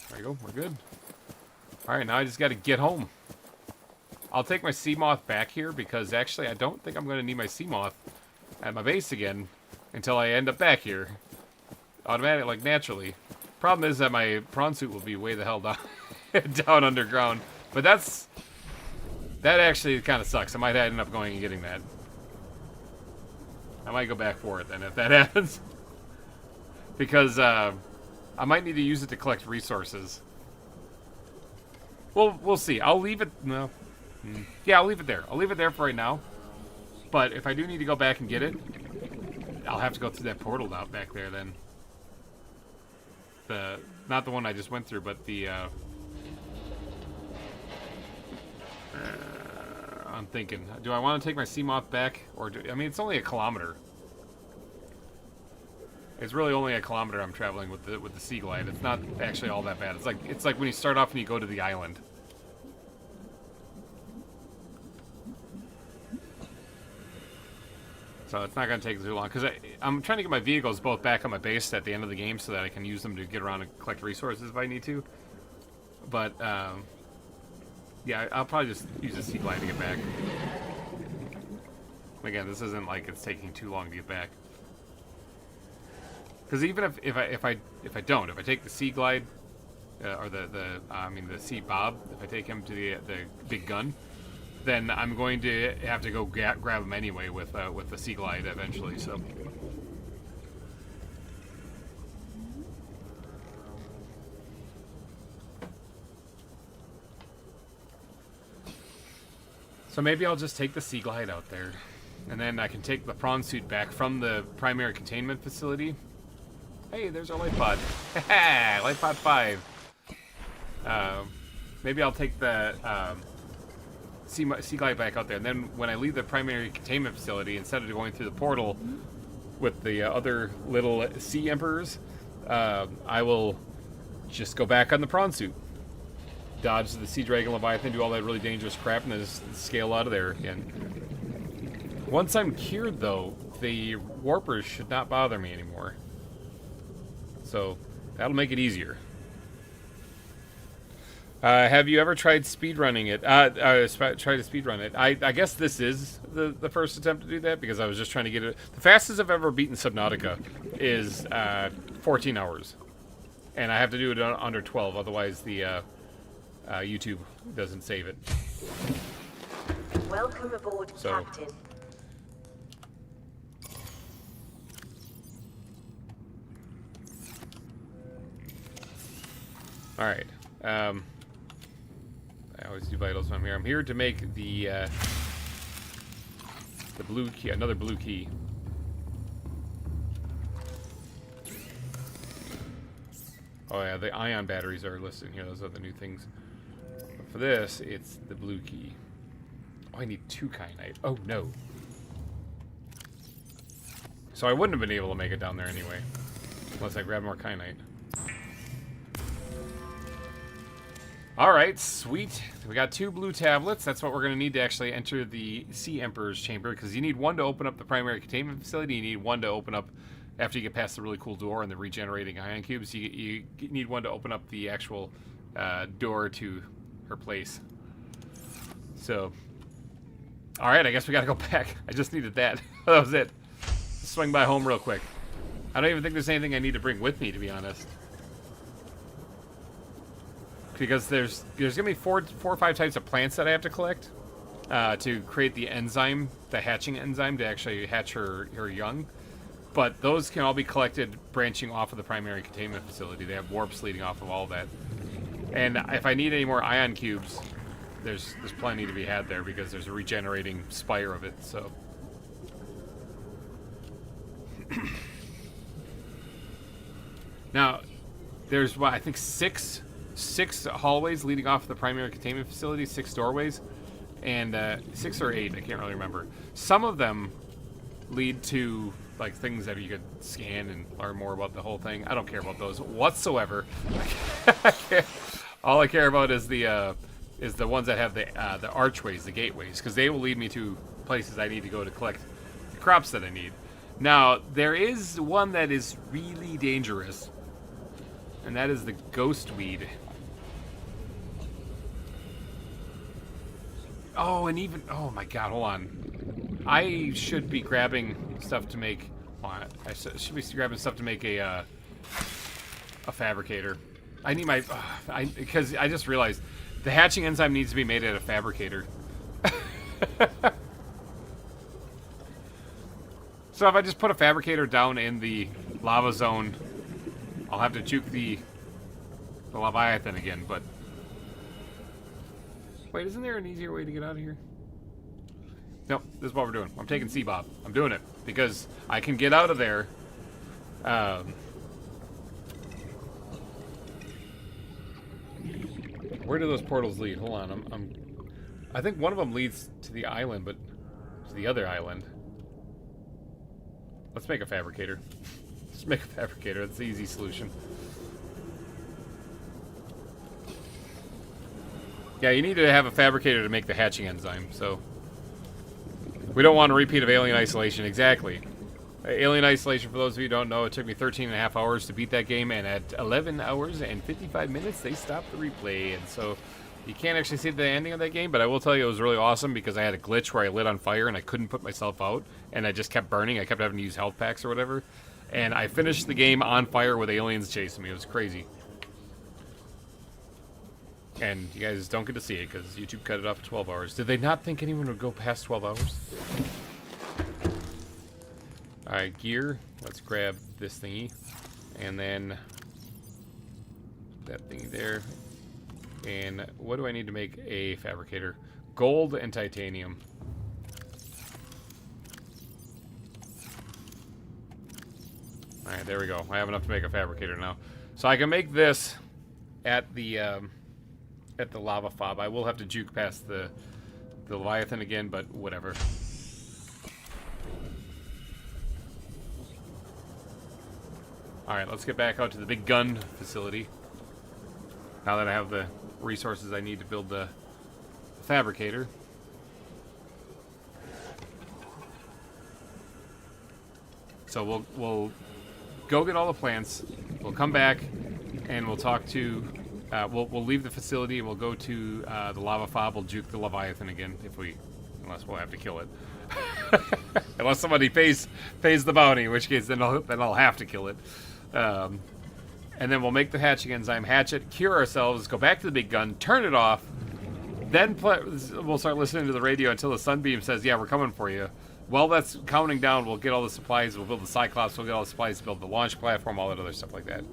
There you go. We're good. All right, now I just got to get home. I'll take my sea moth back here because actually I don't think I'm going to need my sea moth at my base again until I end up back here. Automatic, like naturally. Problem is that my prawn suit will be way the hell down, down underground. But that actually kind of sucks. I might end up going and getting that. I might go back for it then if that happens. Because I might need to use it to collect resources. We'll see. I'll leave it. No. Yeah, I'll leave it there. I'll leave it there for right now. But if I do need to go back and get it, I'll have to go through that portal out back there then. Not the one I just went through, but the I'm thinking, do I want to take my sea moth back, or I mean, it's only a kilometer. It's really only a kilometer I'm traveling with the Sea Glide. It's not actually all that bad. It's like when you start off and you go to the island. So it's not going to take too long, because I'm trying to get my vehicles both back on my base at the end of the game so that I can use them to get around and collect resources if I need to. But, yeah, I'll probably just use the Sea Glide to get back. Again, this isn't like it's taking too long to get back. Because even if I take the Sea Glide, or the Sea Bob, if I take him to the big gun, then I'm going to have to go grab him anyway with the Sea Glide eventually. So. So maybe I'll just take the Sea Glide out there, and then I can take the prawn suit back from the primary containment facility. Hey, there's our light pod. Light pod 5. Maybe I'll take the Sea Glide back out there, and then when I leave the primary containment facility, instead of going through the portal with the other little Sea Emperors, I will just go back on the prawn suit. Dodge the Sea Dragon, Leviathan, do all that really dangerous crap, and then just scale out of there again. Once I'm cured, though, the warpers should not bother me anymore. So, that'll make it easier. Have you ever tried speedrunning it? Tried to speedrun it. I guess this is the first attempt to do that, because I was just trying to get it. The fastest I've ever beaten Subnautica is 14 hours. And I have to do it under 12, otherwise the YouTube doesn't save it. Welcome aboard, Captain. All right. I always do vitals when I'm here. I'm here to make the blue key, another blue key. Oh yeah, the ion batteries are listed here. Those are the new things. But for this, it's the blue key. Oh, I need 2 kyanite. Oh no. So I wouldn't have been able to make it down there anyway, unless I grab more kyanite. Alright, sweet. We got 2 blue tablets. That's what we're going to need to actually enter the Sea Emperor's chamber, because you need 1 to open up the primary containment facility. You need 1 to open up, after you get past the really cool door and the regenerating ion cubes, you need 1 to open up the actual door to her place. So, alright, I guess we got to go back. I just needed that. That was it. Swing by home real quick. I don't even think there's anything I need to bring with me, to be honest. Because there's gonna be four or 5 types of plants that I have to collect to create the enzyme, the hatching enzyme, to actually hatch her young. But those can all be collected branching off of the primary containment facility. They have warps leading off of all that. And if I need any more ion cubes, there's plenty to be had there, because there's a regenerating spire of it. So. Now, there's I think six hallways leading off the primary containment facility, 6 doorways, and 6 or 8, I can't really remember. Some of them lead to like things that you could scan and learn more about the whole thing. I don't care about those whatsoever. All I care about is the ones that have the archways, the gateways, because they will lead me to places I need to go to collect the crops that I need. Now, there is one that is really dangerous, and that is the ghost weed. Oh, and even, oh my god, hold on. I should be grabbing stuff to make, I should be grabbing stuff to make a fabricator. I need my, because I just realized the hatching enzyme needs to be made at a fabricator. So if I just put a fabricator down in the lava zone, I'll have to juke the Leviathan again, but... Wait, isn't there an easier way to get out of here? Nope, this is what we're doing. I'm taking C-Bob. I'm doing it, because I can get out of there. Where do those portals lead? Hold on, I think one of them leads to the island, but to the other island. Let's make a fabricator. Let's make a fabricator. That's the easy solution. Yeah, you need to have a fabricator to make the hatching enzyme, so... We don't want a repeat of Alien Isolation, exactly. Alien Isolation, for those of you who don't know, it took me 13.5 hours to beat that game, and at 11 hours and 55 minutes, they stopped the replay, and so... You can't actually see the ending of that game, but I will tell you it was really awesome, because I had a glitch where I lit on fire and I couldn't put myself out, and I just kept burning. I kept having to use health packs or whatever. And I finished the game on fire with aliens chasing me. It was crazy. And you guys don't get to see it because YouTube cut it off at 12 hours. Did they not think anyone would go past 12 hours? Alright, gear. Let's grab this thingy. And then that thingy there. And what do I need to make a fabricator? Gold and titanium. Alright, there we go. I have enough to make a fabricator now. So I can make this at the lava fob. I will have to juke past the Leviathan again, but whatever. Alright, let's get back out to the big gun facility. Now that I have the resources I need to build the fabricator. So we'll go get all the plants. We'll come back and we'll talk to. We'll leave the facility and we'll go to the lava fob. We'll juke the Leviathan again unless we'll have to kill it. Unless somebody pays the bounty, in which case then I'll have to kill it. And then we'll make the hatching enzyme, hatch it, cure ourselves, go back to the big gun, turn it off, then we'll start listening to the radio until the sunbeam says, yeah, we're coming for you. While that's counting down, we'll get all the supplies, we'll build the Cyclops, we'll get all the supplies to build the launch platform, all that other stuff like that.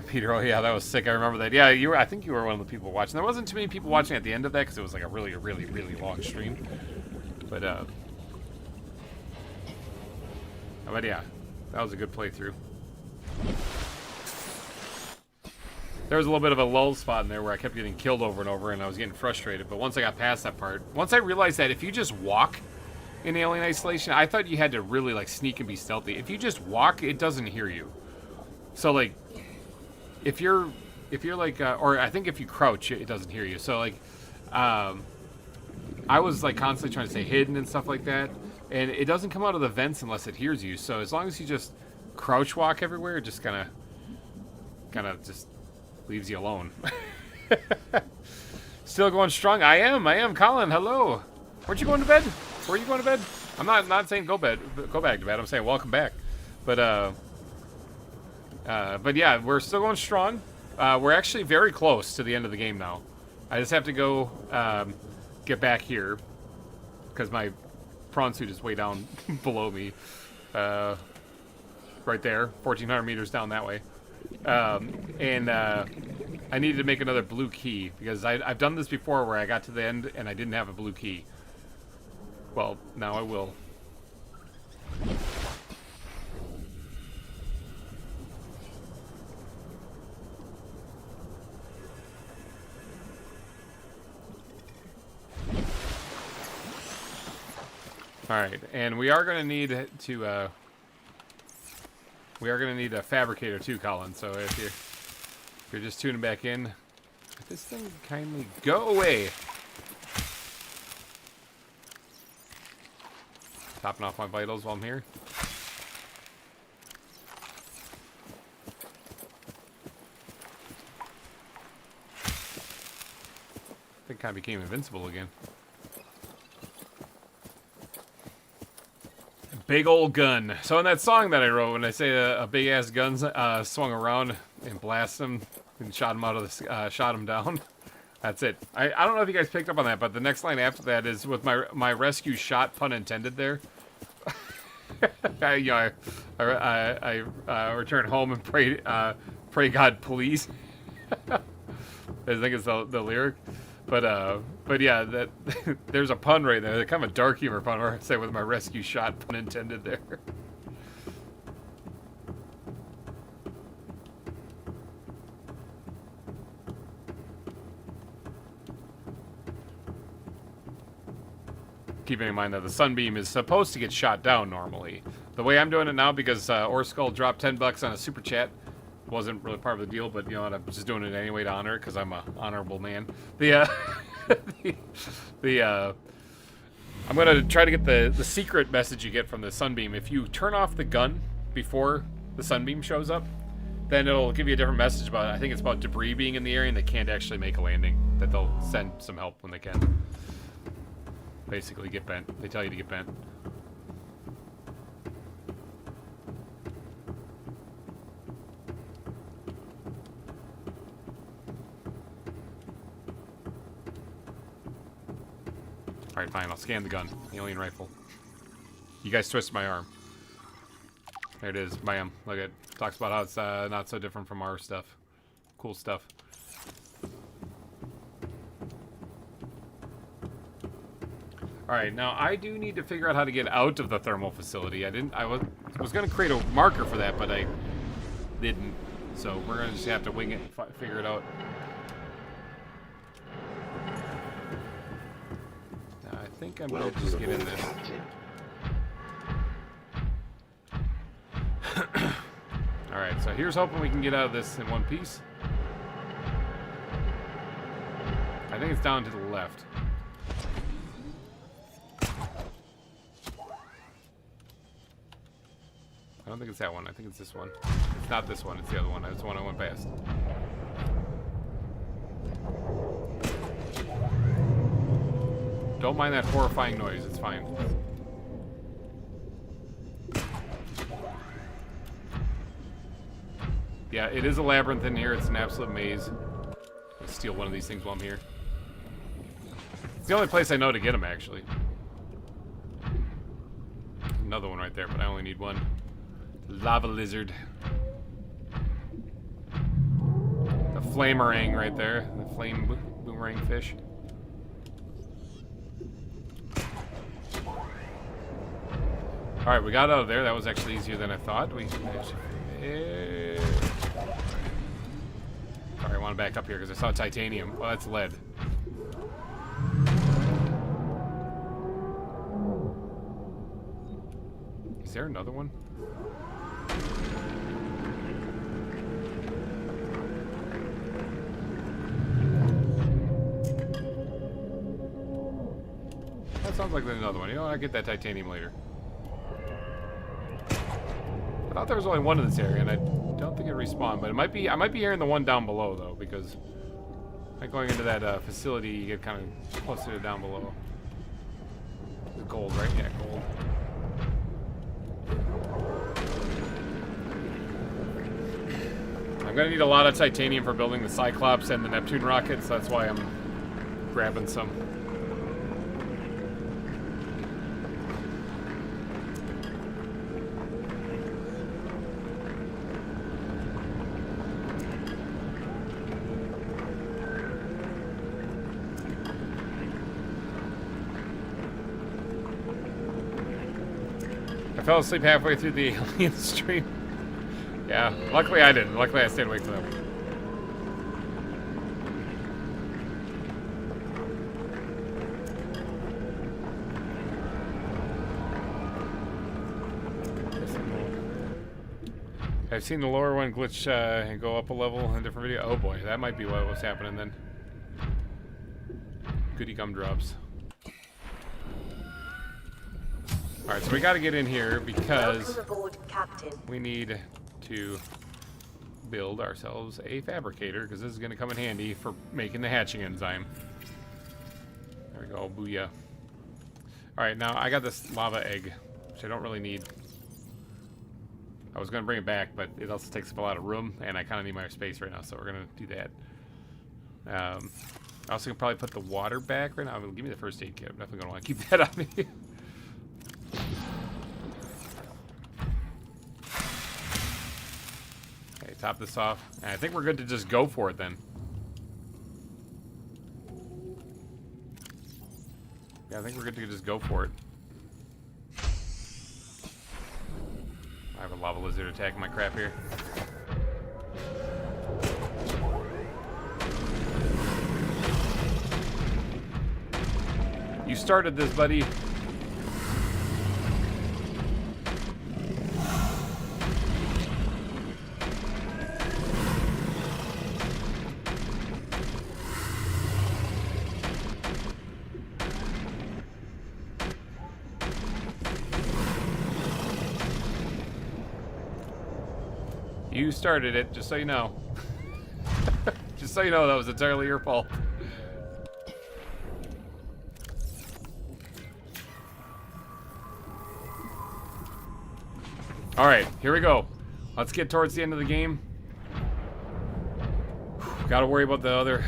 Peter, oh yeah, that was sick, I remember that. Yeah, I think you were one of the people watching. There wasn't too many people watching at the end of that because it was like a really, really, really long stream. But yeah, that was a good playthrough. There was a little bit of a lull spot in there where I kept getting killed over and over and I was getting frustrated, but once I got past that part, once I realized that if you just walk in Alien Isolation, I thought you had to really like sneak and be stealthy. If you just walk, it doesn't hear you. So like, if you're like, or I think if you crouch, it doesn't hear you. So like, I was like constantly trying to stay hidden and stuff like that. And it doesn't come out of the vents unless it hears you. So as long as you just crouch walk everywhere, it just kind of just leaves you alone. Still going strong. I am. Colin, hello. Weren't you going to bed? Were you going to bed? I'm not saying go back to bed. I'm saying welcome back. But yeah, we're still going strong. We're actually very close to the end of the game now. I just have to go get back here because my prawn suit is way down below me. Right there, 1,400 meters down that way. And I needed to make another blue key because I've done this before where I got to the end and I didn't have a blue key. Well, now I will. Alright, and we are going to need to, we are going to need a fabricator too, Colin, so if you're just tuning back in, let this thing kindly go away. Topping off my vitals while I'm here. I think I became invincible again. Big old gun. So in that song that I wrote, when I say a big ass gun swung around and blasted him and shot him out of the shot him down. That's it. I don't know if you guys picked up on that, but the next line after that is with my rescue shot, pun intended there. I return home and pray God please. I think it's the lyric. But yeah, that there's a pun right there. Kind of a dark humor pun where I say with my rescue shot, pun intended there. Keeping in mind that the sunbeam is supposed to get shot down normally. The way I'm doing it now, because Orskull dropped $10 on a super chat, wasn't really part of the deal, but you know what, I'm just doing it anyway to honor it because I'm an honorable man. I'm gonna try to get the secret message you get from the sunbeam. If you turn off the gun before the sunbeam shows up, then it'll give you a different message about it. I think it's about debris being in the area and they can't actually make a landing. That they'll send some help when they can. Basically get bent. They tell you to get bent. Alright, fine. I'll scan the gun. Alien rifle. You guys twisted my arm. There it is. Bam. Look at it. Talks about how it's not so different from our stuff. Cool stuff. Alright, now I do need to figure out how to get out of the thermal facility. I was gonna create a marker for that, but I didn't. So we're gonna just have to wing it and figure it out. Now, I think I'm gonna just get in this. Alright, so here's hoping we can get out of this in one piece. I think it's down to the left. I don't think it's that one. I think it's this one. It's not this one. It's the other one. That's the one I went past. Don't mind that horrifying noise. It's fine. Yeah, it is a labyrinth in here. It's an absolute maze. Let's steal one of these things while I'm here. It's the only place I know to get them, actually. Another one right there, but I only need one. Lava lizard. The flamerang right there. The flame boomerang fish. Alright, we got out of there. That was actually easier than I thought. Alright, I want to back up here because I saw titanium. Well, that's lead. Is there another one? That sounds like there's another one. You know, I'll get that titanium later. I thought there was only one in this area, and I don't think it respawned, but it might be. I might be hearing the one down below though, because like going into that facility, you get kind of closer to down below. The gold, right? Yeah, gold. I'm gonna need a lot of titanium for building the Cyclops and the Neptune rockets. So that's why I'm grabbing some. I fell asleep halfway through the alien stream. Yeah, luckily I didn't. Luckily I stayed awake for that one. I've seen the lower one glitch and go up a level in a different video. Oh boy, that might be what was happening then. Goody gumdrops. Alright, so we gotta get in here because we need to build ourselves a fabricator because this is gonna come in handy for making the hatching enzyme. There we go, booyah. Alright, now I got this lava egg, which I don't really need. I was gonna bring it back, but it also takes up a lot of room, and I kinda need my space right now, so we're gonna do that. I also can probably put the water back right now. Give me the first aid kit. I'm definitely gonna want to keep that on me. Okay, top this off. And I think we're good to just go for it then. Yeah, I think we're good to just go for it. I have a lava lizard attacking my crap here. You started this, buddy. You started it, just so you know. Just so you know, that was entirely your fault. Alright, here we go. Let's get towards the end of the game. Gotta worry about the other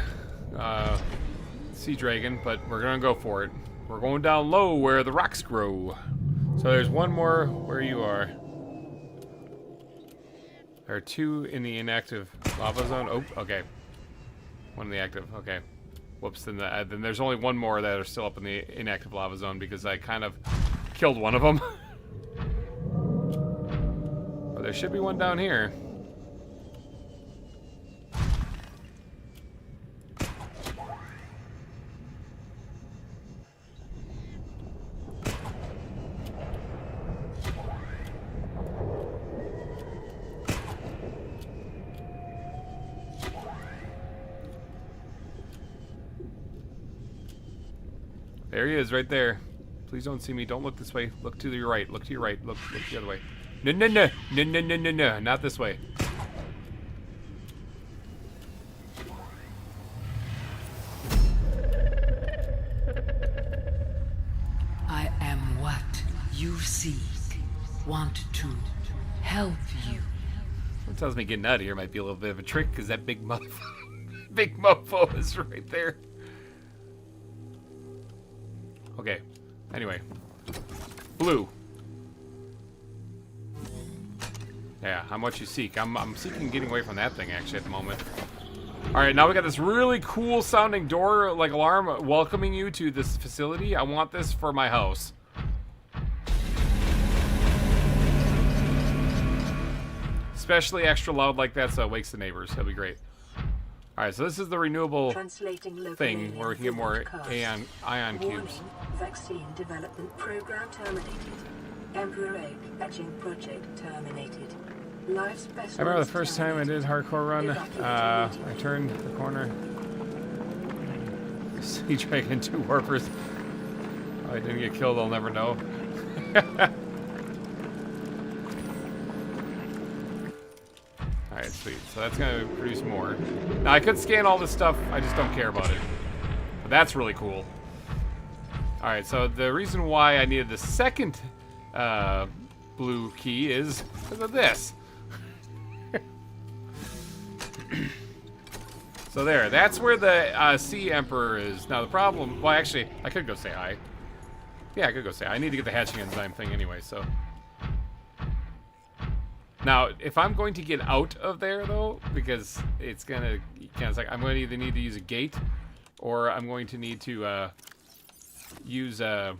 sea dragon, but we're gonna go for it. We're going down low where the rocks grow. So there's one more where you are. There are 2 in the inactive lava zone. Oh, okay. 1 in the active. Okay. Whoops. Then there's only 1 more that are still up in the inactive lava zone because I kind of killed one of them. But there should be 1 down here. There he is, right there. Please don't see me. Don't look this way. Look to your right. Look to your right. Look the other way. No, no, no. No, no, no, no, no. Not this way. I am what you seek. Want to help you. Someone tells me getting out of here might be a little bit of a trick because that big mofo is right there. Okay. Anyway. Blue. Yeah, how much you seek. I'm seeking getting away from that thing actually at the moment. Alright, now we got this really cool sounding door, like alarm, welcoming you to this facility. I want this for my house. Especially extra loud like that so it wakes the neighbors. That'll be great. Alright, so this is the renewable thing where we can get more ion cubes. Vaccine development program terminated. Emperor egg hatching project terminated. Live I remember the first time I did hardcore run, I turned the corner. Sea Dragon 2 warpers. Oh, I didn't get killed, I'll never know. Alright, sweet. So that's going to produce more. Now, I could scan all this stuff, I just don't care about it. But that's really cool. Alright, so the reason why I needed the second blue key is because of this. So there, that's where the Sea Emperor is. Now the problem, well actually, I could go say hi. Yeah, I could go say hi. I need to get the hatching enzyme thing anyway, so. Now, if I'm going to get out of there though, because it's gonna, it's like I'm going to either need to use a gate, or I'm going to need to use the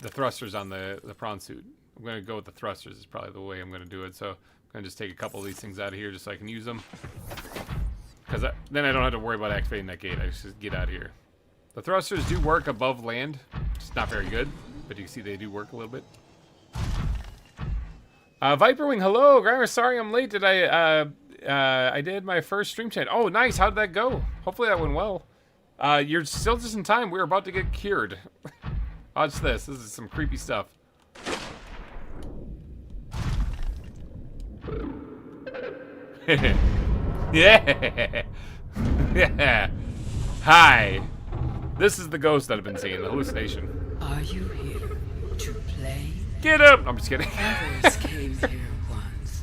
thrusters on the prawn suit. I'm going to go with the thrusters is probably the way I'm going to do it. So I'm going to just take a couple of these things out of here just so I can use them. Because then I don't have to worry about activating that gate. I just get out of here. The thrusters do work above land. It's not very good, but you can see they do work a little bit. Viperwing, hello. GReimer, sorry I'm late. Did I did my first stream chat. Oh, nice. How did that go? Hopefully that went well. You're still just in time. We're about to get cured. Watch this. This is some creepy stuff. Yeah. Yeah. Hi. This is the ghost that I've been seeing, the hallucination. Are you here to play? Get up! I'm just kidding. Others came here once.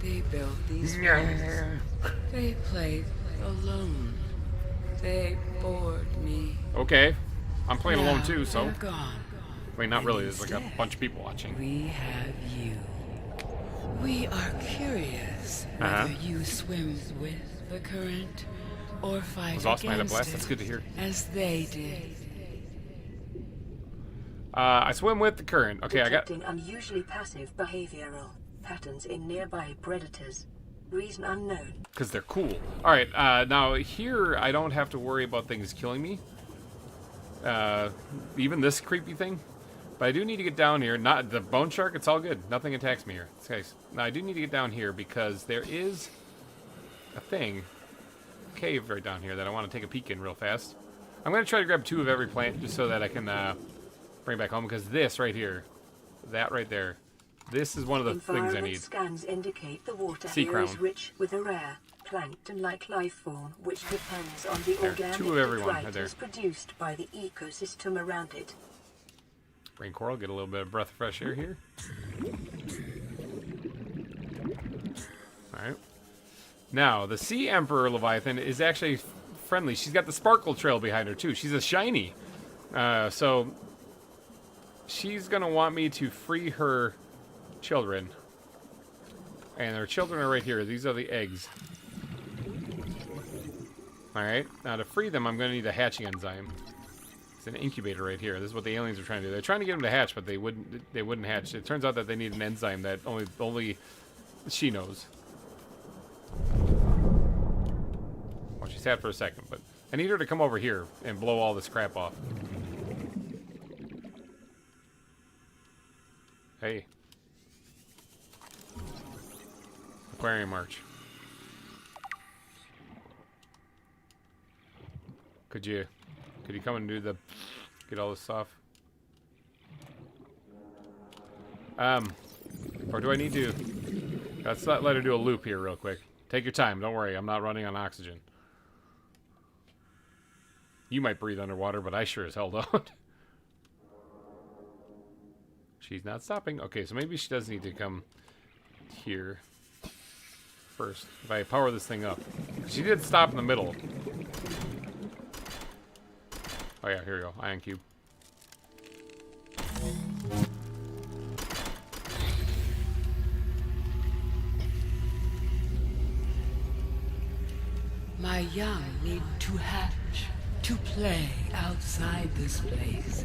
They built these walls. They played alone. They bored me. Okay. I'm playing Now alone too, so. they're gone. I mean, not really. There's like a bunch of people watching. We have you. We are curious whether you swim with the current or fight Was Austin at a against blast? it That's good to hear. as they did. I swim with the current. Okay, Detecting unusually passive behavioral patterns in nearby predators. Reason unknown. Because they're cool. Alright, now here I don't have to worry about things killing me. Even this creepy thing. But I do need to get down here. Not the bone shark, it's all good. Nothing attacks me here. Now I do need to get down here because there is a thing. A cave right down here that I want to take a peek in real fast. I'm going to try to grab 2 of every plant just so that I can bring it back home. Because this right here, that right there, this is one of the things I need. Scans indicate the water Sea here is crown. rich with a rare plankton-like life form, which depends on the There, organic 2 of everyone right there. detritus produced by the ecosystem around it. Rain coral, get a little bit of breath of fresh air here. Alright. Now, the Sea Emperor Leviathan is actually friendly. She's got the sparkle trail behind her, too. She's a shiny. So she's gonna want me to free her children, and her children are right here. These are the eggs. All right. Now to free them, I'm gonna need a hatching enzyme. It's an incubator right here. This is what the aliens are trying to do. They're trying to get them to hatch, but they wouldn't hatch. It turns out that they need an enzyme that only she knows. Well, she sat for a second, but I need her to come over here and blow all this crap off. Hey. Aquarium March. Could you come and do the... get all this off? Or do I need to... Let's let her do a loop here real quick. Take your time, don't worry, I'm not running on oxygen. You might breathe underwater, but I sure as hell don't. She's not stopping. Okay, so maybe she does need to come here first. If I power this thing up. She did stop in the middle. Oh yeah, here we go. Ion cube. My young need to hatch, to play outside this place.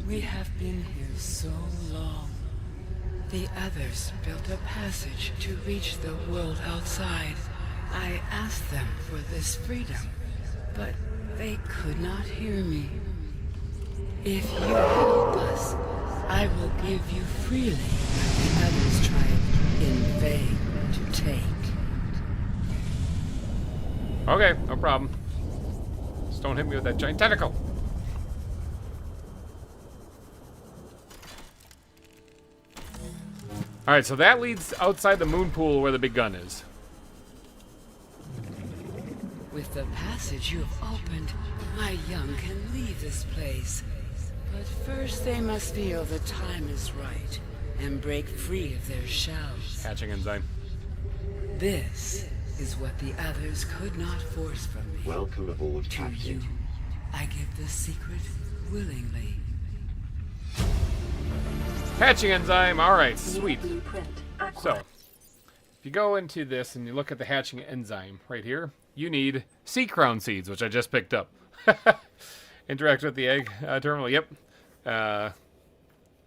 We have been here so long. The others built a passage to reach the world outside. I asked them for this freedom, but they could not hear me. If you help us, I will give you freely what the others tried in vain to take. Okay, no problem. Just don't hit me with that giant tentacle. Alright, so that leads outside the moon pool where the big gun is. With the passage you have opened, my young can leave this place. But first they must feel the time is right and break free of their shells. Hatching enzyme. This is what the others could not force from me. Welcome aboard, To Captain. you, I give the secret willingly. Hatching enzyme, alright, sweet. Blueprint So, acquired. if you go into this and you look at the hatching enzyme right here, you need sea crown seeds, which I just picked up. Interact with the egg terminal, yep.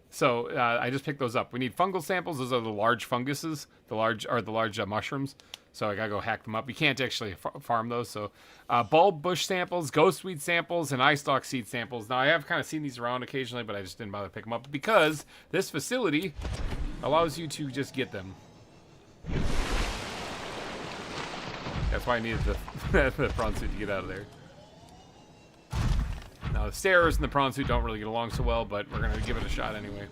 So I just picked those up. We need fungal samples. Those are the large funguses, the large mushrooms. So I gotta go hack them up. You can't actually farm those. So bulb bush samples, ghostweed samples, and eye stalk seed samples. Now I have kind of seen these around occasionally, but I just didn't bother to pick them up because this facility allows you to just get them. That's why I needed the prawn suit to get out of there. Now the stairs and the prawn suit don't really get along so well, but we're gonna give it a shot anyway.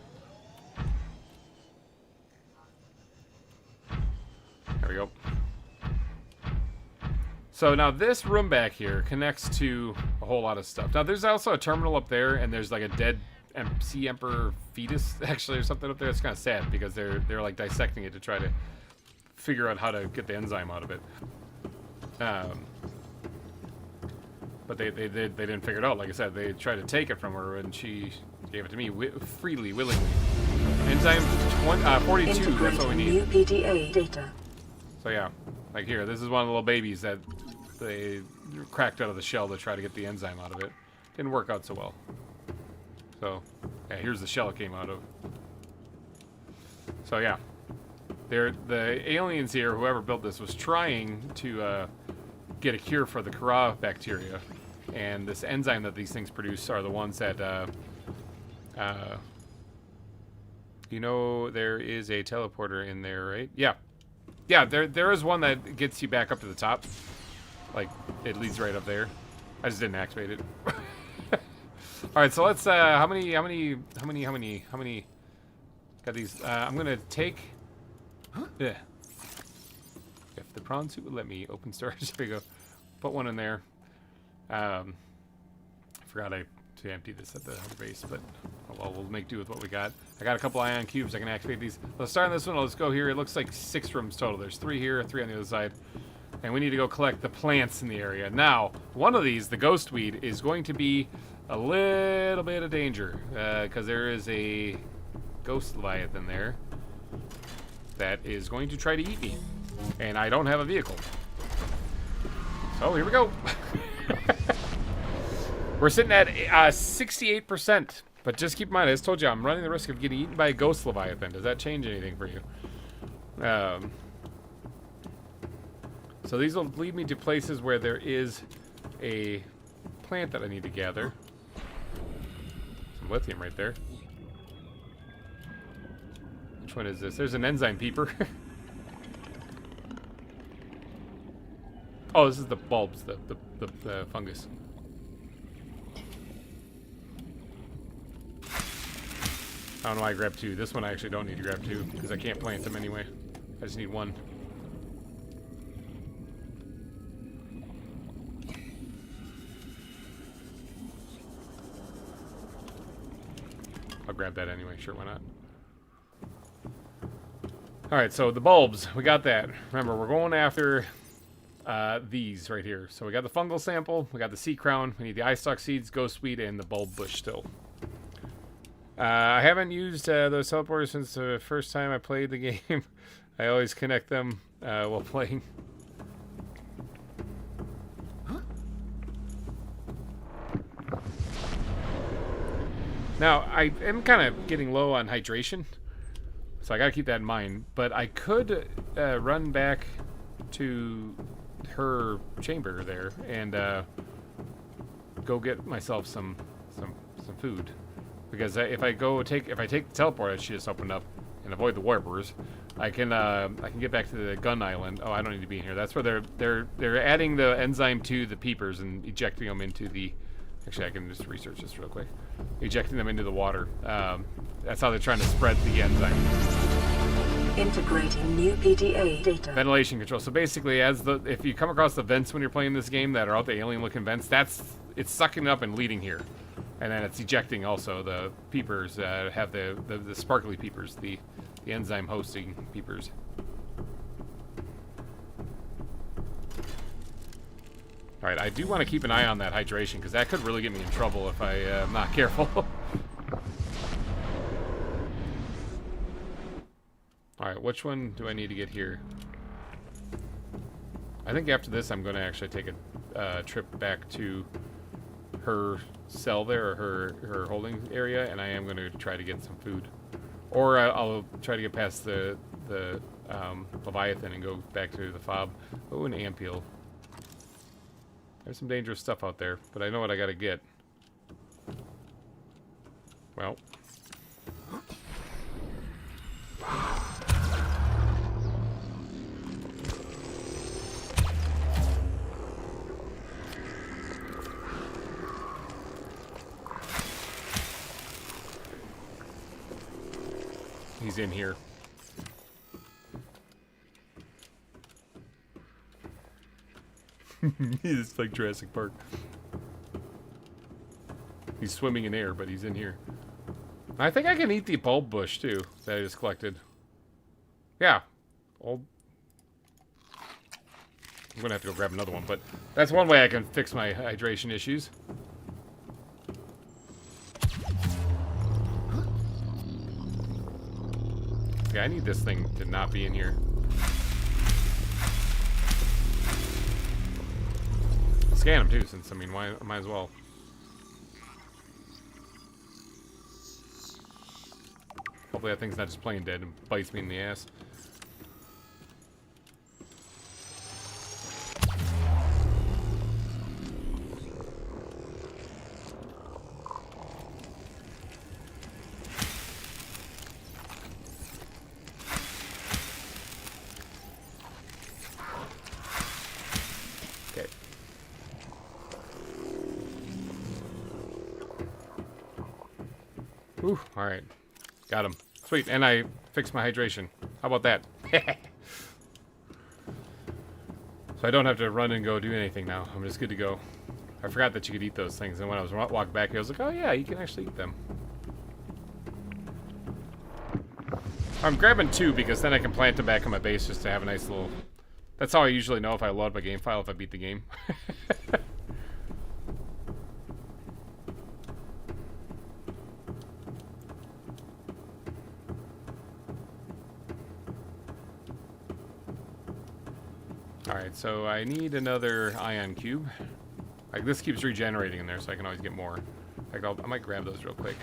There we go. So now this room back here connects to a whole lot of stuff. Now there's also a terminal up there, and there's like a dead sea emperor fetus actually or something up there. It's kind of sad because they're like dissecting it to try to figure out how to get the enzyme out of it. But they didn't figure it out. Like I said, they tried to take it from her, and she gave it to me freely, willingly. Enzyme 42. That's what we need. New PDA data. So yeah, like here, this is one of the little babies that they cracked out of the shell to try to get the enzyme out of it. Didn't work out so well. So yeah, here's the shell it came out of. So yeah, the aliens here, whoever built this, was trying to get a cure for the Kara bacteria, and this enzyme that these things produce are the ones that you know, there is a teleporter in there, right? Yeah. Yeah, there is one that gets you back up to the top. Like, it leads right up there. I just didn't activate it. Alright, so let's, how many got these, I'm gonna take, yeah. If the prawn suit would let me open storage, there we go. Put one in there. I forgot to empty this at the base, but oh well, we'll make do with what we got. I got a couple ion cubes. I can activate these. Let's start on this one. Let's go here. It looks like 6 rooms total. There's 3 here, 3 on the other side. And we need to go collect the plants in the area. Now, one of these, the ghostweed, is going to be a little bit of danger because there is a ghost Leviathan there that is going to try to eat me, and I don't have a vehicle. So here we go. We're sitting at 68%, but just keep in mind, I just told you, I'm running the risk of getting eaten by a ghost Leviathan. Does that change anything for you? So these will lead me to places where there is a plant that I need to gather. Some lithium right there. Which one is this? There's an enzyme peeper. Oh, this is the bulbs, the fungus. I don't know why I grabbed 2. This one I actually don't need to grab 2 because I can't plant them anyway. I just need 1. I'll grab that anyway. Sure, why not? Alright, so the bulbs. We got that. Remember, we're going after these right here. So we got the fungal sample. We got the sea crown. We need the eye stalk seeds, ghost weed, and the bulb bush still. I haven't used those teleporters since the first time I played the game. I always connect them while playing. Now, I am kind of getting low on hydration, so I gotta keep that in mind. But I could run back to her chamber there and go get myself some food. Because if I take the teleport that she just opened up and avoid the warpers, I can get back to the gun island. Oh, I don't need to be in here. That's where they're adding the enzyme to the peepers and ejecting them into the. Actually, I can just research this real quick. Ejecting them into the water. That's how they're trying to spread the enzyme. Integrating new PDA data. Ventilation control. So basically, if you come across the vents when you're playing this game that are out the alien-looking vents, it's sucking up and leading here. And then it's ejecting also the peepers that have the sparkly peepers, the enzyme hosting peepers. Alright, I do want to keep an eye on that hydration because that could really get me in trouble if I'm not careful. Alright, which one do I need to get here? I think after this I'm going to actually take a trip back to her cell there, or her holding area, and I am going to try to get some food. Or I'll try to get past the Leviathan and go back to the fob. Oh, an ampule. There's some dangerous stuff out there, but I know what I gotta get. Well. He's in here. It's like Jurassic Park. He's swimming in air, but he's in here. I think I can eat the bulb bush, too, that I just collected. Yeah. I'm gonna have to go grab another one, but that's one way I can fix my hydration issues. Yeah, I need this thing to not be in here. Scan them too, since I mean, why might as well. Hopefully that thing's not just playing dead and bites me in the ass. Ooh, alright. Got him. Sweet, and I fixed my hydration. How about that? So I don't have to run and go do anything now. I'm just good to go. I forgot that you could eat those things, and when I was walking back here, I was like, oh yeah, you can actually eat them. I'm grabbing 2 because then I can plant them back on my base just to have a nice little... That's how I usually know if I load my game file, if I beat the game. Alright, so I need another ion cube. Like, this keeps regenerating in there, so I can always get more. In fact, I might grab those real quick.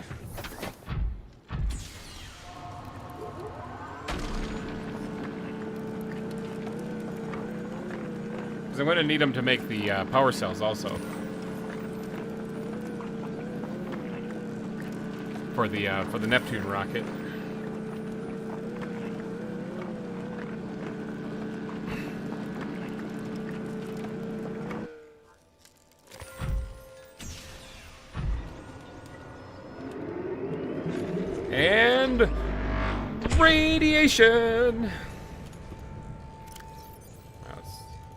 Because I'm going to need them to make the power cells also. For the Neptune rocket. And radiation.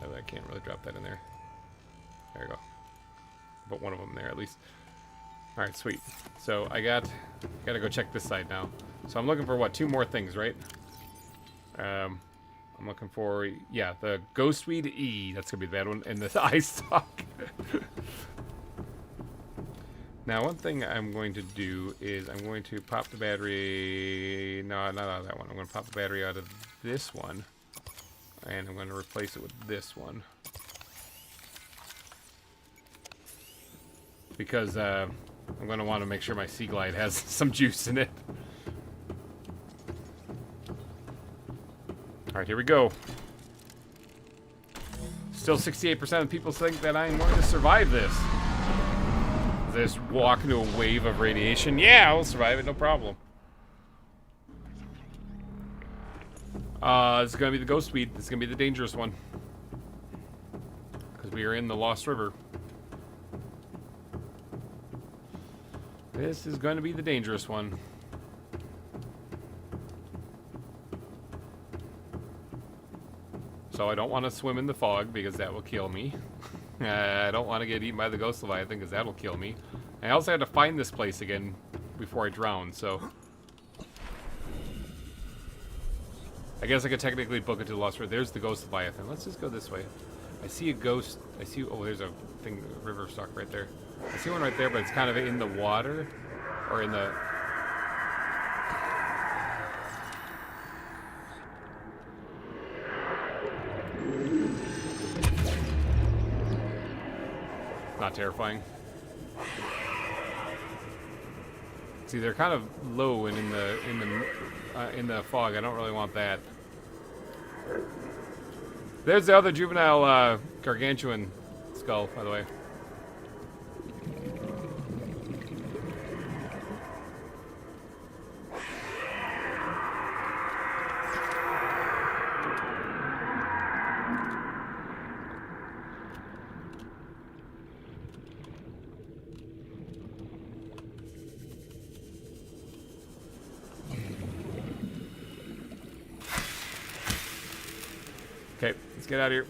I can't really drop that in there. There you go. Put one of them there at least. All right, sweet. So I gotta go check this side now. So I'm looking for what? 2 more things, right? I'm looking for, yeah, the Ghostweed E. That's gonna be the bad one, and the eye stalk. Now, one thing I'm going to do is I'm going to pop the battery. No, not out of that one. I'm going to pop the battery out of this one, and I'm going to replace it with this one because I'm going to want to make sure my Sea Glide has some juice in it. Alright, here we go. Still 68% of people think that I'm going to survive this. Just walk into a wave of radiation. Yeah, I'll survive it, no problem. It's going to be the Ghostweed. It's going to be the dangerous one. Because we are in the Lost River. This is going to be the dangerous one. So I don't want to swim in the fog because that will kill me. I don't want to get eaten by the Ghost Leviathan because that'll kill me. I also had to find this place again before I drowned, so... I guess I could technically book it to the Lost River. There's the Ghost Leviathan. Let's just go this way. I see a ghost. I see... Oh, there's a thing, a river stalk right there. I see one right there, but it's kind of in the water. Or in the... Not terrifying. See, they're kind of low and in the fog. I don't really want that. There's the other juvenile gargantuan skull, by the way. Okay, let's get out of here.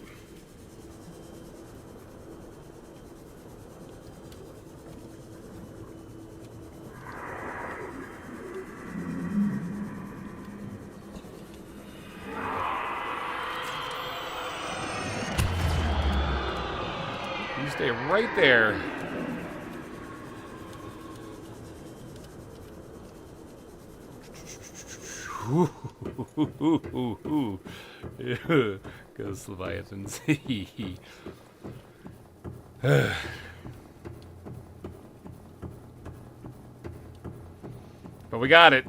You stay right there. Ghost Leviathans. But we got it.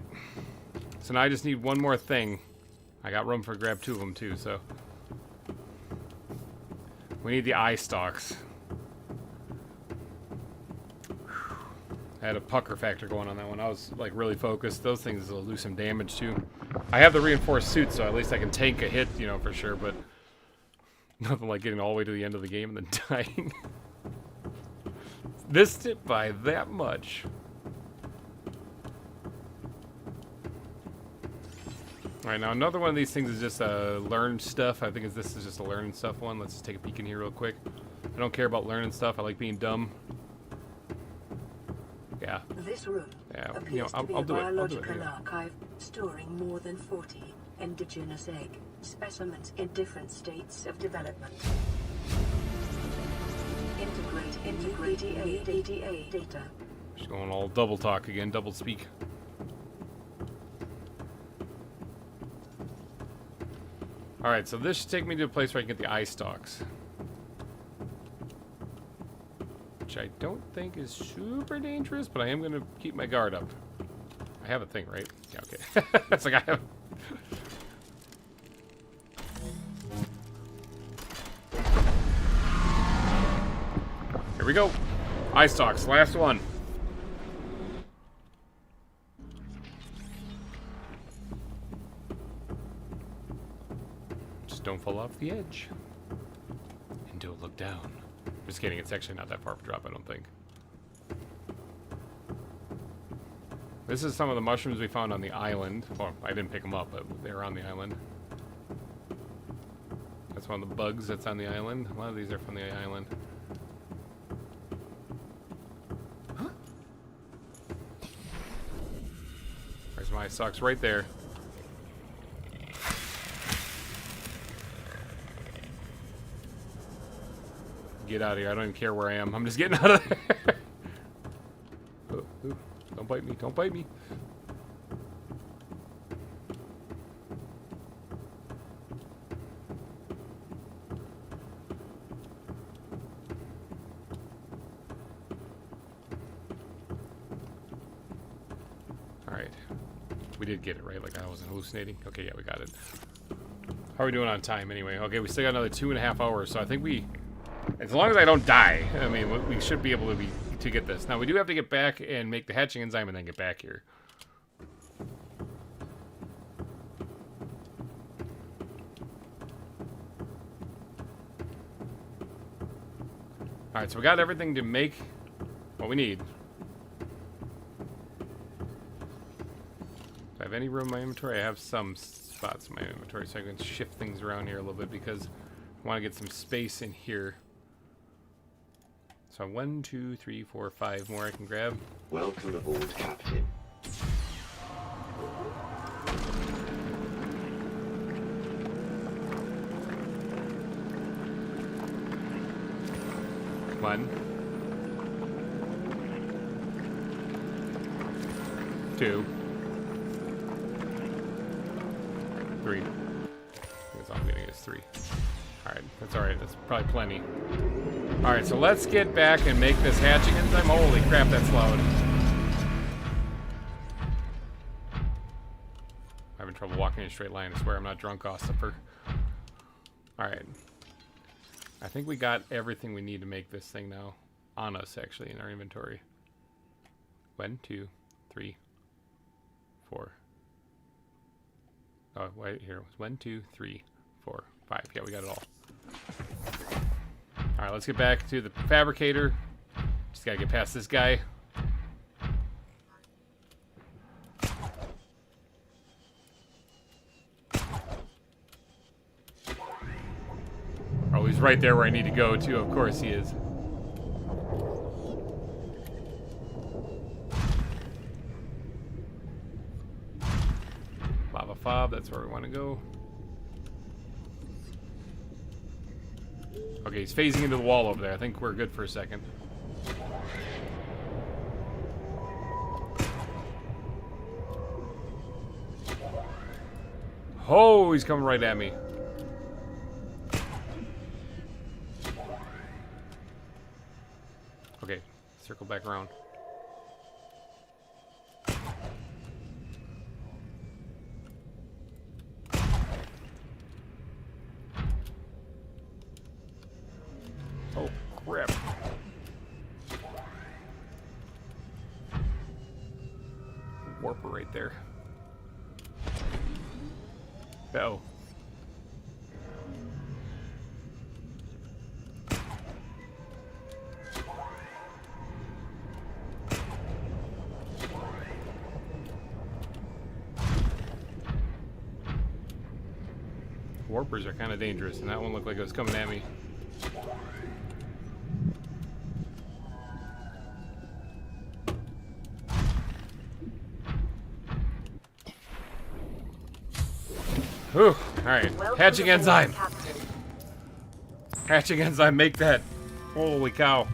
So now I just need one more thing. I got room for grab 2 of them too, so. We need the eye stalks. I had a pucker factor going on that one. I was like really focused. Those things will do some damage too. I have the reinforced suit, so at least I can tank a hit, you know, for sure, but nothing like getting all the way to the end of the game and then dying. Missed it by that much. Alright, now another one of these things is just learned stuff. I think this is just a learned stuff one. Let's just take a peek in here real quick. I don't care about learning stuff. I like being dumb. Yeah. This room appears to be a biological archive storing more than 40 indigenous egg specimens in different states of development. Integrate ADA data. Just going all double talk again, double speak. Alright, so this should take me to a place where I can get the eye stalks. Which I don't think is super dangerous, but I am going to keep my guard up. I have a thing, right? Yeah, okay. That's like I have... Here we go. Eye stalks, last one. Just don't fall off the edge. And don't look down. Just kidding, it's actually not that far of a drop, I don't think. This is some of the mushrooms we found on the island. Well, I didn't pick them up, but they were on the island. That's one of the bugs that's on the island. A lot of these are from the island. There's my socks right there. Get out of here. I don't even care where I am. I'm just getting out of there. Oh, oh, don't bite me. Don't bite me. Alright. We did get it, right? Like I wasn't hallucinating. Okay, yeah, we got it. How are we doing on time anyway? Okay, we still got another 2.5 hours, so I think we... As long as I don't die, I mean, we should be able to get this. Now, we do have to get back and make the hatching enzyme and then get back here. Alright, so we got everything to make what we need. Do I have any room in my inventory? I have some spots in my inventory, so I can shift things around here a little bit because I want to get some space in here. So 1, 2, 3, 4, 5 more I can grab. Welcome aboard, Captain. One. 2. 3. That's all I'm getting is 3. Alright, that's alright. That's probably plenty. Alright, so let's get back and make this hatching enzyme. Holy crap, that's loud. I'm having trouble walking in a straight line. I swear I'm not drunk, Ossifer. Alright. I think we got everything we need to make this thing now. On us, actually, in our inventory. 1, 2, 3, 4. Oh, wait, here. It was 1, 2, 3, 4, 5. Yeah, we got it all. Alright, let's get back to the fabricator. Just gotta get past this guy. Oh, he's right there where I need to go, too. Of course he is. Lava fob, that's where we want to go. Okay, he's phasing into the wall over there. I think we're good for a second. Oh, he's coming right at me. Okay, circle back around. Oh, crap. Warper right there. Oh. Warpers are kind of dangerous, and that one looked like it was coming at me. Whew. Alright. Hatching enzyme. Hatching enzyme, make that. Holy cow.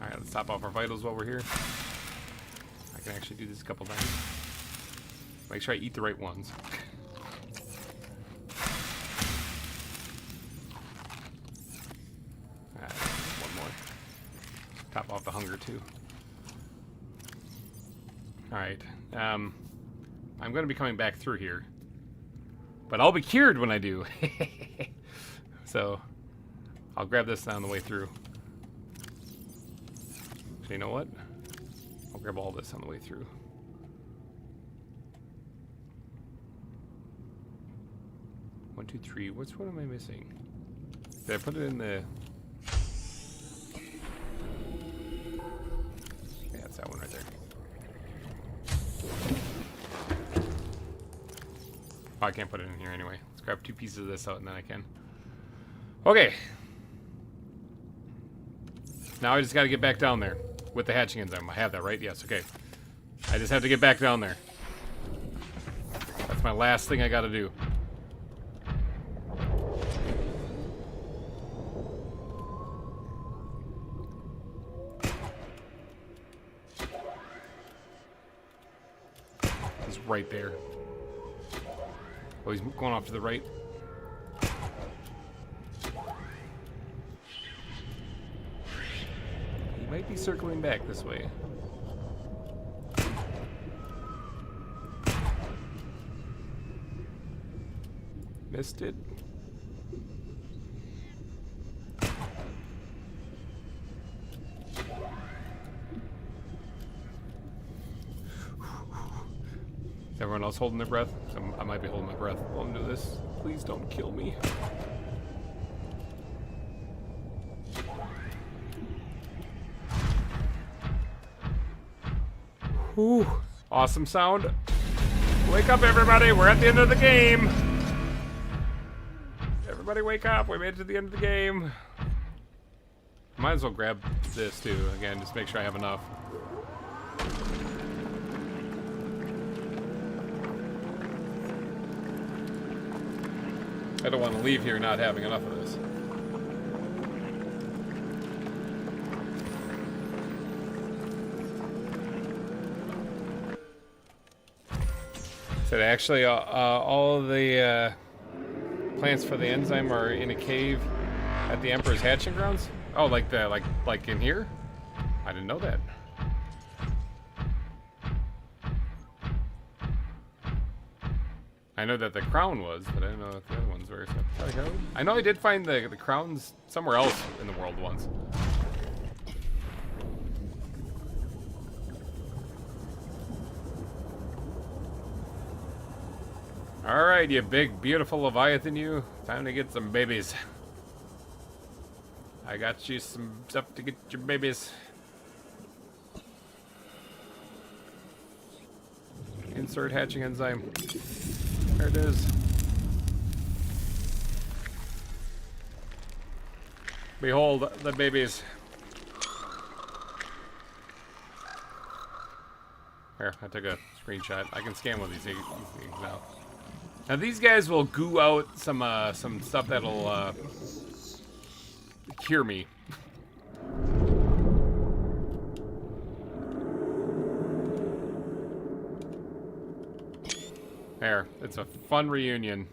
Alright, let's top off our vitals while we're here. I can actually do this a couple times. Make sure I eat the right ones. Top off the hunger too. Alright. I'm going to be coming back through here. But I'll be cured when I do. So, I'll grab this on the way through. So you know what? I'll grab all this on the way through. One, two, three. Which one am I missing? Did I put it in the... Yeah, it's that one right there. Oh, I can't put it in here anyway. Let's grab 2 pieces of this out and then I can. Okay. Now I just gotta get back down there with the hatching enzyme. I have that, right? Yes, okay. I just have to get back down there. That's my last thing I gotta do. He's right there. Oh, he's going off to the right. He might be circling back this way. Missed it. Everyone else holding their breath? I might be holding my breath while I'm doing this. Please don't kill me. Whew. Awesome sound. Wake up, everybody. We're at the end of the game. Everybody wake up. We made it to the end of the game. Might as well grab this, too. Again, just make sure I have enough. I don't want to leave here not having enough of this. So actually, all of the plants for the enzyme are in a cave at the Emperor's hatching grounds. Oh, like in here? I didn't know that. I know that the crown was, but I didn't know that the other ones were. So I know I did find the crowns somewhere else in the world once. Alright, you big, beautiful Leviathan, you. Time to get some babies. I got you some stuff to get your babies. Insert hatching enzyme. There it is. Behold the babies. Here, I took a screenshot. I can scan one of these things now. Now these guys will goo out some stuff that'll cure me. There, it's a fun reunion.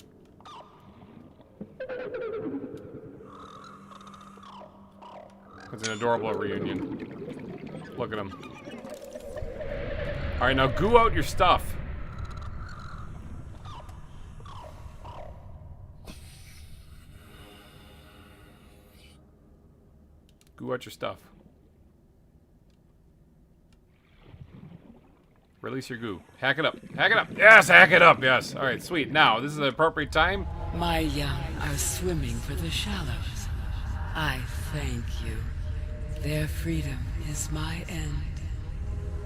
It's an adorable reunion. Look at them. Alright, now goo out your stuff. Goo out your stuff. Release your goo. Hack it up. Hack it up. Yes, hack it up. Yes. All right, sweet. Now, this is the appropriate time. My young are swimming for the shallows. I thank you. Their freedom is my end.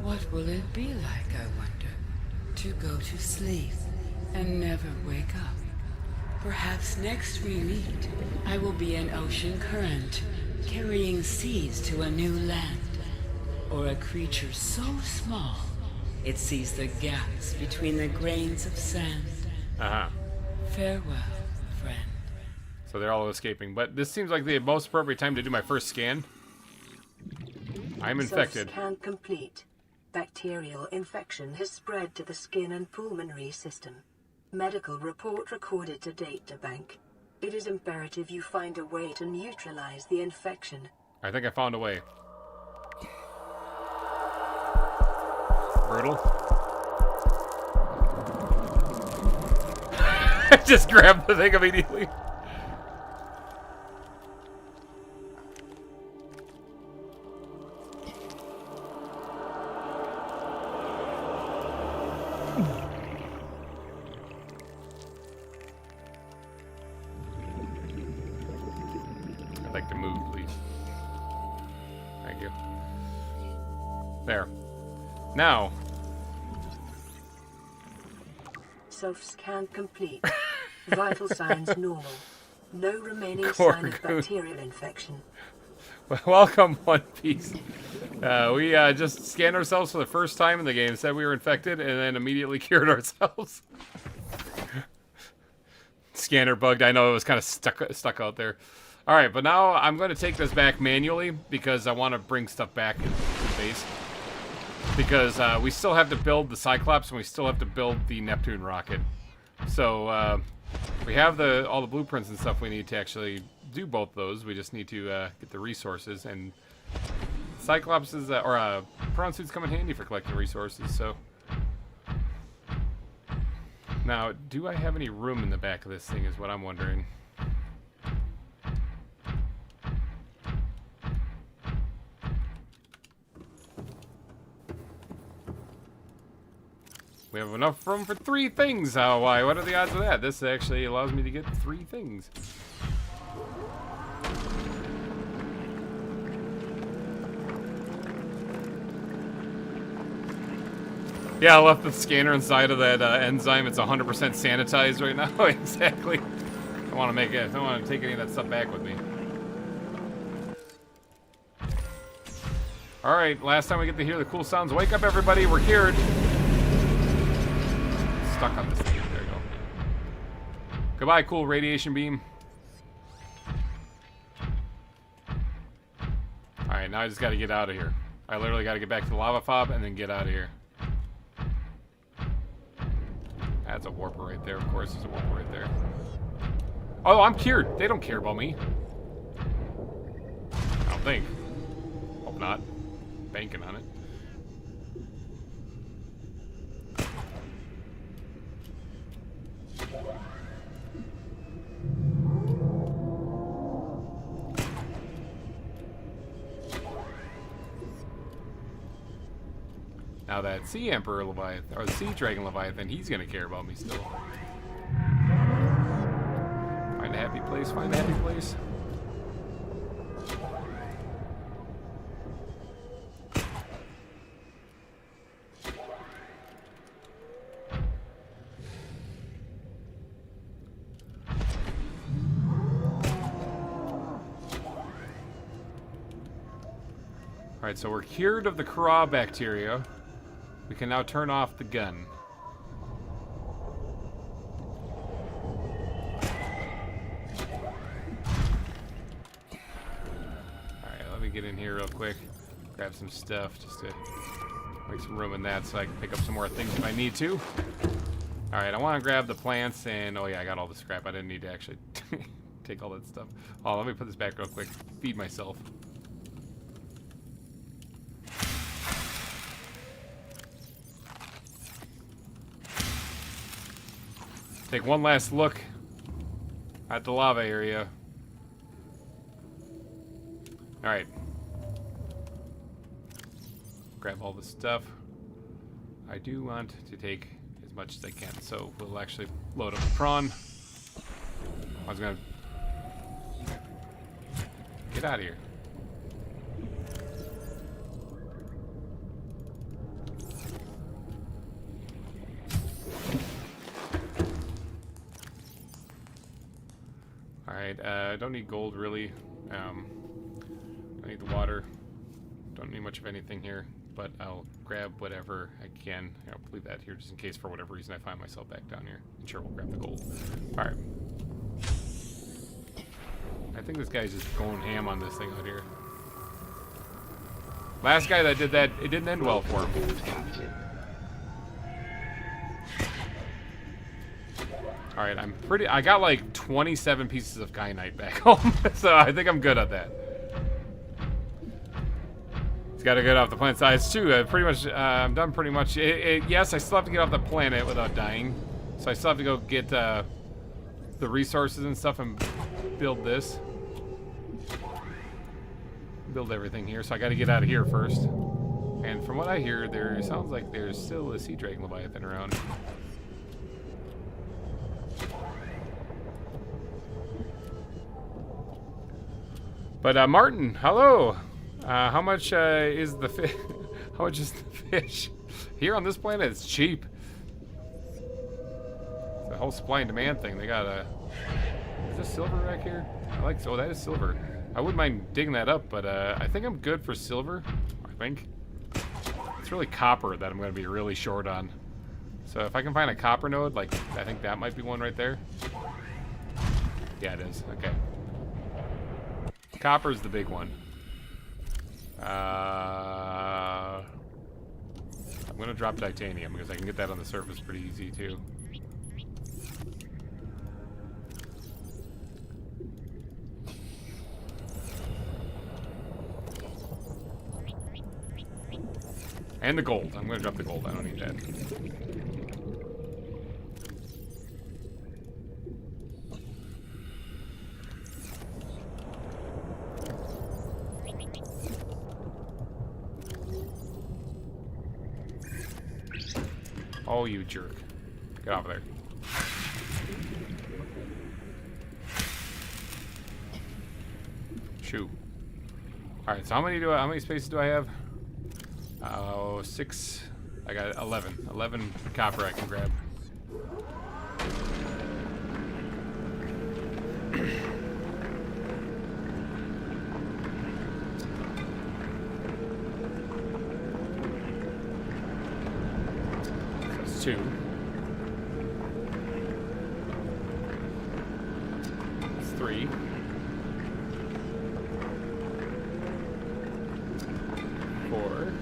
What will it be like, I wonder, to go to sleep and never wake up? Perhaps next we meet, I will be an ocean current, carrying seeds to a new land. Or a creature so small, it sees the gaps between the grains of sand. Uh-huh. Farewell, friend. So they're all escaping. But this seems like the most appropriate time to do my first scan. I'm infected. Scan complete. Bacterial infection has spread to the skin and pulmonary system. Medical report recorded to data bank. It is imperative you find a way to neutralize the infection. I think I found a way. Brutal. I just grabbed the thing immediately. I'd like to move, please. Thank you. There. Now. Self-scan complete. Vital signs normal. No remaining Core sign of goon. bacterial infection. Welcome, One Piece. We just scanned ourselves for the first time in the game, said we were infected, and then immediately cured ourselves. Scanner bugged. I know it was kind of stuck out there. All right, but now I'm going to take this back manually because I want to bring stuff back to base. Because we still have to build the Cyclops and we still have to build the Neptune rocket. So we have all the blueprints and stuff we need to actually do both those. We just need to get the resources, and Cyclops is or prawn suits come in handy for collecting resources. So now, do I have any room in the back of this thing? Is what I'm wondering. We have enough room for 3 things. Oh, why? What are the odds of that? This actually allows me to get 3 things. Yeah, I left the scanner inside of that enzyme. It's 100% sanitized right now. Exactly. I want to make it. I don't want to take any of that stuff back with me. All right, last time we get to hear the cool sounds. Wake up, everybody! We're cured. Stuck on this thing. There you go. Goodbye, cool radiation beam. Alright, now I just gotta get out of here. I literally gotta get back to the lava fob and then get out of here. That's a warper right there, of course. There's a warper right there. Oh, I'm cured. They don't care about me. I don't think. Hope not. Banking on it. Now that Sea Emperor Leviathan, or the Sea Dragon Leviathan, he's gonna care about me still. Find a happy place, find a happy place. Alright, so we're cured of the Craw bacteria. We can now turn off the gun. Alright, let me get in here real quick. Grab some stuff just to make some room in that so I can pick up some more things if I need to. Alright, I want to grab the plants and... Oh yeah, I got all the scrap. I didn't need to actually take all that stuff. Oh, let me put this back real quick. Feed myself. Take one last look at the lava area. Alright. Grab all the stuff. I do want to take as much as I can, so we'll actually load up the prawn. I was gonna... Get out of here. Alright, I don't need gold really. I need the water. Don't need much of anything here, but I'll grab whatever I can. I'll leave that here just in case for whatever reason I find myself back down here. And sure, we'll grab the gold. Alright. I think this guy's just going ham on this thing out here. Last guy that did that, it didn't end well for him. Alright, I got like 27 pieces of kyanite back home, so I think I'm good at that. It's Gotta get off the planet. So it's true. Pretty much, I'm done pretty much. Yes, I still have to get off the planet without dying. So I still have to go get the resources and stuff and build this. Build everything here. So I gotta get out of here first. And from what I hear, there sounds like there's still a sea dragon Leviathan around. But Martin, hello. How much is the fish? How much is the fish? Here on this planet, it's cheap. It's the whole supply and demand thing. They got a. Is this silver back here? I like. Oh, that is silver. I wouldn't mind digging that up, but I think I'm good for silver. I think. It's really copper that I'm going to be really short on. So if I can find a copper node, like I think that might be one right there. Yeah, it is. Okay. Copper's the big one. I'm gonna drop titanium because I can get that on the surface pretty easy too. And the gold. I'm gonna drop the gold. I don't need that. Oh, you jerk. Get off of there. Shoo. Alright, so how many spaces do I have? Oh, 6. I got 11. 11 copper I can grab. That's 2. That's 3. 4.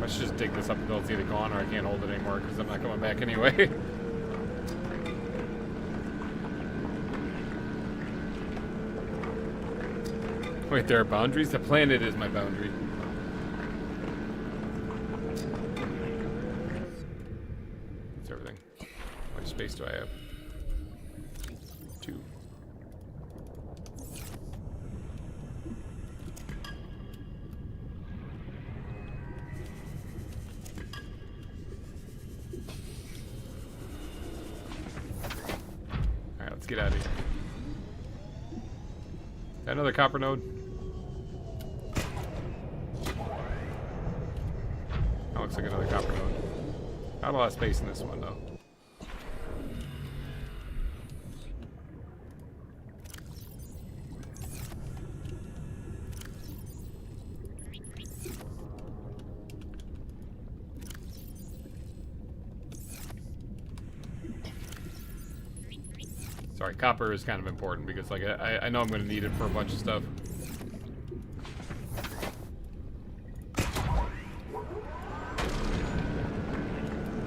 I should just dig this up until it's either gone or I can't hold it anymore because I'm not coming back anyway. Wait, there are boundaries? The planet is my boundary. That's everything. How much space do I have? 2. Alright, let's get out of here. Got another copper node. That looks like another copper node. Not a lot of space in this one though. Sorry, copper is kind of important because like I know I'm going to need it for a bunch of stuff.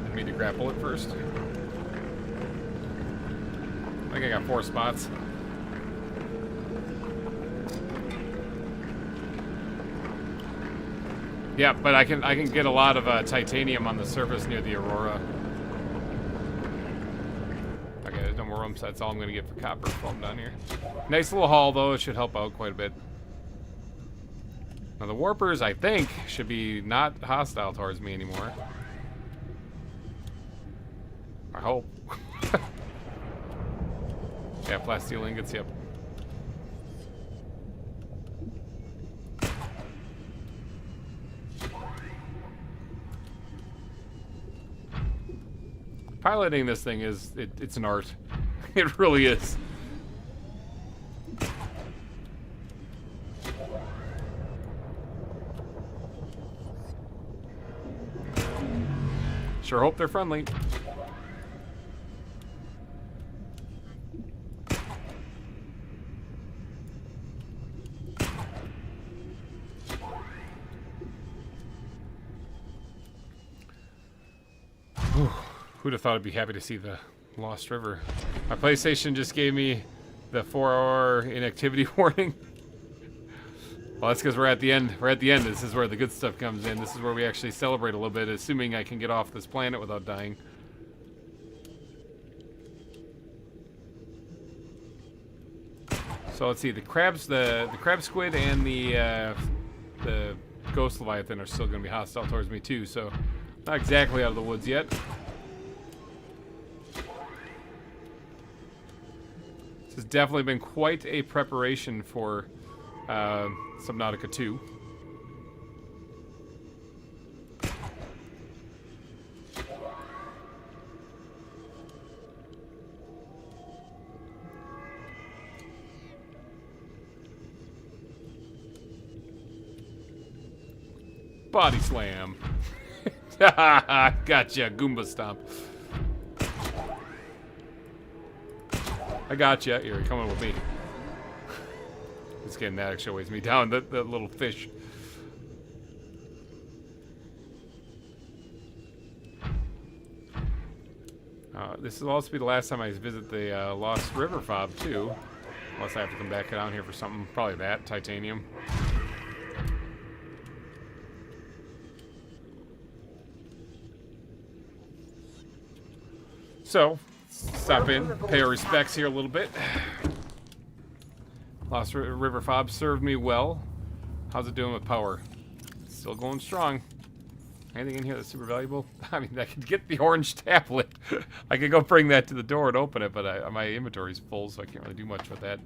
Didn't mean to grapple it first. I think I got 4 spots. Yeah, but I can get a lot of titanium on the surface near the Aurora. So that's all I'm going to get for copper while I'm down here. Nice little haul, though. It should help out quite a bit. Now, the warpers, I think, should be not hostile towards me anymore. I hope. Yeah, plasteel ingots, yep. Piloting this thing it's an art. It really is. Sure hope they're friendly. Who'd have thought I'd be happy to see the Lost River. My PlayStation just gave me the 4-hour inactivity warning. Well, that's because we're at the end. We're at the end. This is where the good stuff comes in. This is where we actually celebrate a little bit, assuming I can get off this planet without dying. So let's see. The crabs, the crab squid, and the ghost Leviathan are still going to be hostile towards me too. So not exactly out of the woods yet. This has definitely been quite a preparation for Subnautica 2. Body slam. Gotcha, Goomba stomp. I gotcha. Here, you're coming with me. This game that actually weighs me down. That little fish. This will also be the last time I visit the Lost River Fob too. Unless I have to come back down here for something. Probably that, titanium. So, stop in, pay our respects here a little bit. Lost River Fob served me well. How's it doing with power? Still going strong. Anything in here that's super valuable? I mean, I could get the orange tablet. I could go bring that to the door and open it, but my inventory's full, so I can't really do much with that.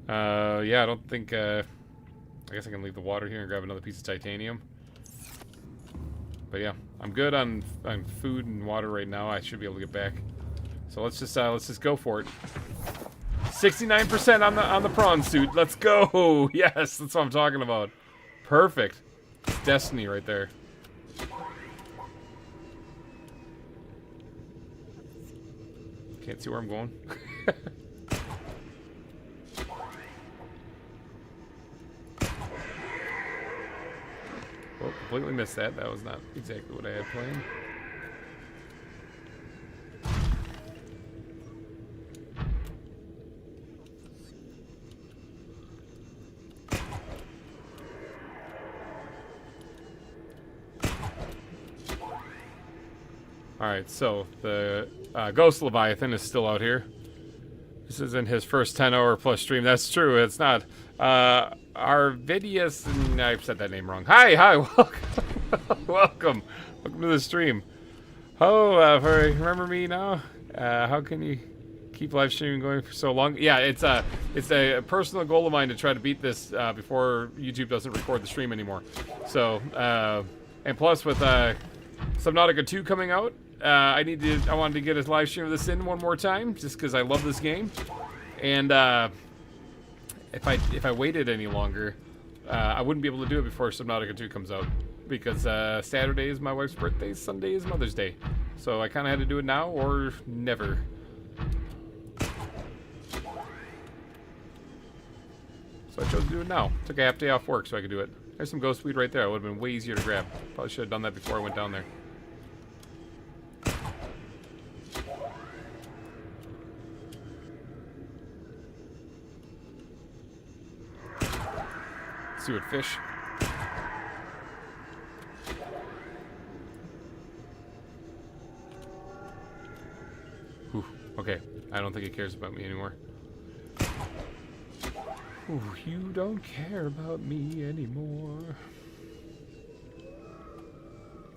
Yeah, I don't think... I guess I can leave the water here and grab another piece of titanium. But yeah, I'm good on food and water right now. I should be able to get back. So let's just go for it. 69% on the prawn suit. Let's go. Yes, that's what I'm talking about. Perfect. It's destiny right there. Can't see where I'm going. Oh, completely missed that. That was not exactly what I had planned. Alright, so the Ghost Leviathan is still out here. This isn't his first 10-hour plus stream. That's true, it's not. Arvidius, I've said that name wrong. Hi, welcome. Welcome to the stream. Oh, remember me now? How can you keep live streaming going for so long? Yeah, it's a personal goal of mine to try to beat this before YouTube doesn't record the stream anymore. So, and plus with Subnautica 2 coming out, I wanted to get a live stream of this in one more time, just because I love this game. And if I waited any longer, I wouldn't be able to do it before Subnautica 2 comes out, because Saturday is my wife's birthday, Sunday is Mother's Day, so I kind of had to do it now or never. So I chose to do it now. Took a half day off work so I could do it. There's some ghost weed right there. It would have been way easier to grab. Probably should have done that before I went down there. See what fish. Whew. Okay, I don't think it cares about me anymore. Ooh, you don't care about me anymore.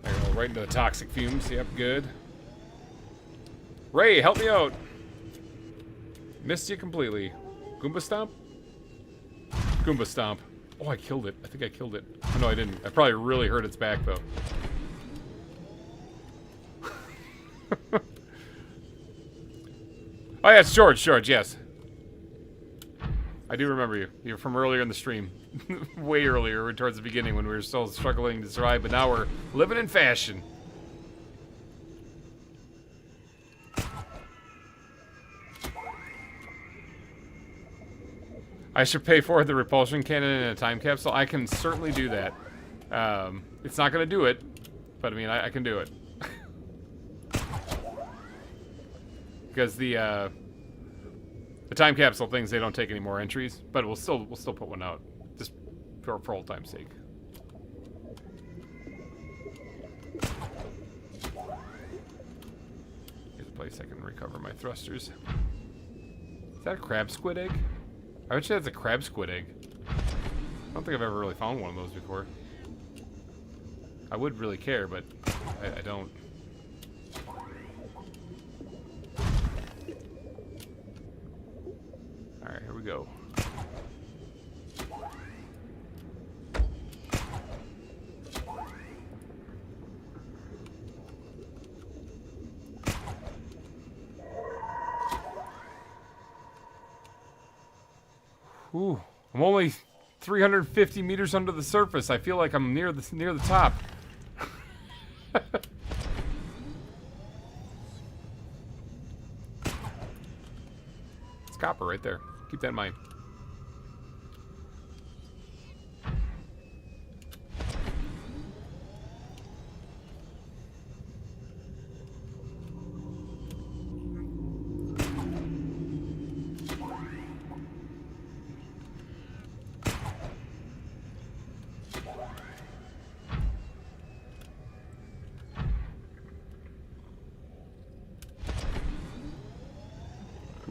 There we go, right into the toxic fumes. Yep, good. Ray, help me out. Missed you completely. Goomba stomp? Goomba stomp. Oh, I killed it. I think I killed it. Oh, no, I didn't. I probably really hurt its back, though. Oh, yeah, it's George, yes. I do remember you. You're from earlier in the stream. Way earlier, towards the beginning when we were still struggling to survive, but now we're living in fashion. I should pay for the repulsion cannon in a time capsule. I can certainly do that. It's not going to do it, but I mean, I can do it. Because the time capsule things, they don't take any more entries, but we'll still put one out. Just for old time's sake. Here's a place I can recover my thrusters. Is that a crab squid egg? I bet you that's a crab squid egg. I don't think I've ever really found one of those before. I would really care, but I don't. Alright, here we go. Ooh, I'm only 350 meters under the surface. I feel like I'm near the top. It's copper right there. Keep that in mind.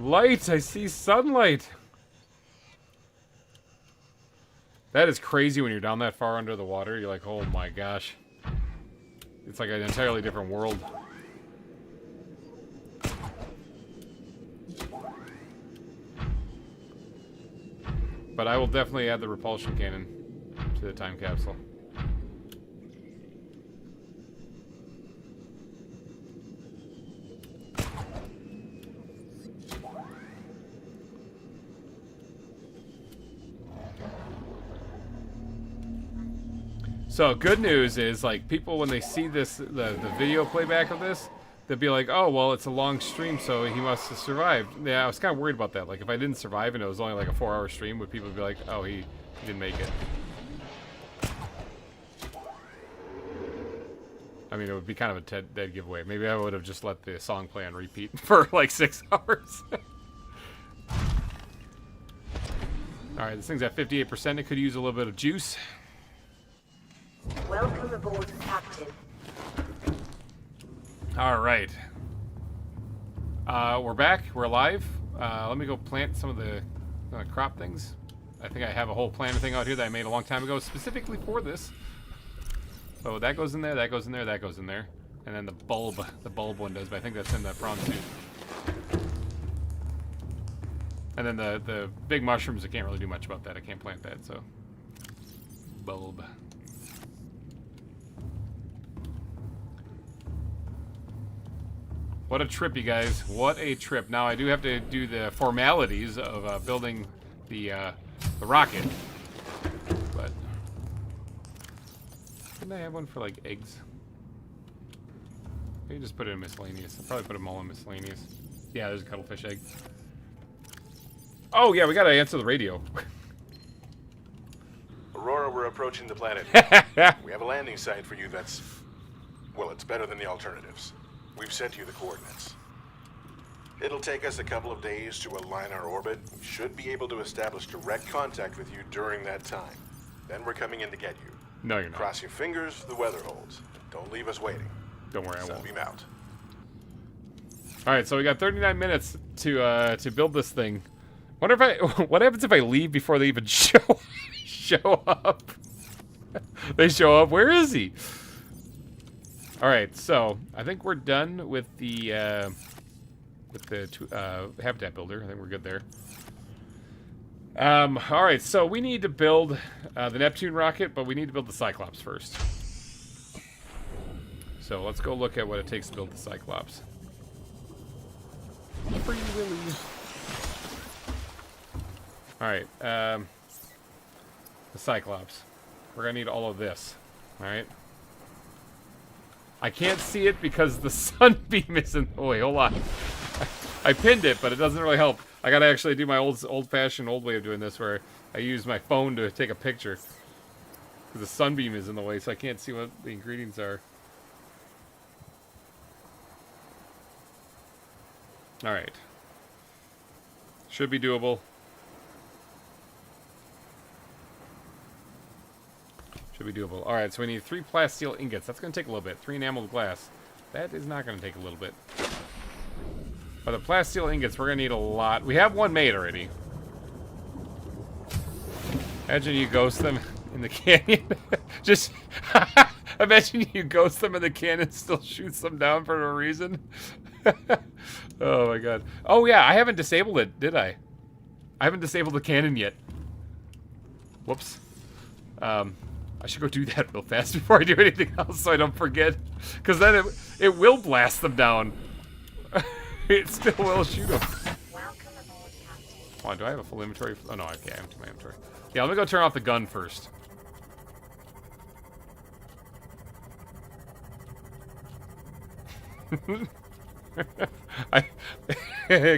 Light! I see sunlight! That is crazy when you're down that far under the water. You're like, oh my gosh. It's like an entirely different world. But I will definitely add the repulsion cannon to the time capsule. So good news is, like, people when they see this, the video playback of this, they'll be like, oh, well, it's a long stream, so he must have survived. Yeah, I was kind of worried about that. Like, if I didn't survive and it was only like a 4-hour stream, would people be like, oh, he didn't make it? I mean, it would be kind of a dead giveaway. Maybe I would have just let the song play on repeat for like 6 hours. Alright, this thing's at 58%. It could use a little bit of juice. Welcome aboard, Captain. Alright. We're back. We're alive. Let me go plant some of the crop things. I think I have a whole planter thing out here that I made a long time ago specifically for this. So that goes in there, that goes in there, that goes in there. And then the bulb one does, but I think that's in the prawn suit. And then the big mushrooms, I can't really do much about that. I can't plant that, so. Bulb. What a trip, you guys. What a trip. Now, I do have to do the formalities of building the rocket. But didn't I have one for, like, eggs? Maybe just put it in miscellaneous. I'll probably put them all in miscellaneous. Yeah, there's a cuttlefish egg. Oh, yeah, we gotta answer the radio. Aurora, we're approaching the planet. We have a landing site for you that's... well, it's better than the alternatives. We've sent you the coordinates. It'll take us a couple of days to align our orbit. We should be able to establish direct contact with you during that time. Then we're coming in to get you. No, you're not. Cross your fingers, the weather holds. Don't leave us waiting. Don't worry, I won't. Sunbeam out. Alright, so we got 39 minutes to build this thing. Wonder if what happens if I leave before they even show up? They show up. Where is he? All right, so I think we're done with the habitat builder. I think we're good there. All right, so we need to build the Neptune rocket, but we need to build the Cyclops first. So let's go look at what it takes to build the Cyclops. Free Willy. Alright, the Cyclops. We're gonna need all of this. Alright. I can't see it because the sunbeam is in the way. Hold on. I pinned it, but it doesn't really help. I gotta actually do my old-fashioned way of doing this where I use my phone to take a picture. Because the sunbeam is in the way, so I can't see what the ingredients are. Alright. Should be doable. Should be doable. All right, so we need 3 plasteel ingots. That's going to take a little bit. 3 enameled glass. That is not going to take a little bit. But the plasteel ingots, we're going to need a lot. We have 1 made already. Imagine you ghost them in the canyon. Just imagine you ghost them in the canyon, still shoots them down for no reason. Oh my god. Oh yeah, I haven't disabled it, did I? I haven't disabled the cannon yet. Whoops. I should go do that real fast before I do anything else so I don't forget. Because then it will blast them down. It still will shoot them. Hold on, do I have a full inventory? Oh no, okay, I empty my inventory. Yeah, let me go turn off the gun first.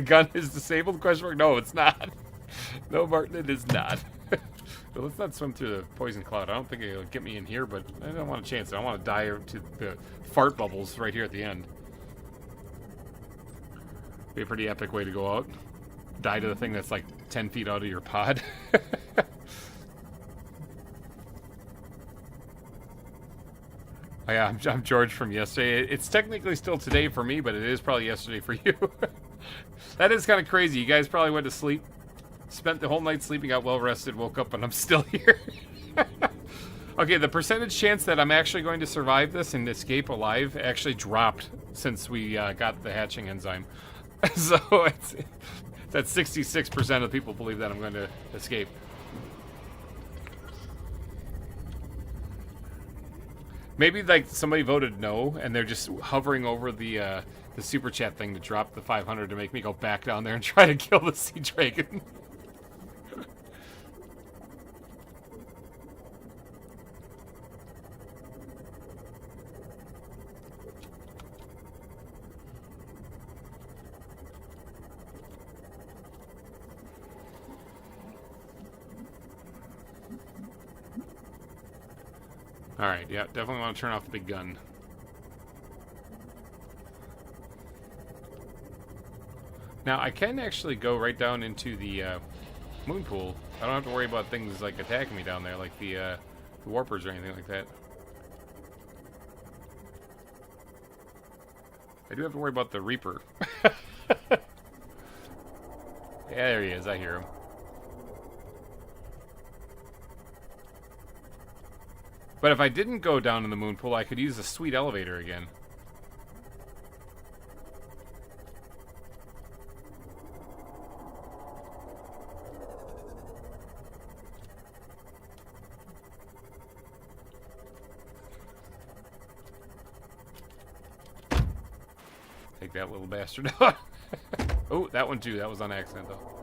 Gun is disabled? Question mark? No, it's not. No, Martin, it is not. But let's not swim through the poison cloud. I don't think it'll get me in here, but I don't want a chance. I don't want to die to the fart bubbles right here at the end. Be a pretty epic way to go out. Die to the thing that's like 10 feet out of your pod. Oh yeah, I'm George from yesterday. It's technically still today for me, but it is probably yesterday for you. That is kind of crazy. You guys probably went to sleep, spent the whole night sleeping, got well rested, woke up, and I'm still here. Okay, the percentage chance that I'm actually going to survive this and escape alive actually dropped since we got the hatching enzyme. So it's that 66% of people believe that I'm going to escape. Maybe like somebody voted no, and they're just hovering over the super chat thing to drop the 500 to make me go back down there and try to kill the sea dragon. Alright, yeah, definitely want to turn off the big gun. Now, I can actually go right down into the moon pool. I don't have to worry about things like attacking me down there, like the warpers or anything like that. I do have to worry about the Reaper. Yeah, there he is. I hear him. But if I didn't go down in the moon pool, I could use a sweet elevator again. Take that little bastard out. Oh, that one too. That was on accident though.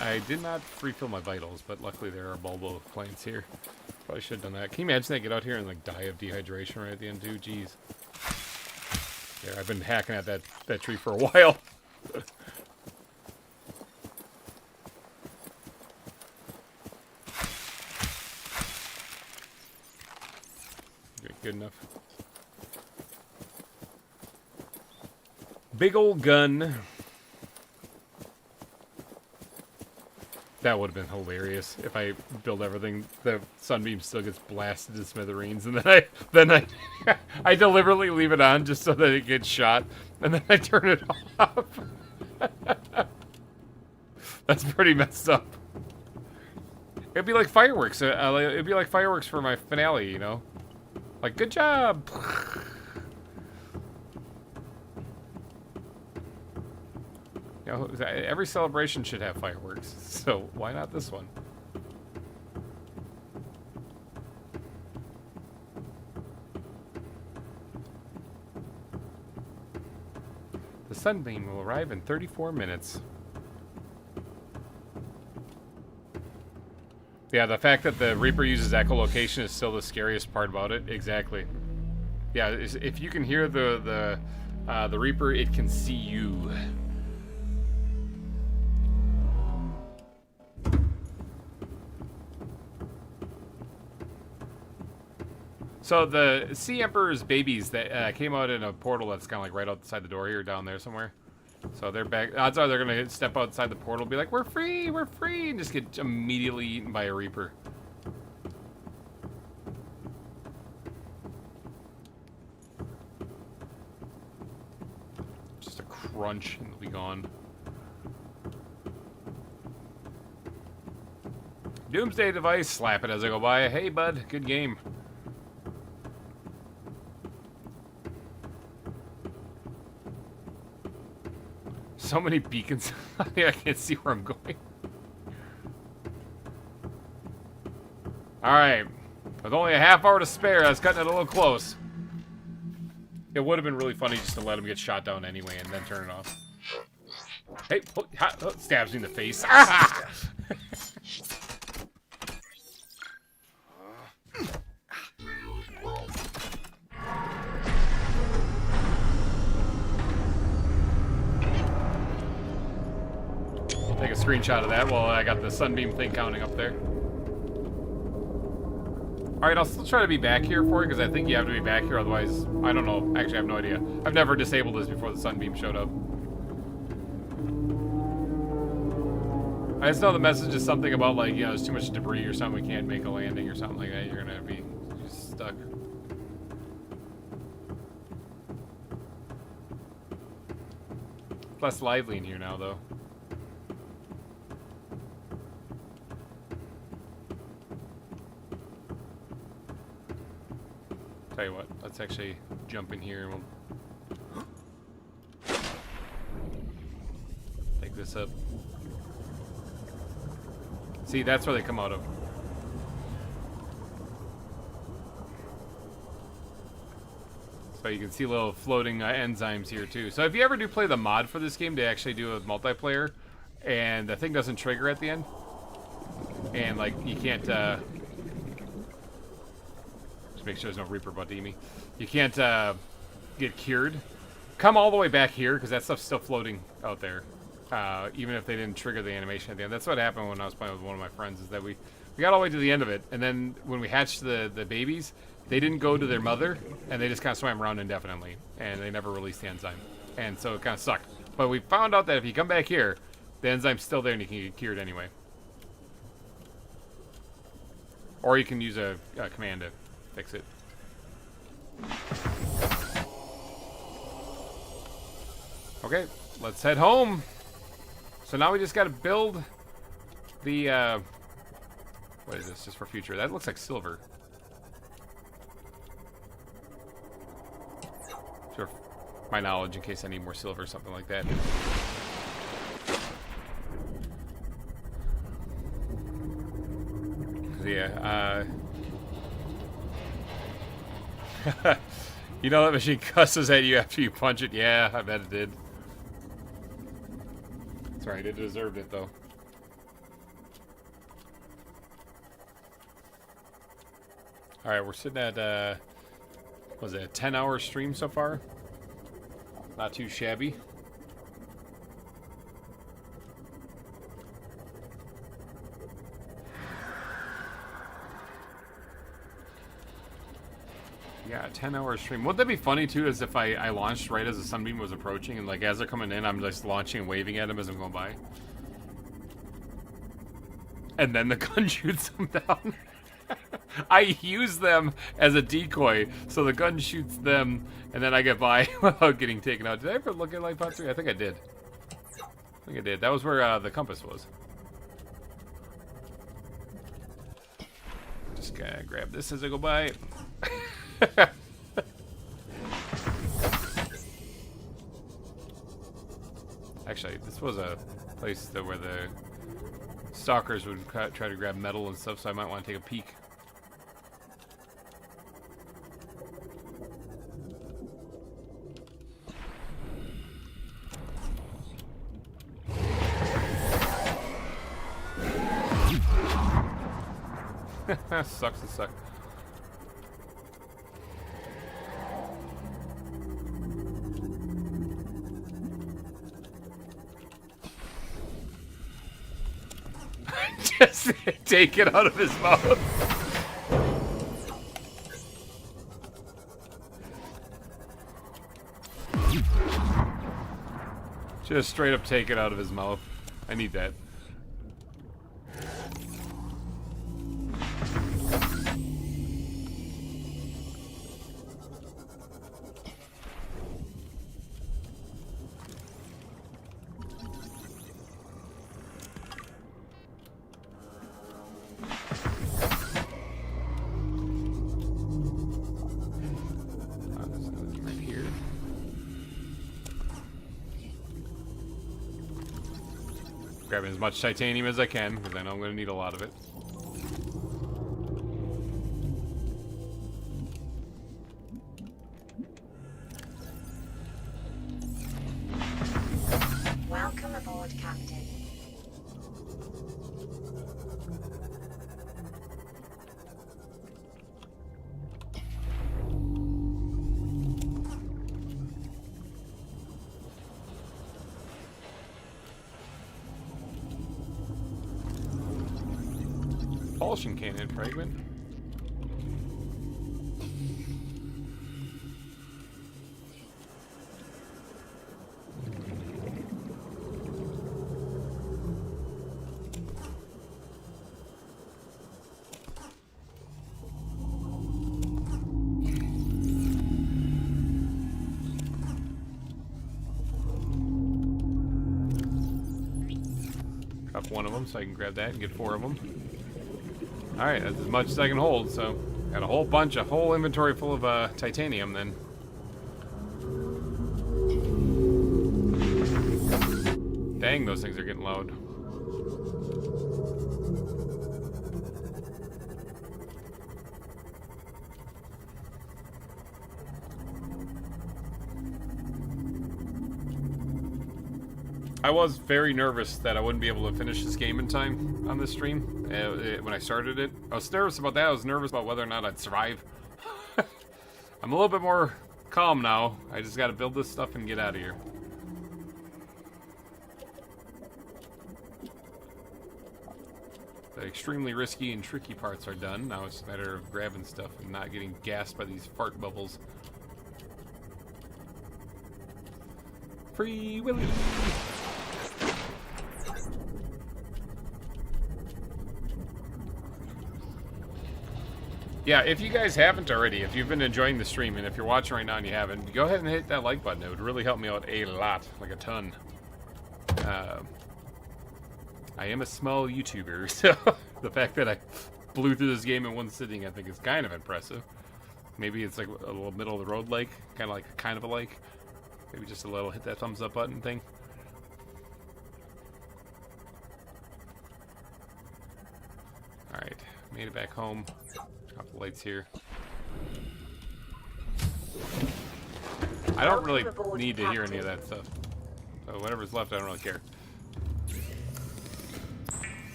I did not refill my vitals, but luckily there are bulbo plants here. Probably should have done that. Can you imagine they get out here and like die of dehydration right at the end too? Jeez. Yeah, I've been hacking at that tree for a while. Good enough. Big old gun. That would have been hilarious if I build everything. The sunbeam still gets blasted to smithereens, and then I I deliberately leave it on just so that it gets shot, and then I turn it off. That's pretty messed up. It'd be like fireworks. It'd be like fireworks for my finale, you know? Like, good job. You know, every celebration should have fireworks, so why not this one? The sunbeam will arrive in 34 minutes. Yeah, the fact that the Reaper uses echolocation is still the scariest part about it. Exactly. Yeah, if you can hear the Reaper, it can see you. So the Sea Emperor's babies that came out in a portal that's kind of like right outside the door here, down there somewhere. So they're back. Odds are they're gonna step outside the portal, be like, we're free, and just get immediately eaten by a Reaper. Just a crunch and they'll be gone. Doomsday device, slap it as I go by. Hey bud, good game. So many beacons. I can't see where I'm going. Alright. With only a half hour to spare, I was cutting it a little close. It would have been really funny just to let him get shot down anyway and then turn it off. Hey, stabs me in the face. Ah! Take a screenshot of that while I got the sunbeam thing counting up there. Alright, I'll still try to be back here for you because I think you have to be back here, otherwise, I don't know. Actually, I have no idea. I've never disabled this before the sunbeam showed up. I just know the message is something about, like, you know, there's too much debris or something, we can't make a landing or something like that. You're gonna be just stuck. Less lively in here now, though. Tell you what, let's actually jump in here and we'll take this up. See, that's where they come out of. So you can see little floating enzymes here too. So if you ever do play the mod for this game, they actually do a multiplayer, and the thing doesn't trigger at the end, and like you can't. Just make sure there's no Reaper about to eat me. You can't get cured. Come all the way back here because that stuff's still floating out there. Even if they didn't trigger the animation at the end. That's what happened when I was playing with one of my friends, is that we got all the way to the end of it, and then when we hatched the babies, they didn't go to their mother, and they just kind of swam around indefinitely, and they never released the enzyme. And so it kind of sucked. But we found out that if you come back here, the enzyme's still there and you can get cured anyway. Or you can use a command to fix it. Okay, let's head home. So now we just got to build the, what is this, just for future? That looks like silver. Sure, my knowledge in case I need more silver or something like that. Yeah, you know that machine cusses at you after you punch it? Yeah, I bet it did. That's right, it deserved it though. Alright, we're sitting at, what was it, a 10-hour stream so far? Not too shabby. Yeah, a 10-hour stream. Wouldn't that be funny too, is if I launched right as the sunbeam was approaching, and like as they're coming in, I'm just launching and waving at them as I'm going by. And then the gun shoots them down. I use them as a decoy, so the gun shoots them, and then I get by without getting taken out. Did I ever look at Liftoff 3? I think I did. I think I did. That was where the compass was. Just gotta grab this as I go by. Actually, this was a place where the stalkers would try to grab metal and stuff, so I might want to take a peek. Sucks to suck. Just take it out of his mouth. Just straight up take it out of his mouth. I need that. Grabbing as much titanium as I can, because I know I'm going to need a lot of it. Welcome aboard, Captain. Propulsion cannon fragment. Got one of them, so I can grab that and get 4 of them. Alright, that's as much as I can hold, so got a whole inventory full of titanium then. Dang, those things are getting loud. I was very nervous that I wouldn't be able to finish this game in time on this stream when I started it. I was nervous about that. I was nervous about whether or not I'd survive. I'm a little bit more calm now. I just got to build this stuff and get out of here. The extremely risky and tricky parts are done. Now it's a matter of grabbing stuff and not getting gassed by these fart bubbles. Free Willy! Yeah, if you guys haven't already, if you've been enjoying the stream, and if you're watching right now and you haven't, go ahead and hit that like button. It would really help me out a lot, like a ton. I am a small YouTuber, so the fact that I blew through this game in one sitting, I think is kind of impressive. Maybe it's like a little middle of the road like, kind of a like. Maybe just a little hit that thumbs up button thing. Alright, made it back home. Drop the lights here. I don't really need to hear any of that stuff. So whatever's left, I don't really care.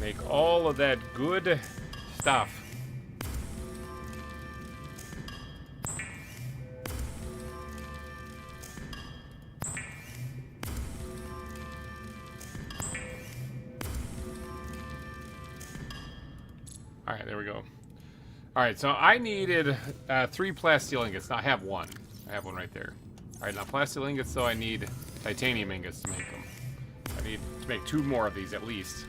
Make all of that good stuff. Alright, there we go. Alright, so I needed 3 plasteel ingots. Now I have one. I have one right there. Alright, now plasteel ingots, though, I need titanium ingots to make them. I need to make 2 more of these at least.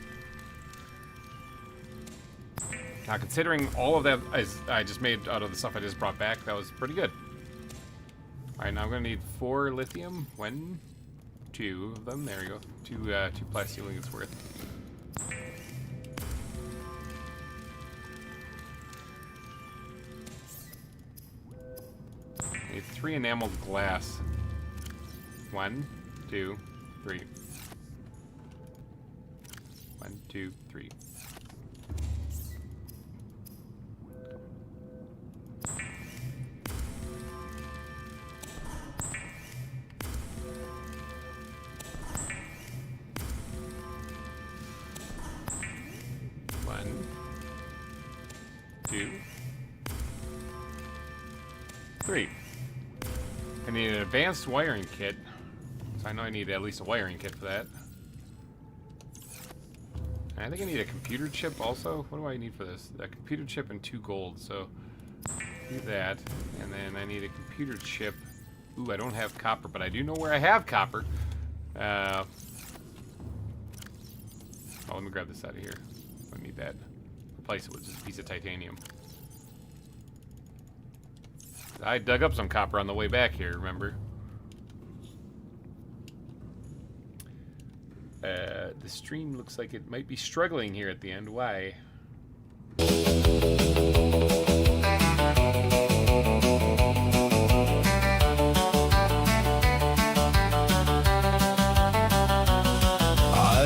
Now, considering all of that I just made out of the stuff I just brought back, that was pretty good. Alright, now I'm going to need 4 lithium. 1, 2 of them. There we go. 2 plasteel ingots worth. Need 3 enameled glass. 1, 2, 3. 1, 2, 3. I need an advanced wiring kit. So I know I need at least a wiring kit for that. And I think I need a computer chip also. What do I need for this? A computer chip and 2 gold. So Do that, and then I need a computer chip. Ooh, I don't have copper, but I do know where I have copper. Oh, let me grab this out of here. I need that. Replace it with just a piece of titanium. I dug up some copper on the way back here, remember? The stream looks like it might be struggling here at the end. Why? I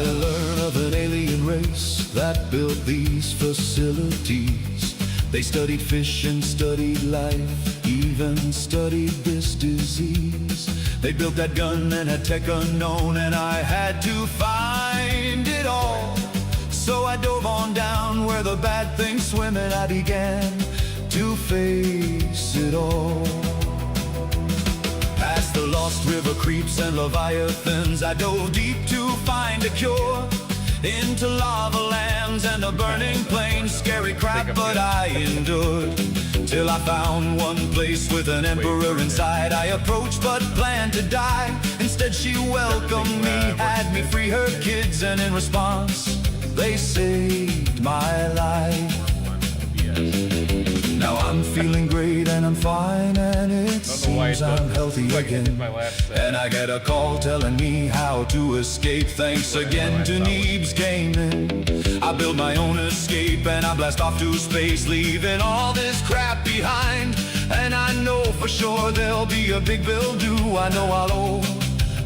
learn of an alien race that built these facilities. They studied fish and studied life, even studied this disease. They built that gun and had tech unknown, and I had to find it all. So I dove on down where the bad things swim, and I began to face it all. Past the lost river creeps and leviathans, I dove deep to find a cure. Into lava lands and a burning plain, scary crap, but I endured. Till I found one place with an emperor inside. I approached but planned to die. Instead she welcomed me, had me free her kids, and in response they saved my life. Now I'm feeling great and I'm fine, and it seems I'm healthy again. And I get a call telling me how to escape. Thanks again to Neebs Gaming. I build my own escape and I blast off to space, leaving all this crap behind. And I know for sure there'll be a big bill due. I know I'll owe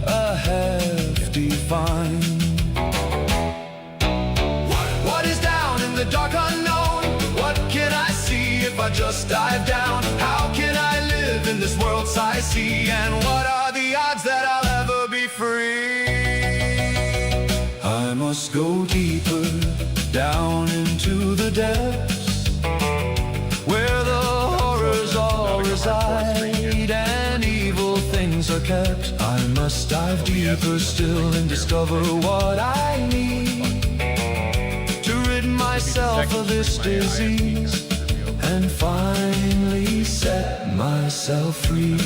a hefty fine. What is down in the dark unknown? What can I see if I just dive down? How can I live in this world-size sea? And what are the odds that I'll ever be free? I must go deeper down into the depths, where the horrors all reside and evil things are kept. I must dive deeper still and discover what I need to rid myself of this disease and finally set myself free.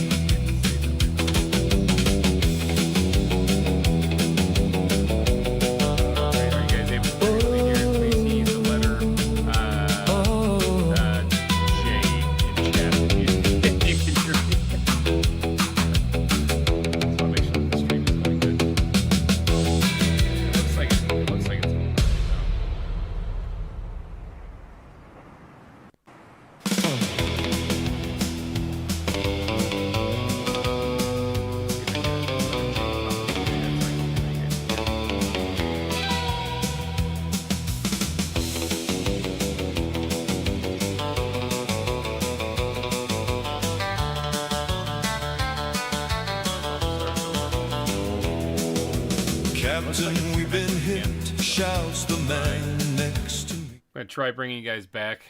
Captain, we've been hit, shouts the man next to me. I'm gonna try bringing you guys back.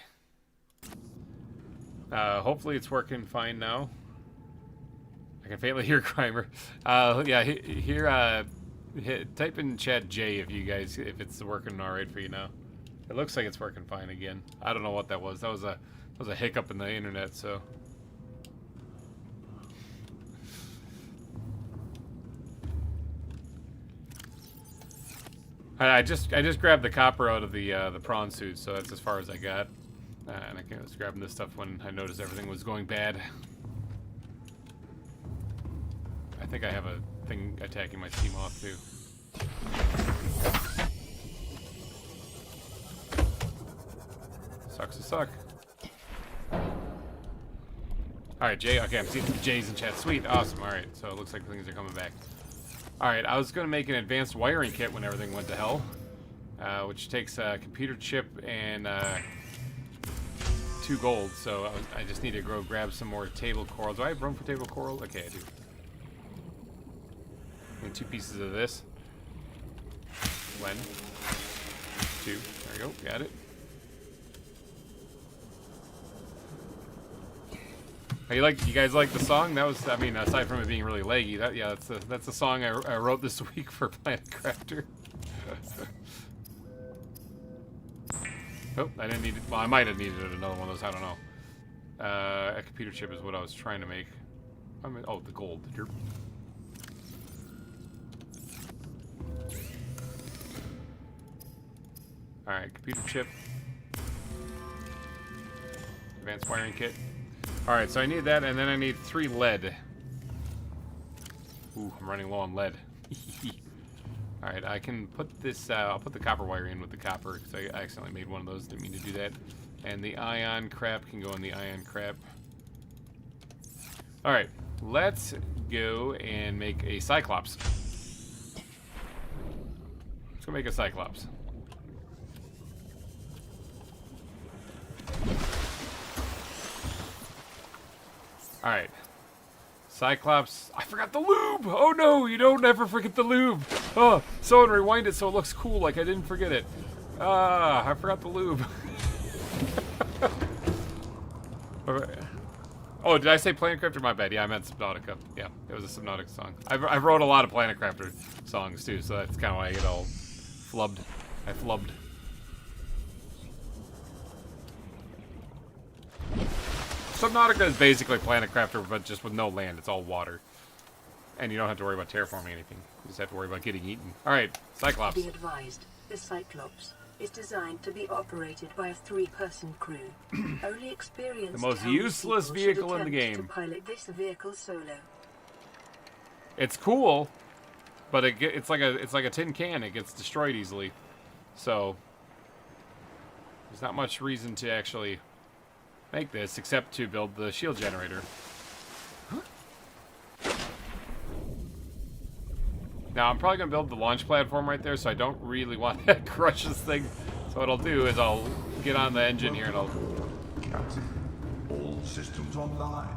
Hopefully it's working fine now. I can faintly hear GReimer. Yeah, here, type in chat J if it's working all right for you now. It looks like it's working fine again. I don't know what that was. That was a hiccup in the internet, so. I just grabbed the copper out of the prawn suit, so that's as far as I got. And I was grabbing this stuff when I noticed everything was going bad. I think I have a thing attacking my steam off too. Sucks to suck. Alright, Jay. Okay, I'm seeing J's in chat. Sweet. Awesome. Alright, so it looks like things are coming back. Alright, I was going to make an advanced wiring kit when everything went to hell. Which takes a computer chip and 2 gold. So I just need to go grab some more table coral. Do I have room for table coral? Okay, I do. And 2 pieces of this. 1, 2. There we go. Got it. You guys like the song? That was, I mean, aside from it being really laggy, that's the song I wrote this week for Planet Crafter. Oh, I didn't need it. Well, I might have needed another one of those. I don't know. A computer chip is what I was trying to make. I mean, oh, the gold. Derp. Alright, computer chip. Advanced wiring kit. Alright, so I need that, and then I need 3 lead. Ooh, I'm running low on lead. Alright, I can put this, I'll put the copper wire in with the copper, because I accidentally made one of those, didn't mean to do that. And the ion crap can go in the ion crap. Alright, let's go and make a Cyclops. Let's go make a Cyclops. Alright. Cyclops. I forgot the lube! Oh no, you don't ever forget the lube! Oh, someone rewind it so it looks cool like I didn't forget it. Ah, I forgot the lube. Oh, did I say Planet Crafter? My bad. Yeah, I meant Subnautica. Yeah, it was a Subnautica song. I've wrote a lot of Planet Crafter songs too, so that's kind of why I get all flubbed. I flubbed. Subnautica is basically Planet Crafter, but just with no land. It's all water. And you don't have to worry about terraforming anything. You just have to worry about getting eaten. Alright, Cyclops. Be advised, the Cyclops is designed to be operated by a 3-person crew. Only experienced The most useless vehicle in the game. To pilot this vehicle solo. It's cool, but it's like a tin can. It gets destroyed easily. So there's not much reason to actually make this except to build the shield generator. Now, I'm probably going to build the launch platform right there, so I don't really want to crush this thing. So what I'll do is I'll get on the engine here and Captain, all systems online.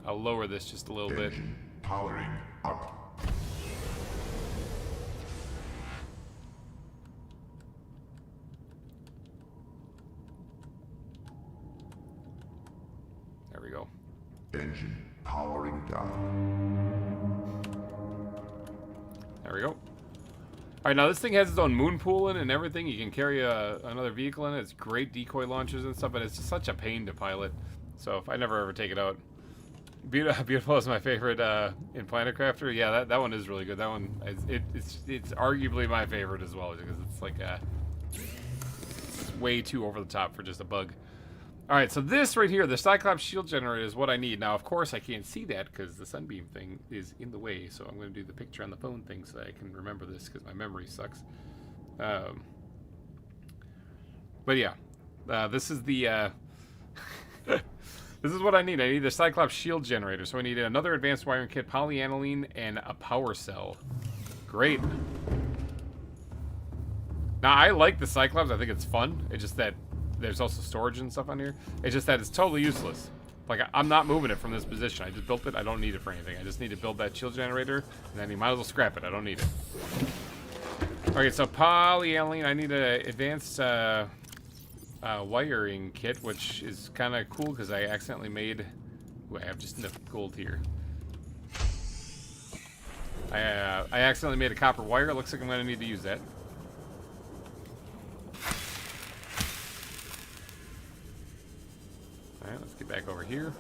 I'll lower this just a little bit. Engine powering up. There we go. Engine powering down. There we go. Alright, now this thing has its own moon pool in it and everything. You can carry another vehicle in it. It's great decoy launchers and stuff, but it's just such a pain to pilot. So if I never ever take it out. Beautiful is my favorite in Planet Crafter. Yeah, that one is really good. That one, it's arguably my favorite as well, because it's like it's way too over the top for just a bug. Alright, so this right here, the Cyclops shield generator, is what I need. Now, of course, I can't see that because the sunbeam thing is in the way, so I'm going to do the picture on the phone thing so that I can remember this because my memory sucks. But yeah, this is the... this is what I need. I need the Cyclops shield generator, so I need another advanced wiring kit, polyaniline, and a power cell. Great. Now, I like the Cyclops. I think it's fun. It's just that there's also storage and stuff on here. It's just that it's totally useless. Like, I'm not moving it from this position. I just built it. I don't need it for anything. I just need to build that shield generator, and then you might as well scrap it. I don't need it. Okay, so polyaniline. I need an advanced wiring kit, which is kind of cool because I accidentally made... Ooh, I have just enough gold here. I accidentally made a copper wire. It looks like I'm going to need to use that. Alright, let's get back over here.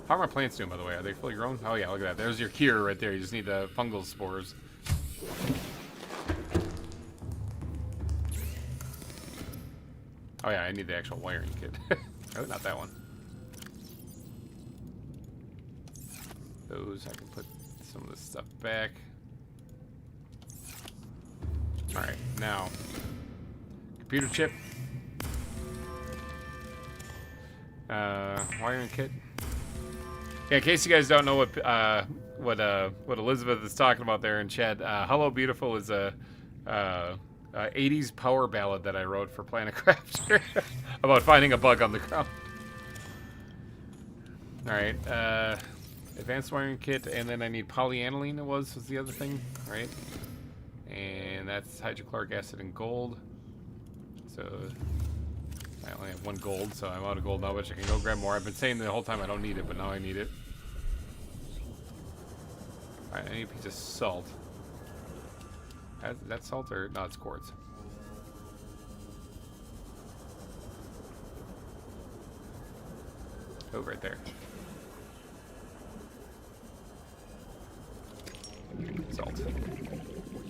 How are my plants doing, by the way? Are they fully grown? Oh yeah, look at that. There's your cure right there. You just need the fungal spores. Oh yeah, I need the actual wiring kit. Oh, not that one. Those, I can put some of this stuff back. Alright, now. Computer chip. Wiring kit. Yeah, in case you guys don't know what Elizabeth is talking about there in chat, Hello Beautiful is a 80s power ballad that I wrote for Planet Crafter about finding a bug on the ground. Alright, advanced wiring kit, and then I need polyaniline was the other thing, right? And that's hydrochloric acid and gold. So I only have 1 gold, so I'm out of gold now, but I can go grab more. I've been saying the whole time I don't need it, but now I need it. Alright, I need a piece of salt. Is that salt or... No, it's quartz. Oh, right there. Salt.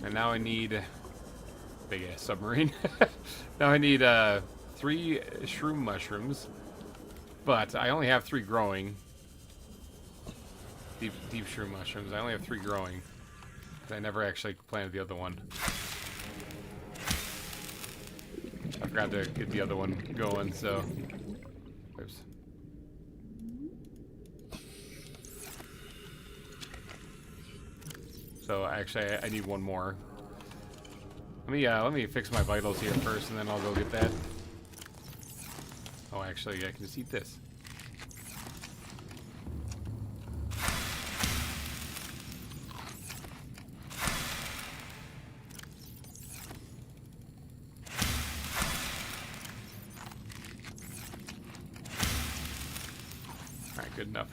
And now I need big ass submarine. Now I need 3 shroom mushrooms, but I only have 3 growing. Deep shroom mushrooms. I only have 3 growing. I never actually planted the other one. I forgot to get the other one going, so. Oops. So actually, I need 1 more. Let me fix my vitals here first, and then I'll go get that. Oh, actually, I can just eat this. Alright, good enough.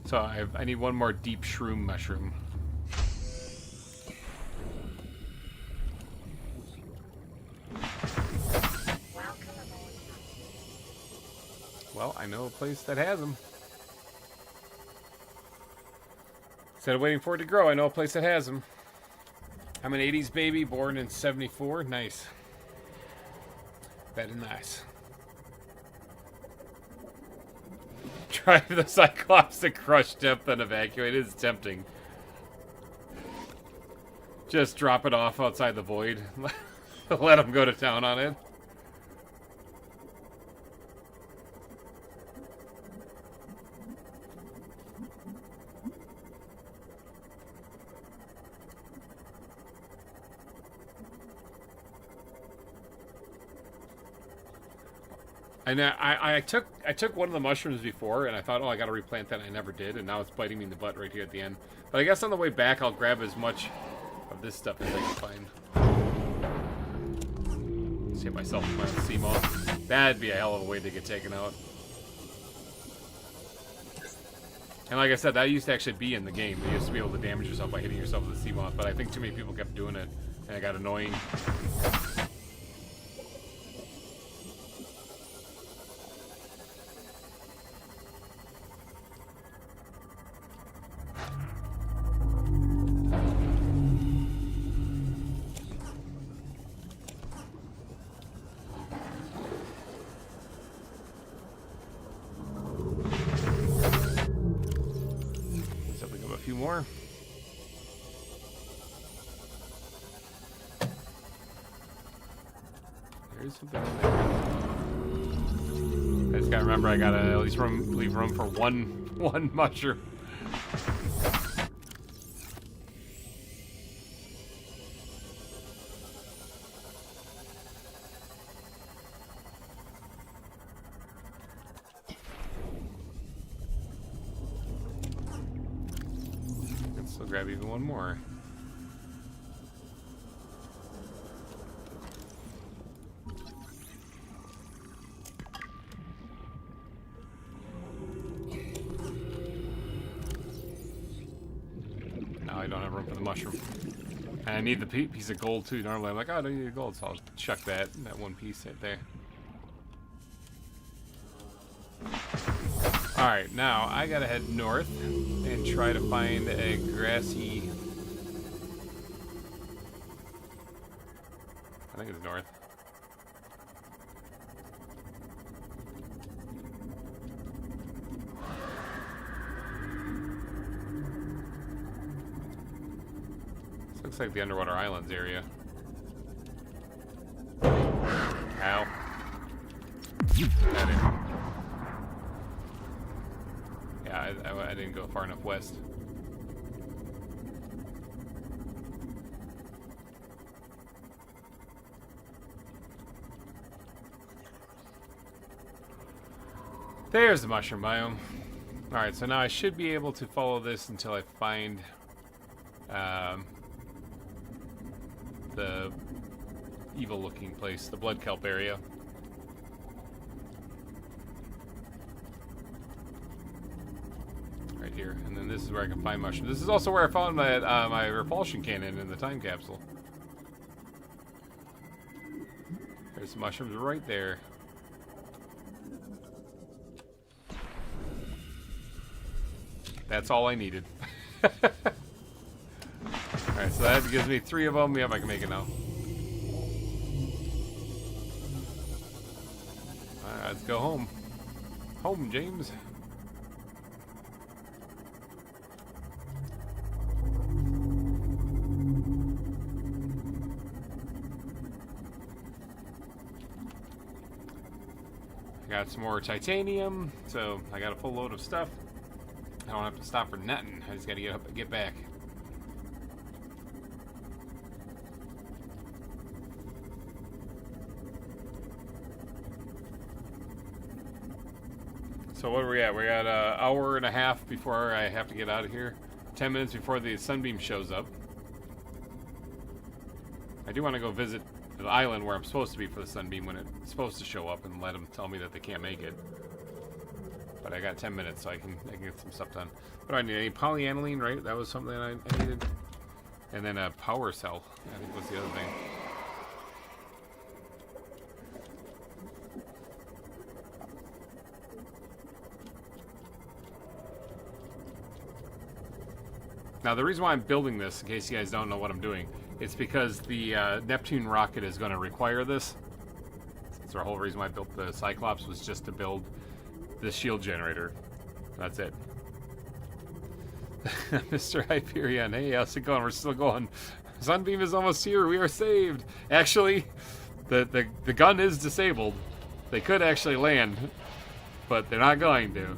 So I need 1 more deep shroom mushroom. Well, I know a place that has them. Instead of waiting for it to grow, I know a place that has them. I'm an 80s baby, born in 74. Nice. Very nice. Drive the Cyclops to crush depth and evacuate. It is tempting. Just drop it off outside the void. Let them go to town on it. And I took one of the mushrooms before, and I thought, oh, I got to replant that. And I never did, and now it's biting me in the butt right here at the end. But I guess on the way back, I'll grab as much of this stuff as I can find. Save myself my own sea moth. That'd be a hell of a way to get taken out. And like I said, that used to actually be in the game. You used to be able to damage yourself by hitting yourself with a sea moth, but I think too many people kept doing it, and it got annoying. More. There's something in there. I just gotta remember I gotta at least leave room for one mushroom. So grab even 1 more. Now I don't have room for the mushroom. And I need the piece of gold too. Normally I'm like, oh, I don't need the gold, so I'll chuck that 1 piece right there. Alright, now I gotta head north and try to find a grassy... I think it's north. This looks like the Underwater Islands area. Ow. That is. Yeah, I didn't go far enough west. There's the mushroom biome. Alright, so now I should be able to follow this until I find the evil-looking place, the blood kelp area. Right here, and then this is where I can find mushrooms. This is also where I found my, my repulsion cannon in the time capsule. There's some mushrooms right there. That's all I needed. Alright, so that gives me 3 of them. Yep, I can make it now. Alright, let's go home. Home, James. Got some more titanium, so I got a full load of stuff. I don't have to stop for nothing. I just gotta get up and get back. So what are we at? We got an hour and a half before I have to get out of here. 10 minutes before the sunbeam shows up. I do want to go visit the island where I'm supposed to be for the sunbeam when it's supposed to show up and let them tell me that they can't make it. But I got 10 minutes, so I can get some stuff done. What do I need? I need polyaniline, right? That was something I needed. And then a power cell, I think was the other thing. Now, the reason why I'm building this, in case you guys don't know what I'm doing, it's because the Neptune rocket is going to require this. That's the whole reason why I built the Cyclops, was just to build the shield generator. That's it. Mr. Hyperion, hey, how's it going? We're still going. Sunbeam is almost here. We are saved. Actually, the gun is disabled. They could actually land, but they're not going to.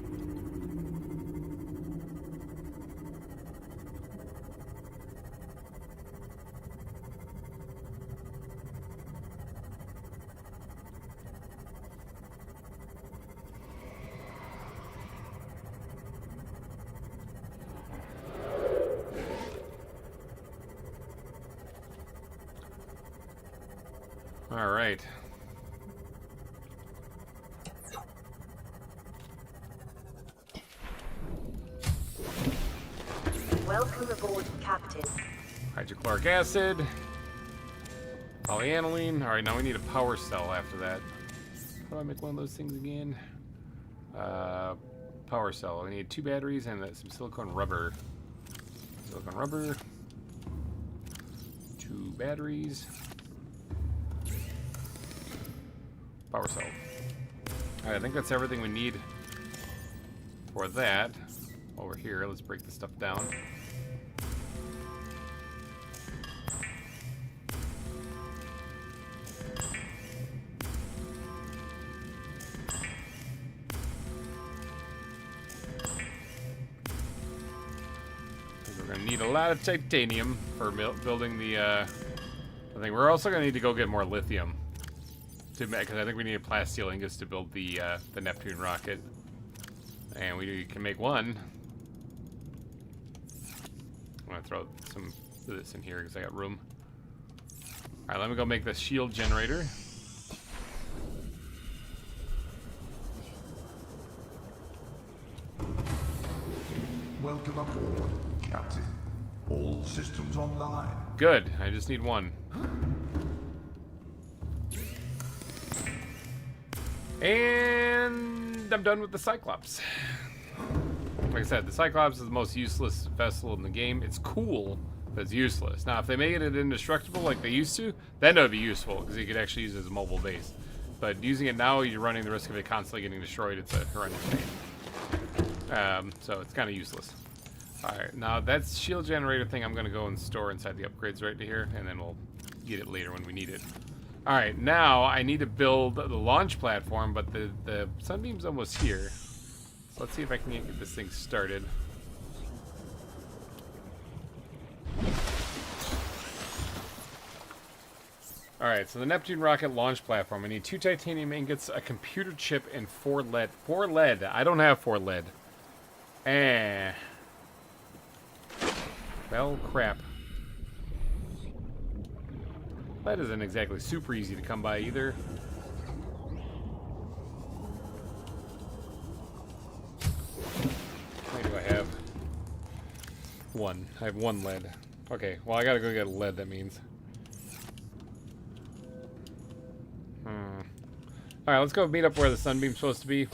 All right. Welcome aboard, Captain. Hydrochloric acid. Polyaniline. All right, now we need a power cell after that. How do I make one of those things again? Power cell. We need 2 batteries and some silicone rubber. Silicone rubber. 2 batteries. Power cell. Alright, I think that's everything we need for that. Over here, let's break this stuff down. We're going to need a lot of titanium for building the thing. We're also going to need to go get more lithium. Because I think we need plasteel ingots to build the Neptune rocket, and we can make one. I'm gonna throw some of this in here because I got room. All right, let me go make the shield generator. Welcome aboard, Captain. All systems online. Good. I just need one. And I'm done with the Cyclops. Like I said, the Cyclops is the most useless vessel in the game. It's cool, but it's useless. Now, if they made it indestructible like they used to, then it would be useful, because you could actually use it as a mobile base. But using it now, you're running the risk of it constantly getting destroyed. It's a horrendous pain. So it's kind of useless. Alright, now that shield generator thing I'm going to go and store inside the upgrades right here, and then we'll get it later when we need it. Alright, now I need to build the launch platform, but the sunbeam's almost here. So let's see if I can get this thing started. Alright, so the Neptune rocket launch platform. I need 2 titanium ingots, a computer chip, and 4 lead. 4 lead. I don't have 4 lead. Well, crap. That isn't exactly super easy to come by either. How many do I have? 1. I have 1 lead. Okay, well I gotta go get a lead, that means. Alright, let's go meet up where the sunbeam's supposed to be.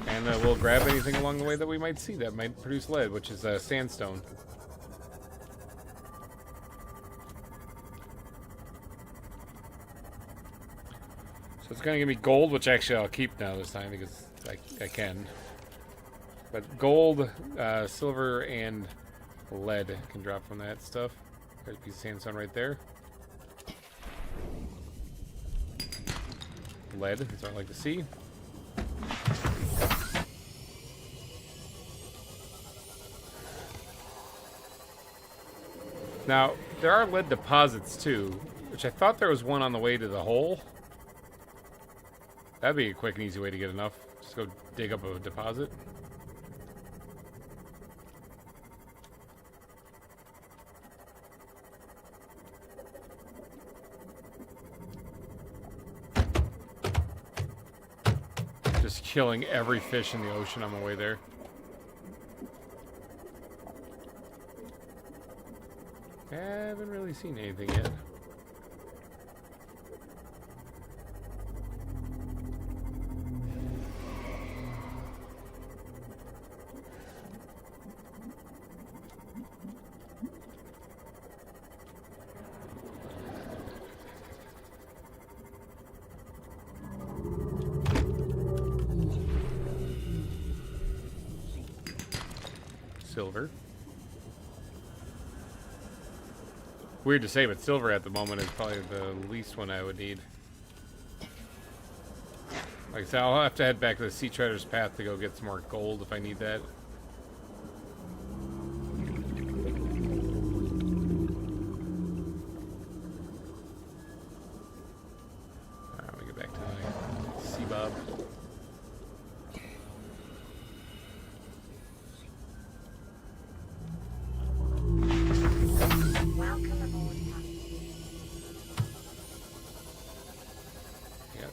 And we'll grab anything along the way that we might see that might produce lead, which is sandstone. So it's going to give me gold, which actually I'll keep now this time because I can. But gold, silver, and lead can drop from that stuff. There's a piece of sandstone right there. Lead, that's what I like to see. Now, there are lead deposits too, which I thought there was one on the way to the hole. That'd be a quick and easy way to get enough. Just go dig up a deposit. Just killing every fish in the ocean on my way there. I haven't really seen anything yet. Silver. Weird to say, but silver at the moment is probably the least one I would need. Like I said, I'll have to head back to the Sea Treader's Path to go get some more gold if I need that. Alright, let me get back to my Sea Bob.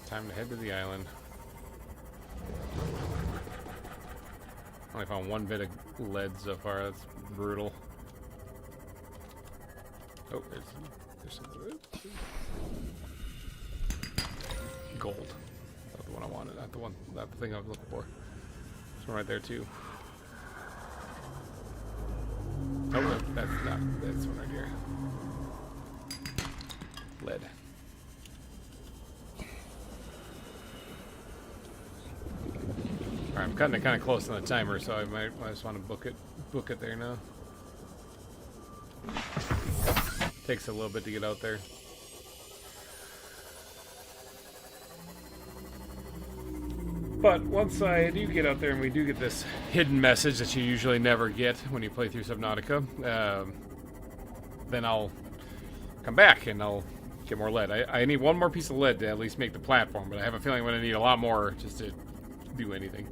Time to head to the island. Only found one bit of lead so far. That's brutal. Oh, there's some gold. Not the one I wanted. Not the thing I was looking for. There's one right there too. Oh, that's not. That's one right here. Lead. Alright, I'm cutting it kind of close on the timer, so I just want to book it there now. Takes a little bit to get out there. But once I do get out there and we do get this hidden message that you usually never get when you play through Subnautica, then I'll come back and I'll get more lead. I need one more piece of lead to at least make the platform, but I have a feeling I'm going to need a lot more just to do anything.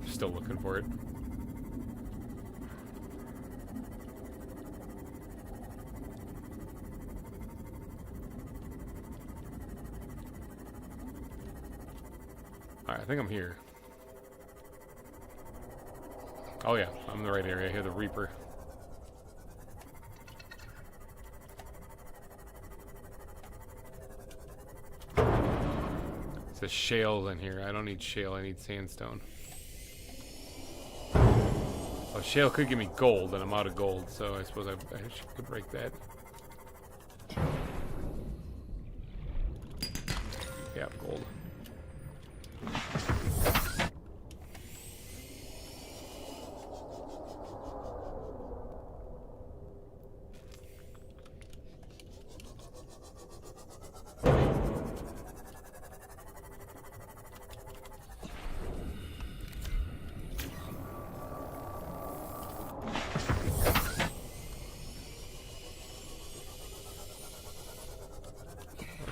Still looking for it. Alright, I think I'm here. Oh yeah, I'm in the right area. I hear the Reaper. It says shale in here. I don't need shale, I need sandstone. Oh, shale could give me gold, and I'm out of gold, so I suppose I could break that. Yeah, gold.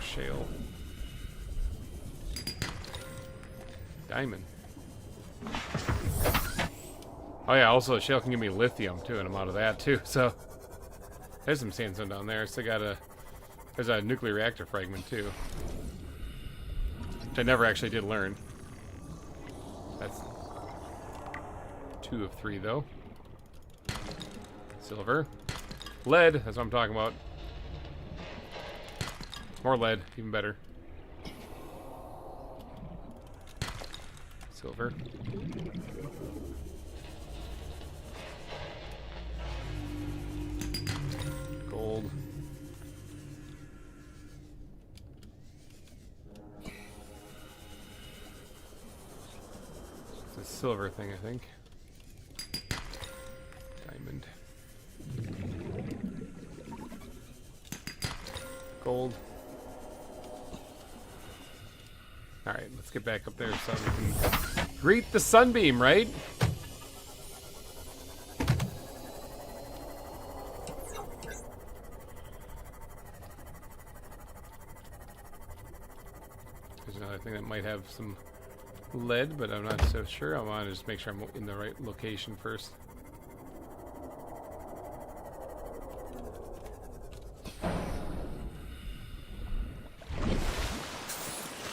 Shale. Diamond. Oh yeah, also shale can give me lithium too, and I'm out of that too, so there's some sandstone down there. Still got there's a nuclear reactor fragment too, which I never actually did learn. That's 2 of 3 though. Silver. Lead, that's what I'm talking about. More lead, even better. Silver. Gold. It's a silver thing, I think. Diamond. Gold. Alright, let's get back up there so we can greet the sunbeam, right? There's another thing that might have some lead, but I'm not so sure. I want to just make sure I'm in the right location first.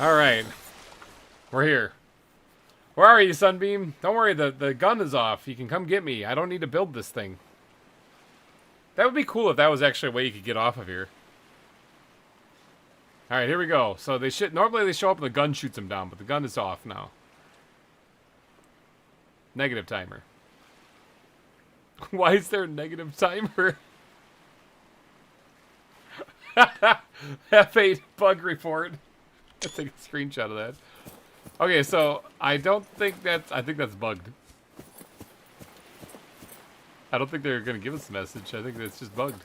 Alright. We're here. Where are you, Sunbeam? Don't worry, the gun is off. You can come get me. I don't need to build this thing. That would be cool if that was actually a way you could get off of here. Alright, here we go. So they normally they show up and the gun shoots them down, but the gun is off now. Negative timer. Why is there a negative timer? F8 bug report. Let's take a screenshot of that. Okay, so I don't think that's... I think that's bugged. I don't think they're going to give us a message. I think that's just bugged.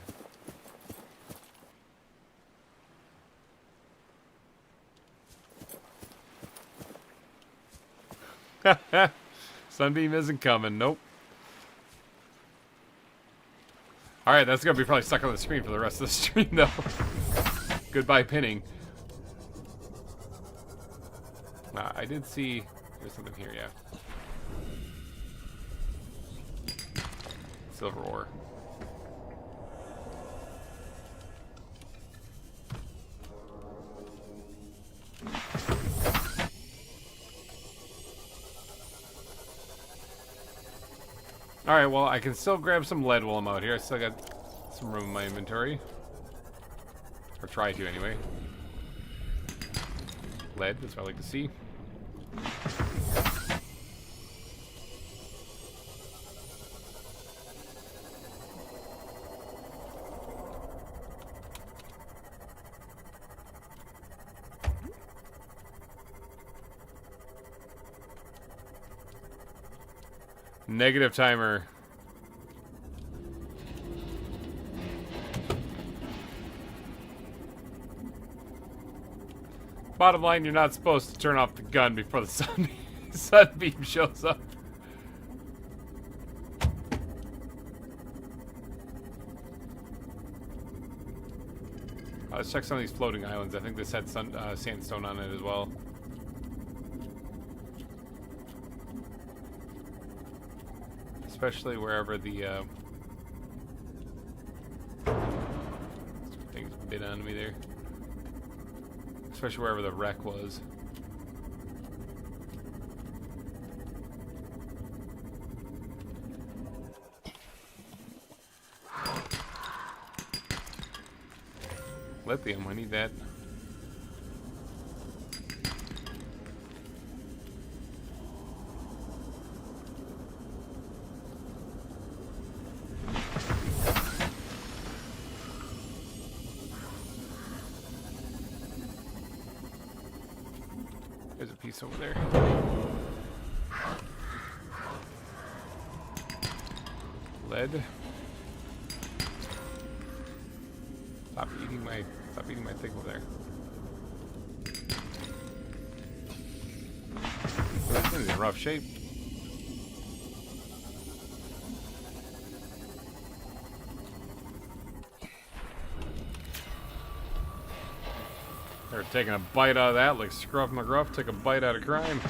Sunbeam isn't coming. Nope. Alright, that's going to be probably stuck on the screen for the rest of the stream, though. Goodbye pinning. I did see... There's something here, yeah. Silver ore. Alright, well, I can still grab some lead while I'm out here. I still got some room in my inventory. Or try to, anyway. Lead, that's what I like to see. Negative timer. Bottom line, you're not supposed to turn off the gun before the sunbeam shows up. Let's check some of these floating islands. I think this had sandstone on it as well. Especially wherever the things bit onto me there. Especially wherever the wreck was. Lithium, I need that. There's a piece over there. Lead. Stop eating my thing over there. This thing's in rough shape. They're taking a bite out of that like Scruff McGruff took a bite out of crime.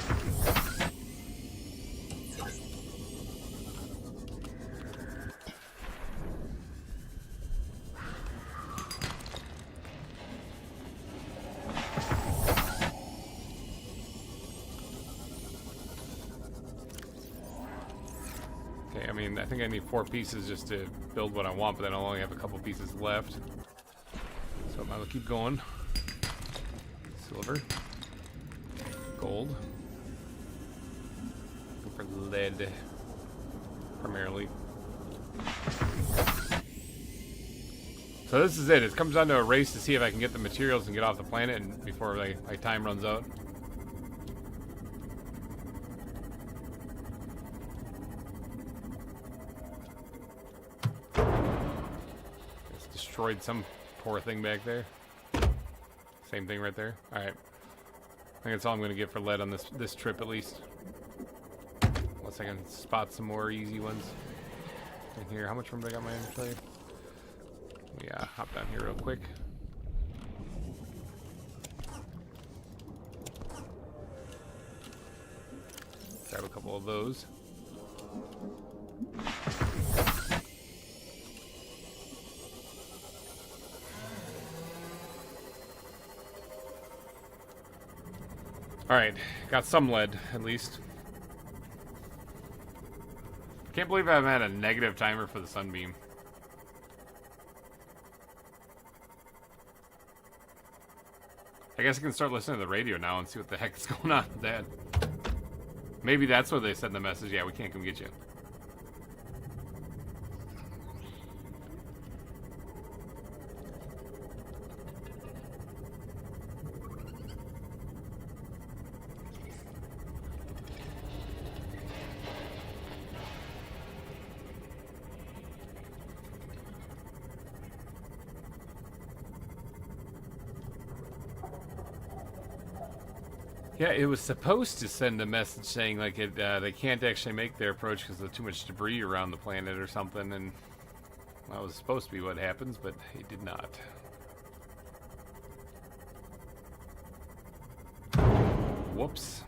Okay, I mean, I think I need 4 pieces just to build what I want, but then I'll only have a couple pieces left. So I might as well keep going. Silver. Gold. Looking for lead. Primarily. So this is it. It comes down to a race to see if I can get the materials and get off the planet and before my time runs out. Just destroyed some poor thing back there. Same thing right there. Alright. I think that's all I'm going to get for lead on this trip at least. Unless I can spot some more easy ones. In here, how much room do I got in my inventory? Yeah, hop down here real quick. Grab a couple of those. Alright, got some lead, at least. Can't believe I've had a negative timer for the sunbeam. I guess I can start listening to the radio now and see what the heck is going on with that. Maybe that's what they said in the message. Yeah, we can't come get you. Yeah, it was supposed to send a message saying like they can't actually make their approach because there's too much debris around the planet or something, and that was supposed to be what happens, but it did not. Whoops.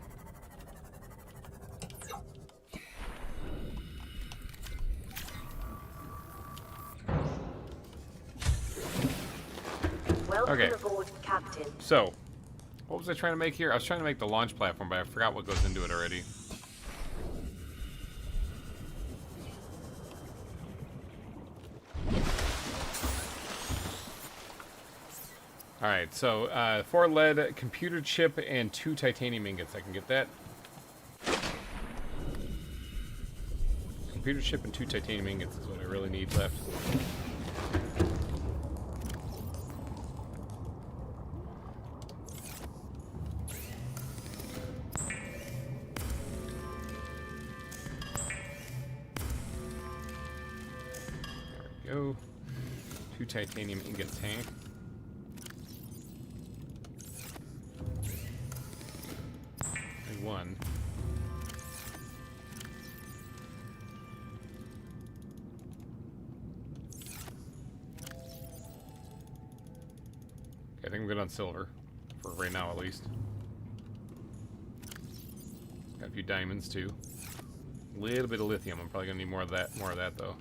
Welcome Okay. aboard, Captain. So, what was I trying to make here? I was trying to make the launch platform, but I forgot what goes into it already. Alright, so 4 lead, computer chip, and 2 titanium ingots. I can get that. Computer chip and 2 titanium ingots is what I really need left. Go. 2 titanium ingots, hey? And 1. Okay, I think I'm good on silver. For right now, at least. Got a few diamonds, too. A little bit of lithium. I'm probably going to need more of that though.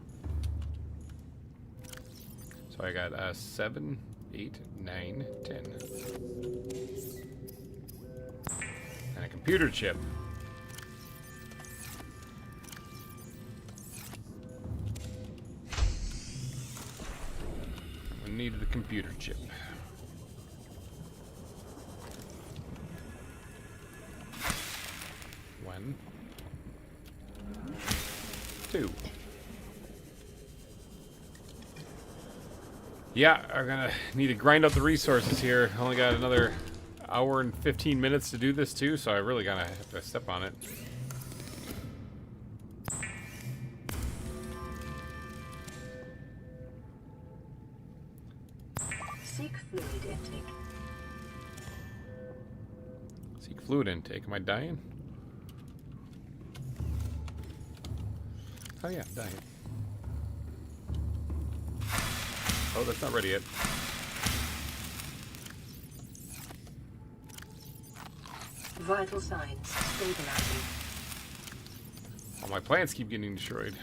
So I got 7, 8, 9, 10. And a computer chip. We need the computer chip. One. 2. Yeah, I'm gonna need to grind up the resources here. Only got another hour and 15 minutes to do this too, so I really gotta have to step on it. Seek fluid intake. Seek fluid intake. Am I dying? Oh yeah, I'm dying. Oh, that's not ready yet. Vital signs stabilizing. All my plants keep getting destroyed.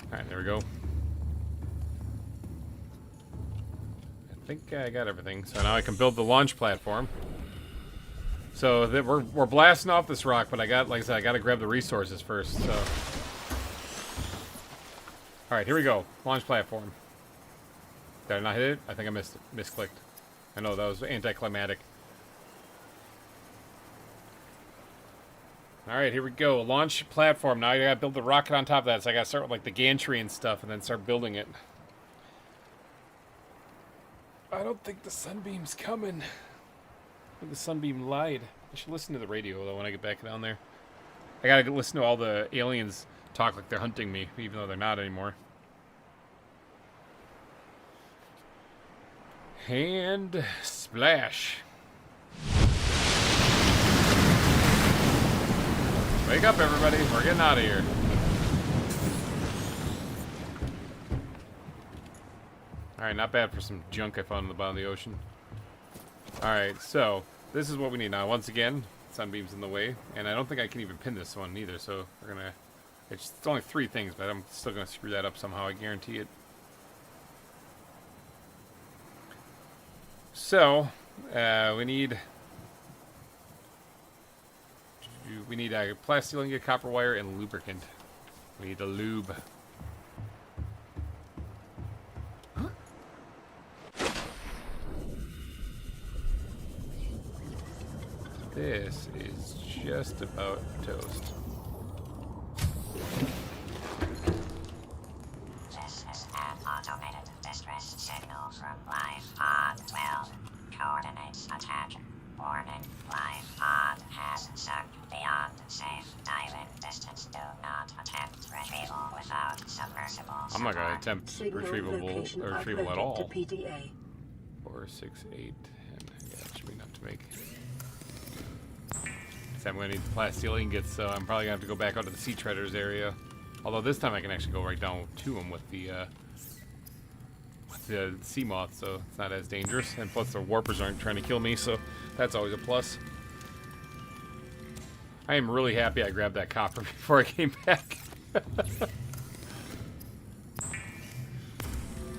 Alright, there we go. I think I got everything. So now I can build the launch platform. So that we're blasting off this rock, but I got, like I said, I got to grab the resources first. So All right, here we go. Launch platform. Did I not hit it? I think I misclicked. I know that was anticlimactic. All right, here we go. Launch platform. Now I gotta build the rocket on top of that. So I gotta start with like the gantry and stuff, and then start building it. I don't think the sunbeam's coming. I think the sunbeam lied. I should listen to the radio though when I get back down there. I gotta listen to all the aliens talk like they're hunting me, even though they're not anymore. And splash. Wake up, everybody. We're getting out of here. Alright, not bad for some junk I found in the bottom of the ocean. Alright, so this is what we need now. Once again, sunbeam's in the way, and I don't think I can even pin this one either, so we're gonna... It's only 3 things, but I'm still gonna screw that up somehow, I guarantee it. So, we need a plastic ingot, copper wire, and lubricant. We need a lube. This is just about toast. This is an automated distress signal from Life Pod 12. Coordinates attached. Warning, Life Pod has sunk beyond safe diving distance. Do not attempt retrieval without submersible support. I'm not going to attempt Signal location retrieval at uploaded all. to PDA. 4, 6, 8, 10. Yeah, that should be enough to make. So I'm going to need the plasteel ingots, so I'm probably going to have to go back out to the sea treaders area. Although this time I can actually go right down to them with the sea moth, so it's not as dangerous. And plus the warpers aren't trying to kill me, so that's always a plus. I am really happy I grabbed that copper before I came back.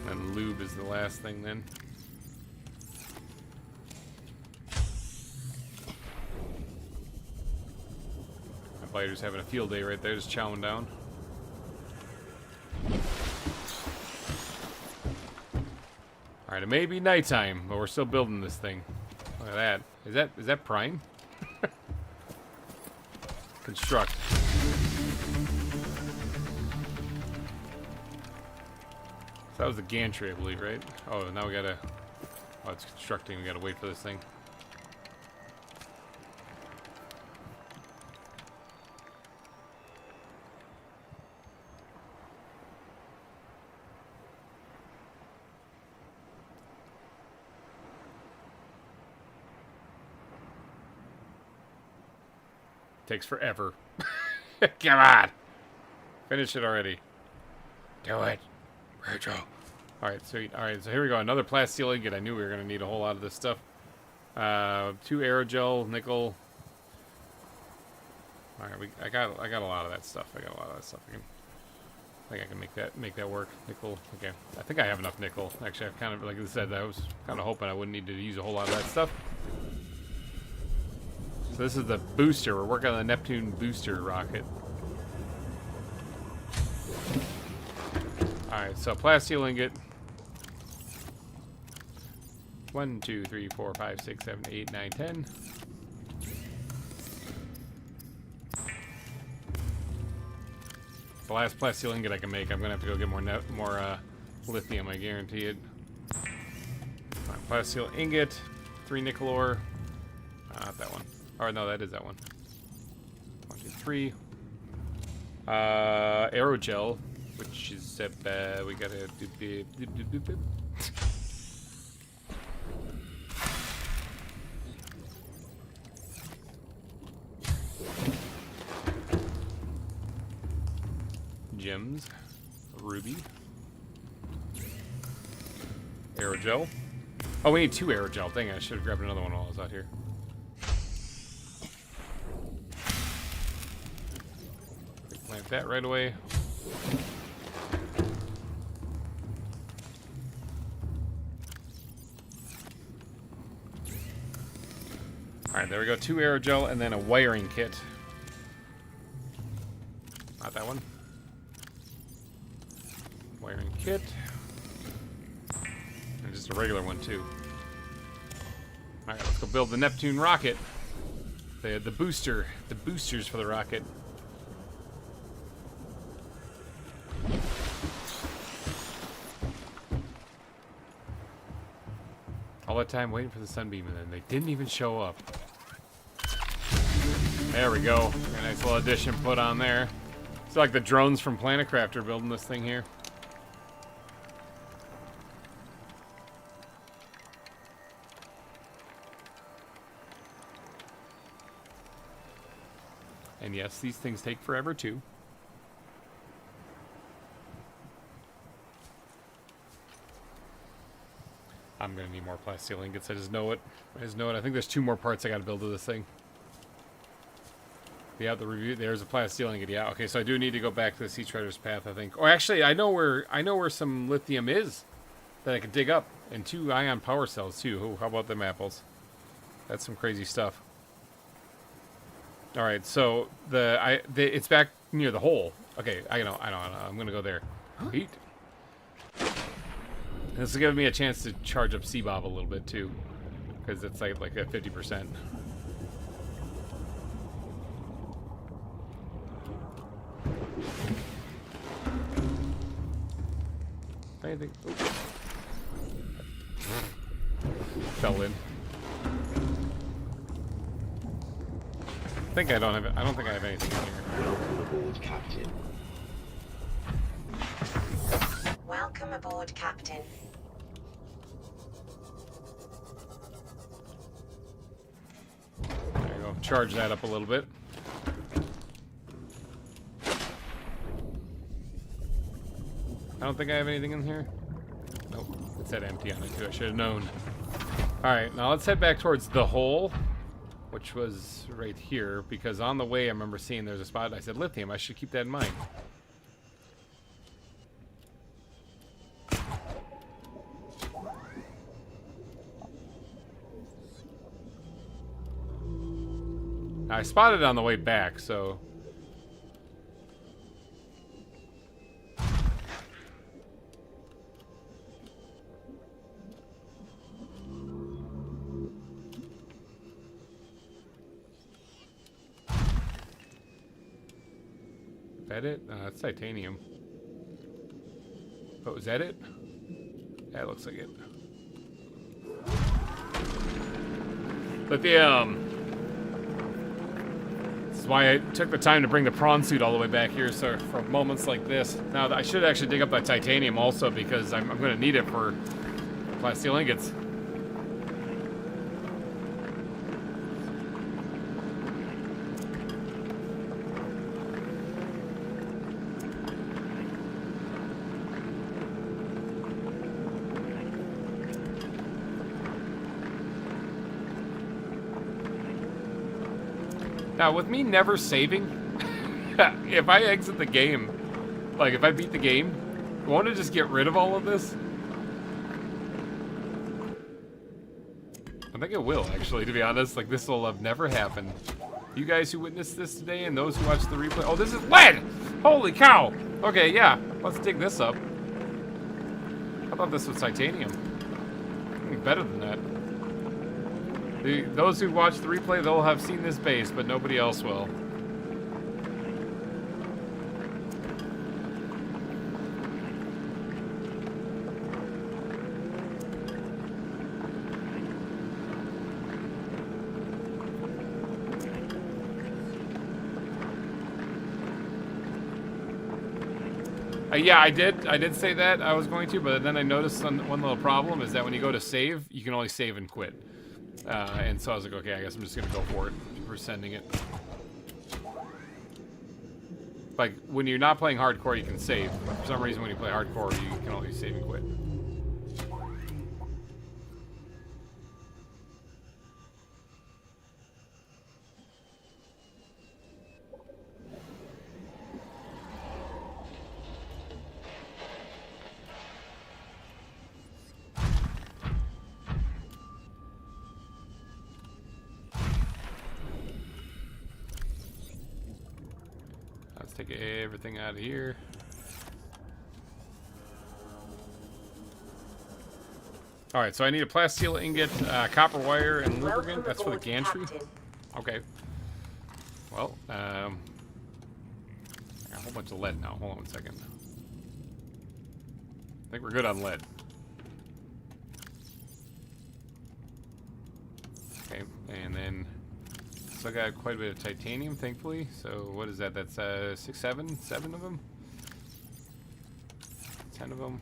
And lube is the last thing then. My biter's having a field day right there, just chowing down. Alright, it may be nighttime, but we're still building this thing. Look at that. Is that prime? Construct. So that was the gantry, I believe, right? Oh, now we gotta... Oh, it's constructing. We gotta wait for this thing. Takes forever. Come on! Finish it already. Do it. Rachel. Alright, sweet. Alright, so here we go. Another plasteel ingot. I knew we were going to need a whole lot of this stuff. 2 aerogel, nickel. Alright, I got a lot of that stuff. I think I can make that work. Nickel. Okay. I think I have enough nickel. Actually, I've kind of, like I said, I was kind of hoping I wouldn't need to use a whole lot of that stuff. So this is the booster. We're working on the Neptune booster rocket. Alright, so plasteel ingot. 1, 2, 3, 4, 5, 6, 7, 8, 9, 10. The last plasteel ingot I can make. I'm gonna have to go get more lithium. I guarantee it. Alright, plasteel ingot. 3 nickel ore. Not that one. Or no, that is that one. 1, 2, 3. Aerogel, which is we gotta do. Gems, ruby, aerogel. Oh, we need 2 aerogel. Dang, I should have grabbed another one while I was out here. Plant that right away. Alright, there we go. 2 aerogel and then a wiring kit. Not that one. Wiring kit. And just a regular one, too. Alright, let's go build the Neptune rocket. The boosters for the rocket. All that time waiting for the sunbeam, and then they didn't even show up. There we go. A nice little addition put on there. It's like the drones from Planet Crafter building this thing here. And yes, these things take forever too. I'm gonna need more plastic ingots. I just know it. I think there's 2 more parts I gotta build to this thing. Yeah, the review. There's a plastic ingot. Yeah. Okay, so I do need to go back to the Sea Treader's Path, I think. Oh, actually, I know where some lithium is that I could dig up, and 2 ion power cells too. Oh, how about them apples? That's some crazy stuff. All right, so it's back near the hole. Okay, I know. I'm gonna go there. Heat. This will give me a chance to charge up Seabob a little bit too, because it's like at 50%. Anything? Fell in. I don't think I have anything in here. Welcome aboard, Captain. Welcome aboard, Captain. There you go. Charge that up a little bit. I don't think I have anything in here. Nope. It said empty on it too. I should have known. Alright, now let's head back towards the hole, which was right here, because on the way I remember seeing there's a spot. I said lithium. I should keep that in mind. I spotted it on the way back, so... Is that it? That's titanium. Oh, is that it? Yeah, it looks like it. Lithium! This is why I took the time to bring the prawn suit all the way back here, so for moments like this. Now, I should actually dig up that titanium also, because I'm going to need it for plastic ingots. Now, with me never saving, if I exit the game, like if I beat the game, won't it just get rid of all of this? I think it will, actually, to be honest. Like, this will have never happened. You guys who witnessed this today and those who watched the replay. Oh, this is lead! Holy cow! Okay, yeah, let's dig this up. I thought this was titanium. Something better than that. Those who watch the replay, they'll have seen this base, but nobody else will. Yeah, I did say that I was going to, but then I noticed one little problem is that when you go to save, you can only save and quit. And so I was like, okay, I guess I'm just gonna go for it. We're sending it. Like, when you're not playing hardcore, you can save. But for some reason, when you play hardcore, you can only save and quit. Take everything out of here. All right, so I need a plasteel ingot, copper wire, and lubricant. That's for the aboard, gantry. Captain. Okay. Well, I got a whole bunch of lead now. Hold on 1 second. I think we're good on lead. Okay, and then still got quite a bit of titanium, thankfully. So what is that? That's 6, 7 of them. 10 of them.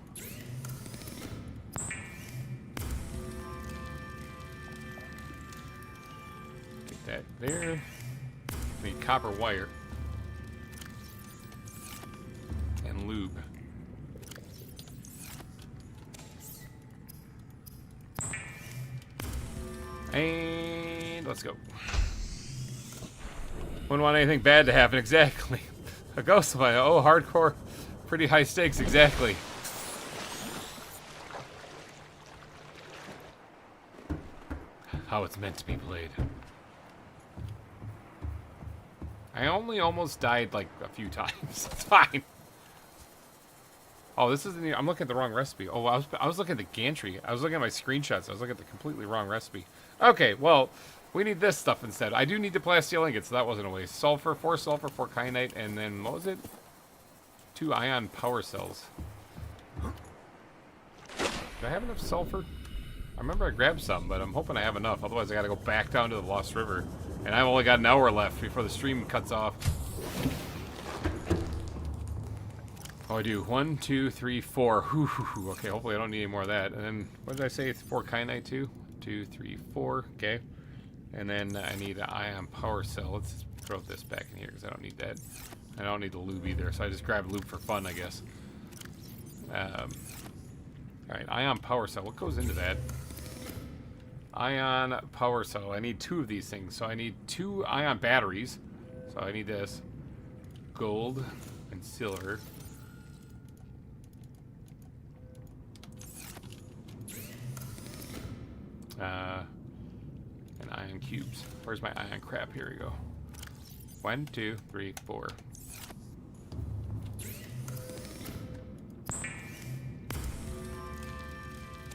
Get that there. Need copper wire and lube. And let's go. Wouldn't want anything bad to happen, exactly. A ghost fire. Oh, hardcore. Pretty high stakes, exactly. How it's meant to be played. I only almost died like a few times. It's fine. Oh, this isn't. I'm looking at the wrong recipe. Oh, I was looking at the gantry. I was looking at my screenshots. I was looking at the completely wrong recipe. Okay, well, we need this stuff instead. I do need the plasteel ingot, so that wasn't a waste. Sulfur, 4 sulfur, 4 kyanite, and then what was it? 2 ion power cells. Do I have enough sulfur? I remember I grabbed some, but I'm hoping I have enough. Otherwise, I got to go back down to the Lost River, and I've only got an hour left before the stream cuts off. Oh, I do. 1, 2, 3, 4. Okay, hopefully I don't need any more of that. And then, what did I say? It's 4 kyanite too? 2, 3, 4. Okay. And then I need an ion power cell. Let's just throw this back in here because I don't need that. I don't need the lube either, so I just grabbed lube for fun, I guess. Alright, ion power cell. What goes into that? Ion power cell. I need 2 of these things. So I need 2 ion batteries. So I need this. Gold and silver. And ion cubes. Where's my ion crap? Here we go. 1, 2, 3, 4.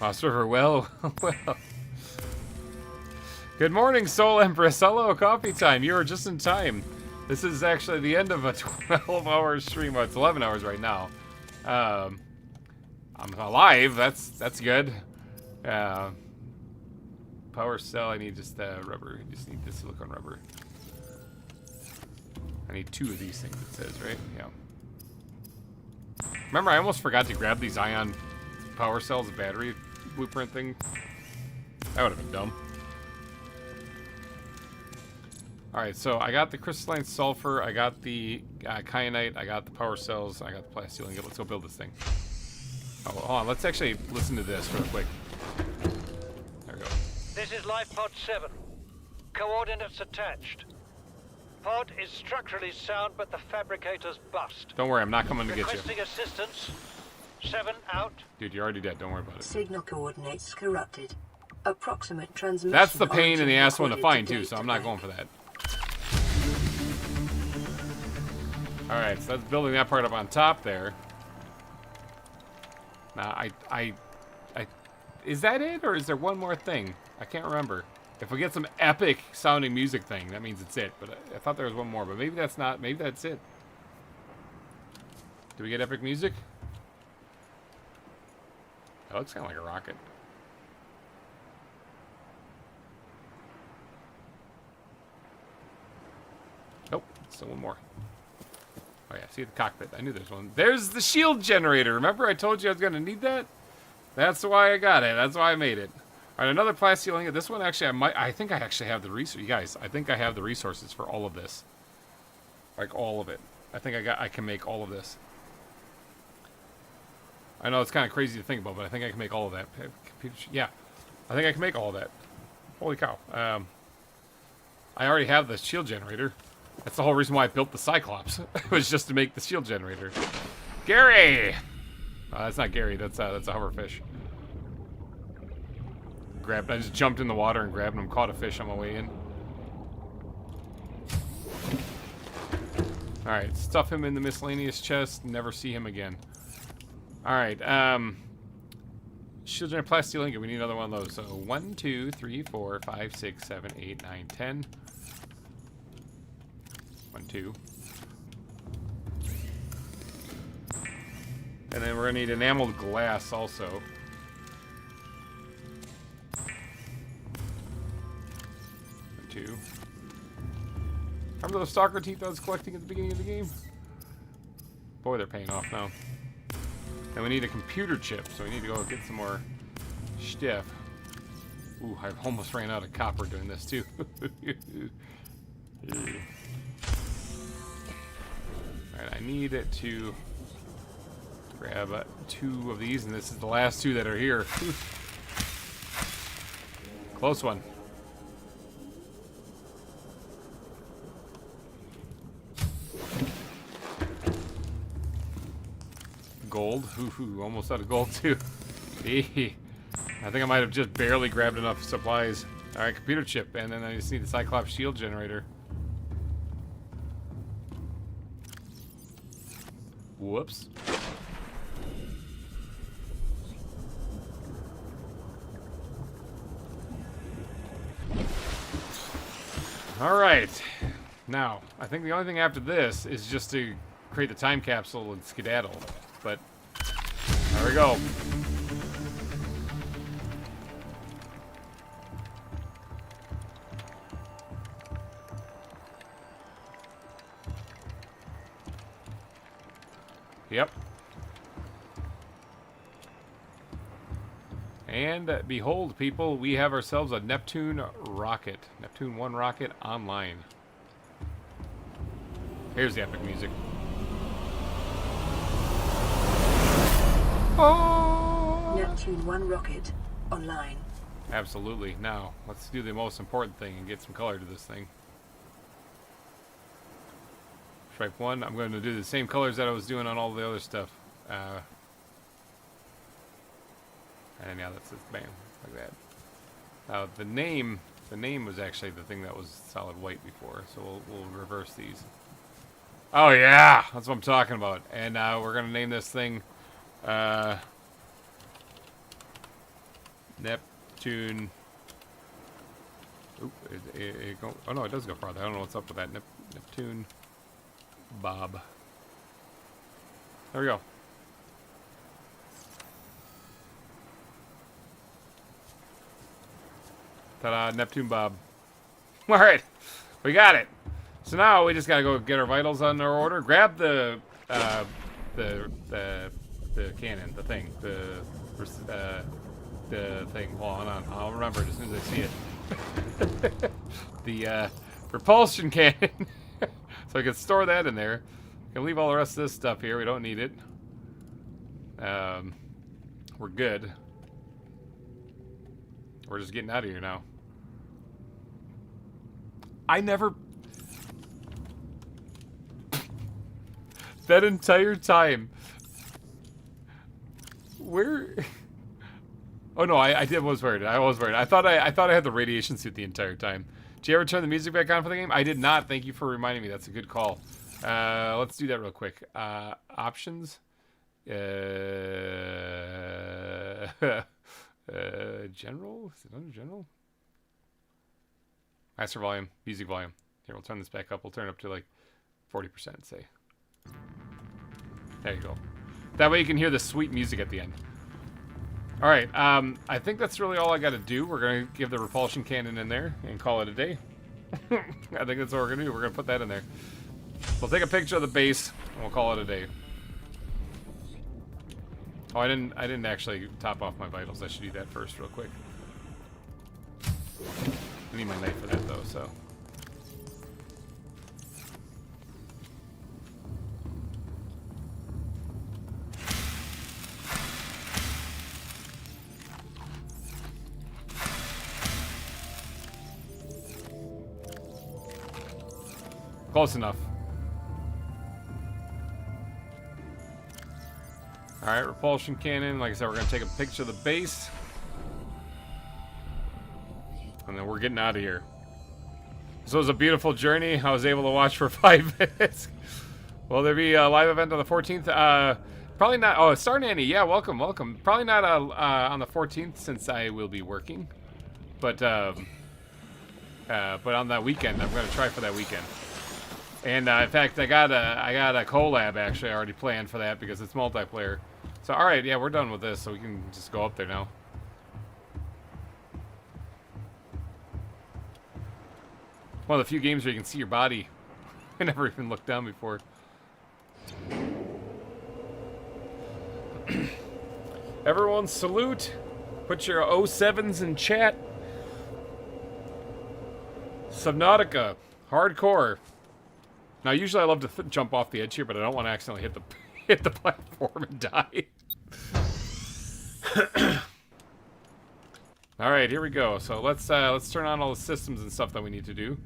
Lost River, well. Good morning, Soul Empress. Hello, coffee time. You are just in time. This is actually the end of a 12-hour stream. Well, it's 11 hours right now. I'm alive. That's good. Power cell. I need just rubber. I just need this silicone rubber. I need 2 of these things. It says, right? Yeah. Remember, I almost forgot to grab these ion power cells, the battery blueprint thing. That would have been dumb. Alright, so I got the crystalline sulfur, I got the kyanite, I got the power cells, I got the plasteel ingot. Let's go build this thing. Oh, hold on, let's actually listen to this real quick. There we go. This is Life Pod 7. Coordinates attached. Pod is structurally sound, but the fabricator's bust. Don't worry, I'm not coming to get you. Requesting assistance. 7 out. Dude, you're already dead, don't worry about it. Signal coordinates corrupted. Approximate transmission. That's the pain in the ass one to find, recorded too, so I'm not going for that. Alright, so that's building that part up on top there. Now, is that it, or is there one more thing? I can't remember. If we get some epic sounding music thing, that means it's it. But I thought there was one more, but maybe that's not. Maybe that's it. Do we get epic music? That looks kind of like a rocket. Nope, still one more. Oh yeah, see the cockpit. I knew there's one. There's the shield generator. Remember I told you I was going to need that? That's why I got it. That's why I made it. All right, another plasteel ingot. This one actually, I think I actually have the resources. You guys, I think I have the resources for all of this. Like all of it. I think I can make all of this. I know it's kind of crazy to think about, but I think I can make all of that. Yeah, I think I can make all of that. Holy cow. I already have the shield generator. That's the whole reason why I built the Cyclops. It was just to make the shield generator. Gary! That's not Gary. That's a hoverfish. I just jumped in the water and grabbed him. Caught a fish on my way in. Alright, stuff him in the miscellaneous chest. Never see him again. Alright, shield generator plastic ingot. We need another one of those. So 1, 2, 3, 4, 5, 6, 7, 8, 9, 10. 1, 2. And then we're gonna need enameled glass also. 1, 2. Remember those stalker teeth I was collecting at the beginning of the game? Boy, they're paying off now. And we need a computer chip, so we need to go get some more stuff. Ooh, I almost ran out of copper doing this too. Alright, I need it to grab 2 of these, and this is the last 2 that are here. Close one. Gold. Ooh, almost out of gold too. I think I might have just barely grabbed enough supplies. Alright, computer chip, and then I just need the Cyclops shield generator. Whoops. Alright. Now, I think the only thing after this is just to create the time capsule and skedaddle. But there we go. Yep. And behold, people, we have ourselves a Neptune rocket. Neptune 1 rocket online. Here's the epic music. Oh! Neptune 1 rocket online. Absolutely. Now, let's do the most important thing and get some color to this thing. Stripe 1, I'm going to do the same colors that I was doing on all the other stuff. And yeah, that's just bam, like that. Now, the name was actually the thing that was solid white before, so we'll reverse these. Oh yeah, that's what I'm talking about. And we're going to name this thing Neptune. Oop, oh no, it does go farther. I don't know what's up with that. Neptune Bob. There we go. Ta-da, Neptune Bob. All right, we got it. So now we just gotta go get our vitals on our order. Grab the cannon, the thing, the thing. Hold on, I'll remember it as soon as I see it. The propulsion cannon. So I can store that in there. I can leave all the rest of this stuff here. We don't need it. We're good. We're just getting out of here now. I never... that entire time. Where... oh no, I was worried. I was worried. I thought I had the radiation suit the entire time. Did you ever turn the music back on for the game? I did not. Thank you for reminding me. That's a good call. Let's do that real quick. Options. General? Is it under general? Master volume. Music volume. Here, we'll turn this back up. We'll turn it up to like 40%, say. There you go. That way you can hear the sweet music at the end. Alright, I think that's really all I gotta do. We're gonna give the repulsion cannon in there and call it a day. I think that's what we're gonna do. We're gonna put that in there. We'll take a picture of the base and we'll call it a day. Oh, I didn't actually top off my vitals. I should do that first real quick. I need my knife for that though, so. Close enough. Alright, repulsion cannon. Like I said, we're going to take a picture of the base. And then we're getting out of here. This was a beautiful journey. I was able to watch for 5 minutes. Will there be a live event on the 14th? Probably not. Oh, Star Nanny. Yeah, welcome, welcome. Probably not on the 14th since I will be working, but on that weekend, I'm gonna try for that weekend. And in fact, I got a collab actually already planned for that because it's multiplayer. So all right, yeah, we're done with this, so we can just go up there now. One of the few games where you can see your body. I never even looked down before. Everyone salute. Put your 07s in chat. Subnautica. Hardcore. Now usually I love to jump off the edge here, but I don't want to accidentally hit the platform and die. All right, here we go. So let's turn on all the systems and stuff that we need to do.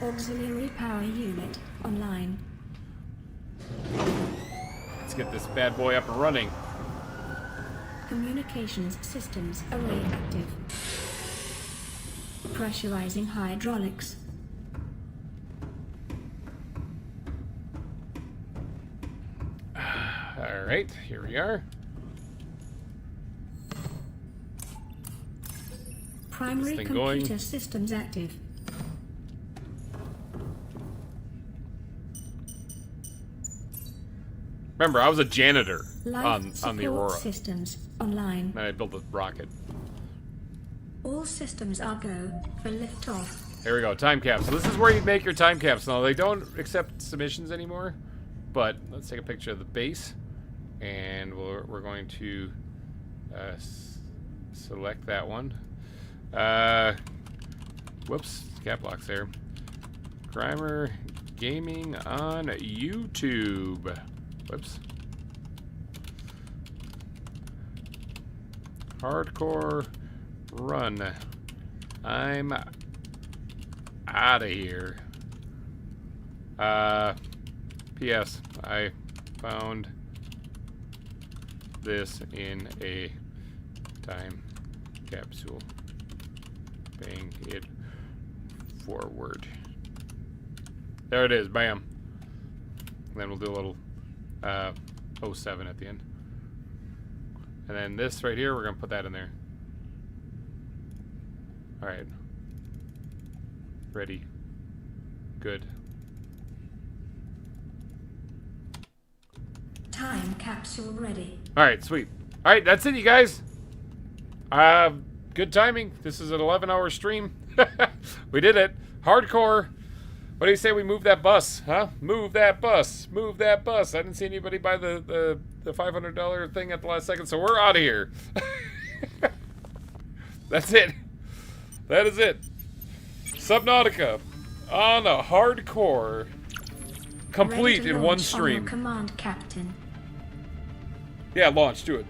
Auxiliary power unit online. Let's get this bad boy up and running. Communications systems array active. Pressurizing hydraulics. All right, here we are. Primary computer systems active. Remember, I was a janitor Life on the Aurora. Systems online. And I built a rocket. All systems are go for liftoff. Here we go, time capsule. This is where you make your time capsule. Now, they don't accept submissions anymore, but let's take a picture of the base, and we're going to select that one. Whoops, cap locks there. GReimer Gaming on YouTube. Whoops. Hardcore run. I'm out of here. P.S. I found this in a time capsule. Bang it forward. There it is. Bam. And then we'll do a little 07 at the end. And then this right here, we're going to put that in there. All right. Ready. Good. Time capsule ready. All right, sweet. All right, that's it, you guys. Good timing. This is an 11-hour stream. We did it. Hardcore. What do you say we move that bus, huh? Move that bus. Move that bus. I didn't see anybody buy the $500 thing at the last second, so we're out of here. That's it. That is it. Subnautica on a hardcore. Complete in one stream. Command, Captain. Yeah, launch. Do it.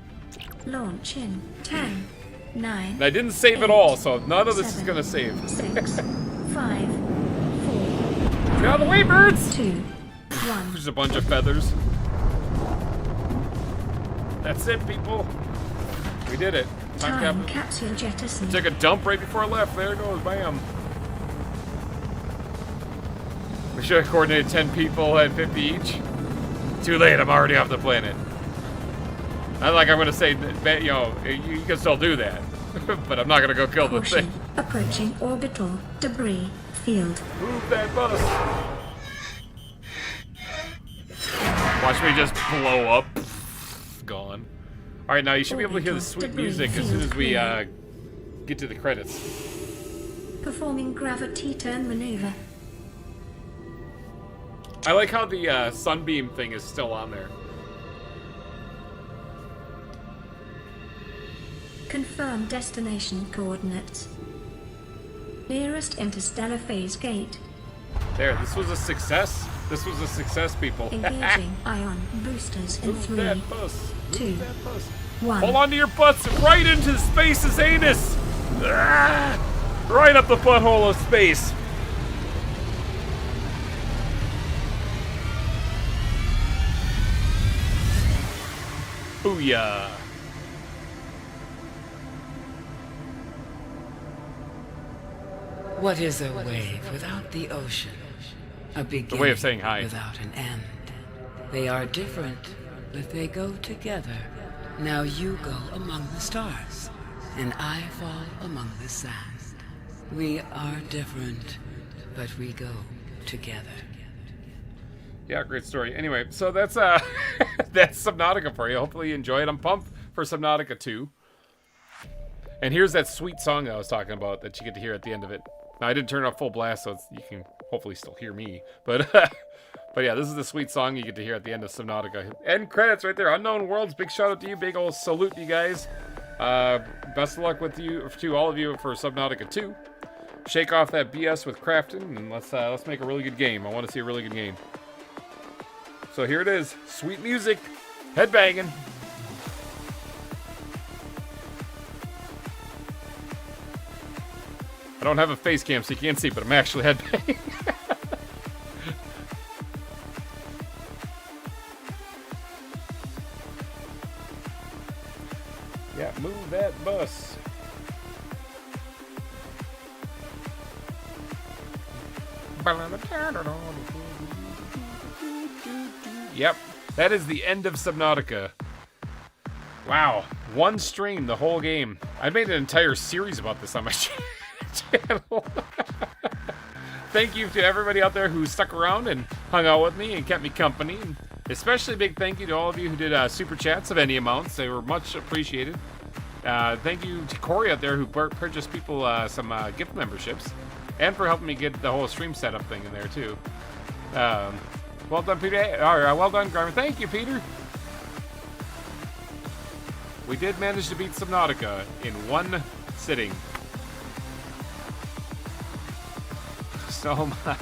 Launch in 10, 9. And I didn't save it all, so none of this is gonna save. 6, 5, 4. Get out of the way, birds! 2, 1. There's a bunch of feathers. That's it, people. We did it. Time capsule jettison. Took a dump right before I left. There it goes. Bam. We should have coordinated 10 people at 50 each. Too late. I'm already off the planet. Not like I'm going to say, you know, you can still do that. But I'm not going to go kill the thing. Approaching orbital debris field. Move that bus. Watch me just blow up. Gone. Alright, now you should be able to hear the sweet music as soon as we get to the credits. Performing gravity turn maneuver. I like how the sunbeam thing is still on there. Confirm destination coordinates. Nearest interstellar phase gate. There, this was a success. This was a success, people. Engaging ion boosters in 3, that bus. 2, that bus. 1. Hold on to your butts right into space's anus. Ah, right up the butthole of space. Booyah. What is a wave without the ocean? A beginning way of saying hi. without an end. They are different, but they go together. Now you go among the stars, and I fall among the sand. We are different, but we go together. Yeah, great story. Anyway, so that's that's Subnautica for you. Hopefully you enjoy it. I'm pumped for Subnautica 2. And here's that sweet song that I was talking about that you get to hear at the end of it. Now, I didn't turn it off full blast, so you can hopefully still hear me. But but yeah, this is the sweet song you get to hear at the end of Subnautica. End credits right there. Unknown Worlds, big shout out to you. Big old salute to you guys. Best of luck with you, to all of you, for Subnautica 2. Shake off that BS with crafting, and let's make a really good game. I want to see a really good game. So here it is. Sweet music. Headbanging. I don't have a face cam, so you can't see, but I'm actually headbanging. Yeah, move that bus. Yep, that is the end of Subnautica. Wow, one stream the whole game. I made an entire series about this on my channel. Thank you to everybody out there who stuck around and hung out with me and kept me company. And especially a big thank you to all of you who did super chats of any amounts. They were much appreciated. Thank you to Corey out there who purchased people some gift memberships, and for helping me get the whole stream setup thing in there too. Well done, Peter. Well done, GReimer. Thank you, Peter. We did manage to beat Subnautica in one sitting. So much.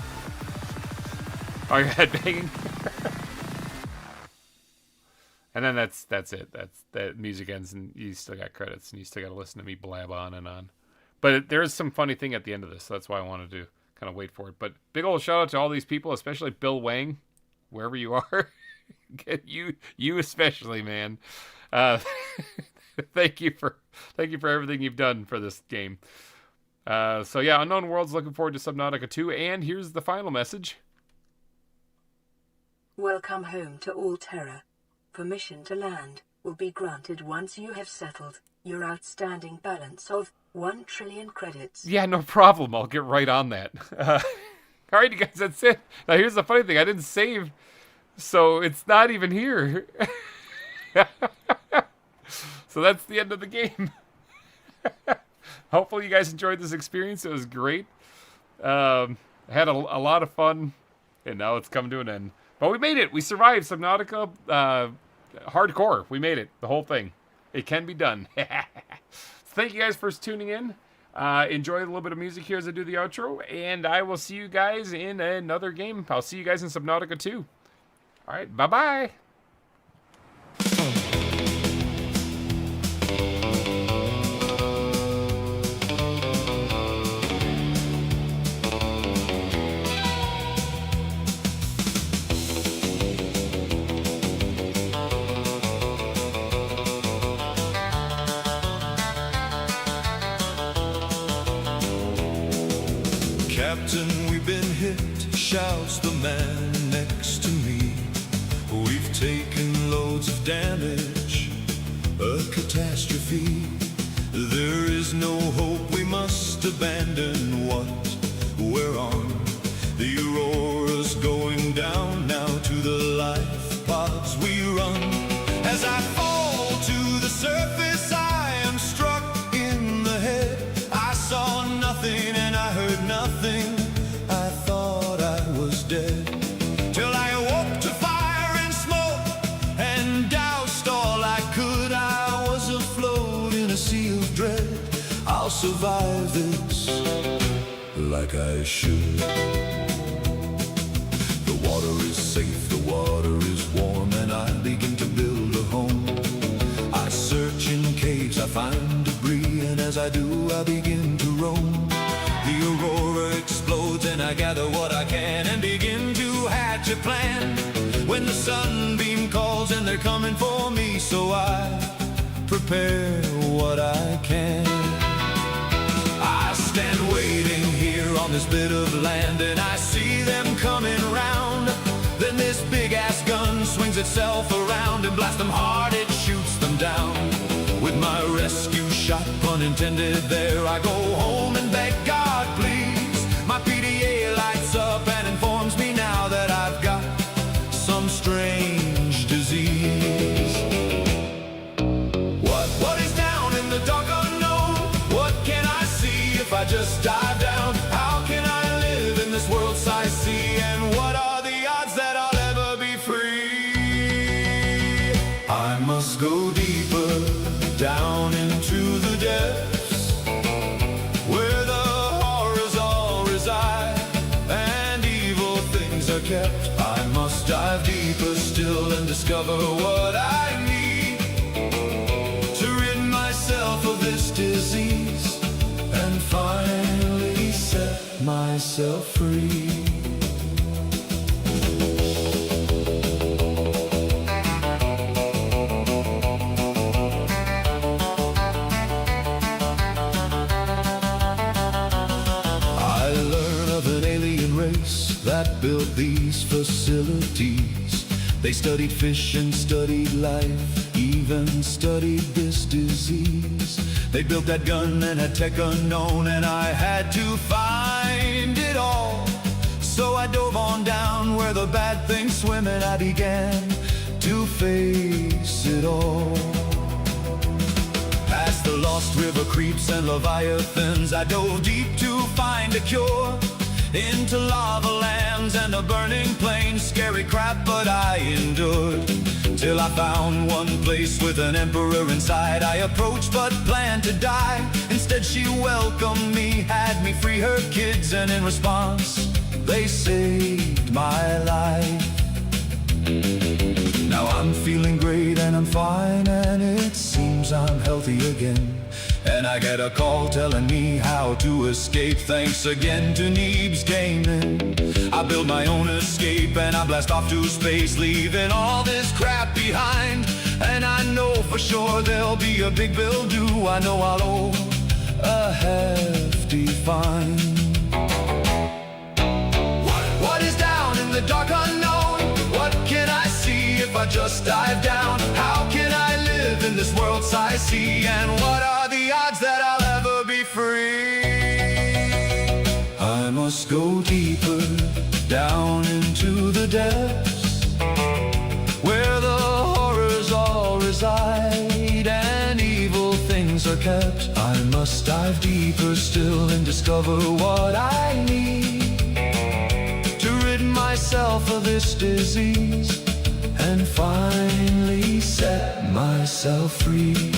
Oh, your head banging. And then that's it. That music ends, and you still got credits, and you still got to listen to me blab on and on. But there is some funny thing at the end of this, so that's why I wanted to kind of wait for it. But big old shout out to all these people, especially Bill Wang, wherever you are. you especially, man. Thank you for everything you've done for this game. So yeah, Unknown Worlds, looking forward to Subnautica 2, and here's the final message. Welcome home to Alterra. Permission to land will be granted once you have settled your outstanding balance of 1 trillion credits. Yeah, no problem. I'll get right on that. All right, you guys, that's it. Now, here's the funny thing. I didn't save, so it's not even here. So that's the end of the game. Hopefully you guys enjoyed this experience. It was great. I had a lot of fun, and now it's come to an end. But we made it. We survived Subnautica hardcore. We made it. The whole thing. It can be done. Thank you guys for tuning in. Enjoy a little bit of music here as I do the outro, and I will see you guys in another game. I'll see you guys in Subnautica 2. All right, bye-bye. Captain, we've been hit, shouts the man next to me. We've taken loads of damage, a catastrophe. There is no hope, we must abandon what we're on. The Aurora's going down now to the life pods we run. As I fall to the surface, I am struck in the head. I saw nothing and I heard nothing. I thought I was dead, till I awoke to fire and smoke and doused all I could. I was afloat in a sea of dread. I'll survive this like I should. The water is safe, the water is warm, and I begin to build a home. I search in caves, I find debris, and as I do, I begin to roam. The Aurora explodes and I gather what I can and begin to hatch a plan. When the sunbeam calls and they're coming for me, so I prepare what I can. I stand waiting here on this bit of land, and I see them coming round. Then this big-ass gun swings itself around and blasts them hard, it shoots them down. With my rescue shot, pun intended there, I go home and beg God, please. My PDA lights up and informs me now that I've got some strange disease. What is down in the dark unknown? What can I see if I just dive down? How can I live in this world-size sea? And what are the odds that I'll ever be free? I must go deeper down into the depths, where the horrors all reside and evil things are kept. I must dive deeper still and discover what I need to rid myself of this disease and finally set myself free. That built these facilities. They studied fish and studied life, even studied this disease. They built that gun and had tech unknown, and I had to find it all. So I dove on down where the bad things swim, and I began to face it all. Past the lost river creeps and Leviathans, I dove deep to find a cure. Into lava lands and a burning plain, scary crap, but I endured. Till I found one place with an emperor inside. I approached but planned to die. Instead she welcomed me, had me free her kids, and in response they saved my life. Now I'm feeling great and I'm fine, and it seems I'm healthy again. And I get a call telling me how to escape. Thanks again to Neeb's Gaming. I build my own escape and I blast off to space, leaving all this crap behind. And I know for sure there'll be a big bill due. I know I'll owe a hefty fine. What is down in the dark unknown? What can I see if I just dive down? How can I live in this world-size sea? And what are the odds that I'll ever be free? I must go deeper down into the depths, where the horrors all reside and evil things are kept. I must dive deeper still and discover what I need to rid myself of this disease and finally set myself free.